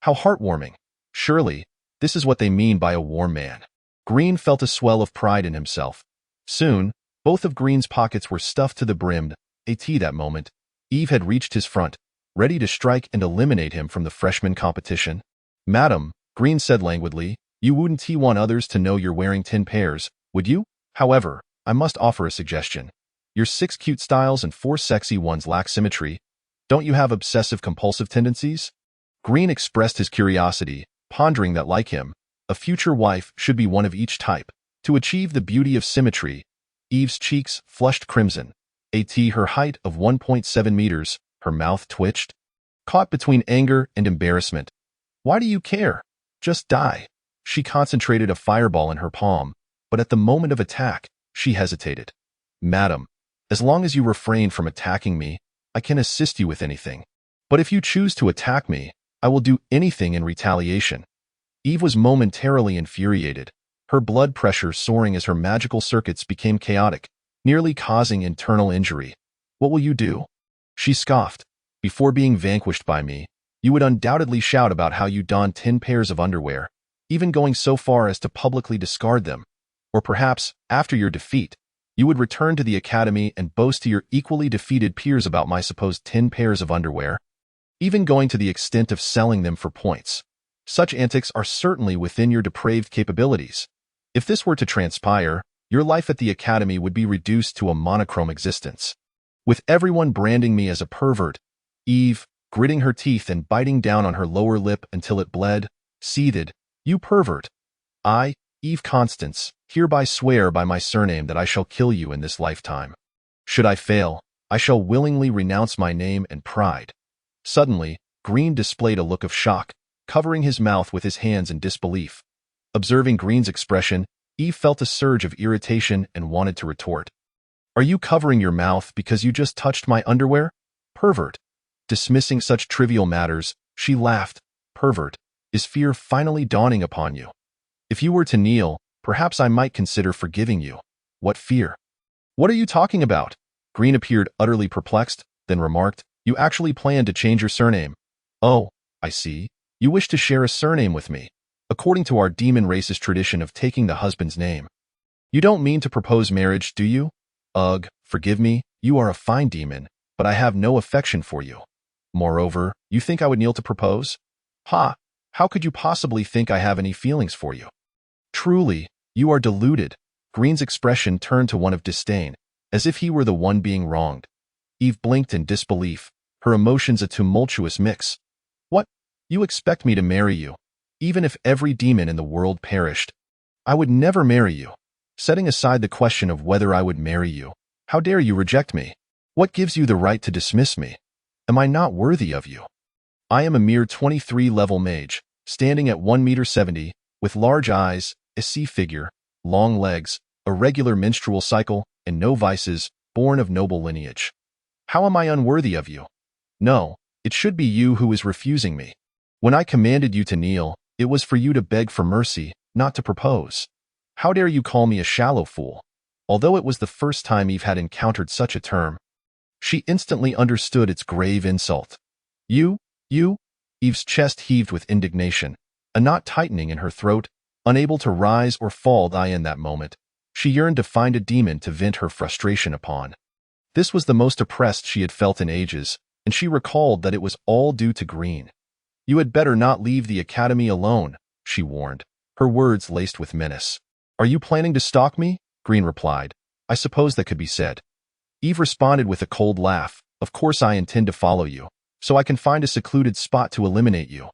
How heartwarming. Surely, this is what they mean by a warm man. Green felt a swell of pride in himself. Soon, both of Green's pockets were stuffed to the brim. That moment, Eve had reached his front, ready to strike and eliminate him from the freshman competition. "Madam," Green said languidly, "you wouldn't want others to know you're wearing 10 pairs, would you? However, I must offer a suggestion. Your 6 cute styles and 4 sexy ones lack symmetry. Don't you have obsessive-compulsive tendencies? Green expressed his curiosity, pondering that like him, a future wife should be one of each type. To achieve the beauty of symmetry, Eve's cheeks flushed crimson. Her height of 1.7 meters, her mouth twitched. Caught between anger and embarrassment. Why do you care? Just die. She concentrated a fireball in her palm, but at the moment of attack, she hesitated. Madam, as long as you refrain from attacking me, I can assist you with anything. But if you choose to attack me, I will do anything in retaliation. Eve was momentarily infuriated, her blood pressure soaring as her magical circuits became chaotic, nearly causing internal injury. What will you do? She scoffed. Before being vanquished by me, you would undoubtedly shout about how you donned 10 pairs of underwear, even going so far as to publicly discard them. Or perhaps, after your defeat, you would return to the academy and boast to your equally defeated peers about my supposed 10 pairs of underwear, even going to the extent of selling them for points. Such antics are certainly within your depraved capabilities. If this were to transpire, your life at the academy would be reduced to a monochrome existence. With everyone branding me as a pervert, Eve, gritting her teeth and biting down on her lower lip until it bled, seethed, "You pervert! I, Eve Constance, hereby swear by my surname that I shall kill you in this lifetime. Should I fail, I shall willingly renounce my name and pride." Suddenly, Green displayed a look of shock, covering his mouth with his hands in disbelief. Observing Green's expression, Eve felt a surge of irritation and wanted to retort. "Are you covering your mouth because you just touched my underwear? Pervert." Dismissing such trivial matters, she laughed. "Pervert, is fear finally dawning upon you? If you were to kneel, perhaps I might consider forgiving you. What fear?" "What are you talking about?" Green appeared utterly perplexed, then remarked, "You actually plan to change your surname. Oh, I see. You wish to share a surname with me, according to our demon race's tradition of taking the husband's name. You don't mean to propose marriage, do you? Ugh, forgive me, you are a fine demon, but I have no affection for you. Moreover, you think I would kneel to propose? Ha! How could you possibly think I have any feelings for you? Truly, you are deluded." Green's expression turned to one of disdain, as if he were the one being wronged. Eve blinked in disbelief, her emotions a tumultuous mix. "What? You expect me to marry you? Even if every demon in the world perished, I would never marry you. Setting aside the question of whether I would marry you, how dare you reject me? What gives you the right to dismiss me? Am I not worthy of you? I am a mere 23-level mage, standing at 1.70 meters, with large eyes, a C figure, long legs, a regular menstrual cycle, and no vices, born of noble lineage. How am I unworthy of you? No, it should be you who is refusing me. When I commanded you to kneel, it was for you to beg for mercy, not to propose. How dare you call me a shallow fool?" Although it was the first time Eve had encountered such a term, she instantly understood its grave insult. You? Eve's chest heaved with indignation, a knot tightening in her throat, unable to rise or fall. In that moment, she yearned to find a demon to vent her frustration upon. This was the most oppressed she had felt in ages, and she recalled that it was all due to Green. "You had better not leave the academy alone," she warned, her words laced with menace. "Are you planning to stalk me?" Green replied. "I suppose that could be said." Eve responded with a cold laugh. "Of course I intend to follow you, so I can find a secluded spot to eliminate you."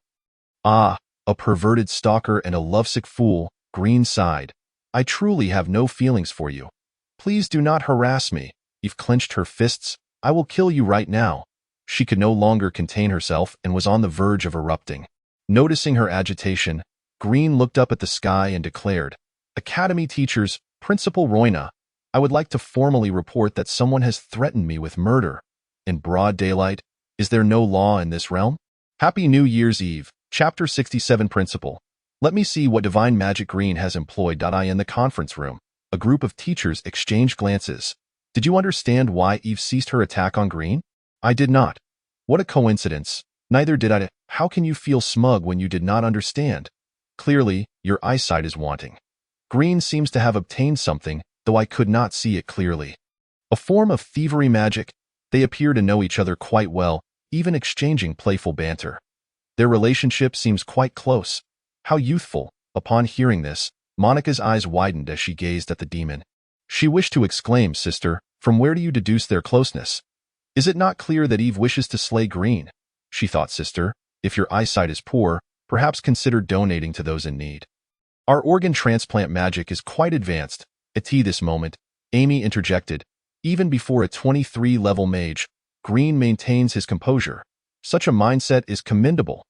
"Ah, a perverted stalker and a lovesick fool," Green sighed. "I truly have no feelings for you. Please do not harass me." Eve clenched her fists. "I will kill you right now." She could no longer contain herself and was on the verge of erupting. Noticing her agitation, Green looked up at the sky and declared, "Academy teachers, Principal Royna, I would like to formally report that someone has threatened me with murder. In broad daylight, is there no law in this realm? Happy New Year's Eve, Chapter 67 Principal. Let me see what divine magic Green has employed. In the conference room, a group of teachers exchanged glances. Did you understand why Eve ceased her attack on Green? I did not. What a coincidence. Neither did I. How can you feel smug when you did not understand? Clearly, your eyesight is wanting. Green seems to have obtained something, though I could not see it clearly. A form of thievery magic. They appear to know each other quite well, even exchanging playful banter. Their relationship seems quite close. How youthful. Upon hearing this, Monica's eyes widened as she gazed at the demon. She wished to exclaim, "Sister, from where do you deduce their closeness? Is it not clear that Eve wishes to slay Green?" She thought, "Sister, if your eyesight is poor, perhaps consider donating to those in need. Our organ transplant magic is quite advanced." At this moment, Amy interjected, "Even before a 23-level mage, Green maintains his composure. Such a mindset is commendable."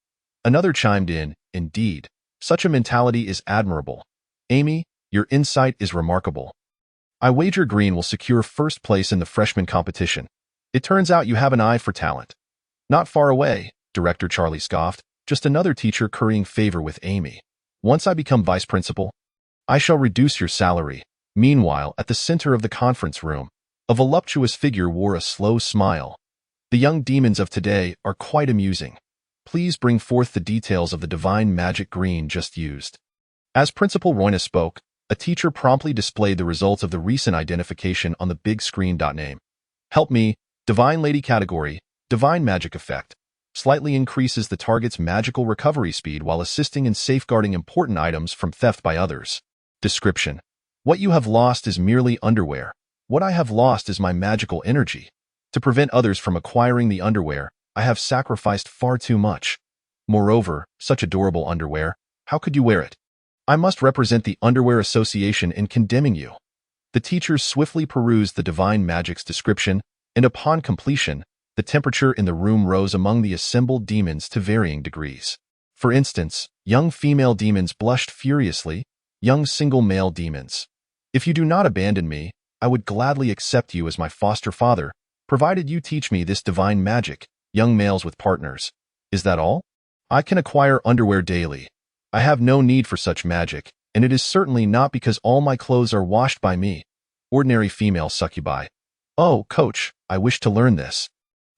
Another chimed in, "Indeed, such a mentality is admirable. Amy, your insight is remarkable. I wager Green will secure first place in the freshman competition. It turns out you have an eye for talent." "Not far away," Director Charlie scoffed, "just another teacher currying favor with Amy. Once I become vice principal, I shall reduce your salary." Meanwhile, at the center of the conference room, a voluptuous figure wore a slow smile. "The young demons of today are quite amusing. Please bring forth the details of the divine magic Green just used." As Principal Royna spoke, a teacher promptly displayed the results of the recent identification on the big screen. Name: "Help me, Divine Lady category, Divine Magic Effect. Slightly increases the target's magical recovery speed while assisting in safeguarding important items from theft by others." Description: "What you have lost is merely underwear. What I have lost is my magical energy. To prevent others from acquiring the underwear, I have sacrificed far too much. Moreover, such adorable underwear, how could you wear it? I must represent the Underwear Association in condemning you." The teachers swiftly perused the divine magic's description, and upon completion, the temperature in the room rose among the assembled demons to varying degrees. For instance, young female demons blushed furiously, young single male demons. "If you do not abandon me, I would gladly accept you as my foster father, provided you teach me this divine magic." Young males with partners: "Is that all? I can acquire underwear daily. I have no need for such magic, and it is certainly not because all my clothes are washed by me." Ordinary female succubi: "Oh, coach, I wish to learn this."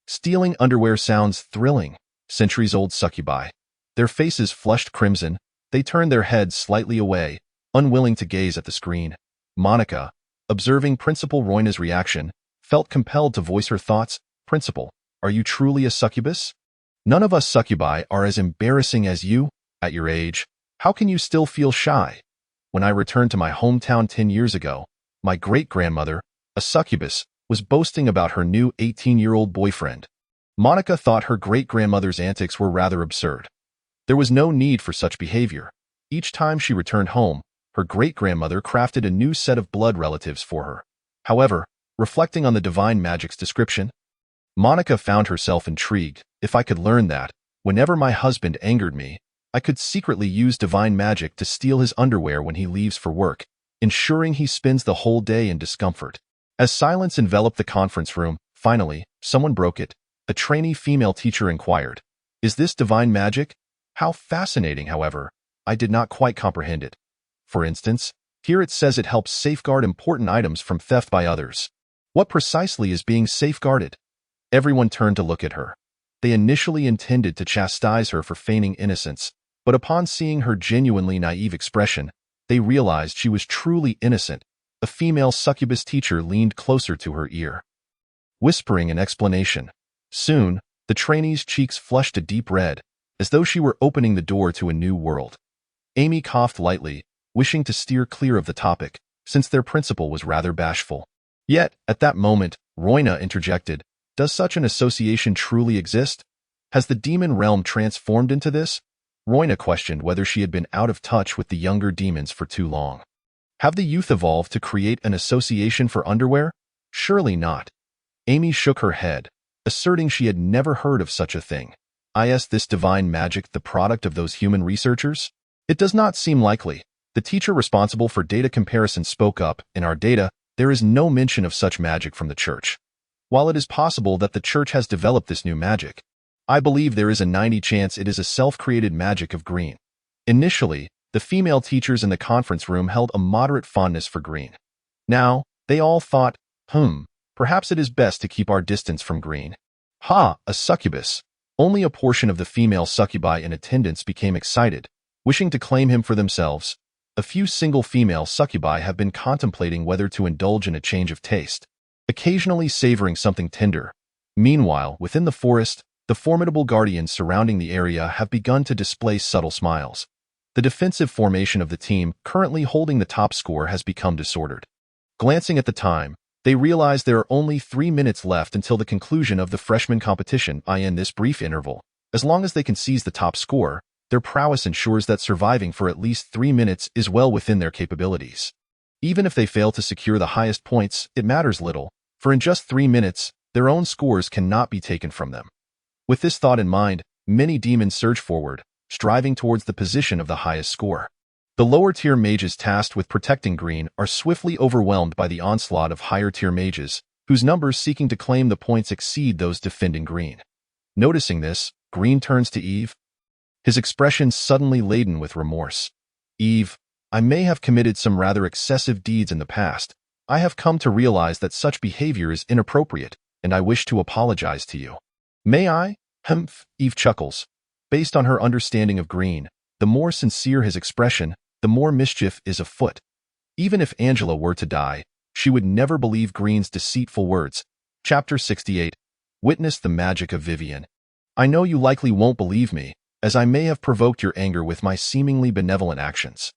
Stealing underwear sounds thrilling. Centuries-old succubi: their faces flushed crimson, they turned their heads slightly away, unwilling to gaze at the screen. Monica, observing Principal Royna's reaction, felt compelled to voice her thoughts. "Principal, are you truly a succubus? None of us succubi are as embarrassing as you. At your age, how can you still feel shy? When I returned to my hometown 10 years ago, my great-grandmother, a succubus, was boasting about her new 18-year-old boyfriend." Monica thought her great-grandmother's antics were rather absurd. There was no need for such behavior. Each time she returned home, her great-grandmother crafted a new set of blood relatives for her. However, reflecting on the divine magic's description, Monica found herself intrigued. "If I could learn that, whenever my husband angered me, I could secretly use divine magic to steal his underwear when he leaves for work, ensuring he spends the whole day in discomfort." As silence enveloped the conference room, finally, someone broke it. A trainee female teacher inquired, "Is this divine magic? How fascinating, however. I did not quite comprehend it. For instance, here it says it helps safeguard important items from theft by others. What precisely is being safeguarded?" Everyone turned to look at her. They initially intended to chastise her for feigning innocence, but upon seeing her genuinely naive expression, they realized she was truly innocent. A female succubus teacher leaned closer to her ear, whispering an explanation. Soon, the trainee's cheeks flushed a deep red, as though she were opening the door to a new world. Amy coughed lightly, wishing to steer clear of the topic, since their principal was rather bashful. Yet, at that moment, Royna interjected, "Does such an association truly exist? Has the demon realm transformed into this?" Royna questioned whether she had been out of touch with the younger demons for too long. "Have the youth evolved to create an association for underwear? Surely not." Amy shook her head, asserting she had never heard of such a thing. "Is this divine magic the product of those human researchers? It does not seem likely." The teacher responsible for data comparison spoke up. "In our data, there is no mention of such magic from the church. While it is possible that the church has developed this new magic, I believe there is a 90% chance it is a self-created magic of Green." Initially, the female teachers in the conference room held a moderate fondness for Green. Now, they all thought, perhaps it is best to keep our distance from Green. "Ha, a succubus." Only a portion of the female succubi in attendance became excited, wishing to claim him for themselves. A few single female succubi have been contemplating whether to indulge in a change of taste, occasionally savoring something tender. Meanwhile, within the forest, the formidable guardians surrounding the area have begun to display subtle smiles. The defensive formation of the team currently holding the top score has become disordered. Glancing at the time, they realize there are only 3 minutes left until the conclusion of the freshman competition. In this brief interval, as long as they can seize the top score, their prowess ensures that surviving for at least 3 minutes is well within their capabilities. Even if they fail to secure the highest points, it matters little, for in just 3 minutes, their own scores cannot be taken from them. With this thought in mind, many demons surge forward, striving towards the position of the highest score. The lower-tier mages tasked with protecting Green are swiftly overwhelmed by the onslaught of higher-tier mages, whose numbers seeking to claim the points exceed those defending Green. Noticing this, Green turns to Eve, his expression suddenly laden with remorse. Eve, I may have committed some rather excessive deeds in the past. I have come to realize that such behavior is inappropriate, and I wish to apologize to you. May I? Humph, Eve chuckles. Based on her understanding of Green, the more sincere his expression, the more mischief is afoot. Even if Angela were to die, she would never believe Green's deceitful words. Chapter 68. Witness the magic of Vivian. I know you likely won't believe me, as I may have provoked your anger with my seemingly benevolent actions.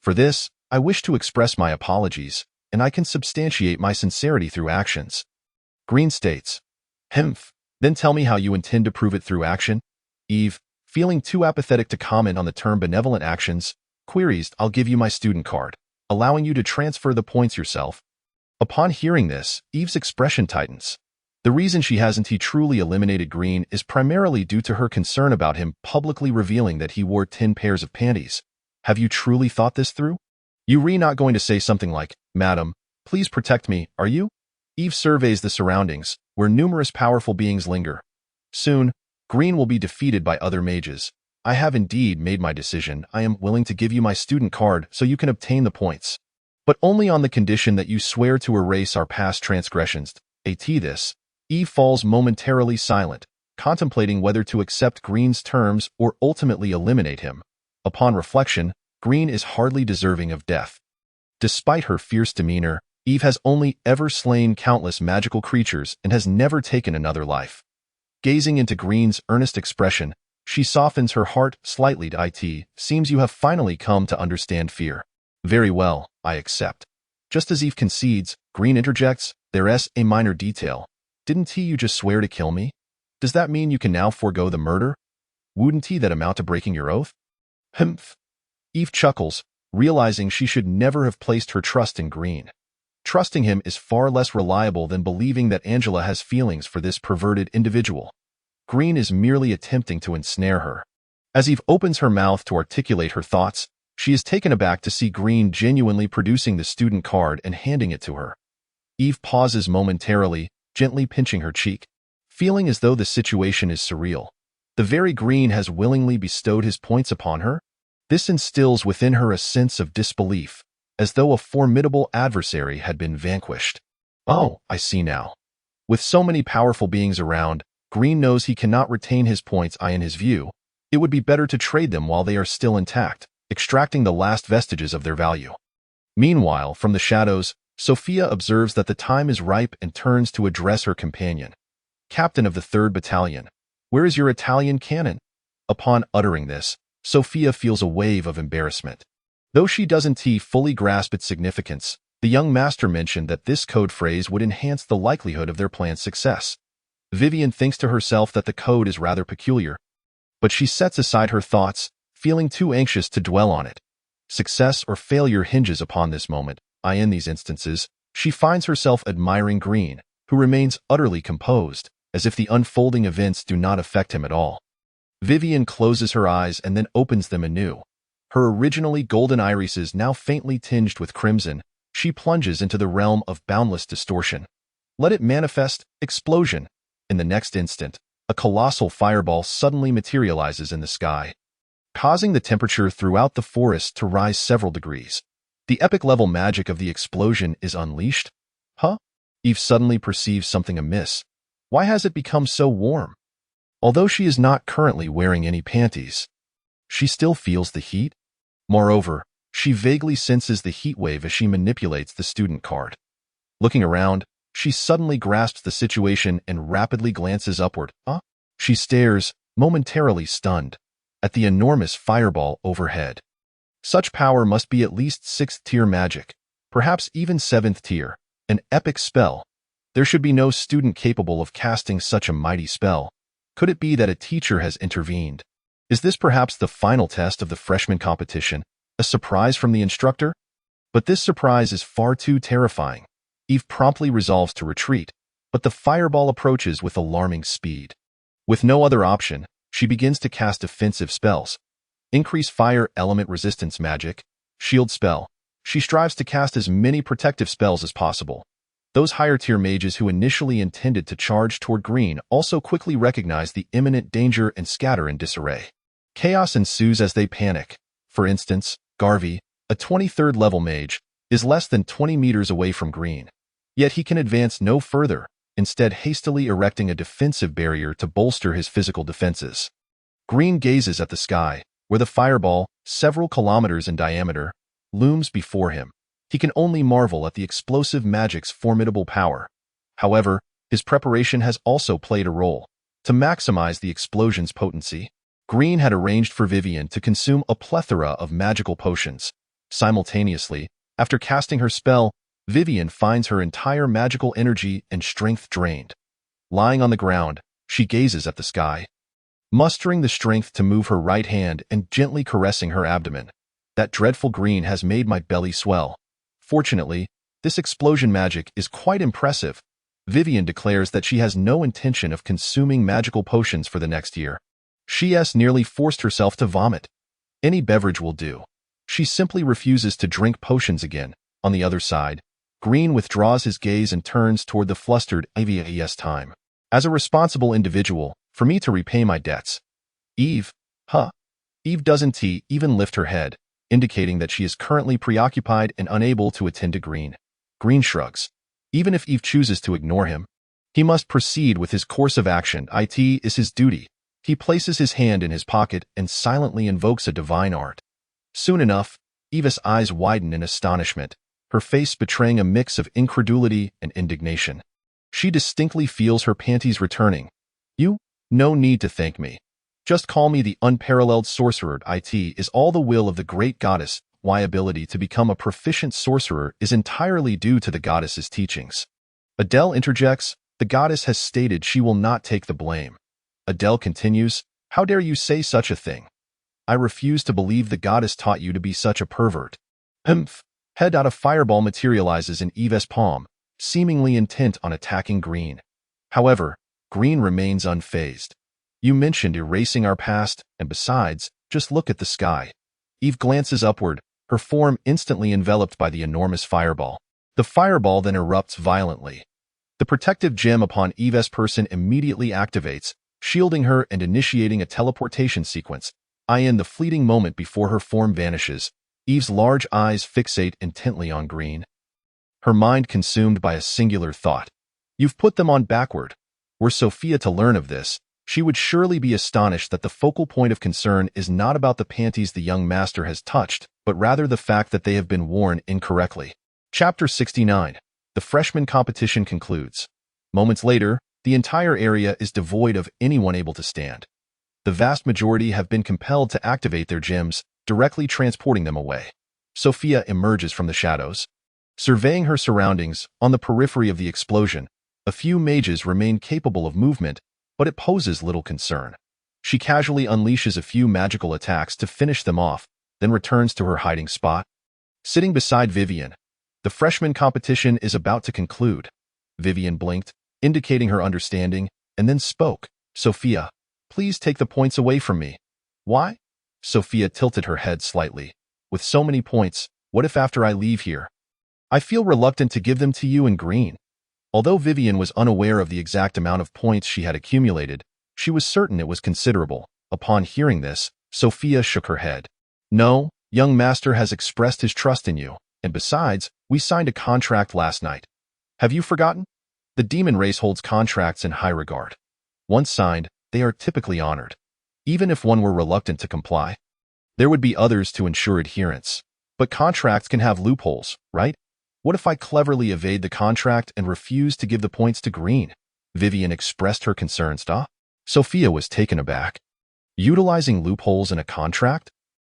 For this, I wish to express my apologies, and I can substantiate my sincerity through actions. Green states, Humph, then tell me how you intend to prove it through action. Eve, feeling too apathetic to comment on the term benevolent actions, queries, I'll give you my student card, allowing you to transfer the points yourself. Upon hearing this, Eve's expression tightens. The reason she hasn't truly eliminated Green is primarily due to her concern about him publicly revealing that he wore 10 pairs of panties. Have you truly thought this through? You're not going to say something like, Madam, please protect me, are you? Eve surveys the surroundings, where numerous powerful beings linger. Soon, Green will be defeated by other mages. I have indeed made my decision. I am willing to give you my student card so you can obtain the points. But only on the condition that you swear to erase our past transgressions. This, Eve falls momentarily silent, contemplating whether to accept Green's terms or ultimately eliminate him. Upon reflection, Green is hardly deserving of death. Despite her fierce demeanor, Eve has only ever slain countless magical creatures and has never taken another life. Gazing into Green's earnest expression, she softens her heart slightly to it. Seems you have finally come to understand fear. Very well, I accept. Just as Eve concedes, Green interjects, there's a minor detail. Didn't you just swear to kill me? Does that mean you can now forego the murder? Wouldn't that amount to breaking your oath? Humph. Eve chuckles, realizing she should never have placed her trust in Green. Trusting him is far less reliable than believing that Angela has feelings for this perverted individual. Green is merely attempting to ensnare her. As Eve opens her mouth to articulate her thoughts, she is taken aback to see Green genuinely producing the student card and handing it to her. Eve pauses momentarily, gently pinching her cheek, feeling as though the situation is surreal. The very Green has willingly bestowed his points upon her. This instills within her a sense of disbelief, as though a formidable adversary had been vanquished. Oh, I see now. With so many powerful beings around, Green knows he cannot retain his points. In his view, it would be better to trade them while they are still intact, extracting the last vestiges of their value. Meanwhile, from the shadows, Sophia observes that the time is ripe and turns to address her companion. Captain of the 3rd Battalion, where is your Italian cannon? Upon uttering this, Sophia feels a wave of embarrassment. Though she doesn't fully grasp its significance, the young master mentioned that this code phrase would enhance the likelihood of their plan's success. Vivian thinks to herself that the code is rather peculiar, but she sets aside her thoughts, feeling too anxious to dwell on it. Success or failure hinges upon this moment. In these instances, she finds herself admiring Green, who remains utterly composed, as if the unfolding events do not affect him at all. Vivian closes her eyes and then opens them anew. Her originally golden irises now faintly tinged with crimson, she plunges into the realm of boundless distortion. Let it manifest, explosion. In the next instant, a colossal fireball suddenly materializes in the sky, causing the temperature throughout the forest to rise several degrees. The epic-level magic of the explosion is unleashed. Eve suddenly perceives something amiss. Why has it become so warm? Although she is not currently wearing any panties, she still feels the heat. Moreover, she vaguely senses the heat wave as she manipulates the student card. Looking around, she suddenly grasps the situation and rapidly glances upward. She stares, momentarily stunned, at the enormous fireball overhead. Such power must be at least 6th-tier magic. perhaps even 7th tier, an epic spell. There should be no student capable of casting such a mighty spell. Could it be that a teacher has intervened? Is this perhaps the final test of the freshman competition, a surprise from the instructor? But this surprise is far too terrifying. Eve promptly resolves to retreat, but the fireball approaches with alarming speed. With no other option, she begins to cast offensive spells. Increase fire element resistance magic, shield spell. She strives to cast as many protective spells as possible. Those higher-tier mages who initially intended to charge toward green also quickly recognize the imminent danger and scatter in disarray. Chaos ensues as they panic. For instance, Garvey, a 23rd level mage, is less than 20 meters away from green. Yet he can advance no further, instead hastily erecting a defensive barrier to bolster his physical defenses. Green gazes at the sky, where the fireball, several kilometers in diameter, looms before him. He can only marvel at the explosive magic's formidable power. However, his preparation has also played a role. To maximize the explosion's potency, Green had arranged for Vivian to consume a plethora of magical potions. Simultaneously, after casting her spell, Vivian finds her entire magical energy and strength drained. Lying on the ground, she gazes at the sky, mustering the strength to move her right hand and gently caressing her abdomen. That dreadful green has made my belly swell. Fortunately, this explosion magic is quite impressive. Vivian declares that she has no intention of consuming magical potions for the next year. She has nearly forced herself to vomit. Any beverage will do. She simply refuses to drink potions again. On the other side, Green withdraws his gaze and turns toward the flustered Eve. Time. As a responsible individual, for me to repay my debts. Eve, huh? Eve doesn't even lift her head, indicating that she is currently preoccupied and unable to attend to Green. Green shrugs. Even if Eve chooses to ignore him, he must proceed with his course of action. It is his duty. He places his hand in his pocket and silently invokes a divine art. Soon enough, Eve's eyes widen in astonishment, her face betraying a mix of incredulity and indignation. She distinctly feels her panties returning. You? No need to thank me. Just call me the unparalleled sorcerer. It is all the will of the great goddess. My ability to become a proficient sorcerer is entirely due to the goddess's teachings. Adele interjects, the goddess has stated she will not take the blame. Adele continues, how dare you say such a thing? I refuse to believe the goddess taught you to be such a pervert. Humph. Head out of fireball materializes in Eve's palm, seemingly intent on attacking Green. However, Green remains unfazed. You mentioned erasing our past, and besides, just look at the sky. Eve glances upward, her form instantly enveloped by the enormous fireball. The fireball then erupts violently. The protective gem upon Eve's person immediately activates, shielding her and initiating a teleportation sequence. In the fleeting moment before her form vanishes, Eve's large eyes fixate intently on Green. Her mind consumed by a singular thought. You've put them on backward. Were Sophia to learn of this, she would surely be astonished that the focal point of concern is not about the panties the young master has touched, but rather the fact that they have been worn incorrectly. Chapter 69. The freshman competition concludes. Moments later, the entire area is devoid of anyone able to stand. The vast majority have been compelled to activate their gems, directly transporting them away. Sophia emerges from the shadows. Surveying her surroundings, on the periphery of the explosion, a few mages remain capable of movement, but it poses little concern. She casually unleashes a few magical attacks to finish them off, then returns to her hiding spot. Sitting beside Vivian, the freshman competition is about to conclude. Vivian blinked, indicating her understanding, and then spoke. Sophia, please take the points away from me. Why? Sophia tilted her head slightly. With so many points, what if after I leave here? I feel reluctant to give them to you and Green. Although Vivian was unaware of the exact amount of points she had accumulated, she was certain it was considerable. Upon hearing this, Sophia shook her head. No, young master has expressed his trust in you, and besides, we signed a contract last night. Have you forgotten? The demon race holds contracts in high regard. Once signed, they are typically honored. Even if one were reluctant to comply, there would be others to ensure adherence. But contracts can have loopholes, right? What if I cleverly evade the contract and refuse to give the points to Green? Vivian expressed her concerns. Sophia was taken aback. Utilizing loopholes in a contract?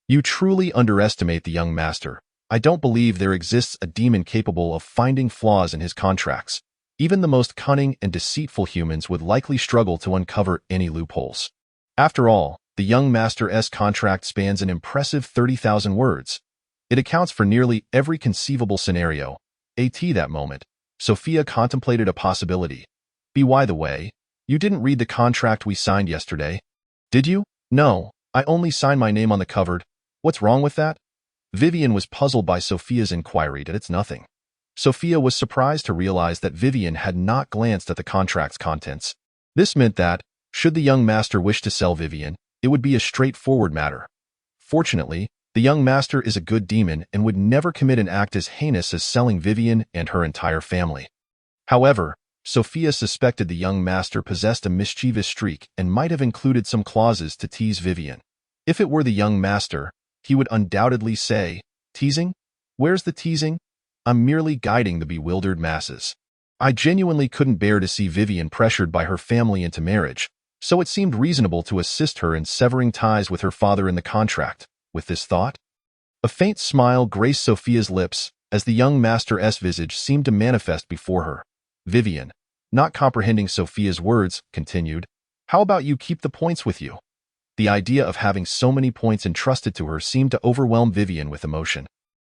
You truly underestimate the young master. I don't believe there exists a demon capable of finding flaws in his contracts. Even the most cunning and deceitful humans would likely struggle to uncover any loopholes. After all, the young master's contract spans an impressive 30,000 words. It accounts for nearly every conceivable scenario. At that moment, Sophia contemplated a possibility. By the way, you didn't read the contract we signed yesterday, did you? No, I only signed my name on the cover. What's wrong with that? Vivian was puzzled by Sophia's inquiry. It's nothing. Sophia was surprised to realize that Vivian had not glanced at the contract's contents. This meant that, should the young master wish to sell Vivian, it would be a straightforward matter. Fortunately, the young master is a good demon and would never commit an act as heinous as selling Vivian and her entire family. However, Sophia suspected the young master possessed a mischievous streak and might have included some clauses to tease Vivian. If it were the young master, he would undoubtedly say, "Teasing? Where's the teasing? I'm merely guiding the bewildered masses." I genuinely couldn't bear to see Vivian pressured by her family into marriage, so it seemed reasonable to assist her in severing ties with her father in the contract. With this thought, a faint smile graced Sophia's lips as the young master's visage seemed to manifest before her. Vivian, not comprehending Sophia's words, continued, "How about you keep the points with you?" The idea of having so many points entrusted to her seemed to overwhelm Vivian with emotion.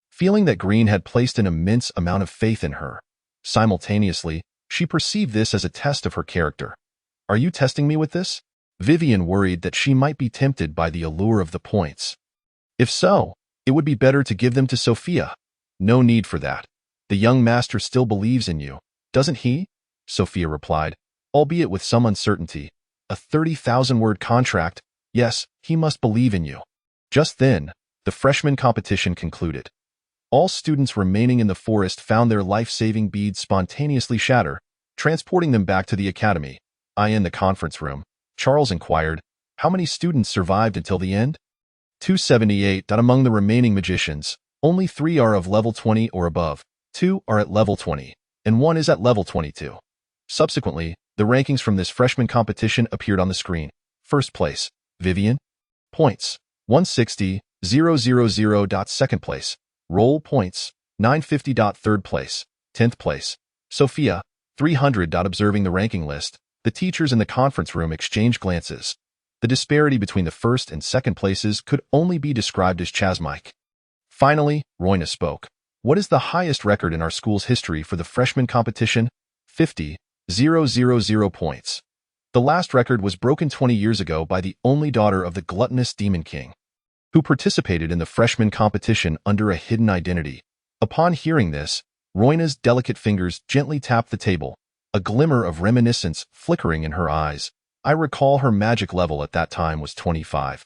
Feeling that Green had placed an immense amount of faith in her, simultaneously, she perceived this as a test of her character. "Are you testing me with this?" Vivian worried that she might be tempted by the allure of the points. If so, it would be better to give them to Sophia. "No need for that. The young master still believes in you, doesn't he?" Sophia replied, albeit with some uncertainty. "A 30,000-word contract, yes, he must believe in you." Just then, the freshman competition concluded. All students remaining in the forest found their life-saving beads spontaneously shatter, transporting them back to the academy. In the conference room, Charles inquired, "How many students survived until the end?" 278. Among the remaining magicians, only 3 are of level 20 or above, 2 are at level 20, and 1 is at level 22. Subsequently, the rankings from this freshman competition appeared on the screen. First place, Vivian. Points, 160,000. Second place, roll points, 950. Third place, 10th place, Sophia, 300. Observing the ranking list, the teachers in the conference room exchanged glances. The disparity between the first and second places could only be described as chasmic. Finally, Royna spoke. "What is the highest record in our school's history for the freshman competition?" 50,000 points. The last record was broken 20 years ago by the only daughter of the gluttonous Demon King, who participated in the freshman competition under a hidden identity. Upon hearing this, Royna's delicate fingers gently tapped the table, a glimmer of reminiscence flickering in her eyes. I recall her magic level at that time was 25,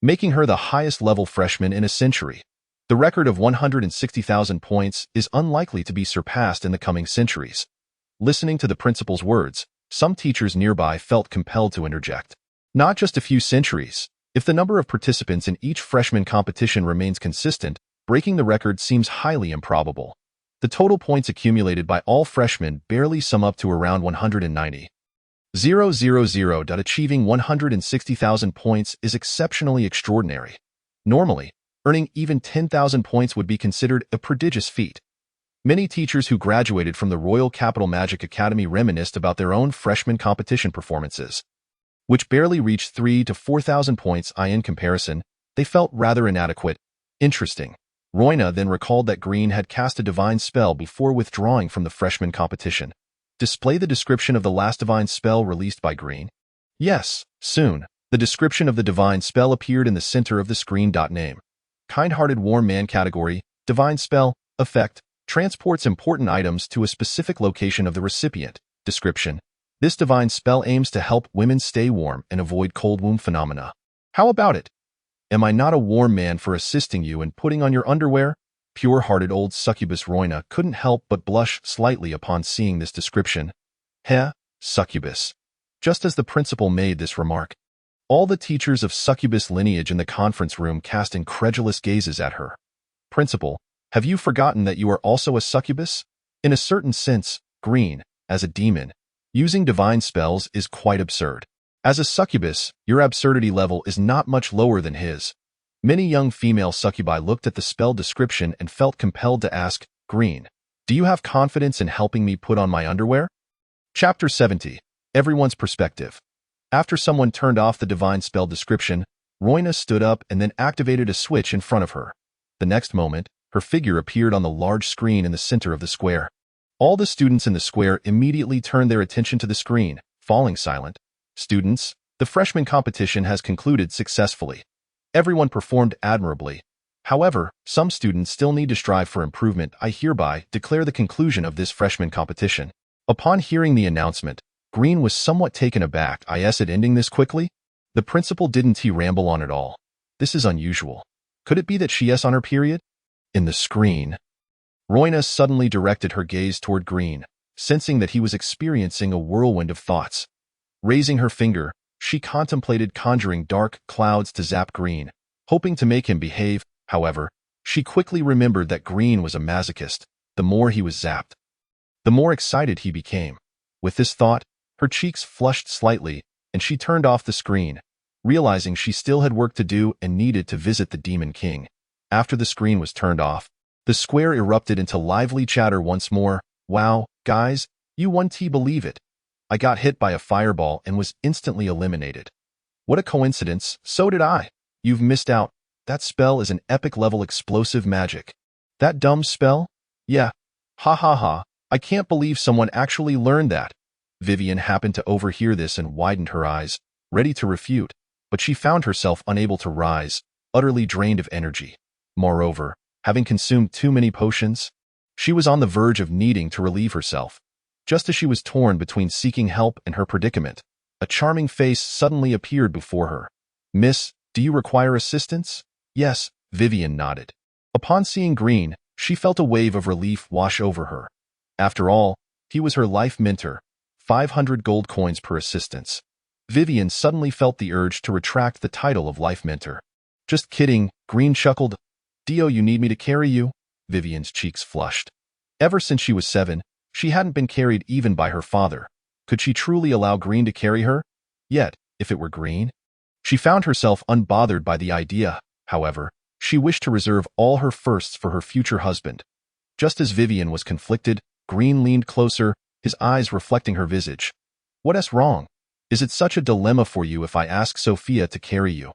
making her the highest level freshman in a century. The record of 160,000 points is unlikely to be surpassed in the coming centuries. Listening to the principal's words, some teachers nearby felt compelled to interject. Not just a few centuries. If the number of participants in each freshman competition remains consistent, breaking the record seems highly improbable. The total points accumulated by all freshmen barely sum up to around 190,000. Achieving 160,000 points is exceptionally extraordinary. Normally, earning even 10,000 points would be considered a prodigious feat. Many teachers who graduated from the Royal Capital Magic Academy reminisced about their own freshman competition performances, which barely reached 3,000 to 4,000 points. In comparison, they felt rather inadequate. Interesting. Royna then recalled that Green had cast a divine spell before withdrawing from the freshman competition. Display the description of the last divine spell released by Green. Yes, soon. The description of the divine spell appeared in the center of the screen. Name. Kind-hearted warm man category. Divine spell. Effect. Transports important items to a specific location of the recipient. Description. This divine spell aims to help women stay warm and avoid cold womb phenomena. How about it? Am I not a warm man for assisting you in putting on your underwear? Pure-hearted old succubus Royna couldn't help but blush slightly upon seeing this description. Succubus. Just as the principal made this remark, all the teachers of succubus lineage in the conference room cast incredulous gazes at her. Principal, have you forgotten that you are also a succubus? In a certain sense, Green, as a demon, using divine spells is quite absurd. As a succubus, your absurdity level is not much lower than his. Many young female succubi looked at the spell description and felt compelled to ask, Green, do you have confidence in helping me put on my underwear? Chapter 70. Everyone's Perspective. After someone turned off the divine spell description, Roina stood up and then activated a switch in front of her. The next moment, her figure appeared on the large screen in the center of the square. All the students in the square immediately turned their attention to the screen, falling silent. Students, the freshman competition has concluded successfully. Everyone performed admirably. However, some students still need to strive for improvement. I hereby declare the conclusion of this freshman competition. Upon hearing the announcement, Green was somewhat taken aback. Is it ending this quickly? The principal didn't he ramble on at all. This is unusual. Could it be that she is on her period? In the screen, Roina suddenly directed her gaze toward Green, sensing that he was experiencing a whirlwind of thoughts. Raising her finger, she contemplated conjuring dark clouds to zap Green, hoping to make him behave. However, she quickly remembered that Green was a masochist. The more he was zapped, the more excited he became. With this thought, her cheeks flushed slightly, and she turned off the screen, realizing she still had work to do and needed to visit the Demon King. After the screen was turned off, the square erupted into lively chatter once more. Wow, guys, you won't believe it. I got hit by a fireball and was instantly eliminated. What a coincidence, so did I. You've missed out. That spell is an epic-level explosive magic. That dumb spell? Yeah. Ha ha ha, I can't believe someone actually learned that. Vivian happened to overhear this and widened her eyes, ready to refute, but she found herself unable to rise, utterly drained of energy. Moreover, having consumed too many potions, she was on the verge of needing to relieve herself. Just as she was torn between seeking help and her predicament, a charming face suddenly appeared before her. Miss, do you require assistance? Yes, Vivian nodded. Upon seeing Green, she felt a wave of relief wash over her. After all, he was her life mentor, 500 gold coins per assistance. Vivian suddenly felt the urge to retract the title of life mentor. Just kidding, Green chuckled. Dio, you need me to carry you? Vivian's cheeks flushed. Ever since she was 7, she hadn't been carried even by her father. Could she truly allow Green to carry her? Yet, if it were Green? She found herself unbothered by the idea. However, she wished to reserve all her firsts for her future husband. Just as Vivian was conflicted, Green leaned closer, his eyes reflecting her visage. What's wrong? Is it such a dilemma for you if I ask Sophia to carry you?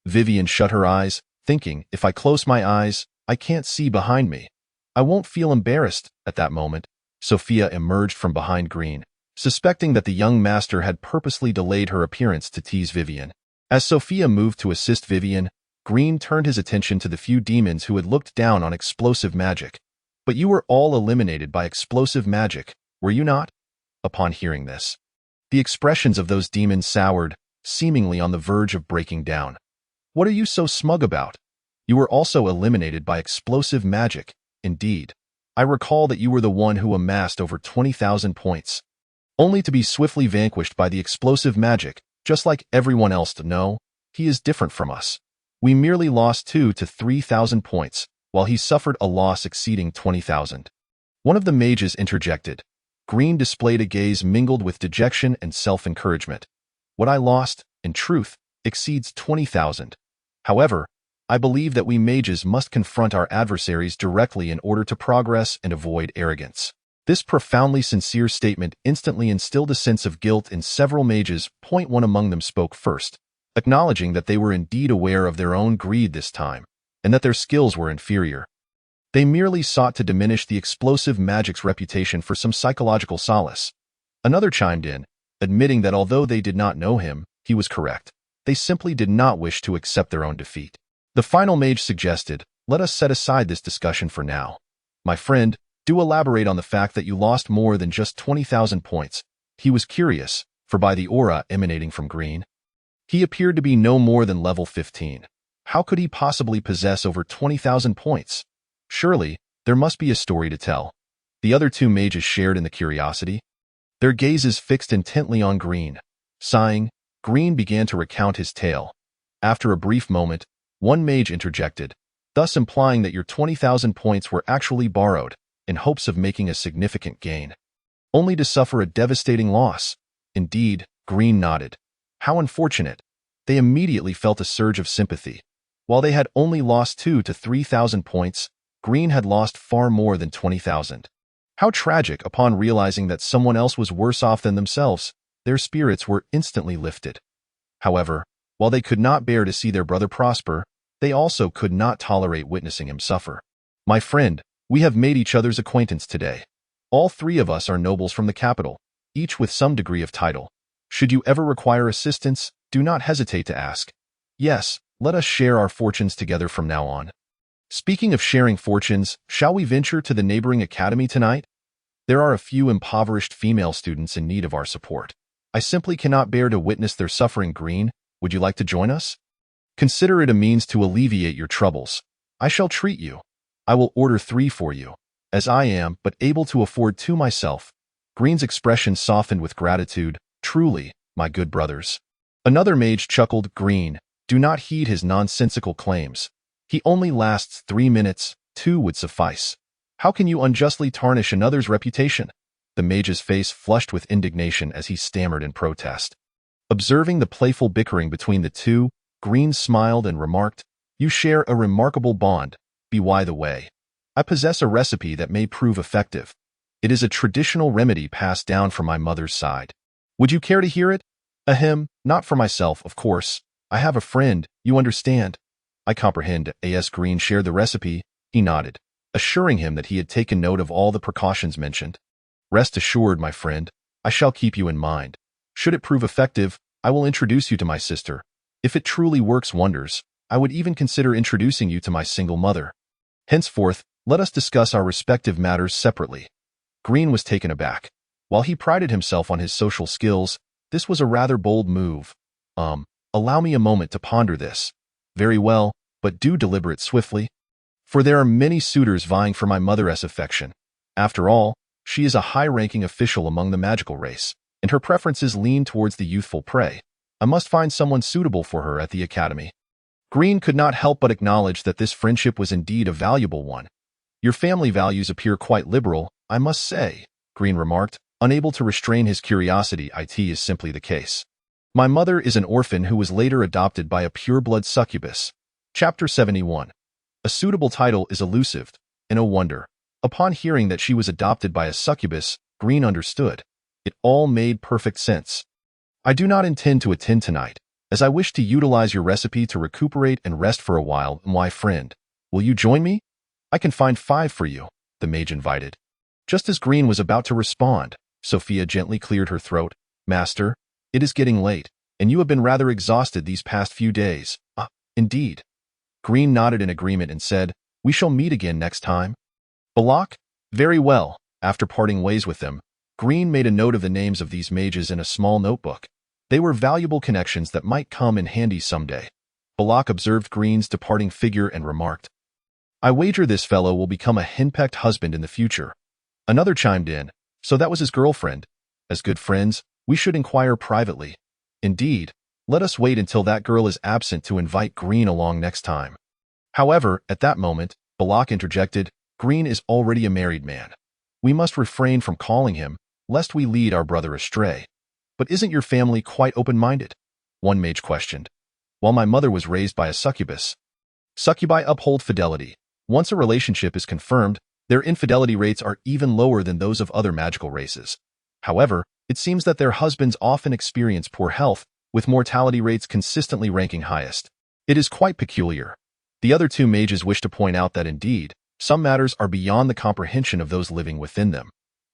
Vivian shut her eyes, thinking, if I close my eyes, I can't see behind me. I won't feel embarrassed. At that moment, Sophia emerged from behind Green, suspecting that the young master had purposely delayed her appearance to tease Vivian. As Sophia moved to assist Vivian, Green turned his attention to the few demons who had looked down on explosive magic. But you were all eliminated by explosive magic, were you not? Upon hearing this, the expressions of those demons soured, seemingly on the verge of breaking down. What are you so smug about? You were also eliminated by explosive magic. Indeed, I recall that you were the one who amassed over 20,000 points, only to be swiftly vanquished by the explosive magic, just like everyone else. No, he is different from us. We merely lost 2,000 to 3,000 points, while he suffered a loss exceeding 20,000. One of the mages interjected. Green displayed a gaze mingled with dejection and self-encouragement. What I lost, in truth, exceeds 20,000. However, I believe that we mages must confront our adversaries directly in order to progress and avoid arrogance. This profoundly sincere statement instantly instilled a sense of guilt in several mages. One among them spoke first, acknowledging that they were indeed aware of their own greed this time, and that their skills were inferior. They merely sought to diminish the explosive magic's reputation for some psychological solace. Another chimed in, admitting that although they did not know him, he was correct. They simply did not wish to accept their own defeat. The final mage suggested, let us set aside this discussion for now. My friend, do elaborate on the fact that you lost more than just 20,000 points. He was curious, for by the aura emanating from Green, he appeared to be no more than level 15. How could he possibly possess over 20,000 points? Surely, there must be a story to tell. The other two mages shared in the curiosity, their gazes fixed intently on Green. Sighing, Green began to recount his tale. After a brief moment, one mage interjected, thus implying that your 20,000 points were actually borrowed, in hopes of making a significant gain, only to suffer a devastating loss. Indeed, Green nodded. How unfortunate. They immediately felt a surge of sympathy. While they had only lost 2 to 3,000 points, Green had lost far more than 20,000. How tragic! Upon realizing that someone else was worse off than themselves, their spirits were instantly lifted. However, while they could not bear to see their brother prosper, they also could not tolerate witnessing him suffer. My friend, we have made each other's acquaintance today. All three of us are nobles from the capital, each with some degree of title. Should you ever require assistance, do not hesitate to ask. Yes, let us share our fortunes together from now on. Speaking of sharing fortunes, shall we venture to the neighboring academy tonight? There are a few impoverished female students in need of our support. I simply cannot bear to witness their suffering. Green, would you like to join us? Consider it a means to alleviate your troubles. I shall treat you. I will order 3 for you, as I am but able to afford 2 myself. Green's expression softened with gratitude. Truly, my good brothers. Another mage chuckled. Green, do not heed his nonsensical claims. He only lasts 3 minutes, 2 would suffice. How can you unjustly tarnish another's reputation? The mage's face flushed with indignation as he stammered in protest. Observing the playful bickering between the two, Green smiled and remarked, You share a remarkable bond. By the way, I possess a recipe that may prove effective. It is a traditional remedy passed down from my mother's side. Would you care to hear it? Ahem, not for myself, of course. I have a friend, you understand. I comprehend. As Green shared the recipe, he nodded, assuring him that he had taken note of all the precautions mentioned. Rest assured, my friend, I shall keep you in mind. Should it prove effective, I will introduce you to my sister. If it truly works wonders, I would even consider introducing you to my single mother. Henceforth, let us discuss our respective matters separately. Green was taken aback. While he prided himself on his social skills, this was a rather bold move. Allow me a moment to ponder this. Very well, but do deliberate swiftly. For there are many suitors vying for my mother's affection. After all, she is a high-ranking official among the magical race, and her preferences lean towards the youthful prey. I must find someone suitable for her at the academy. Green could not help but acknowledge that this friendship was indeed a valuable one. Your family values appear quite liberal, I must say, Green remarked, unable to restrain his curiosity. It is simply the case. My mother is an orphan who was later adopted by a pure-blood succubus. Chapter 71. A suitable title is elusive, and no wonder. Upon hearing that she was adopted by a succubus, Green understood. It all made perfect sense. I do not intend to attend tonight, as I wish to utilize your recipe to recuperate and rest for a while. My friend, will you join me? I can find 5 for you, the mage invited. Just as Green was about to respond, Sophia gently cleared her throat. Master, it is getting late, and you have been rather exhausted these past few days. Indeed. Green nodded in agreement and said, We shall meet again next time. Balak? Very well. After parting ways with them, Green made a note of the names of these mages in a small notebook. They were valuable connections that might come in handy someday. Balak observed Green's departing figure and remarked, I wager this fellow will become a henpecked husband in the future. Another chimed in, So that was his girlfriend. As good friends, we should inquire privately. Indeed, let us wait until that girl is absent to invite Green along next time. However, at that moment, Balak interjected, Green is already a married man. We must refrain from calling him, lest we lead our brother astray. But isn't your family quite open-minded? One mage questioned. While my mother was raised by a succubus. Succubi uphold fidelity. Once a relationship is confirmed, their infidelity rates are even lower than those of other magical races. However, it seems that their husbands often experience poor health, with mortality rates consistently ranking highest. It is quite peculiar. The other 2 mages wish to point out that indeed, some matters are beyond the comprehension of those living within them.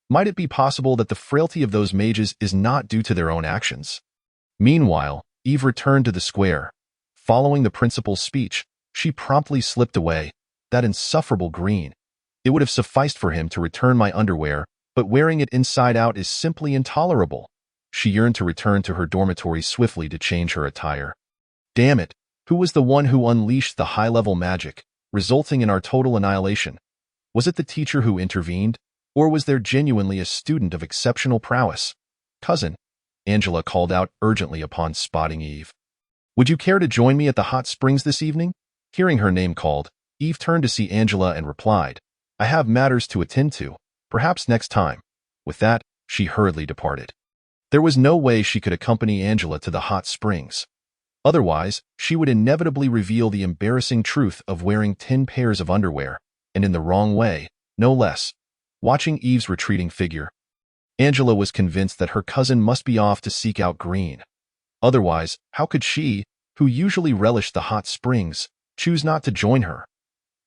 Might it be possible that the frailty of those mages is not due to their own actions? Meanwhile, Eve returned to the square. Following the principal's speech, she promptly slipped away. That insufferable Green. It would have sufficed for him to return my underwear, but wearing it inside out is simply intolerable. She yearned to return to her dormitory swiftly to change her attire. Damn it, who was the one who unleashed the high-level magic, resulting in our total annihilation? Was it the teacher who intervened, or was there genuinely a student of exceptional prowess? Cousin, Angela called out urgently upon spotting Eve. Would you care to join me at the hot springs this evening? Hearing her name called, Eve turned to see Angela and replied, I have matters to attend to, perhaps next time. With that, she hurriedly departed. There was no way she could accompany Angela to the hot springs. Otherwise, she would inevitably reveal the embarrassing truth of wearing 10 pairs of underwear, and in the wrong way, no less. Watching Eve's retreating figure, Angela was convinced that her cousin must be off to seek out Green. Otherwise, how could she, who usually relished the hot springs, choose not to join her?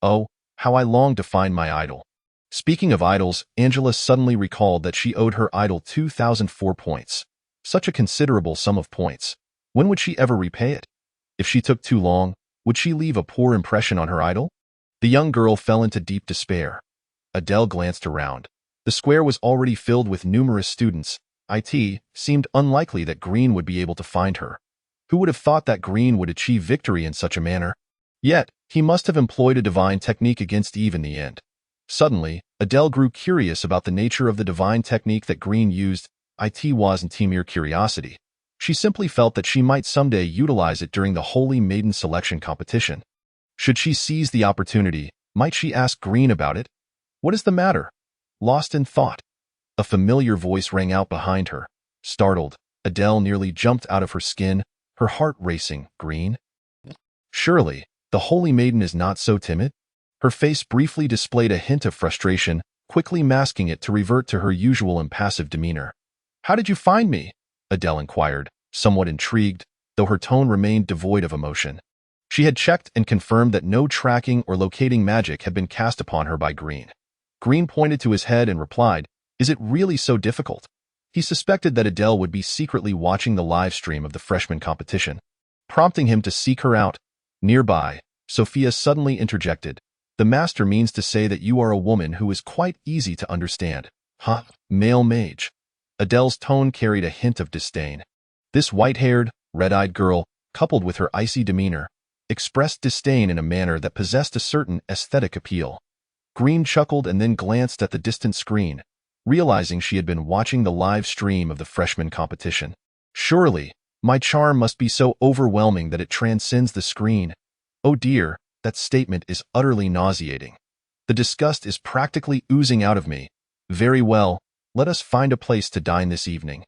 Oh, how I longed to find my idol. Speaking of idols, Angela suddenly recalled that she owed her idol 2,004 points. Such a considerable sum of points. When would she ever repay it? If she took too long, would she leave a poor impression on her idol? The young girl fell into deep despair. Adele glanced around. The square was already filled with numerous students. It seemed unlikely that Green would be able to find her. Who would have thought that Green would achieve victory in such a manner? Yet, he must have employed a divine technique against Eve in the end. Suddenly, Adele grew curious about the nature of the divine technique that Green used. It wasn't mere curiosity. She simply felt that she might someday utilize it during the Holy Maiden selection competition. Should she seize the opportunity, might she ask Green about it? What is the matter? Lost in thought. A familiar voice rang out behind her. Startled, Adele nearly jumped out of her skin, her heart racing. Green? Surely, the Holy Maiden is not so timid? Her face briefly displayed a hint of frustration, quickly masking it to revert to her usual impassive demeanor. How did you find me? Adele inquired, somewhat intrigued, though her tone remained devoid of emotion. She had checked and confirmed that no tracking or locating magic had been cast upon her by Green. Green pointed to his head and replied, "Is it really so difficult?" He suspected that Adele would be secretly watching the live stream of the freshman competition, prompting him to seek her out. Nearby, Sophia suddenly interjected, "The master means to say that you are a woman who is quite easy to understand." Huh, male mage. Adele's tone carried a hint of disdain. This white-haired, red-eyed girl, coupled with her icy demeanor, expressed disdain in a manner that possessed a certain aesthetic appeal. Green chuckled and then glanced at the distant screen, realizing she had been watching the live stream of the freshman competition. Surely, my charm must be so overwhelming that it transcends the screen. Oh dear, that statement is utterly nauseating. The disgust is practically oozing out of me. Very well, let us find a place to dine this evening.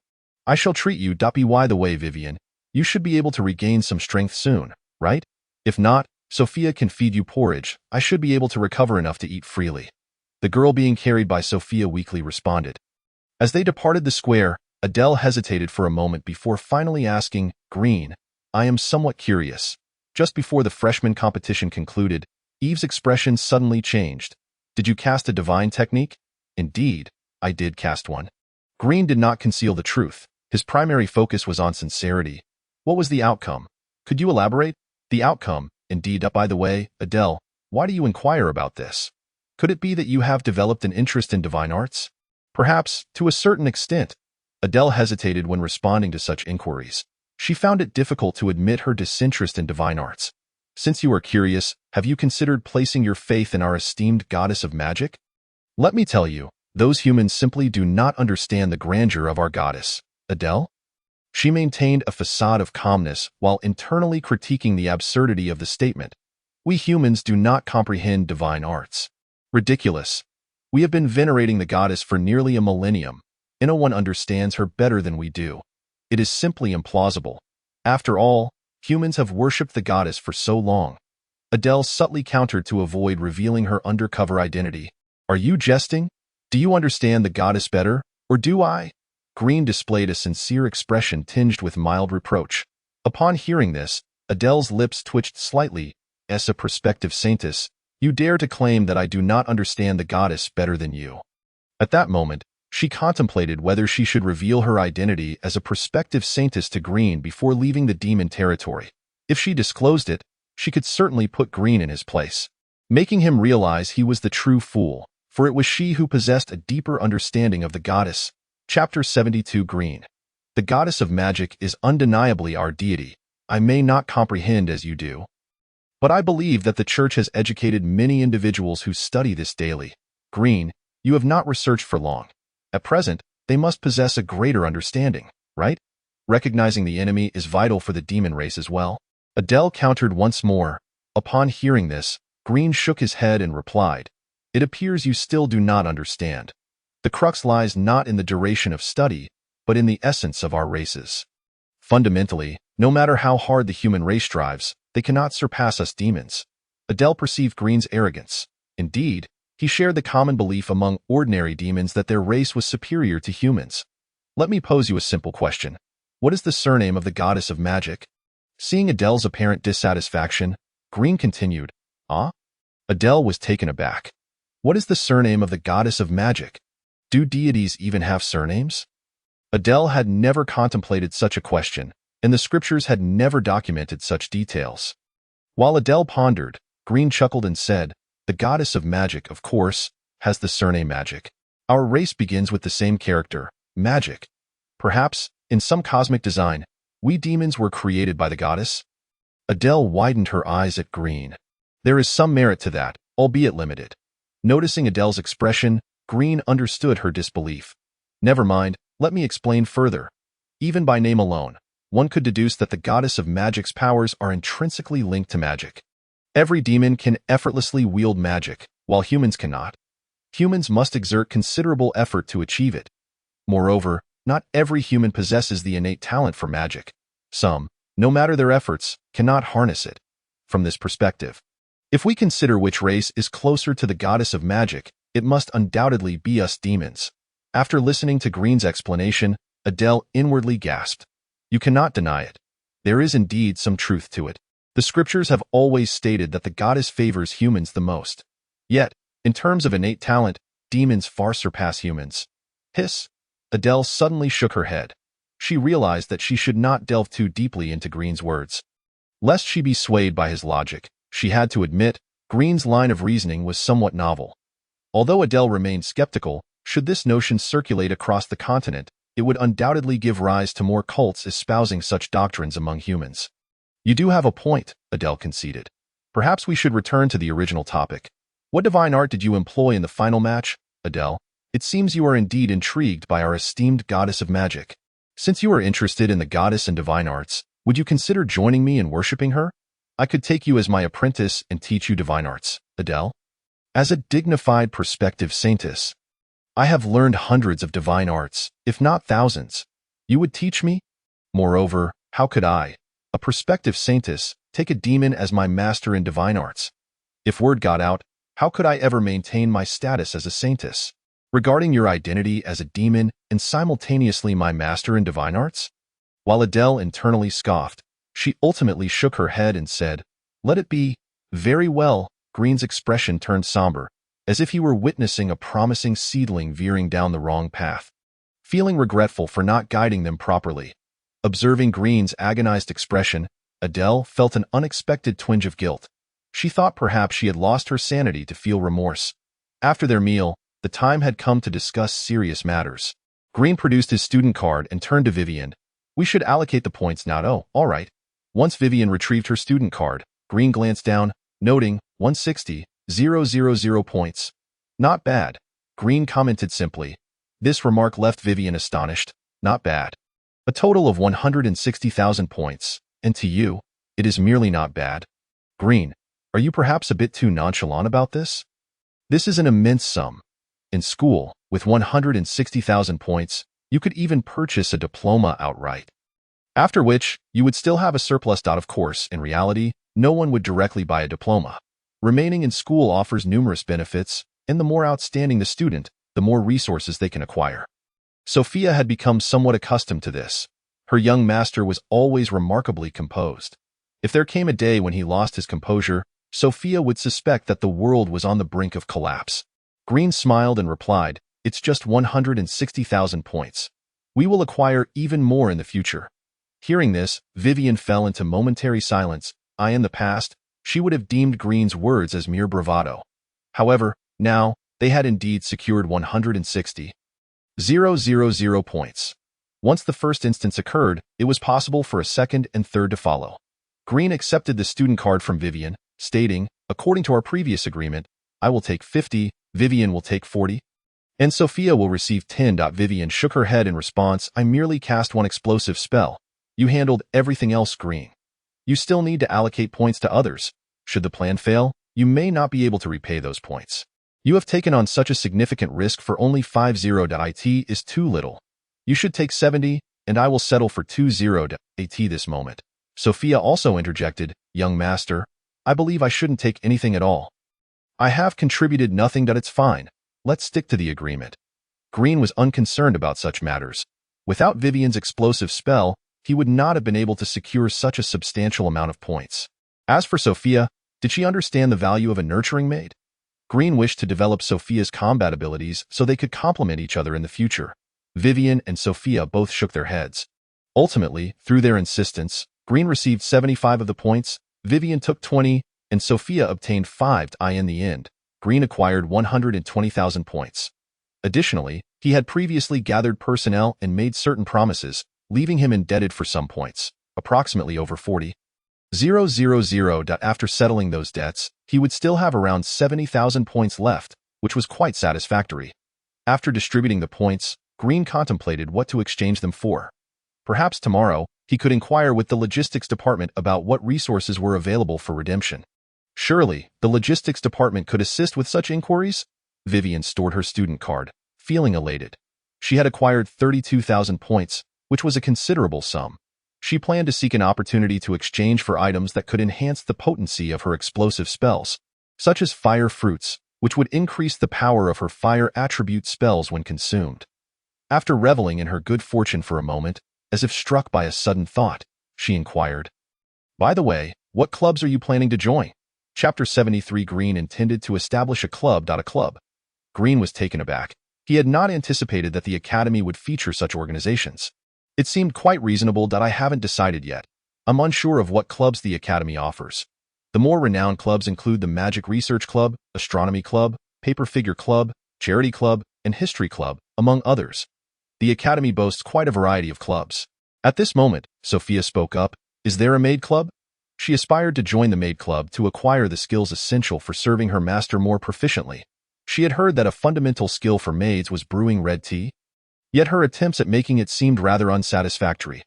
I shall treat you. By the way, Vivian, you should be able to regain some strength soon, right? If not, Sophia can feed you porridge. I should be able to recover enough to eat freely. The girl being carried by Sophia weakly responded. As they departed the square, Adele hesitated for a moment before finally asking, "Green, I am somewhat curious." Just before the freshman competition concluded, Eve's expression suddenly changed. "Did you cast a divine technique?" "Indeed, I did cast one." Green did not conceal the truth. His primary focus was on sincerity. "What was the outcome? Could you elaborate?" "The outcome, indeed. By the way, Adele, why do you inquire about this? Could it be that you have developed an interest in divine arts?" "Perhaps, to a certain extent." Adele hesitated when responding to such inquiries. She found it difficult to admit her disinterest in divine arts. "Since you are curious, have you considered placing your faith in our esteemed goddess of magic?" "Let me tell you, those humans simply do not understand the grandeur of our goddess." "Adele?" She maintained a facade of calmness while internally critiquing the absurdity of the statement. "We humans do not comprehend divine arts." "Ridiculous. We have been venerating the goddess for nearly a millennium. No one understands her better than we do. It is simply implausible. After all, humans have worshipped the goddess for so long." Adele subtly countered to avoid revealing her undercover identity. "Are you jesting? Do you understand the goddess better, or do I?" Green displayed a sincere expression tinged with mild reproach. Upon hearing this, Adele's lips twitched slightly. "As a prospective saintess, you dare to claim that I do not understand the goddess better than you." At that moment, she contemplated whether she should reveal her identity as a prospective saintess to Green before leaving the demon territory. If she disclosed it, she could certainly put Green in his place, making him realize he was the true fool, for it was she who possessed a deeper understanding of the goddess. Chapter 72. Green. The goddess of magic is undeniably our deity. I may not comprehend as you do, but I believe that the church has educated many individuals who study this daily. Green, you have not researched for long. At present, they must possess a greater understanding, right? Recognizing the enemy is vital for the demon race as well. Adele countered once more. Upon hearing this, Green shook his head and replied, "It appears you still do not understand. The crux lies not in the duration of study, but in the essence of our races. Fundamentally, No matter how hard the human race strives, they cannot surpass us demons. Adele perceived Green's arrogance. Indeed, he shared the common belief among ordinary demons that their race was superior to humans. Let me pose you a simple question. What is the surname of the goddess of magic? Seeing Adele's apparent dissatisfaction, Green continued, Ah? Adele was taken aback. What is the surname of the goddess of magic? Do deities even have surnames? Adele had never contemplated such a question, and the scriptures had never documented such details. While Adele pondered, Green chuckled and said, The goddess of magic, of course, has the surname Magic. Our race begins with the same character, Magic. Perhaps, in some cosmic design, we demons were created by the goddess? Adele widened her eyes at Green. There is some merit to that, albeit limited. Noticing Adele's expression, Green understood her disbelief. Never mind, let me explain further. Even by name alone, one could deduce that the goddess of magic's powers are intrinsically linked to magic. Every demon can effortlessly wield magic, while humans cannot. Humans must exert considerable effort to achieve it. Moreover, not every human possesses the innate talent for magic. Some, no matter their efforts, cannot harness it. From this perspective, if we consider which race is closer to the goddess of magic, it must undoubtedly be us demons. After listening to Green's explanation, Adele inwardly gasped. You cannot deny it. There is indeed some truth to it. The scriptures have always stated that the goddess favors humans the most. Yet, in terms of innate talent, demons far surpass humans. Hiss. Adele suddenly shook her head. She realized that she should not delve too deeply into Green's words. Lest she be swayed by his logic, she had to admit, Green's line of reasoning was somewhat novel. Although Adele remained skeptical, should this notion circulate across the continent, it would undoubtedly give rise to more cults espousing such doctrines among humans. You do have a point, Adele conceded. Perhaps we should return to the original topic. What divine art did you employ in the final match, Adele? It seems you are indeed intrigued by our esteemed goddess of magic. Since you are interested in the goddess and divine arts, would you consider joining me in worshipping her? I could take you as my apprentice and teach you divine arts, Adele. As a dignified prospective saintess, I have learned hundreds of divine arts, if not thousands. You would teach me? Moreover, how could I, a prospective saintess, take a demon as my master in divine arts? If word got out, how could I ever maintain my status as a saintess? Regarding your identity as a demon and simultaneously my master in divine arts? While Adele internally scoffed, she ultimately shook her head and said, Let it be. Very well. Green's expression turned somber, as if he were witnessing a promising seedling veering down the wrong path. Feeling regretful for not guiding them properly, observing Green's agonized expression, Adele felt an unexpected twinge of guilt. She thought perhaps she had lost her sanity to feel remorse. After their meal, the time had come to discuss serious matters. Green produced his student card and turned to Vivian. We should allocate the points now. Oh, all right. Once Vivian retrieved her student card, Green glanced down, noting 160,000 points. Not bad, Green commented simply. This remark left Vivian astonished. Not bad. A total of 160,000 points, and to you, it is merely not bad. Green, are you perhaps a bit too nonchalant about this? This is an immense sum. In school, with 160,000 points, you could even purchase a diploma outright. After which, you would still have a surplus. Of course, in reality, no one would directly buy a diploma. Remaining in school offers numerous benefits, and the more outstanding the student, the more resources they can acquire. Sophia had become somewhat accustomed to this. Her young master was always remarkably composed. If there came a day when he lost his composure, Sophia would suspect that the world was on the brink of collapse. Green smiled and replied, It's just 160,000 points. We will acquire even more in the future. Hearing this, Vivian fell into momentary silence. In the past, she would have deemed Green's words as mere bravado. However, now, they had indeed secured 160,000 points. Once the first instance occurred, it was possible for a second and third to follow. Green accepted the student card from Vivian, stating, According to our previous agreement, I will take 50, Vivian will take 40, and Sophia will receive 10. Vivian shook her head in response. I merely cast one explosive spell. You handled everything else, Green. You still need to allocate points to others. Should the plan fail, you may not be able to repay those points. You have taken on such a significant risk for only 50. It is too little. You should take 70, and I will settle for 20. At this moment, Sophia also interjected, "Young master, I believe I shouldn't take anything at all. I have contributed nothing, but it's fine. Let's stick to the agreement." Green was unconcerned about such matters. Without Vivian's explosive spell, he would not have been able to secure such a substantial amount of points. As for Sophia, did she understand the value of a nurturing maid? Green wished to develop Sophia's combat abilities so they could complement each other in the future. Vivian and Sophia both shook their heads. Ultimately, through their insistence, Green received 75 of the points, Vivian took 20, and Sophia obtained 5. In the end, Green acquired 120,000 points. Additionally, he had previously gathered personnel and made certain promises, leaving him indebted for some points, approximately over 40,000. After settling those debts, he would still have around 70,000 points left, which was quite satisfactory. After distributing the points, Green contemplated what to exchange them for. Perhaps tomorrow, he could inquire with the logistics department about what resources were available for redemption. Surely, the logistics department could assist with such inquiries? Vivian stored her student card, feeling elated. She had acquired 32,000 points, which was a considerable sum. She planned to seek an opportunity to exchange for items that could enhance the potency of her explosive spells, such as fire fruits, which would increase the power of her fire attribute spells when consumed. After reveling in her good fortune for a moment, as if struck by a sudden thought, she inquired, "By the way, what clubs are you planning to join?" Chapter 73. Green intended to establish a club. Green was taken aback. He had not anticipated that the Academy would feature such organizations. "It seemed quite reasonable. I haven't decided yet. I'm unsure of what clubs the Academy offers. The more renowned clubs include the Magic Research Club, Astronomy Club, Paper Figure Club, Charity Club, and History Club, among others. The Academy boasts quite a variety of clubs." At this moment, Sophia spoke up, "Is there a maid club?" She aspired to join the maid club to acquire the skills essential for serving her master more proficiently. She had heard that a fundamental skill for maids was brewing red tea. Yet her attempts at making it seemed rather unsatisfactory.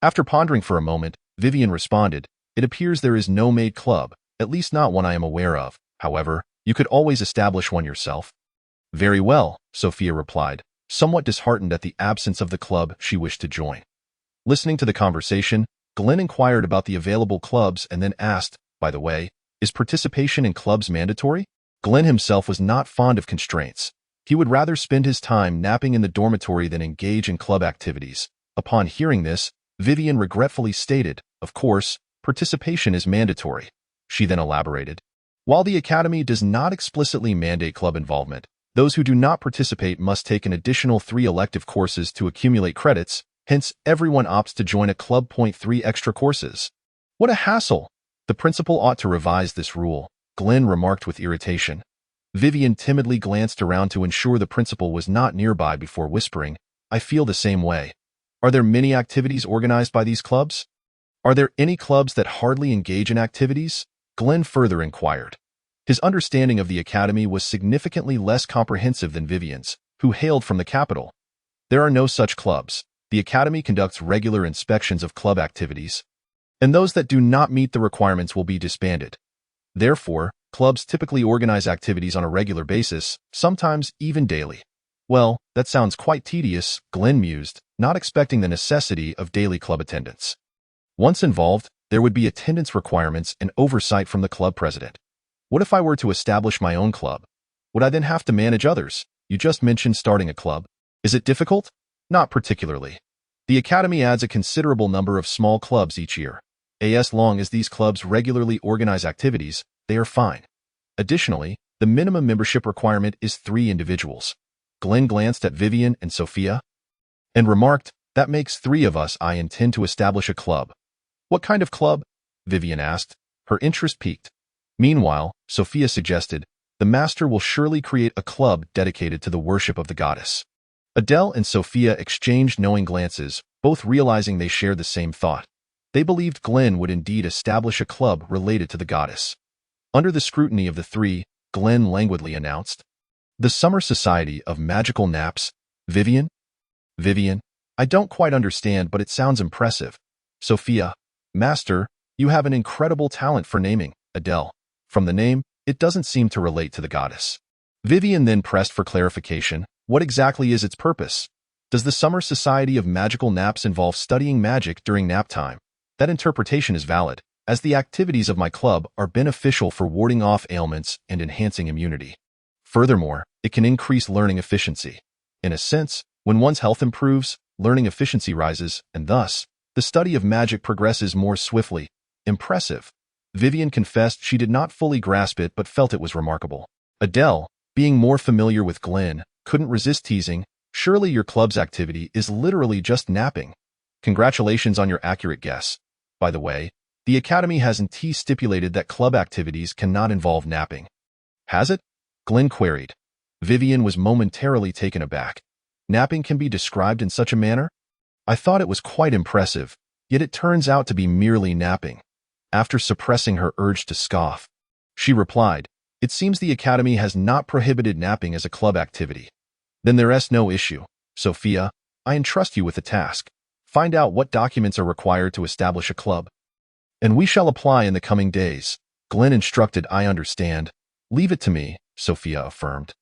After pondering for a moment, Vivian responded, "It appears there is no maid club, at least not one I am aware of. However, you could always establish one yourself." "Very well," Sophia replied, somewhat disheartened at the absence of the club she wished to join. Listening to the conversation, Glenn inquired about the available clubs and then asked, "By the way, is participation in clubs mandatory?" Glenn himself was not fond of constraints. He would rather spend his time napping in the dormitory than engage in club activities. Upon hearing this, Vivian regretfully stated, "Of course, participation is mandatory." She then elaborated, "While the Academy does not explicitly mandate club involvement, those who do not participate must take an additional 3 elective courses to accumulate credits, hence everyone opts to join a club. 3 extra courses. What a hassle! The principal ought to revise this rule," Glenn remarked with irritation. Vivian timidly glanced around to ensure the principal was not nearby before whispering, "I feel the same way. Are there many activities organized by these clubs? Are there any clubs that hardly engage in activities?" Glenn further inquired. His understanding of the Academy was significantly less comprehensive than Vivian's, who hailed from the capital. "There are no such clubs. The Academy conducts regular inspections of club activities, and those that do not meet the requirements will be disbanded. Therefore, clubs typically organize activities on a regular basis, sometimes even daily." "Well, that sounds quite tedious," Glenn mused, not expecting the necessity of daily club attendance. Once involved, there would be attendance requirements and oversight from the club president. What if I were to establish my own club? Would I then have to manage others? You just mentioned starting a club. Is it difficult? Not particularly. The Academy adds a considerable number of small clubs each year. As long as these clubs regularly organize activities, they are fine. Additionally, the minimum membership requirement is 3 individuals. Glenn glanced at Vivian and Sophia and remarked, "That makes 3 of us. I intend to establish a club." "What kind of club?" Vivian asked. Her interest piqued. Meanwhile, Sophia suggested, "The master will surely create a club dedicated to the worship of the goddess." Adele and Sophia exchanged knowing glances, both realizing they shared the same thought. They believed Glenn would indeed establish a club related to the goddess. Under the scrutiny of the 3, Glenn languidly announced, "The Summer Society of Magical Naps. Vivian?" "Vivian, I don't quite understand, but it sounds impressive." Sophia, "Master, you have an incredible talent for naming." Adele, "From the name, it doesn't seem to relate to the goddess." Vivian then pressed for clarification. "What exactly is its purpose? Does the Summer Society of Magical Naps involve studying magic during nap time?" That interpretation is valid, as the activities of my club are beneficial for warding off ailments and enhancing immunity. Furthermore, it can increase learning efficiency. In a sense, when one's health improves, learning efficiency rises, and thus, the study of magic progresses more swiftly. Impressive. Vivian confessed she did not fully grasp it but felt it was remarkable. Adele, being more familiar with Glenn, couldn't resist teasing, "Surely your club's activity is literally just napping." Congratulations on your accurate guess. By the way, the Academy hasn't stipulated that club activities cannot involve napping. Has it? Glenn queried. Vivian was momentarily taken aback. Napping can be described in such a manner? I thought it was quite impressive, yet it turns out to be merely napping. After suppressing her urge to scoff, she replied, "It seems the Academy has not prohibited napping as a club activity." Then there's no issue. Sophia, I entrust you with a task. Find out what documents are required to establish a club. And we shall apply in the coming days. Glenn instructed. I understand. Leave it to me, Sophia affirmed.